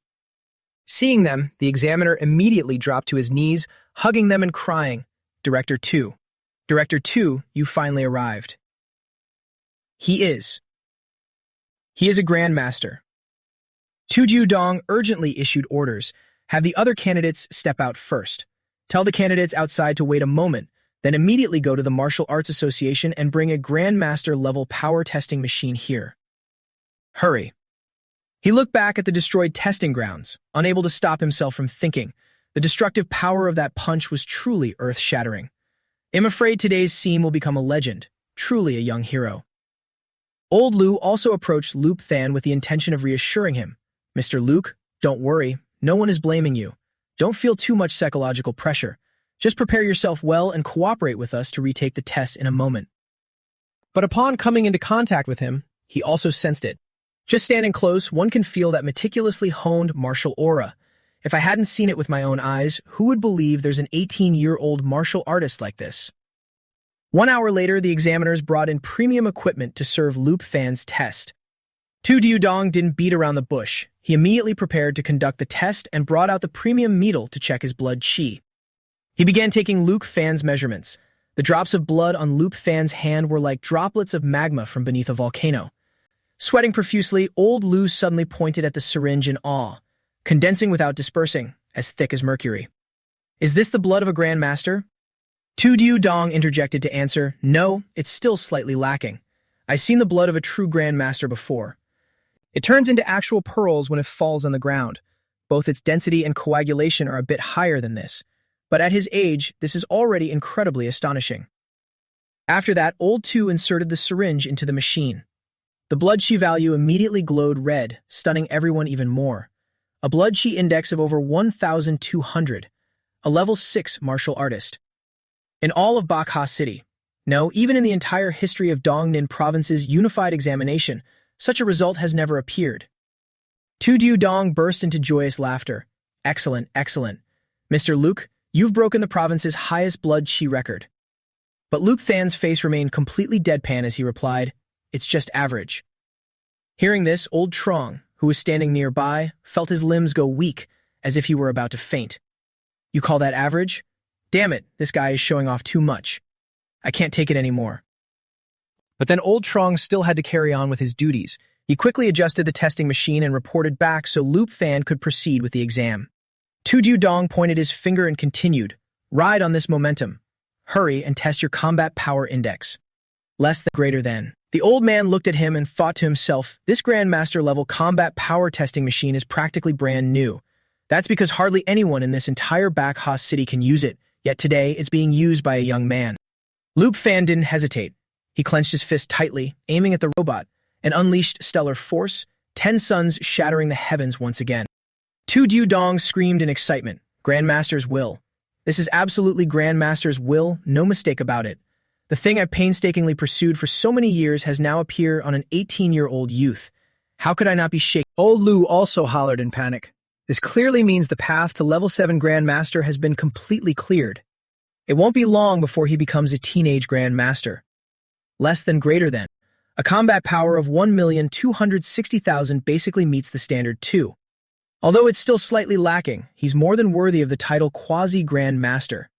Seeing them, the examiner immediately dropped to his knees, hugging them and crying, Director Tu, you finally arrived." He is a Grandmaster. Tu Diu Dong urgently issued orders. Have the other candidates step out first. Tell the candidates outside to wait a moment, then immediately go to the Martial Arts Association and bring a Grandmaster-level power testing machine here. Hurry. He looked back at the destroyed testing grounds, unable to stop himself from thinking. The destructive power of that punch was truly earth-shattering. I'm afraid today's scene will become a legend, truly a young hero. Old Lu also approached Loop Than with the intention of reassuring him. Mr. Luke, don't worry, no one is blaming you. Don't feel too much psychological pressure. Just prepare yourself well and cooperate with us to retake the test in a moment. But upon coming into contact with him, he also sensed it. Just standing close, one can feel that meticulously honed martial aura. If I hadn't seen it with my own eyes, who would believe there's an 18-year-old martial artist like this? 1 hour later, the examiners brought in premium equipment to serve Loop Fan's test. Tu Diu Dong didn't beat around the bush. He immediately prepared to conduct the test and brought out the premium needle to check his blood qi. He began taking Loop Fan's measurements. The drops of blood on Loop Fan's hand were like droplets of magma from beneath a volcano. Sweating profusely, Old Lu suddenly pointed at the syringe in awe, condensing without dispersing, as thick as mercury. Is this the blood of a Grandmaster? Tu Diu Dong interjected to answer, no, it's still slightly lacking. I've seen the blood of a true Grandmaster before. It turns into actual pearls when it falls on the ground. Both its density and coagulation are a bit higher than this. But at his age, this is already incredibly astonishing. After that, Old Tu inserted the syringe into the machine. The blood qi value immediately glowed red, stunning everyone even more. A blood qi index of over 1,200, a level 6 martial artist. In all of Bakha City, no, even in the entire history of Dongnin Province's unified examination, Such a result has never appeared. Tu Diu Dong burst into joyous laughter. Excellent, excellent. Mr. Luke, you've broken the province's highest blood chi record. But Luke Than's face remained completely deadpan as he replied, it's just average. Hearing this, old Trong, who was standing nearby, felt his limbs go weak, as if he were about to faint. You call that average? Damn it, this guy is showing off too much. I can't take it anymore. But then old Trong still had to carry on with his duties. He quickly adjusted the testing machine and reported back so Luke Than could proceed with the exam. Tu Diu Dong pointed his finger and continued, ride on this momentum. Hurry and test your combat power index. Less than greater than. The old man looked at him and thought to himself, this Grandmaster level combat power testing machine is practically brand new. That's because hardly anyone in this entire Bakha city can use it, yet today it's being used by a young man. Luke Than didn't hesitate. He clenched his fist tightly, aiming at the robot, and unleashed stellar force, 10 suns shattering the heavens once again. Tu Diu Dong screamed in excitement, Grandmaster's will. This is absolutely Grandmaster's will, no mistake about it. The thing I've painstakingly pursued for so many years has now appeared on an 18-year-old youth. How could I not be shaken? Old Lu also hollered in panic. This clearly means the path to level 7 Grandmaster has been completely cleared. It won't be long before he becomes a teenage Grandmaster. Less than greater than. A combat power of 1,260,000 basically meets the standard too. Although it's still slightly lacking, he's more than worthy of the title Quasi-Grand Master.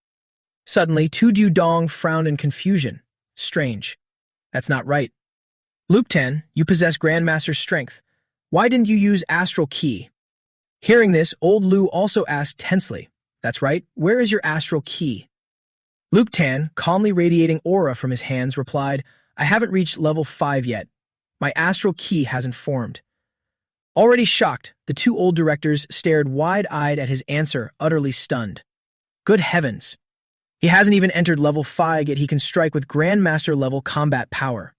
Suddenly, Tu Diu Dong frowned in confusion. Strange. That's not right. Luke Than, you possess Grandmaster's strength. Why didn't you use Astral Key? Hearing this, old Lu also asked tensely. That's right, where is your Astral Key? Luke Than, calmly radiating aura from his hands, replied, I haven't reached level 5 yet. My Astral Key hasn't formed. Already shocked, the two old directors stared wide-eyed at his answer, utterly stunned. Good heavens! He hasn't even entered level 5 yet he can strike with Grandmaster-level combat power.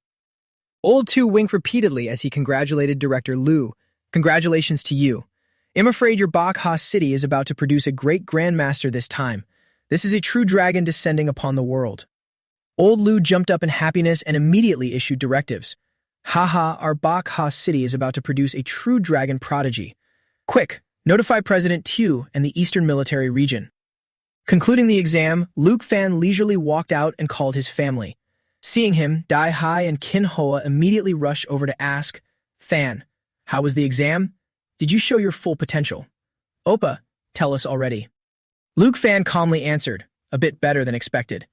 Old Tu winked repeatedly as he congratulated Director Lu. Congratulations to you. I'm afraid your Bakha city is about to produce a great Grandmaster this time. This is a true dragon descending upon the world. Old Lu jumped up in happiness and immediately issued directives. Haha, our Bakha city is about to produce a true dragon prodigy. Quick, notify President Tu and the Eastern Military Region. Concluding the exam, Luke Than leisurely walked out and called his family. Seeing him, Dai Hai and Kin Hoa immediately rushed over to ask, Than, how was the exam? Did you show your full potential? Oppa, tell us already. Luke Than calmly answered, a bit better than expected.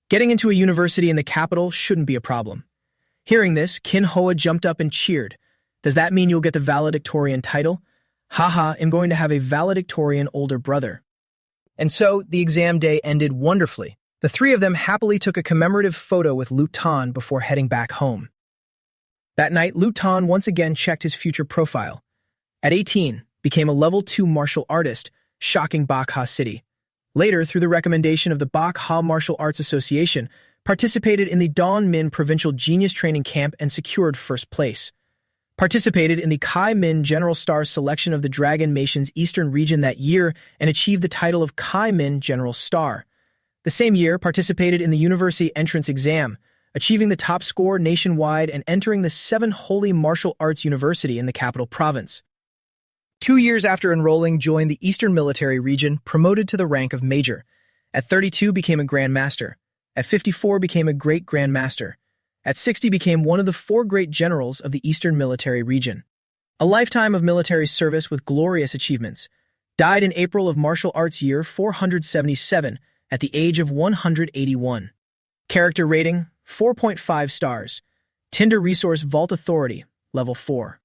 Getting into a university in the capital shouldn't be a problem. Hearing this, Kin Hoa jumped up and cheered. Does that mean you'll get the valedictorian title? Haha, I'm going to have a valedictorian older brother. And so, the exam day ended wonderfully. The three of them happily took a commemorative photo with Lu Tan before heading back home. That night, Lu Tan once again checked his future profile. At 18, became a level 2 martial artist, shocking Bakha City. Later, through the recommendation of the Bakha Martial Arts Association, participated in the Don Min Provincial Genius Training Camp and secured first place. Participated in the Kai Min General Star selection of the Dragon Nation's Eastern region that year and achieved the title of Kai Min General Star. The same year, participated in the university entrance exam, achieving the top score nationwide and entering the 7 Holy Martial Arts University in the capital province. 2 years after enrolling, joined the Eastern Military Region, promoted to the rank of Major. At 32, became a Grand Master. At 54, became a Great Grand Master. At 60, became one of the 4 great generals of the Eastern Military Region. A lifetime of military service with glorious achievements. Died in April of Martial Arts year 477 at the age of 181. Character rating, 4.5 stars. Tinder Resource Vault Authority, level 4.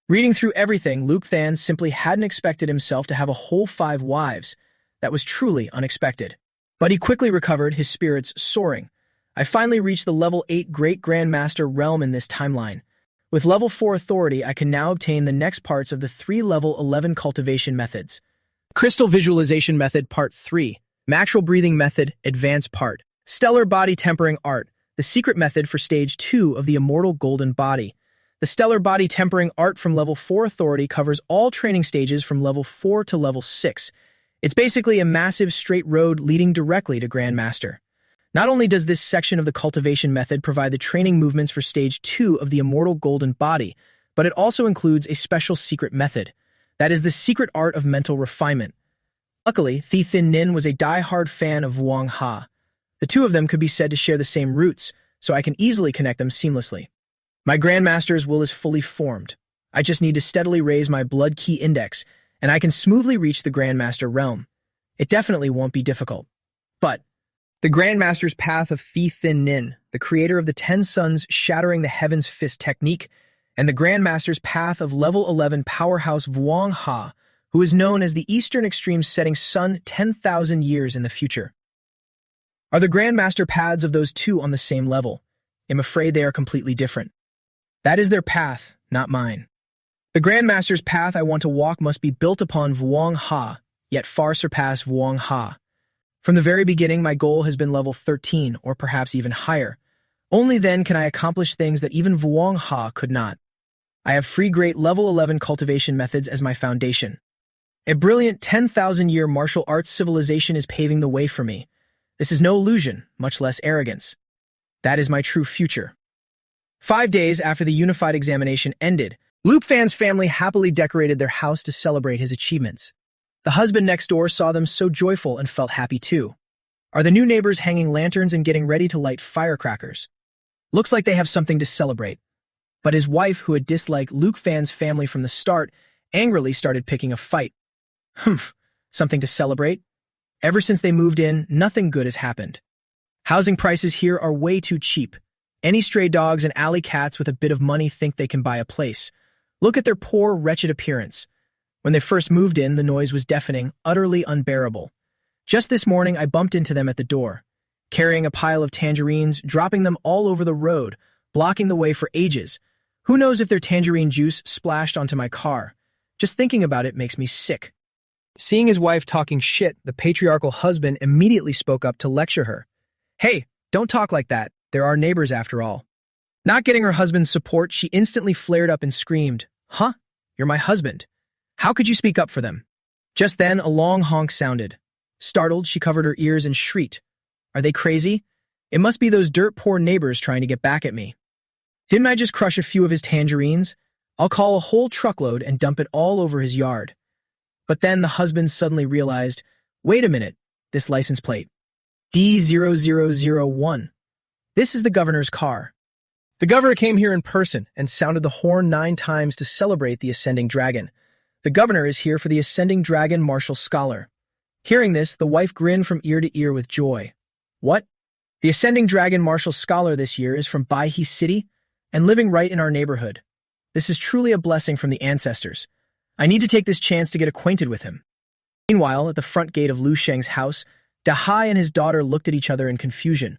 Reading through everything, Luke Than simply hadn't expected himself to have a whole 5 wives. That was truly unexpected. But he quickly recovered, his spirits soaring. I finally reached the level 8 Great Grandmaster realm in this timeline. With level 4 authority, I can now obtain the next parts of the 3 level 11 cultivation methods. Crystal Visualization Method Part 3, Natural Breathing Method Advanced Part, Stellar Body Tempering Art, the secret method for Stage 2 of the Immortal Golden Body. The Stellar Body Tempering Art from level 4 authority covers all training stages from level 4 to level 6. It's basically a massive straight road leading directly to Grandmaster. Not only does this section of the cultivation method provide the training movements for stage 2 of the immortal golden body, but it also includes a special secret method. That is the secret art of mental refinement. Luckily, Thi Thin Nin was a die-hard fan of Wang Ha. The two of them could be said to share the same roots, so I can easily connect them seamlessly. My Grandmaster's will is fully formed. I just need to steadily raise my blood key index, and I can smoothly reach the Grandmaster realm. It definitely won't be difficult. But the Grandmaster's path of Thi Thin Nin, the creator of the 10 Suns Shattering the Heavens Fist technique, and the Grandmaster's path of level 11 powerhouse Wang Ha, who is known as the Eastern Extreme setting sun 10,000 years in the future. Are the Grandmaster paths of those two on the same level? I'm afraid they are completely different. That is their path, not mine. The Grandmaster's path I want to walk must be built upon Wang Ha, yet far surpass Wang Ha. From the very beginning, my goal has been level 13, or perhaps even higher. Only then can I accomplish things that even Wang Ha could not. I have three great level 11 cultivation methods as my foundation. A brilliant 10,000-year martial arts civilization is paving the way for me. This is no illusion, much less arrogance. That is my true future. 5 days after the unified examination ended, Luke Fan's family happily decorated their house to celebrate his achievements. The husband next door saw them so joyful and felt happy too. Are the new neighbors hanging lanterns and getting ready to light firecrackers? Looks like they have something to celebrate. But his wife, who had disliked Luke Fan's family from the start, angrily started picking a fight. Something to celebrate? Ever since they moved in, nothing good has happened. Housing prices here are way too cheap. Any stray dogs and alley cats with a bit of money think they can buy a place. Look at their poor, wretched appearance. When they first moved in, the noise was deafening, utterly unbearable. Just this morning, I bumped into them at the door, carrying a pile of tangerines, dropping them all over the road, blocking the way for ages. Who knows if their tangerine juice splashed onto my car? Just thinking about it makes me sick. Seeing his wife talking shit, the patriarchal husband immediately spoke up to lecture her. Hey, don't talk like that. There are neighbors after all. Not getting her husband's support, she instantly flared up and screamed, Huh? You're my husband. How could you speak up for them? Just then, a long honk sounded. Startled, she covered her ears and shrieked. Are they crazy? It must be those dirt-poor neighbors trying to get back at me. Didn't I just crush a few of his tangerines? I'll call a whole truckload and dump it all over his yard. But then the husband suddenly realized, wait a minute, this license plate. D0001. This is the governor's car. The governor came here in person and sounded the horn 9 times to celebrate the Ascending Dragon. The governor is here for the Ascending Dragon Martial Scholar. Hearing this, the wife grinned from ear to ear with joy. What? The Ascending Dragon Martial Scholar this year is from Baihe City and living right in our neighborhood. This is truly a blessing from the ancestors. I need to take this chance to get acquainted with him. Meanwhile, at the front gate of Lu Sheng's house, Dahai and his daughter looked at each other in confusion.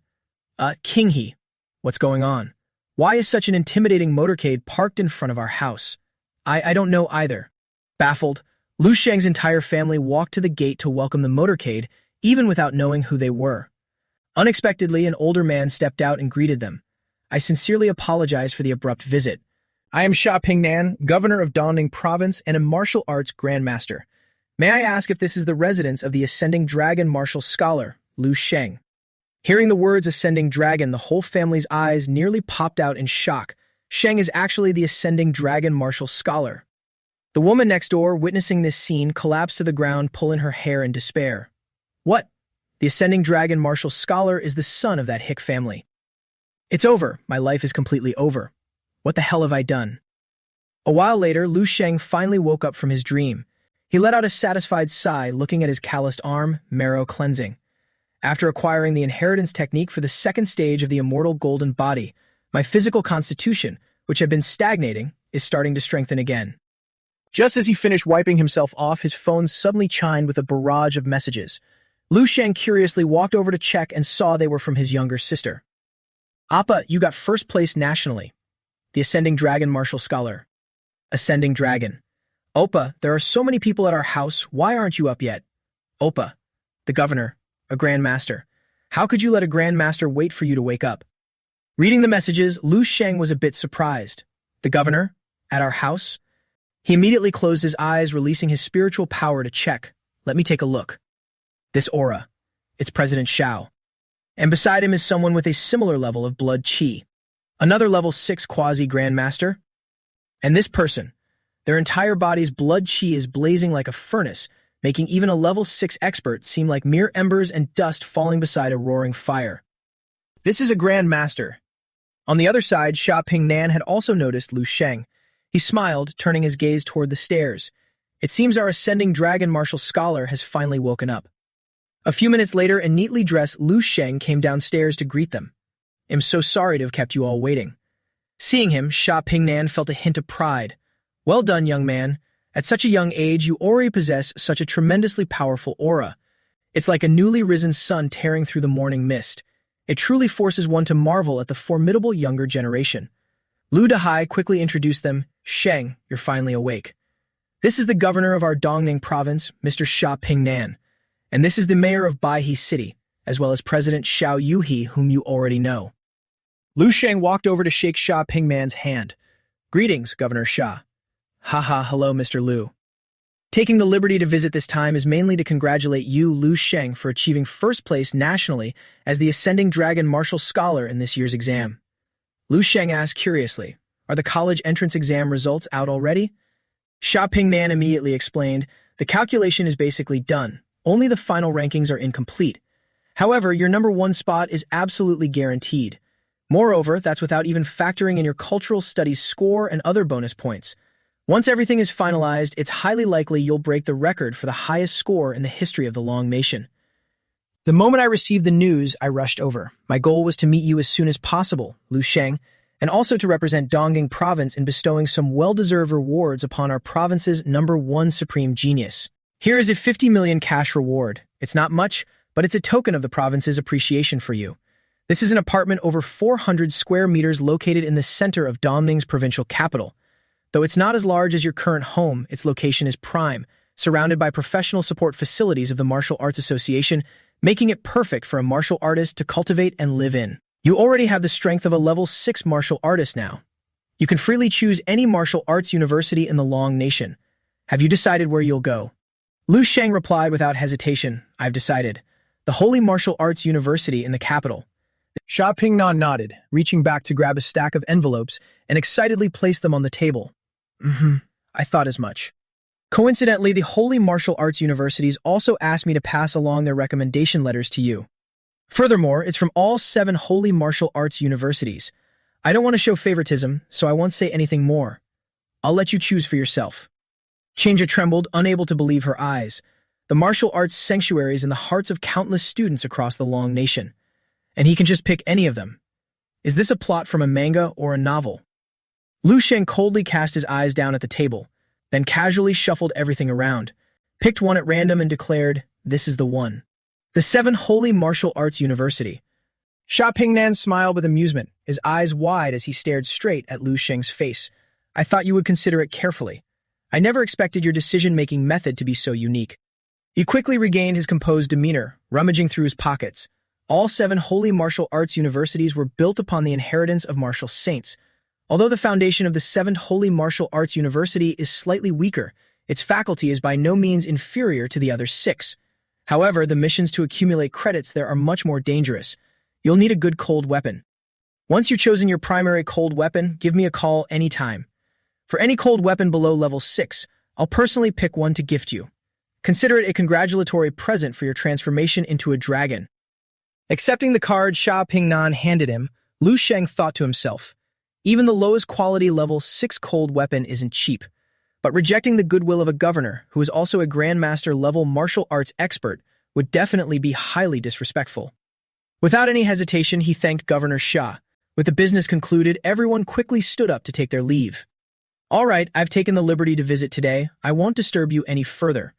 King He, what's going on? Why is such an intimidating motorcade parked in front of our house? I don't know either. Baffled, Lu Sheng's entire family walked to the gate to welcome the motorcade, even without knowing who they were. Unexpectedly, an older man stepped out and greeted them. I sincerely apologize for the abrupt visit. I am Sha Pingnan, governor of Dongning Province and a martial arts grandmaster. May I ask if this is the residence of the Ascending Dragon Martial Scholar, Lu Sheng? Hearing the words Ascending Dragon, the whole family's eyes nearly popped out in shock. Sheng is actually the Ascending Dragon Martial Scholar. The woman next door, witnessing this scene, collapsed to the ground, pulling her hair in despair. What? The Ascending Dragon Martial Scholar is the son of that hick family. It's over. My life is completely over. What the hell have I done? A while later, Lu Sheng finally woke up from his dream. He let out a satisfied sigh, looking at his calloused arm, marrow cleansing. After acquiring the inheritance technique for the second stage of the immortal golden body, my physical constitution, which had been stagnating, is starting to strengthen again. Just as he finished wiping himself off, his phone suddenly chimed with a barrage of messages. Lu Sheng curiously walked over to check and saw they were from his younger sister. Appa, you got first place nationally. The Ascending Dragon Martial Scholar. Ascending Dragon. Oppa, there are so many people at our house, why aren't you up yet? Oppa, the governor, a grandmaster. How could you let a grandmaster wait for you to wake up? Reading the messages, Lu Sheng was a bit surprised. The governor? At our house? He immediately closed his eyes, releasing his spiritual power to check. Let me take a look. This aura. It's President Shao. And beside him is someone with a similar level of blood chi, another level 6 quasi-grandmaster. And this person, their entire body's blood chi is blazing like a furnace, making even a level 6 expert seem like mere embers and dust falling beside a roaring fire. This is a Grand Master. On the other side, Sha Pingnan had also noticed Lu Sheng. He smiled, turning his gaze toward the stairs. It seems our ascending dragon martial scholar has finally woken up. A few minutes later, a neatly dressed Lu Sheng came downstairs to greet them. I'm so sorry to have kept you all waiting. Seeing him, Sha Pingnan felt a hint of pride. Well done, young man. At such a young age, you already possess such a tremendously powerful aura. It's like a newly risen sun tearing through the morning mist. It truly forces one to marvel at the formidable younger generation. Lu Dahai quickly introduced them. Sheng, you're finally awake. This is the governor of our Dongning province, Mr. Sha Pingnan. And this is the mayor of Baihe City, as well as President Xiao Yuhi, whom you already know. Lu Sheng walked over to shake Sha Pingman's hand. Greetings, Governor Sha. Haha, hello, Mr. Lu. Taking the liberty to visit this time is mainly to congratulate you, Lu Sheng, for achieving first place nationally as the Ascending Dragon Martial Scholar in this year's exam. Lu Sheng asked curiously, are the college entrance exam results out already? Sha Pingnan immediately explained, the calculation is basically done. Only the final rankings are incomplete. However, your number 1 spot is absolutely guaranteed. Moreover, that's without even factoring in your cultural studies score and other bonus points. Once everything is finalized, it's highly likely you'll break the record for the highest score in the history of the Long Nation. The moment I received the news, I rushed over. My goal was to meet you as soon as possible, Lu Sheng, and also to represent Dongning Province in bestowing some well-deserved rewards upon our province's number 1 supreme genius. Here is a 50 million cash reward. It's not much, but it's a token of the province's appreciation for you. This is an apartment over 400 square meters located in the center of Dongning's provincial capital. Though it's not as large as your current home, its location is prime, surrounded by professional support facilities of the Martial Arts Association, making it perfect for a martial artist to cultivate and live in. You already have the strength of a level 6 martial artist now. You can freely choose any martial arts university in the Long Nation. Have you decided where you'll go? Lu Sheng replied without hesitation, I've decided. The Holy Martial Arts University in the capital. Sha Pingnan nodded, reaching back to grab a stack of envelopes and excitedly placed them on the table. I thought as much. Coincidentally, the Holy Martial Arts Universities also asked me to pass along their recommendation letters to you. Furthermore, it's from all 7 Holy Martial Arts Universities. I don't want to show favoritism, so I won't say anything more. I'll let you choose for yourself. Chang'e trembled, unable to believe her eyes. The martial arts sanctuaries in the hearts of countless students across the Long Nation. And he can just pick any of them. Is this a plot from a manga or a novel? Lu Sheng coldly cast his eyes down at the table, then casually shuffled everything around, picked one at random and declared, this is the one. The 7 Holy Martial Arts University. Sha Pingnan smiled with amusement, his eyes wide as he stared straight at Lu Sheng's face. I thought you would consider it carefully. I never expected your decision-making method to be so unique. He quickly regained his composed demeanor, rummaging through his pockets. All 7 Holy Martial Arts Universities were built upon the inheritance of martial saints. Although the foundation of the 7th Holy Martial Arts University is slightly weaker, its faculty is by no means inferior to the other 6. However, the missions to accumulate credits there are much more dangerous. You'll need a good cold weapon. Once you've chosen your primary cold weapon, give me a call anytime. For any cold weapon below level 6, I'll personally pick one to gift you. Consider it a congratulatory present for your transformation into a dragon. Accepting the card Sha Pingnan handed him, Lu Sheng thought to himself, even the lowest quality level 6 cold weapon isn't cheap. But rejecting the goodwill of a governor, who is also a Grandmaster level martial arts expert, would definitely be highly disrespectful. Without any hesitation, he thanked Governor Sha. With the business concluded, everyone quickly stood up to take their leave. All right, I've taken the liberty to visit today. I won't disturb you any further.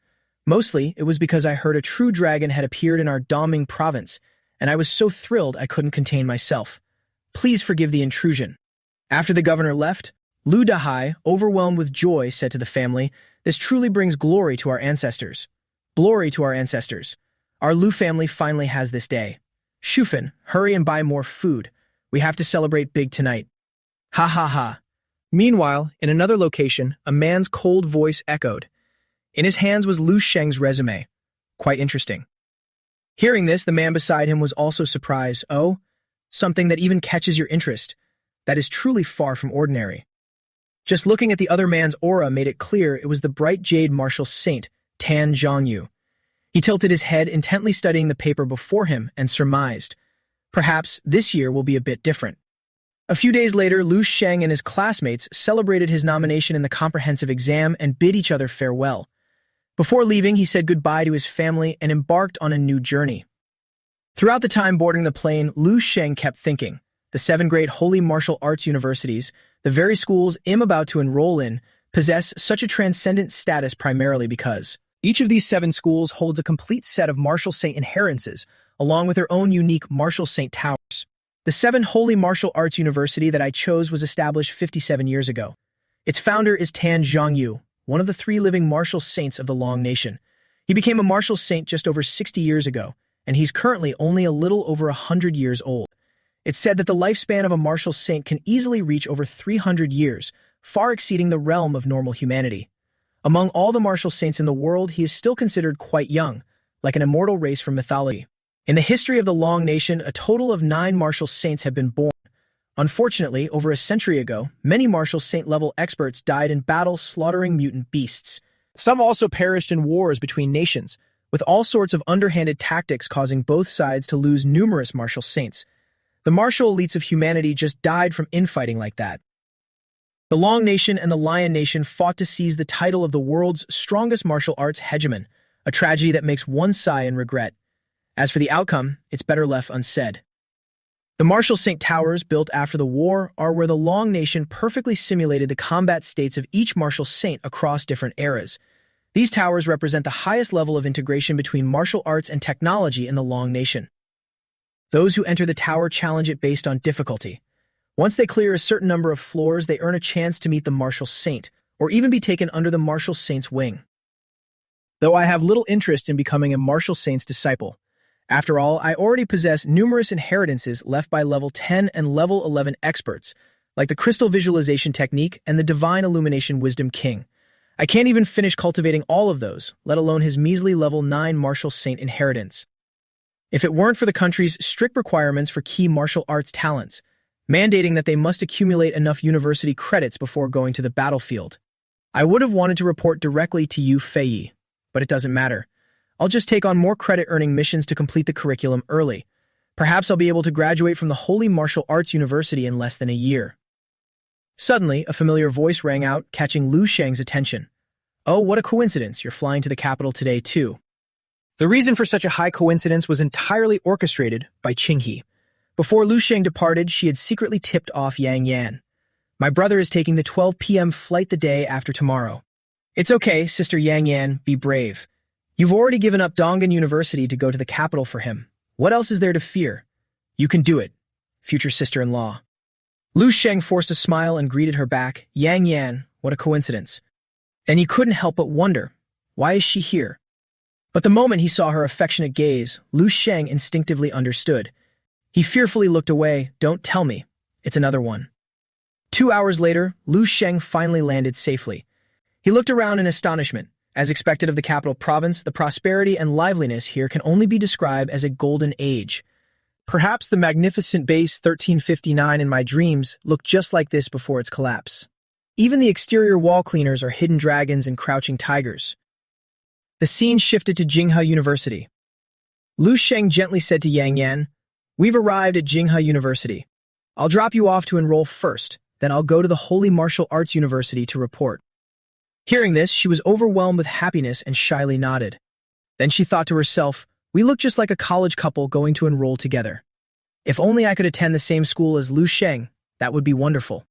Mostly, it was because I heard a true dragon had appeared in our Dongning province, and I was so thrilled I couldn't contain myself. Please forgive the intrusion. After the governor left, Lu Dahai, overwhelmed with joy, said to the family, this truly brings glory to our ancestors. Glory to our ancestors. Our Lu family finally has this day. Shufan, hurry and buy more food. We have to celebrate big tonight. Ha ha ha. Meanwhile, in another location, a man's cold voice echoed. In his hands was Lu Sheng's resume. Quite interesting. Hearing this, the man beside him was also surprised. Oh, something that even catches your interest. That is truly far from ordinary. Just looking at the other man's aura made it clear it was the bright jade martial saint, Tan Zhongyu. He tilted his head, intently studying the paper before him, and surmised, perhaps this year will be a bit different. A few days later, Lu Sheng and his classmates celebrated his nomination in the comprehensive exam and bid each other farewell. Before leaving, he said goodbye to his family and embarked on a new journey. Throughout the time boarding the plane, Lu Sheng kept thinking, the 7 great holy martial arts universities, the very schools I'm about to enroll in, possess such a transcendent status primarily because each of these 7 schools holds a complete set of martial saint inheritances, along with their own unique martial saint towers. The 7 holy martial arts university that I chose was established 57 years ago. Its founder is Tan Zhongyu, one of the 3 living martial saints of the Long Nation. He became a martial saint just over 60 years ago, and he's currently only a little over 100 years old. It's said that the lifespan of a martial saint can easily reach over 300 years, far exceeding the realm of normal humanity. Among all the martial saints in the world, he is still considered quite young, like an immortal race from mythology. In the history of the Long Nation, a total of 9 martial saints have been born. Unfortunately, over a century ago, many martial saint-level experts died in battle slaughtering mutant beasts. Some also perished in wars between nations, with all sorts of underhanded tactics causing both sides to lose numerous martial saints. The martial elites of humanity just died from infighting like that. The Long Nation and the Lion Nation fought to seize the title of the world's strongest martial arts hegemon, a tragedy that makes one sigh in regret. As for the outcome, it's better left unsaid. The martial saint towers built after the war are where the Long Nation perfectly simulated the combat states of each martial saint across different eras. These towers represent the highest level of integration between martial arts and technology in the Long Nation. Those who enter the tower challenge it based on difficulty. Once they clear a certain number of floors, they earn a chance to meet the martial saint, or even be taken under the martial saint's wing. Though I have little interest in becoming a martial saint's disciple. After all, I already possess numerous inheritances left by level 10 and level 11 experts, like the crystal visualization technique and the divine illumination wisdom king. I can't even finish cultivating all of those, let alone his measly level 9 martial saint inheritance. If it weren't for the country's strict requirements for key martial arts talents, mandating that they must accumulate enough university credits before going to the battlefield, I would have wanted to report directly to Yu Fei, but it doesn't matter. I'll just take on more credit-earning missions to complete the curriculum early. Perhaps I'll be able to graduate from the Holy Martial Arts University in less than a year. Suddenly, a familiar voice rang out, catching Lu Sheng's attention. Oh, what a coincidence, you're flying to the capital today, too. The reason for such a high coincidence was entirely orchestrated by Qinghe. Before Lu Sheng departed, she had secretly tipped off Yang Yan. My brother is taking the 12 p.m. flight the day after tomorrow. It's okay, Sister Yang Yan, be brave. You've already given up Dongan University to go to the capital for him. What else is there to fear? You can do it, future sister-in-law. Lu Sheng forced a smile and greeted her back. Yang Yan, what a coincidence. And he couldn't help but wonder, why is she here? But the moment he saw her affectionate gaze, Lu Sheng instinctively understood. He fearfully looked away. Don't tell me. It's another one. 2 hours later, Lu Sheng finally landed safely. He looked around in astonishment. As expected of the capital province, the prosperity and liveliness here can only be described as a golden age. Perhaps the magnificent base 1359 in my dreams looked just like this before its collapse. Even the exterior wall cleaners are hidden dragons and crouching tigers. The scene shifted to Jinghe University. Lu Sheng gently said to Yang Yan, "We've arrived at Jinghe University. I'll drop you off to enroll first, then I'll go to the Holy Martial Arts University to report." Hearing this, she was overwhelmed with happiness and shyly nodded. Then she thought to herself, we look just like a college couple going to enroll together. If only I could attend the same school as Lu Sheng, that would be wonderful.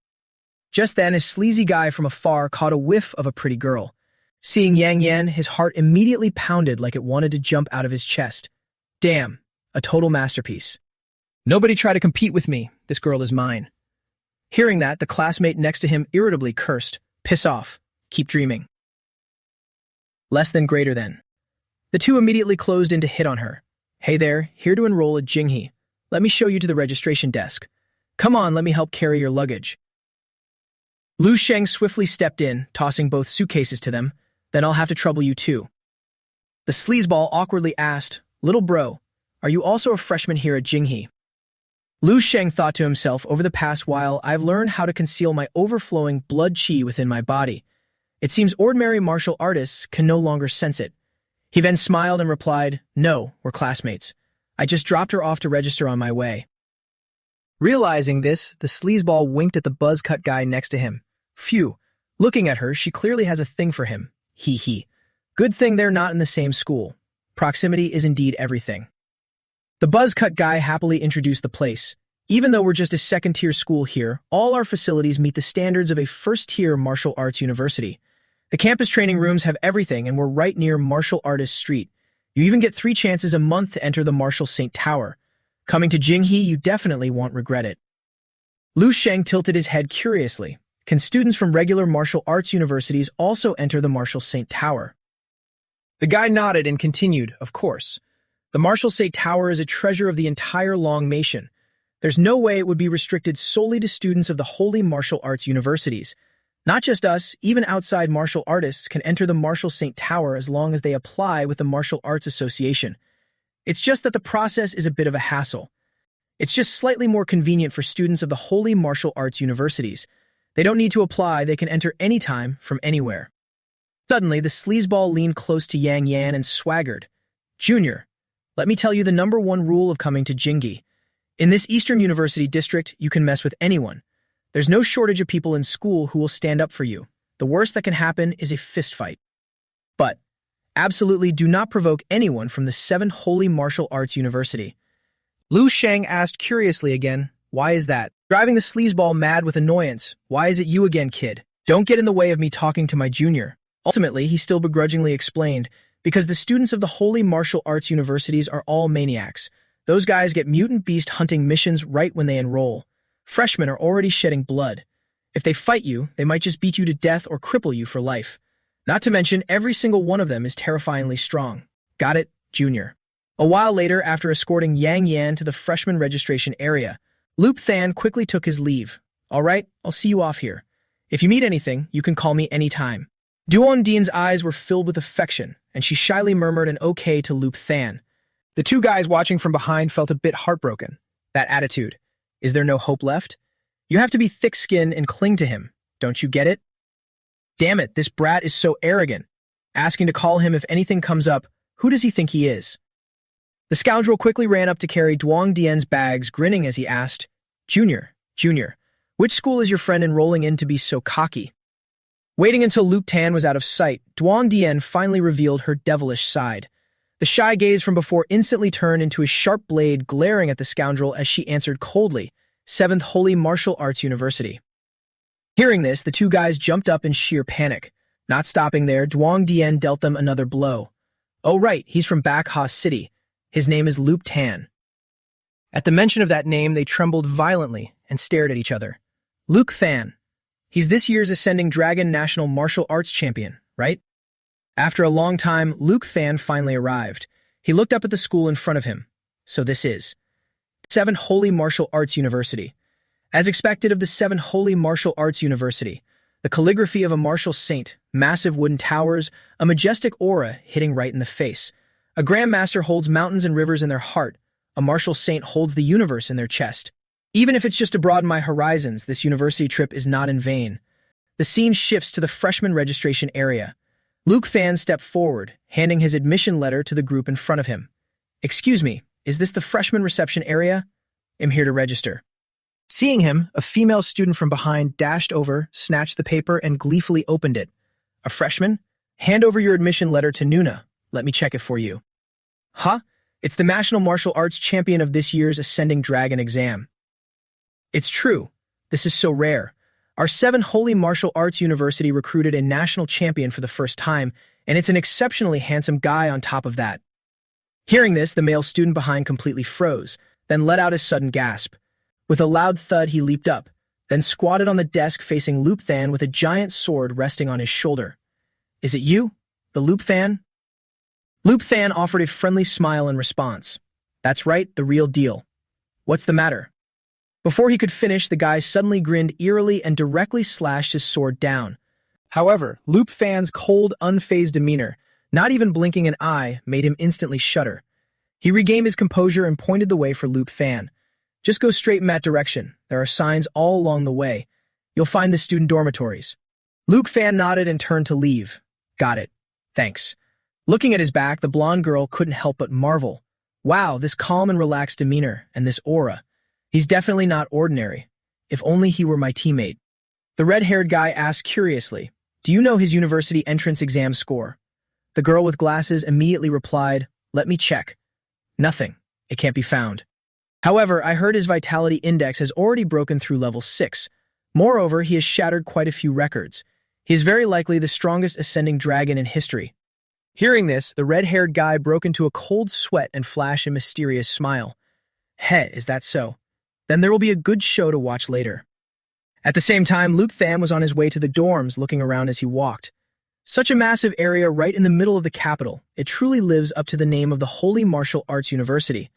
Just then, a sleazy guy from afar caught a whiff of a pretty girl. Seeing Yang Yan, his heart immediately pounded like it wanted to jump out of his chest. Damn, a total masterpiece. Nobody try to compete with me, this girl is mine. Hearing that, the classmate next to him irritably cursed, piss off, keep dreaming. Less than greater than. The two immediately closed in to hit on her. Hey there, here to enroll at Jinghe. Let me show you to the registration desk. Come on, let me help carry your luggage. Lu Sheng swiftly stepped in, tossing both suitcases to them. Then I'll have to trouble you too. The sleazeball awkwardly asked, Little bro, are you also a freshman here at Jinghe? Lu Sheng thought to himself, over the past while, I've learned how to conceal my overflowing blood qi within my body. It seems ordinary martial artists can no longer sense it. He then smiled and replied, no, we're classmates. I just dropped her off to register on my way. Realizing this, the sleazeball winked at the buzz-cut guy next to him. Phew, looking at her, she clearly has a thing for him. Hee hee. Good thing they're not in the same school. Proximity is indeed everything. The buzz-cut guy happily introduced the place. Even though we're just a second-tier school here, all our facilities meet the standards of a first-tier martial arts university. The campus training rooms have everything, and we're right near Martial Artist Street. You even get 3 chances a month to enter the Martial Saint Tower. Coming to Jinghe, you definitely won't regret it. Lu Sheng tilted his head curiously. Can students from regular martial arts universities also enter the Martial Saint Tower? The guy nodded and continued, of course. The Martial Saint Tower is a treasure of the entire Longmation. There's no way it would be restricted solely to students of the holy martial arts universities. Not just us, even outside martial artists can enter the Martial Saint Tower as long as they apply with the Martial Arts Association. It's just that the process is a bit of a hassle. It's just slightly more convenient for students of the holy martial arts universities. They don't need to apply, they can enter anytime from anywhere. Suddenly, the sleazeball leaned close to Yang Yan and swaggered. Junior, let me tell you the #1 rule of coming to Jinghe. In this Eastern University district, you can mess with anyone. There's no shortage of people in school who will stand up for you. The worst that can happen is a fistfight. But absolutely do not provoke anyone from the 7 Holy Martial Arts University. Lu Sheng asked curiously again, why is that? Driving the sleazeball mad with annoyance. Why is it you again, kid? Don't get in the way of me talking to my junior. Ultimately, he still begrudgingly explained, because the students of the Holy Martial Arts Universities are all maniacs. Those guys get mutant beast hunting missions right when they enroll. Freshmen are already shedding blood. If they fight you, they might just beat you to death or cripple you for life. Not to mention, every single one of them is terrifyingly strong. Got it, Junior? A while later, after escorting Yang Yan to the freshman registration area, Loop Than quickly took his leave. All right, I'll see you off here. If you need anything, you can call me anytime. Duan Dian's eyes were filled with affection, and she shyly murmured an okay to Loop Than. The 2 guys watching from behind felt a bit heartbroken. That attitude. Is there no hope left? You have to be thick-skinned and cling to him. Don't you get it? Damn it, this brat is so arrogant. Asking to call him if anything comes up, who does he think he is? The scoundrel quickly ran up to carry Duan Dian's bags, grinning as he asked, Junior, which school is your friend enrolling in to be so cocky? Waiting until Luke Tan was out of sight, Duan Dian finally revealed her devilish side. The shy gaze from before instantly turned into a sharp blade glaring at the scoundrel as she answered coldly, 7th Holy Martial Arts University. Hearing this, the 2 guys jumped up in sheer panic. Not stopping there, Duan Dian dealt them another blow. Oh right, he's from Back Ha City. His name is Luke Tan. At the mention of that name, they trembled violently and stared at each other. Luke Than. He's this year's Ascending Dragon National Martial Arts Champion, right? After a long time, Luke Than finally arrived. He looked up at the school in front of him. So this is 7 Holy Martial Arts University. As expected of the 7 Holy Martial Arts University, the calligraphy of a martial saint, massive wooden towers, a majestic aura hitting right in the face. A grandmaster holds mountains and rivers in their heart. A martial saint holds the universe in their chest. Even if it's just to broaden my horizons, this university trip is not in vain. The scene shifts to the freshman registration area. Luke Than stepped forward, handing his admission letter to the group in front of him. Excuse me, is this the freshman reception area? I'm here to register. Seeing him, a female student from behind dashed over, snatched the paper, and gleefully opened it. A freshman? Hand over your admission letter to Nuna. Let me check it for you. Huh? It's the National Martial Arts Champion of this year's Ascending Dragon exam. It's true. This is so rare. Our 7 Holy Martial Arts University recruited a national champion for the first time, and it's an exceptionally handsome guy on top of that. Hearing this, the male student behind completely froze, then let out a sudden gasp. With a loud thud, he leaped up, then squatted on the desk facing Loop Than with a giant sword resting on his shoulder. Is it you? The Loop Than? Loop Than offered a friendly smile in response. That's right, the real deal. What's the matter? Before he could finish, the guy suddenly grinned eerily and directly slashed his sword down. However, Loop Than's cold, unfazed demeanor, not even blinking an eye, made him instantly shudder. He regained his composure and pointed the way for Luke Fan. Just go straight in that direction. There are signs all along the way. You'll find the student dormitories. Luke Fan nodded and turned to leave. Got it. Thanks. Looking at his back, the blonde girl couldn't help but marvel. Wow, this calm and relaxed demeanor and this aura. He's definitely not ordinary. If only he were my teammate. The red-haired guy asked curiously, do you know his university entrance exam score? The girl with glasses immediately replied, let me check. Nothing. It can't be found. However, I heard his vitality index has already broken through level 6. Moreover, he has shattered quite a few records. He is very likely the strongest ascending dragon in history. Hearing this, the red-haired guy broke into a cold sweat and flashed a mysterious smile. Heh, is that so? Then there will be a good show to watch later. At the same time, Luke Tham was on his way to the dorms, looking around as he walked. Such a massive area right in the middle of the capital, it truly lives up to the name of the Holy Martial Arts University.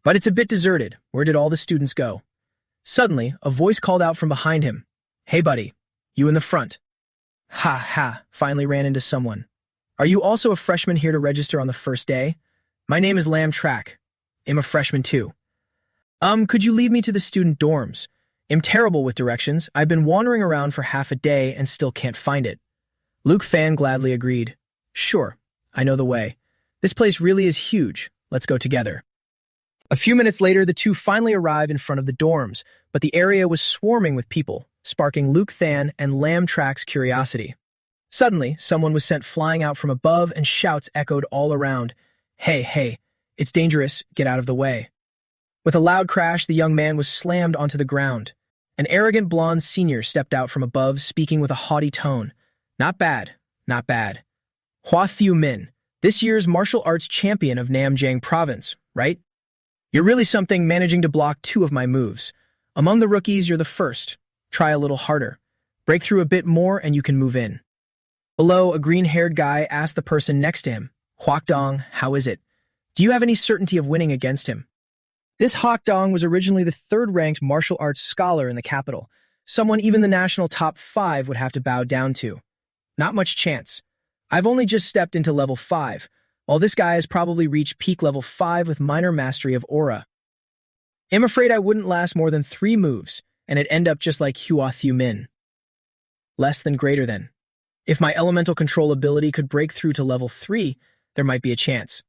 But it's a bit deserted. Where did all the students go? Suddenly, a voice called out from behind him. Hey buddy, you in the front. Ha ha, finally ran into someone. Are you also a freshman here to register on the first day? My name is Lam Track. I'm a freshman too. Could you lead me to the student dorms? I'm terrible with directions. I've been wandering around for half a day and still can't find it. Luke Fan gladly agreed. Sure, I know the way. This place really is huge. Let's go together. A few minutes later, the two finally arrived in front of the dorms, but the area was swarming with people, sparking Luke Than and Lam Track's curiosity. Suddenly, someone was sent flying out from above and shouts echoed all around. Hey, hey, it's dangerous, get out of the way. With a loud crash, the young man was slammed onto the ground. An arrogant blonde senior stepped out from above, speaking with a haughty tone. Not bad, not bad. Hua Thiu Min, this year's martial arts champion of Namjang province, right? You're really something, managing to block 2 of my moves. Among the rookies, you're the first. Try a little harder. Break through a bit more and you can move in. Below, a green-haired guy asked the person next to him, Huak Dong, how is it? Do you have any certainty of winning against him? This Huak Dong was originally the 3rd-ranked martial arts scholar in the capital, someone even the national top 5 would have to bow down to. Not much chance. I've only just stepped into level 5, while this guy has probably reached peak level 5 with minor mastery of aura. I'm afraid I wouldn't last more than 3 moves, and it'd end up just like Hua Thiu Min. Less than greater than. If my elemental control ability could break through to level 3, there might be a chance.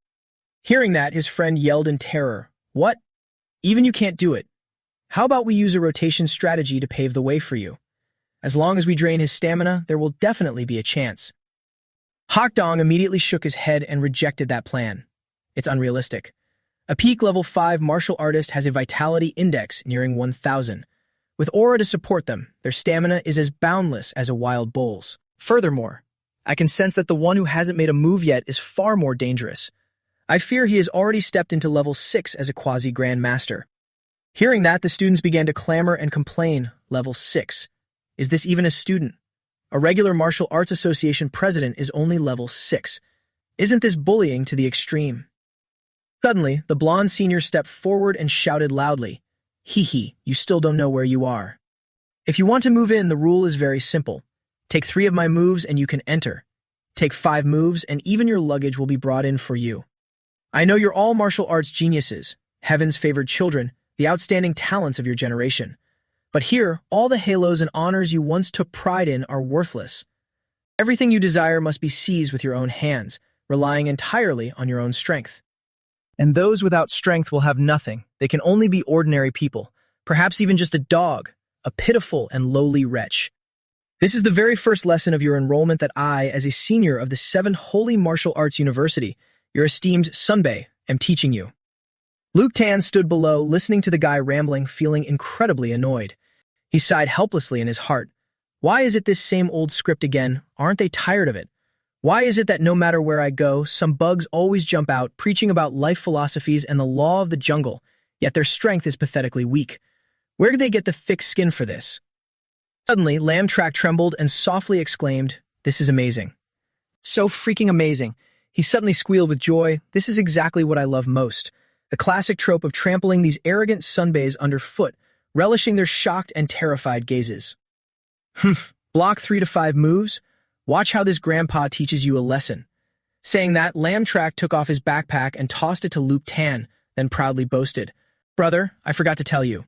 Hearing that, his friend yelled in terror. What? Even you can't do it. How about we use a rotation strategy to pave the way for you? As long as we drain his stamina, there will definitely be a chance. Huak Dong immediately shook his head and rejected that plan. It's unrealistic. A peak level 5 martial artist has a vitality index nearing 1,000. With aura to support them, their stamina is as boundless as a wild bull's. Furthermore, I can sense that the one who hasn't made a move yet is far more dangerous. I fear he has already stepped into level 6 as a quasi-grand master. Hearing that, the students began to clamor and complain. Level 6. Is this even a student? A regular martial arts association president is only level 6. Isn't this bullying to the extreme? Suddenly, the blonde senior stepped forward and shouted loudly, Hee hee, you still don't know where you are. If you want to move in, the rule is very simple. Take 3 of my moves and you can enter. Take 5 moves and even your luggage will be brought in for you. I know you're all martial arts geniuses, heaven's favored children, the outstanding talents of your generation. But here, all the halos and honors you once took pride in are worthless. Everything you desire must be seized with your own hands, relying entirely on your own strength. And those without strength will have nothing. They can only be ordinary people, perhaps even just a dog, a pitiful and lowly wretch. This is the very first lesson of your enrollment that I, as a senior of the 7 Holy Martial Arts University, your esteemed Sunbei, am teaching you. Luke Tan stood below, listening to the guy rambling, feeling incredibly annoyed. He sighed helplessly in his heart. Why is it this same old script again? Aren't they tired of it? Why is it that no matter where I go, some bugs always jump out, preaching about life philosophies and the law of the jungle, yet their strength is pathetically weak? Where do they get the thick skin for this? Suddenly, Lam Track trembled and softly exclaimed, This is amazing. So freaking amazing. He suddenly squealed with joy. This is exactly what I love most. The classic trope of trampling these arrogant sunbays underfoot, relishing their shocked and terrified gazes. Block 3 to 5 moves? Watch how this grandpa teaches you a lesson. Saying that, Lam Trak took off his backpack and tossed it to Luke Tan, then proudly boasted, "Brother, I forgot to tell you.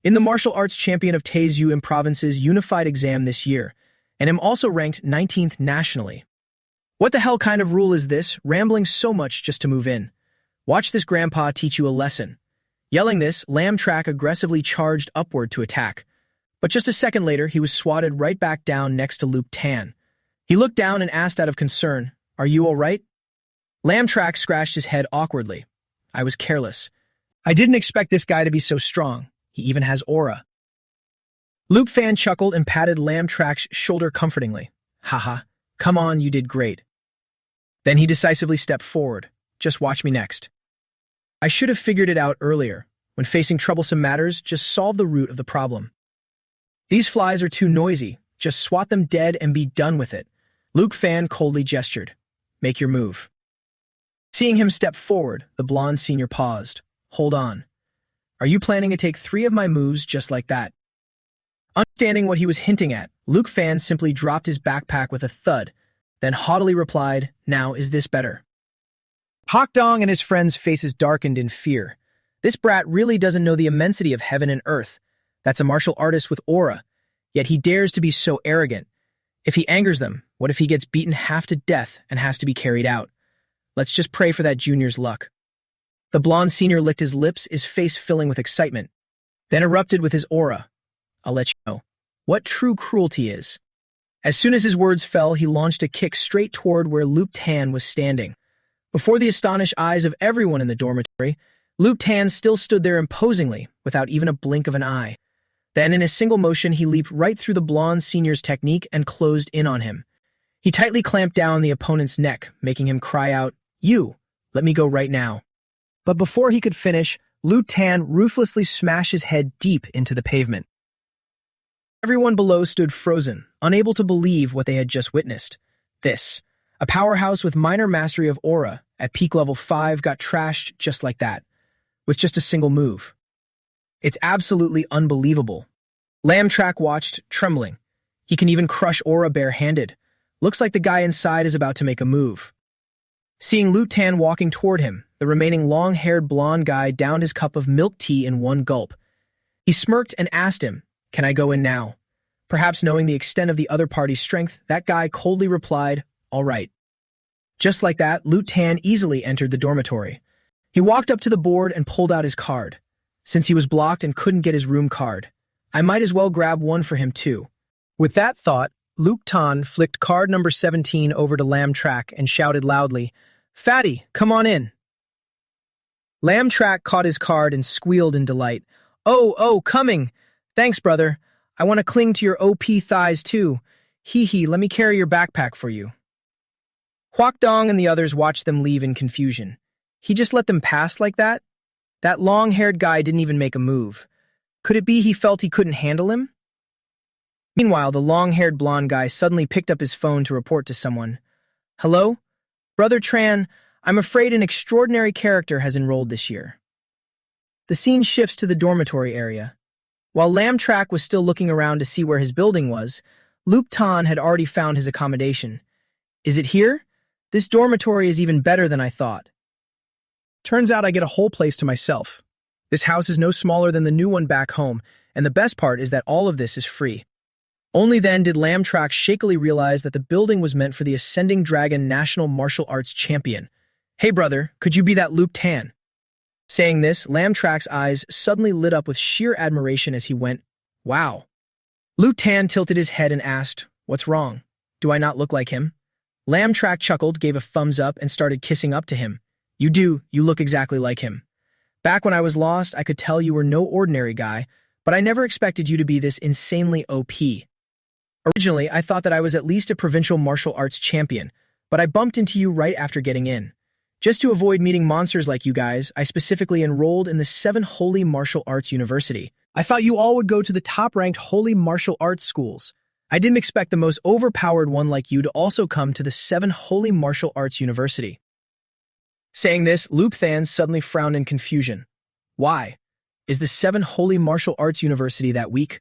In the martial arts champion of Taizhou in Province's unified exam this year, and am also ranked 19th nationally." What the hell kind of rule is this, rambling so much just to move in? Watch this grandpa teach you a lesson. Yelling this, Lam Trak aggressively charged upward to attack. But just a second later, he was swatted right back down next to Luke Tan. He looked down and asked out of concern, "Are you all right?" Lam Trak scratched his head awkwardly. "I was careless. I didn't expect this guy to be so strong. He even has aura." Luke Fan chuckled and patted Lam Trak's shoulder comfortingly. "Haha, come on, you did great." Then he decisively stepped forward. "Just watch me next. I should have figured it out earlier. When facing troublesome matters, just solve the root of the problem. These flies are too noisy. Just swat them dead and be done with it." Luke Fan coldly gestured. "Make your move." Seeing him step forward, the blonde senior paused. "Hold on. Are you planning to take 3 of my moves just like that?" Understanding what he was hinting at, Luke Fan simply dropped his backpack with a thud, then haughtily replied, "Now is this better?" Hak Dong and his friends' faces darkened in fear. This brat really doesn't know the immensity of heaven and earth. That's a martial artist with aura, yet he dares to be so arrogant. If he angers them, what if he gets beaten half to death and has to be carried out? Let's just pray for that junior's luck. The blonde senior licked his lips, his face filling with excitement, then erupted with his aura. "I'll let you know what true cruelty is." As soon as his words fell, he launched a kick straight toward where Luke Tan was standing. Before the astonished eyes of everyone in the dormitory, Luke Tan still stood there imposingly, without even a blink of an eye. Then, in a single motion, he leaped right through the blonde senior's technique and closed in on him. He tightly clamped down the opponent's neck, making him cry out, "You, let me go right now." But before he could finish, Luke Tan ruthlessly smashed his head deep into the pavement. Everyone below stood frozen, unable to believe what they had just witnessed. This, a powerhouse with minor mastery of aura, at peak level 5, got trashed just like that, with just a single move. It's absolutely unbelievable. Lam Trak watched, trembling. He can even crush aura bare-handed. Looks like the guy inside is about to make a move. Seeing Luke Tan walking toward him, the remaining long-haired blonde guy downed his cup of milk tea in one gulp. He smirked and asked him, "Can I go in now?" Perhaps knowing the extent of the other party's strength, that guy coldly replied, "All right." Just like that, Luke Tan easily entered the dormitory. He walked up to the board and pulled out his card. Since he was blocked and couldn't get his room card, I might as well grab one for him too. With that thought, Luke Tan flicked card number 17 over to Lam Trak and shouted loudly, "Fatty, come on in." Lam Trak caught his card and squealed in delight. Oh, coming. Thanks, brother. I want to cling to your OP thighs too. Hee, let me carry your backpack for you." Huak Dong and the others watched them leave in confusion. He just let them pass like that? That long-haired guy didn't even make a move. Could it be he felt he couldn't handle him? Meanwhile, the long-haired blonde guy suddenly picked up his phone to report to someone. "Hello? Brother Tran, I'm afraid an extraordinary character has enrolled this year." The scene shifts to the dormitory area. While Lam Trak was still looking around to see where his building was, Luke Tan had already found his accommodation. "Is it here? This dormitory is even better than I thought." Turns out I get a whole place to myself. This house is no smaller than the new one back home, and the best part is that all of this is free. Only then did Lam Trak shakily realize that the building was meant for the Ascending Dragon National Martial Arts Champion. "Hey brother, could you be that Luke Tan?" Saying this, Lam Trak's eyes suddenly lit up with sheer admiration as he went, "Wow." Luke Tan tilted his head and asked, "What's wrong? Do I not look like him?" Lam Trak chuckled, gave a thumbs up, and started kissing up to him. "You do, you look exactly like him. Back when I was lost, I could tell you were no ordinary guy, but I never expected you to be this insanely OP. Originally, I thought that I was at least a provincial martial arts champion, but I bumped into you right after getting in. Just to avoid meeting monsters like you guys, I specifically enrolled in the 7 Holy Martial Arts University. I thought you all would go to the top-ranked Holy Martial Arts schools. I didn't expect the most overpowered one like you to also come to the 7 Holy Martial Arts University." Saying this, Luke Tan suddenly frowned in confusion. "Why? Is the 7 Holy Martial Arts University that weak?"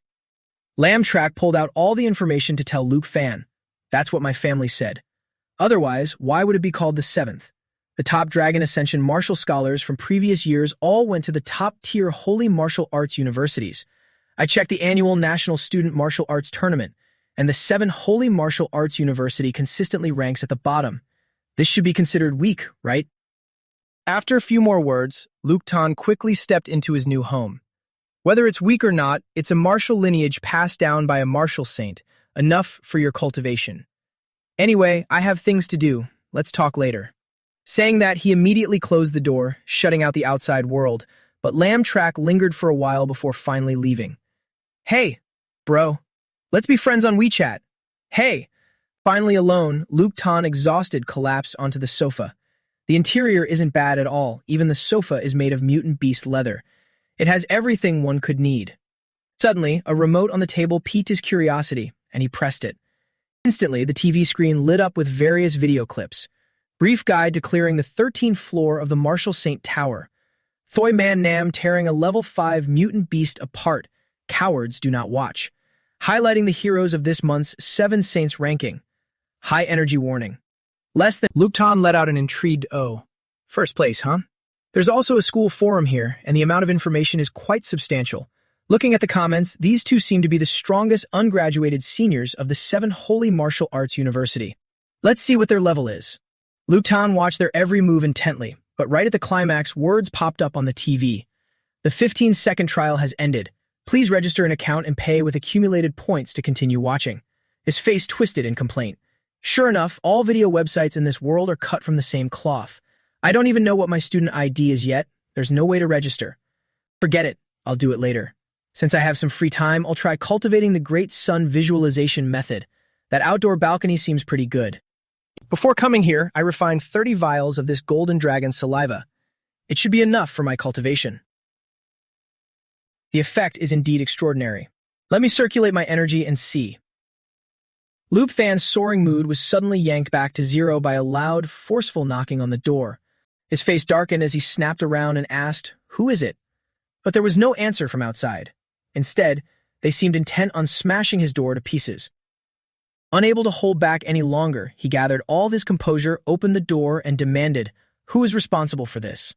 Lam Trak pulled out all the information to tell Luke Fan. "That's what my family said. Otherwise, why would it be called the seventh? The top Dragon Ascension martial scholars from previous years all went to the top-tier holy martial arts universities. I checked the annual National Student Martial Arts Tournament, and the 7 Holy Martial Arts University consistently ranks at the bottom. This should be considered weak, right? After a few more words, Luke Tan quickly stepped into his new home. Whether it's weak or not, it's a martial lineage passed down by a martial saint, enough for your cultivation. Anyway, I have things to do. Let's talk later. Saying that, he immediately closed the door, shutting out the outside world, but Lamb Track lingered for a while before finally leaving. Hey, bro. Let's be friends on WeChat. Hey. Finally alone, Luke Tan, exhausted, collapsed onto the sofa. The interior isn't bad at all. Even the sofa is made of mutant beast leather. It has everything one could need. Suddenly, a remote on the table piqued his curiosity, and he pressed it. Instantly, the TV screen lit up with various video clips. Brief guide to clearing the 13th floor of the Martial Saint Tower. Thoi Man Nam tearing a level 5 mutant beast apart. Cowards do not watch. Highlighting the heroes of this month's 7 Saints ranking. High energy warning. Less than... Luke Tan let out an intrigued "Oh. First place, huh?" There's also a school forum here, and the amount of information is quite substantial. Looking at the comments, these two seem to be the strongest ungraduated seniors of the 7 Holy Martial Arts University. Let's see what their level is. Luke Tan watched their every move intently, but right at the climax, words popped up on the TV. The 15-second trial has ended. Please register an account and pay with accumulated points to continue watching. His face twisted in complaint. Sure enough, all video websites in this world are cut from the same cloth. I don't even know what my student ID is yet. There's no way to register. Forget it. I'll do it later. Since I have some free time, I'll try cultivating the Great Sun visualization method. That outdoor balcony seems pretty good. Before coming here, I refined 30 vials of this golden dragon saliva. It should be enough for my cultivation. The effect is indeed extraordinary. Let me circulate my energy and see. Luke Than's soaring mood was suddenly yanked back to zero by a loud, forceful knocking on the door. His face darkened as he snapped around and asked, "Who is it?" But there was no answer from outside. Instead, they seemed intent on smashing his door to pieces. Unable to hold back any longer, he gathered all of his composure, opened the door, and demanded, "Who is responsible for this?"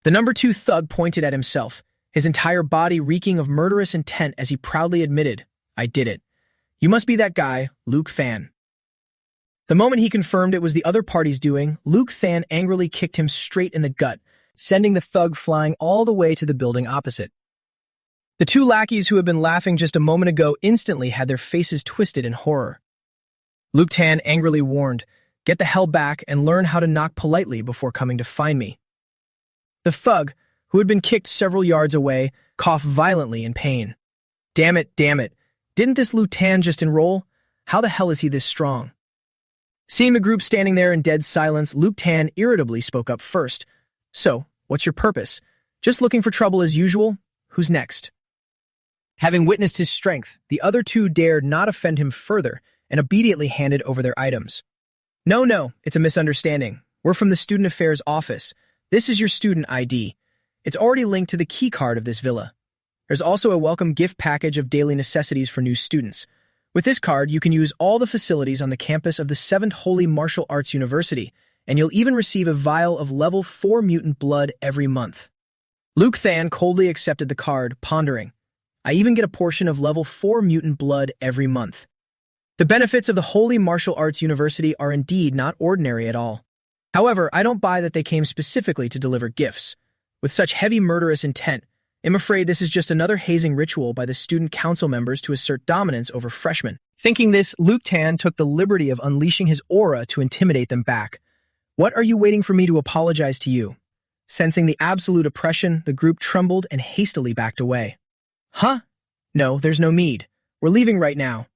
The number 2 thug pointed at himself, his entire body reeking of murderous intent as he proudly admitted, "I did it. You must be that guy, Luke Fan." The moment he confirmed it was the other party's doing, Luke Than angrily kicked him straight in the gut, sending the thug flying all the way to the building opposite. The 2 lackeys who had been laughing just a moment ago instantly had their faces twisted in horror. Luke Tan angrily warned, "Get the hell back and learn how to knock politely before coming to find me." The thug, who had been kicked several yards away, coughed violently in pain. Damn it. Didn't this Luke Tan just enroll? How the hell is he this strong? Seeing the group standing there in dead silence, Luke Tan irritably spoke up first. "So, what's your purpose? Just looking for trouble as usual? Who's next?" Having witnessed his strength, the other 2 dared not offend him further and immediately handed over their items. No, it's a misunderstanding. We're from the Student Affairs office. This is your student ID. It's already linked to the key card of this villa. There's also a welcome gift package of daily necessities for new students. With this card, you can use all the facilities on the campus of the 7th Holy Martial Arts University, and you'll even receive a vial of level 4 mutant blood every month. Luke Than coldly accepted the card, pondering, "I even get a portion of level 4 mutant blood every month." The benefits of the Holy Martial Arts University are indeed not ordinary at all. However, I don't buy that they came specifically to deliver gifts. With such heavy murderous intent, I'm afraid this is just another hazing ritual by the student council members to assert dominance over freshmen. Thinking this, Luke Tan took the liberty of unleashing his aura to intimidate them back. "What are you waiting for me to apologize to you?" Sensing the absolute oppression, the group trembled and hastily backed away. "Huh? No, there's no need. We're leaving right now."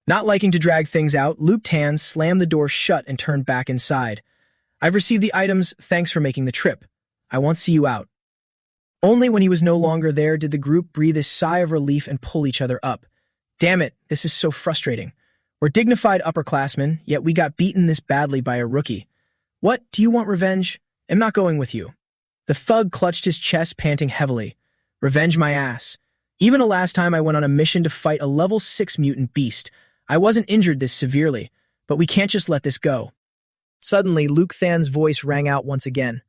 Not liking to drag things out, Luke Tan slammed the door shut and turned back inside. "I've received the items, thanks for making the trip. I won't see you out." Only when he was no longer there did the group breathe a sigh of relief and pull each other up. Damn it, this is so frustrating. We're dignified upperclassmen, yet we got beaten this badly by a rookie. What, do you want revenge? I'm not going with you. The thug clutched his chest, panting heavily. Revenge my ass. Even the last time I went on a mission to fight a level 6 mutant beast, I wasn't injured this severely, but we can't just let this go. Suddenly, Luke Than's voice rang out once again.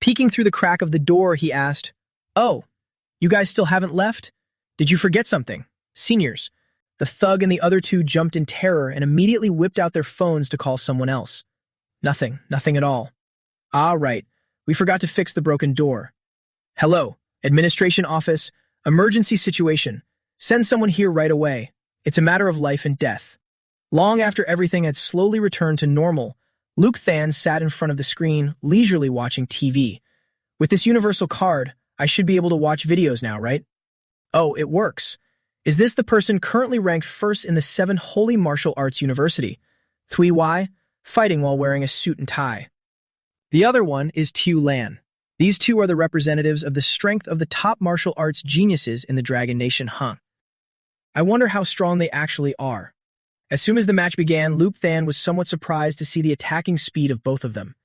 Peeking through the crack of the door, he asked, "Oh, you guys still haven't left? Did you forget something? Seniors." The thug and the other two jumped in terror and immediately whipped out their phones to call someone else. Nothing at all. Ah, right. We forgot to fix the broken door. Hello, administration office, emergency situation. Send someone here right away. It's a matter of life and death. Long after everything had slowly returned to normal, Luke Than sat in front of the screen, leisurely watching TV. With this universal card, I should be able to watch videos now, right? Oh, it works. Is this the person currently ranked first in the 7 Holy Martial Arts University? Thui Wai, fighting while wearing a suit and tie. The other one is Tu Lan. These two are the representatives of the strength of the top martial arts geniuses in the Dragon Nation, huh? I wonder how strong they actually are. As soon as the match began, Luke Than was somewhat surprised to see the attacking speed of both of them.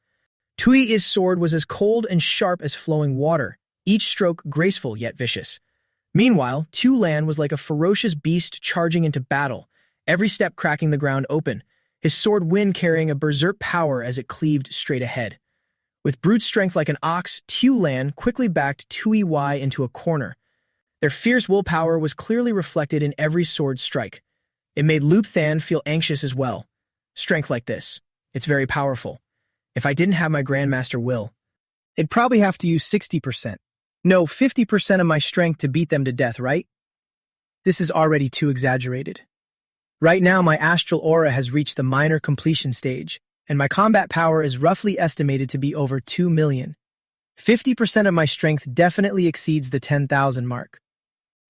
Tui's sword was as cold and sharp as flowing water, each stroke graceful yet vicious. Meanwhile, Tu Lan was like a ferocious beast charging into battle, every step cracking the ground open, his sword wind carrying a berserk power as it cleaved straight ahead. With brute strength like an ox, Tu Lan quickly backed Tui Wai into a corner. Their fierce willpower was clearly reflected in every sword strike. It made Luke Than feel anxious as well. Strength like this, it's very powerful. If I didn't have my Grandmaster will, I'd probably have to use 60%. No, 50% of my strength to beat them to death, right? This is already too exaggerated. Right now, my astral aura has reached the minor completion stage, and my combat power is roughly estimated to be over 2 million. 50% of my strength definitely exceeds the 10,000 mark.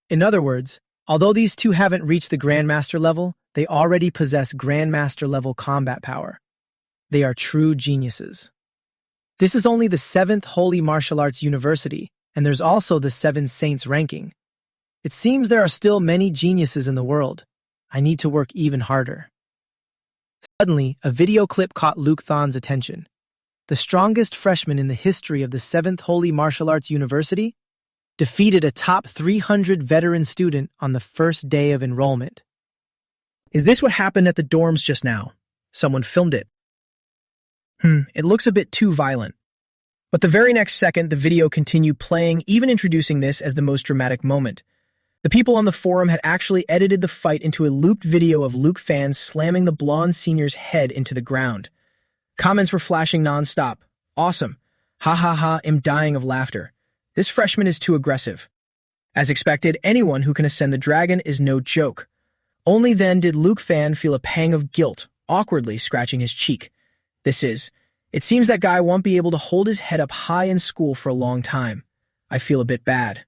In other words, although these two haven't reached the Grandmaster level, they already possess Grandmaster level combat power. They are true geniuses. This is only the 7th Holy Martial Arts University, and there's also the 7 Saints ranking. It seems there are still many geniuses in the world. I need to work even harder. Suddenly, a video clip caught Luke Than's attention. The strongest freshman in the history of the 7th Holy Martial Arts University defeated a top 300 veteran student on the first day of enrollment. Is this what happened at the dorms just now? Someone filmed it. It looks a bit too violent. But the very next second, the video continued playing, even introducing this as the most dramatic moment. The people on the forum had actually edited the fight into a looped video of Luke fans slamming the blonde senior's head into the ground. Comments were flashing non-stop. Awesome. Ha ha ha, I'm dying of laughter. This freshman is too aggressive. As expected, anyone who can ascend the dragon is no joke. Only then did Luke Fan feel a pang of guilt, awkwardly scratching his cheek. It seems that guy won't be able to hold his head up high in school for a long time. I feel a bit bad.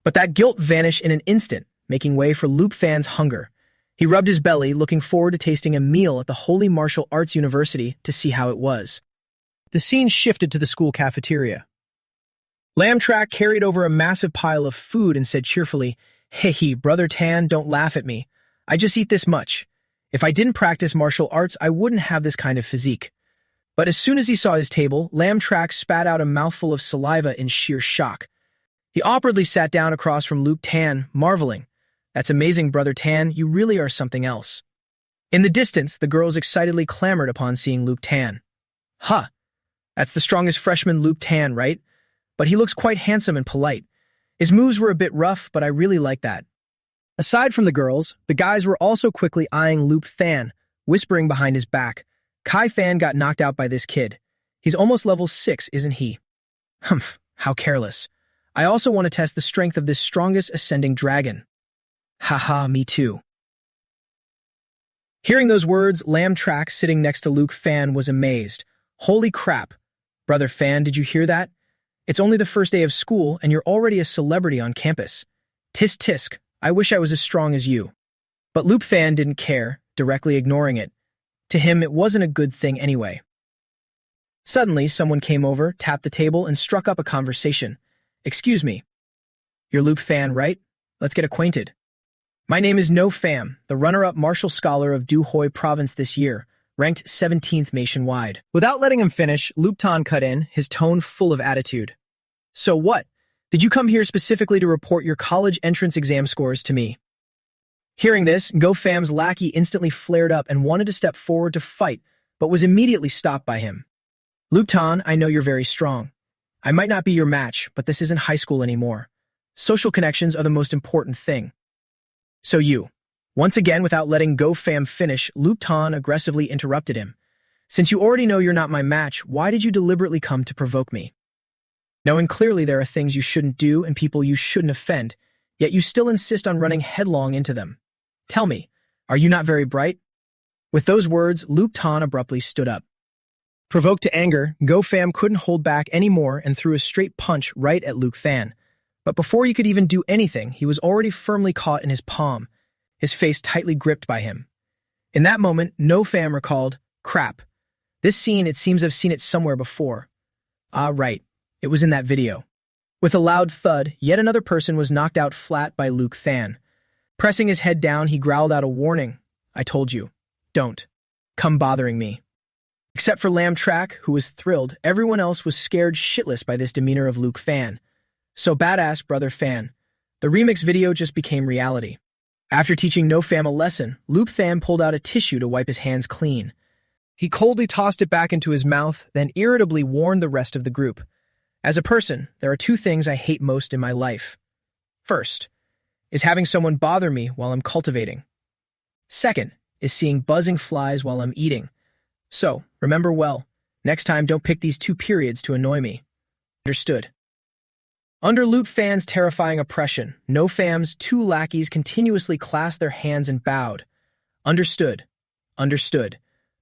But that guilt vanished in an instant, making way for Luke Fan's hunger. He rubbed his belly, looking forward to tasting a meal at the Holy Martial Arts University to see how it was. The scene shifted to the school cafeteria. Lamtrak carried over a massive pile of food and said cheerfully, "Hey, Brother Tan, don't laugh at me. I just eat this much. If I didn't practice martial arts, I wouldn't have this kind of physique." But as soon as he saw his table, Lamtrak spat out a mouthful of saliva in sheer shock. He awkwardly sat down across from Luke Tan, marveling. "That's amazing, Brother Tan. You really are something else." In the distance, the girls excitedly clamored upon seeing Luke Tan. "Huh, that's the strongest freshman Luke Tan, right? But he looks quite handsome and polite. His moves were a bit rough, but I really like that." Aside from the girls, the guys were also quickly eyeing Luke Fan, whispering behind his back, "Kai Fan got knocked out by this kid. He's almost level 6, isn't he? Humph, how careless. I also want to test the strength of this strongest ascending dragon." Haha, me too. Hearing those words, Lamtrak, sitting next to Luke Fan, was amazed. "Holy crap. Brother Fan, did you hear that? It's only the first day of school, and you're already a celebrity on campus. Tisk tisk, I wish I was as strong as you." But Luke Fan didn't care, directly ignoring it. To him, it wasn't a good thing anyway. Suddenly, someone came over, tapped the table, and struck up a conversation. "Excuse me. You're Luke Fan, right? Let's get acquainted. My name is No Pham, the runner-up martial scholar of Du Hoi province this year, ranked 17th nationwide." Without letting him finish, Luke Tan cut in, his tone full of attitude. "So what? Did you come here specifically to report your college entrance exam scores to me?" Hearing this, Go Fam's lackey instantly flared up and wanted to step forward to fight, but was immediately stopped by him. Luke Tan, I know you're very strong. I might not be your match, but this isn't high school anymore. Social connections are the most important thing. So you. Once again, without letting Go Fam finish, Luke Tan aggressively interrupted him. Since you already know you're not my match, why did you deliberately come to provoke me? Knowing clearly there are things you shouldn't do and people you shouldn't offend, yet you still insist on running headlong into them. Tell me, are you not very bright? With those words, Luke Tan abruptly stood up. Provoked to anger, Go Fam couldn't hold back anymore and threw a straight punch right at Luke Fan. But before he could even do anything, he was already firmly caught in his palm, his face tightly gripped by him. In that moment, No Fam recalled, crap. This scene, it seems I've seen it somewhere before. Ah, right. It was in that video. With a loud thud, yet another person was knocked out flat by Luke Fan. Pressing his head down, he growled out a warning. I told you. Don't. Come bothering me. Except for Lamb Track, who was thrilled, everyone else was scared shitless by this demeanor of Luke Fan. So badass, brother Fan. The remix video just became reality. After teaching No Fam a lesson, Luke Fan pulled out a tissue to wipe his hands clean. He coldly tossed it back into his mouth, then irritably warned the rest of the group. As a person, there are two things I hate most in my life. First, is having someone bother me while I'm cultivating. Second, is seeing buzzing flies while I'm eating. So, remember well, next time don't pick these two periods to annoy me. Understood. Under Luke Fan's terrifying oppression, No Fam's two lackeys continuously clasped their hands and bowed. Understood. Understood.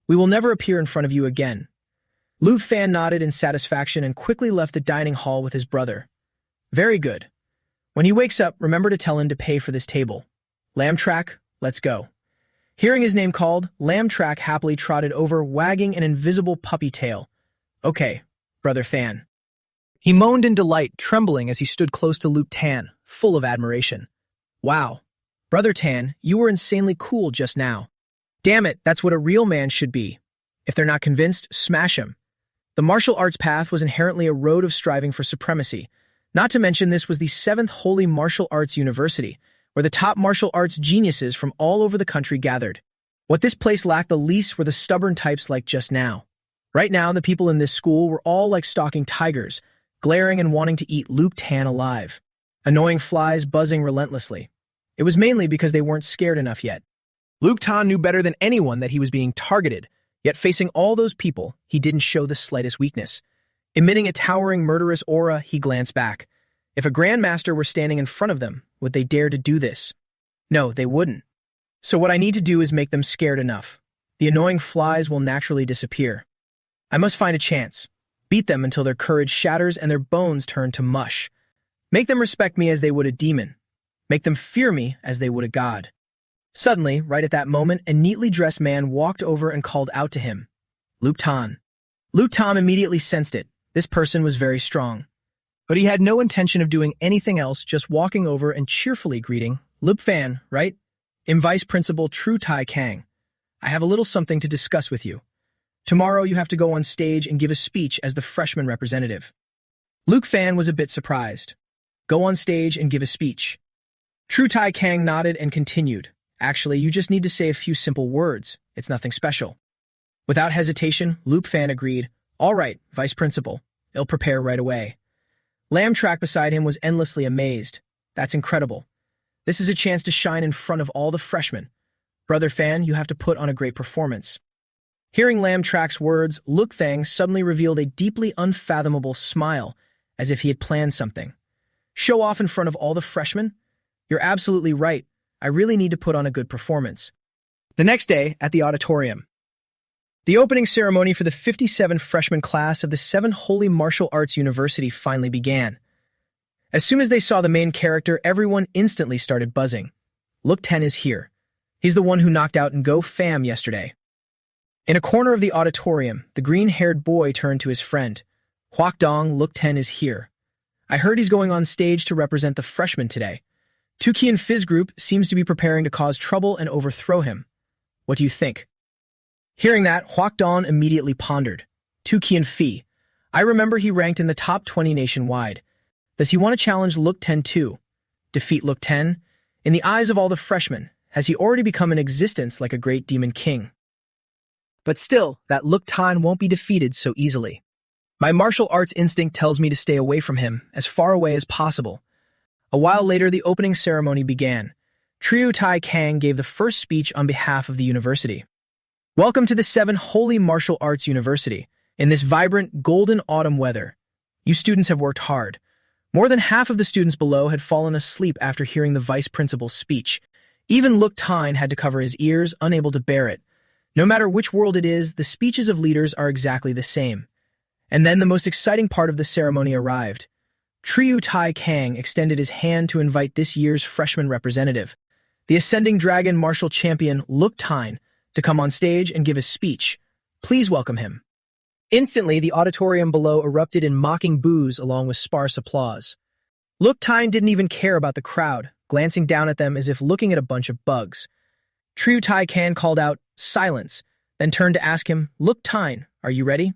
We will never appear in front of you again. Luke Fan nodded in satisfaction and quickly left the dining hall with his brother. Very good. When he wakes up, remember to tell him to pay for this table. Lamb Track, let's go. Hearing his name called, Lamb Track happily trotted over, wagging an invisible puppy tail. Okay, brother Fan. He moaned in delight, trembling as he stood close to Luke Tan, full of admiration. Wow. Brother Tan, you were insanely cool just now. Damn it, that's what a real man should be. If they're not convinced, smash him. The martial arts path was inherently a road of striving for supremacy. Not to mention this was the 7th Holy Martial Arts University, where the top martial arts geniuses from all over the country gathered. What this place lacked the least were the stubborn types like just now. Right now, the people in this school were all like stalking tigers, glaring and wanting to eat Luke Tan alive. Annoying flies buzzing relentlessly. It was mainly because they weren't scared enough yet. Luke Tan knew better than anyone that he was being targeted, yet facing all those people, he didn't show the slightest weakness. Emitting a towering murderous aura, he glanced back. If a grandmaster were standing in front of them, would they dare to do this? No, they wouldn't. So what I need to do is make them scared enough. The annoying flies will naturally disappear. I must find a chance. Beat them until their courage shatters and their bones turn to mush. Make them respect me as they would a demon. Make them fear me as they would a god. Suddenly, right at that moment, a neatly dressed man walked over and called out to him. Luke Tan. Luke Tan immediately sensed it. This person was very strong. But he had no intention of doing anything else, just walking over and cheerfully greeting, Luke Fan, right? I'm Vice Principal Tru Tai Kang. I have a little something to discuss with you. Tomorrow you have to go on stage and give a speech as the freshman representative. Luke Fan was a bit surprised. Go on stage and give a speech. Tru Tai Kang nodded and continued. Actually, you just need to say a few simple words. It's nothing special. Without hesitation, Luke Fan agreed. All right, Vice Principal. I'll prepare right away. Lamb Track beside him was endlessly amazed. That's incredible. This is a chance to shine in front of all the freshmen. Brother Fan, you have to put on a great performance. Hearing Lamb Track's words, Luke Thang suddenly revealed a deeply unfathomable smile, as if he had planned something. Show off in front of all the freshmen? You're absolutely right. I really need to put on a good performance. The next day, at the auditorium. The opening ceremony for the 57th freshman class of the 7th Holy Martial Arts University finally began. As soon as they saw the main character, everyone instantly started buzzing. Luke Ten is here. He's the one who knocked out Go Fam yesterday. In a corner of the auditorium, the green-haired boy turned to his friend. Huak Dong, Luke Ten is here. I heard he's going on stage to represent the freshmen today. Tuki and Fizz Group seems to be preparing to cause trouble and overthrow him. What do you think? Hearing that, Huak Dong immediately pondered. Tuki and Fi. I remember he ranked in the top 20 nationwide. Does he want to challenge Luke Ten too? Defeat Luke Ten? In the eyes of all the freshmen, has he already become in existence like a great demon king? But still, that Look Tan won't be defeated so easily. My martial arts instinct tells me to stay away from him, as far away as possible. A while later, the opening ceremony began. Triu Tai Kang gave the first speech on behalf of the university. Welcome to the 7 Holy Martial Arts University. In this vibrant, golden autumn weather, you students have worked hard. More than half of the students below had fallen asleep after hearing the vice principal's speech. Even Look Tan had to cover his ears, unable to bear it. No matter which world it is, the speeches of leaders are exactly the same. And then the most exciting part of the ceremony arrived. Triu Tai Kang extended his hand to invite this year's freshman representative, the ascending dragon martial champion Look Tan, to come on stage and give a speech. Please welcome him. Instantly, the auditorium below erupted in mocking boos along with sparse applause. Look Tan didn't even care about the crowd, glancing down at them as if looking at a bunch of bugs. Triu Tai Kang called out, "Silence," then turned to ask him, "Look Tan, are you ready?"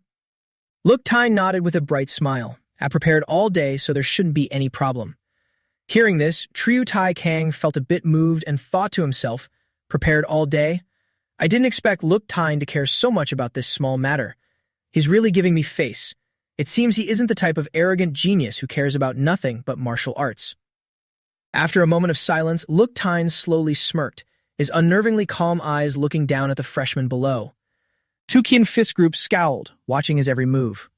Look Tan nodded with a bright smile. "I prepared all day, so there shouldn't be any problem." Hearing this, Triu Tai Kang felt a bit moved and thought to himself, "Prepared all day? I didn't expect Look Tan to care so much about this small matter. He's really giving me face. It seems he isn't the type of arrogant genius who cares about nothing but martial arts." After a moment of silence, Look Tan slowly smirked, his unnervingly calm eyes looking down at the freshmen below. Tukian Fist Group scowled, watching his every move.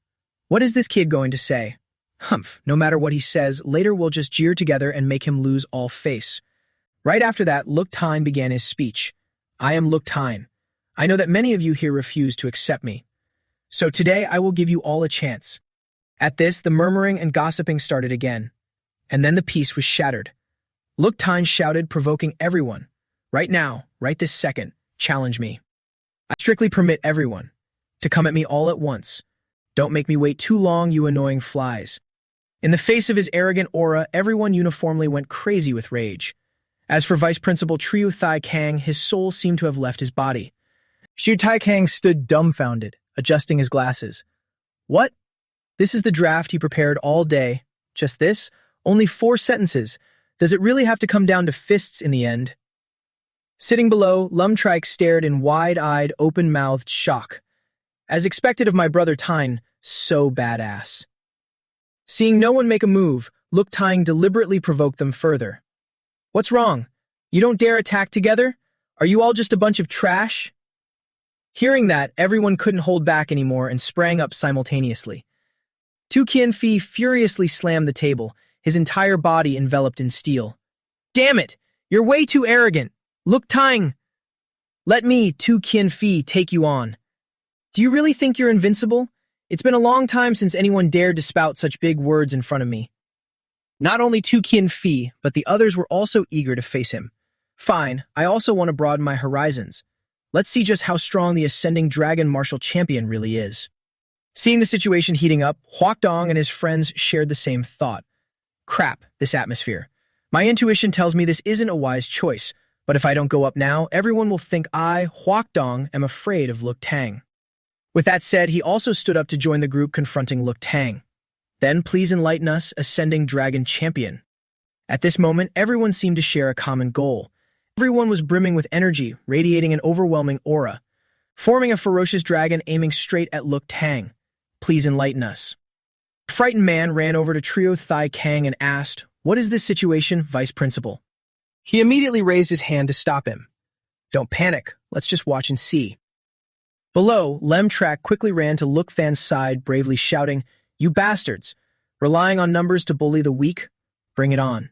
What is this kid going to say? Humph, no matter what he says, later we'll just jeer together and make him lose all face. Right after that, Look Tan began his speech. "I am Look Tan. I know that many of you here refuse to accept me. So today I will give you all a chance." At this, the murmuring and gossiping started again. And then the peace was shattered. Look Tan shouted, provoking everyone. "Right now, right this second, challenge me. I strictly permit everyone to come at me all at once. Don't make me wait too long, you annoying flies." In the face of his arrogant aura, everyone uniformly went crazy with rage. As for Vice Principal Triu Tai Kang, his soul seemed to have left his body. Triu Tai Kang stood dumbfounded, adjusting his glasses. What? This is the draft he prepared all day. Just this? Only 4 sentences. Does it really have to come down to fists in the end? Sitting below, Lumtrike stared in wide-eyed, open-mouthed shock. As expected of my brother Tyne, so badass. Seeing no one make a move, Look Tyne deliberately provoked them further. "What's wrong? You don't dare attack together? Are you all just a bunch of trash?" Hearing that, everyone couldn't hold back anymore and sprang up simultaneously. Tu Qianfei furiously slammed the table, his entire body enveloped in steel. "Damn it! You're way too arrogant! Look Tyne! Let me, Tu Qianfei, take you on. Do you really think you're invincible? It's been a long time since anyone dared to spout such big words in front of me." Not only Tu Qianfei, but the others were also eager to face him. Fine, I also want to broaden my horizons. Let's see just how strong the ascending dragon martial champion really is. Seeing the situation heating up, Huakdong and his friends shared the same thought. Crap, this atmosphere. My intuition tells me this isn't a wise choice, but if I don't go up now, everyone will think I, Huakdong, am afraid of Look Tang. With that said, he also stood up to join the group confronting Look Tang. Then please enlighten us, ascending dragon champion. At this moment, everyone seemed to share a common goal. Everyone was brimming with energy, radiating an overwhelming aura, forming a ferocious dragon aiming straight at Look Tang. Please enlighten us. A frightened man ran over to Triu Tai Kang and asked, "What is this situation, Vice Principal?" He immediately raised his hand to stop him. "Don't panic, let's just watch and see." Below, Lem Trak quickly ran to Look Than's side, bravely shouting, "You bastards! Relying on numbers to bully the weak? Bring it on."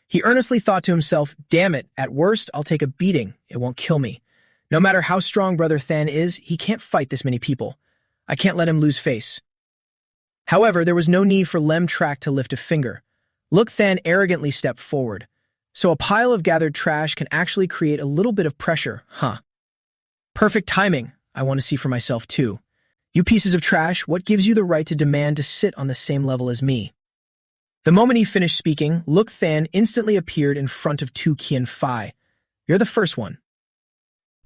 He earnestly thought to himself, "Damn it, at worst, I'll take a beating. It won't kill me. No matter how strong Brother Than is, he can't fight this many people. I can't let him lose face." However, there was no need for Lem Trak to lift a finger. Look Than arrogantly stepped forward. So a pile of gathered trash can actually create a little bit of pressure, huh? Perfect timing. I want to see for myself too. You pieces of trash, what gives you the right to demand to sit on the same level as me? The moment he finished speaking, Look Than instantly appeared in front of Tu Qianfei. "You're the first one."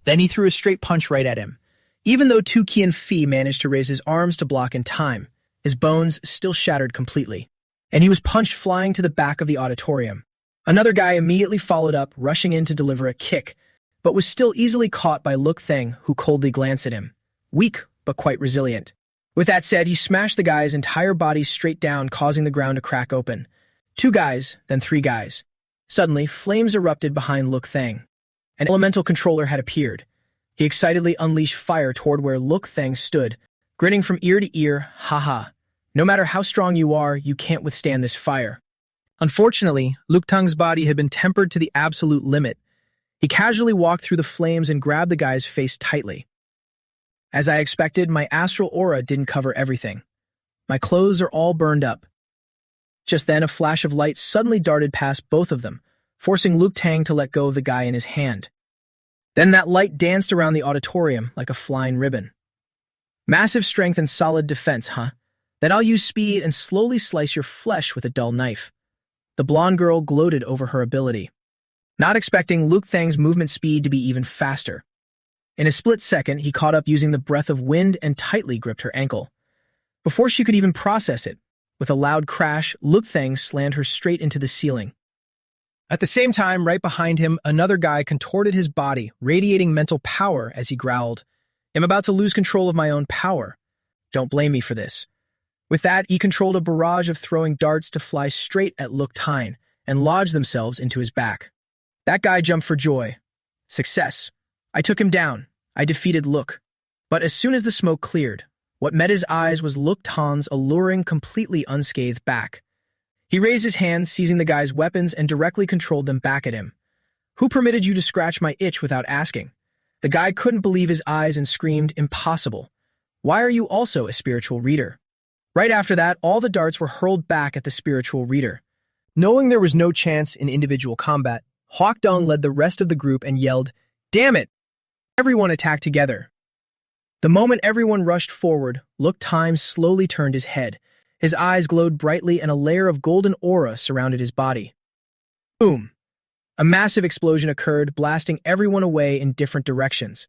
Then he threw a straight punch right at him. Even though Tu Qianfei managed to raise his arms to block in time, his bones still shattered completely, and he was punched flying to the back of the auditorium. Another guy immediately followed up, rushing in to deliver a kick, but was still easily caught by Look Thang, who coldly glanced at him. weak but quite resilient. With that said, he smashed the guy's entire body straight down, causing the ground to crack open. 2 guys, then 3 guys. Suddenly, flames erupted behind Look Thang. An elemental controller had appeared. He excitedly unleashed fire toward where Look Thang stood, grinning from ear to ear, "Haha. No matter how strong you are, you can't withstand this fire." Unfortunately, Look Thang's body had been tempered to the absolute limit. He casually walked through the flames and grabbed the guy's face tightly. As I expected, my astral aura didn't cover everything. My clothes are all burned up. Just then, a flash of light suddenly darted past both of them, forcing Look Thang to let go of the guy in his hand. Then that light danced around the auditorium like a flying ribbon. Massive strength and solid defense, huh? Then I'll use speed and slowly slice your flesh with a dull knife. The blonde girl gloated over her ability, not expecting Look Thang's movement speed to be even faster. In a split second, he caught up using the breath of wind and tightly gripped her ankle. Before she could even process it, with a loud crash, Look Thang slammed her straight into the ceiling. At the same time, right behind him, another guy contorted his body, radiating mental power as he growled, "I'm about to lose control of my own power. Don't blame me for this." With that, he controlled a barrage of throwing darts to fly straight at Look Thang and lodge themselves into his back. That guy jumped for joy. Success. I took him down. I defeated Look. But as soon as the smoke cleared, what met his eyes was Look Thang's alluring, completely unscathed back. He raised his hand, seizing the guy's weapons, and directly controlled them back at him. "Who permitted you to scratch my itch without asking?" The guy couldn't believe his eyes and screamed, "Impossible. Why are you also a spiritual reader?" Right after that, all the darts were hurled back at the spiritual reader. Knowing there was no chance in individual combat, Hawk-Dong led the rest of the group and yelled, "Damn it!" Everyone attacked together. The moment everyone rushed forward, Look Thang slowly turned his head. His eyes glowed brightly and a layer of golden aura surrounded his body. Boom! A massive explosion occurred, blasting everyone away in different directions.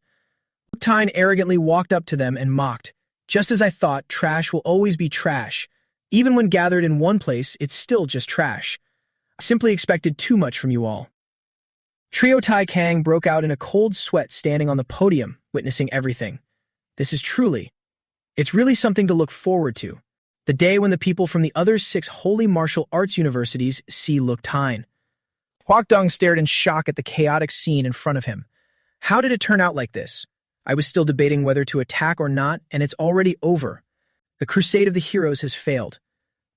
Look Thang arrogantly walked up to them and mocked, "Just as I thought, trash will always be trash. Even when gathered in one place, it's still just trash. I simply expected too much from you all." Trio Tai Kang broke out in a cold sweat standing on the podium, witnessing everything. It's really something to look forward to. The day when the people from the other 6 holy martial arts universities see Look Thang. Hawk-Dong stared in shock at the chaotic scene in front of him. How did it turn out like this? I was still debating whether to attack or not, and it's already over. The crusade of the heroes has failed.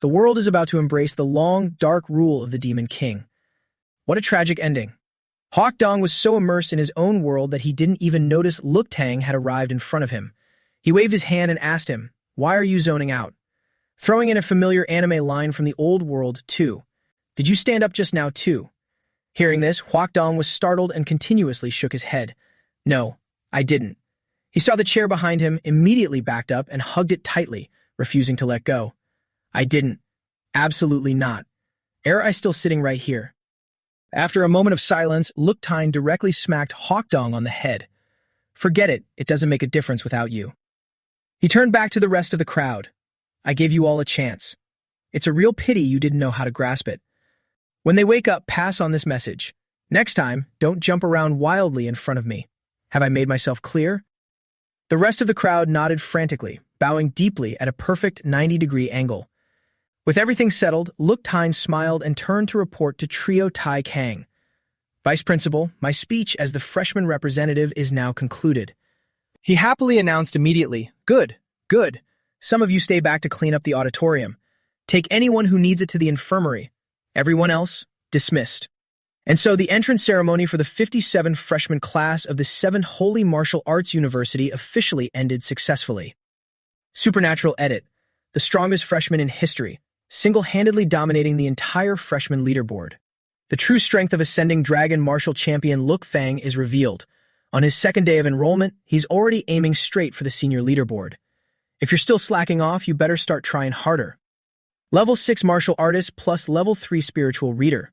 The world is about to embrace the long, dark rule of the Demon King. What a tragic ending. Hawk-Dong was so immersed in his own world that he didn't even notice Look Thang had arrived in front of him. He waved his hand and asked him, "Why are you zoning out?" Throwing in a familiar anime line from the old world, too. "Did you stand up just now, too?" Hearing this, Hawk-Dong was startled and continuously shook his head. "No, I didn't." He saw the chair behind him, immediately backed up and hugged it tightly, refusing to let go. "I didn't. Absolutely not. I still sitting right here." After a moment of silence, Look Thang directly smacked Hawk-Dong on the head. "Forget it. It doesn't make a difference without you." He turned back to the rest of the crowd. "I gave you all a chance. It's a real pity you didn't know how to grasp it. When they wake up, pass on this message. Next time, don't jump around wildly in front of me. Have I made myself clear?" The rest of the crowd nodded frantically, bowing deeply at a perfect 90-degree angle. With everything settled, Look Thang smiled and turned to report to Trio Tai Kang. "Vice Principal, my speech as the freshman representative is now concluded." He happily announced immediately, "Good, good. Some of you stay back to clean up the auditorium. Take anyone who needs it to the infirmary. Everyone else, dismissed." And so the entrance ceremony for the 57 freshman class of the 7 Holy Martial Arts University officially ended successfully. Supernatural Edit, the strongest freshman in history, single-handedly dominating the entire freshman leaderboard. The true strength of ascending dragon martial champion Look Thang is revealed. On his second day of enrollment, he's already aiming straight for the senior leaderboard. If you're still slacking off, you better start trying harder. Level 6 martial artist plus level 3 spiritual reader.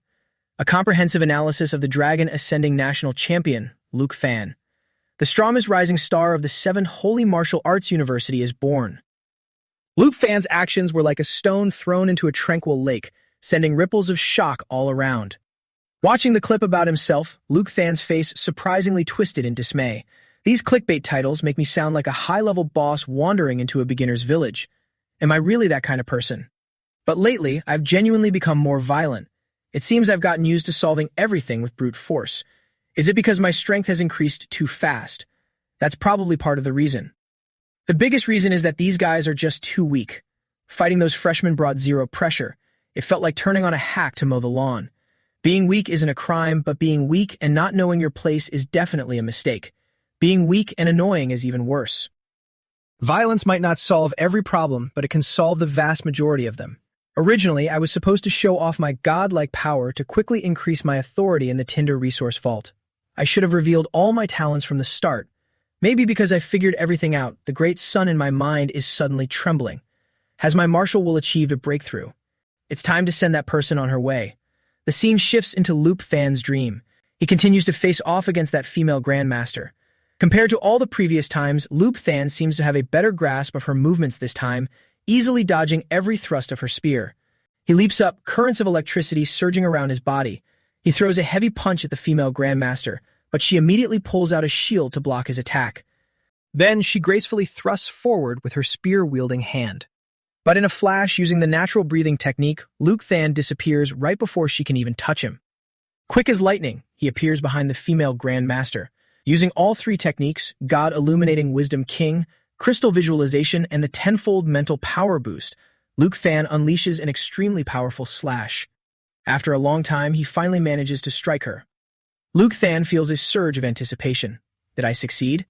A comprehensive analysis of the dragon ascending national champion, Look Thang. The strongest rising star of the 7 Holy Martial Arts University is born. Look Thang's actions were like a stone thrown into a tranquil lake, sending ripples of shock all around. Watching the clip about himself, Look Thang's face surprisingly twisted in dismay. These clickbait titles make me sound like a high-level boss wandering into a beginner's village. Am I really that kind of person? But lately, I've genuinely become more violent. It seems I've gotten used to solving everything with brute force. Is it because my strength has increased too fast? That's probably part of the reason. The biggest reason is that these guys are just too weak. Fighting those freshmen brought zero pressure. It felt like turning on a hack to mow the lawn. Being weak isn't a crime, but being weak and not knowing your place is definitely a mistake. Being weak and annoying is even worse. Violence might not solve every problem, but it can solve the vast majority of them. Originally, I was supposed to show off my godlike power to quickly increase my authority in the Tinder resource vault. I should have revealed all my talents from the start. Maybe because I figured everything out, the great sun in my mind is suddenly trembling. Has my martial will achieved a breakthrough? It's time to send that person on her way. The scene shifts into Loop Fan's dream. He continues to face off against that female grandmaster. Compared to all the previous times, Loop Fan seems to have a better grasp of her movements this time, easily dodging every thrust of her spear. He leaps up, currents of electricity surging around his body. He throws a heavy punch at the female grandmaster, but she immediately pulls out a shield to block his attack. Then she gracefully thrusts forward with her spear-wielding hand. But in a flash, using the natural breathing technique, Luke Than disappears right before she can even touch him. Quick as lightning, he appears behind the female grandmaster. Using all three techniques, God Illuminating Wisdom King, Crystal Visualization, and the tenfold mental power boost, Luke Than unleashes an extremely powerful slash. After a long time, he finally manages to strike her. Luke Than feels a surge of anticipation. Did I succeed?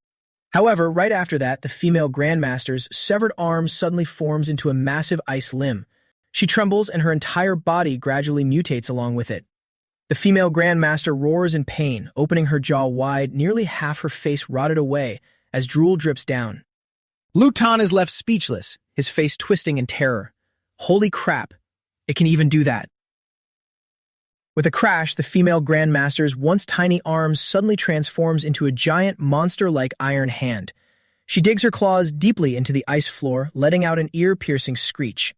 However, right after that, the female grandmaster's severed arm suddenly forms into a massive ice limb. She trembles and her entire body gradually mutates along with it. The female grandmaster roars in pain, opening her jaw wide, nearly half her face rotted away as drool drips down. Luke Tan is left speechless, his face twisting in terror. Holy crap, it can even do that. With a crash, the female grandmaster's once tiny arm suddenly transforms into a giant monster-like iron hand. She digs her claws deeply into the ice floor, letting out an ear-piercing screech.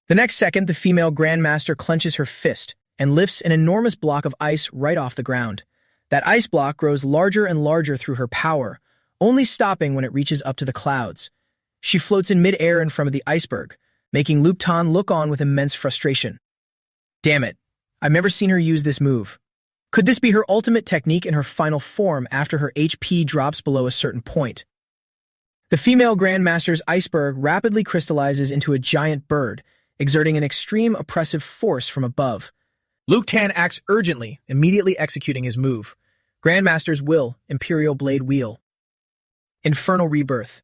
The next second, the female grandmaster clenches her fist and lifts an enormous block of ice right off the ground. That ice block grows larger and larger through her power, only stopping when it reaches up to the clouds. She floats in mid-air in front of the iceberg, making Luke Tan look on with immense frustration. Damn it. I've never seen her use this move. Could this be her ultimate technique in her final form after her HP drops below a certain point? The female grandmaster's iceberg rapidly crystallizes into a giant bird, exerting an extreme oppressive force from above. Luke Tan acts urgently, immediately executing his move. Grandmaster's Will, Imperial Blade Wheel. Infernal Rebirth.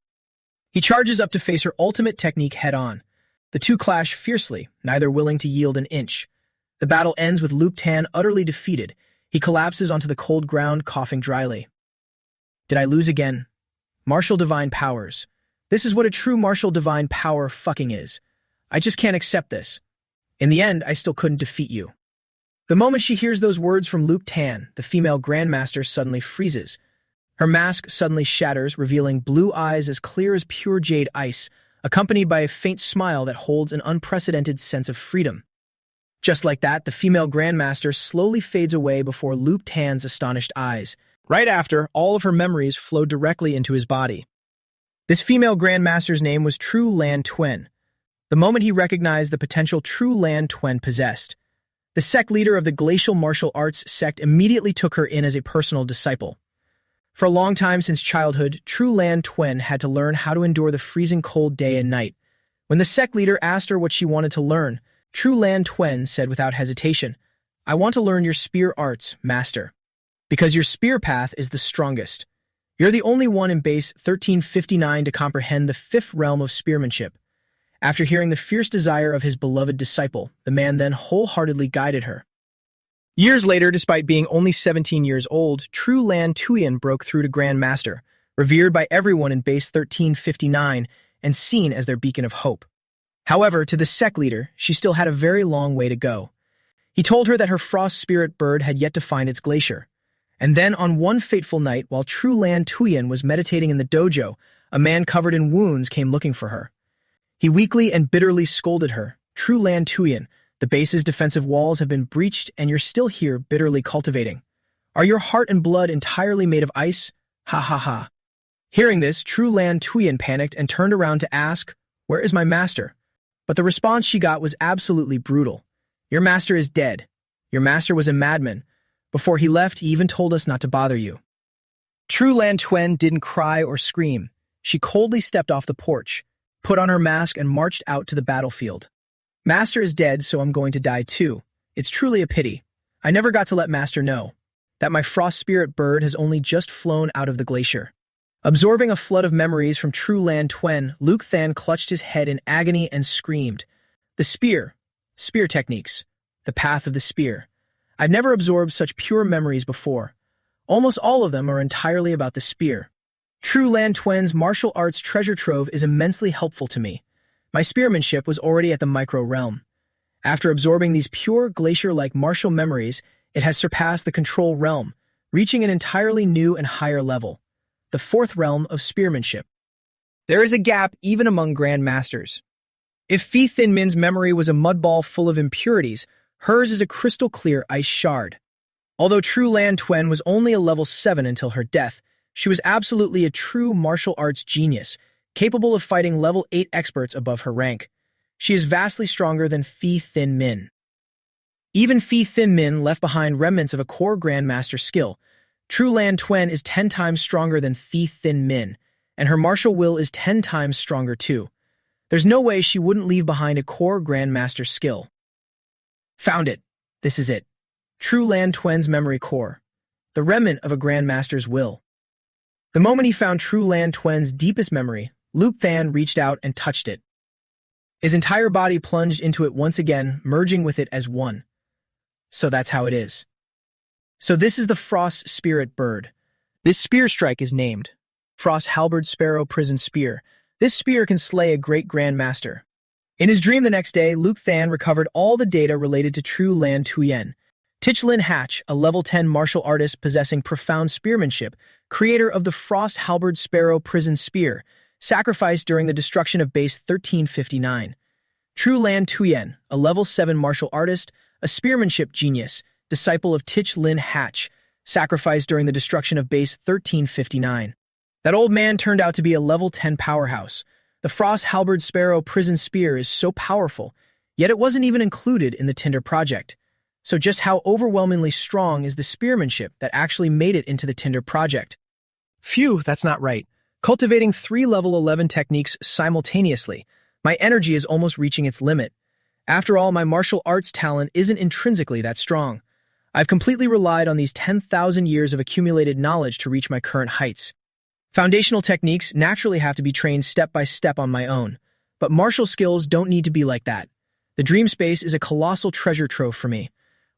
He charges up to face her ultimate technique head-on. The two clash fiercely, neither willing to yield an inch. The battle ends with Luke Tan utterly defeated. He collapses onto the cold ground, coughing dryly. Did I lose again? Martial Divine Powers. This is what a true martial divine power fucking is. I just can't accept this. In the end, I still couldn't defeat you. The moment she hears those words from Luke Tan, the female grandmaster suddenly freezes. Her mask suddenly shatters, revealing blue eyes as clear as pure jade ice, accompanied by a faint smile that holds an unprecedented sense of freedom. Just like that, the female grandmaster slowly fades away before Luke Tan's astonished eyes. Right after, all of her memories flow directly into his body. This female grandmaster's name was True Lan Tuen. The moment he recognized the potential True Lan Tuen possessed, the sect leader of the glacial martial arts sect immediately took her in as a personal disciple. For a long time since childhood, True Lan Tuen had to learn how to endure the freezing cold day and night. When the sect leader asked her what she wanted to learn, True Lan Tuen said without hesitation, "I want to learn your spear arts, master. Because your spear path is the strongest. You're the only one in base 1359 to comprehend the fifth realm of spearmanship." After hearing the fierce desire of his beloved disciple, the man then wholeheartedly guided her. Years later, despite being only 17 years old, True Lan Tuyen broke through to Grand Master, revered by everyone in base 1359 and seen as their beacon of hope. However, to the sect leader, she still had a very long way to go. He told her that her frost spirit bird had yet to find its glacier. And then on one fateful night, while True Lan Tuyen was meditating in the dojo, a man covered in wounds came looking for her. He weakly and bitterly scolded her. "True Lan Tuyen, the base's defensive walls have been breached and you're still here bitterly cultivating. Are your heart and blood entirely made of ice? Ha ha ha. Hearing this, True Lan Tuyen panicked and turned around to ask, "Where is my master?" But the response she got was absolutely brutal. "Your master is dead. Your master was a madman. Before he left, he even told us not to bother you." True Lan Tuen didn't cry or scream. She coldly stepped off the porch, put on her mask, and marched out to the battlefield. "Master is dead, so I'm going to die too. It's truly a pity. I never got to let Master know that my frost spirit bird has only just flown out of the glacier." Absorbing a flood of memories from True Lan Tuen, Luke Than clutched his head in agony and screamed. The spear techniques, the path of the spear. I've never absorbed such pure memories before. Almost all of them are entirely about the spear. True Lan Tuen's martial arts treasure trove is immensely helpful to me. My spearmanship was already at the micro realm. After absorbing these pure glacier-like martial memories, it has surpassed the control realm, reaching an entirely new and higher level. The fourth realm of spearmanship. There is a gap even among grandmasters. If Fi Thin Min's memory was a mudball full of impurities, hers is a crystal-clear ice shard. Although True Lan Tuen was only a level 7 until her death, she was absolutely a true martial arts genius, capable of fighting level 8 experts above her rank. She is vastly stronger than Fi Thin Min. Even Fi Thin Min left behind remnants of a core grandmaster skill. True Lan Tuen is 10 times stronger than Fi Thin Min, and her martial will is 10 times stronger too. There's no way she wouldn't leave behind a core grandmaster skill. Found it. This is it. True Lan Tuen's memory core, the remnant of a grandmaster's will. The moment he found True Lan Tuen's deepest memory, Luke Than reached out and touched it. His entire body plunged into it once again, merging with it as one. So that's how it is. So this is the Frost Spirit Bird. This spear strike is named Frost Halberd Sparrow Prison Spear. This spear can slay a great grandmaster. In his dream the next day, Luke Than recovered all the data related to True Lan Tuyen. Tich Lin Hatch, a level 10 martial artist possessing profound spearmanship, creator of the Frost Halberd Sparrow Prison Spear, sacrificed during the destruction of base 1359. True Lan Tuyen, a level 7 martial artist, a spearmanship genius, disciple of Tich Lin Hatch, sacrificed during the destruction of base 1359. That old man turned out to be a level 10 powerhouse. The Frost Halberd Sparrow Prison Spear is so powerful, yet it wasn't even included in the Tinder project. So just how overwhelmingly strong is the spearmanship that actually made it into the Tinder project? Phew, that's not right. Cultivating 3 level 11 techniques simultaneously, my energy is almost reaching its limit. After all, my martial arts talent isn't intrinsically that strong. I've completely relied on these 10,000 years of accumulated knowledge to reach my current heights. Foundational techniques naturally have to be trained step by step on my own, but martial skills don't need to be like that. The dream space is a colossal treasure trove for me.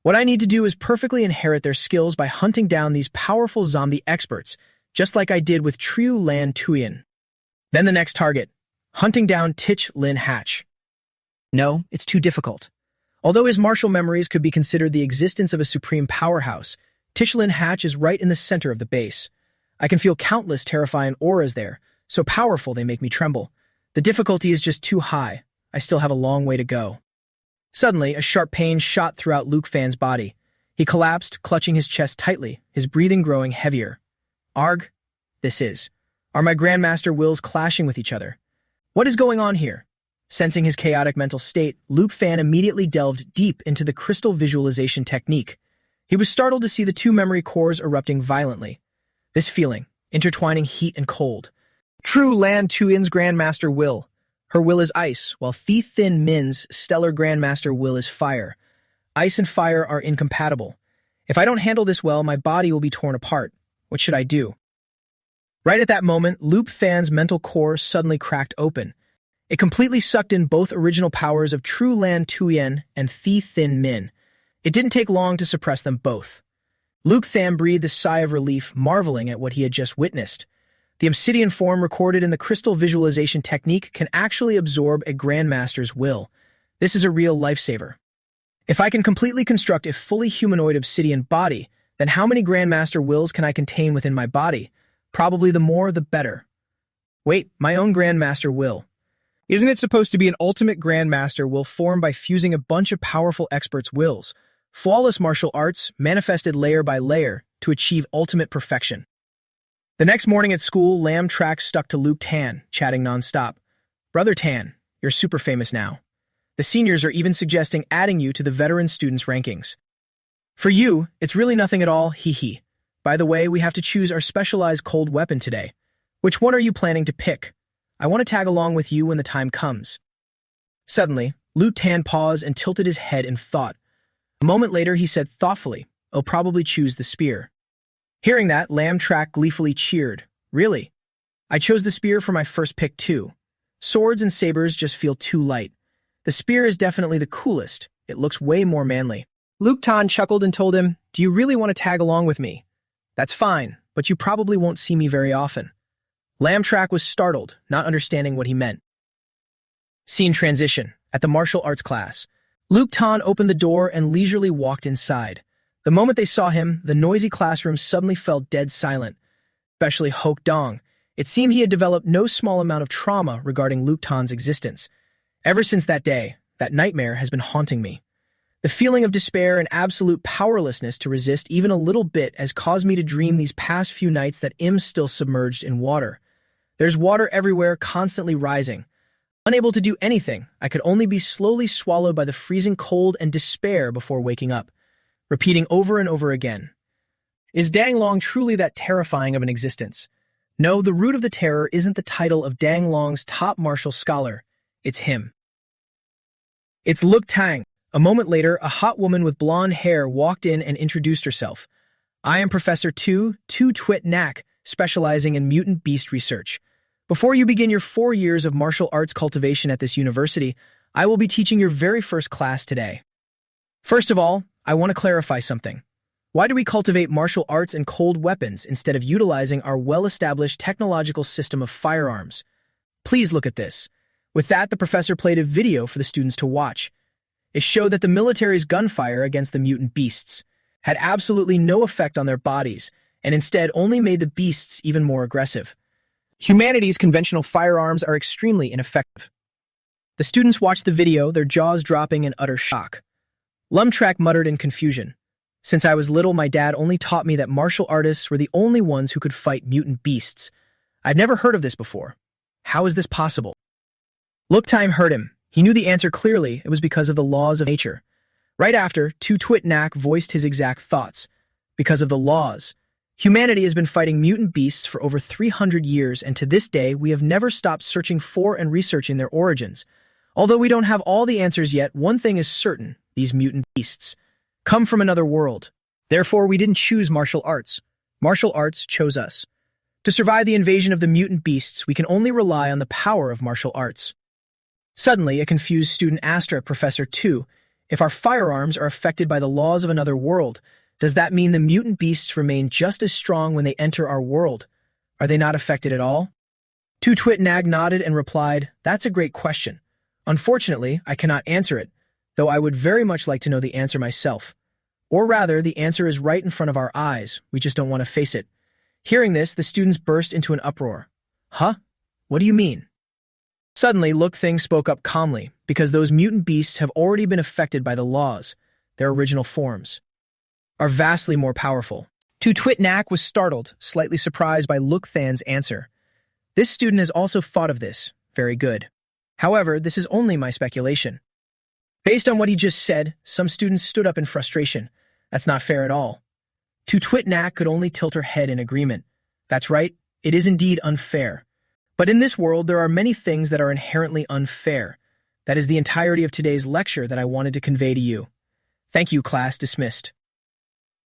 What I need to do is perfectly inherit their skills by hunting down these powerful zombie experts, just like I did with True Lan Tuyen. Then the next target, hunting down Tich Lin Hatch. No, it's too difficult. Although his martial memories could be considered the existence of a supreme powerhouse, Tich Lin Hatch is right in the center of the base. I can feel countless terrifying auras there, so powerful they make me tremble. The difficulty is just too high. I still have a long way to go. Suddenly, a sharp pain shot throughout Luke Fan's body. He collapsed, clutching his chest tightly, his breathing growing heavier. Arg, are my grandmaster wills clashing with each other? What is going on here? Sensing his chaotic mental state, Luke Fan immediately delved deep into the crystal visualization technique. He was startled to see the 2 memory cores erupting violently. This feeling, intertwining heat and cold. True Lan Tuyen's grandmaster will. Her will is ice, while Thi Thin Min's stellar grandmaster will is fire. Ice and fire are incompatible. If I don't handle this well, my body will be torn apart. What should I do? Right at that moment, Luke Fan's mental core suddenly cracked open. It completely sucked in both original powers of True Lan Tuyen and Thi Thin Min. It didn't take long to suppress them both. Luke Than breathed a sigh of relief, marveling at what he had just witnessed. The obsidian form recorded in the crystal visualization technique can actually absorb a grandmaster's will. This is a real lifesaver. If I can completely construct a fully humanoid obsidian body, then how many grandmaster wills can I contain within my body? Probably the more, the better. Wait, my own grandmaster will. Isn't it supposed to be an ultimate grandmaster will formed by fusing a bunch of powerful experts' wills, flawless martial arts manifested layer by layer to achieve ultimate perfection? The next morning at school, Lam Track stuck to Luke Tan, chatting nonstop. Brother Tan, you're super famous now. The seniors are even suggesting adding you to the veteran students' rankings. For you, it's really nothing at all, hee hee. By the way, we have to choose our specialized cold weapon today. Which one are you planning to pick? I want to tag along with you when the time comes. Suddenly, Luke Tan paused and tilted his head in thought. A moment later, he said thoughtfully, I'll probably choose the spear. Hearing that, Lam Track gleefully cheered. Really? I chose the spear for my first pick too. Swords and sabers just feel too light. The spear is definitely the coolest. It looks way more manly. Luke Tan chuckled and told him, do you really want to tag along with me? That's fine, but you probably won't see me very often. Lam Track was startled, not understanding what he meant. Scene transition. At the martial arts class, Luke Tan opened the door and leisurely walked inside. The moment they saw him, the noisy classroom suddenly fell dead silent, especially Hoke Dong. It seemed he had developed no small amount of trauma regarding Luke Tan's existence. Ever since that day, that nightmare has been haunting me. The feeling of despair and absolute powerlessness to resist even a little bit has caused me to dream these past few nights that I'm still submerged in water. There's water everywhere, constantly rising. Unable to do anything, I could only be slowly swallowed by the freezing cold and despair before waking up, repeating over and over again. Is Dang Long truly that terrifying of an existence? No, the root of the terror isn't the title of Dang Long's top martial scholar. It's him. It's Luke Tang. A moment later, a hot woman with blonde hair walked in and introduced herself. I am Professor Tu Twit Nak, specializing in mutant beast research. Before you begin your 4 years of martial arts cultivation at this university, I will be teaching your very first class today. First of all, I want to clarify something. Why do we cultivate martial arts and cold weapons instead of utilizing our well-established technological system of firearms? Please look at this. With that, the professor played a video for the students to watch. It showed that the military's gunfire against the mutant beasts had absolutely no effect on their bodies, and instead only made the beasts even more aggressive. Humanity's conventional firearms are extremely ineffective. The students watched the video, their jaws dropping in utter shock. Lumtrack muttered in confusion. Since I was little, my dad only taught me that martial artists were the only ones who could fight mutant beasts. I'd never heard of this before. How is this possible? Look Time heard him. He knew the answer clearly. It was because of the laws of nature. Right after, Tu Twit Nak voiced his exact thoughts. Because of the laws. Humanity has been fighting mutant beasts for over 300 years, and to this day, we have never stopped searching for and researching their origins. Although we don't have all the answers yet, one thing is certain. These mutant beasts come from another world. Therefore, we didn't choose martial arts. Martial arts chose us. To survive the invasion of the mutant beasts, we can only rely on the power of martial arts. Suddenly, a confused student asked Professor Tu, if our firearms are affected by the laws of another world, does that mean the mutant beasts remain just as strong when they enter our world? Are they not affected at all? Tu Twit Nag nodded and replied, that's a great question. Unfortunately, I cannot answer it, though I would very much like to know the answer myself. Or rather, the answer is right in front of our eyes, we just don't want to face it. Hearing this, the students burst into an uproar. Huh? What do you mean? Suddenly, Look Thing spoke up calmly, because those mutant beasts have already been affected by the laws. Their original forms are vastly more powerful. Tu Twit Nak was startled, slightly surprised by Look Than's answer. This student has also thought of this. Very good. However, this is only my speculation. Based on what he just said, some students stood up in frustration. That's not fair at all. Tu Twit Nak could only tilt her head in agreement. That's right, it is indeed unfair. But in this world, there are many things that are inherently unfair. That is the entirety of today's lecture that I wanted to convey to you. Thank you, class dismissed.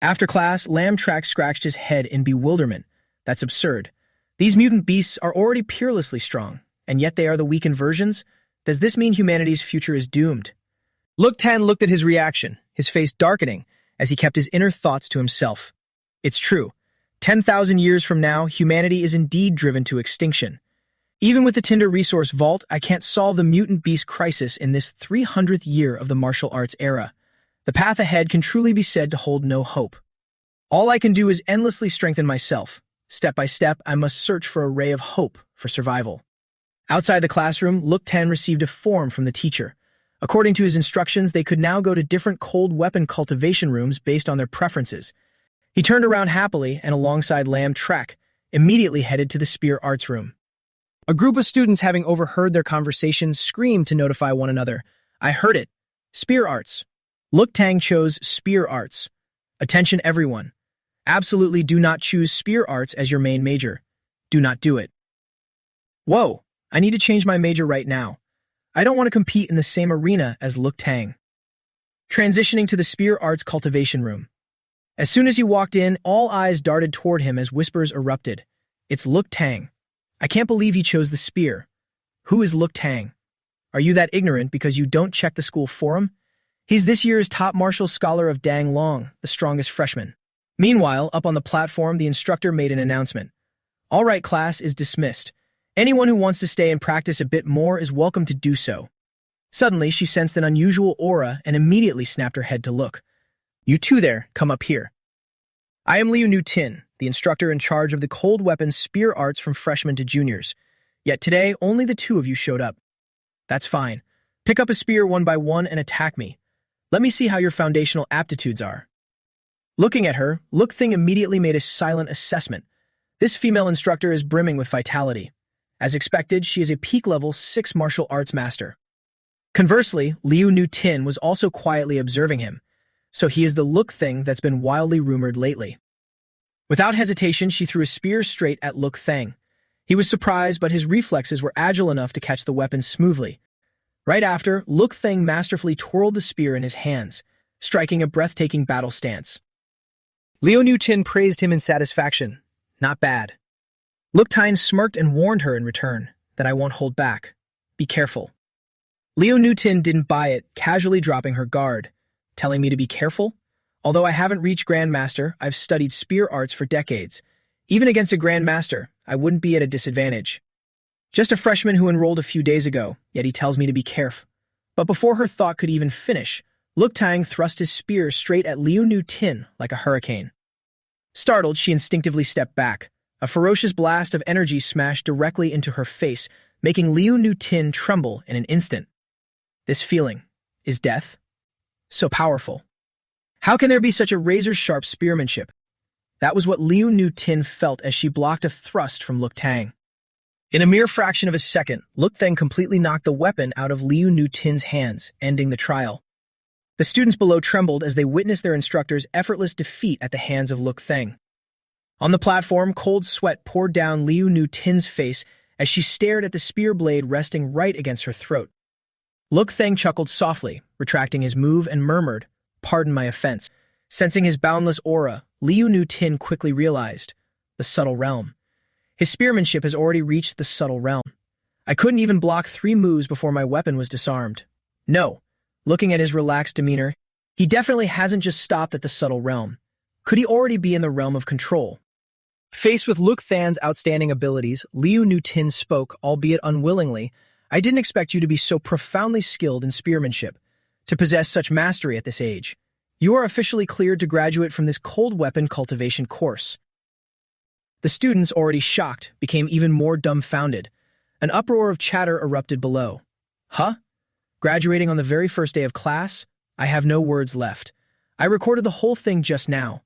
After class, Lam Track scratched his head in bewilderment. That's absurd. These mutant beasts are already peerlessly strong, and yet they are the weakened versions? Does this mean humanity's future is doomed? Look Tan looked at his reaction, his face darkening, as he kept his inner thoughts to himself. It's true. 10,000 years from now, humanity is indeed driven to extinction. Even with the Tinder Resource Vault, I can't solve the mutant beast crisis in this 300th year of the martial arts era. The path ahead can truly be said to hold no hope. All I can do is endlessly strengthen myself. Step by step, I must search for a ray of hope for survival. Outside the classroom, Look Tan received a form from the teacher. According to his instructions, they could now go to different cold weapon cultivation rooms based on their preferences. He turned around happily and alongside Lam Track, immediately headed to the spear arts room. A group of students, having overheard their conversation, screamed to notify one another. I heard it. Spear arts. Look Tang chose spear arts. Attention everyone. Absolutely do not choose spear arts as your main major. Do not do it. Whoa, I need to change my major right now. I don't want to compete in the same arena as Look Tang. Transitioning to the spear arts cultivation room. As soon as he walked in, all eyes darted toward him as whispers erupted. It's Look Tang. I can't believe he chose the spear. Who is Look Tang? Are you that ignorant because you don't check the school forum? He's this year's top martial scholar of Dang Long, the strongest freshman. Meanwhile, up on the platform, the instructor made an announcement. All right, class is dismissed. Anyone who wants to stay and practice a bit more is welcome to do so. Suddenly, she sensed an unusual aura and immediately snapped her head to look. You two there, come up here. I am Liu Nu Tin, the instructor in charge of the cold weapons spear arts from freshmen to juniors. Yet today, only the two of you showed up. That's fine. Pick up a spear one by one and attack me. Let me see how your foundational aptitudes are. Looking at her, Look Thing immediately made a silent assessment. This female instructor is brimming with vitality. As expected, she is a peak-level 6 martial arts master. Conversely, Liu Nu Tin was also quietly observing him, so he is the Look Thing that's been wildly rumored lately. Without hesitation, she threw a spear straight at Look Thing. He was surprised, but his reflexes were agile enough to catch the weapon smoothly. Right after, Look Thing masterfully twirled the spear in his hands, striking a breathtaking battle stance. Liu Nu Tin praised him in satisfaction. Not bad. Look Tang smirked and warned her in return that I won't hold back. Be careful. Liu Nu Tin didn't buy it, casually dropping her guard, telling me to be careful. Although I haven't reached Grandmaster, I've studied spear arts for decades. Even against a Grandmaster, I wouldn't be at a disadvantage. Just a freshman who enrolled a few days ago, yet he tells me to be careful. But before her thought could even finish, Look Tang thrust his spear straight at Liu Nu Tin like a hurricane. Startled, she instinctively stepped back. A ferocious blast of energy smashed directly into her face, making Liu Nu Tin tremble in an instant. This feeling is death. So powerful. How can there be such a razor-sharp spearmanship? That was what Liu Nu Tin felt as she blocked a thrust from Look Tang. In a mere fraction of a second, Look Tang completely knocked the weapon out of Liu Nu Tin's hands, ending the trial. The students below trembled as they witnessed their instructor's effortless defeat at the hands of Look Tang. On the platform, cold sweat poured down Liu Nu Tin's face as she stared at the spear blade resting right against her throat. Look Tang chuckled softly, retracting his move, and murmured, "Pardon my offense." Sensing his boundless aura, Liu Nu Tin quickly realized, the subtle realm. His spearmanship has already reached the subtle realm. I couldn't even block 3 moves before my weapon was disarmed. No. Looking at his relaxed demeanor, he definitely hasn't just stopped at the subtle realm. Could he already be in the realm of control? Faced with Look Than's outstanding abilities, Liu Nu Tin spoke, albeit unwillingly. I didn't expect you to be so profoundly skilled in spearmanship, to possess such mastery at this age. You are officially cleared to graduate from this cold weapon cultivation course. The students, already shocked, became even more dumbfounded. An uproar of chatter erupted below. Huh? Graduating on the very first day of class? I have no words left. I recorded the whole thing just now.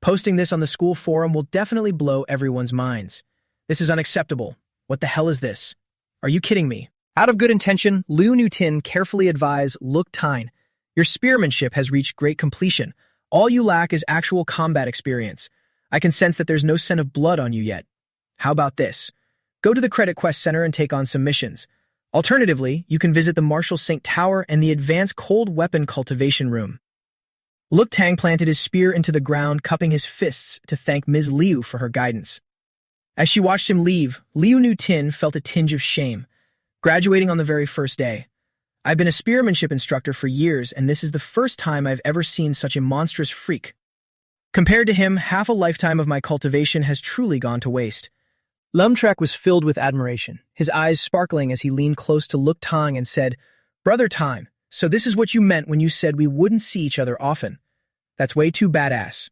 Posting this on the school forum will definitely blow everyone's minds. This is unacceptable. What the hell is this? Are you kidding me? Out of good intention, Liu Nu Tin carefully advised Look Tang, your spearmanship has reached great completion. All you lack is actual combat experience. I can sense that there's no scent of blood on you yet. How about this? Go to the Credit Quest Center and take on some missions. Alternatively, you can visit the Marshall St. Tower and the Advanced Cold Weapon Cultivation Room. Look Tang planted his spear into the ground, cupping his fists to thank Ms. Liu for her guidance. As she watched him leave, Liu Nu Tin felt a tinge of shame. Graduating on the very first day. I've been a spearmanship instructor for years, and this is the first time I've ever seen such a monstrous freak. Compared to him, half a lifetime of my cultivation has truly gone to waste. Lumtrak was filled with admiration, his eyes sparkling as he leaned close to Look Tang and said, "Brother Time, so this is what you meant when you said we wouldn't see each other often. That's way too badass."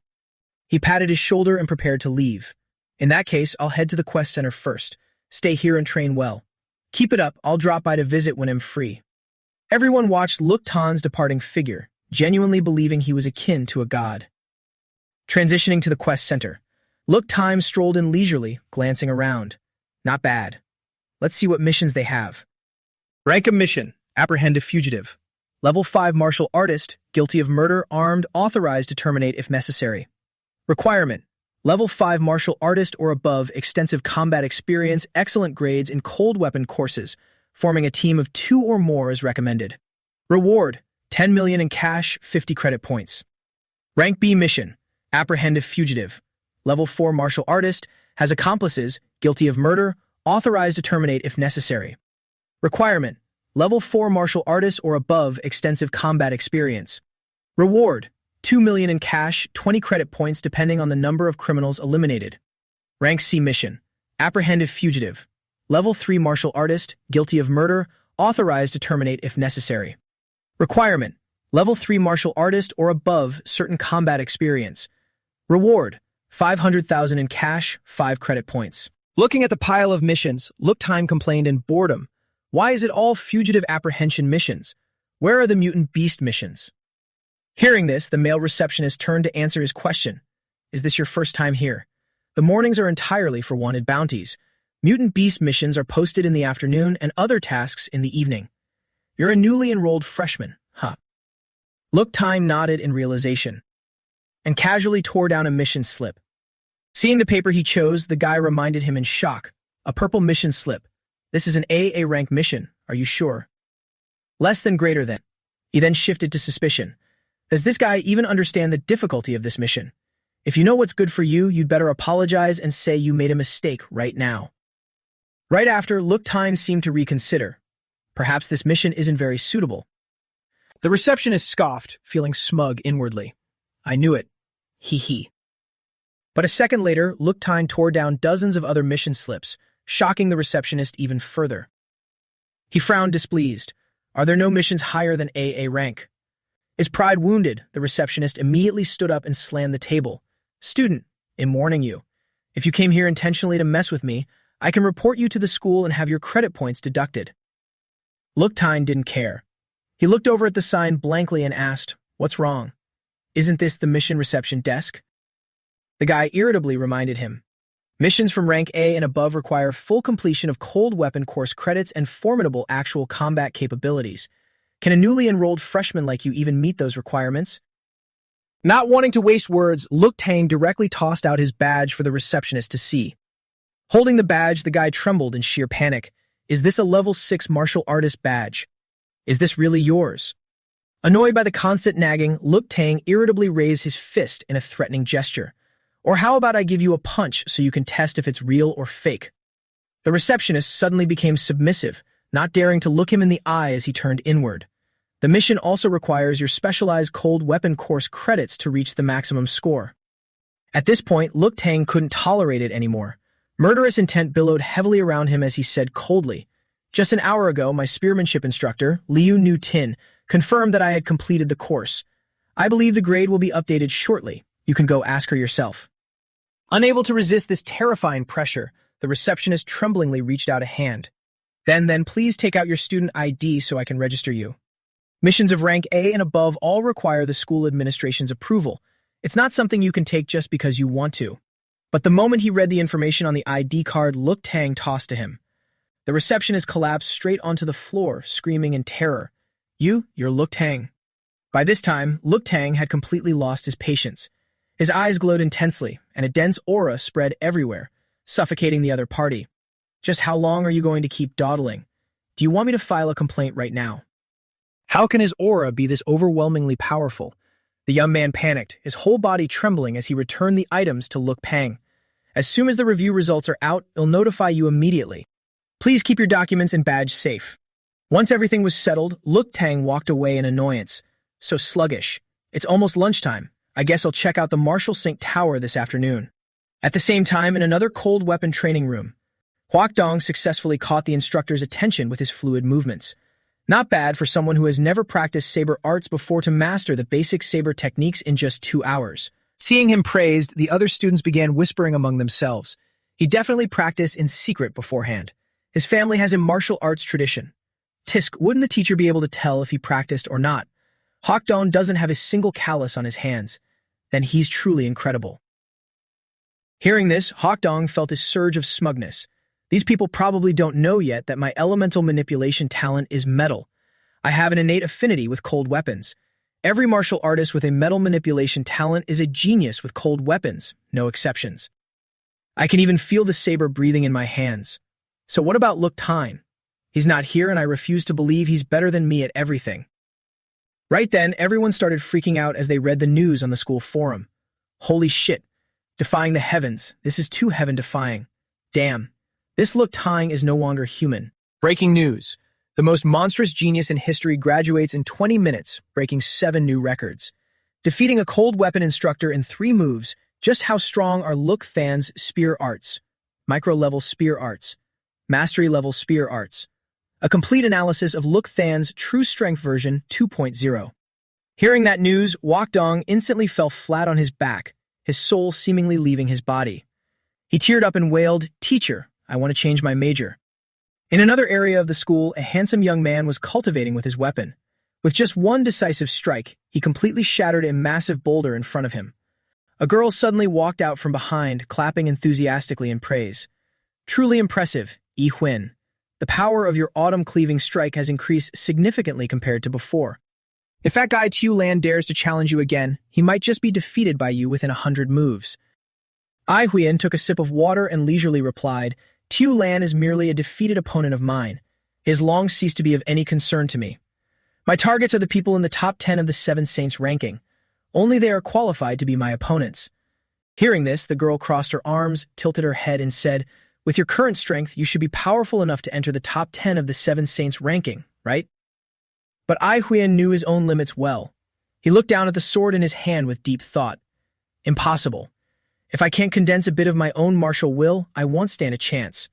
He patted his shoulder and prepared to leave. In that case, I'll head to the Quest Center first. Stay here and train well. Keep it up, I'll drop by to visit when I'm free. Everyone watched Look Tang's departing figure, genuinely believing he was akin to a god. Transitioning to the Quest Center. Time strolled in leisurely, glancing around. Not bad. Let's see what missions they have. Rank of mission, apprehend a fugitive. Level 5 martial artist, guilty of murder, armed, authorized to terminate if necessary. Requirement, level 5 martial artist or above, extensive combat experience, excellent grades in cold weapon courses. Forming a team of 2 or more is recommended. Reward, 10 million in cash, 50 credit points. Rank B mission, apprehend a fugitive. Level 4 martial artist, has accomplices, guilty of murder, authorized to terminate if necessary. Requirement, level 4 martial artist or above, extensive combat experience. Reward, 2 million in cash, 20 credit points depending on the number of criminals eliminated. Rank C mission, apprehend a fugitive. Level 3 martial artist, guilty of murder, authorized to terminate if necessary. Requirement, level 3 martial artist or above, certain combat experience. Reward, 500,000 in cash, 5 credit points. Looking at the pile of missions, Time complained in boredom. Why is it all fugitive apprehension missions? Where are the mutant beast missions? Hearing this, the male receptionist turned to answer his question. Is this your first time here? The mornings are entirely for wanted bounties. Mutant beast missions are posted in the afternoon and other tasks in the evening. You're a newly enrolled freshman, huh? Time nodded in realization and casually tore down a mission slip. Seeing the paper he chose, the guy reminded him in shock. A purple mission slip. This is an AA rank mission, are you sure? Less than greater than. He then shifted to suspicion. Does this guy even understand the difficulty of this mission? If you know what's good for you, you'd better apologize and say you made a mistake right now. Right after, Time seemed to reconsider. Perhaps this mission isn't very suitable. The receptionist scoffed, feeling smug inwardly. I knew it. Hee. But a second later, Time tore down dozens of other mission slips, shocking the receptionist even further. He frowned displeased. Are there no missions higher than AA rank? His pride wounded, the receptionist immediately stood up and slammed the table. Student, I'm warning you. If you came here intentionally to mess with me, I can report you to the school and have your credit points deducted. Time didn't care. He looked over at the sign blankly and asked, what's wrong? Isn't this the mission reception desk? The guy irritably reminded him. Missions from rank A and above require full completion of cold weapon course credits and formidable actual combat capabilities. Can a newly enrolled freshman like you even meet those requirements? Not wanting to waste words, Tang directly tossed out his badge for the receptionist to see. Holding the badge, the guy trembled in sheer panic. Is this a level 6 martial artist badge? Is this really yours? Annoyed by the constant nagging, Tang irritably raised his fist in a threatening gesture. Or how about I give you a punch so you can test if it's real or fake? The receptionist suddenly became submissive, not daring to look him in the eye as he turned inward. The mission also requires your specialized cold weapon course credits to reach the maximum score. At this point, Tang couldn't tolerate it anymore. Murderous intent billowed heavily around him as he said coldly, just an hour ago, my spearmanship instructor, Liu Nu Tin, confirmed that I had completed the course. I believe the grade will be updated shortly. You can go ask her yourself. Unable to resist this terrifying pressure, the receptionist tremblingly reached out a hand. Then please take out your student ID so I can register you. Missions of rank A and above all require the school administration's approval. It's not something you can take just because you want to. But the moment he read the information on the ID card Tang tossed to him, the receptionist collapsed straight onto the floor, screaming in terror. You're Tang. By this time, Tang had completely lost his patience. His eyes glowed intensely, and a dense aura spread everywhere, suffocating the other party. Just how long are you going to keep dawdling? Do you want me to file a complaint right now? How can his aura be this overwhelmingly powerful? The young man panicked, his whole body trembling as he returned the items to Pang. As soon as the review results are out, he'll notify you immediately. Please keep your documents and badge safe. Once everything was settled, Tang walked away in annoyance. So sluggish. It's almost lunchtime. I guess I'll check out the Marshall Sink Tower this afternoon. At the same time, in another cold weapon training room, Huak Dong successfully caught the instructor's attention with his fluid movements. Not bad for someone who has never practiced saber arts before to master the basic saber techniques in just 2 hours. Seeing him praised, the other students began whispering among themselves. He definitely practiced in secret beforehand. His family has a martial arts tradition. Tisk, wouldn't the teacher be able to tell if he practiced or not? Huak Dong doesn't have a single callus on his hands. Then he's truly incredible. Hearing this, Hawkdong felt a surge of smugness. These people probably don't know yet that my elemental manipulation talent is metal. I have an innate affinity with cold weapons. Every martial artist with a metal manipulation talent is a genius with cold weapons, no exceptions. I can even feel the saber breathing in my hands. So what about longtime? He's not here and I refuse to believe he's better than me at everything. Right then, everyone started freaking out as they read the news on the school forum. Holy shit. Defying the heavens. This is too heaven-defying. Damn. This longtime is no longer human. Breaking news. The most monstrous genius in history graduates in 20 minutes, breaking 7 new records. Defeating a cold weapon instructor in 3 moves. Just how strong are longtime's spear arts? Micro-level spear arts. Mastery-level spear arts. A complete analysis of longtime's true strength version 2.0. Hearing that news, Hawkdong instantly fell flat on his back, his soul seemingly leaving his body. He teared up and wailed, "Teacher, I want to change my major." In another area of the school, a handsome young man was cultivating with his weapon. With just one decisive strike, he completely shattered a massive boulder in front of him. A girl suddenly walked out from behind, clapping enthusiastically in praise. "Truly impressive, Yi Huin. The power of your autumn-cleaving strike has increased significantly compared to before. If that guy Tiu Lan dares to challenge you again, he might just be defeated by you within 100 moves." Ai Huiyan took a sip of water and leisurely replied, "Tiu Lan is merely a defeated opponent of mine. He has long ceased to be of any concern to me. My targets are the people in the top 10 of the 7 Saints ranking. Only they are qualified to be my opponents." Hearing this, the girl crossed her arms, tilted her head, and said, "With your current strength, you should be powerful enough to enter the top 10 of the 7 Saints ranking, right?" But Ai Huiyan knew his own limits well. He looked down at the sword in his hand with deep thought. "Impossible. If I can't condense a bit of my own martial will, I won't stand a chance."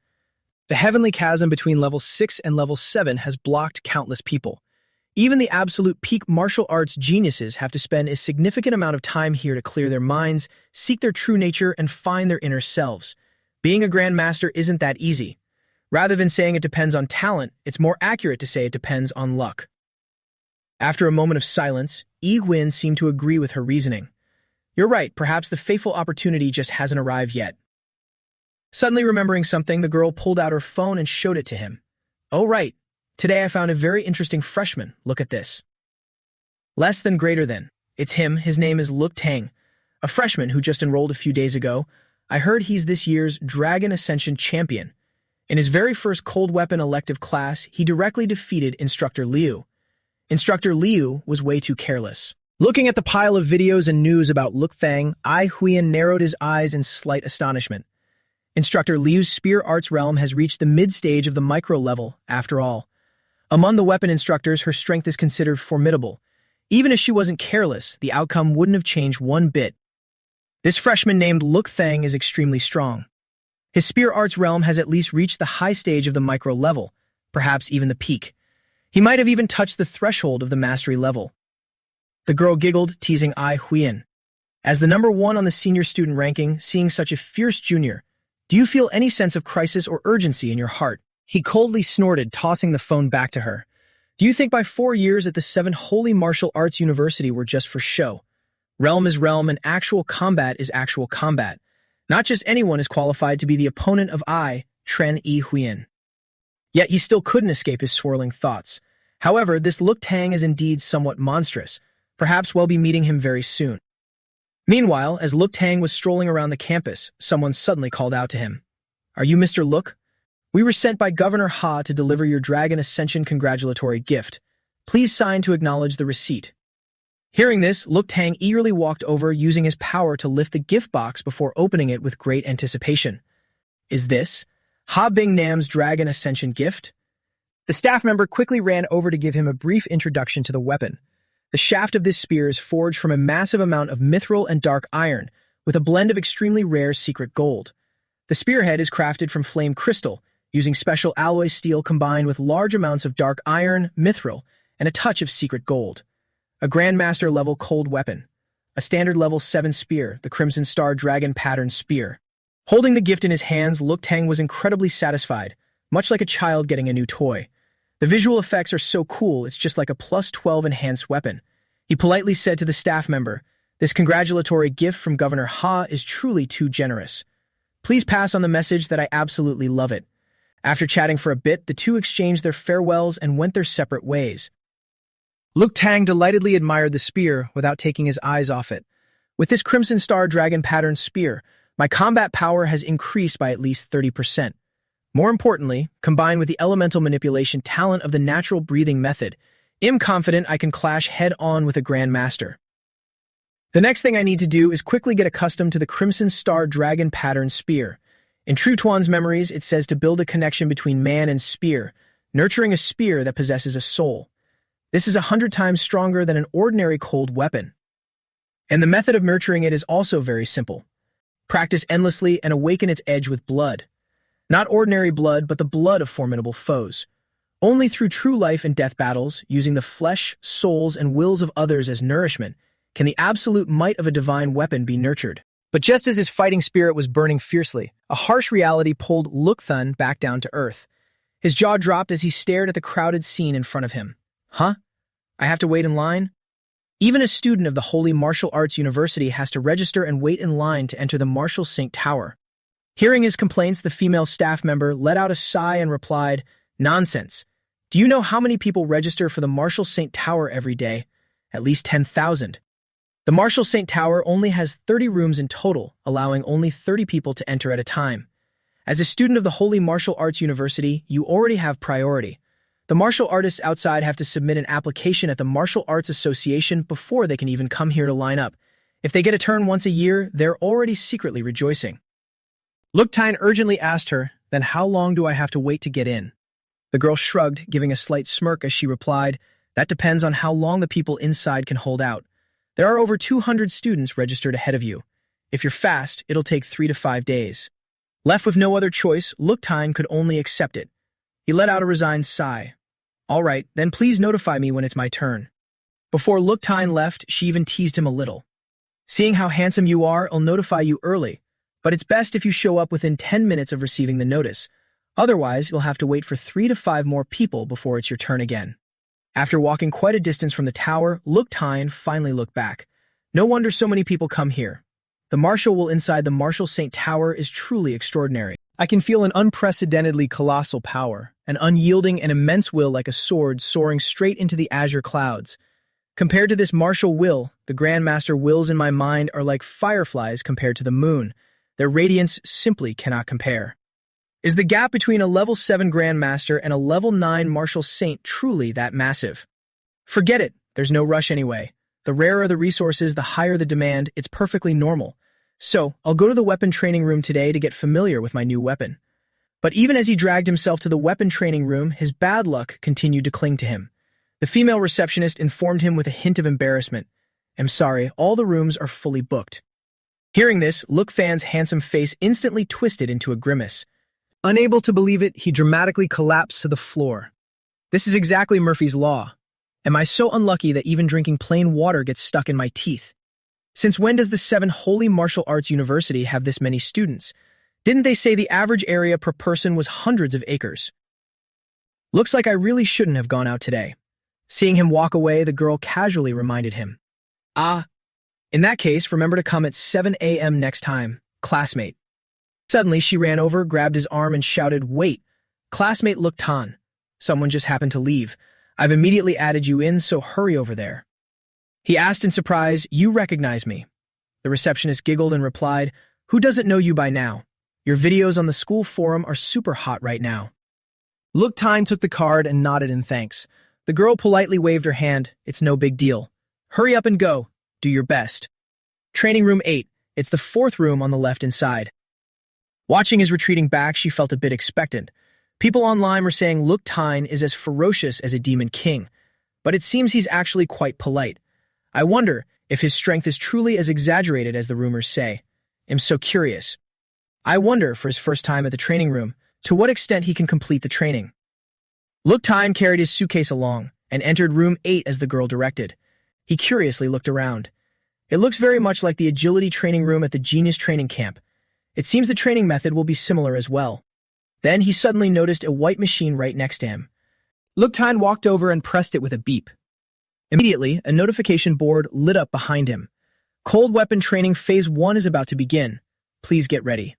The heavenly chasm between level 6 and level 7 has blocked countless people. Even the absolute peak martial arts geniuses have to spend a significant amount of time here to clear their minds, seek their true nature, and find their inner selves. Being a grandmaster isn't that easy. Rather than saying it depends on talent, it's more accurate to say it depends on luck. After a moment of silence, Yi Huin seemed to agree with her reasoning. "You're right, perhaps the fateful opportunity just hasn't arrived yet." Suddenly remembering something, the girl pulled out her phone and showed it to him. "Oh right, today I found a very interesting freshman, look at this." Less than greater than. It's him, his name is longtime, a freshman who just enrolled a few days ago. I heard he's this year's Dragon Ascension champion. In his very first cold weapon elective class, he directly defeated Instructor Liu. Instructor Liu was way too careless. Looking at the pile of videos and news about longtime, Ai Huiyan narrowed his eyes in slight astonishment. Instructor Liu's spear arts realm has reached the mid-stage of the micro level, after all. Among the weapon instructors, her strength is considered formidable. Even if she wasn't careless, the outcome wouldn't have changed one bit. This freshman named longtime is extremely strong. His spear arts realm has at least reached the high stage of the micro level, perhaps even the peak. He might have even touched the threshold of the mastery level. The girl giggled, teasing Ai Huiyan. As the number 1 on the senior student ranking, seeing such a fierce junior, do you feel any sense of crisis or urgency in your heart? He coldly snorted, tossing the phone back to her. Do you think my 4 years at the 7 Holy Martial Arts University were just for show? Realm is realm and actual combat is actual combat. Not just anyone is qualified to be the opponent of I, Tren Yi Huiyan. Yet he still couldn't escape his swirling thoughts. However, this longtime is indeed somewhat monstrous. Perhaps we'll be meeting him very soon. Meanwhile, as longtime was strolling around the campus, someone suddenly called out to him. "Are you Mr. Look? We were sent by Governor Ha to deliver your Dragon Ascension congratulatory gift. Please sign to acknowledge the receipt." Hearing this, longtime eagerly walked over, using his power to lift the gift box before opening it with great anticipation. "Is this Ha Bingnam's Dragon Ascension gift?" The staff member quickly ran over to give him a brief introduction to the weapon. The shaft of this spear is forged from a massive amount of mithril and dark iron, with a blend of extremely rare secret gold. The spearhead is crafted from flame crystal, using special alloy steel combined with large amounts of dark iron, mithril, and a touch of secret gold. A Grandmaster level cold weapon. A standard level 7 spear, the Crimson Star Dragon pattern spear. Holding the gift in his hands, longtime was incredibly satisfied, much like a child getting a new toy. The visual effects are so cool, it's just like a +12 enhanced weapon. He politely said to the staff member, "This congratulatory gift from Governor Ha is truly too generous. Please pass on the message that I absolutely love it. After chatting for a bit, the two exchanged their farewells and went their separate ways. Luk Tang delightedly admired the spear without taking his eyes off it. With this Crimson Star Dragon pattern spear, my combat power has increased by at least 30%. More importantly, combined with the elemental manipulation talent of the natural breathing method, I'm confident I can clash head-on with a Grand Master. The next thing I need to do is quickly get accustomed to the Crimson Star Dragon pattern spear. In True Tuan's memories, it says to build a connection between man and spear, nurturing a spear that possesses a soul. This is 100 times stronger than an ordinary cold weapon. And the method of nurturing it is also very simple. Practice endlessly and awaken its edge with blood. Not ordinary blood, but the blood of formidable foes. Only through true life and death battles, using the flesh, souls, and wills of others as nourishment, can the absolute might of a divine weapon be nurtured. But just as his fighting spirit was burning fiercely, a harsh reality pulled Luk Thun back down to earth. His jaw dropped as he stared at the crowded scene in front of him. Huh? I have to wait in line? Even a student of the Holy Martial Arts University has to register and wait in line to enter the Martial Sync Tower. Hearing his complaints, the female staff member let out a sigh and replied, "Nonsense. Do you know how many people register for the Martial Sync Tower every day? At least 10,000. The Martial Sync Tower only has 30 rooms in total, allowing only 30 people to enter at a time. As a student of the Holy Martial Arts University, you already have priority. The martial artists outside have to submit an application at the Martial Arts Association before they can even come here to line up. If they get a turn once a year, they're already secretly rejoicing." Luk Tang urgently asked her, "Then how long do I have to wait to get in?" The girl shrugged, giving a slight smirk as she replied, "That depends on how long the people inside can hold out. There are over 200 students registered ahead of you. If you're fast, it'll take 3 to 5 days." Left with no other choice, Luk Tang could only accept it. He let out a resigned sigh. "All right, then please notify me when it's my turn." Before Luk Tang left, she even teased him a little. "Seeing how handsome you are, I'll notify you early, but it's best if you show up within 10 minutes of receiving the notice. Otherwise, you'll have to wait for 3 to 5 more people before it's your turn again." After walking quite a distance from the tower, Luk Tang finally looked back. No wonder so many people come here. The martial will inside the Martial Sync Tower is truly extraordinary. I can feel an unprecedentedly colossal power, an unyielding and immense will like a sword soaring straight into the azure clouds. Compared to this martial will, the Grandmaster wills in my mind are like fireflies compared to the moon. Their radiance simply cannot compare. Is the gap between a level 7 Grandmaster and a level 9 Martial Saint truly that massive? Forget it, there's no rush anyway. The rarer the resources, the higher the demand, it's perfectly normal. So, I'll go to the weapon training room today to get familiar with my new weapon. But even as he dragged himself to the weapon training room, his bad luck continued to cling to him. The female receptionist informed him with a hint of embarrassment. "I'm sorry, all the rooms are fully booked." Hearing this, Luk Fan's handsome face instantly twisted into a grimace. Unable to believe it, he dramatically collapsed to the floor. This is exactly Murphy's Law. Am I so unlucky that even drinking plain water gets stuck in my teeth? Since when does the 7 Holy Martial Arts University have this many students? Didn't they say the average area per person was hundreds of acres? Looks like I really shouldn't have gone out today. Seeing him walk away, the girl casually reminded him. "Ah, in that case, remember to come at 7 a.m. next time, classmate." Suddenly, she ran over, grabbed his arm, and shouted, "Wait, classmate Luk Tang. Someone just happened to leave. I've immediately added you in, so hurry over there." He asked in surprise, "You recognize me?" The receptionist giggled and replied, "Who doesn't know you by now? Your videos on the school forum are super hot right now." Luk Tang took the card and nodded in thanks. The girl politely waved her hand. "It's no big deal. Hurry up and go. Do your best." Training room 8. It's the 4th room on the left inside. Watching his retreating back, she felt a bit expectant. People online were saying Luk Tang is as ferocious as a demon king, but it seems he's actually quite polite. I wonder if his strength is truly as exaggerated as the rumors say. I'm so curious. I wonder, for his first time at the training room, to what extent he can complete the training. Luk Tang carried his suitcase along and entered room 8 as the girl directed. He curiously looked around. It looks very much like the agility training room at the Genius Training Camp. It seems the training method will be similar as well. Then he suddenly noticed a white machine right next to him. Luk Tang walked over and pressed it with a beep. Immediately, a notification board lit up behind him. Cold Weapon Training Phase 1 is about to begin. Please get ready.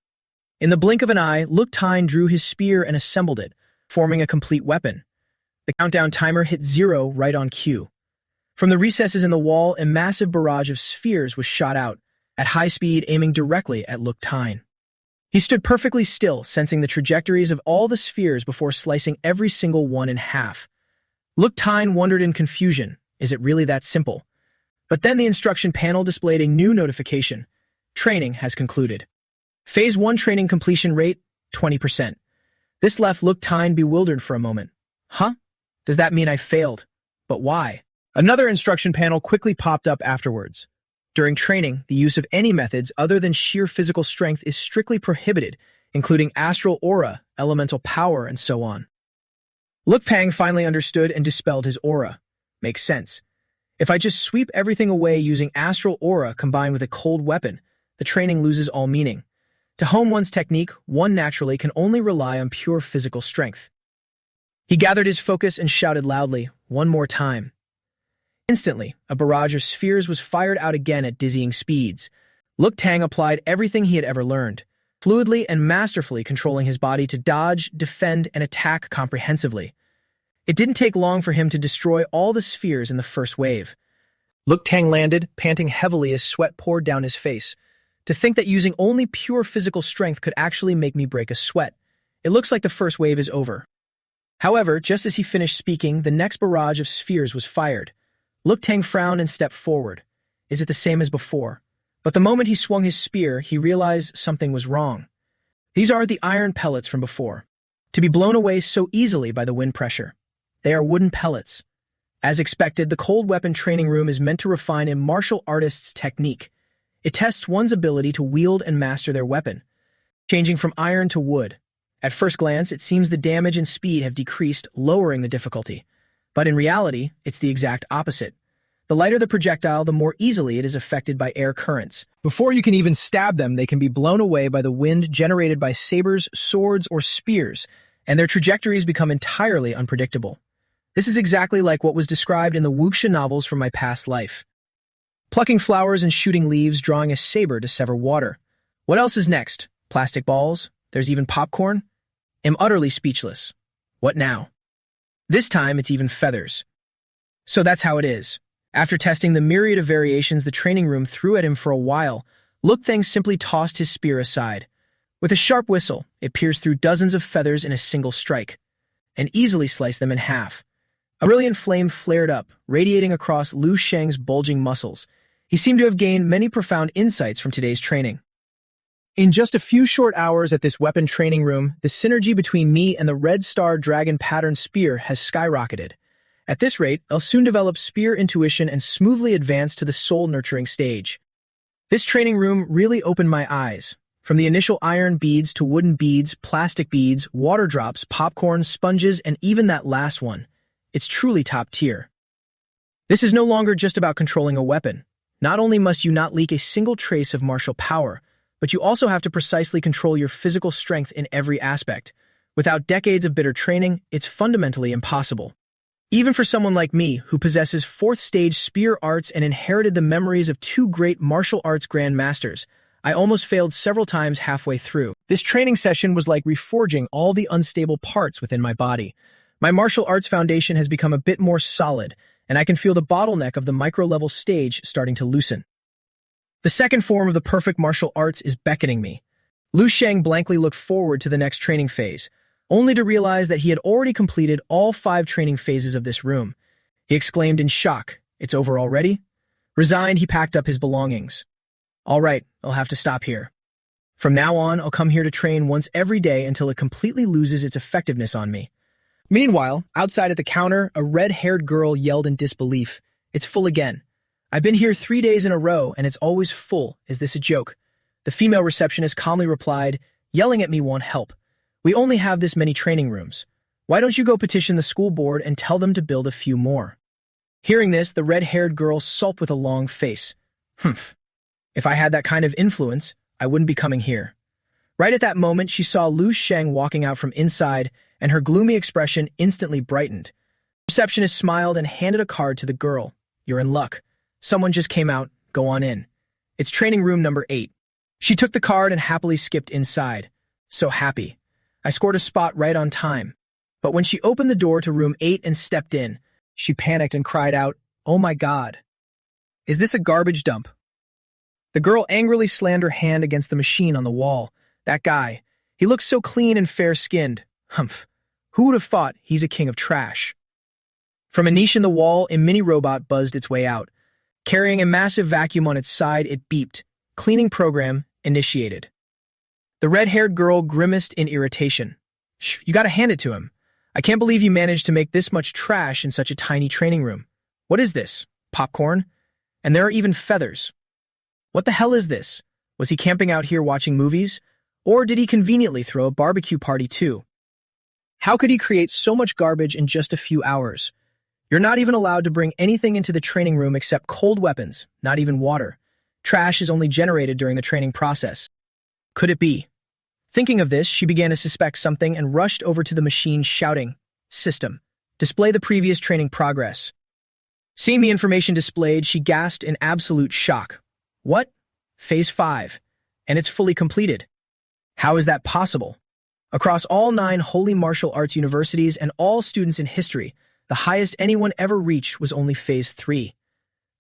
In the blink of an eye, Luk-Tine drew his spear and assembled it, forming a complete weapon. The countdown timer hit 0 right on cue. From the recesses in the wall, a massive barrage of spheres was shot out, at high speed aiming directly at Luk-Tine. He stood perfectly still, sensing the trajectories of all the spheres before slicing every single one in half. Luk-Tine wondered in confusion, is it really that simple? But then the instruction panel displayed a new notification. Training has concluded. Phase 1 training completion rate, 20%. This left Luk-Tine bewildered for a moment. Huh? Does that mean I failed? But why? Another instruction panel quickly popped up afterwards. During training, the use of any methods other than sheer physical strength is strictly prohibited, including astral aura, elemental power, and so on. Luk-Pang finally understood and dispelled his aura. Makes sense. If I just sweep everything away using astral aura combined with a cold weapon, the training loses all meaning. To hone one's technique, one naturally can only rely on pure physical strength. He gathered his focus and shouted loudly, one more time. Instantly, a barrage of spheres was fired out again at dizzying speeds. Luk-Tang applied everything he had ever learned, fluidly and masterfully controlling his body to dodge, defend, and attack comprehensively. It didn't take long for him to destroy all the spheres in the first wave. Luk-Tang landed, panting heavily as sweat poured down his face. To think that using only pure physical strength could actually make me break a sweat. It looks like the first wave is over. However, just as he finished speaking, the next barrage of spheres was fired. Luk-Tang frowned and stepped forward. Is it the same as before? But the moment he swung his spear, he realized something was wrong. These are the iron pellets from before, to be blown away so easily by the wind pressure. They are wooden pellets. As expected, the cold weapon training room is meant to refine a martial artist's technique. It tests one's ability to wield and master their weapon, changing from iron to wood. At first glance, it seems the damage and speed have decreased, lowering the difficulty. But in reality, it's the exact opposite. The lighter the projectile, the more easily it is affected by air currents. Before you can even stab them, they can be blown away by the wind generated by sabers, swords, or spears, and their trajectories become entirely unpredictable. This is exactly like what was described in the wuxia novels from my past life. Plucking flowers and shooting leaves, drawing a saber to sever water. What else is next? Plastic balls? There's even popcorn? Am utterly speechless. What now? This time, it's even feathers. So that's how it is. After testing the myriad of variations the training room threw at him for a while, Luk-Tang simply tossed his spear aside. With a sharp whistle, it pierced through dozens of feathers in a single strike, and easily sliced them in half. A brilliant flame flared up, radiating across Lu Sheng's bulging muscles. He seemed to have gained many profound insights from today's training. In just a few short hours at this weapon training room, the synergy between me and the Red Star Dragon pattern spear has skyrocketed. At this rate, I'll soon develop spear intuition and smoothly advance to the soul-nurturing stage. This training room really opened my eyes. From the initial iron beads to wooden beads, plastic beads, water drops, popcorn, sponges, and even that last one. It's truly top tier. This is no longer just about controlling a weapon. Not only must you not leak a single trace of martial power, but you also have to precisely control your physical strength in every aspect. Without decades of bitter training, it's fundamentally impossible. Even for someone like me, who possesses fourth-stage spear arts and inherited the memories of two great martial arts grandmasters, I almost failed several times halfway through. This training session was like reforging all the unstable parts within my body. My martial arts foundation has become a bit more solid, and I can feel the bottleneck of the micro-level stage starting to loosen. The second form of the perfect martial arts is beckoning me. Lu Sheng blankly looked forward to the next training phase, only to realize that he had already completed all 5 training phases of this room. He exclaimed in shock, "It's over already?" Resigned, he packed up his belongings. "All right, I'll have to stop here. From now on, I'll come here to train once every day until it completely loses its effectiveness on me." Meanwhile, outside at the counter, a red-haired girl yelled in disbelief, "It's full again. I've been here 3 days in a row, and it's always full. Is this a joke?" The female receptionist calmly replied, "Yelling at me won't help. We only have this many training rooms. Why don't you go petition the school board and tell them to build a few more?" Hearing this, the red-haired girl sulked with a long face. Humph. If I had that kind of influence, I wouldn't be coming here. Right at that moment, she saw Lu Sheng walking out from inside, and her gloomy expression instantly brightened. The receptionist smiled and handed a card to the girl. "You're in luck. Someone just came out. Go on in. It's training room number 8. She took the card and happily skipped inside. So happy. I scored a spot right on time. But when she opened the door to room 8 and stepped in, She panicked and cried out, "Oh my God. Is this a garbage dump?" The girl angrily slammed her hand against the machine on the wall. That guy, he looks so clean and fair-skinned. Humph. Who would have thought he's a king of trash? From a niche in the wall, a mini-robot buzzed its way out. Carrying a massive vacuum on its side, it beeped. Cleaning program initiated. The red-haired girl grimaced in irritation. "Shh, you gotta hand it to him. I can't believe you managed to make this much trash in such a tiny training room. What is this? Popcorn? And there are even feathers. What the hell is this? Was he camping out here watching movies? Or did he conveniently throw a barbecue party too? How could he create so much garbage in just a few hours? You're not even allowed to bring anything into the training room except cold weapons, not even water. Trash is only generated during the training process. Could it be? Thinking of this, she began to suspect something and rushed over to the machine shouting, "System, display the previous training progress." Seeing the information displayed, she gasped in absolute shock. What? Phase 5. And it's fully completed. How is that possible? Across all 9 holy martial arts universities and all students in history, the highest anyone ever reached was only Phase 3.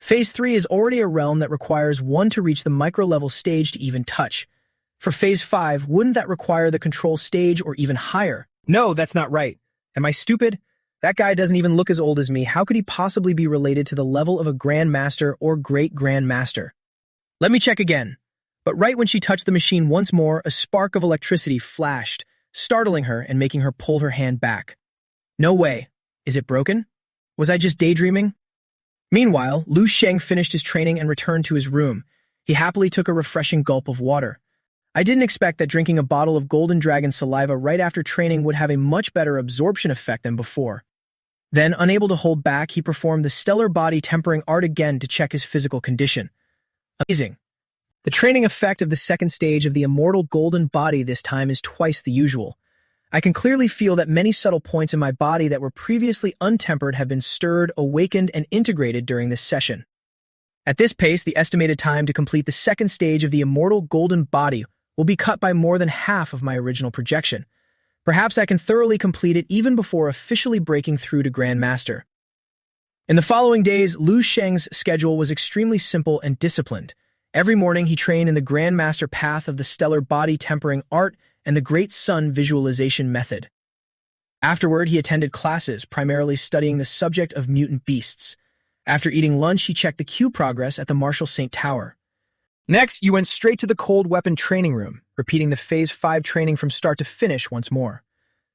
Phase 3 is already a realm that requires one to reach the micro-level stage to even touch. For Phase 5, wouldn't that require the control stage or even higher? No, that's not right. Am I stupid? That guy doesn't even look as old as me. How could he possibly be related to the level of a Grand Master or Great Grand Master? Let me check again. But right when she touched the machine once more, a spark of electricity flashed, startling her and making her pull her hand back. No way. Is it broken? Was I just daydreaming? Meanwhile, Lu Sheng finished his training and returned to his room. He happily took a refreshing gulp of water. I didn't expect that drinking a bottle of Golden Dragon saliva right after training would have a much better absorption effect than before. Then, unable to hold back, he performed the stellar body tempering art again to check his physical condition. Amazing. The training effect of the second stage of the immortal golden body this time is twice the usual. I can clearly feel that many subtle points in my body that were previously untempered have been stirred, awakened, and integrated during this session. At this pace, the estimated time to complete the second stage of the immortal golden body will be cut by more than half of my original projection. Perhaps I can thoroughly complete it even before officially breaking through to Grand Master. In the following days, Lu Sheng's schedule was extremely simple and disciplined. Every morning he trained in the Grand Master path of the stellar body tempering art and the Great Sun visualization method. Afterward, he attended classes, primarily studying the subject of mutant beasts. After eating lunch, he checked the queue progress at the Marshal St. Tower. Next, you went straight to the cold weapon training room, repeating the Phase 5 training from start to finish once more.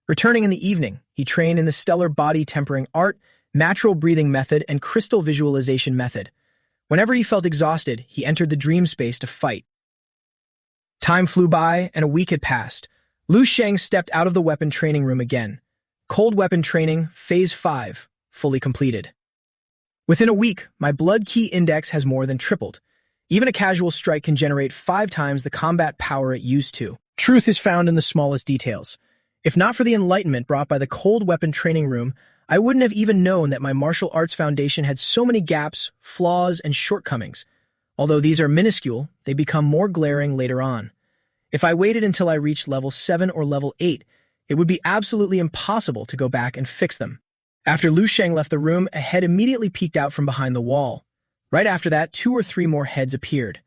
Returning in the evening, he trained in the stellar body tempering art, natural breathing method, and crystal visualization method. Whenever he felt exhausted, he entered the dream space to fight. Time flew by, and a week had passed. Lu Sheng stepped out of the weapon training room again. Cold weapon training, Phase 5, fully completed. Within a week, my blood key index has more than tripled. Even a casual strike can generate 5 times the combat power it used to. Truth is found in the smallest details. If not for the enlightenment brought by the cold weapon training room, I wouldn't have even known that my martial arts foundation had so many gaps, flaws, and shortcomings. Although these are minuscule, they become more glaring later on. If I waited until I reached level 7 or level 8, it would be absolutely impossible to go back and fix them. After Lu Sheng left the room, a head immediately peeked out from behind the wall. Right after that, 2 or 3 more heads appeared.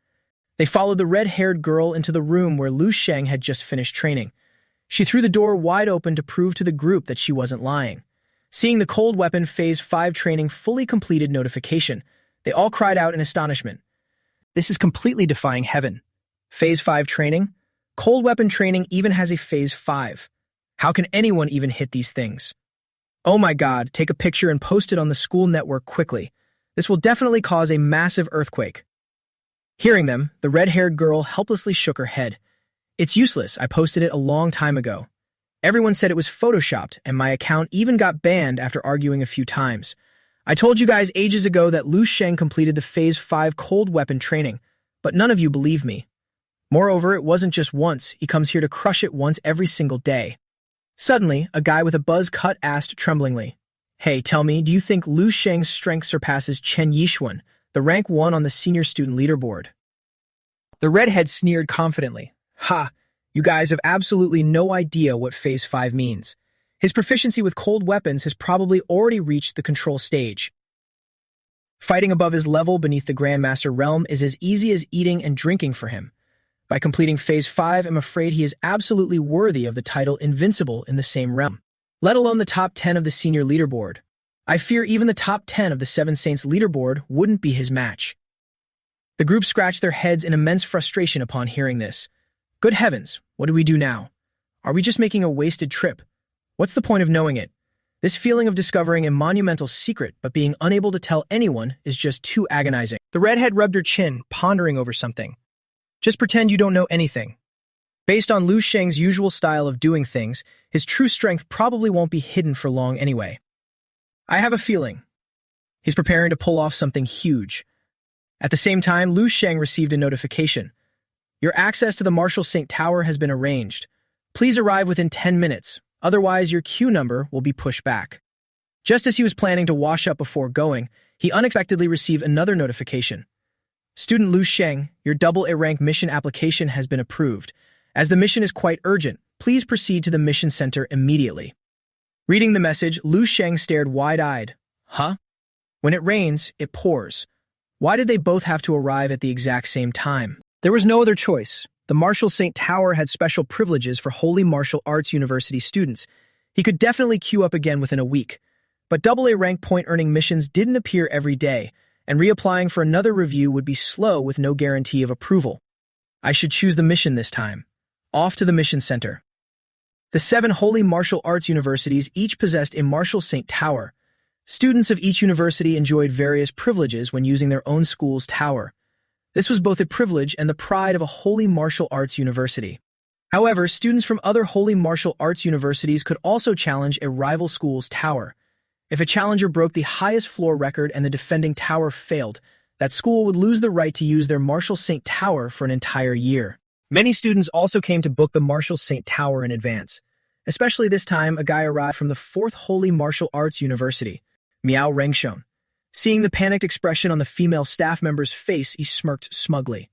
They followed the red-haired girl into the room where Lu Sheng had just finished training. She threw the door wide open to prove to the group that she wasn't lying. Seeing the cold weapon Phase 5 training fully completed notification, they all cried out in astonishment. This is completely defying heaven. Phase 5 training? Cold weapon training even has a Phase 5. How can anyone even hit these things? Oh my God, take a picture and post it on the school network quickly. This will definitely cause a massive earthquake. Hearing them, the red-haired girl helplessly shook her head. It's useless, I posted it a long time ago. Everyone said it was photoshopped, and my account even got banned after arguing a few times. I told you guys ages ago that Lu Sheng completed the Phase 5 cold weapon training, but none of you believed me. Moreover, it wasn't just once, he comes here to crush it once every single day. Suddenly, a guy with a buzz cut asked tremblingly, Hey, tell me, do you think Lu Sheng's strength surpasses Chen Yixuan, the rank 1 on the senior student leaderboard? The redhead sneered confidently. Ha! You guys have absolutely no idea what Phase 5 means. His proficiency with cold weapons has probably already reached the control stage. Fighting above his level beneath the Grandmaster realm is as easy as eating and drinking for him. By completing Phase 5, I'm afraid he is absolutely worthy of the title Invincible in the same realm, let alone the top 10 of the senior leaderboard. I fear even the top 10 of the Seven Saints leaderboard wouldn't be his match. The group scratched their heads in immense frustration upon hearing this. Good heavens, what do we do now? Are we just making a wasted trip? What's the point of knowing it? This feeling of discovering a monumental secret but being unable to tell anyone is just too agonizing. The redhead rubbed her chin, pondering over something. Just pretend you don't know anything. Based on Lu Sheng's usual style of doing things, his true strength probably won't be hidden for long anyway. I have a feeling. He's preparing to pull off something huge. At the same time, Lu Sheng received a notification. Your access to the Marshall Saint Tower has been arranged. Please arrive within 10 minutes, otherwise your queue number will be pushed back. Just as he was planning to wash up before going, he unexpectedly received another notification. Student Lu Sheng, your double A rank mission application has been approved. As the mission is quite urgent, please proceed to the mission center immediately. Reading the message, Lu Sheng stared wide-eyed. Huh? When it rains, it pours. Why did they both have to arrive at the exact same time? There was no other choice. The Marshall Saint Tower had special privileges for Holy Martial Arts University students. He could definitely queue up again within a week. But double A rank point-earning missions didn't appear every day, and reapplying for another review would be slow with no guarantee of approval. I should choose the mission this time. Off to the mission center. The 7 Holy Martial Arts Universities each possessed a Marshall Saint Tower. Students of each university enjoyed various privileges when using their own school's tower. This was both a privilege and the pride of a Holy Martial Arts University. However, students from other Holy Martial Arts Universities could also challenge a rival school's tower. If a challenger broke the highest floor record and the defending tower failed, that school would lose the right to use their Marshall Saint Tower for an entire year. Many students also came to book the Marshall Saint Tower in advance. Especially this time, a guy arrived from the 4th Holy Martial Arts University, Miao Rengshon. Seeing the panicked expression on the female staff member's face, he smirked smugly.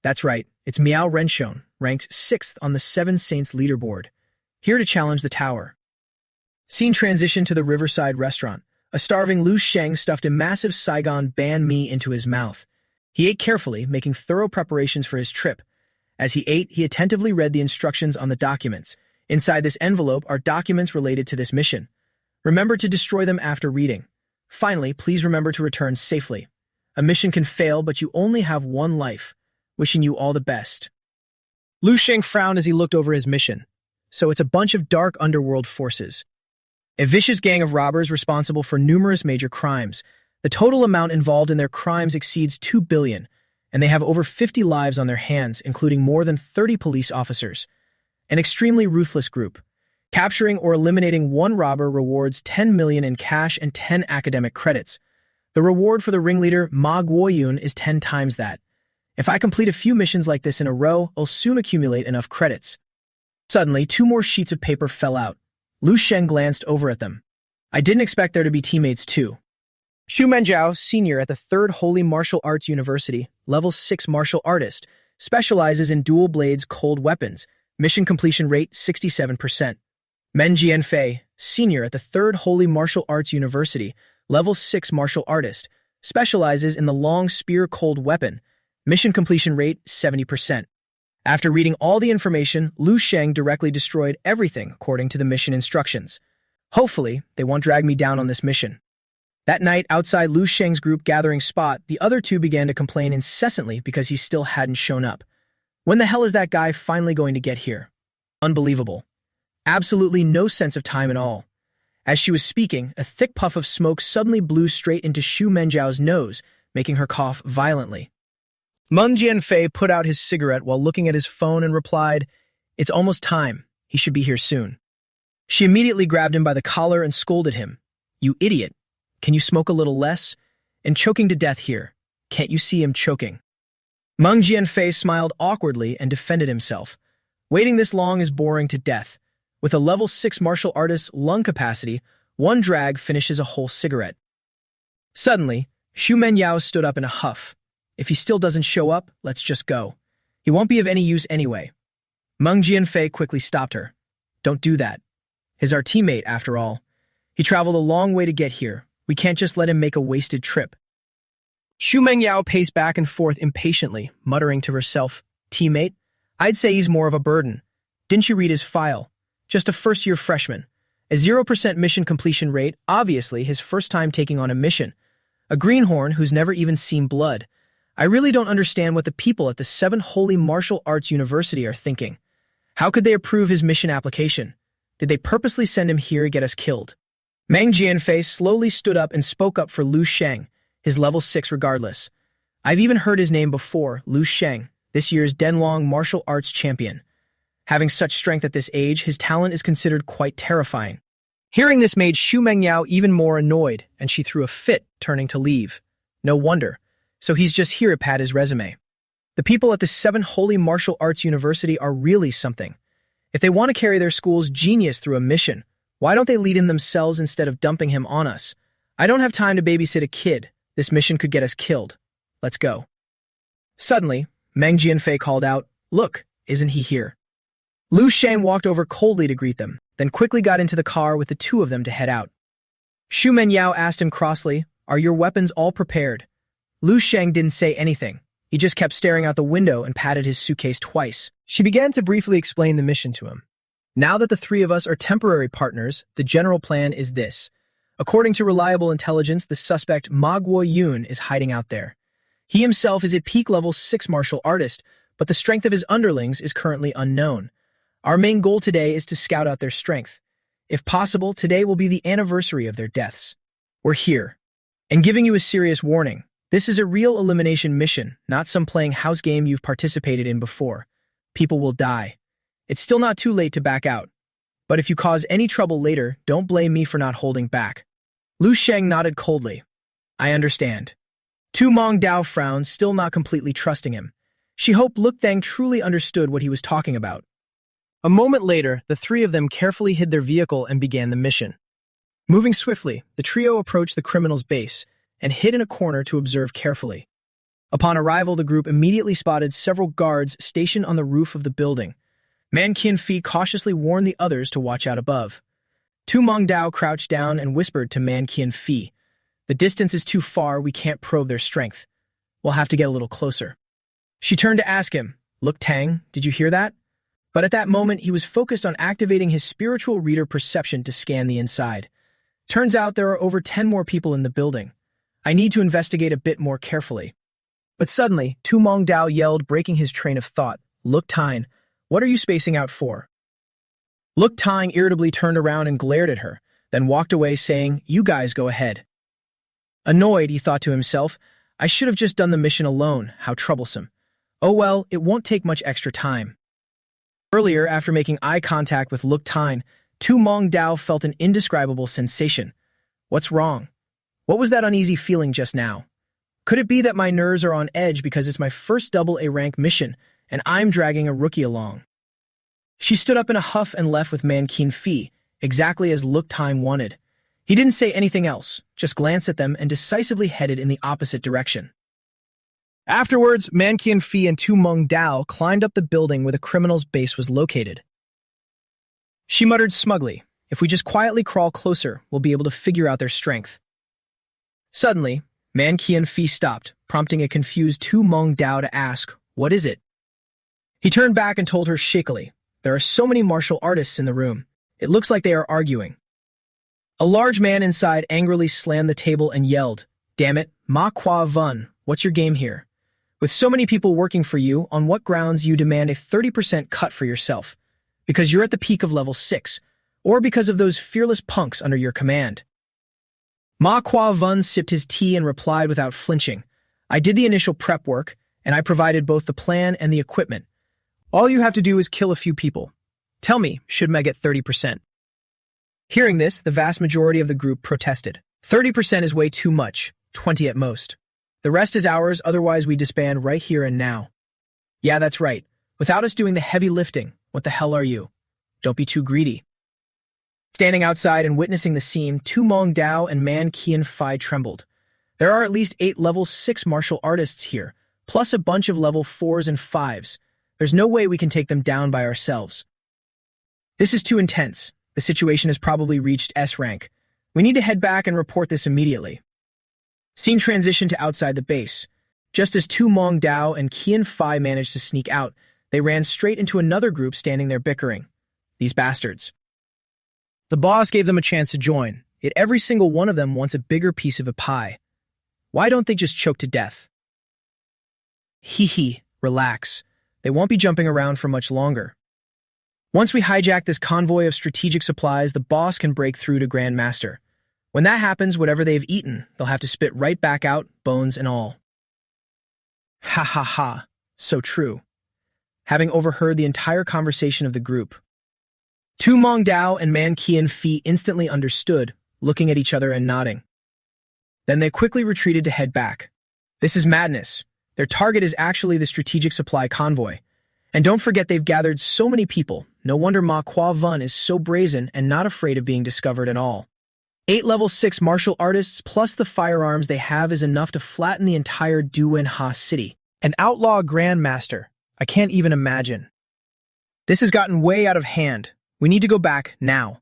That's right, it's Miao Rengshon, ranked 6th on the Seven Saints leaderboard, here to challenge the tower. Scene transition to the Riverside restaurant. A starving Lu Sheng stuffed a massive Saigon banh mi into his mouth. He ate carefully, making thorough preparations for his trip. As he ate, he attentively read the instructions on the documents. Inside this envelope are documents related to this mission. Remember to destroy them after reading. Finally, please remember to return safely. A mission can fail, but you only have one life. Wishing you all the best. Lu Sheng frowned as he looked over his mission. So it's a bunch of dark underworld forces. A vicious gang of robbers responsible for numerous major crimes. The total amount involved in their crimes exceeds 2 billion, and they have over 50 lives on their hands, including more than 30 police officers. An extremely ruthless group. Capturing or eliminating one robber rewards 10 million in cash and 10 academic credits. The reward for the ringleader, Ma Guoyun, is 10 times that. If I complete a few missions like this in a row, I'll soon accumulate enough credits. Suddenly, 2 more sheets of paper fell out. Lu Sheng glanced over at them. I didn't expect there to be teammates too. Xu Menjiao, senior at the 3rd Holy Martial Arts University, level 6 martial artist, specializes in dual blades cold weapons. Mission completion rate 67%. Men Jianfei, senior at the 3rd Holy Martial Arts University, level 6 martial artist, specializes in the long spear cold weapon. Mission completion rate 70%. After reading all the information, Lu Sheng directly destroyed everything according to the mission instructions. Hopefully, they won't drag me down on this mission. That night, outside Lu Sheng's group gathering spot, the other two began to complain incessantly because he still hadn't shown up. When the hell is that guy finally going to get here? Unbelievable. Absolutely no sense of time at all. As she was speaking, a thick puff of smoke suddenly blew straight into Xu Menjiao's nose, making her cough violently. Meng Jianfei put out his cigarette while looking at his phone and replied, "It's almost time. He should be here soon." She immediately grabbed him by the collar and scolded him. "You idiot. Can you smoke a little less? And choking to death here. Can't you see him choking?" Meng Jianfei smiled awkwardly and defended himself. Waiting this long is boring to death. With a level 6 martial artist's lung capacity, one drag finishes a whole cigarette. Suddenly, Xu Menyao stood up in a huff. If he still doesn't show up, let's just go. He won't be of any use anyway. Meng Jianfei quickly stopped her. Don't do that. He's our teammate, after all. He traveled a long way to get here. We can't just let him make a wasted trip. Xu Mengyao paced back and forth impatiently, muttering to herself, Teammate? I'd say he's more of a burden. Didn't you read his file? Just a first-year freshman. A 0% mission completion rate, obviously his first time taking on a mission. A greenhorn who's never even seen blood. I really don't understand what the people at the Seven Holy Martial Arts University are thinking. How could they approve his mission application? Did they purposely send him here to get us killed? Meng Jianfei slowly stood up and spoke up for Lu Sheng, his level 6 regardless. I've even heard his name before, Lu Sheng, this year's Denlong martial arts champion. Having such strength at this age, his talent is considered quite terrifying. Hearing this made Xu Mengyao even more annoyed, and she threw a fit, turning to leave. No wonder. So he's just here to pad his resume. The people at the Seven Holy Martial Arts University are really something. If they want to carry their school's genius through a mission, why don't they lead in themselves instead of dumping him on us? I don't have time to babysit a kid. This mission could get us killed. Let's go. Suddenly, Meng Jianfei called out, Look, isn't he here? Lu Sheng walked over coldly to greet them, then quickly got into the car with the two of them to head out. Xu Mengyao asked him crossly, Are your weapons all prepared? Lu Sheng didn't say anything. He just kept staring out the window and patted his suitcase twice. She began to briefly explain the mission to him. Now that the three of us are temporary partners, the general plan is this. According to reliable intelligence, the suspect Ma Guoyun is hiding out there. He himself is a peak level 6 martial artist, but the strength of his underlings is currently unknown. Our main goal today is to scout out their strength. If possible, today will be the anniversary of their deaths. We're here. And giving you a serious warning, this is a real elimination mission, not some playing house game you've participated in before. People will die. It's still not too late to back out. But if you cause any trouble later, don't blame me for not holding back. Lu Sheng nodded coldly. I understand. Tu Mong Dao frowned, still not completely trusting him. She hoped Luk Thang truly understood what he was talking about. A moment later, the three of them carefully hid their vehicle and began the mission. Moving swiftly, the trio approached the criminal's base and hid in a corner to observe carefully. Upon arrival, the group immediately spotted several guards stationed on the roof of the building. Man Qianfi cautiously warned the others to watch out above. Tu Mong Dao crouched down and whispered to Man Qianfi, The distance is too far, we can't probe their strength. We'll have to get a little closer. She turned to ask him, Luk Tang, did you hear that? But at that moment, he was focused on activating his spiritual reader perception to scan the inside. Turns out there are over 10 more people in the building. I need to investigate a bit more carefully. But suddenly, Tu Mong Dao yelled, breaking his train of thought, Luk Tang, what are you spacing out for? Luk Tang irritably turned around and glared at her, then walked away saying, You guys go ahead. Annoyed, he thought to himself, I should have just done the mission alone, how troublesome. Oh well, it won't take much extra time. Earlier, after making eye contact with Luk Tang, Tu Mong Dao felt an indescribable sensation. What's wrong? What was that uneasy feeling just now? Could it be that my nerves are on edge because it's my first double-A rank mission, and I'm dragging a rookie along? She stood up in a huff and left with Man Qianfi, exactly as Luk Tang wanted. He didn't say anything else, just glanced at them and decisively headed in the opposite direction. Afterwards, Man Qianfi and Tu Mong Dao climbed up the building where the criminal's base was located. She muttered smugly, If we just quietly crawl closer, we'll be able to figure out their strength. Suddenly, Man Qianfi stopped, prompting a confused Tu Mong Dao to ask, What is it? He turned back and told her shakily, There are so many martial artists in the room. It looks like they are arguing. A large man inside angrily slammed the table and yelled, Damn it, Ma Kwa Vun, what's your game here? With so many people working for you, on what grounds you demand a 30% cut for yourself? Because you're at the peak of level 6, or because of those fearless punks under your command? Ma Kwa Vun sipped his tea and replied without flinching, I did the initial prep work, and I provided both the plan and the equipment. All you have to do is kill a few people. Tell me, should I get 30%? Hearing this, the vast majority of the group protested. 30% is way too much, 20 at most. The rest is ours, otherwise we disband right here and now. Yeah, that's right. Without us doing the heavy lifting, what the hell are you? Don't be too greedy. Standing outside and witnessing the scene, Tu Mong Dao and Man Qianfi trembled. There are at least 8 level 6 martial artists here, plus a bunch of level 4s and 5s. There's no way we can take them down by ourselves. This is too intense. The situation has probably reached S rank. We need to head back and report this immediately. Scene transition to outside the base. Just as Tu Mong Dao and Qian Fai managed to sneak out, they ran straight into another group standing there bickering. These bastards. The boss gave them a chance to join, yet every single one of them wants a bigger piece of a pie. Why don't they just choke to death? Hee, relax. They won't be jumping around for much longer. Once we hijack this convoy of strategic supplies, the boss can break through to Grand Master. When that happens, whatever they've eaten, they'll have to spit right back out, bones and all. Ha, so true. Having overheard the entire conversation of the group, Tu Mong Dao and Man Qian Fi instantly understood, looking at each other and nodding. Then they quickly retreated to head back. This is madness. Their target is actually the strategic supply convoy. And don't forget they've gathered so many people. No wonder Ma Kwa Vun is so brazen and not afraid of being discovered at all. 8 level 6 martial artists plus the firearms they have is enough to flatten the entire Duwen Ha city. An outlaw grandmaster. I can't even imagine. This has gotten way out of hand. We need to go back now.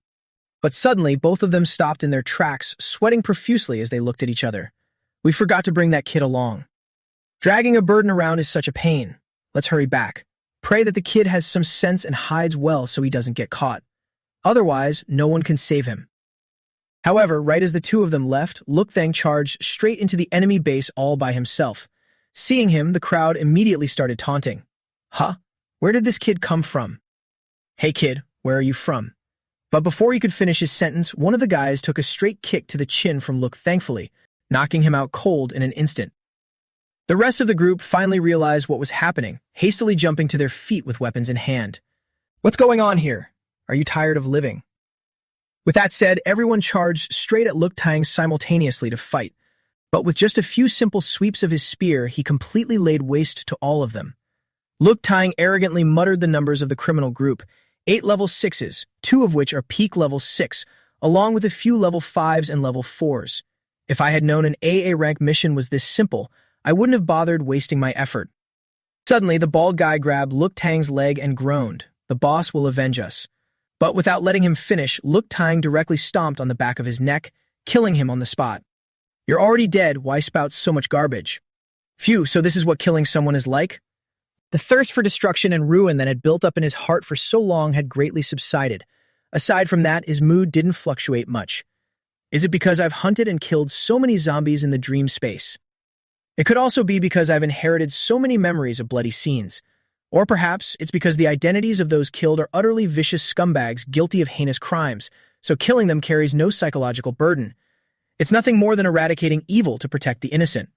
But suddenly, both of them stopped in their tracks, sweating profusely as they looked at each other. We forgot to bring that kid along. Dragging a burden around is such a pain. Let's hurry back. Pray that the kid has some sense and hides well so he doesn't get caught. Otherwise, no one can save him. However, right as the two of them left, Luk Thang charged straight into the enemy base all by himself. Seeing him, the crowd immediately started taunting. Huh? Where did this kid come from? Hey kid, where are you from? But before he could finish his sentence, one of the guys took a straight kick to the chin from Luk, thankfully, knocking him out cold in an instant. The rest of the group finally realized what was happening, hastily jumping to their feet with weapons in hand. What's going on here? Are you tired of living? With that said, everyone charged straight at Luk Tang simultaneously to fight. But with just a few simple sweeps of his spear, he completely laid waste to all of them. Luk Tang arrogantly muttered the numbers of the criminal group, 8 level 6s, 2 of which are peak level 6, along with a few level 5s and level 4s. If I had known an AA rank mission was this simple, I wouldn't have bothered wasting my effort. Suddenly, the bald guy grabbed Luk Tang's leg and groaned. The boss will avenge us. But without letting him finish, Luk Tang directly stomped on the back of his neck, killing him on the spot. You're already dead, why spout so much garbage? Phew, so this is what killing someone is like? The thirst for destruction and ruin that had built up in his heart for so long had greatly subsided. Aside from that, his mood didn't fluctuate much. Is it because I've hunted and killed so many zombies in the dream space? It could also be because I've inherited so many memories of bloody scenes. Or perhaps it's because the identities of those killed are utterly vicious scumbags guilty of heinous crimes, so killing them carries no psychological burden. It's nothing more than eradicating evil to protect the innocent.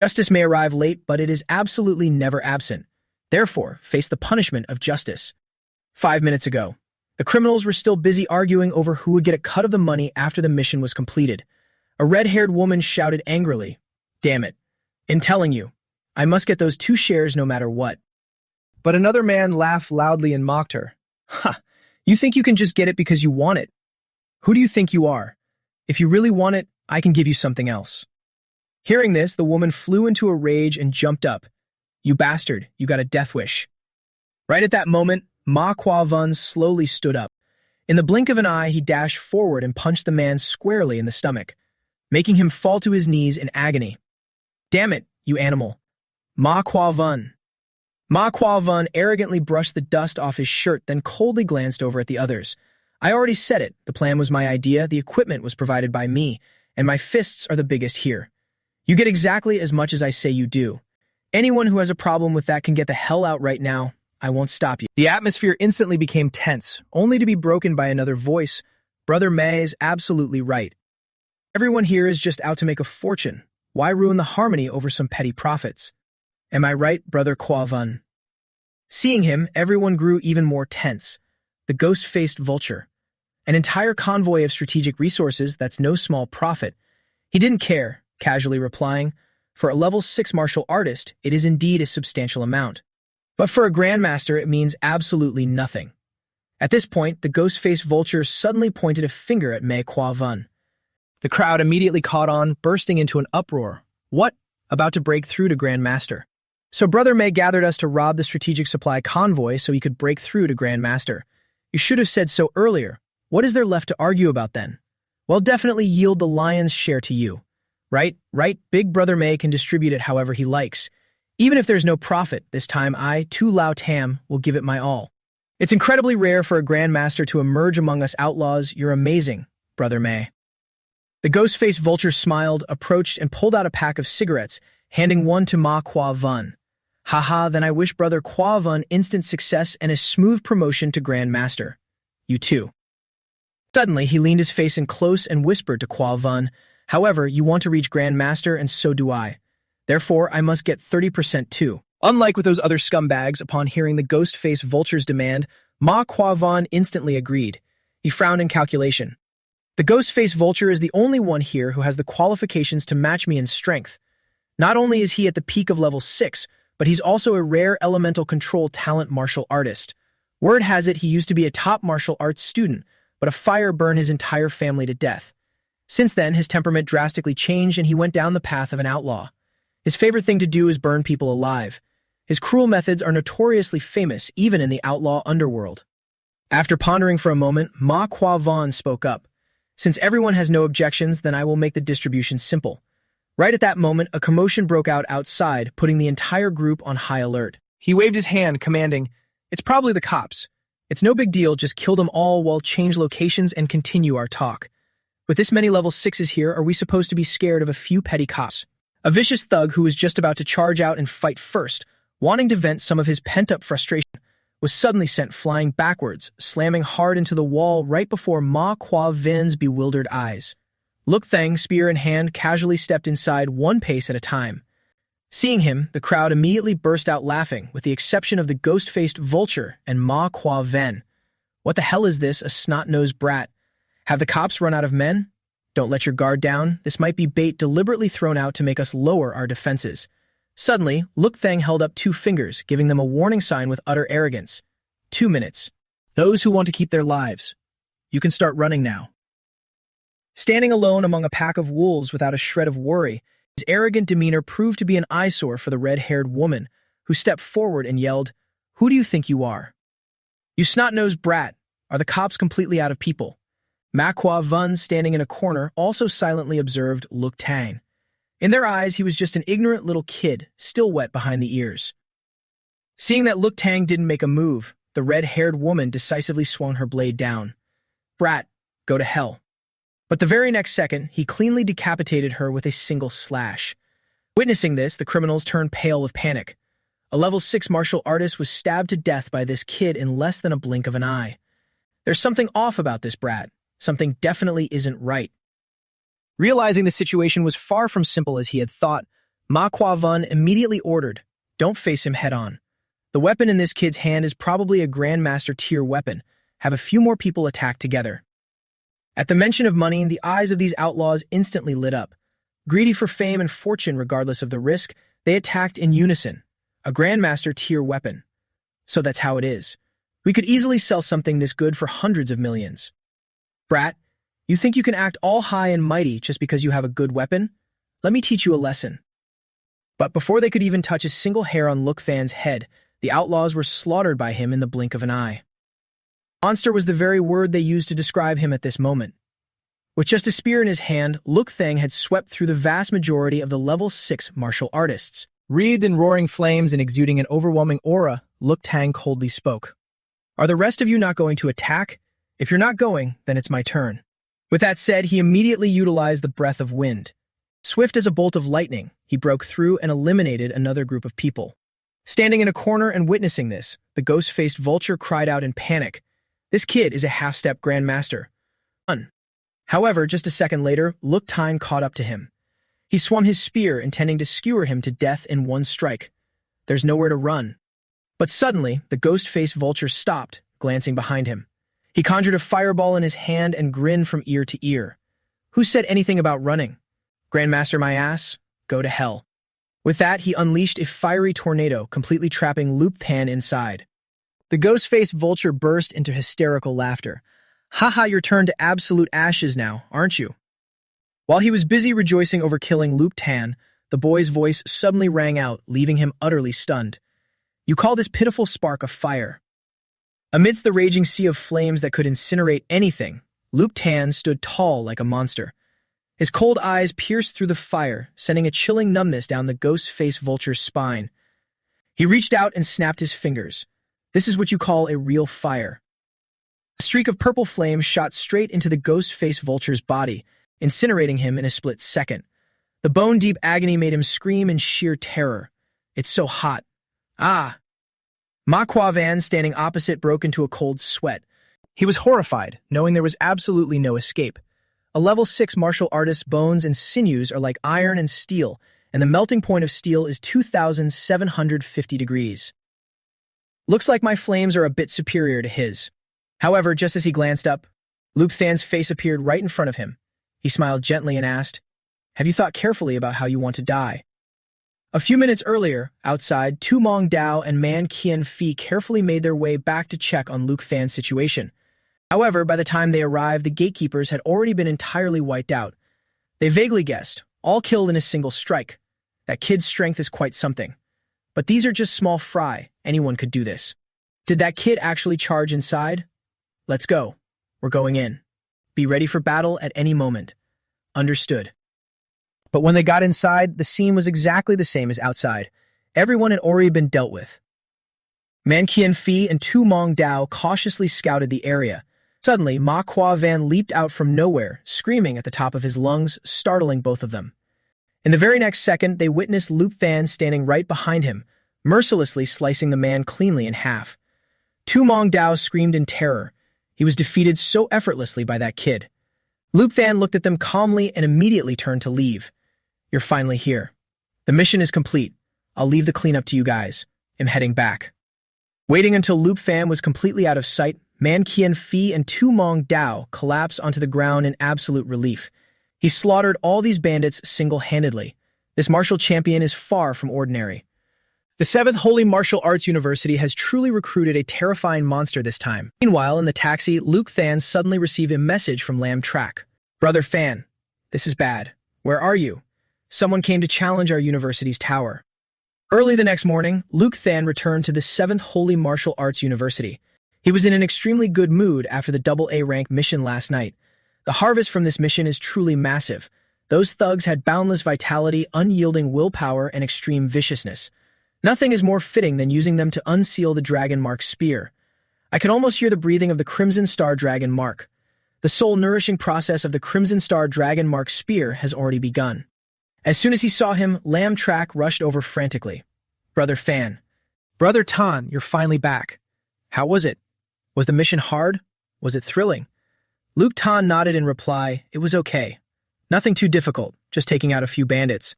Justice may arrive late, but it is absolutely never absent. Therefore, face the punishment of justice. 5 minutes ago, the criminals were still busy arguing over who would get a cut of the money after the mission was completed. A red-haired woman shouted angrily, "Damn it. In telling you, I must get those 2 shares no matter what." But another man laughed loudly and mocked her. "Ha! You think you can just get it because you want it? Who do you think you are? If you really want it, I can give you something else." Hearing this, the woman flew into a rage and jumped up. "You bastard, you got a death wish." Right at that moment, Ma Kwa Vun slowly stood up. In the blink of an eye, he dashed forward and punched the man squarely in the stomach, making him fall to his knees in agony. "Damn it, you animal. Ma Kwa Vun." Ma Kwa Vun arrogantly brushed the dust off his shirt, then coldly glanced over at the others. "I already said it. The plan was my idea, the equipment was provided by me, and my fists are the biggest here. You get exactly as much as I say you do. Anyone who has a problem with that can get the hell out right now. I won't stop you." The atmosphere instantly became tense, only to be broken by another voice. Brother May is absolutely right. Everyone here is just out to make a fortune. Why ruin the harmony over some petty profits? Am I right, Brother Kwa Vun? Seeing him, everyone grew even more tense. The ghost-faced vulture. An entire convoy of strategic resources, that's no small profit. He didn't care, casually replying, "For a level 6 martial artist, it is indeed a substantial amount. But for a grandmaster, it means absolutely nothing." At this point, the ghost-faced vulture suddenly pointed a finger at Mei Kwa Vun. The crowd immediately caught on, bursting into an uproar. What? About to break through to grandmaster. So Brother May gathered us to rob the strategic supply convoy so he could break through to Grand Master. You should have said so earlier. What is there left to argue about then? Well, definitely yield the lion's share to you. Right? Big Brother May can distribute it however he likes. Even if there's no profit, this time I, too Lao Tam, will give it my all. It's incredibly rare for a Grand Master to emerge among us outlaws. You're amazing, Brother May. The ghost-faced vulture smiled, approached, and pulled out a pack of cigarettes, handing one to Ma Kwa Vun. Haha, then I wish Brother Kwa Vun instant success and a smooth promotion to Grand Master. You too. Suddenly, he leaned his face in close and whispered to Kwa Vun, however, you want to reach Grand Master and so do I. Therefore, I must get 30% too. Unlike with those other scumbags, upon hearing the ghost-faced vulture's demand, Ma Kwa Vun instantly agreed. He frowned in calculation. The ghost-faced vulture is the only one here who has the qualifications to match me in strength. Not only is he at the peak of level 6, but he's also a rare elemental control talent martial artist. Word has it he used to be a top martial arts student, but a fire burned his entire family to death. Since then, his temperament drastically changed and he went down the path of an outlaw. His favorite thing to do is burn people alive. His cruel methods are notoriously famous even in the outlaw underworld. After pondering for a moment, Ma Kwa Vun spoke up. Since everyone has no objections, then I will make the distribution simple. Right at that moment, a commotion broke out outside, putting the entire group on high alert. He waved his hand, commanding, "It's probably the cops. It's no big deal, just kill them all while change locations and continue our talk. With this many level 6s here, are we supposed to be scared of a few petty cops?" A vicious thug who was just about to charge out and fight first, wanting to vent some of his pent-up frustration, was suddenly sent flying backwards, slamming hard into the wall right before Ma Kwa Vin's bewildered eyes. Luk Thang, spear in hand, casually stepped inside one pace at a time. Seeing him, the crowd immediately burst out laughing, with the exception of the ghost-faced vulture and Ma Kwa Vin. What the hell is this, a snot-nosed brat? Have the cops run out of men? Don't let your guard down. This might be bait deliberately thrown out to make us lower our defenses. Suddenly, Luk Thang held up 2 fingers, giving them a warning sign with utter arrogance. 2 minutes. Those who want to keep their lives. You can start running now. Standing alone among a pack of wolves without a shred of worry, his arrogant demeanor proved to be an eyesore for the red-haired woman, who stepped forward and yelled, "Who do you think you are? You snot-nosed brat. Are the cops completely out of people?" Ma Kwa Vun, standing in a corner, also silently observed Luk Tang. In their eyes, he was just an ignorant little kid, still wet behind the ears. Seeing that Luk Tang didn't make a move, the red-haired woman decisively swung her blade down. "Brat, go to hell." But the very next second, he cleanly decapitated her with a single slash. Witnessing this, the criminals turned pale with panic. A level 6 martial artist was stabbed to death by this kid in less than a blink of an eye. There's something off about this brat. Something definitely isn't right. Realizing the situation was far from simple as he had thought, Ma Kwa Vun immediately ordered, "Don't face him head-on. The weapon in this kid's hand is probably a Grandmaster tier weapon. Have a few more people attack together." At the mention of money, the eyes of these outlaws instantly lit up. Greedy for fame and fortune regardless of the risk, they attacked in unison. A Grandmaster tier weapon. So that's how it is. We could easily sell something this good for hundreds of millions. Brat, you think you can act all high and mighty just because you have a good weapon? Let me teach you a lesson. But before they could even touch a single hair on Luk Than's head, the outlaws were slaughtered by him in the blink of an eye. Monster was the very word they used to describe him at this moment. With just a spear in his hand, Luk Thang had swept through the vast majority of the level 6 martial artists. Wreathed in roaring flames and exuding an overwhelming aura, Luk Tang coldly spoke. "Are the rest of you not going to attack? If you're not going, then it's my turn." With that said, he immediately utilized the breath of wind. Swift as a bolt of lightning, he broke through and eliminated another group of people. Standing in a corner and witnessing this, the ghost-faced vulture cried out in panic, "This kid is a half-step Grandmaster." However, just a second later, Luk Tang caught up to him. He swung his spear, intending to skewer him to death in one strike. There's nowhere to run. But suddenly, the ghost-faced vulture stopped, glancing behind him. He conjured a fireball in his hand and grinned from ear to ear. Who said anything about running? Grandmaster my ass, go to hell. With that, he unleashed a fiery tornado, completely trapping Luk Tang inside. The ghost-faced vulture burst into hysterical laughter. "Haha, you're turned to absolute ashes now, aren't you?" While he was busy rejoicing over killing Luk Tang, The boy's voice suddenly rang out, leaving him utterly stunned. You call this pitiful spark a fire? Amidst the raging sea of flames that could incinerate anything, Luke Tan stood tall like a monster. His cold eyes pierced through the fire, sending a chilling numbness down the ghost-faced vulture's spine. He reached out and snapped his fingers. This is what you call a real fire. A streak of purple flame shot straight into the ghost-faced vulture's body, incinerating him in a split second. The bone-deep agony made him scream in sheer terror. It's so hot. Ah! Manhwa Van, standing opposite, broke into a cold sweat. He was horrified, knowing there was absolutely no escape. A level 6 martial artist's bones and sinews are like iron and steel, and the melting point of steel is 2,750 degrees. Looks like my flames are a bit superior to his. However, just as he glanced up, Luke Than's face appeared right in front of him. He smiled gently and asked, Have you thought carefully about how you want to die? A few minutes earlier, outside, Tu Mong Dao and Man Qian Fi carefully made their way back to check on Luke Than's situation. However, by the time they arrived, the gatekeepers had already been entirely wiped out. They vaguely guessed, all killed in a single strike. That kid's strength is quite something. But these are just small fry. Anyone could do this. Did that kid actually charge inside? Let's go. We're going in. Be ready for battle at any moment. Understood. But when they got inside, the scene was exactly the same as outside. Everyone had already been dealt with. Man Qian Fi and Tu Mong Dao cautiously scouted the area. Suddenly, Manhwa Van leaped out from nowhere, screaming at the top of his lungs, startling both of them. In the very next second, they witnessed Luke Fan standing right behind him, mercilessly slicing the man cleanly in half. Tu Mong Dao screamed in terror. He was defeated so effortlessly by that kid. Luke Fan looked at them calmly and immediately turned to leave. You're finally here. The mission is complete. I'll leave the cleanup to you guys. I'm heading back. Waiting until Luke Fan was completely out of sight, Man Qian Fi and Tu Mong Dao collapsed onto the ground in absolute relief. He slaughtered all these bandits single-handedly. This martial champion is far from ordinary. The 7th Holy Martial Arts University has truly recruited a terrifying monster this time. Meanwhile, in the taxi, Luke Fan suddenly received a message from Lam Track. Brother Fan, this is bad. Where are you? Someone came to challenge our university's tower. Early the next morning, Luke Fan returned to the 7th Holy Martial Arts University. He was in an extremely good mood after the AA rank mission last night. The harvest from this mission is truly massive. Those thugs had boundless vitality, unyielding willpower, and extreme viciousness. Nothing is more fitting than using them to unseal the Dragon Mark spear. I could almost hear the breathing of the Crimson Star Dragon Mark. The soul-nourishing process of the Crimson Star Dragon Mark spear has already begun. As soon as he saw him, Lam Track rushed over frantically. Brother Fan. Brother Tan, you're finally back. How was it? Was the mission hard? Was it thrilling? Luke Tan nodded in reply, it was okay. Nothing too difficult, just taking out a few bandits.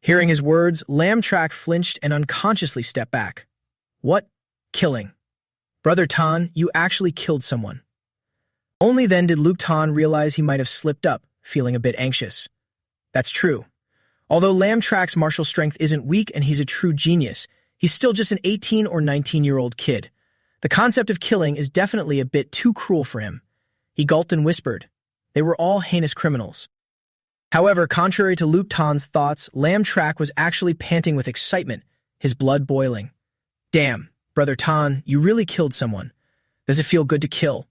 Hearing his words, Lam Track flinched and unconsciously stepped back. What? Killing. Brother Tan, you actually killed someone. Only then did Luke Tan realize he might have slipped up, feeling a bit anxious. That's true. Although Lam Track's martial strength isn't weak and he's a true genius, he's still just an 18 or 19-year-old kid. The concept of killing is definitely a bit too cruel for him. He gulped and whispered. They were all heinous criminals. However, contrary to Luke Tan's thoughts, Lam Track was actually panting with excitement, his blood boiling. Damn, Brother Tan, you really killed someone. Does it feel good to kill?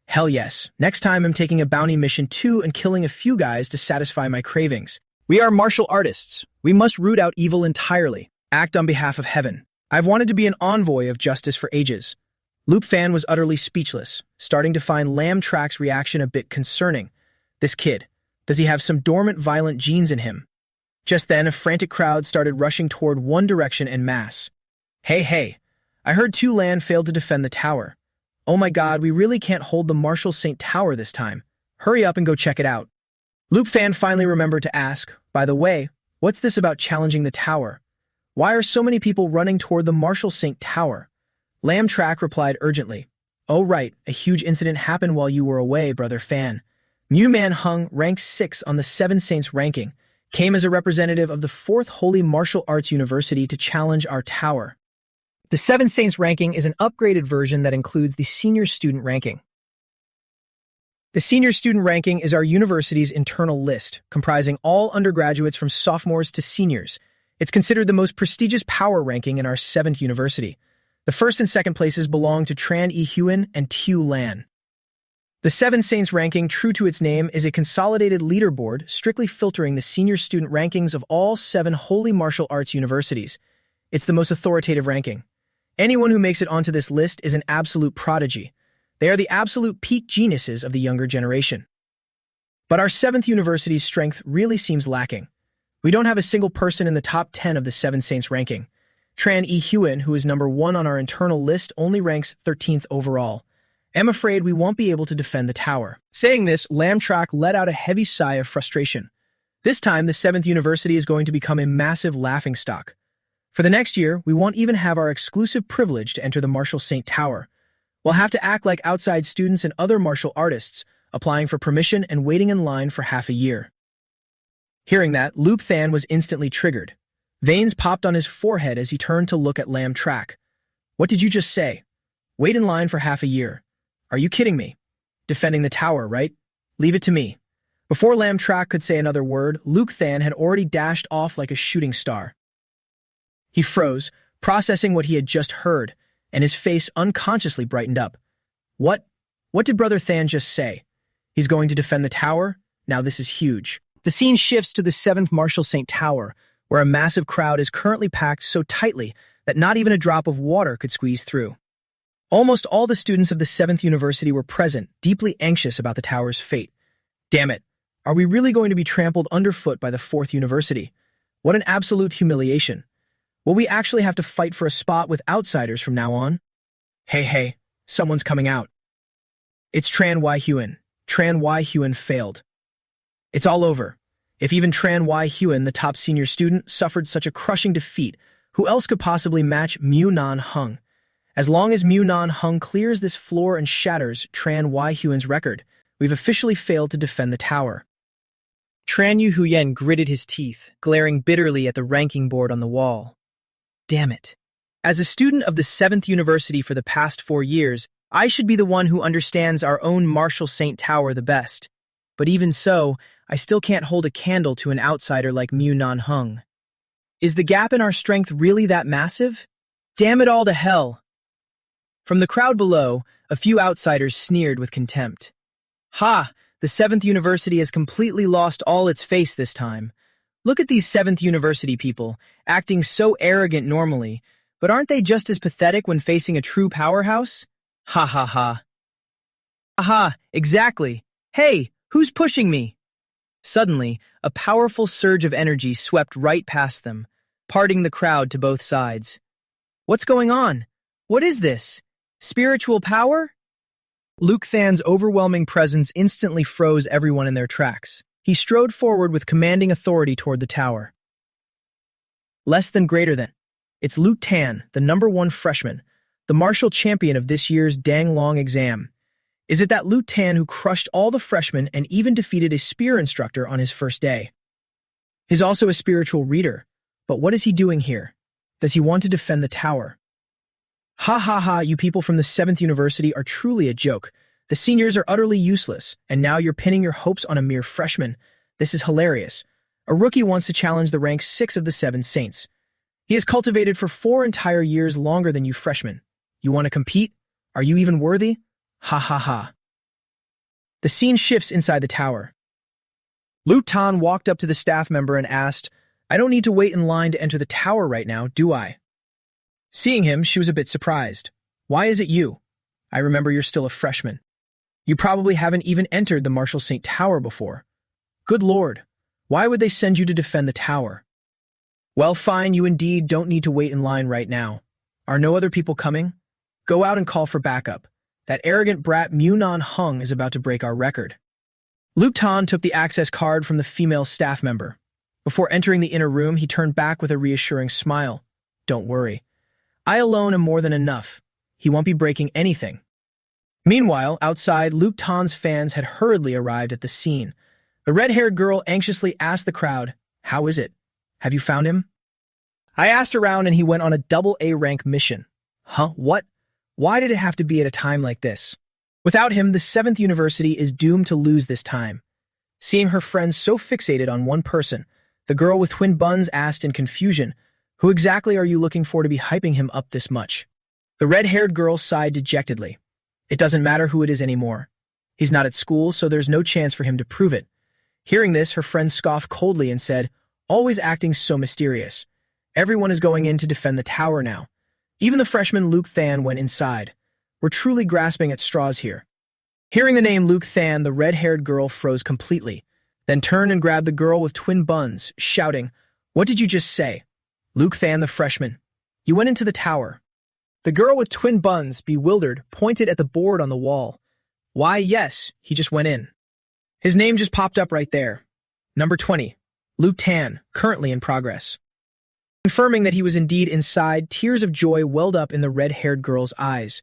Hell yes. Next time I'm taking a bounty mission too and killing a few guys to satisfy my cravings. We are martial artists. We must root out evil entirely. Act on behalf of heaven. I've wanted to be an envoy of justice for ages. Luke Fan was utterly speechless, starting to find Lam Track's reaction a bit concerning. This kid, does he have some dormant violent genes in him? Just then, a frantic crowd started rushing toward one direction en masse. Hey, I heard Tu Lan failed to defend the tower. Oh my god, we really can't hold the Martial Saint Tower this time. Hurry up and go check it out. Luke Fan finally remembered to ask, by the way, what's this about challenging the tower? Why are so many people running toward the Martial Saint Tower? Lam Track replied urgently. Oh right, a huge incident happened while you were away, Brother Fan. Mu Man Hung, rank 6 on the 7 Saints ranking, came as a representative of the 4th Holy Martial Arts University to challenge our tower. The 7 Saints ranking is an upgraded version that includes the senior student ranking. The senior student ranking is our university's internal list, comprising all undergraduates from sophomores to seniors. It's considered the most prestigious power ranking in our 7th university. The first and second places belong to Tran E. Hyun and Tiu Lan. The Seven Saints ranking, true to its name, is a consolidated leaderboard strictly filtering the senior student rankings of all 7 holy martial arts universities. It's the most authoritative ranking. Anyone who makes it onto this list is an absolute prodigy. They are the absolute peak geniuses of the younger generation. But our 7th university's strength really seems lacking. We don't have a single person in the top 10 of the Seven Saints ranking. Tran E. Hyun, who is number 1 on our internal list, only ranks 13th overall. I'm afraid we won't be able to defend the tower. Saying this, Lamtrak let out a heavy sigh of frustration. This time, the 7th university is going to become a massive laughingstock. For the next year, we won't even have our exclusive privilege to enter the Martial Saint Tower. We'll have to act like outside students and other martial artists, applying for permission and waiting in line for half a year. Hearing that, Luke Than was instantly triggered. Veins popped on his forehead as he turned to look at Lam Trak. What did you just say? Wait in line for half a year. Are you kidding me? Defending the tower, right? Leave it to me. Before Lam Trak could say another word, Luke Than had already dashed off like a shooting star. He froze, processing what he had just heard, and his face unconsciously brightened up. What? What did Brother Than just say? He's going to defend the tower? Now this is huge. The scene shifts to the 7th Martial Saint Tower, where a massive crowd is currently packed so tightly that not even a drop of water could squeeze through. Almost all the students of the 7th university were present, deeply anxious about the tower's fate. Damn it, are we really going to be trampled underfoot by the 4th university? What an absolute humiliation. Will we actually have to fight for a spot with outsiders from now on? Hey, someone's coming out. It's Tran Y. Hyun. Tran Y. Hyun failed. It's all over. If even Tran Y. Hyun, the top senior student, suffered such a crushing defeat, who else could possibly match Mu Nan Hung? As long as Mu Nan Hung clears this floor and shatters Tran Y. Hyun's record, we've officially failed to defend the tower. Tran Yu Huyen gritted his teeth, glaring bitterly at the ranking board on the wall. Damn it. As a student of the 7th university for the past 4 years, I should be the one who understands our own Martial Saint Tower the best. But even so, I still can't hold a candle to an outsider like Mu Nan Hung. Is the gap in our strength really that massive? Damn it all to hell! From the crowd below, a few outsiders sneered with contempt. Ha! The 7th university has completely lost all its face this time. Look at these 7th university people, acting so arrogant normally, but aren't they just as pathetic when facing a true powerhouse? Ha ha ha. Aha, exactly. Hey, who's pushing me? Suddenly, a powerful surge of energy swept right past them, parting the crowd to both sides. What's going on? What is this? Spiritual power? Luke Than's overwhelming presence instantly froze everyone in their tracks. He strode forward with commanding authority toward the tower. Less than greater than. It's Luke Tan, the number 1 freshman, the martial champion of this year's Danglong exam. Is it that Luke Tan who crushed all the freshmen and even defeated a spear instructor on his first day? He's also a spiritual reader, but what is he doing here? Does he want to defend the tower? Ha ha ha, you people from the 7th university are truly a joke. The seniors are utterly useless, and now you're pinning your hopes on a mere freshman. This is hilarious. A rookie wants to challenge the rank 6 of the 7 Saints. He has cultivated for 4 entire years longer than you freshmen. You want to compete? Are you even worthy? Ha ha ha. The scene shifts inside the tower. Lu Tan walked up to the staff member and asked, I don't need to wait in line to enter the tower right now, do I? Seeing him, she was a bit surprised. Why is it you? I remember you're still a freshman. You probably haven't even entered the Martial Saint Tower before. Good Lord, why would they send you to defend the tower? Well, fine, you indeed don't need to wait in line right now. Are no other people coming? Go out and call for backup. That arrogant brat Mu Nan Hung is about to break our record. Luke Tan took the access card from the female staff member. Before entering the inner room, he turned back with a reassuring smile. Don't worry. I alone am more than enough. He won't be breaking anything. Meanwhile, outside, Luke Tan's fans had hurriedly arrived at the scene. The red-haired girl anxiously asked the crowd, How is it? Have you found him? I asked around and he went on a double A rank mission. Huh? What? Why did it have to be at a time like this? Without him, the 7th university is doomed to lose this time. Seeing her friends so fixated on one person, the girl with twin buns asked in confusion, "Who exactly are you looking for to be hyping him up this much?" The red-haired girl sighed dejectedly. It doesn't matter who it is anymore. He's not at school, so there's no chance for him to prove it. Hearing this, her friend scoffed coldly and said, "Always acting so mysterious. Everyone is going in to defend the tower now. Even the freshman Luke Than went inside. We're truly grasping at straws here." Hearing the name Luke Than, the red-haired girl froze completely, then turned and grabbed the girl with twin buns, shouting, "What did you just say?" "Luke Than, the freshman. You went into the tower." The girl with twin buns, bewildered, pointed at the board on the wall. "Why, yes, he just went in. His name just popped up right there. Number 20, Luke Tan, currently in progress." Confirming that he was indeed inside, tears of joy welled up in the red-haired girl's eyes.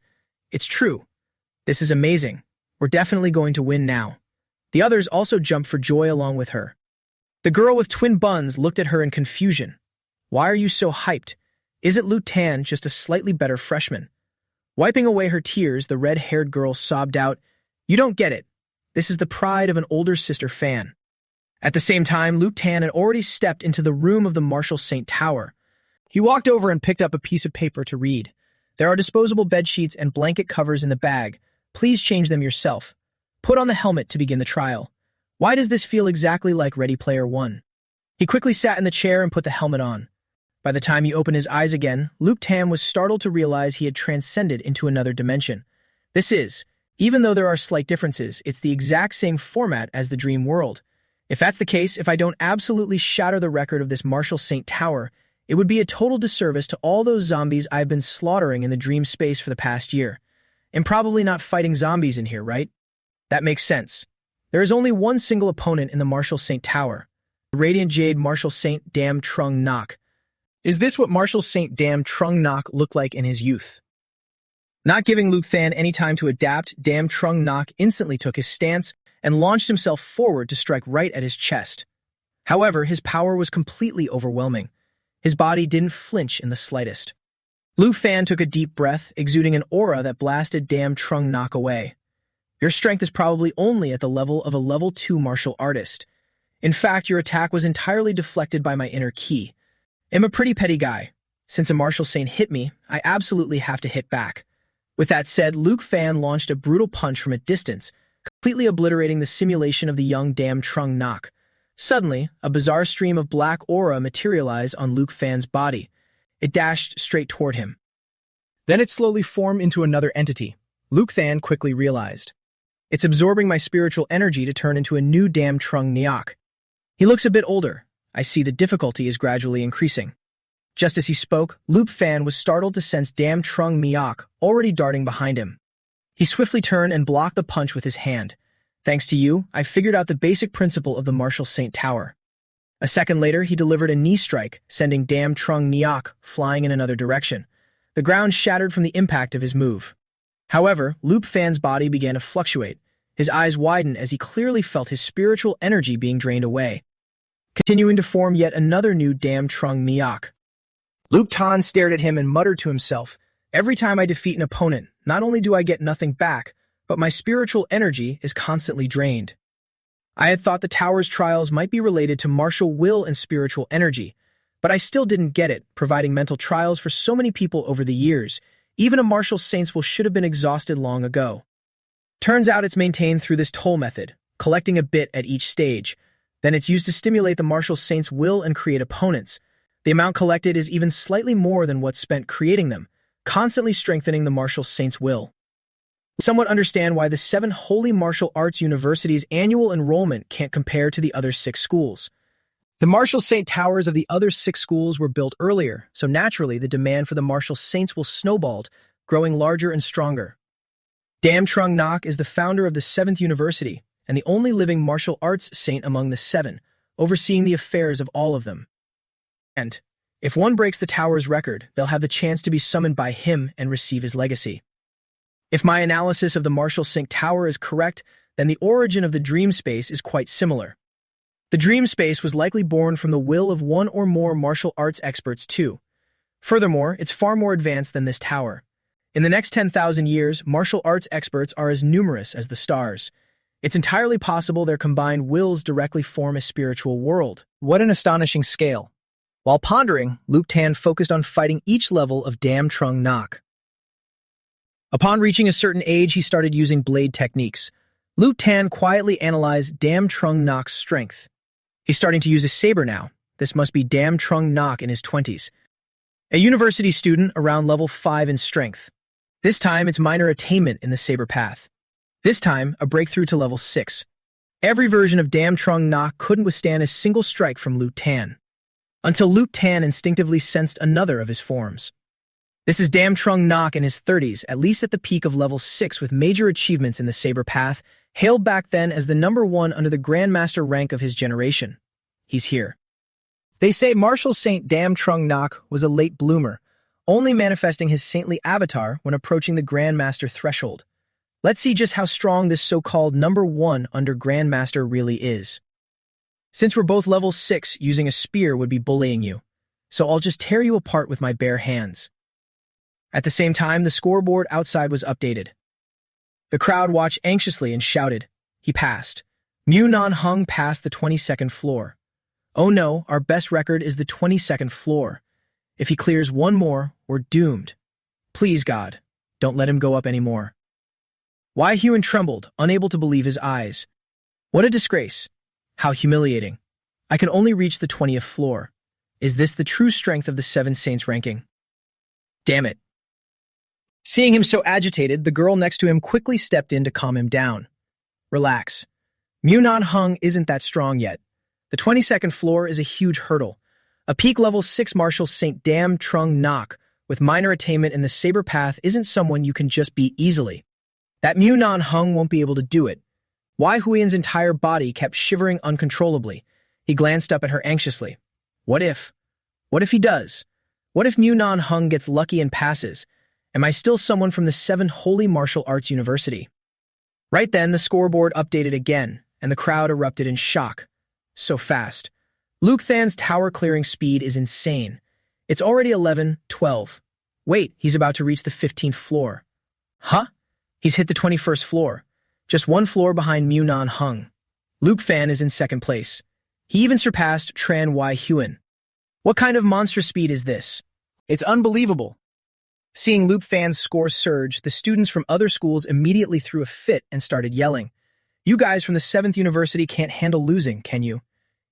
"It's true. This is amazing. We're definitely going to win now." The others also jumped for joy along with her. The girl with twin buns looked at her in confusion. "Why are you so hyped? Isn't Luke Tan just a slightly better freshman?" Wiping away her tears, the red-haired girl sobbed out, "You don't get it. This is the pride of an older sister fan." At the same time, Luke Tan had already stepped into the room of the Marshall St. Tower. He walked over and picked up a piece of paper to read. "There are disposable bed sheets and blanket covers in the bag. Please change them yourself. Put on the helmet to begin the trial. Why does this feel exactly like Ready Player One?" He quickly sat in the chair and put the helmet on. By the time he opened his eyes again, Luke Tan was startled to realize he had transcended into another dimension. Even though there are slight differences, it's the exact same format as the dream world. If that's the case, if I don't absolutely shatter the record of this Marshall St. Tower, it would be a total disservice to all those zombies I've been slaughtering in the dream space for the past year. I'm probably not fighting zombies in here, right? That makes sense. There is only one single opponent in the Marshall St. Tower, the Radiant Jade Marshall St. Dam Trung Nok. Is this what Marshall St. Dam Trung Nok looked like in his youth? Not giving Luke Than any time to adapt, Dam Trung Nok instantly took his stance and launched himself forward to strike right at his chest. However, his power was completely overwhelming. His body didn't flinch in the slightest. Luke Than took a deep breath, exuding an aura that blasted Dam Trung Nok away. "Your strength is probably only at the level of a level 2 martial artist. In fact, your attack was entirely deflected by my inner ki. I'm a pretty petty guy. Since a martial saint hit me, I absolutely have to hit back." With that said, Luke Than launched a brutal punch from a distance, completely obliterating the simulation of the young Dam Trung Nok. Suddenly, a bizarre stream of black aura materialized on Luke Than's body. It dashed straight toward him. Then it slowly formed into another entity. Luke Than quickly realized. "It's absorbing my spiritual energy to turn into a new Dam Trung Nok. He looks a bit older. I see the difficulty is gradually increasing." Just as he spoke, Luke Than was startled to sense Dam Trung Nok already darting behind him. He swiftly turned and blocked the punch with his hand. "Thanks to you, I figured out the basic principle of the Marshall St. Tower." A second later, he delivered a knee strike, sending Dam Trung Nok flying in another direction. The ground shattered from the impact of his move. However, Luke Than's body began to fluctuate. His eyes widened as he clearly felt his spiritual energy being drained away, continuing to form yet another new Dam Trung Nok. Luke Tan stared at him and muttered to himself, "Every time I defeat an opponent, not only do I get nothing back, but my spiritual energy is constantly drained." I had thought the tower's trials might be related to martial will and spiritual energy, but I still didn't get it, providing mental trials for so many people over the years. Even a martial saint's will should have been exhausted long ago. Turns out it's maintained through this toll method, collecting a bit at each stage. Then it's used to stimulate the martial saint's will and create opponents. The amount collected is even slightly more than what's spent creating them, constantly strengthening the martial saint's will. Somewhat understand why the 7 Holy Martial Arts University's annual enrollment can't compare to the other 6 schools. The Martial Saint Towers of the other 6 schools were built earlier, so naturally the demand for the Martial Saints will snowballed, growing larger and stronger. Dam Trung Nok is the founder of the 7th University, and the only living martial arts saint among the 7, overseeing the affairs of all of them. And, if one breaks the tower's record, they'll have the chance to be summoned by him and receive his legacy. If my analysis of the Martial Saint Tower is correct, then the origin of the dream space is quite similar. The dream space was likely born from the will of one or more martial arts experts too. Furthermore, it's far more advanced than this tower. In the next 10,000 years, martial arts experts are as numerous as the stars. It's entirely possible their combined wills directly form a spiritual world. What an astonishing scale. While pondering, Luke Tan focused on fighting each level of Dam Trung Nok. Upon reaching a certain age, he started using blade techniques. Luke Tan quietly analyzed Dam Trung Nok's strength. He's starting to use a saber now. This must be Dam Trung Nok in his 20s. A university student around level 5 in strength. This time, it's minor attainment in the saber path. This time, a breakthrough to level 6. Every version of Dam Trung Nok couldn't withstand a single strike from Luke Tan, until Luke Tan instinctively sensed another of his forms. This is Dam Trung Nok in his 30s, at least at the peak of level 6 with major achievements in the saber path, hailed back then as the #1 under the Grandmaster rank of his generation. He's here. They say Martial Saint Dam Trung Nok was a late bloomer, only manifesting his saintly avatar when approaching the Grandmaster threshold. Let's see just how strong this so-called #1 under Grandmaster really is. Since we're both level 6, using a spear would be bullying you, so I'll just tear you apart with my bare hands. At the same time, the scoreboard outside was updated. The crowd watched anxiously and shouted. He passed. Mu Non Hung passed the 22nd floor. Oh no, our best record is the 22nd floor. If he clears one more, we're doomed. Please, God, don't let him go up anymore. Wai Hyun trembled, unable to believe his eyes. What a disgrace. How humiliating. I can only reach the 20th floor. Is this the true strength of the Seven Saints ranking? Damn it. Seeing him so agitated, the girl next to him quickly stepped in to calm him down. Relax. Mu Non Hung isn't that strong yet. The 22nd floor is a huge hurdle. A peak level 6 Martial Saint Dam Trung Nok with minor attainment in the saber path isn't someone you can just beat easily. That Mu Non Hung won't be able to do it. Wai Huiyan's entire body kept shivering uncontrollably. He glanced up at her anxiously. What if? What if he does? What if Mu Non Hung gets lucky and passes? Am I still someone from the 7 Holy Martial Arts University? Right then, the scoreboard updated again, and the crowd erupted in shock. So fast. Luke Than's tower clearing speed is insane. It's already 11, 12. Wait, he's about to reach the 15th floor. Huh? He's hit the 21st floor. Just one floor behind Mu Non Hung. Luke Fan is in second place. He even surpassed Tran Wai Huan. What kind of monster speed is this? It's unbelievable. Seeing Luke Fan's score surge, the students from other schools immediately threw a fit and started yelling. You guys from the 7th University can't handle losing, can you?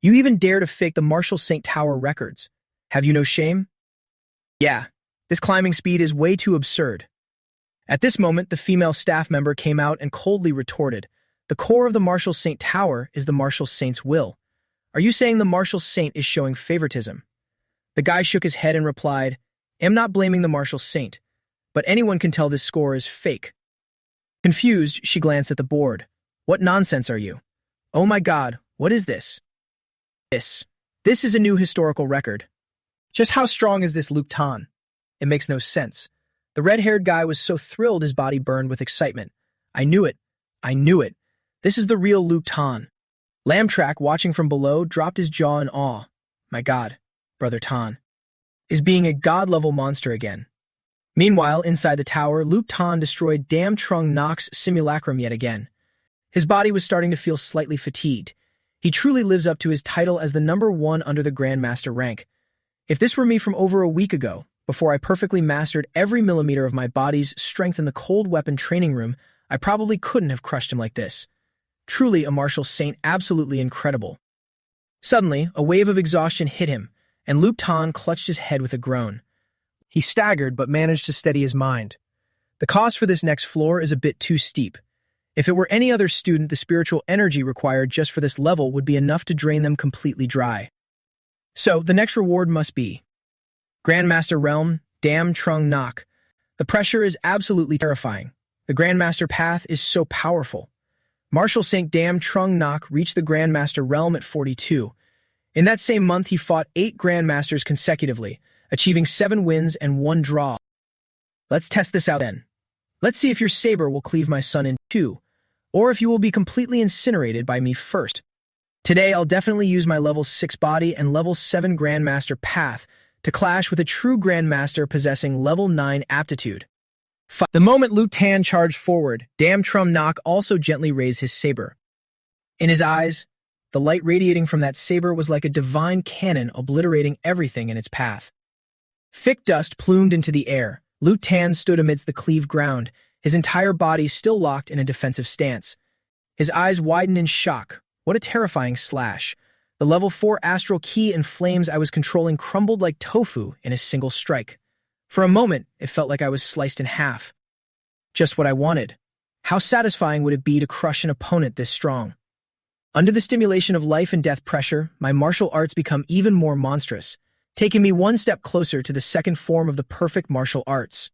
You even dare to fake the Martial Saint Tower records. Have you no shame? Yeah, this climbing speed is way too absurd. At this moment, the female staff member came out and coldly retorted, the core of the Martial Saint Tower is the Martial Saint's will. Are you saying the Martial Saint is showing favoritism? The guy shook his head and replied, I'm not blaming the Martial Saint, but anyone can tell this score is fake. Confused, she glanced at the board. What nonsense are you? Oh my God, what is this? This is a new historical record. Just how strong is this Luke Tan? It makes no sense. The red-haired guy was so thrilled his body burned with excitement. I knew it. I knew it. This is the real Luke Tan. Lamtrak, watching from below, dropped his jaw in awe. My God, Brother Tan is being a god-level monster again. Meanwhile, inside the tower, Luke Tan destroyed Dam Trung Nok's simulacrum yet again. His body was starting to feel slightly fatigued. He truly lives up to his title as the #1 under the Grandmaster rank. If this were me from over a week ago, before I perfectly mastered every millimeter of my body's strength in the cold weapon training room, I probably couldn't have crushed him like this. Truly a martial saint, absolutely incredible. Suddenly, a wave of exhaustion hit him, and Luke Tan clutched his head with a groan. He staggered but managed to steady his mind. The cost for this next floor is a bit too steep. If it were any other student, the spiritual energy required just for this level would be enough to drain them completely dry. So, the next reward must be Grandmaster Realm, Dam Trung Nok. The pressure is absolutely terrifying. The Grandmaster path is so powerful. Martial Saint Dam Trung Nok reached the Grandmaster Realm at 42. In that same month, he fought 8 Grandmasters consecutively, achieving 7 wins and 1 draw. Let's test this out then. Let's see if your saber will cleave my son in 2, or if you will be completely incinerated by me first. Today, I'll definitely use my level 6 body and level 7 Grandmaster path to clash with a true Grandmaster possessing level 9 aptitude. The moment Luke Tan charged forward, Dam Trum Nok also gently raised his saber. In his eyes, the light radiating from that saber was like a divine cannon obliterating everything in its path. Thick dust plumed into the air. Luke Tan stood amidst the cleaved ground, his entire body still locked in a defensive stance. His eyes widened in shock. What a terrifying slash. The level 4 astral key and flames I was controlling crumbled like tofu in a single strike. For a moment, it felt like I was sliced in half. Just what I wanted. How satisfying would it be to crush an opponent this strong? Under the stimulation of life and death pressure, my martial arts become even more monstrous, taking me one step closer to the second form of the perfect martial arts.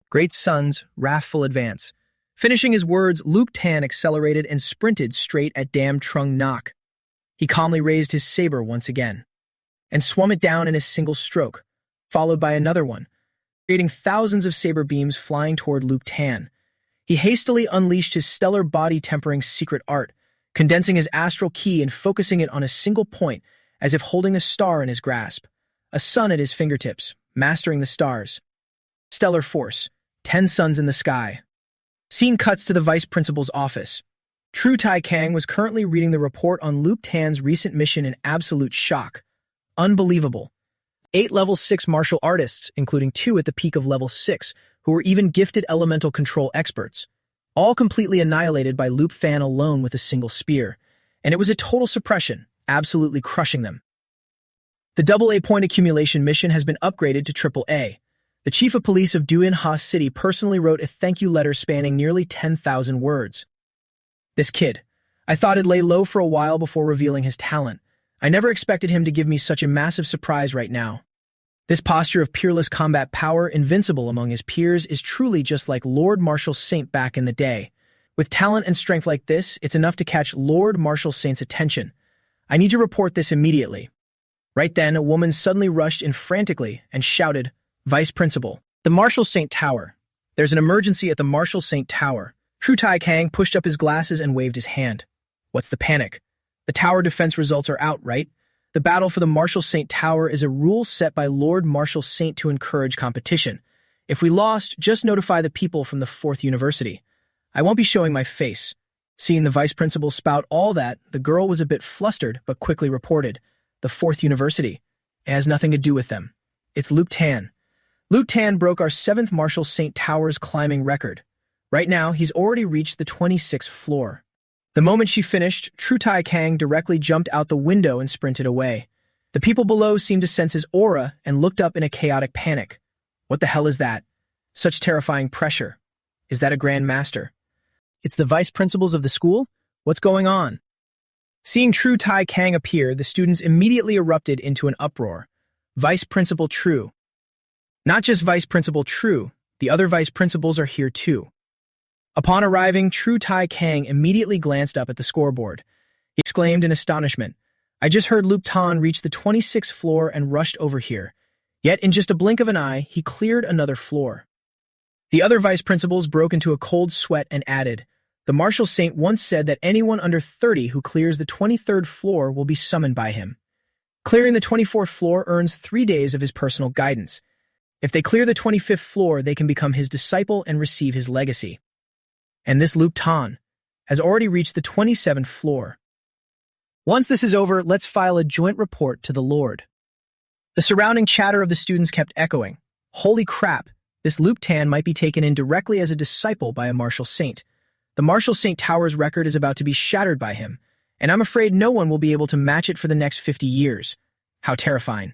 Great Sun's wrathful advance. Finishing his words, Luke Tan accelerated and sprinted straight at Dam Trung Nok. He calmly raised his saber once again, and swung it down in a single stroke, followed by another one, creating thousands of saber beams flying toward Luke Tan. He hastily unleashed his stellar body-tempering secret art, condensing his astral ki and focusing it on a single point, as if holding a star in his grasp, a sun at his fingertips, mastering the stars. Stellar force, 10 suns in the sky. Scene cuts to the vice principal's office. Tru Tai Kang was currently reading the report on Luke Tan's recent mission in absolute shock. Unbelievable. 8 level 6 martial artists, including 2 at the peak of level 6, who were even gifted elemental control experts, all completely annihilated by Luke Fan alone with a single spear, and it was a total suppression, absolutely crushing them. The AA point accumulation mission has been upgraded to AAA. The chief of police of Duin Ha City personally wrote a thank you letter spanning nearly 10,000 words. This kid. I thought he'd lay low for a while before revealing his talent. I never expected him to give me such a massive surprise right now. This posture of peerless combat power, invincible among his peers, is truly just like Lord Marshal Saint back in the day. With talent and strength like this, it's enough to catch Lord Marshal Saint's attention. I need to report this immediately. Right then, a woman suddenly rushed in frantically and shouted, Vice Principal. The Marshal Saint Tower. There's an emergency at the Marshal Saint Tower. Tru Tai Kang pushed up his glasses and waved his hand. What's the panic? The tower defense results are out, right? The battle for the Marshal Saint Tower is a rule set by Lord Marshal Saint to encourage competition. If we lost, just notify the people from the 4th University. I won't be showing my face. Seeing the vice principal spout all that, the girl was a bit flustered, but quickly reported. The 4th University. It has nothing to do with them. It's Luke Tan. Luke Tan broke our 7th Marshal Saint Tower's climbing record. Right now, he's already reached the 26th floor. The moment she finished, Tru Tai Kang directly jumped out the window and sprinted away. The people below seemed to sense his aura and looked up in a chaotic panic. What the hell is that? Such terrifying pressure. Is that a Grand Master? It's the vice principals of the school? What's going on? Seeing Tru Tai Kang appear, the students immediately erupted into an uproar. Vice Principal Tru. Not just Vice Principal Tru, the other vice principals are here too. Upon arriving, Tru Tai Kang immediately glanced up at the scoreboard. He exclaimed in astonishment, I just heard Luke Tan reach the 26th floor and rushed over here. Yet in just a blink of an eye, he cleared another floor. The other vice principals broke into a cold sweat and added, the Marshal Saint once said that anyone under 30 who clears the 23rd floor will be summoned by him. Clearing the 24th floor earns 3 days of his personal guidance. If they clear the 25th floor, they can become his disciple and receive his legacy. And this Luke Tan has already reached the 27th floor. Once this is over, let's file a joint report to the Lord. The surrounding chatter of the students kept echoing. Holy crap, this Luke Tan might be taken in directly as a disciple by a Marshal Saint. The Marshal Saint Tower's record is about to be shattered by him, and I'm afraid no one will be able to match it for the next 50 years. How terrifying.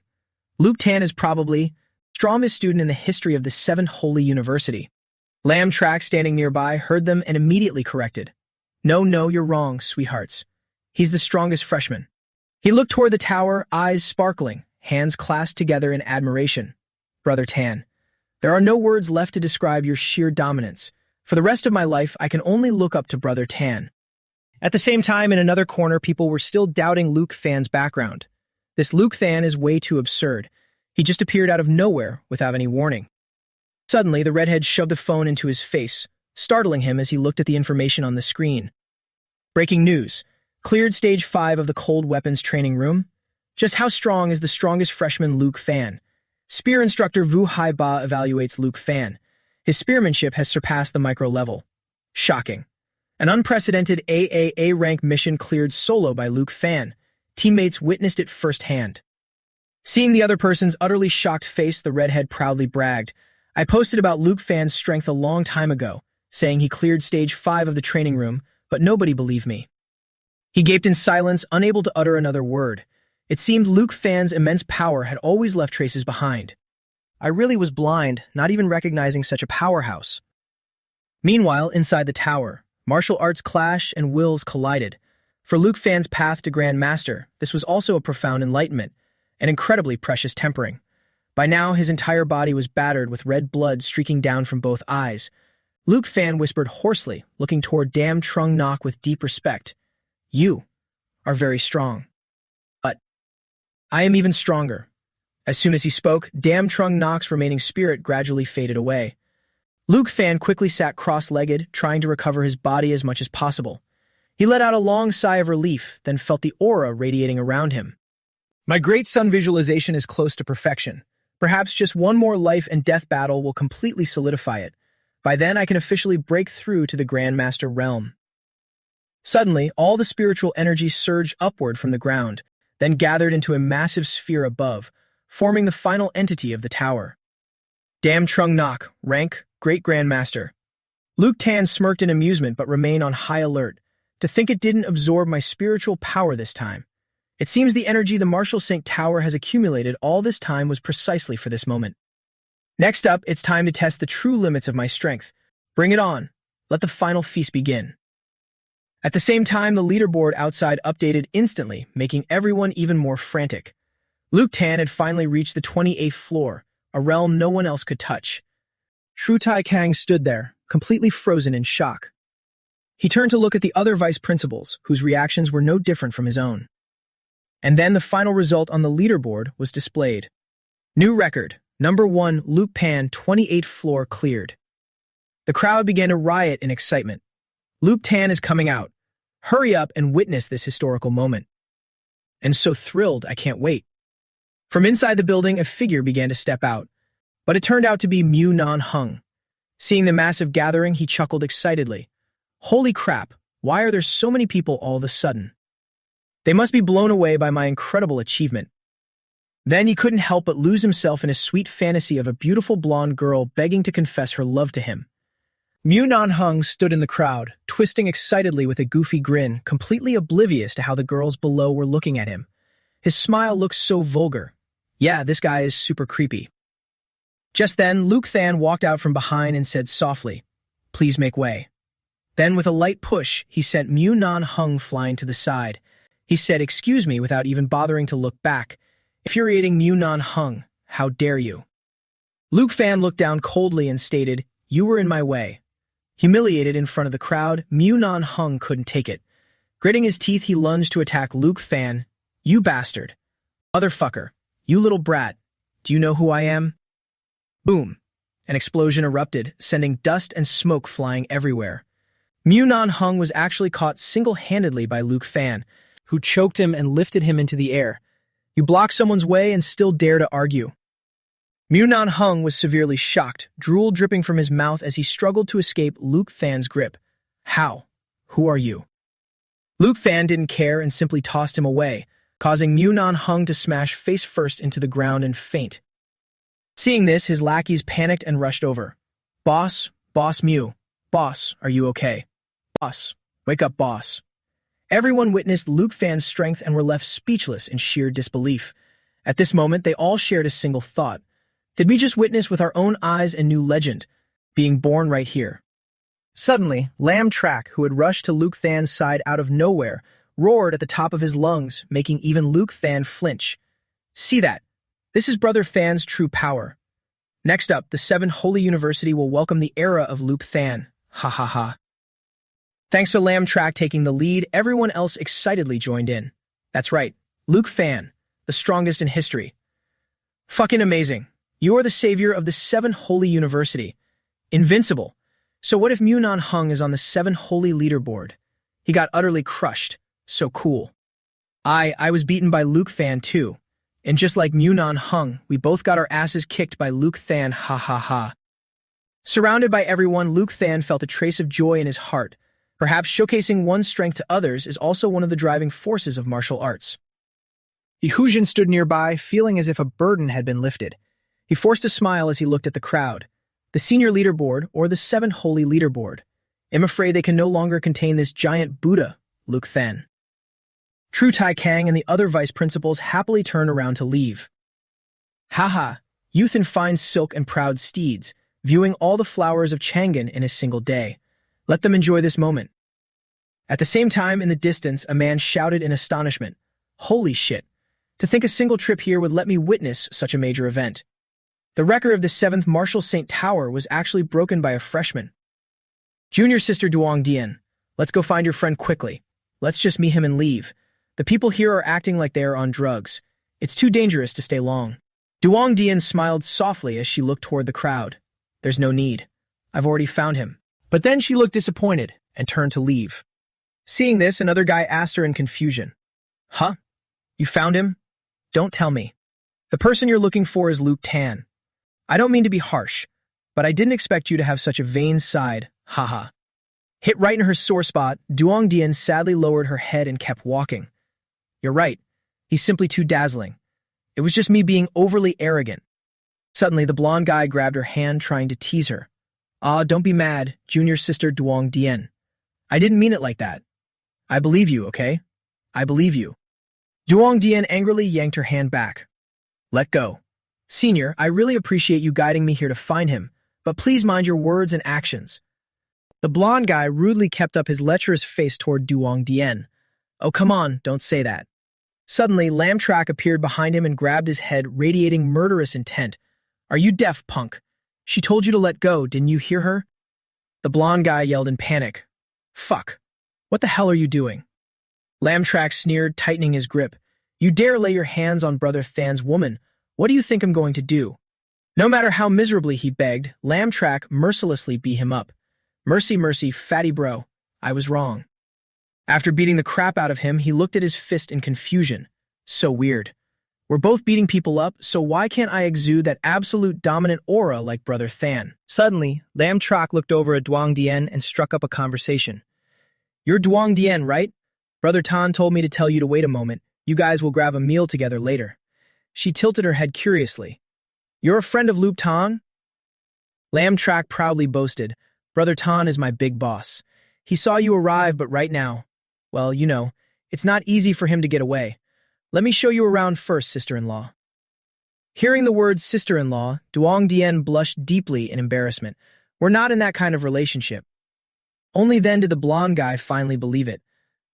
Luke Tan is probably the strongest student in the history of the 7th Holy University. Lamb Track, standing nearby, heard them and immediately corrected. No, you're wrong, sweethearts. He's the strongest freshman. He looked toward the tower, eyes sparkling, hands clasped together in admiration. Brother Tan, there are no words left to describe your sheer dominance. For the rest of my life, I can only look up to Brother Tan. At the same time, in another corner, people were still doubting Luke Fan's background. This Luke Fan is way too absurd. He just appeared out of nowhere without any warning. Suddenly, the redhead shoved the phone into his face, startling him as he looked at the information on the screen. Breaking news. Cleared Stage 5 of the Cold Weapons Training Room. Just how strong is the strongest freshman Luke Fan? Spear instructor Vu Hai Ba evaluates Luke Fan. His spearmanship has surpassed the micro level. Shocking. An unprecedented AAA rank mission cleared solo by Luke Fan. Teammates witnessed it firsthand. Seeing the other person's utterly shocked face, the redhead proudly bragged, "I posted about Luke Fan's strength a long time ago, saying he cleared stage 5 of the training room, but nobody believed me." He gaped in silence, unable to utter another word. It seemed Luke Fan's immense power had always left traces behind. I really was blind, not even recognizing such a powerhouse. Meanwhile, inside the tower, martial arts clash and wills collided. For Luke Fan's path to Grand Master, this was also a profound enlightenment, an incredibly precious tempering. By now, his entire body was battered with red blood streaking down from both eyes. Luke Fan whispered hoarsely, looking toward Dam Trung Nok with deep respect, "You are very strong. But I am even stronger." As soon as he spoke, Dam Trung Nok's remaining spirit gradually faded away. Luke Fan quickly sat cross-legged, trying to recover his body as much as possible. He let out a long sigh of relief, then felt the aura radiating around him. My great sun visualization is close to perfection. Perhaps just one more life and death battle will completely solidify it. By then, I can officially break through to the Grandmaster realm. Suddenly, all the spiritual energy surged upward from the ground, then gathered into a massive sphere above, forming the final entity of the tower. Dam Trung Nok, rank, Great Grandmaster. Luke Tan smirked in amusement but remained on high alert. To think it didn't absorb my spiritual power this time. It seems the energy the Martial Sync Tower has accumulated all this time was precisely for this moment. Next up, it's time to test the true limits of my strength. Bring it on. Let the final feast begin. At the same time, the leaderboard outside updated instantly, making everyone even more frantic. Luke Tan had finally reached the 28th floor, a realm no one else could touch. Shu Tai Kang stood there, completely frozen in shock. He turned to look at the other vice principals, whose reactions were no different from his own. And then the final result on the leaderboard was displayed. New record, number 1, Luke Pan, 28th floor cleared. The crowd began to riot in excitement. Luke Tan is coming out. Hurry up and witness this historical moment. And so thrilled, I can't wait. From inside the building, a figure began to step out, but it turned out to be Mu Nan Hung. Seeing the massive gathering, he chuckled excitedly. Holy crap, why are there so many people all of a sudden? They must be blown away by my incredible achievement. Then he couldn't help but lose himself in a sweet fantasy of a beautiful blonde girl begging to confess her love to him. Mu Nan Hung stood in the crowd, twisting excitedly with a goofy grin, completely oblivious to how the girls below were looking at him. His smile looked so vulgar. Yeah, this guy is super creepy. Just then, Luke Than walked out from behind and said softly, "Please make way." Then, with a light push, he sent Mu Nan Hung flying to the side. He said, "Excuse me," without even bothering to look back. Infuriating Mu Nan Hung, "How dare you?" Luke Fan looked down coldly and stated, "You were in my way." Humiliated in front of the crowd, Mu Nan Hung couldn't take it. Gritting his teeth, he lunged to attack Luke Fan. "You bastard. Motherfucker. You little brat. Do you know who I am?" Boom. An explosion erupted, sending dust and smoke flying everywhere. Mu Nan Hung was actually caught single-handedly by Luke Fan, who choked him and lifted him into the air. You block someone's way and still dare to argue. Mu Nan Hung was severely shocked, drool dripping from his mouth as he struggled to escape Luke Fan's grip. How? Who are you? Luke Fan didn't care and simply tossed him away, causing Mu Nan Hung to smash face first into the ground and faint. Seeing this, his lackeys panicked and rushed over. Boss Mu. Boss, are you okay? Boss, wake up, boss." Everyone witnessed Luke Fan's strength and were left speechless in sheer disbelief. At this moment, they all shared a single thought. Did we just witness with our own eyes a new legend, being born right here? Suddenly, Lam Track, who had rushed to Luke Than's side out of nowhere, roared at the top of his lungs, making even Luke Fan flinch. See that? This is Brother Fan's true power. Next up, the 7 Holy University will welcome the era of Luke Than. Ha ha ha. Thanks to Lam Track taking the lead, everyone else excitedly joined in. That's right, Luke Fan, the strongest in history. Fucking amazing. You are the savior of the 7 Holy University. Invincible. So what if Mu Nan Hung is on the 7 Holy leaderboard? He got utterly crushed. So cool. I was beaten by Luke Fan too. And just like Mu Nan Hung, we both got our asses kicked by Luke Than, ha ha ha. Surrounded by everyone, Luke Than felt a trace of joy in his heart. Perhaps showcasing one's strength to others is also one of the driving forces of martial arts. Yehujin stood nearby, feeling as if a burden had been lifted. He forced a smile as he looked at the crowd. The senior leaderboard, or the seven holy leaderboard. I'm afraid they can no longer contain this giant Buddha, Luke Than. Tru Tai Kang and the other vice principals happily turned around to leave. Haha, youth in fine silk and proud steeds, viewing all the flowers of Chang'an in a single day. Let them enjoy this moment. At the same time, in the distance, a man shouted in astonishment, "Holy shit! To think a single trip here would let me witness such a major event." The record of the 7th Martial Saint Tower was actually broken by a freshman. Junior sister Duong Dian, let's go find your friend quickly. Let's just meet him and leave. The people here are acting like they are on drugs. It's too dangerous to stay long. Duong Dian smiled softly as she looked toward the crowd. There's no need. I've already found him. But then she looked disappointed and turned to leave. Seeing this, another guy asked her in confusion. Huh? You found him? Don't tell me. The person you're looking for is Luke Tan. I don't mean to be harsh, but I didn't expect you to have such a vain side, haha. Hit right in her sore spot, Duong Dian sadly lowered her head and kept walking. You're right, he's simply too dazzling. It was just me being overly arrogant. Suddenly, the blonde guy grabbed her hand, trying to tease her. Don't be mad, junior sister Duong Dian. I didn't mean it like that. I believe you, okay? I believe you. Duong Dian angrily yanked her hand back. Let go. Senior, I really appreciate you guiding me here to find him, but please mind your words and actions. The blonde guy rudely kept up his lecherous face toward Duong Dian. Oh, come on, don't say that. Suddenly, Lamtrak appeared behind him and grabbed his head, radiating murderous intent. Are you deaf, punk? She told you to let go, didn't you hear her? The blonde guy yelled in panic. Fuck. What the hell are you doing? Lamtrak sneered, tightening his grip. You dare lay your hands on Brother Than's woman. What do you think I'm going to do? No matter how miserably he begged, Lamtrak mercilessly beat him up. Mercy, mercy, fatty bro. I was wrong. After beating the crap out of him, he looked at his fist in confusion. So weird. We're both beating people up, so why can't I exude that absolute dominant aura like Brother Than? Suddenly, Lamtrak looked over at Duong Dian and struck up a conversation. You're Duong Dian, right? Brother Tan told me to tell you to wait a moment. You guys will grab a meal together later. She tilted her head curiously. You're a friend of Luke Tan? Lamtrak proudly boasted. Brother Tan is my big boss. He saw you arrive, but right now, well, you know, it's not easy for him to get away. Let me show you around first, sister-in-law. Hearing the word sister-in-law, Duong Dian blushed deeply in embarrassment. We're not in that kind of relationship. Only then did the blonde guy finally believe it.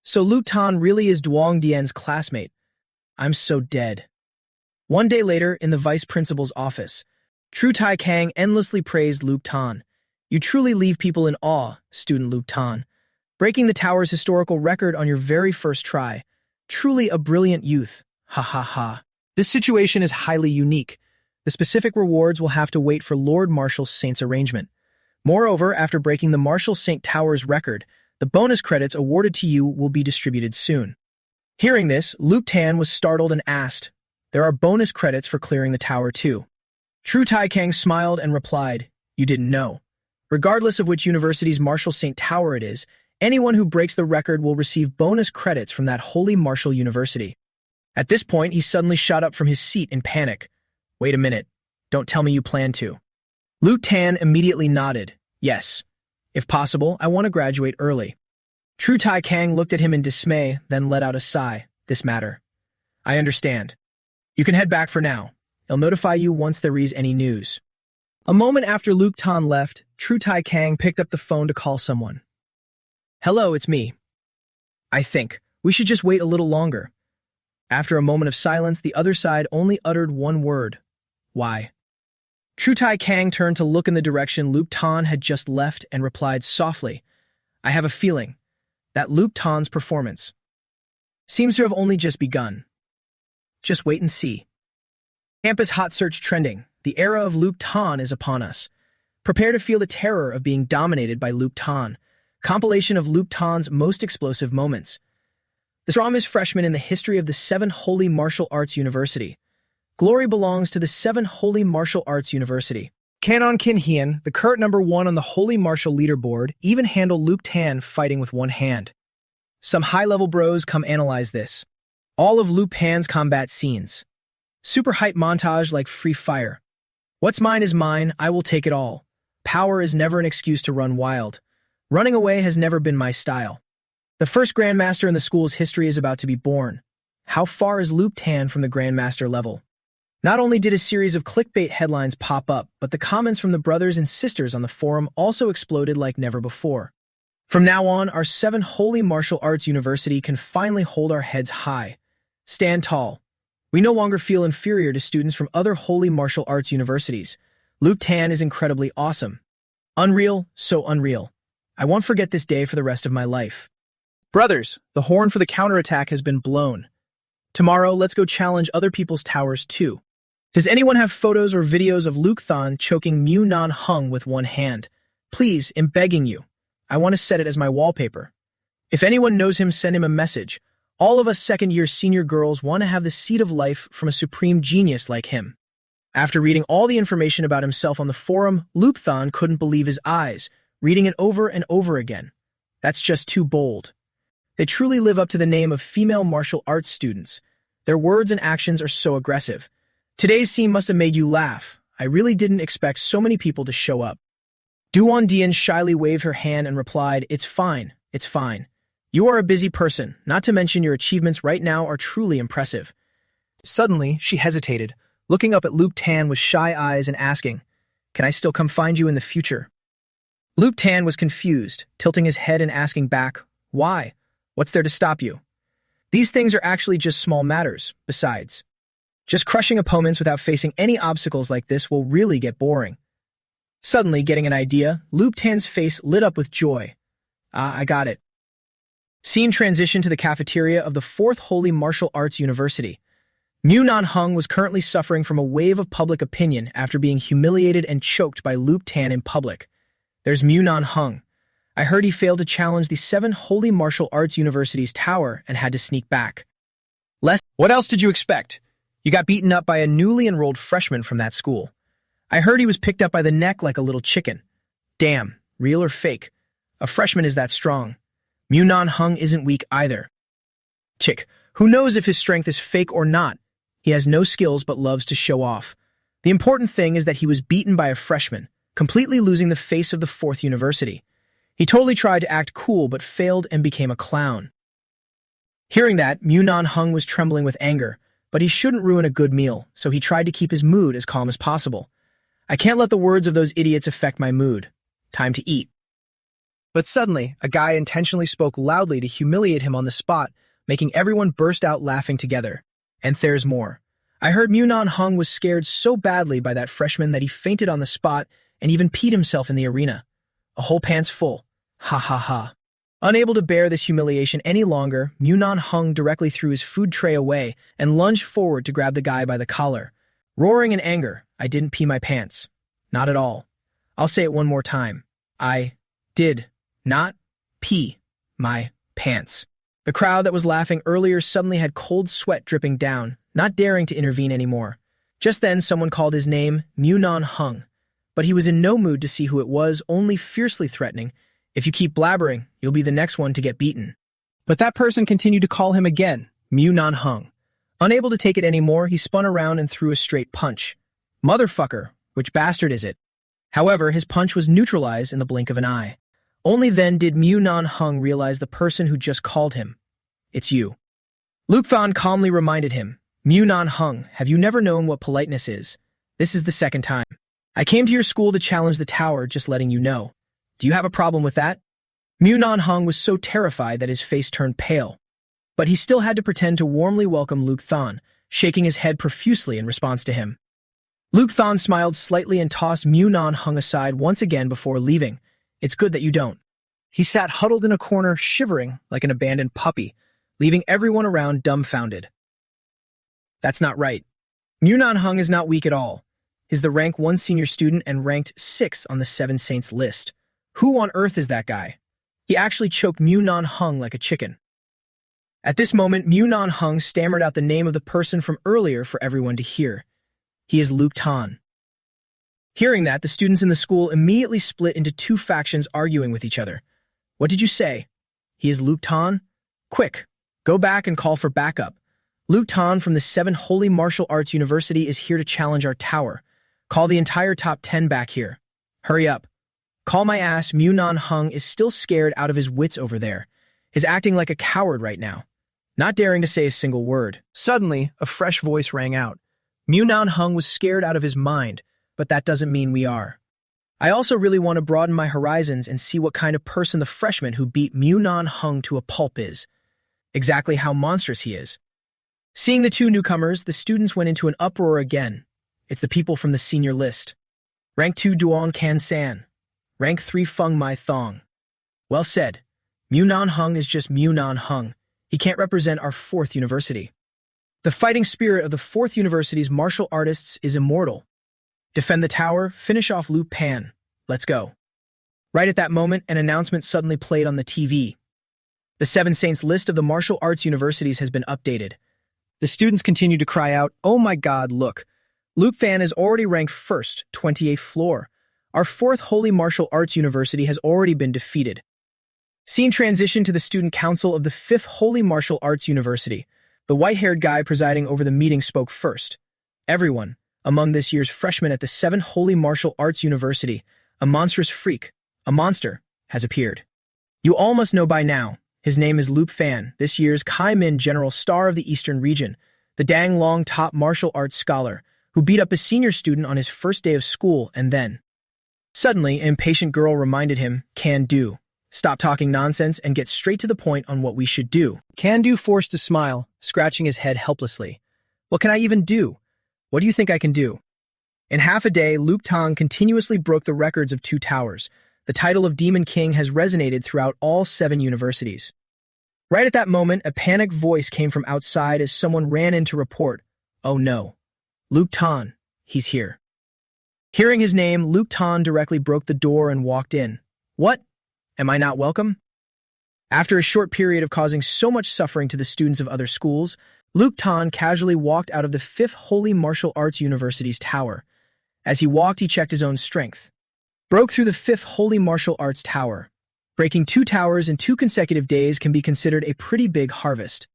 So Luke Tan really is Duong Dian's classmate. I'm so dead. One day later, in the vice principal's office, Tru Tai Kang endlessly praised Luke Tan. You truly leave people in awe, student Luke Tan. Breaking the tower's historical record on your very first try. Truly a brilliant youth. Ha ha ha. This situation is highly unique. The specific rewards will have to wait for Lord Marshal Saint's arrangement. Moreover, after breaking the Marshal Saint Tower's record, the bonus credits awarded to you will be distributed soon. Hearing this, Luke Tan was startled and asked, There are bonus credits for clearing the tower too. Tru Tai Kang smiled and replied, You didn't know. Regardless of which university's Marshal Saint Tower it is, anyone who breaks the record will receive bonus credits from that holy martial university. At this point, he suddenly shot up from his seat in panic. Wait a minute. Don't tell me you plan to. Luke Tan immediately nodded. Yes. If possible, I want to graduate early. Tru Tai Kang looked at him in dismay, then let out a sigh. This matter. I understand. You can head back for now. I'll notify you once there is any news. A moment after Luke Tan left, Tru Tai Kang picked up the phone to call someone. Hello, it's me. I think we should just wait a little longer. After a moment of silence, the other side only uttered one word. Why? Tru Tai Kang turned to look in the direction Luke Tan had just left and replied softly, I have a feeling that Luke Tan's performance seems to have only just begun. Just wait and see. Campus hot search trending. The era of Luke Tan is upon us. Prepare to feel the terror of being dominated by Luke Tan. Compilation of Luke Tan's most explosive moments. The strongest freshman in the history of the 7 Holy Martial Arts University. Glory belongs to the 7 Holy Martial Arts University. Canon Kin Hien, the current #1 on the Holy Martial Leaderboard, even handled Luke Tan fighting with one hand. Some high-level bros come analyze this. All of Luke Tan's combat scenes. Super hype montage like Free Fire. What's mine is mine, I will take it all. Power is never an excuse to run wild. Running away has never been my style. The first Grandmaster in the school's history is about to be born. How far is Luke Tan from the Grandmaster level? Not only did a series of clickbait headlines pop up, but the comments from the brothers and sisters on the forum also exploded like never before. From now on, our 7 Holy Martial Arts University can finally hold our heads high. Stand tall. We no longer feel inferior to students from other Holy Martial Arts universities. Luke Tan is incredibly awesome. Unreal, so unreal. I won't forget this day for the rest of my life. Brothers, the horn for the counterattack has been blown. Tomorrow, let's go challenge other people's towers too. Does anyone have photos or videos of Luke Tan choking Mu Nan Hung with one hand? Please, I'm begging you. I want to set it as my wallpaper. If anyone knows him, send him a message. All of us second-year senior girls want to have the seed of life from a supreme genius like him. After reading all the information about himself on the forum, Luke Tan couldn't believe his eyes, reading it over and over again. That's just too bold. They truly live up to the name of female martial arts students. Their words and actions are so aggressive. Today's scene must have made you laugh. I really didn't expect so many people to show up. Duan Dian shyly waved her hand and replied, "It's fine, it's fine. You are a busy person, not to mention your achievements right now are truly impressive." Suddenly, she hesitated, looking up at Luke Tan with shy eyes and asking, "Can I still come find you in the future?" Luke Tan was confused, tilting his head and asking back, "Why? What's there to stop you?" These things are actually just small matters, besides. Just crushing opponents without facing any obstacles like this will really get boring. Suddenly, getting an idea, Luke Tan's face lit up with joy. I got it. Scene transition to the cafeteria of the 4th Holy Martial Arts University. Mu Nan Hung was currently suffering from a wave of public opinion after being humiliated and choked by Luke Tan in public. There's Mu Nan Hung. I heard he failed to challenge the 7 Holy Martial Arts University's tower and had to sneak back. What else did you expect? You got beaten up by a newly enrolled freshman from that school. I heard he was picked up by the neck like a little chicken. Damn, real or fake? A freshman is that strong. Mu Nan Hung isn't weak either. Chick, who knows if his strength is fake or not? He has no skills but loves to show off. The important thing is that he was beaten by a freshman, completely losing the face of the 4th university. He totally tried to act cool but failed and became a clown. Hearing that, Mu Nan Hung was trembling with anger, but he shouldn't ruin a good meal, so he tried to keep his mood as calm as possible. I can't let the words of those idiots affect my mood. Time to eat. But suddenly, a guy intentionally spoke loudly to humiliate him on the spot, making everyone burst out laughing together. And there's more. I heard Mu Nan Hung was scared so badly by that freshman that he fainted on the spot and even peed himself in the arena. A whole pants full. Ha ha ha. Unable to bear this humiliation any longer, Mu Nan Hung directly threw his food tray away and lunged forward to grab the guy by the collar. Roaring in anger, I didn't pee my pants. Not at all. I'll say it one more time. I did not pee my pants. The crowd that was laughing earlier suddenly had cold sweat dripping down, not daring to intervene anymore. Just then, someone called his name, Mu Nan Hung, but he was in no mood to see who it was, only fiercely threatening. If you keep blabbering, you'll be the next one to get beaten. But that person continued to call him again, Mu Nan Hung. Unable to take it anymore, he spun around and threw a straight punch. Motherfucker, which bastard is it? However, his punch was neutralized in the blink of an eye. Only then did Mu Nan Hung realize the person who just called him. It's you. Luke Tan calmly reminded him, Mu Nan Hung, have you never known what politeness is? This is the second time. I came to your school to challenge the tower, just letting you know. Do you have a problem with that? Mu Nan Hung was so terrified that his face turned pale. But he still had to pretend to warmly welcome Luke Tan, shaking his head profusely in response to him. Luke Tan smiled slightly and tossed Mu Nan Hung aside once again before leaving. It's good that you don't. He sat huddled in a corner, shivering like an abandoned puppy, leaving everyone around dumbfounded. That's not right. Mu Nan Hung is not weak at all. He's the rank 1 senior student and ranked 6 on the 7 Saints list. Who on earth is that guy? He actually choked Mu Nan Hung like a chicken. At this moment, Mu Nan Hung stammered out the name of the person from earlier for everyone to hear. He is Luke Tan. Hearing that, the students in the school immediately split into two factions arguing with each other. What did you say? He is Luke Tan? Quick, go back and call for backup. Luke Tan from the 7 Holy Martial Arts University is here to challenge our tower. Call the entire top 10 back here. Hurry up. Call my ass. Nan Hung is still scared out of his wits over there. Is acting like a coward right now, not daring to say a single word. Suddenly, a fresh voice rang out. Nan Hung was scared out of his mind, but that doesn't mean we are. I also really want to broaden my horizons and see what kind of person the freshman who beat Nan Hung to a pulp is. Exactly how monstrous he is. Seeing the two newcomers, the students went into an uproar again. It's the people from the senior list. Rank 2 Duong Kan San. Rank 3 Feng Mai Thong. Well said. Nan Hung is just Nan Hung. He can't represent our 4th university. The fighting spirit of the 4th university's martial artists is immortal. Defend the tower, finish off Lu Pan. Let's go. Right at that moment, an announcement suddenly played on the TV. The 7 Saints list of the martial arts universities has been updated. The students continued to cry out, "Oh my god, look. Luke Fan is already ranked 1st, 28th floor. Our 4th Holy Martial Arts University has already been defeated." Scene transition to the student council of the 5th Holy Martial Arts University. The white-haired guy presiding over the meeting spoke first. Everyone, among this year's freshmen at the 7th Holy Martial Arts University, a monstrous freak, a monster, has appeared. You all must know by now, his name is Luke Fan, this year's Kai Min General Star of the Eastern Region, the dang long top martial arts scholar, who beat up a senior student on his first day of school and then. Suddenly, an impatient girl reminded him, "Can do. Stop talking nonsense and get straight to the point on what we should do." Can Do forced a smile, scratching his head helplessly. What can I even do? What do you think I can do? In half a day, Luke Tang continuously broke the records of 2 towers. The title of Demon King has resonated throughout all 7 universities. Right at that moment, a panicked voice came from outside as someone ran in to report, "Oh no. Luke Tan, he's here." Hearing his name, Luke Tan directly broke the door and walked in. "What? Am I not welcome?" After a short period of causing so much suffering to the students of other schools, Luke Tan casually walked out of the 5th Holy Martial Arts University's tower. As he walked, he checked his own strength. Broke through the 5th Holy Martial Arts Tower. Breaking 2 towers in 2 consecutive days can be considered a pretty big harvest.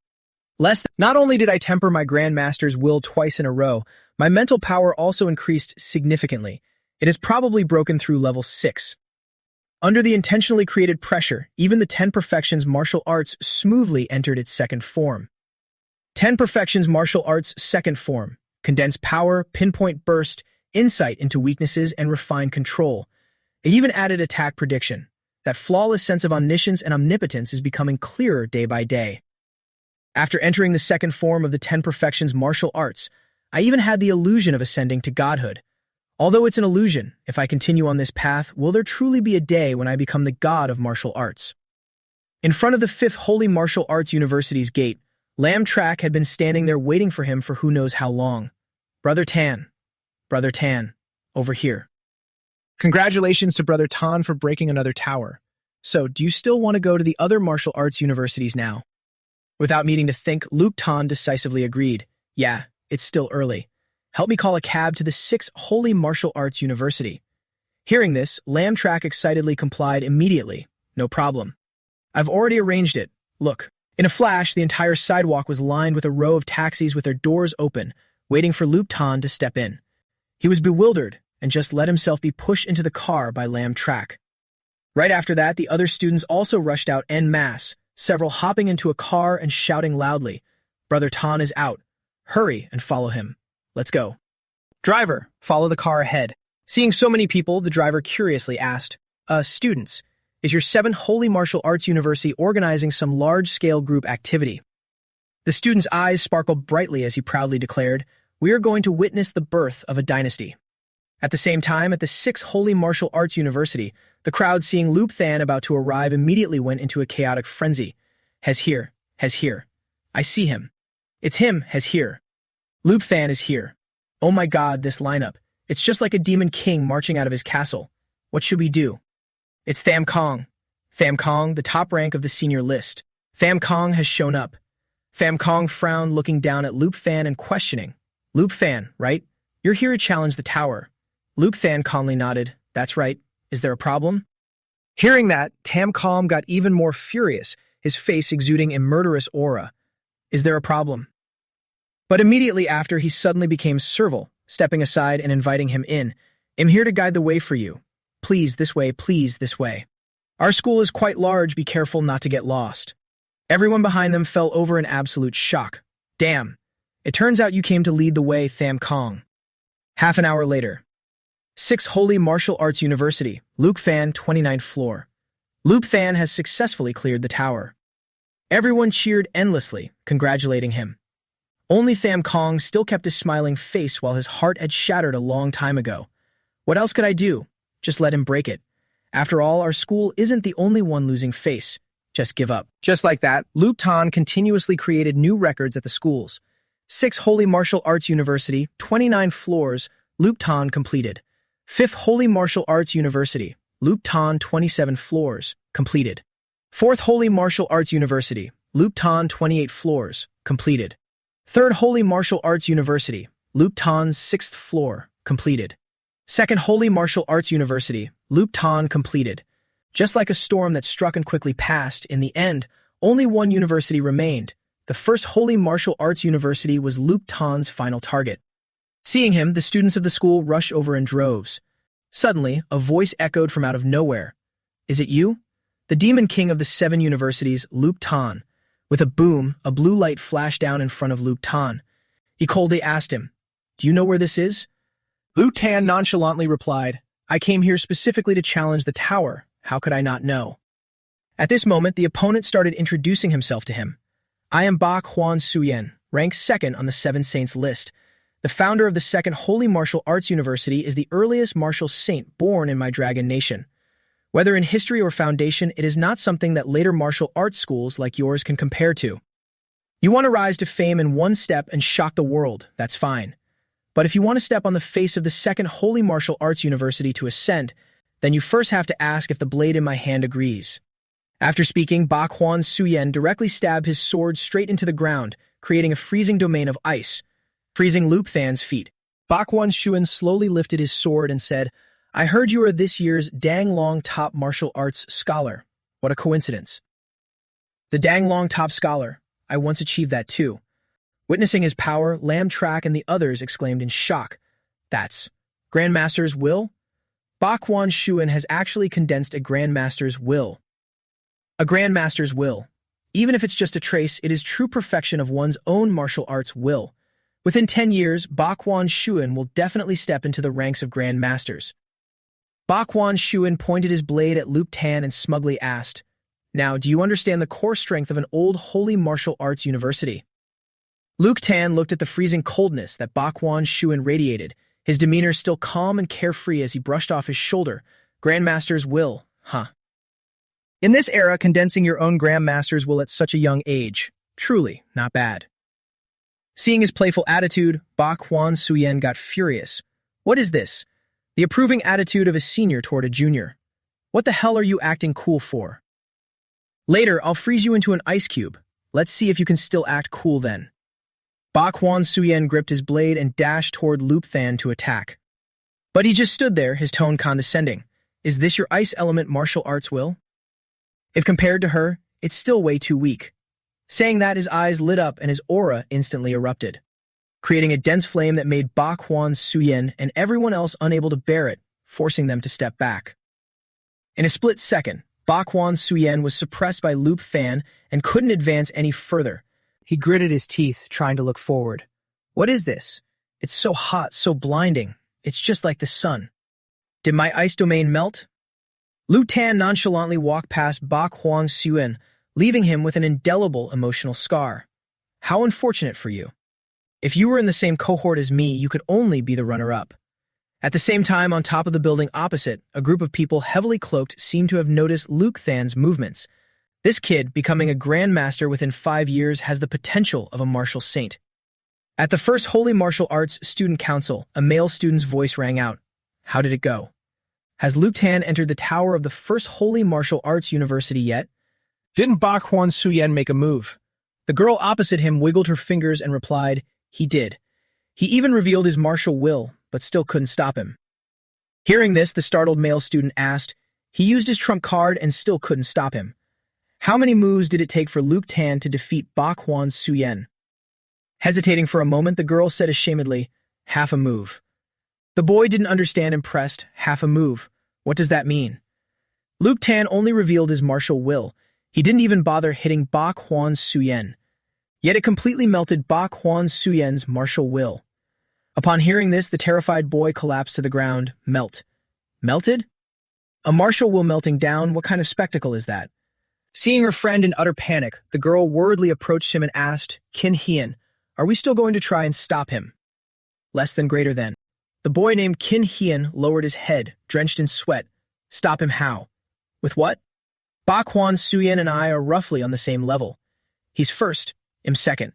Not only did I temper my Grandmaster's will twice in a row, my mental power also increased significantly. It has probably broken through level 6. Under the intentionally created pressure, even the 10 Perfections martial arts smoothly entered its 2nd form. 10 Perfections martial arts 2nd form. Condensed power, pinpoint burst, insight into weaknesses, and refined control. It even added attack prediction. That flawless sense of omniscience and omnipotence is becoming clearer day by day. After entering the 2nd form of the 10 Perfections martial arts, I even had the illusion of ascending to godhood. Although it's an illusion, if I continue on this path, will there truly be a day when I become the god of martial arts? In front of the 5th Holy Martial Arts University's gate, Lam Trak had been standing there waiting for him for who knows how long. Brother Tan, over here." Congratulations to Brother Tan for breaking another tower. So, do you still want to go to the other martial arts universities now? Without needing to think, Luke Tan decisively agreed. Yeah, it's still early. Help me call a cab to the 6th Holy Martial Arts University. Hearing this, Lam Trak excitedly complied immediately. No problem. I've already arranged it. Look. In a flash, the entire sidewalk was lined with a row of taxis with their doors open, waiting for Luke Tan to step in. He was bewildered and just let himself be pushed into the car by Lam Trak. Right after that, the other students also rushed out en masse, several hopping into a car and shouting loudly, "Brother Tan is out. Hurry and follow him. Let's go." "Driver, follow the car ahead." Seeing so many people, the driver curiously asked, Students, is your 7th Holy Martial Arts University organizing some large-scale group activity?" The student's eyes sparkled brightly as he proudly declared, "We are going to witness the birth of a dynasty." At the same time, at the 6th Holy Martial Arts University, the crowd seeing Luke Than about to arrive immediately went into a chaotic frenzy. Has here. I see him. It's him, has here. Luke Than is here. Oh my god, this lineup. It's just like a demon king marching out of his castle. What should we do? It's Tham Kong. Tham Kong, the top rank of the senior list. Tham Kong has shown up. Tham Kong frowned, looking down at Luke Fan and questioning. "Luke Fan, right? You're here to challenge the tower." Luke Than calmly nodded. That's right. Is there a problem? Hearing that, Tam Calm got even more furious, his face exuding a murderous aura. Is there a problem? But immediately after, he suddenly became servile, stepping aside and inviting him in. I'm here to guide the way for you. Please, this way, please, this way. Our school is quite large, be careful not to get lost. Everyone behind them fell over in absolute shock. Damn. It turns out you came to lead the way, Tham Kong. Half an hour later. 6 Holy Martial Arts University, Luke Fan, 29th floor. Luke Fan has successfully cleared the tower. Everyone cheered endlessly, congratulating him. Only Tham Kong still kept his smiling face while his heart had shattered a long time ago. What else could I do? Just let him break it. After all, our school isn't the only one losing face. Just give up. Just like that, Luke Tan continuously created new records at the schools. 6 Holy Martial Arts University, 29 floors, Luke Tan completed. 5th Holy Martial Arts University, Luke Tan, 27 floors, completed. 4th Holy Martial Arts University, Luke Tan, 28 floors, completed. 3rd Holy Martial Arts University, Luke Tan's 6th floor, completed. 2nd Holy Martial Arts University, Luke Tan completed. Just like a storm that struck and quickly passed, in the end, only one university remained. The 1st Holy Martial Arts University was Luke Tan's final target. Seeing him, the students of the school rush over in droves. Suddenly, a voice echoed from out of nowhere. Is it you? The Demon King of the 7 universities, Luke Tan. With a boom, a blue light flashed down in front of Luke Tan. He coldly asked him, Do you know where this is? Luke Tan nonchalantly replied, I came here specifically to challenge the tower. How could I not know? At this moment, the opponent started introducing himself to him. I am Ba Quan Suyen, ranked 2nd on the 7 Saints list. The founder of the 2nd Holy Martial Arts University is the earliest martial saint born in my Dragon Nation. Whether in history or foundation, it is not something that later martial arts schools like yours can compare to. You want to rise to fame in one step and shock the world, that's fine. But if you want to step on the face of the 2nd Holy Martial Arts University to ascend, then you first have to ask if the blade in my hand agrees. After speaking, Ba Quan Suyen directly stabbed his sword straight into the ground, creating a freezing domain of ice, freezing Luke Than's feet. Ba Quan Suyen slowly lifted his sword and said, I heard you are this year's Dang Long Top Martial Arts Scholar. What a coincidence. The Dang Long Top Scholar. I once achieved that too. Witnessing his power, Lam Trak and the others exclaimed in shock. That's Grandmaster's will? Ba Quan Shuan has actually condensed a Grandmaster's will. A Grandmaster's will. Even if it's just a trace, it is true perfection of one's own martial arts will. Within 10 years, Ba Quan Shuan will definitely step into the ranks of Grandmasters. Ba Quan Shuan pointed his blade at Luke Tan and smugly asked, Now, do you understand the core strength of an old holy martial arts university? Luke Tan looked at the freezing coldness that Ba Quan Shuan radiated, his demeanor still calm and carefree as he brushed off his shoulder. Grandmaster's will, huh? In this era, condensing your own Grandmaster's will at such a young age. Truly, not bad. Seeing his playful attitude, Ba Quan Suyen got furious. What is this? The approving attitude of a senior toward a junior. What the hell are you acting cool for? Later, I'll freeze you into an ice cube. Let's see if you can still act cool then. Ba Quan Suyen gripped his blade and dashed toward Luke Than to attack. But he just stood there, his tone condescending. Is this your ice element martial arts will? If compared to her, it's still way too weak. Saying that, his eyes lit up and his aura instantly erupted, creating a dense flame that made Ba Quan Suyen and everyone else unable to bear it, forcing them to step back. In a split second, Ba Quan Suyen was suppressed by Luke Fan and couldn't advance any further. He gritted his teeth, trying to look forward. What is this? It's so hot, so blinding. It's just like the sun. Did my ice domain melt? Lu Tan nonchalantly walked past Ba Quan Suyen, leaving him with an indelible emotional scar. How unfortunate for you. If you were in the same cohort as me, you could only be the runner-up. At the same time, on top of the building opposite, a group of people heavily cloaked seemed to have noticed Luke Than's movements. This kid, becoming a Grandmaster within 5 years, has the potential of a martial saint. At the first Holy Martial Arts Student Council, a male student's voice rang out. How did it go? Has Luke Tan entered the tower of the first Holy Martial Arts University yet? Didn't Ba Quan Suyen make a move? The girl opposite him wiggled her fingers and replied, he did. He even revealed his martial will, but still couldn't stop him. Hearing this, the startled male student asked. He used his trump card and still couldn't stop him. How many moves did it take for Luke Tan to defeat Bak Hwan Suyen? Hesitating for a moment, the girl said ashamedly, half a move. The boy didn't understand, impressed. Half a move. What does that mean? Luke Tan only revealed his martial will. He didn't even bother hitting Bak Hwan Suyen. Yet it completely melted Bak Hwan Suyen's martial will. Upon hearing this, the terrified boy collapsed to the ground. Melt. Melted? A martial will melting down? What kind of spectacle is that? Seeing her friend in utter panic, the girl worriedly approached him and asked, Kin Hien, are we still going to try and stop him? Less than greater than. The boy named Kin Hien lowered his head, drenched in sweat. Stop him how? With what? Bak Hwan Suyen and I are roughly on the same level. He's first, I'm second.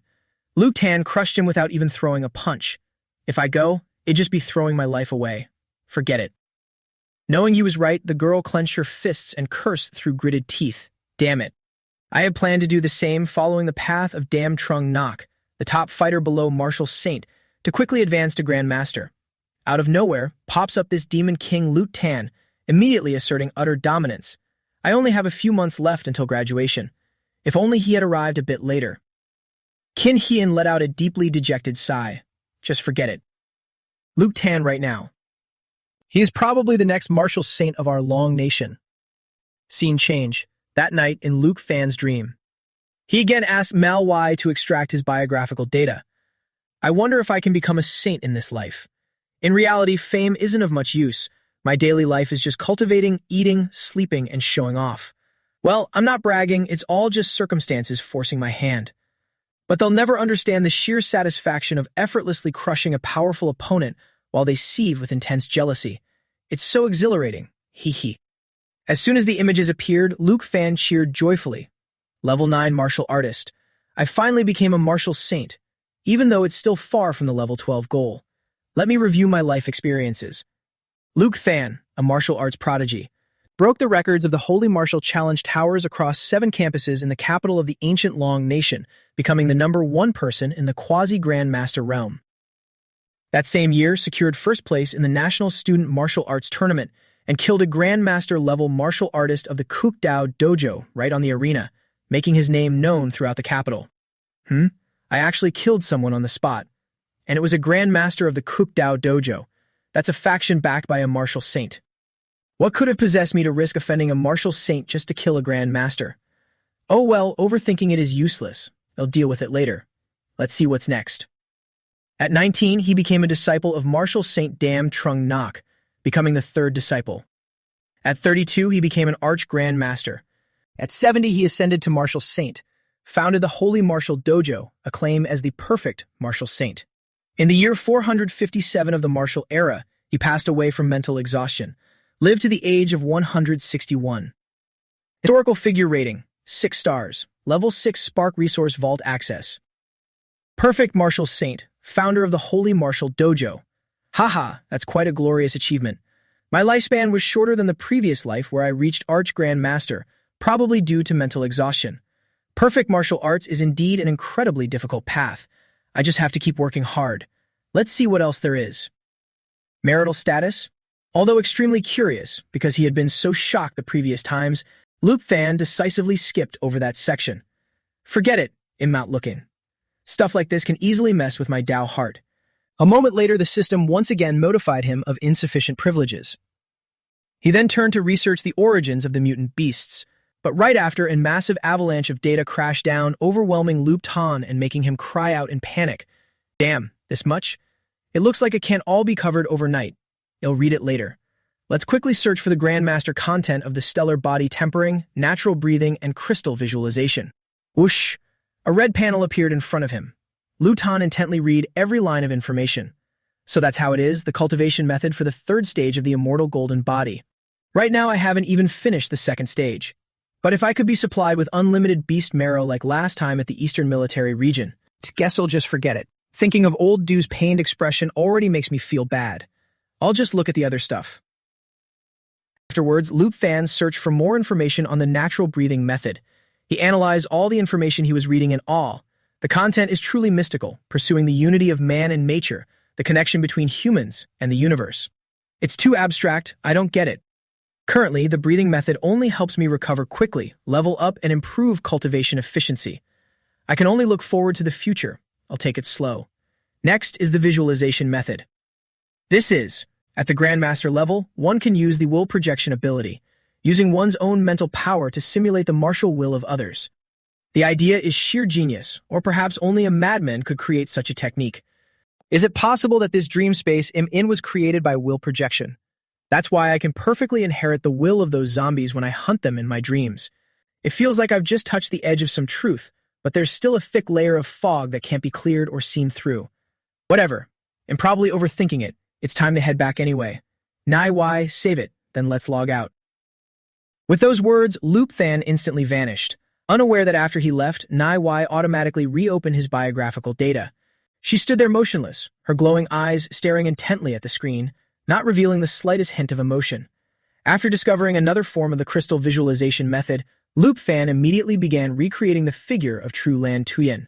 Luke Tan crushed him without even throwing a punch. If I go, it'd just be throwing my life away. Forget it. Knowing he was right, the girl clenched her fists and cursed through gritted teeth. Damn it. I had planned to do the same, following the path of Dam Trung Nok, the top fighter below Martial Saint, to quickly advance to Grand Master. Out of nowhere, pops up this Demon King Luke Tan, immediately asserting utter dominance. I only have a few months left until graduation. If only he had arrived a bit later. Kin Hien let out a deeply dejected sigh. Just forget it. Luke Tan right now. He is probably the next martial saint of our long nation. Scene change. That night in Luke Fan's dream. He again asked Manhwa to extract his biographical data. I wonder if I can become a saint in this life. In reality, fame isn't of much use. My daily life is just cultivating, eating, sleeping, and showing off. Well, I'm not bragging, it's all just circumstances forcing my hand. But they'll never understand the sheer satisfaction of effortlessly crushing a powerful opponent while they seethe with intense jealousy. It's so exhilarating. Hee hee. As soon as the images appeared, Luke Fan cheered joyfully. Level 9 martial artist. I finally became a martial saint, even though it's still far from the level 12 goal. Let me review my life experiences. Luke Fan, a martial arts prodigy, broke the records of the Holy Martial Challenge towers across 7 campuses in the capital of the ancient Long Nation, becoming the #1 person in the quasi-Grand Master realm. That same year, secured first place in the National Student Martial Arts Tournament and killed a Grandmaster-level martial artist of the Kook Dao Dojo right on the arena, making his name known throughout the capital. I actually killed someone on the spot. And it was a Grandmaster of the Kook Dao Dojo. That's a faction backed by a martial saint. What could have possessed me to risk offending a martial saint just to kill a Grandmaster? Oh well, overthinking it is useless. I'll deal with it later. Let's see what's next. At 19, he became a disciple of Martial Saint Dam Trung Nok, becoming the 3rd disciple. At 32, he became an Arch Grand Master. At 70, he ascended to Martial Saint, founded the Holy Martial Dojo, acclaimed as the perfect martial saint. In the year 457 of the martial era, he passed away from mental exhaustion, lived to the age of 161. Historical figure rating, 6 stars, level 6 Spark Resource Vault access. Perfect martial saint, founder of the Holy Martial Dojo. Haha, that's quite a glorious achievement. My lifespan was shorter than the previous life where I reached Arch Grand Master, probably due to mental exhaustion. Perfect martial arts is indeed an incredibly difficult path. I just have to keep working hard. Let's see what else there is. Marital status? Although extremely curious, because he had been so shocked the previous times, Luke Fan decisively skipped over that section. Forget it, I'm not looking. Stuff like this can easily mess with my Dao heart. A moment later, the system once again notified him of insufficient privileges. He then turned to research the origins of the mutant beasts, but right after, a massive avalanche of data crashed down, overwhelming Luke Tan and making him cry out in panic. Damn, this much? It looks like it can't all be covered overnight. I'll read it later. Let's quickly search for the Grandmaster content of the stellar body tempering, natural breathing, and crystal visualization. Whoosh! A red panel appeared in front of him. Lu Tan intently read every line of information. So that's how it is, the cultivation method for the 3rd stage of the immortal golden body. Right now I haven't even finished the 2nd stage. But if I could be supplied with unlimited beast marrow like last time at the Eastern Military Region, guess I'll just forget it. Thinking of old Du's pained expression already makes me feel bad. I'll just look at the other stuff. Afterwards, Luke Fan searched for more information on the natural breathing method. He analyzed all the information he was reading in awe. The content is truly mystical, pursuing the unity of man and nature, the connection between humans and the universe. It's too abstract, I don't get it. Currently, the breathing method only helps me recover quickly, level up, and improve cultivation efficiency. I can only look forward to the future. I'll take it slow. Next is the visualization method. This is, at the Grandmaster level, one can use the will projection ability, using one's own mental power to simulate the martial will of others. The idea is sheer genius, or perhaps only a madman could create such a technique. Is it possible that this dream space I'm in was created by will projection? That's why I can perfectly inherit the will of those zombies when I hunt them in my dreams. It feels like I've just touched the edge of some truth, but there's still a thick layer of fog that can't be cleared or seen through. Whatever. I'm probably overthinking it. It's time to head back anyway. Why, save it, then let's log out. With those words, Loop Than instantly vanished, unaware that after he left, Why automatically reopened his biographical data. She stood there motionless, her glowing eyes staring intently at the screen, not revealing the slightest hint of emotion. After discovering another form of the crystal visualization method, Loop Fan immediately began recreating the figure of True Lan Tuyen.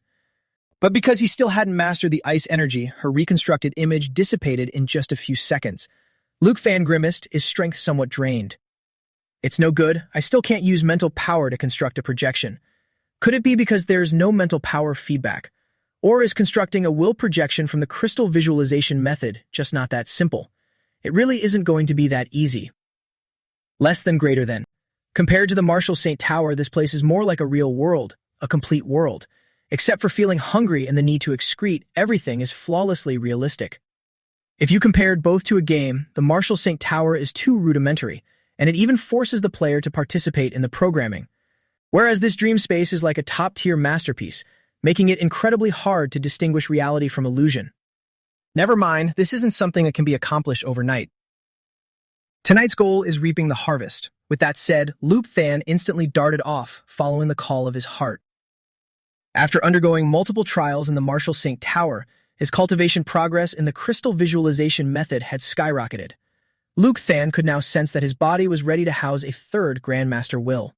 But because he still hadn't mastered the ice energy, her reconstructed image dissipated in just a few seconds. Luke Fan grimaced, his strength somewhat drained. It's no good, I still can't use mental power to construct a projection. Could it be because there's no mental power feedback? Or is constructing a will projection from the crystal visualization method just not that simple? It really isn't going to be that easy. Less than greater than. Compared to the Marshall St. Tower, this place is more like a real world, a complete world. Except for feeling hungry and the need to excrete, everything is flawlessly realistic. If you compared both to a game, the Marshall St. Tower is too rudimentary, and it even forces the player to participate in the programming. Whereas this dream space is like a top-tier masterpiece, making it incredibly hard to distinguish reality from illusion. Never mind, this isn't something that can be accomplished overnight. Tonight's goal is reaping the harvest. With that said, Loop Than instantly darted off, following the call of his heart. After undergoing multiple trials in the Marshall St. Tower, his cultivation progress in the crystal visualization method had skyrocketed. Luke Than could now sense that his body was ready to house a third Grandmaster will.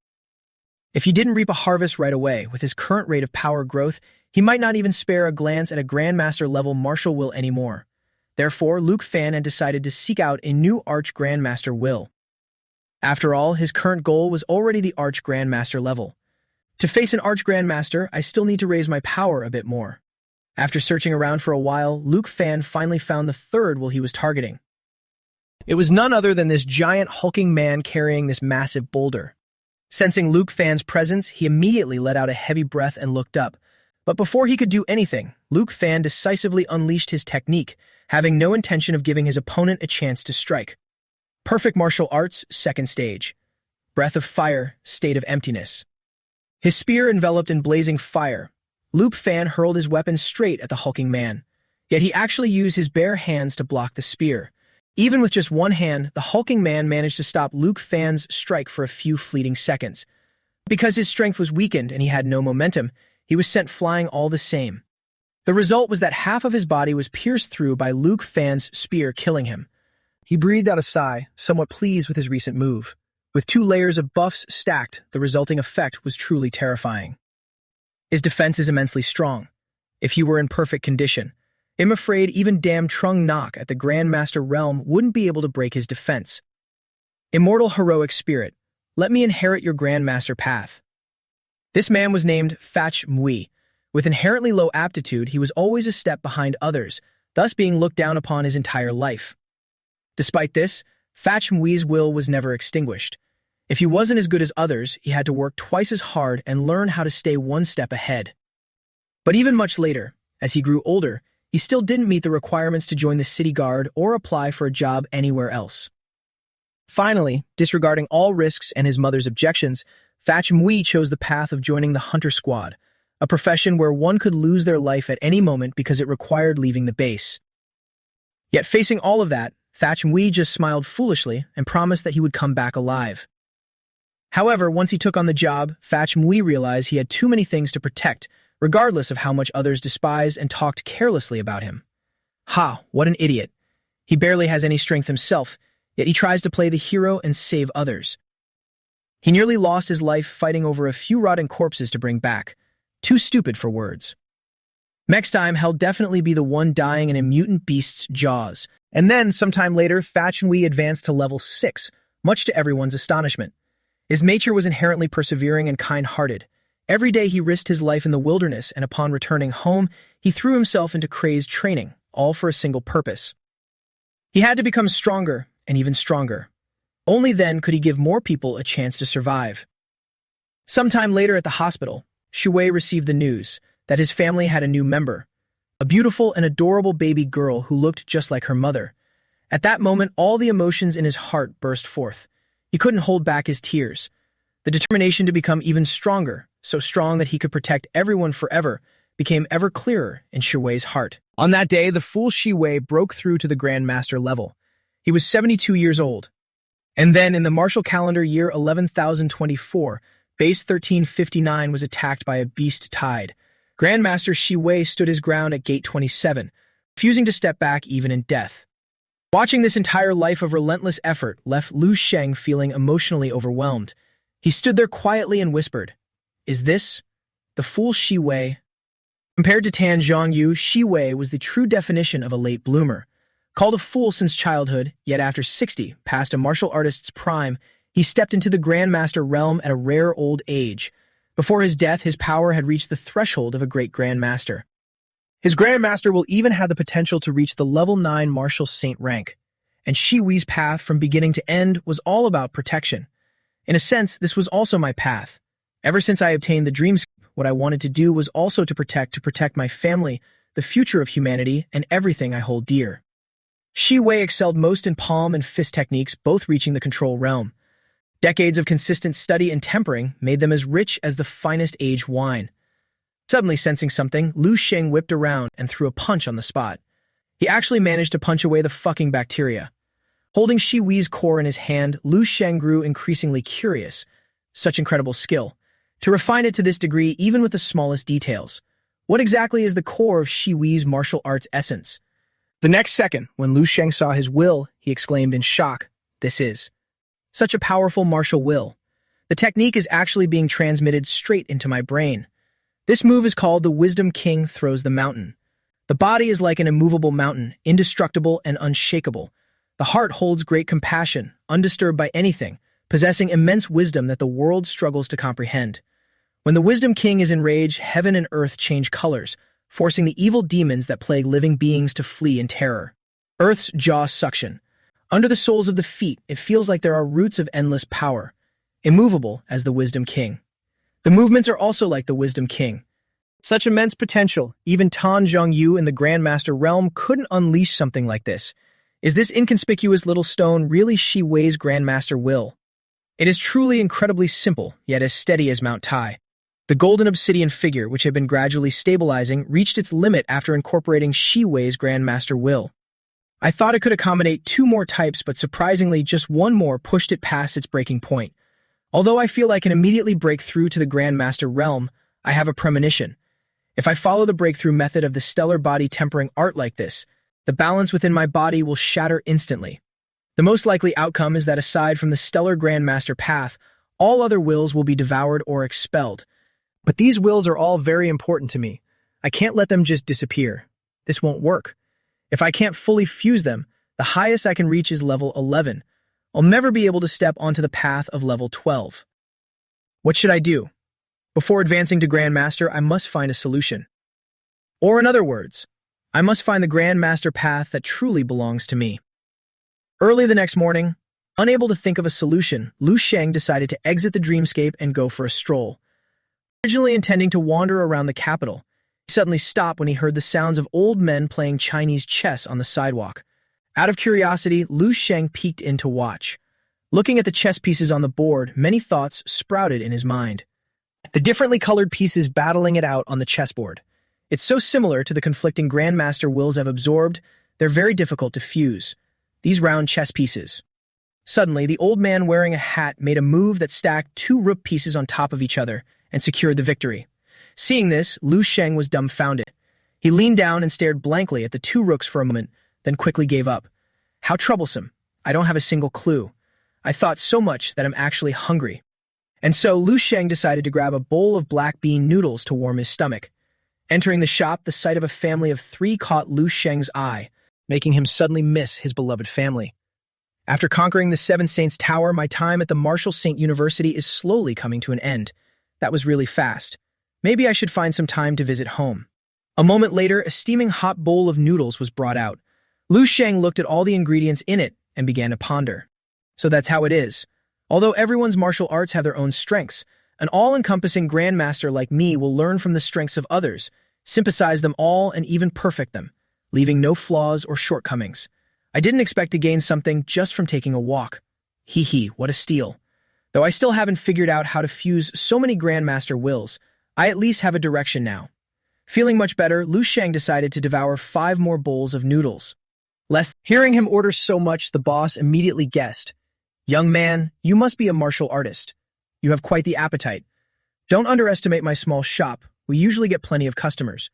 If he didn't reap a harvest right away, with his current rate of power growth, he might not even spare a glance at a Grandmaster-level martial will anymore. Therefore, Luke Fan had decided to seek out a new Arch Grandmaster will. After all, his current goal was already the Arch Grandmaster level. To face an Arch Grandmaster, I still need to raise my power a bit more. After searching around for a while, Luke Fan finally found the third will he was targeting. It was none other than this giant hulking man carrying this massive boulder. Sensing Luke Fan's presence, he immediately let out a heavy breath and looked up. But before he could do anything, Luke Fan decisively unleashed his technique, having no intention of giving his opponent a chance to strike. Perfect martial arts, second stage. Breath of fire, state of emptiness. His spear enveloped in blazing fire, Luke Fan hurled his weapon straight at the hulking man. Yet he actually used his bare hands to block the spear. Even with just one hand, the hulking man managed to stop Luke Fan's strike for a few fleeting seconds. Because his strength was weakened and he had no momentum, he was sent flying all the same. The result was that half of his body was pierced through by Luke Fan's spear, killing him. He breathed out a sigh, somewhat pleased with his recent move. With 2 layers of buffs stacked, the resulting effect was truly terrifying. His defense is immensely strong. If he were in perfect condition, I'm afraid even damn Trung Nok at the Grandmaster realm wouldn't be able to break his defense. Immortal heroic spirit, let me inherit your Grandmaster path. This man was named Phach Mui. With inherently low aptitude, he was always a step behind others, thus being looked down upon his entire life. Despite this, Phach Mui's will was never extinguished. If he wasn't as good as others, he had to work twice as hard and learn how to stay one step ahead. But even much later, as he grew older, he still didn't meet the requirements to join the city guard or apply for a job anywhere else. Finally, disregarding all risks and his mother's objections, Phach Mui chose the path of joining the Hunter Squad, a profession where one could lose their life at any moment because it required leaving the base. Yet facing all of that, Phach Mui just smiled foolishly and promised that he would come back alive. However, once he took on the job, Phach Mui realized he had too many things to protect, regardless of how much others despised and talked carelessly about him. Ha, what an idiot. He barely has any strength himself, yet he tries to play the hero and save others. He nearly lost his life fighting over a few rotting corpses to bring back. Too stupid for words. Next time, he'll definitely be the one dying in a mutant beast's jaws, And then, sometime later, Fa Chunhui advanced to level 6, much to everyone's astonishment. His nature was inherently persevering and kind-hearted. Every day he risked his life in the wilderness, and upon returning home, he threw himself into crazed training, all for a single purpose. He had to become stronger, and even stronger. Only then could he give more people a chance to survive. Sometime later at the hospital, Shui received the news that his family had a new member, a beautiful and adorable baby girl who looked just like her mother. At that moment, all the emotions in his heart burst forth. He couldn't hold back his tears. The determination to become even stronger, so strong that he could protect everyone forever, became ever clearer in Shui's heart. On that day, the fool Shui broke through to the Grandmaster level. He was 72 years old. And then, in the martial calendar year 11,024, base 1359 was attacked by a beast tide. Grandmaster Shui stood his ground at gate 27, refusing to step back even in death. Watching this entire life of relentless effort left Lu Sheng feeling emotionally overwhelmed. He stood there quietly and whispered, "Is this the fool Shui?" Compared to Tan Zhongyu, Shui was the true definition of a late bloomer. Called a fool since childhood, yet after 60, past a martial artist's prime, he stepped into the Grandmaster realm at a rare old age. Before his death, his power had reached the threshold of a great Grandmaster. His Grandmaster will even have the potential to reach the level 9 martial saint rank. And Shiwi's path from beginning to end was all about protection. In a sense, this was also my path. Ever since I obtained the Dreamscape, what I wanted to do was also to protect my family, the future of humanity, and everything I hold dear. Shui excelled most in palm and fist techniques, both reaching the control realm. Decades of consistent study and tempering made them as rich as the finest aged wine. Suddenly sensing something, Lu Sheng whipped around and threw a punch on the spot. He actually managed to punch away the fucking bacteria. Holding Shiwi's core in his hand, Lu Sheng grew increasingly curious. Such incredible skill. To refine it to this degree, even with the smallest details. What exactly is the core of Shiwi's martial arts essence? The next second, when Lu Sheng saw his will, he exclaimed in shock, "This is such a powerful martial will. The technique is actually being transmitted straight into my brain. This move is called the Wisdom King Throws the Mountain. The body is like an immovable mountain, indestructible and unshakable. The heart holds great compassion, undisturbed by anything, possessing immense wisdom that the world struggles to comprehend. When the Wisdom King is enraged, heaven and earth change colors, forcing the evil demons that plague living beings to flee in terror. Earth's jaw suction. Under the soles of the feet, it feels like there are roots of endless power, immovable as the Wisdom King. The movements are also like the Wisdom King. Such immense potential, even Tan Zhongyu in the Grandmaster realm couldn't unleash something like this. Is this inconspicuous little stone really Shiwei's Grandmaster will? It is truly incredibly simple, yet as steady as Mount Tai. The golden obsidian figure, which had been gradually stabilizing, reached its limit after incorporating Shiwei's Grandmaster will. I thought it could accommodate 2 more types, but surprisingly, just 1 more pushed it past its breaking point. Although I feel I can immediately break through to the Grandmaster realm, I have a premonition. If I follow the breakthrough method of the stellar body tempering art like this, the balance within my body will shatter instantly. The most likely outcome is that aside from the stellar Grandmaster path, all other wills will be devoured or expelled. But these wills are all very important to me. I can't let them just disappear. This won't work. If I can't fully fuse them, the highest I can reach is level 11. I'll never be able to step onto the path of level 12. What should I do? Before advancing to Grandmaster, I must find a solution. Or in other words, I must find the Grandmaster path that truly belongs to me. Early the next morning, unable to think of a solution, Lu Sheng decided to exit the dreamscape and go for a stroll. Originally intending to wander around the capital, he suddenly stopped when he heard the sounds of old men playing Chinese chess on the sidewalk. Out of curiosity, Lu Sheng peeked in to watch. Looking at the chess pieces on the board, many thoughts sprouted in his mind. The differently colored pieces battling it out on the chessboard. It's so similar to the conflicting Grandmaster wills I've absorbed, they're very difficult to fuse. These round chess pieces. Suddenly, the old man wearing a hat made a move that stacked 2 rook pieces on top of each other and secured the victory. Seeing this, Lu Sheng was dumbfounded. He leaned down and stared blankly at the 2 rooks for a moment, then quickly gave up. How troublesome. I don't have a single clue. I thought so much that I'm actually hungry. And so Lu Sheng decided to grab a bowl of black bean noodles to warm his stomach. Entering the shop, the sight of a family of 3 caught Lu Sheng's eye. making him suddenly miss his beloved family. After conquering the Seven Saints Tower, my time at the Marshall Saint University is slowly coming to an end. That was really fast. Maybe I should find some time to visit home. A moment later, a steaming hot bowl of noodles was brought out. Lu Sheng looked at all the ingredients in it and began to ponder. So that's how it is. Although everyone's martial arts have their own strengths, an all-encompassing grandmaster like me will learn from the strengths of others, synthesize them all, and even perfect them, leaving no flaws or shortcomings. I didn't expect to gain something just from taking a walk. Hee hee, what a steal. Though I still haven't figured out how to fuse so many grandmaster wills, I at least have a direction now. Feeling much better, Lu Sheng decided to devour 5 more bowls of noodles. Hearing him order so much, the boss immediately guessed. Young man, you must be a martial artist. You have quite the appetite. Don't underestimate my small shop. We usually get plenty of customers.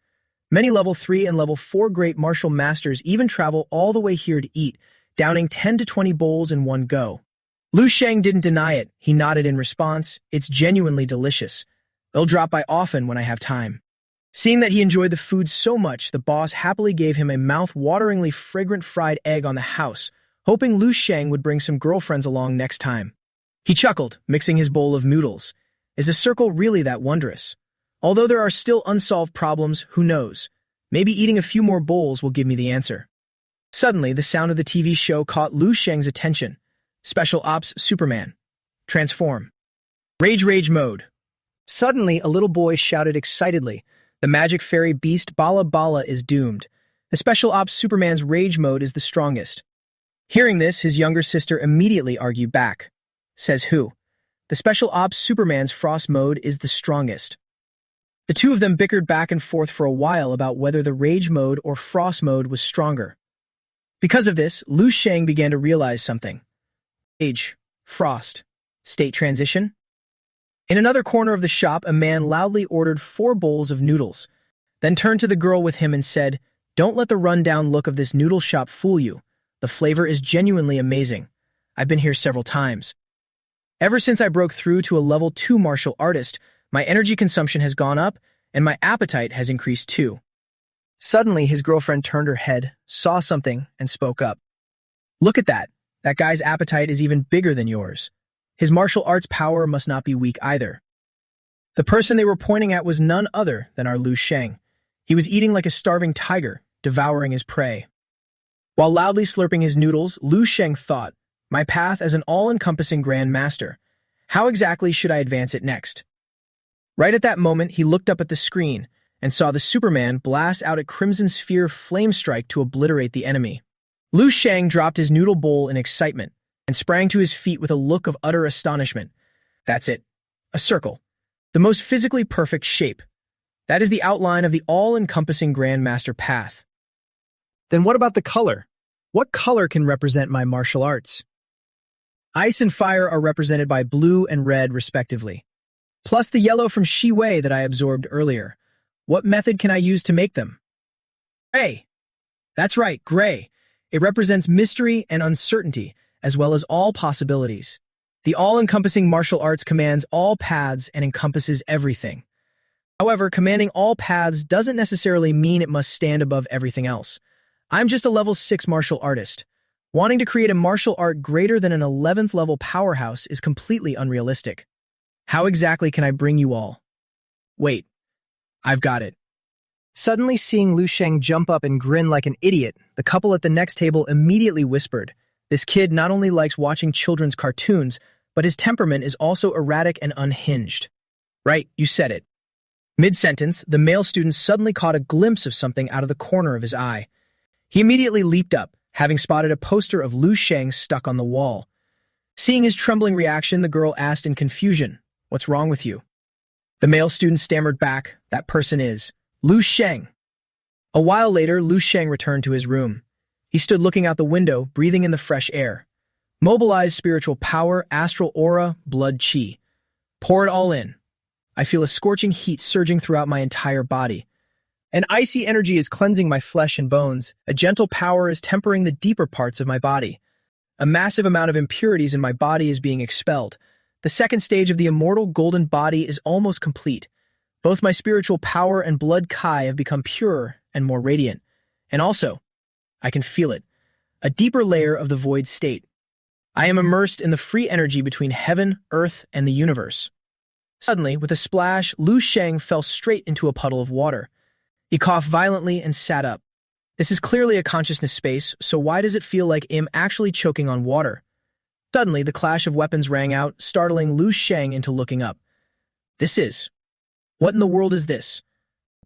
Many level 3 and level 4 great martial masters even travel all the way here to eat, downing 10 to 20 bowls in one go. Lu Sheng didn't deny it. He nodded in response. It's genuinely delicious. They'll drop by often when I have time. Seeing that he enjoyed the food so much, the boss happily gave him a mouth-wateringly fragrant fried egg on the house, hoping Lu Sheng would bring some girlfriends along next time. He chuckled, mixing his bowl of noodles. Is a circle really that wondrous? Although there are still unsolved problems, who knows? Maybe eating a few more bowls will give me the answer. Suddenly, the sound of the TV show caught Lu Sheng's attention. Special Ops Superman. Transform. Rage mode. Suddenly, a little boy shouted excitedly, the magic fairy beast Bala Bala is doomed. The Special Ops Superman's rage mode is the strongest. Hearing this, his younger sister immediately argued back. Says who? The Special Ops Superman's frost mode is the strongest. The two of them bickered back and forth for a while about whether the rage mode or frost mode was stronger. Because of this, Lu Sheng began to realize something. Rage, frost, state transition? In another corner of the shop, a man loudly ordered 4 bowls of noodles, then turned to the girl with him and said, Don't let the run-down look of this noodle shop fool you. The flavor is genuinely amazing. I've been here several times. Ever since I broke through to a level 2 martial artist, my energy consumption has gone up, and my appetite has increased too. Suddenly, his girlfriend turned her head, saw something, and spoke up. Look at that. That guy's appetite is even bigger than yours. His martial arts power must not be weak either. The person they were pointing at was none other than our Lu Sheng. He was eating like a starving tiger, devouring his prey. While loudly slurping his noodles, Lu Sheng thought, my path as an all-encompassing Grand Master. How exactly should I advance it next? Right at that moment, he looked up at the screen and saw the Superman blast out a Crimson Sphere flame strike to obliterate the enemy. Lu Sheng dropped his noodle bowl in excitement and sprang to his feet with a look of utter astonishment. That's it. A circle. The most physically perfect shape. That is the outline of the all-encompassing Grandmaster path. Then what about the color? What color can represent my martial arts? Ice and fire are represented by blue and red, respectively. Plus the yellow from Shi Wei that I absorbed earlier. What method can I use to make them? Gray. That's right, gray. It represents mystery and uncertainty, as well as all possibilities. The all-encompassing martial arts commands all paths and encompasses everything. However, commanding all paths doesn't necessarily mean it must stand above everything else. I'm just a level 6 martial artist. Wanting to create a martial art greater than an 11th level powerhouse is completely unrealistic. How exactly can I bring you all? Wait, I've got it. Suddenly seeing Lu Sheng jump up and grin like an idiot, the couple at the next table immediately whispered, this kid not only likes watching children's cartoons, but his temperament is also erratic and unhinged. Right, you said it. Mid-sentence, the male student suddenly caught a glimpse of something out of the corner of his eye. He immediately leaped up, having spotted a poster of Lu Sheng stuck on the wall. Seeing his trembling reaction, the girl asked in confusion, What's wrong with you? The male student stammered back, That person is Lu Sheng. A while later, Lu Sheng returned to his room. He stood looking out the window, breathing in the fresh air. Mobilize spiritual power, astral aura, blood chi. Pour it all in. I feel a scorching heat surging throughout my entire body. An icy energy is cleansing my flesh and bones. A gentle power is tempering the deeper parts of my body. A massive amount of impurities in my body is being expelled. The second stage of the immortal golden body is almost complete. Both my spiritual power and blood chi have become purer and more radiant. And also, I can feel it. A deeper layer of the void state. I am immersed in the free energy between heaven, earth, and the universe. Suddenly, with a splash, Lu Sheng fell straight into a puddle of water. He coughed violently and sat up. This is clearly a consciousness space, so why does it feel like I'm actually choking on water? Suddenly, the clash of weapons rang out, startling Lu Sheng into looking up. What in the world is this?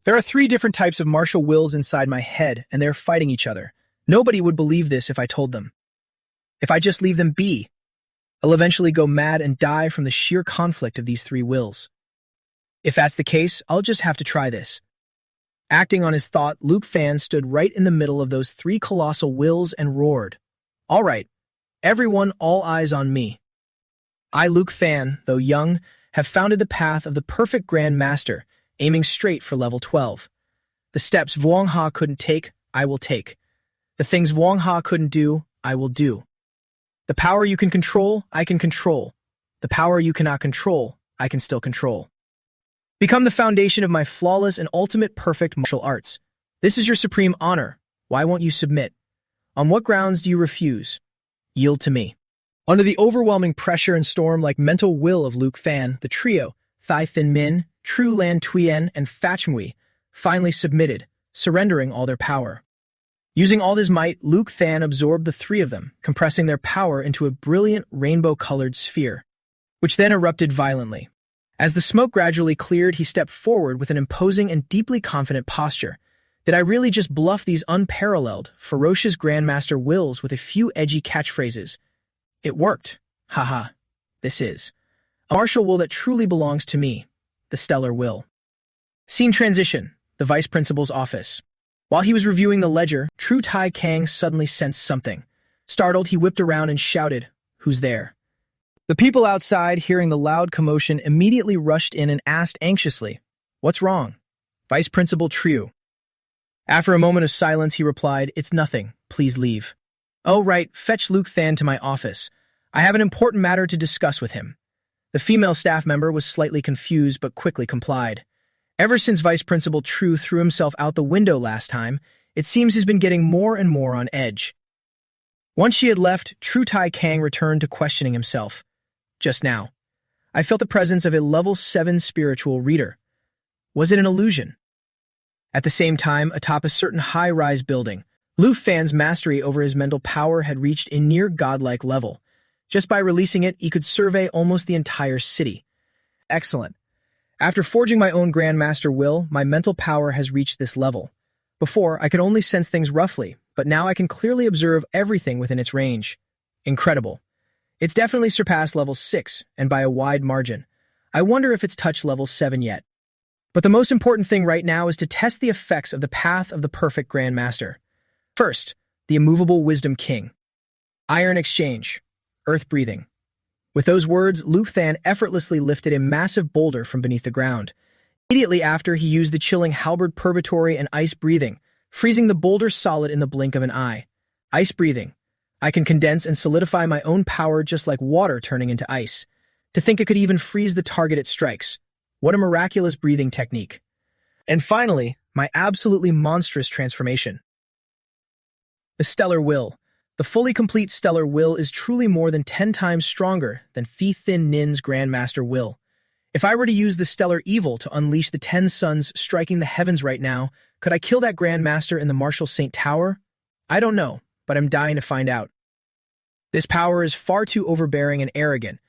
There are 3 different types of martial wills inside my head, and they're fighting each other. Nobody would believe this if I told them. If I just leave them be, I'll eventually go mad and die from the sheer conflict of these 3 wills. If that's the case, I'll just have to try this. Acting on his thought, Luke Fan stood right in the middle of those 3 colossal wills and roared. All right, everyone, all eyes on me. I, Luke Fan, though young, have founded the path of the perfect Grand Master, aiming straight for level 12. The steps Vuong Ha couldn't take, I will take. The things Vuong Ha couldn't do, I will do. The power you can control, I can control. The power you cannot control, I can still control. Become the foundation of my flawless and ultimate perfect martial arts. This is your supreme honor. Why won't you submit? On what grounds do you refuse? Yield to me. Under the overwhelming pressure and storm-like mental will of Luke Fan, the trio, Thai Thin Min, Tru Lan Tuyen, and Fachmui, finally submitted, surrendering all their power. Using all his might, Luke Fan absorbed the 3 of them, compressing their power into a brilliant rainbow-colored sphere, which then erupted violently. As the smoke gradually cleared, he stepped forward with an imposing and deeply confident posture. Did I really just bluff these unparalleled, ferocious Grandmaster wills with a few edgy catchphrases? It worked. Haha. This is a martial will that truly belongs to me, the Stellar Will. Scene transition, the Vice Principal's office. While he was reviewing the ledger, Tru Tai Kang suddenly sensed something. Startled, he whipped around and shouted, "Who's there?" The people outside, hearing the loud commotion, immediately rushed in and asked anxiously, "What's wrong?" Vice Principal Tru. After a moment of silence, he replied, "It's nothing. Please leave." "Oh, right. Fetch Luke Than to my office. I have an important matter to discuss with him." The female staff member was slightly confused but quickly complied. Ever since Vice Principal Tru threw himself out the window last time, it seems he's been getting more and more on edge. Once she had left, Tru Tai Kang returned to questioning himself. Just now, I felt the presence of a level 7 spiritual reader. Was it an illusion? At the same time, atop a certain high-rise building, Lu Fan's mastery over his mental power had reached a near godlike level. Just by releasing it, he could survey almost the entire city. Excellent. After forging my own Grandmaster will, my mental power has reached this level. Before, I could only sense things roughly, but now I can clearly observe everything within its range. Incredible. It's definitely surpassed level 6, and by a wide margin. I wonder if it's touched level 7 yet. But the most important thing right now is to test the effects of the path of the perfect Grandmaster. First, the immovable Wisdom King. Iron Exchange. Earth Breathing. With those words, Lu Than effortlessly lifted a massive boulder from beneath the ground. Immediately after, he used the chilling Halberd Purgatory and Ice Breathing, freezing the boulder solid in the blink of an eye. Ice Breathing. I can condense and solidify my own power just like water turning into ice. To think it could even freeze the target it strikes. What a miraculous breathing technique. And finally, my absolutely monstrous transformation. The Stellar Will. The fully complete Stellar Will is truly more than 10 times stronger than Thi Thin Nin's Grandmaster Will. If I were to use the Stellar Evil to unleash the 10 suns striking the heavens right now, could I kill that Grandmaster in the Martial Saint Tower? I don't know, but I'm dying to find out. This power is far too overbearing and arrogant.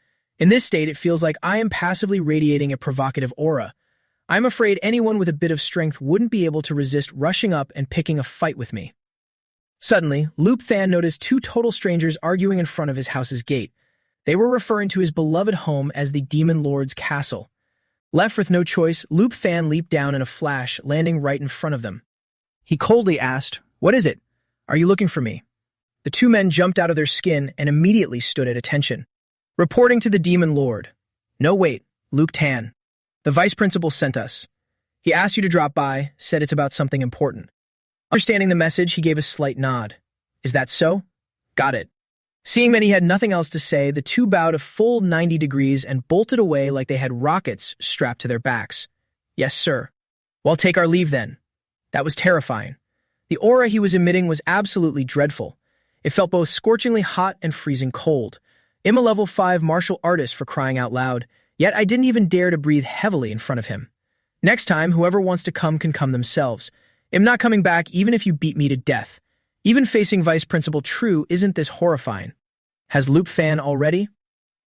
In this state, it feels like I am passively radiating a provocative aura. I'm afraid anyone with a bit of strength wouldn't be able to resist rushing up and picking a fight with me. Suddenly, Lu Than noticed 2 total strangers arguing in front of his house's gate. They were referring to his beloved home as the Demon Lord's Castle. Left with no choice, Lu Than leaped down in a flash, landing right in front of them. He coldly asked, "What is it? Are you looking for me?" The 2 men jumped out of their skin and immediately stood at attention. Reporting to the Demon Lord. "No, wait, Luke Tan. The Vice Principal sent us. He asked you to drop by, said it's about something important." Understanding the message, he gave a slight nod. "Is that so? Got it." Seeing that he had nothing else to say, the 2 bowed a full 90 degrees and bolted away like they had rockets strapped to their backs. "Yes, sir. Well, take our leave then." That was terrifying. The aura he was emitting was absolutely dreadful. It felt both scorchingly hot and freezing cold. I'm a level 5 martial artist, for crying out loud, yet I didn't even dare to breathe heavily in front of him. Next time, whoever wants to come can come themselves. I'm not coming back even if you beat me to death. Even facing Vice Principal True isn't this horrifying. Has Loop Fan already?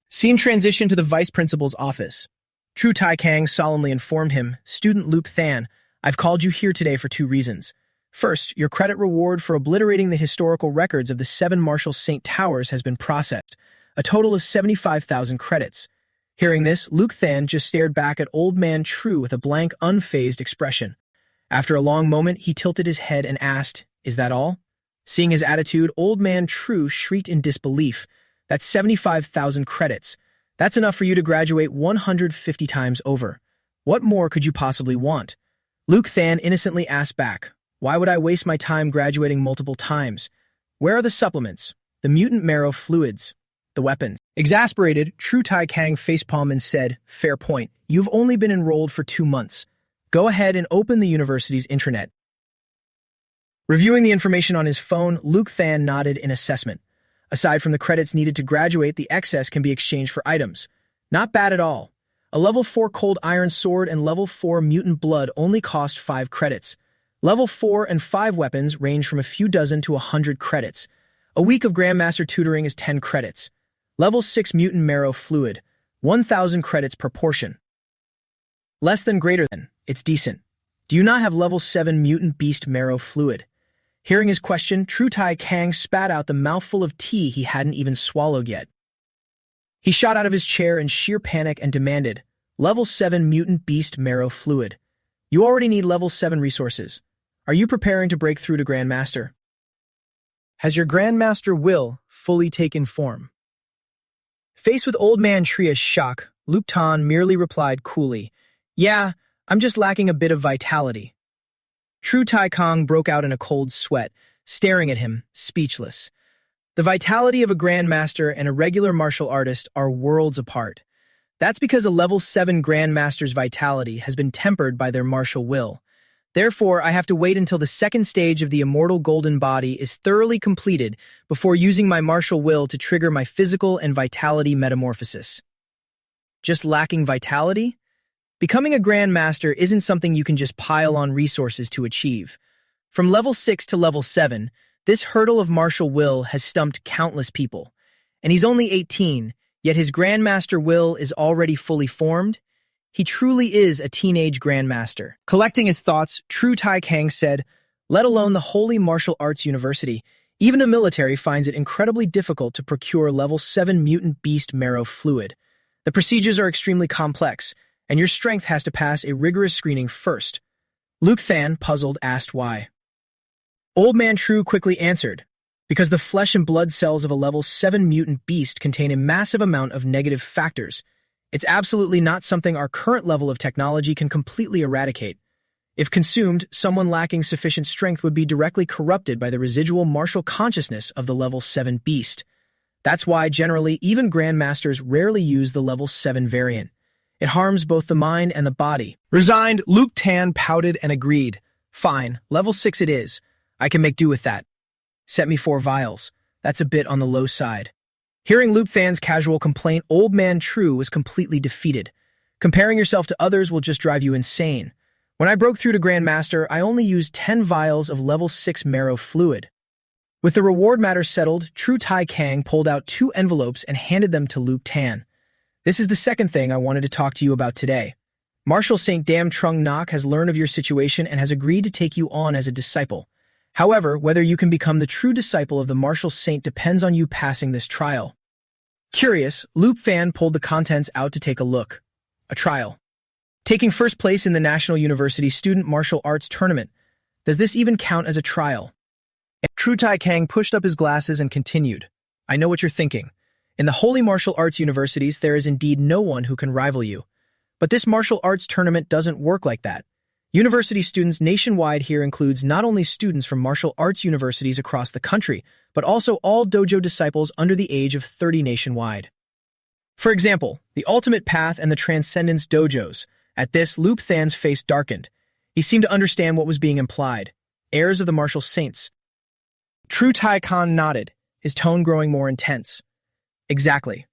Scene transition to the Vice Principal's office. True Tai Kang solemnly informed him, "Student Loop Than, I've called you here today for 2 reasons. First, your credit reward for obliterating the historical records of the 7 Martial Saint Towers has been processed, a total of 75,000 credits." Hearing this, Luke Than just stared back at Old Man True with a blank, unfazed expression. After a long moment, he tilted his head and asked, "Is that all?" Seeing his attitude, Old Man True shrieked in disbelief. "That's 75,000 credits. That's enough for you to graduate 150 times over. What more could you possibly want?" Luke Than innocently asked back, "Why would I waste my time graduating multiple times? Where are the supplements, the mutant marrow fluids, the weapons?" Exasperated, True Tai Kang facepalmed and said, "Fair point. You've only been enrolled for 2 months. Go ahead and open the university's intranet." Reviewing the information on his phone, Luke Than nodded in assessment. Aside from the credits needed to graduate, the excess can be exchanged for items. Not bad at all. A level 4 cold iron sword and level 4 mutant blood only cost 5 credits. Level 4 and 5 weapons range from a few dozen to 100 credits. A week of Grandmaster tutoring is 10 credits. Level 6 mutant marrow fluid, 1,000 credits per portion. Less than greater than, it's decent. Do you not have level 7 mutant beast marrow fluid? Hearing his question, True Tai Kang spat out the mouthful of tea he hadn't even swallowed yet. He shot out of his chair in sheer panic and demanded, "Level 7 mutant beast marrow fluid. You already need level 7 resources. Are you preparing to break through to Grandmaster?" Has your Grandmaster will fully taken form? Faced with Old Man Tria's shock, Luke Tan merely replied coolly, "Yeah, I'm just lacking a bit of vitality." True Tai Kang broke out in a cold sweat, staring at him, speechless. The vitality of a Grandmaster and a regular martial artist are worlds apart. That's because a level 7 Grandmaster's vitality has been tempered by their martial will. Therefore, I have to wait until the second stage of the immortal golden body is thoroughly completed before using my martial will to trigger my physical and vitality metamorphosis. Just lacking vitality? Becoming a Grandmaster isn't something you can just pile on resources to achieve. From level 6 to level 7, this hurdle of martial will has stumped countless people. And he's only 18, yet his Grandmaster will is already fully formed. He truly is a teenage Grandmaster. Collecting his thoughts, True Tai Kang said, "Let alone the Holy Martial Arts University, even a military finds it incredibly difficult to procure level 7 mutant beast marrow fluid. The procedures are extremely complex, and your strength has to pass a rigorous screening first." Luke Than, puzzled, asked why. Old Man True quickly answered, "Because the flesh and blood cells of a level 7 mutant beast contain a massive amount of negative factors. It's absolutely not something our current level of technology can completely eradicate. If consumed, someone lacking sufficient strength would be directly corrupted by the residual martial consciousness of the level 7 beast. That's why, generally, even Grandmasters rarely use the level 7 variant. It harms both the mind and the body." Resigned, Luke Tan pouted and agreed. "Fine, level 6 it is. I can make do with that. Set me 4 vials. That's a bit on the low side." Hearing Luke Than's casual complaint, Old Man True was completely defeated. "Comparing yourself to others will just drive you insane. When I broke through to Grandmaster, I only used 10 vials of level 6 marrow fluid." With the reward matter settled, True Tai Kang pulled out 2 envelopes and handed them to Luke Tan. "This is the second thing I wanted to talk to you about today. Marshal St. Dam Trung Nok has learned of your situation and has agreed to take you on as a disciple. However, whether you can become the true disciple of the Martial Saint depends on you passing this trial." Curious, Luke Fan pulled the contents out to take a look. A trial. Taking first place in the National University Student Martial Arts Tournament. Does this even count as a trial? True Tai Kang pushed up his glasses and continued. "I know what you're thinking. In the Holy Martial Arts Universities, there is indeed no one who can rival you. But this martial arts tournament doesn't work like that. University students nationwide here includes not only students from martial arts universities across the country, but also all dojo disciples under the age of 30 nationwide. For example, the Ultimate Path and the Transcendence dojos. At this, Luke Than's face darkened. He seemed to understand what was being implied. heirs of the martial saints. True Tai Khan nodded, his tone growing more intense. Exactly.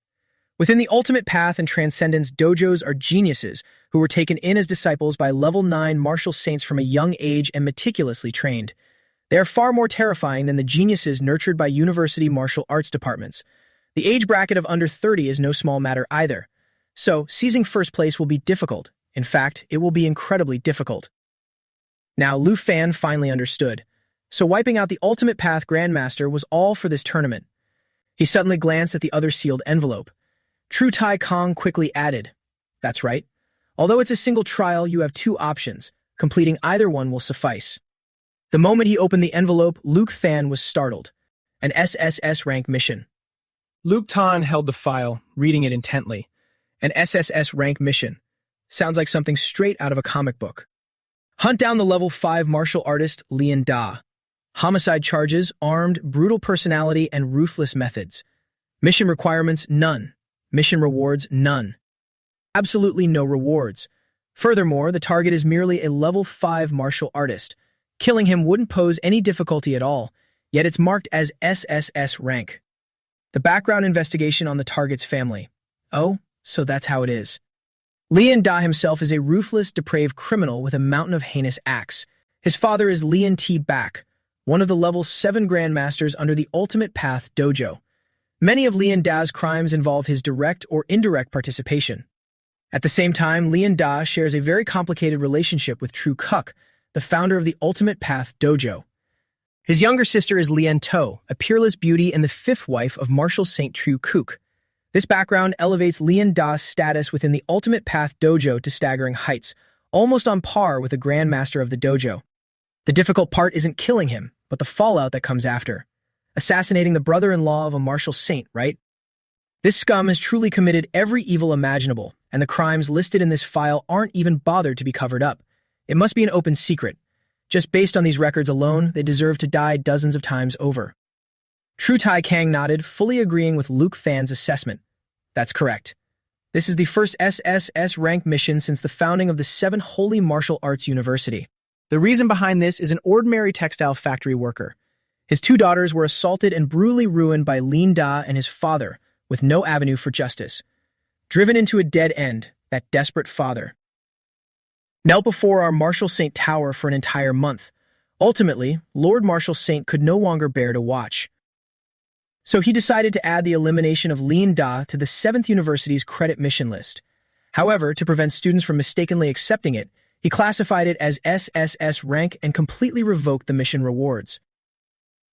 Within the Ultimate Path and Transcendence dojos are geniuses who were taken in as disciples by level 9 martial saints from a young age and meticulously trained. They are far more terrifying than the geniuses nurtured by university martial arts departments. The age bracket of under 30 is no small matter either. So, seizing first place will be difficult. In fact, it will be incredibly difficult. Now, Lu Fan finally understood. So wiping out the Ultimate Path Grandmaster was all for this tournament. He suddenly glanced at the other sealed envelope. True Tai Kong quickly added, "That's right. Although it's a single trial, you have two options. Completing either one will suffice." The moment he opened the envelope, Luke Fan was startled. An SSS rank mission. Luke Tan held the file, reading it intently. An SSS rank mission. Sounds like something straight out of a comic book. Hunt down the level 5 martial artist Lian Da. Homicide charges, armed, brutal personality, and ruthless methods. Mission requirements, none. Mission rewards, none. Absolutely no rewards. Furthermore, the target is merely a level 5 martial artist. Killing him wouldn't pose any difficulty at all, yet it's marked as SSS rank. The background investigation on the target's family. Oh, so that's how it is. Lian Da himself is a ruthless, depraved criminal with a mountain of heinous acts. His father is Lian T. Bak, one of the level 7 grandmasters under the Ultimate Path dojo. Many of Lian Da's crimes involve his direct or indirect participation. At the same time, Lian Da shares a very complicated relationship with True Kuk, the founder of the Ultimate Path dojo. His younger sister is Lian To, a peerless beauty and the 5th wife of Martial Saint True Kuk. This background elevates Lian Da's status within the Ultimate Path dojo to staggering heights, almost on par with the Grandmaster of the dojo. The difficult part isn't killing him, but the fallout that comes after. Assassinating the brother-in-law of a martial saint, right? This scum has truly committed every evil imaginable, and the crimes listed in this file aren't even bothered to be covered up. It must be an open secret. Just based on these records alone, they deserve to die dozens of times over. True Tai Kang nodded, fully agreeing with Luke Fan's assessment. That's correct. This is the first SSS rank mission since the founding of the 7 Holy Martial Arts University. The reason behind this is an ordinary textile factory worker. His 2 daughters were assaulted and brutally ruined by Lin Da and his father, with no avenue for justice. Driven into a dead end, that desperate father knelt before our Martial Saint Tower for an entire month. Ultimately, Lord Martial Saint could no longer bear to watch. So he decided to add the elimination of Lin Da to the 7th University's credit mission list. However, to prevent students from mistakenly accepting it, he classified it as SSS rank and completely revoked the mission rewards.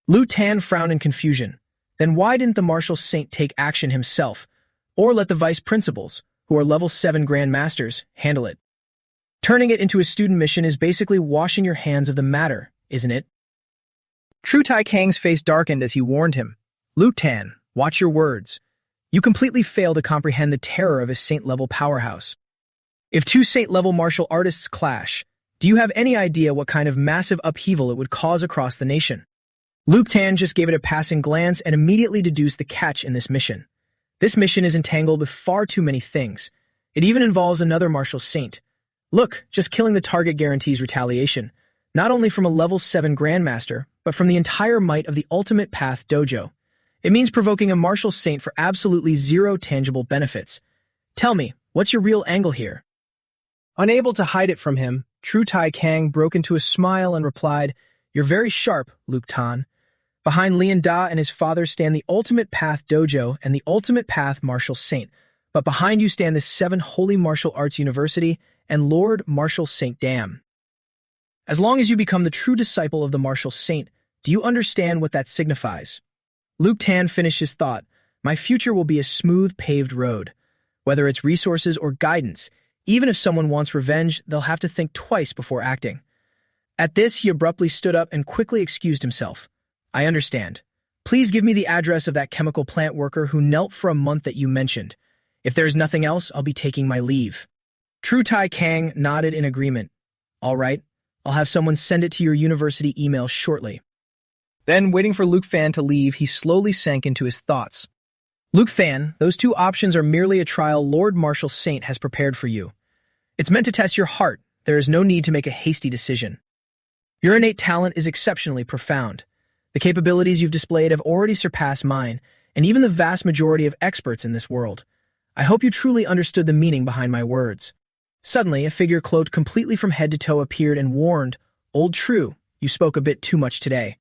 Lu Tan frowned in confusion. Then why didn't the Martial Saint take action himself, or let the vice principals, who are level 7 grandmasters, handle it? Turning it into a student mission is basically washing your hands of the matter, isn't it? True Tai Kang's face darkened as he warned him. Lu Tan, watch your words. You completely fail to comprehend the terror of a saint-level powerhouse. If 2 saint-level martial artists clash, do you have any idea what kind of massive upheaval it would cause across the nation? Luke Tan just gave it a passing glance and immediately deduced the catch in this mission. This mission is entangled with far too many things. It even involves another martial saint. Look, just killing the target guarantees retaliation, not only from a level 7 grandmaster, but from the entire might of the Ultimate Path dojo. It means provoking a martial saint for absolutely 0 tangible benefits. Tell me, what's your real angle here? Unable to hide it from him, True Tai Kang broke into a smile and replied, "You're very sharp, Luke Tan. Behind Lian Da and his father stand the Ultimate Path dojo and the Ultimate Path martial saint, but behind you stand the 7 Holy Martial Arts University and Lord Martial Saint Dam. As long as you become the true disciple of the martial saint, do you understand what that signifies?" Luke Tan finished his thought. My future will be a smooth, paved road. Whether it's resources or guidance, even if someone wants revenge, they'll have to think twice before acting. At this, he abruptly stood up and quickly excused himself. I understand. Please give me the address of that chemical plant worker who knelt for a month that you mentioned. If there is nothing else, I'll be taking my leave. True Tai Kang nodded in agreement. All right, I'll have someone send it to your university email shortly. Then, waiting for Luke Fan to leave, he slowly sank into his thoughts. Luke Fan, those 2 options are merely a trial Lord Martial Saint has prepared for you. It's meant to test your heart. There is no need to make a hasty decision. Your innate talent is exceptionally profound. The capabilities you've displayed have already surpassed mine, and even the vast majority of experts in this world. I hope you truly understood the meaning behind my words. Suddenly, a figure clothed completely from head to toe appeared and warned, "Old True, you spoke a bit too much today."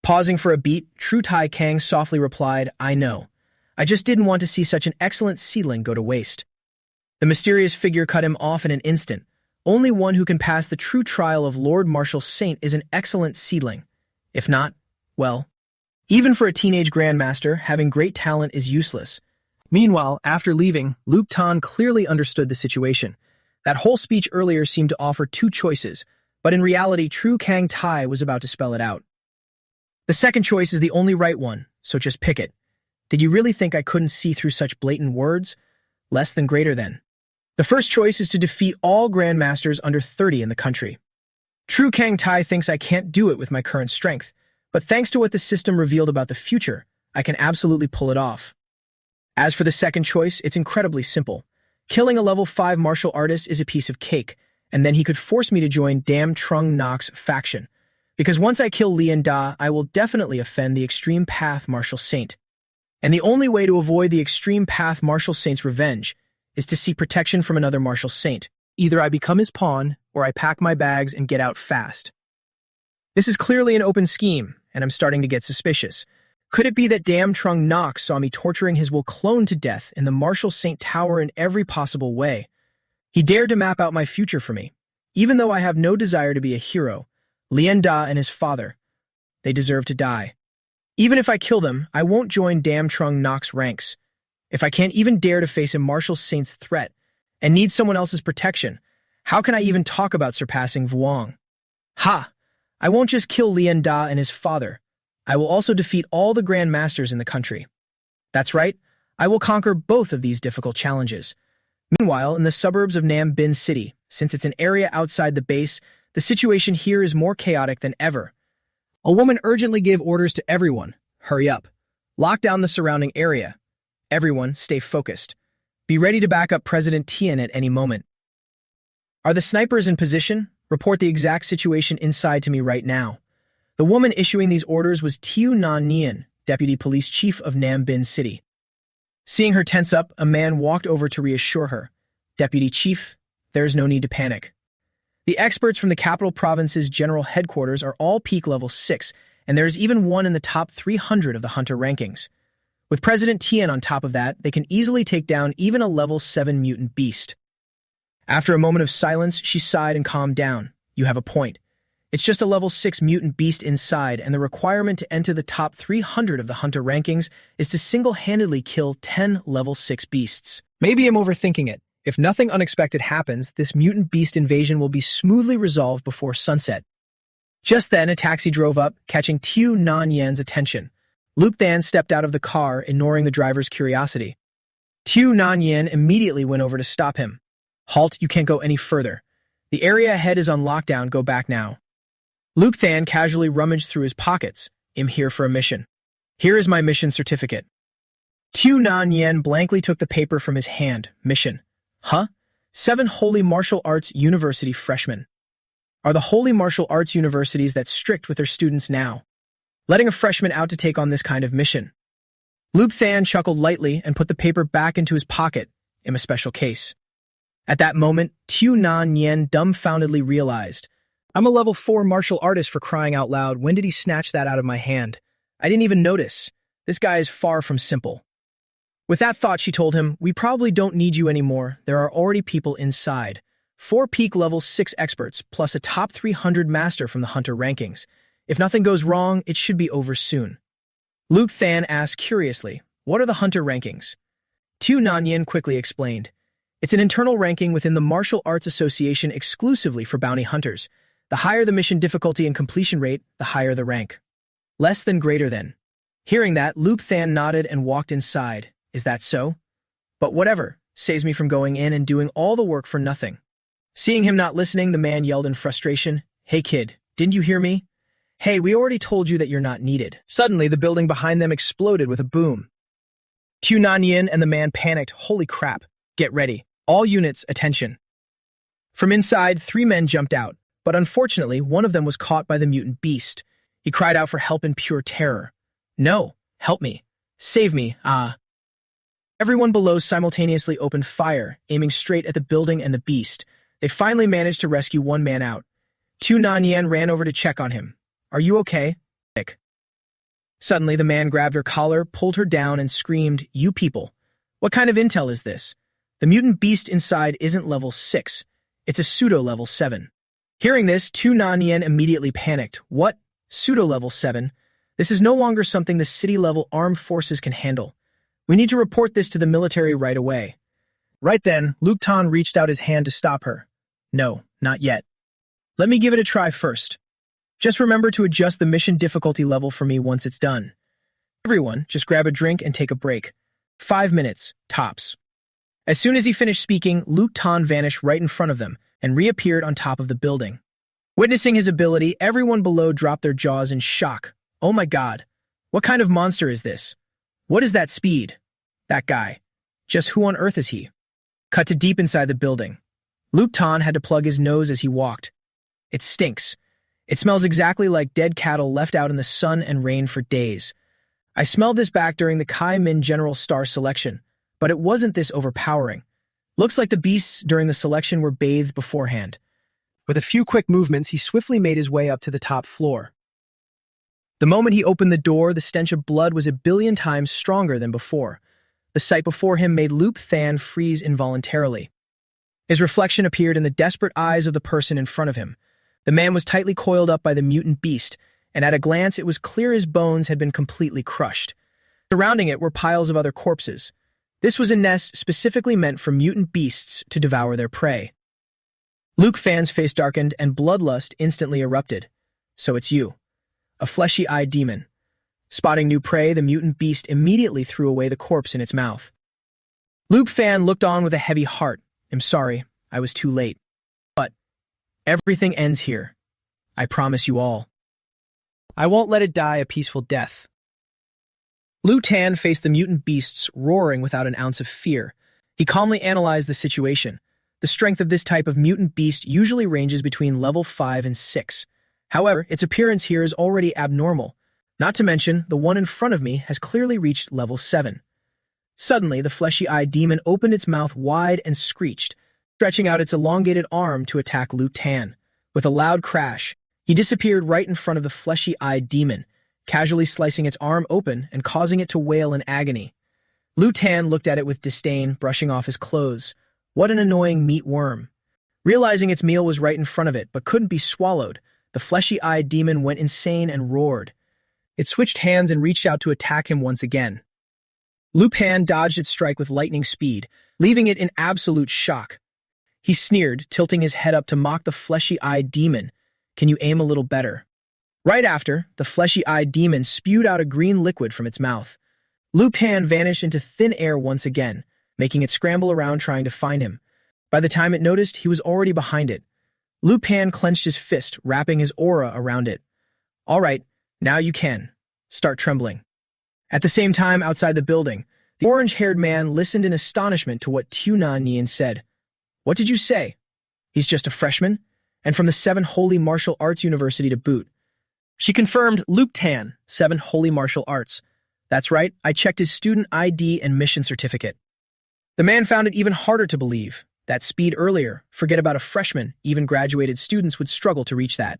Pausing for a beat, True Tai Kang softly replied, "I know. I just didn't want to see such an excellent seedling go to waste." The mysterious figure cut him off in an instant. Only one who can pass the true trial of Lord Marshal Saint is an excellent seedling. If not, well, even for a teenage grandmaster, having great talent is useless. Meanwhile, after leaving, Luke Tan clearly understood the situation. That whole speech earlier seemed to offer two choices, but in reality, True Kang Tai was about to spell it out. The second choice is the only right one, so just pick it. Did you really think I couldn't see through such blatant words? Less than greater than. The first choice is to defeat all grandmasters under 30 in the country. True Kang Tai thinks I can't do it with my current strength, but thanks to what the system revealed about the future, I can absolutely pull it off. As for the second choice, it's incredibly simple. Killing a level 5 martial artist is a piece of cake, and then he could force me to join Dam Trung Nock's faction. Because once I kill Lian Da, I will definitely offend the Extreme Path Martial Saint. And the only way to avoid the Extreme Path Martial Saint's revenge is to seek protection from another martial saint. Either I become his pawn, or I pack my bags and get out fast. This is clearly an open scheme, and I'm starting to get suspicious. Could it be that Dam Trung Nock saw me torturing his will clone to death in the Martial Saint Tower in every possible way? He dared to map out my future for me. Even though I have no desire to be a hero, Lian Da and his father, they deserve to die. Even if I kill them, I won't join Dam Trung Nock's ranks. If I can't even dare to face a martial saint's threat and need someone else's protection, how can I even talk about surpassing Vuong? Ha! I won't just kill Lian Da and his father. I will also defeat all the Grand Masters in the country. That's right, I will conquer both of these difficult challenges. Meanwhile, in the suburbs of Nam Bin City, since it's an area outside the base, the situation here is more chaotic than ever. A woman urgently gave orders to everyone. Hurry up. Lock down the surrounding area. Everyone, stay focused. Be ready to back up President Tian at any moment. Are the snipers in position? Report the exact situation inside to me right now. The woman issuing these orders was Tiu Nan Nian, Deputy Police Chief of Nam Bin City. Seeing her tense up, a man walked over to reassure her. Deputy Chief, there's no need to panic. The experts from the capital province's general headquarters are all peak level 6, and there is even one in the top 300 of the hunter rankings. With President Tian on top of that, they can easily take down even a level 7 mutant beast. After a moment of silence, she sighed and calmed down. You have a point. It's just a level 6 mutant beast inside, and the requirement to enter the top 300 of the hunter rankings is to single-handedly kill 10 level 6 beasts. Maybe I'm overthinking it. If nothing unexpected happens, this mutant beast invasion will be smoothly resolved before sunset. Just then, a taxi drove up, catching Tiu Nan Yan's attention. Luke Than stepped out of the car, ignoring the driver's curiosity. Tiu Nan Yan immediately went over to stop him. Halt, you can't go any further. The area ahead is on lockdown, go back now. Luke Than casually rummaged through his pockets. I'm here for a mission. Here is my mission certificate. Tiu Nan Yan blankly took the paper from his hand. Mission. Huh? 7 Holy Martial Arts University freshmen. Are the Holy Martial Arts universities that strict with their students now? Letting a freshman out to take on this kind of mission. Luke Than chuckled lightly and put the paper back into his pocket, in a special case. At that moment, Tiu Nan Yan dumbfoundedly realized, I'm a level 4 martial artist for crying out loud. When did he snatch that out of my hand? I didn't even notice. This guy is far from simple. With that thought, she told him, we probably don't need you anymore. There are already people inside. 4 peak level 6 experts, plus a top 300 master from the hunter rankings. If nothing goes wrong, it should be over soon. Luke Than asked curiously, what are the hunter rankings? Tu Nanyan quickly explained. It's an internal ranking within the Martial Arts Association exclusively for bounty hunters. The higher the mission difficulty and completion rate, the higher the rank. Less than greater than. Hearing that, Luke Than nodded and walked inside. Is that so? But whatever, saves me from going in and doing all the work for nothing. Seeing him not listening, the man yelled in frustration, Hey kid, didn't you hear me? Hey, we already told you that you're not needed. Suddenly, the building behind them exploded with a boom. Tu Nanyan and the man panicked. Holy crap. Get ready. All units, attention. From inside, 3 men jumped out. But unfortunately, one of them was caught by the mutant beast. He cried out for help in pure terror. "No, help me. Save me, ah." Everyone below simultaneously opened fire, aiming straight at the building and the beast. They finally managed to rescue one man out. Tu Nanyan ran over to check on him. "Are you okay?" Nick. Suddenly, the man grabbed her collar, pulled her down, and screamed, "You people! What kind of intel is this? The mutant beast inside isn't level 6. It's a pseudo-level 7. Hearing this, Tu Nanyan immediately panicked. "What? Pseudo-level 7? This is no longer something the city-level armed forces can handle. We need to report this to the military right away." Right then, Luke Tan reached out his hand to stop her. "No, not yet. Let me give it a try first. Just remember to adjust the mission difficulty level for me once it's done. Everyone, just grab a drink and take a break. 5 minutes, tops." As soon as he finished speaking, Luke Tan vanished right in front of them and reappeared on top of the building. Witnessing his ability, everyone below dropped their jaws in shock. "Oh my god, what kind of monster is this? What is that speed? That guy. Just who on earth is he?" Cut to deep inside the building. Luke Tan had to plug his nose as he walked. It stinks. It smells exactly like dead cattle left out in the sun and rain for days. I smelled this back during the Kai Min General Star selection, but it wasn't this overpowering. Looks like the beasts during the selection were bathed beforehand. With a few quick movements, he swiftly made his way up to the top floor. The moment he opened the door, the stench of blood was 1,000,000,000 times stronger than before. The sight before him made Luke Tan freeze involuntarily. His reflection appeared in the desperate eyes of the person in front of him. The man was tightly coiled up by the mutant beast, and at a glance it was clear his bones had been completely crushed. Surrounding it were piles of other corpses. This was a nest specifically meant for mutant beasts to devour their prey. Luke Tan's face darkened and bloodlust instantly erupted. "So it's you. A fleshy-eyed demon." Spotting new prey, the mutant beast immediately threw away the corpse in its mouth. Luke Tan looked on with a heavy heart. "I'm sorry, I was too late. But everything ends here. I promise you all. I won't let it die a peaceful death." Luke Tan faced the mutant beasts, roaring without an ounce of fear. He calmly analyzed the situation. The strength of this type of mutant beast usually ranges between level 5 and 6. However, its appearance here is already abnormal. Not to mention, the one in front of me has clearly reached level 7. Suddenly, the fleshy-eyed demon opened its mouth wide and screeched, stretching out its elongated arm to attack Luke Tan. With a loud crash, he disappeared right in front of the fleshy-eyed demon, casually slicing its arm open and causing it to wail in agony. Luke Tan looked at it with disdain, brushing off his clothes. What an annoying meat worm. Realizing its meal was right in front of it but couldn't be swallowed, the fleshy-eyed demon went insane and roared. It switched hands and reached out to attack him once again. Luke Tan dodged its strike with lightning speed, leaving it in absolute shock. He sneered, tilting his head up to mock the fleshy-eyed demon. "Can you aim a little better?" Right after, the fleshy-eyed demon spewed out a green liquid from its mouth. Luke Tan vanished into thin air once again, making it scramble around trying to find him. By the time it noticed, he was already behind it. Luke Tan clenched his fist, wrapping his aura around it. "All right, now you can. Start trembling." At the same time, outside the building, the orange-haired man listened in astonishment to what Tu Nanyan said. "What did you say? He's just a freshman? And from the 7 Holy Martial Arts University to boot." She confirmed Luke Tan, 7 Holy Martial Arts. "That's right, I checked his student ID and mission certificate." The man found it even harder to believe. That speed earlier, forget about a freshman, even graduated students would struggle to reach that.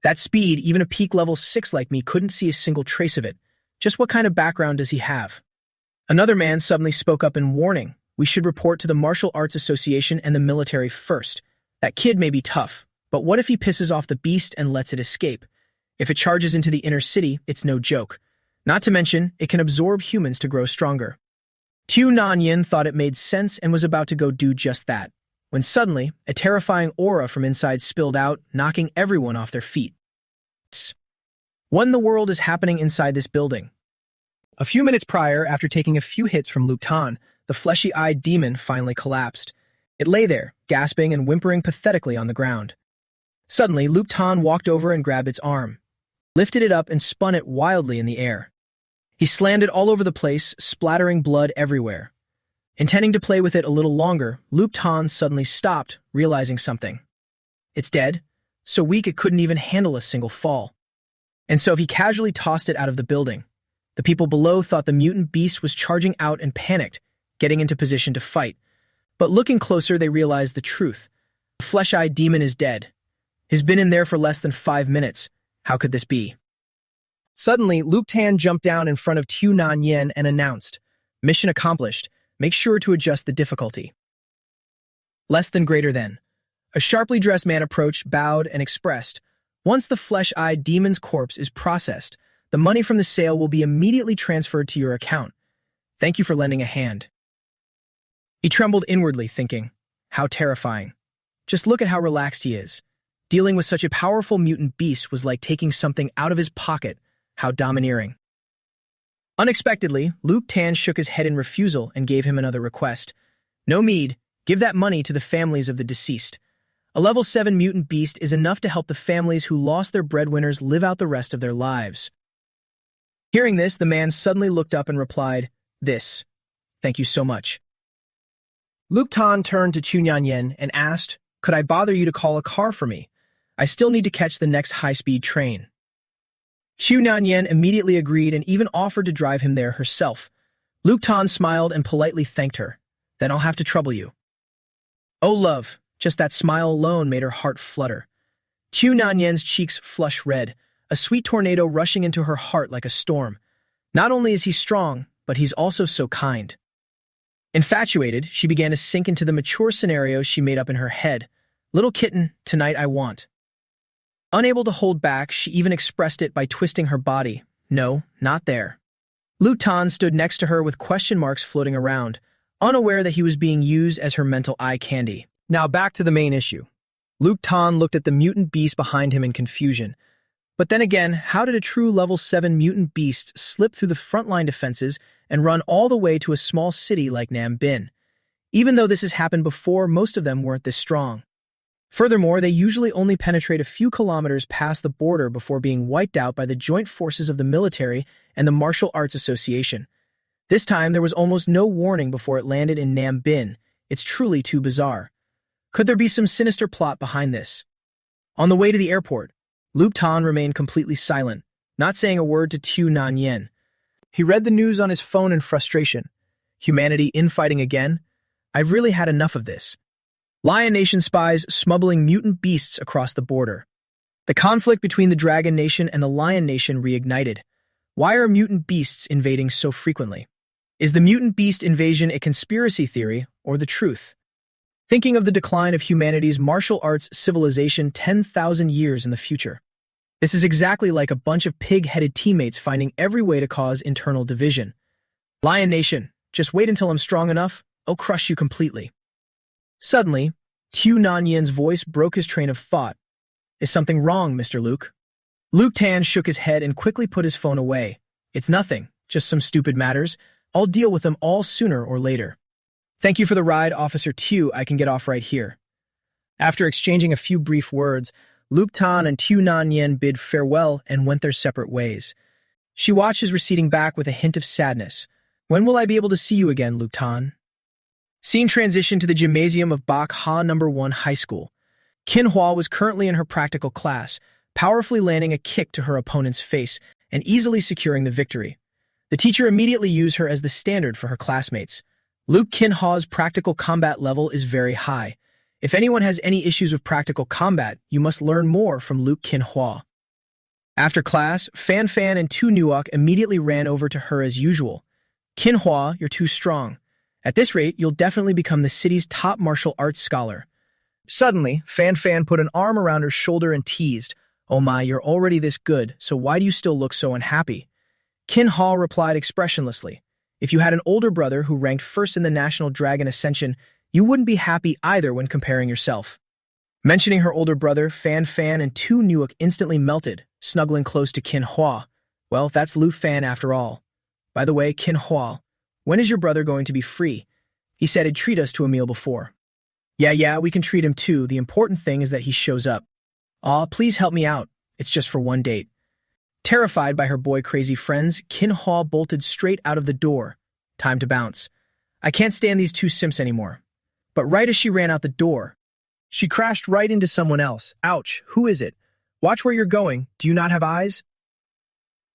That speed, even a peak level 6 like me couldn't see a single trace of it. Just what kind of background does he have? Another man suddenly spoke up in warning. "We should report to the Martial Arts Association and the military first. That kid may be tough, but what if he pisses off the beast and lets it escape? If it charges into the inner city, it's no joke. Not to mention, it can absorb humans to grow stronger." Tu Nanyan thought it made sense and was about to go do just that, when suddenly, a terrifying aura from inside spilled out, knocking everyone off their feet. What in the world is happening inside this building? A few minutes prior, after taking a few hits from Luke Tan, the fleshy-eyed demon finally collapsed. It lay there, gasping and whimpering pathetically on the ground. Suddenly, Luke Tan walked over and grabbed its arm, lifted it up and spun it wildly in the air. He slammed it all over the place, splattering blood everywhere. Intending to play with it a little longer, Luke Tan suddenly stopped, realizing something. "It's dead? so weak it couldn't even handle a single fall. And so he casually tossed it out of the building. The people below thought the mutant beast was charging out and panicked, getting into position to fight. But looking closer, they realized the truth. The flesh-eyed demon is dead. He's been in there for less than 5 minutes. How could this be? Suddenly, Luke Tan jumped down in front of Tu Nan Yen and announced, "Mission accomplished. Make sure to adjust the difficulty." Less than greater than. A sharply dressed man approached, bowed, and expressed, "Once the flesh-eyed demon's corpse is processed, the money from the sale will be immediately transferred to your account. Thank you for lending a hand." He trembled inwardly, thinking, how terrifying. Just look at how relaxed he is. Dealing with such a powerful mutant beast was like taking something out of his pocket. How domineering. Unexpectedly, Luke Tan shook his head in refusal and gave him another request. "No need. Give that money to the families of the deceased. A level 7 mutant beast is enough to help the families who lost their breadwinners live out the rest of their lives." Hearing this, the man suddenly looked up and replied, "This. Thank you so much." Luke Tan turned to Tu Nan Yen and asked, "Could I bother you to call a car for me? I still need to catch the next high-speed train." Tu Nan Yen immediately agreed and even offered to drive him there herself. Luke Tan smiled and politely thanked her. "Then I'll have to trouble you." Oh, love, just that smile alone made her heart flutter. Tu Nan Yen's cheeks flush red, a sweet tornado rushing into her heart like a storm. Not only is he strong, but he's also so kind. Infatuated, she began to sink into the mature scenarios she made up in her head. "Little kitten, tonight I want." Unable to hold back, she even expressed it by twisting her body. No, not there. Luke Tan stood next to her with question marks floating around, unaware that he was being used as her mental eye candy. Now back to the main issue. Luke Tan looked at the mutant beast behind him in confusion. But then again, how did a true level 7 mutant beast slip through the frontline defenses and run all the way to a small city like Nam Bin? Even though this has happened before, most of them weren't this strong. Furthermore, they usually only penetrate a few kilometers past the border before being wiped out by the joint forces of the military and the Martial Arts Association. This time, there was almost no warning before it landed in Nam Bin. It's truly too bizarre. Could there be some sinister plot behind this? On the way to the airport, Luke Tan remained completely silent, not saying a word to Tu Nan Yen. He read the news on his phone in frustration. Humanity infighting again? I've really had enough of this. Lion Nation spies smuggling mutant beasts across the border. The conflict between the Dragon Nation and the Lion Nation reignited. Why are mutant beasts invading so frequently? Is the mutant beast invasion a conspiracy theory or the truth? Thinking of the decline of humanity's martial arts civilization 10,000 years in the future. This is exactly like a bunch of pig-headed teammates finding every way to cause internal division. Lion Nation, just wait until I'm strong enough, I'll crush you completely. Suddenly, Tu Nan Yen's voice broke his train of thought. Is something wrong, Mr. Luke? Luke Tan shook his head and quickly put his phone away. It's nothing, just some stupid matters. I'll deal with them all sooner or later. Thank you for the ride, Officer Tu. I can get off right here. After exchanging a few brief words, Luke Tan and Tu Nan Yen bid farewell and went their separate ways. She watched his receding back with a hint of sadness. When will I be able to see you again, Luke Tan? Scene transition to the gymnasium of Bak Ha No. 1 High School. Kin Hua was currently in her practical class, powerfully landing a kick to her opponent's face and easily securing the victory. The teacher immediately used her as the standard for her classmates. Luke Kin Hua's practical combat level is very high. If anyone has any issues with practical combat, you must learn more from Luke Kin Hua. After class, Fan Fan and Tu Nuok immediately ran over to her as usual. Kin Hua, you're too strong. At this rate, you'll definitely become the city's top martial arts scholar. Suddenly, Fan Fan put an arm around her shoulder and teased, Oh my, you're already this good, so why do you still look so unhappy? Kin Hua replied expressionlessly, If you had an older brother who ranked first in the National Dragon Ascension, you wouldn't be happy either when comparing yourself. Mentioning her older brother, Fan Fan and Tu Nuok instantly melted, snuggling close to Kin Hua. Well, that's Lu Fan after all. By the way, Kin Hua, when is your brother going to be free? He said he'd treat us to a meal before. Yeah, we can treat him too. The important thing is that he shows up. Aw, please help me out. It's just for one date. Terrified by her boy-crazy friends, Kin Hua bolted straight out of the door. Time to bounce. I can't stand these two simps anymore. But right as she ran out the door, She crashed right into someone else. Ouch, who is it? Watch where you're going. Do you not have eyes?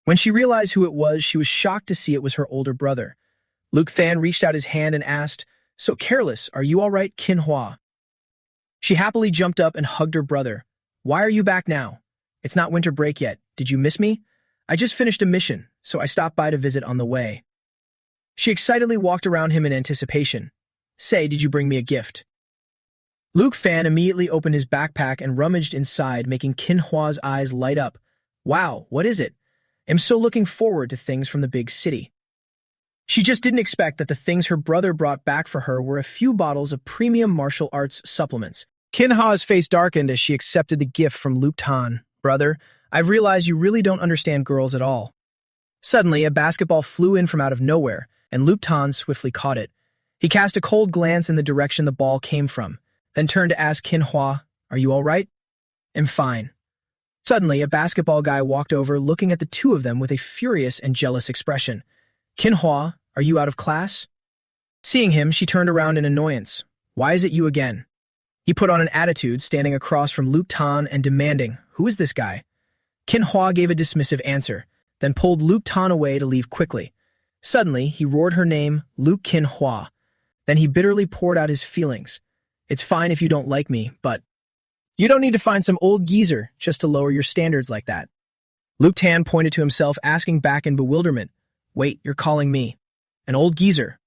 When she realized who it was, she was shocked to see it was her older brother. Luke Than reached out his hand and asked, "So careless, are you all right, Kin Hua?" She happily jumped up and hugged her brother. "Why are you back now? It's not winter break yet. Did you miss me? I just finished a mission, so I stopped by to visit on the way." She excitedly walked around him in anticipation. "Say, did you bring me a gift?" Luke Fan immediately opened his backpack and rummaged inside, making Kin Hua's eyes light up. "Wow, what is it? I'm so looking forward to things from the big city." She just didn't expect that the things her brother brought back for her were a few bottles of premium martial arts supplements. Kin Ha's face darkened as she accepted the gift from Luke Tan. "Brother, I've realized you really don't understand girls at all." Suddenly, a basketball flew in from out of nowhere, and Luke Tan swiftly caught it. He cast a cold glance in the direction the ball came from, then turned to ask Kin Hua, "Are you all right?" "I'm fine." Suddenly, a basketball guy walked over, looking at the two of them with a furious and jealous expression. "Kin Hua, are you out of class?" Seeing him, she turned around in annoyance. "Why is it you again?" He put on an attitude, standing across from Luke Tan and demanding, "Who is this guy?" Kin Hua gave a dismissive answer, then pulled Luke Tan away to leave quickly. Suddenly, he roared her name, Luke Kin Hua. Then he bitterly poured out his feelings. "It's fine if you don't like me, but you don't need to find some old geezer just to lower your standards like that." Luke Tan pointed to himself, asking back in bewilderment, "Wait, you're calling me an old geezer?"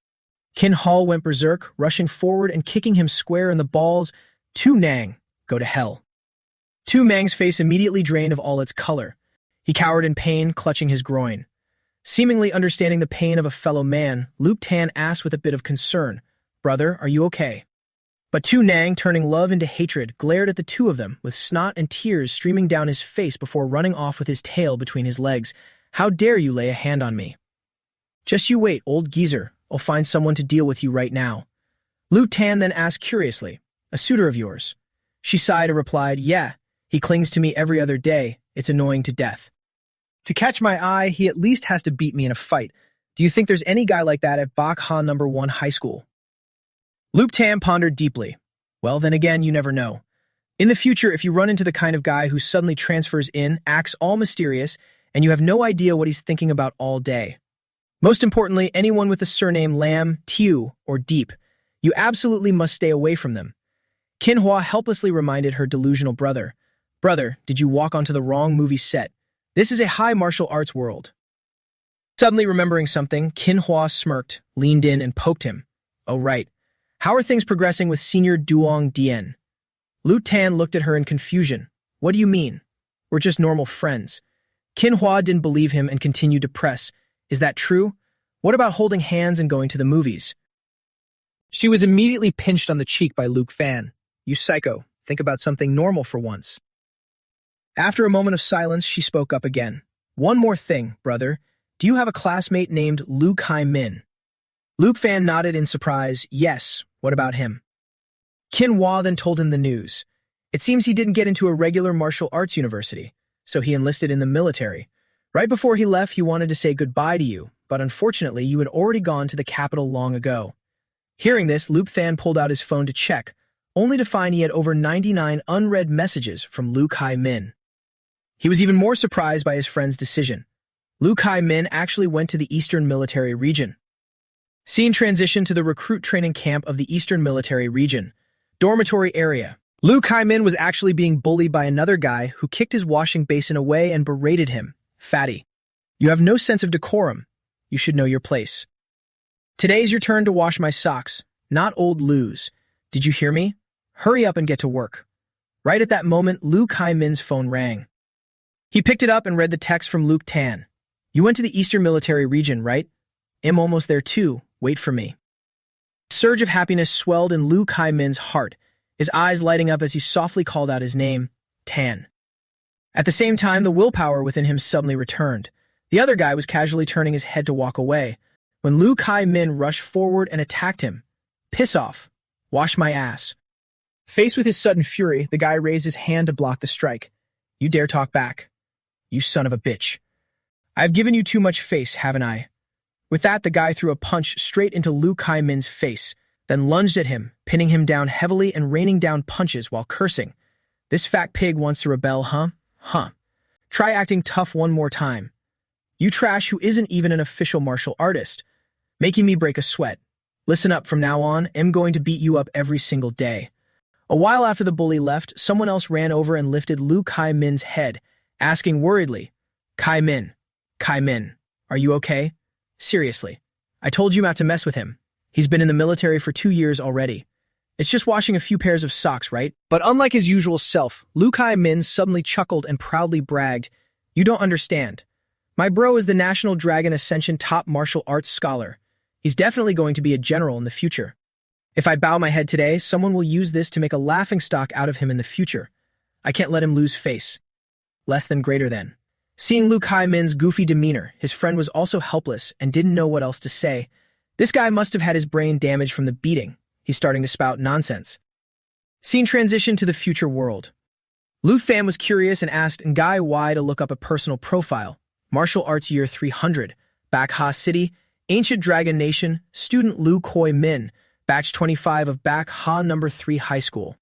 Kin Hua went berserk, rushing forward and kicking him square in the balls. "Tu Nang, go to hell." Tu Mang's face immediately drained of all its color. He cowered in pain, clutching his groin. Seemingly understanding the pain of a fellow man, Luke Tan asked with a bit of concern, "Brother, are you okay?" But Tu Nang, turning love into hatred, glared at the two of them, with snot and tears streaming down his face before running off with his tail between his legs. "How dare you lay a hand on me?" "Just you wait, old geezer. I'll find someone to deal with you right now." Luke Tan then asked curiously, "A suitor of yours?" She sighed and replied, "Yeah, he clings to me every other day. It's annoying to death. To catch my eye, he at least has to beat me in a fight. Do you think there's any guy like that at Bak Ha No. 1 High School?" Luke Tan pondered deeply. "Well, then again, you never know. In the future, if you run into the kind of guy who suddenly transfers in, acts all mysterious, and you have no idea what he's thinking about all day. Most importantly, anyone with the surname Lam, Tiu, or Deep, you absolutely must stay away from them." Kin Hua helplessly reminded her delusional brother, "Brother, did you walk onto the wrong movie set? This is a high martial arts world." Suddenly remembering something, Kin Hua smirked, leaned in, and poked him. "Oh, right. How are things progressing with Senior Duong Dien?" Lu Tan looked at her in confusion. "What do you mean? We're just normal friends." Kin Hua didn't believe him and continued to press. "Is that true? What about holding hands and going to the movies?" She was immediately pinched on the cheek by Luke Fan. "You psycho. Think about something normal for once." After a moment of silence, she spoke up again. "One more thing, brother. Do you have a classmate named Lu Kai Min?" Luke Fan nodded in surprise. "Yes, what about him?" Kin Hua then told him the news. It seems he didn't get into a regular martial arts university, so he enlisted in the military. Right before he left, he wanted to say goodbye to you, but unfortunately, you had already gone to the capital long ago. Hearing this, Luke Fan pulled out his phone to check, only to find he had over 99 unread messages from Lu Kai Min. He was even more surprised by his friend's decision. Lu Kai Min actually went to the Eastern Military Region. Scene transition to the recruit training camp of the Eastern Military Region. Dormitory area. Lu Kai Min was actually being bullied by another guy who kicked his washing basin away and berated him. "Fatty, you have no sense of decorum. You should know your place. Today's your turn to wash my socks, not old Lu's. Did you hear me? Hurry up and get to work." Right at that moment, Lu Kai Min's phone rang. He picked it up and read the text from Luke Tan. "You went to the Eastern Military Region, right? I'm almost there too. Wait for me." A surge of happiness swelled in Lu Kai Min's heart, his eyes lighting up as he softly called out his name, Tan. At the same time, the willpower within him suddenly returned. The other guy was casually turning his head to walk away, when Lu Kai Min rushed forward and attacked him. "Piss off. Wash my ass." Faced with his sudden fury, the guy raised his hand to block the strike. "You dare talk back? You son of a bitch. I've given you too much face, haven't I?" With that, the guy threw a punch straight into Lu Kai Min's face, then lunged at him, pinning him down heavily and raining down punches while cursing. "This fat pig wants to rebel, huh? Huh. Try acting tough one more time. You trash who isn't even an official martial artist. Making me break a sweat. Listen up, from now on, I'm going to beat you up every single day." A while after the bully left, someone else ran over and lifted Lu Kai-min's head, asking worriedly, Kai-min, are you okay? Seriously, I told you not to mess with him. He's been in the military for 2 years already. It's just washing a few pairs of socks, right?" But unlike his usual self, Lu Kai-min suddenly chuckled and proudly bragged, "You don't understand. My bro is the National Dragon Ascension top martial arts scholar. He's definitely going to be a general in the future. If I bow my head today, someone will use this to make a laughingstock out of him in the future. I can't let him lose face. Less than greater than." Seeing Lu Kai-min's goofy demeanor, his friend was also helpless and didn't know what else to say. This guy must have had his brain damaged from the beating. He's starting to spout nonsense. Scene transition to the future world. Lu Fan was curious and asked Ngai why to look up a personal profile. Martial Arts Year 300, Back Ha City, Ancient Dragon Nation, student Lu Koi Min, batch 25 of Back Ha No. 3 High School.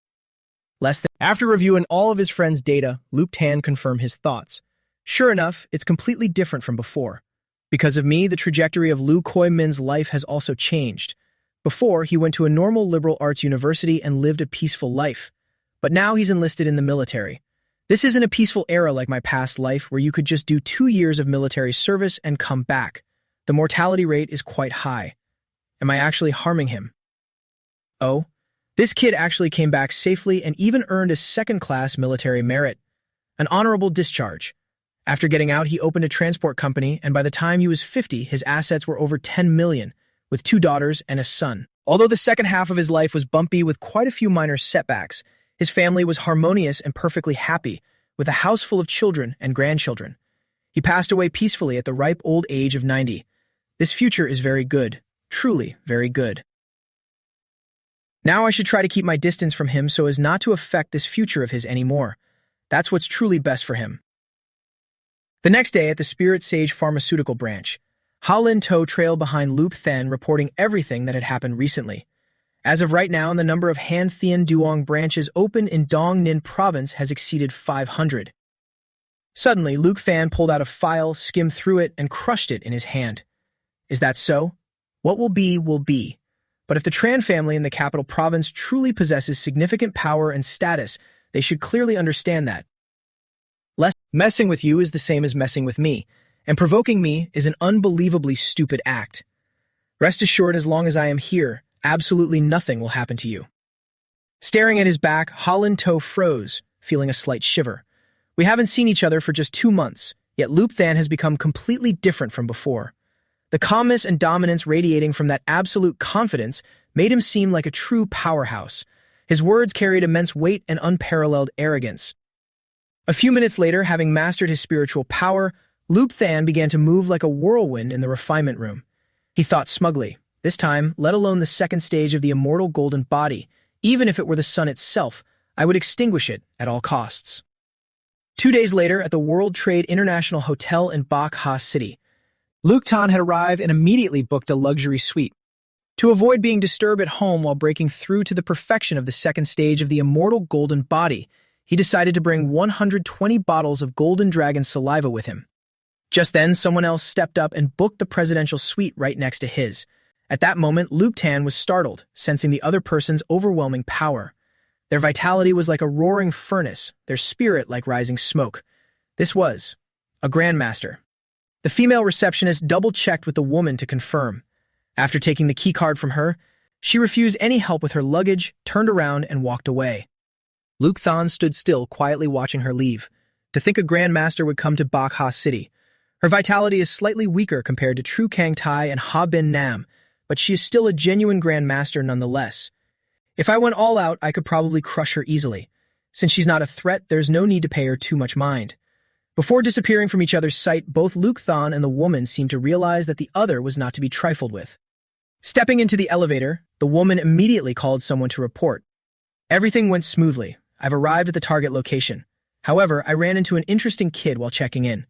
After reviewing all of his friends' data, Luke Tan confirmed his thoughts. Sure enough, it's completely different from before. Because of me, the trajectory of Lu Koi Min's life has also changed. Before, he went to a normal liberal arts university and lived a peaceful life. But now he's enlisted in the military. This isn't a peaceful era like my past life where you could just do 2 years of military service and come back. The mortality rate is quite high. Am I actually harming him? Oh, this kid actually came back safely and even earned a second-class military merit, an honorable discharge. After getting out, he opened a transport company, and by the time he was 50, his assets were over 10 million, with 2 daughters and a son. Although the second half of his life was bumpy with quite a few minor setbacks, his family was harmonious and perfectly happy, with a house full of children and grandchildren. He passed away peacefully at the ripe old age of 90. This future is very good, truly very good. Now I should try to keep my distance from him so as not to affect this future of his anymore. That's what's truly best for him. The next day at the Spirit Sage Pharmaceutical Branch, Ha Lin To trailed behind Loop Then, reporting everything that had happened recently. As of right now, the number of Han Thien Duong branches open in Dong Ninh Province has exceeded 500. Suddenly, Luke Fan pulled out a file, skimmed through it, and crushed it in his hand. Is that so? What will be, will be. But if the Tran family in the capital province truly possesses significant power and status, they should clearly understand that. Messing with you is the same as messing with me, and provoking me is an unbelievably stupid act. Rest assured, as long as I am here, absolutely nothing will happen to you. Staring at his back, Ha Lin To froze, feeling a slight shiver. We haven't seen each other for just 2 months, yet Loop Than has become completely different from before. The calmness and dominance radiating from that absolute confidence made him seem like a true powerhouse. His words carried immense weight and unparalleled arrogance. A few minutes later, having mastered his spiritual power, Loop Than began to move like a whirlwind in the refinement room. He thought smugly, this time, let alone the second stage of the immortal golden body, even if it were the sun itself, I would extinguish it at all costs. 2 days later, at the World Trade International Hotel in Bak Ha City, Luke Tan had arrived and immediately booked a luxury suite. To avoid being disturbed at home while breaking through to the perfection of the second stage of the immortal golden body, he decided to bring 120 bottles of golden dragon saliva with him. Just then, someone else stepped up and booked the presidential suite right next to his. At that moment, Luke Tan was startled, sensing the other person's overwhelming power. Their vitality was like a roaring furnace, their spirit like rising smoke. This was a grandmaster. The female receptionist double-checked with the woman to confirm. After taking the keycard from her, she refused any help with her luggage, turned around, and walked away. Luke Than stood still, quietly watching her leave. To think a grandmaster would come to Bak Ha City. Her vitality is slightly weaker compared to Tru Kang Tai and Ha Bin Nam, but she is still a genuine grandmaster nonetheless. If I went all out, I could probably crush her easily. Since she's not a threat, there's no need to pay her too much mind. Before disappearing from each other's sight, both Luke Than and the woman seemed to realize that the other was not to be trifled with. Stepping into the elevator, the woman immediately called someone to report. Everything went smoothly. I've arrived at the target location. However, I ran into an interesting kid while checking in.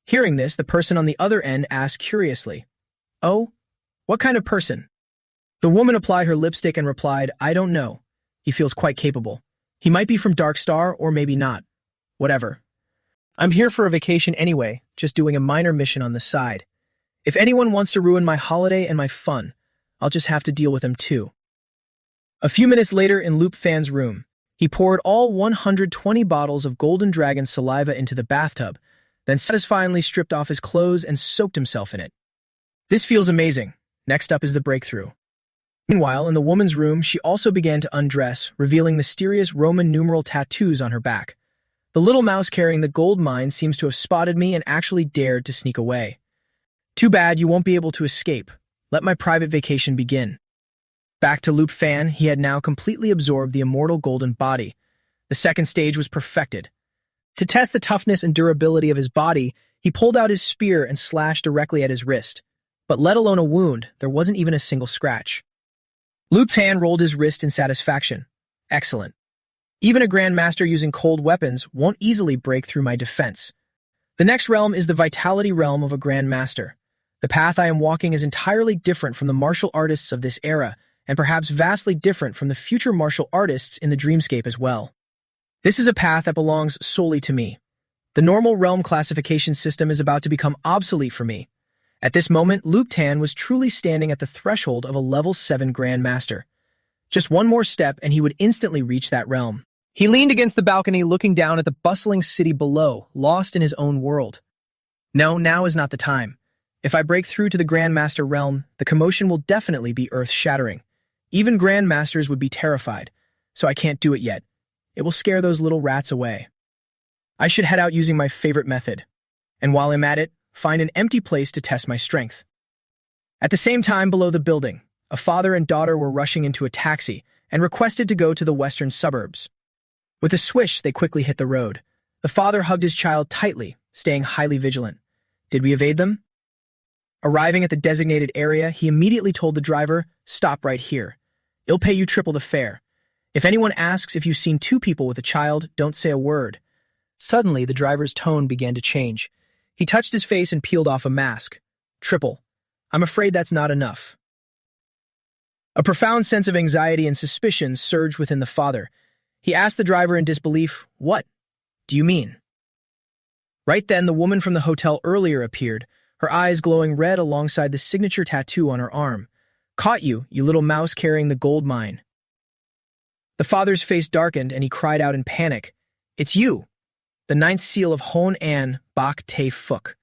Hearing this, the person on the other end asked curiously, "Oh, what kind of person?" The woman applied her lipstick and replied, I don't know. He feels quite capable. He might be from Dark Star or maybe not. Whatever. I'm here for a vacation anyway, just doing a minor mission on the side. If anyone wants to ruin my holiday and my fun, I'll just have to deal with them too. A few minutes later in Loop Fan's room, he poured all 120 bottles of Golden Dragon saliva into the bathtub, then satisfyingly stripped off his clothes and soaked himself in it. This feels amazing. Next up is the breakthrough. Meanwhile, in the woman's room, she also began to undress, revealing mysterious Roman numeral tattoos on her back. The little mouse carrying the gold mine seems to have spotted me and actually dared to sneak away. Too bad you won't be able to escape. Let my private vacation begin. Back to Loop Fan, he had now completely absorbed the immortal golden body. The second stage was perfected. To test the toughness and durability of his body, he pulled out his spear and slashed directly at his wrist. But let alone a wound, there wasn't even a single scratch. Loop Fan rolled his wrist in satisfaction. Excellent. Even a Grandmaster using cold weapons won't easily break through my defense. The next realm is the vitality realm of a Grandmaster. The path I am walking is entirely different from the martial artists of this era, and perhaps vastly different from the future martial artists in the dreamscape as well. This is a path that belongs solely to me. The normal realm classification system is about to become obsolete for me. At this moment, Luke Tan was truly standing at the threshold of a level 7 Grandmaster. Just one more step and he would instantly reach that realm. He leaned against the balcony looking down at the bustling city below, lost in his own world. No, now is not the time. If I break through to the Grandmaster realm, the commotion will definitely be earth-shattering. Even Grandmasters would be terrified, so I can't do it yet. It will scare those little rats away. I should head out using my favorite method, and while I'm at it, find an empty place to test my strength. At the same time below the building, a father and daughter were rushing into a taxi and requested to go to the western suburbs. With a swish, they quickly hit the road. The father hugged his child tightly, staying highly vigilant. Did we evade them? Arriving at the designated area, he immediately told the driver, "Stop right here. It'll pay you triple the fare. If anyone asks if you've seen two people with a child, don't say a word." Suddenly, the driver's tone began to change. He touched his face and peeled off a mask. Triple. I'm afraid that's not enough. A profound sense of anxiety and suspicion surged within the father. He asked the driver in disbelief, "What do you mean?" Right then, the woman from the hotel earlier appeared, her eyes glowing red alongside the signature tattoo on her arm. "Caught you, you little mouse carrying the gold mine." The father's face darkened and he cried out in panic, "It's you! The ninth seal of Hon An Bak Te Fuk."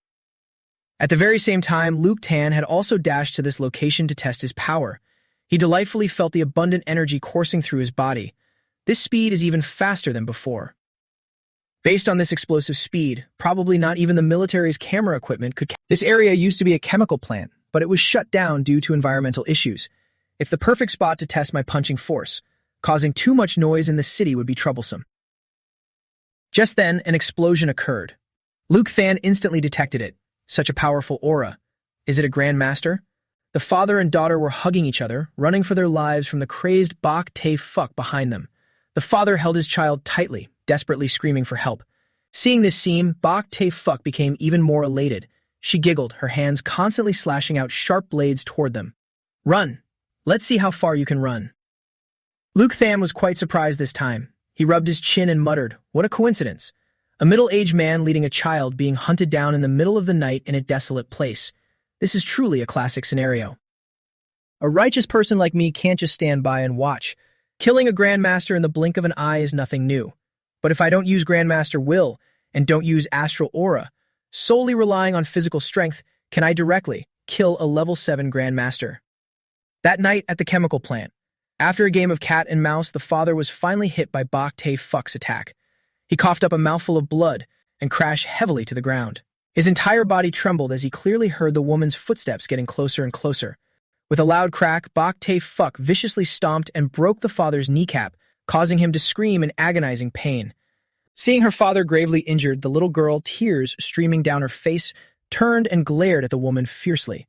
At the very same time, Luke Tan had also dashed to this location to test his power. He delightfully felt the abundant energy coursing through his body. This speed is even faster than before. Based on this explosive speed, probably not even the military's camera equipment could. This area used to be a chemical plant, but it was shut down due to environmental issues. It's the perfect spot to test my punching force. Causing too much noise in the city would be troublesome. Just then, an explosion occurred. Luke Than instantly detected it. Such a powerful aura. Is it a Grandmaster? The father and daughter were hugging each other, running for their lives from the crazed Bak Te Fuk behind them. The father held his child tightly, desperately screaming for help. Seeing this scene, Bak Te Fuk became even more elated. She giggled, her hands constantly slashing out sharp blades toward them. "Run! Let's see how far you can run." Luke Tham was quite surprised this time. He rubbed his chin and muttered, "What a coincidence. A middle-aged man leading a child being hunted down in the middle of the night in a desolate place. This is truly a classic scenario. A righteous person like me can't just stand by and watch. Killing a Grandmaster in the blink of an eye is nothing new. But if I don't use Grandmaster Will and don't use Astral Aura, solely relying on physical strength, can I directly kill a level 7 Grandmaster?" That night at the chemical plant, after a game of cat and mouse, the father was finally hit by Bak Te Fuk's attack. He coughed up a mouthful of blood and crashed heavily to the ground. His entire body trembled as he clearly heard the woman's footsteps getting closer and closer. With a loud crack, Bak Te Fuk viciously stomped and broke the father's kneecap, causing him to scream in agonizing pain. Seeing her father gravely injured, the little girl, tears streaming down her face, turned and glared at the woman fiercely.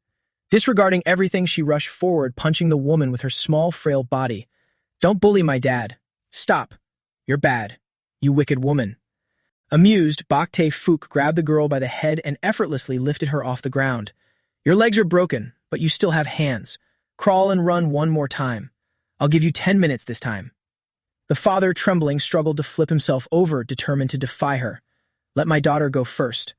Disregarding everything, she rushed forward, punching the woman with her small, frail body. "Don't bully my dad. Stop. You're bad. You wicked woman." Amused, Bak Te Fuk grabbed the girl by the head and effortlessly lifted her off the ground. "Your legs are broken, but you still have hands. Crawl and run one more time. I'll give you 10 minutes this time. The father, trembling, struggled to flip himself over, determined to defy her. Let my daughter go first.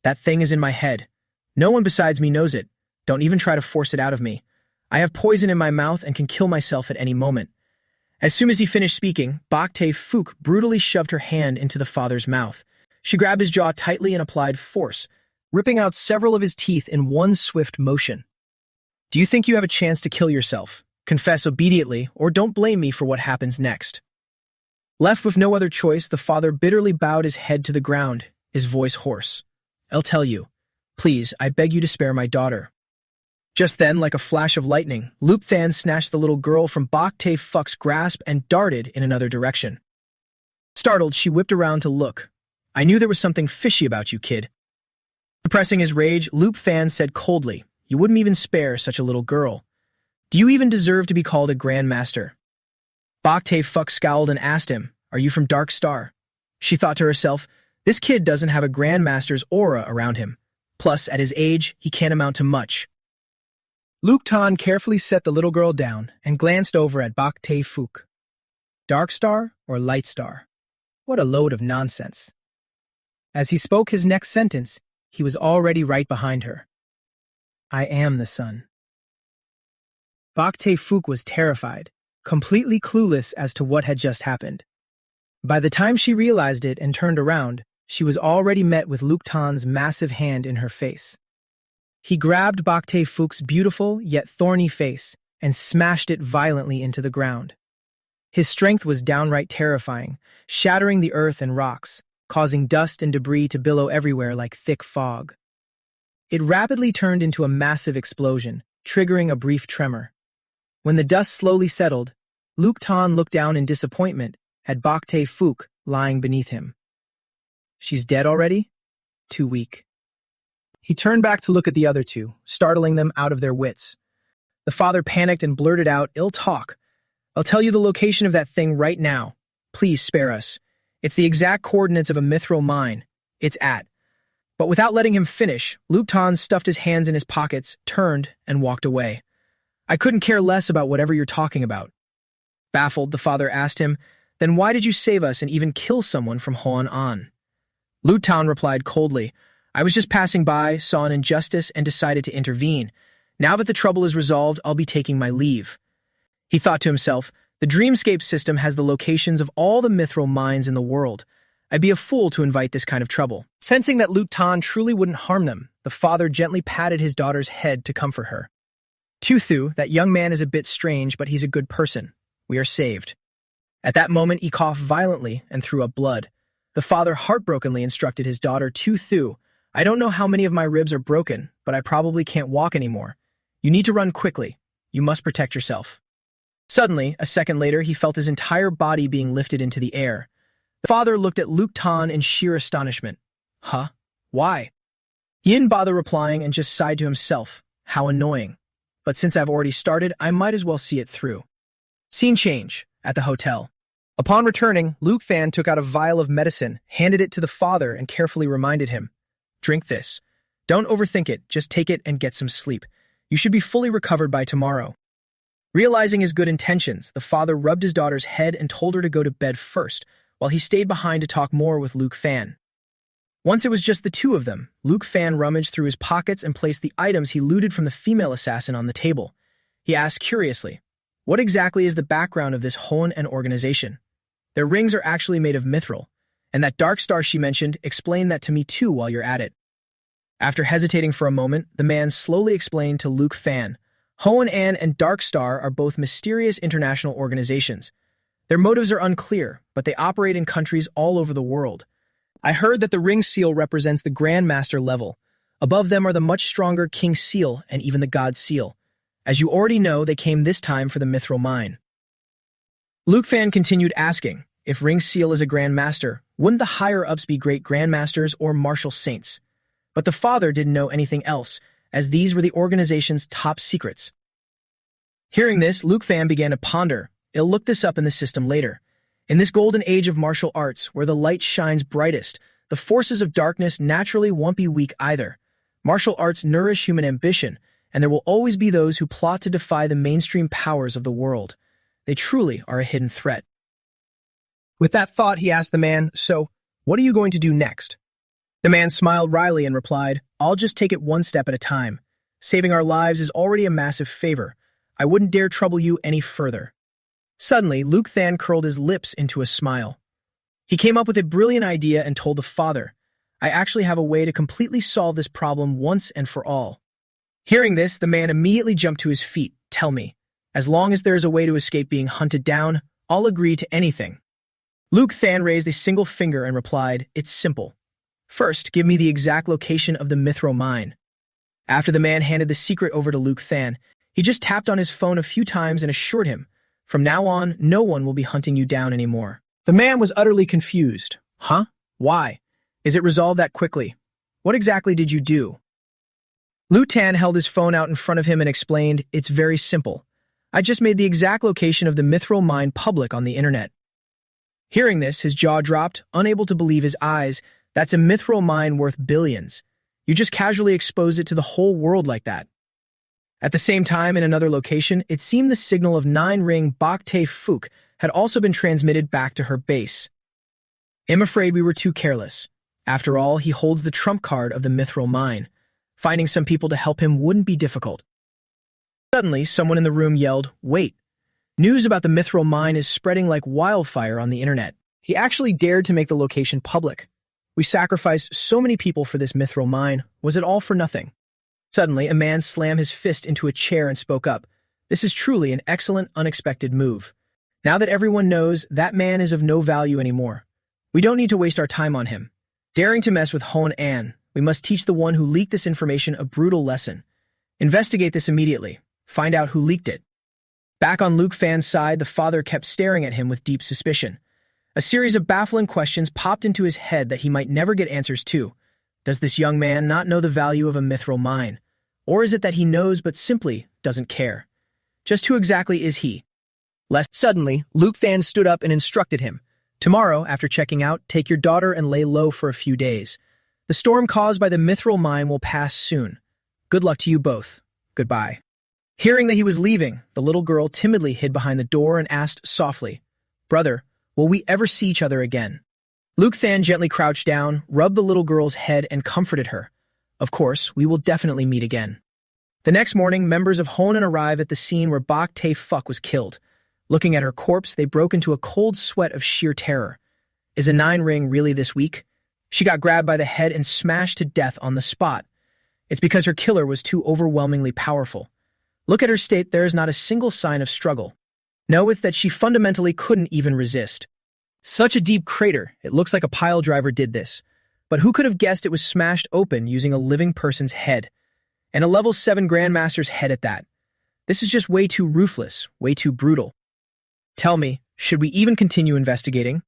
That thing is in my head. No one besides me knows it. Don't even try to force it out of me. I have poison in my mouth and can kill myself at any moment. As soon as he finished speaking, Bak Tae-fook brutally shoved her hand into the father's mouth. She grabbed his jaw tightly and applied force, ripping out several of his teeth in one swift motion. Do you think you have a chance to kill yourself? Confess obediently, or don't blame me for what happens next. Left with no other choice, the father bitterly bowed his head to the ground, his voice hoarse. I'll tell you. Please, I beg you to spare my daughter. Just then, like a flash of lightning, Luke Than snatched the little girl from Bak Tae-fook's grasp and darted in another direction. Startled, she whipped around to look. I knew there was something fishy about you, kid. Suppressing his rage, Luke Than said coldly, You wouldn't even spare such a little girl. Do you even deserve to be called a grandmaster? Bak Tae-fook scowled and asked him, Are you from Dark Star? She thought to herself, This kid doesn't have a grandmaster's aura around him. Plus, at his age, he can't amount to much. Luke Tan carefully set the little girl down and glanced over at Bak Tae-fook. Dark Star or Light Star? What a load of nonsense. As he spoke his next sentence, he was already right behind her. I am the sun. Bak Tae-fook was terrified, completely clueless as to what had just happened. By the time she realized it and turned around, she was already met with Luke Tan's massive hand in her face. He grabbed Bak Tae-fook's beautiful yet thorny face and smashed it violently into the ground. His strength was downright terrifying, shattering the earth and rocks, causing dust and debris to billow everywhere like thick fog. It rapidly turned into a massive explosion, triggering a brief tremor. When the dust slowly settled, Luke Tan looked down in disappointment at Bak Tae-fook lying beneath him. She's dead already? Too weak. He turned back to look at the other two, startling them out of their wits. The father panicked and blurted out, Ill talk. I'll tell you the location of that thing right now. Please spare us. It's the exact coordinates of a mithril mine. It's at. But without letting him finish, Luke Tan stuffed his hands in his pockets, turned, and walked away. I couldn't care less about whatever you're talking about. Baffled, the father asked him, Then why did you save us and even kill someone from Hoan An? Luke Tan replied coldly, I was just passing by, saw an injustice, and decided to intervene. Now that the trouble is resolved, I'll be taking my leave. He thought to himself, the Dreamscape system has the locations of all the mithril mines in the world. I'd be a fool to invite this kind of trouble. Sensing that Luke Tan truly wouldn't harm them, the father gently patted his daughter's head to comfort her. Tuthu, that young man is a bit strange, but he's a good person. We are saved. At that moment, he coughed violently and threw up blood. The father heartbrokenly instructed his daughter, Tuthu, I don't know how many of my ribs are broken, but I probably can't walk anymore. You need to run quickly. You must protect yourself. Suddenly, a second later, he felt his entire body being lifted into the air. The father looked at Luke Tan in sheer astonishment. Huh? Why? He didn't bother replying and just sighed to himself. How annoying. But since I've already started, I might as well see it through. Scene change. At the hotel. Upon returning, Luke Than took out a vial of medicine, handed it to the father, and carefully reminded him, Drink this. Don't overthink it, just take it and get some sleep. You should be fully recovered by tomorrow. Realizing his good intentions, the father rubbed his daughter's head and told her to go to bed first, while he stayed behind to talk more with Luke Than. Once it was just the two of them, Luke Than rummaged through his pockets and placed the items he looted from the female assassin on the table. He asked curiously, What exactly is the background of this Hoan An organization? Their rings are actually made of mithril, and that dark star she mentioned, explain that to me too while you're at it. After hesitating for a moment, the man slowly explained to Luke Than, Hoan An and Dark Star are both mysterious international organizations. Their motives are unclear, but they operate in countries all over the world. I heard that the ring seal represents the Grandmaster level. Above them are the much stronger King Seal and even the God Seal. As you already know, they came this time for the mithril mine. Luke Than continued asking, if Ring Seal is a Grandmaster, wouldn't the higher-ups be great Grandmasters or martial saints? But the father didn't know anything else, as these were the organization's top secrets. Hearing this, Luke Than began to ponder. He'll look this up in the system later. In this golden age of martial arts, where the light shines brightest, the forces of darkness naturally won't be weak either. Martial arts nourish human ambition, and there will always be those who plot to defy the mainstream powers of the world. They truly are a hidden threat. With that thought, he asked the man, "So, what are you going to do next?" The man smiled wryly and replied, "I'll just take it one step at a time. Saving our lives is already a massive favor. I wouldn't dare trouble you any further." Suddenly, Luke Than curled his lips into a smile. He came up with a brilliant idea and told the father, "I actually have a way to completely solve this problem once and for all." Hearing this, the man immediately jumped to his feet. "Tell me, as long as there is a way to escape being hunted down, I'll agree to anything." Luke Than raised a single finger and replied, "It's simple. First, give me the exact location of the Mithril mine." After the man handed the secret over to Luke Than, he just tapped on his phone a few times and assured him, "From now on, no one will be hunting you down anymore." The man was utterly confused. "Huh? Why? Is it resolved that quickly? What exactly did you do?" Luke Than held his phone out in front of him and explained, "It's very simple. I just made the exact location of the Mithril mine public on the internet." Hearing this, his jaw dropped, unable to believe his eyes. That's a Mithril mine worth billions. You just casually exposed it to the whole world like that. At the same time, in another location, it seemed the signal of 9-ring Bak Te Fook had also been transmitted back to her base. "I'm afraid we were too careless. After all, he holds the trump card of the Mithril mine. Finding some people to help him wouldn't be difficult." Suddenly, someone in the room yelled, "Wait! News about the Mithril mine is spreading like wildfire on the internet. He actually dared to make the location public. We sacrificed so many people for this Mithril mine. Was it all for nothing?" Suddenly, a man slammed his fist into a chair and spoke up. "This is truly an excellent, unexpected move. Now that everyone knows, that man is of no value anymore. We don't need to waste our time on him. Daring to mess with Hon An, we must teach the one who leaked this information a brutal lesson. Investigate this immediately. Find out who leaked it." Back on Luke Than's side, the father kept staring at him with deep suspicion. A series of baffling questions popped into his head that he might never get answers to. Does this young man not know the value of a Mithril mine? Or is it that he knows but simply doesn't care? Just who exactly is he? Suddenly, Luke Than stood up and instructed him, "Tomorrow, after checking out, take your daughter and lay low for a few days. The storm caused by the Mithril mine will pass soon. Good luck to you both. Goodbye." Hearing that he was leaving, the little girl timidly hid behind the door and asked softly, "Brother, will we ever see each other again?" Luke Than gently crouched down, rubbed the little girl's head, and comforted her. "Of course, we will definitely meet again." The next morning, members of Honan arrived at the scene where Bak Te Fook was killed. Looking at her corpse, they broke into a cold sweat of sheer terror. Is a 9-ring really this weak? She got grabbed by the head and smashed to death on the spot. It's because her killer was too overwhelmingly powerful. Look at her state, there is not a single sign of struggle. No, it's that she fundamentally couldn't even resist. Such a deep crater, it looks like a pile driver did this. But who could have guessed it was smashed open using a living person's head? And a level 7 Grandmaster's head at that. This is just way too ruthless, way too brutal. Tell me, should we even continue investigating?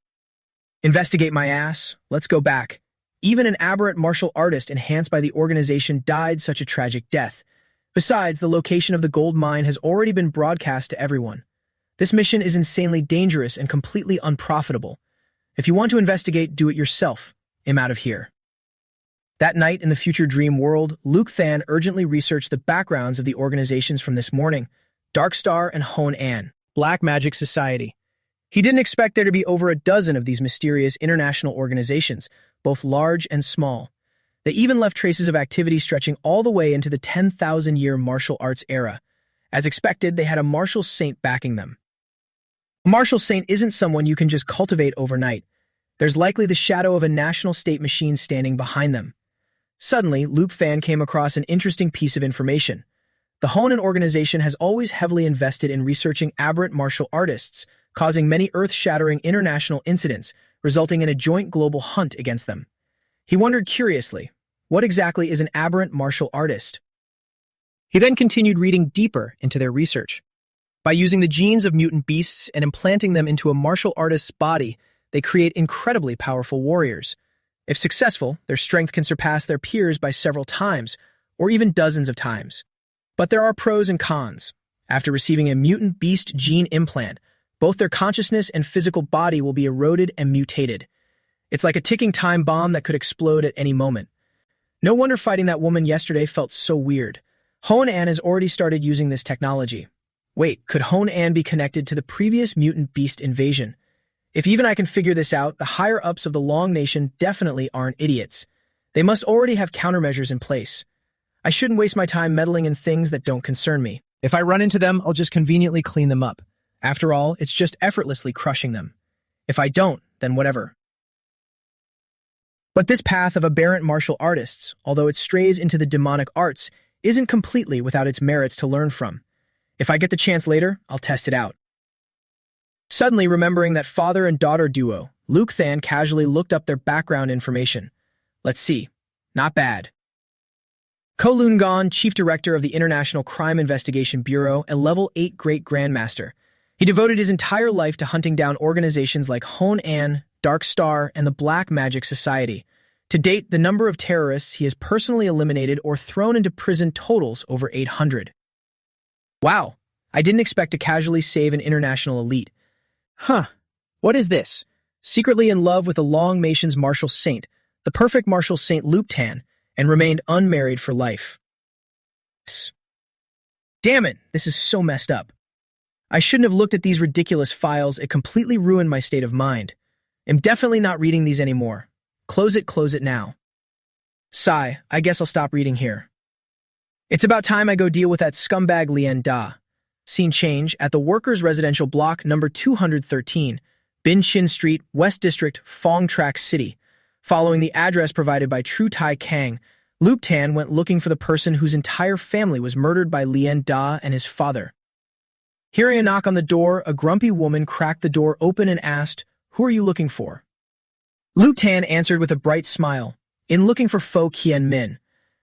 Investigate my ass. Let's go back. Even an aberrant martial artist enhanced by the organization died such a tragic death. Besides, the location of the gold mine has already been broadcast to everyone. This mission is insanely dangerous and completely unprofitable. If you want to investigate, do it yourself. I'm out of here. That night in the future dream world, Luke Than urgently researched the backgrounds of the organizations from this morning, Dark Star and Hon An, Black Magic Society. He didn't expect there to be over a dozen of these mysterious international organizations, both large and small. They even left traces of activity stretching all the way into the 10,000-year martial arts era. As expected, they had a martial saint backing them. A martial saint isn't someone you can just cultivate overnight. There's likely the shadow of a national state machine standing behind them. Suddenly, Luke Than came across an interesting piece of information. The Honan organization has always heavily invested in researching aberrant martial artists, causing many earth-shattering international incidents, resulting in a joint global hunt against them. He wondered curiously, what exactly is an aberrant martial artist? He then continued reading deeper into their research. By using the genes of mutant beasts and implanting them into a martial artist's body, they create incredibly powerful warriors. If successful, their strength can surpass their peers by several times, or even dozens of times. But there are pros and cons. After receiving a mutant beast gene implant, both their consciousness and physical body will be eroded and mutated. It's like a ticking time bomb that could explode at any moment. No wonder fighting that woman yesterday felt so weird. Hone-An has already started using this technology. Wait, could Hone-An be connected to the previous mutant beast invasion? If even I can figure this out, the higher-ups of the Long Nation definitely aren't idiots. They must already have countermeasures in place. I shouldn't waste my time meddling in things that don't concern me. If I run into them, I'll just conveniently clean them up. After all, it's just effortlessly crushing them. If I don't, then whatever. But this path of aberrant martial artists, although it strays into the demonic arts, isn't completely without its merits to learn from. If I get the chance later, I'll test it out. Suddenly remembering that father and daughter duo, Luke Than casually looked up their background information. Let's see. Not bad. Ko Lun-gon, Chief Director of the International Crime Investigation Bureau, a Level 8 Great Grandmaster. He devoted his entire life to hunting down organizations like Hone-An, Dark Star, and the Black Magic Society. To date, the number of terrorists he has personally eliminated or thrown into prison totals over 800. Wow, I didn't expect to casually save an international elite. Huh. What is this? Secretly in love with the Long Nation's martial saint, the perfect martial saint Luke Tan, and remained unmarried for life. Damn it, this is so messed up. I shouldn't have looked at these ridiculous files. It completely ruined my state of mind. I'm definitely not reading these anymore. Close it now. Sigh, I guess I'll stop reading here. It's about time I go deal with that scumbag Lien Da. Scene change at the Workers' Residential Block number 213, Bin Chin Street, West District, Phong Track City. Following the address provided by Tru Tai Kang, Luke Tan went looking for the person whose entire family was murdered by Lien Da and his father. Hearing a knock on the door, a grumpy woman cracked the door open and asked, "Who are you looking for?" Luke Tan answered with a bright smile, "In looking for Fo Kien Min."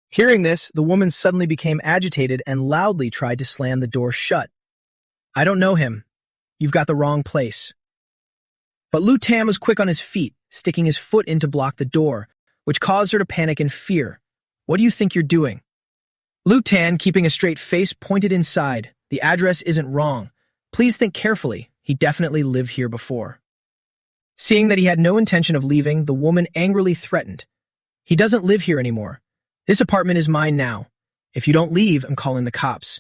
Hearing this, the woman suddenly became agitated and loudly tried to slam the door shut. "I don't know him. You've got the wrong place." But Luke Tan was quick on his feet, sticking his foot in to block the door, which caused her to panic in fear. "What do you think you're doing?" Luke Tan, keeping a straight face, pointed inside. "The address isn't wrong. Please think carefully. He definitely lived here before." Seeing that he had no intention of leaving, the woman angrily threatened. "He doesn't live here anymore. This apartment is mine now. If you don't leave, I'm calling the cops."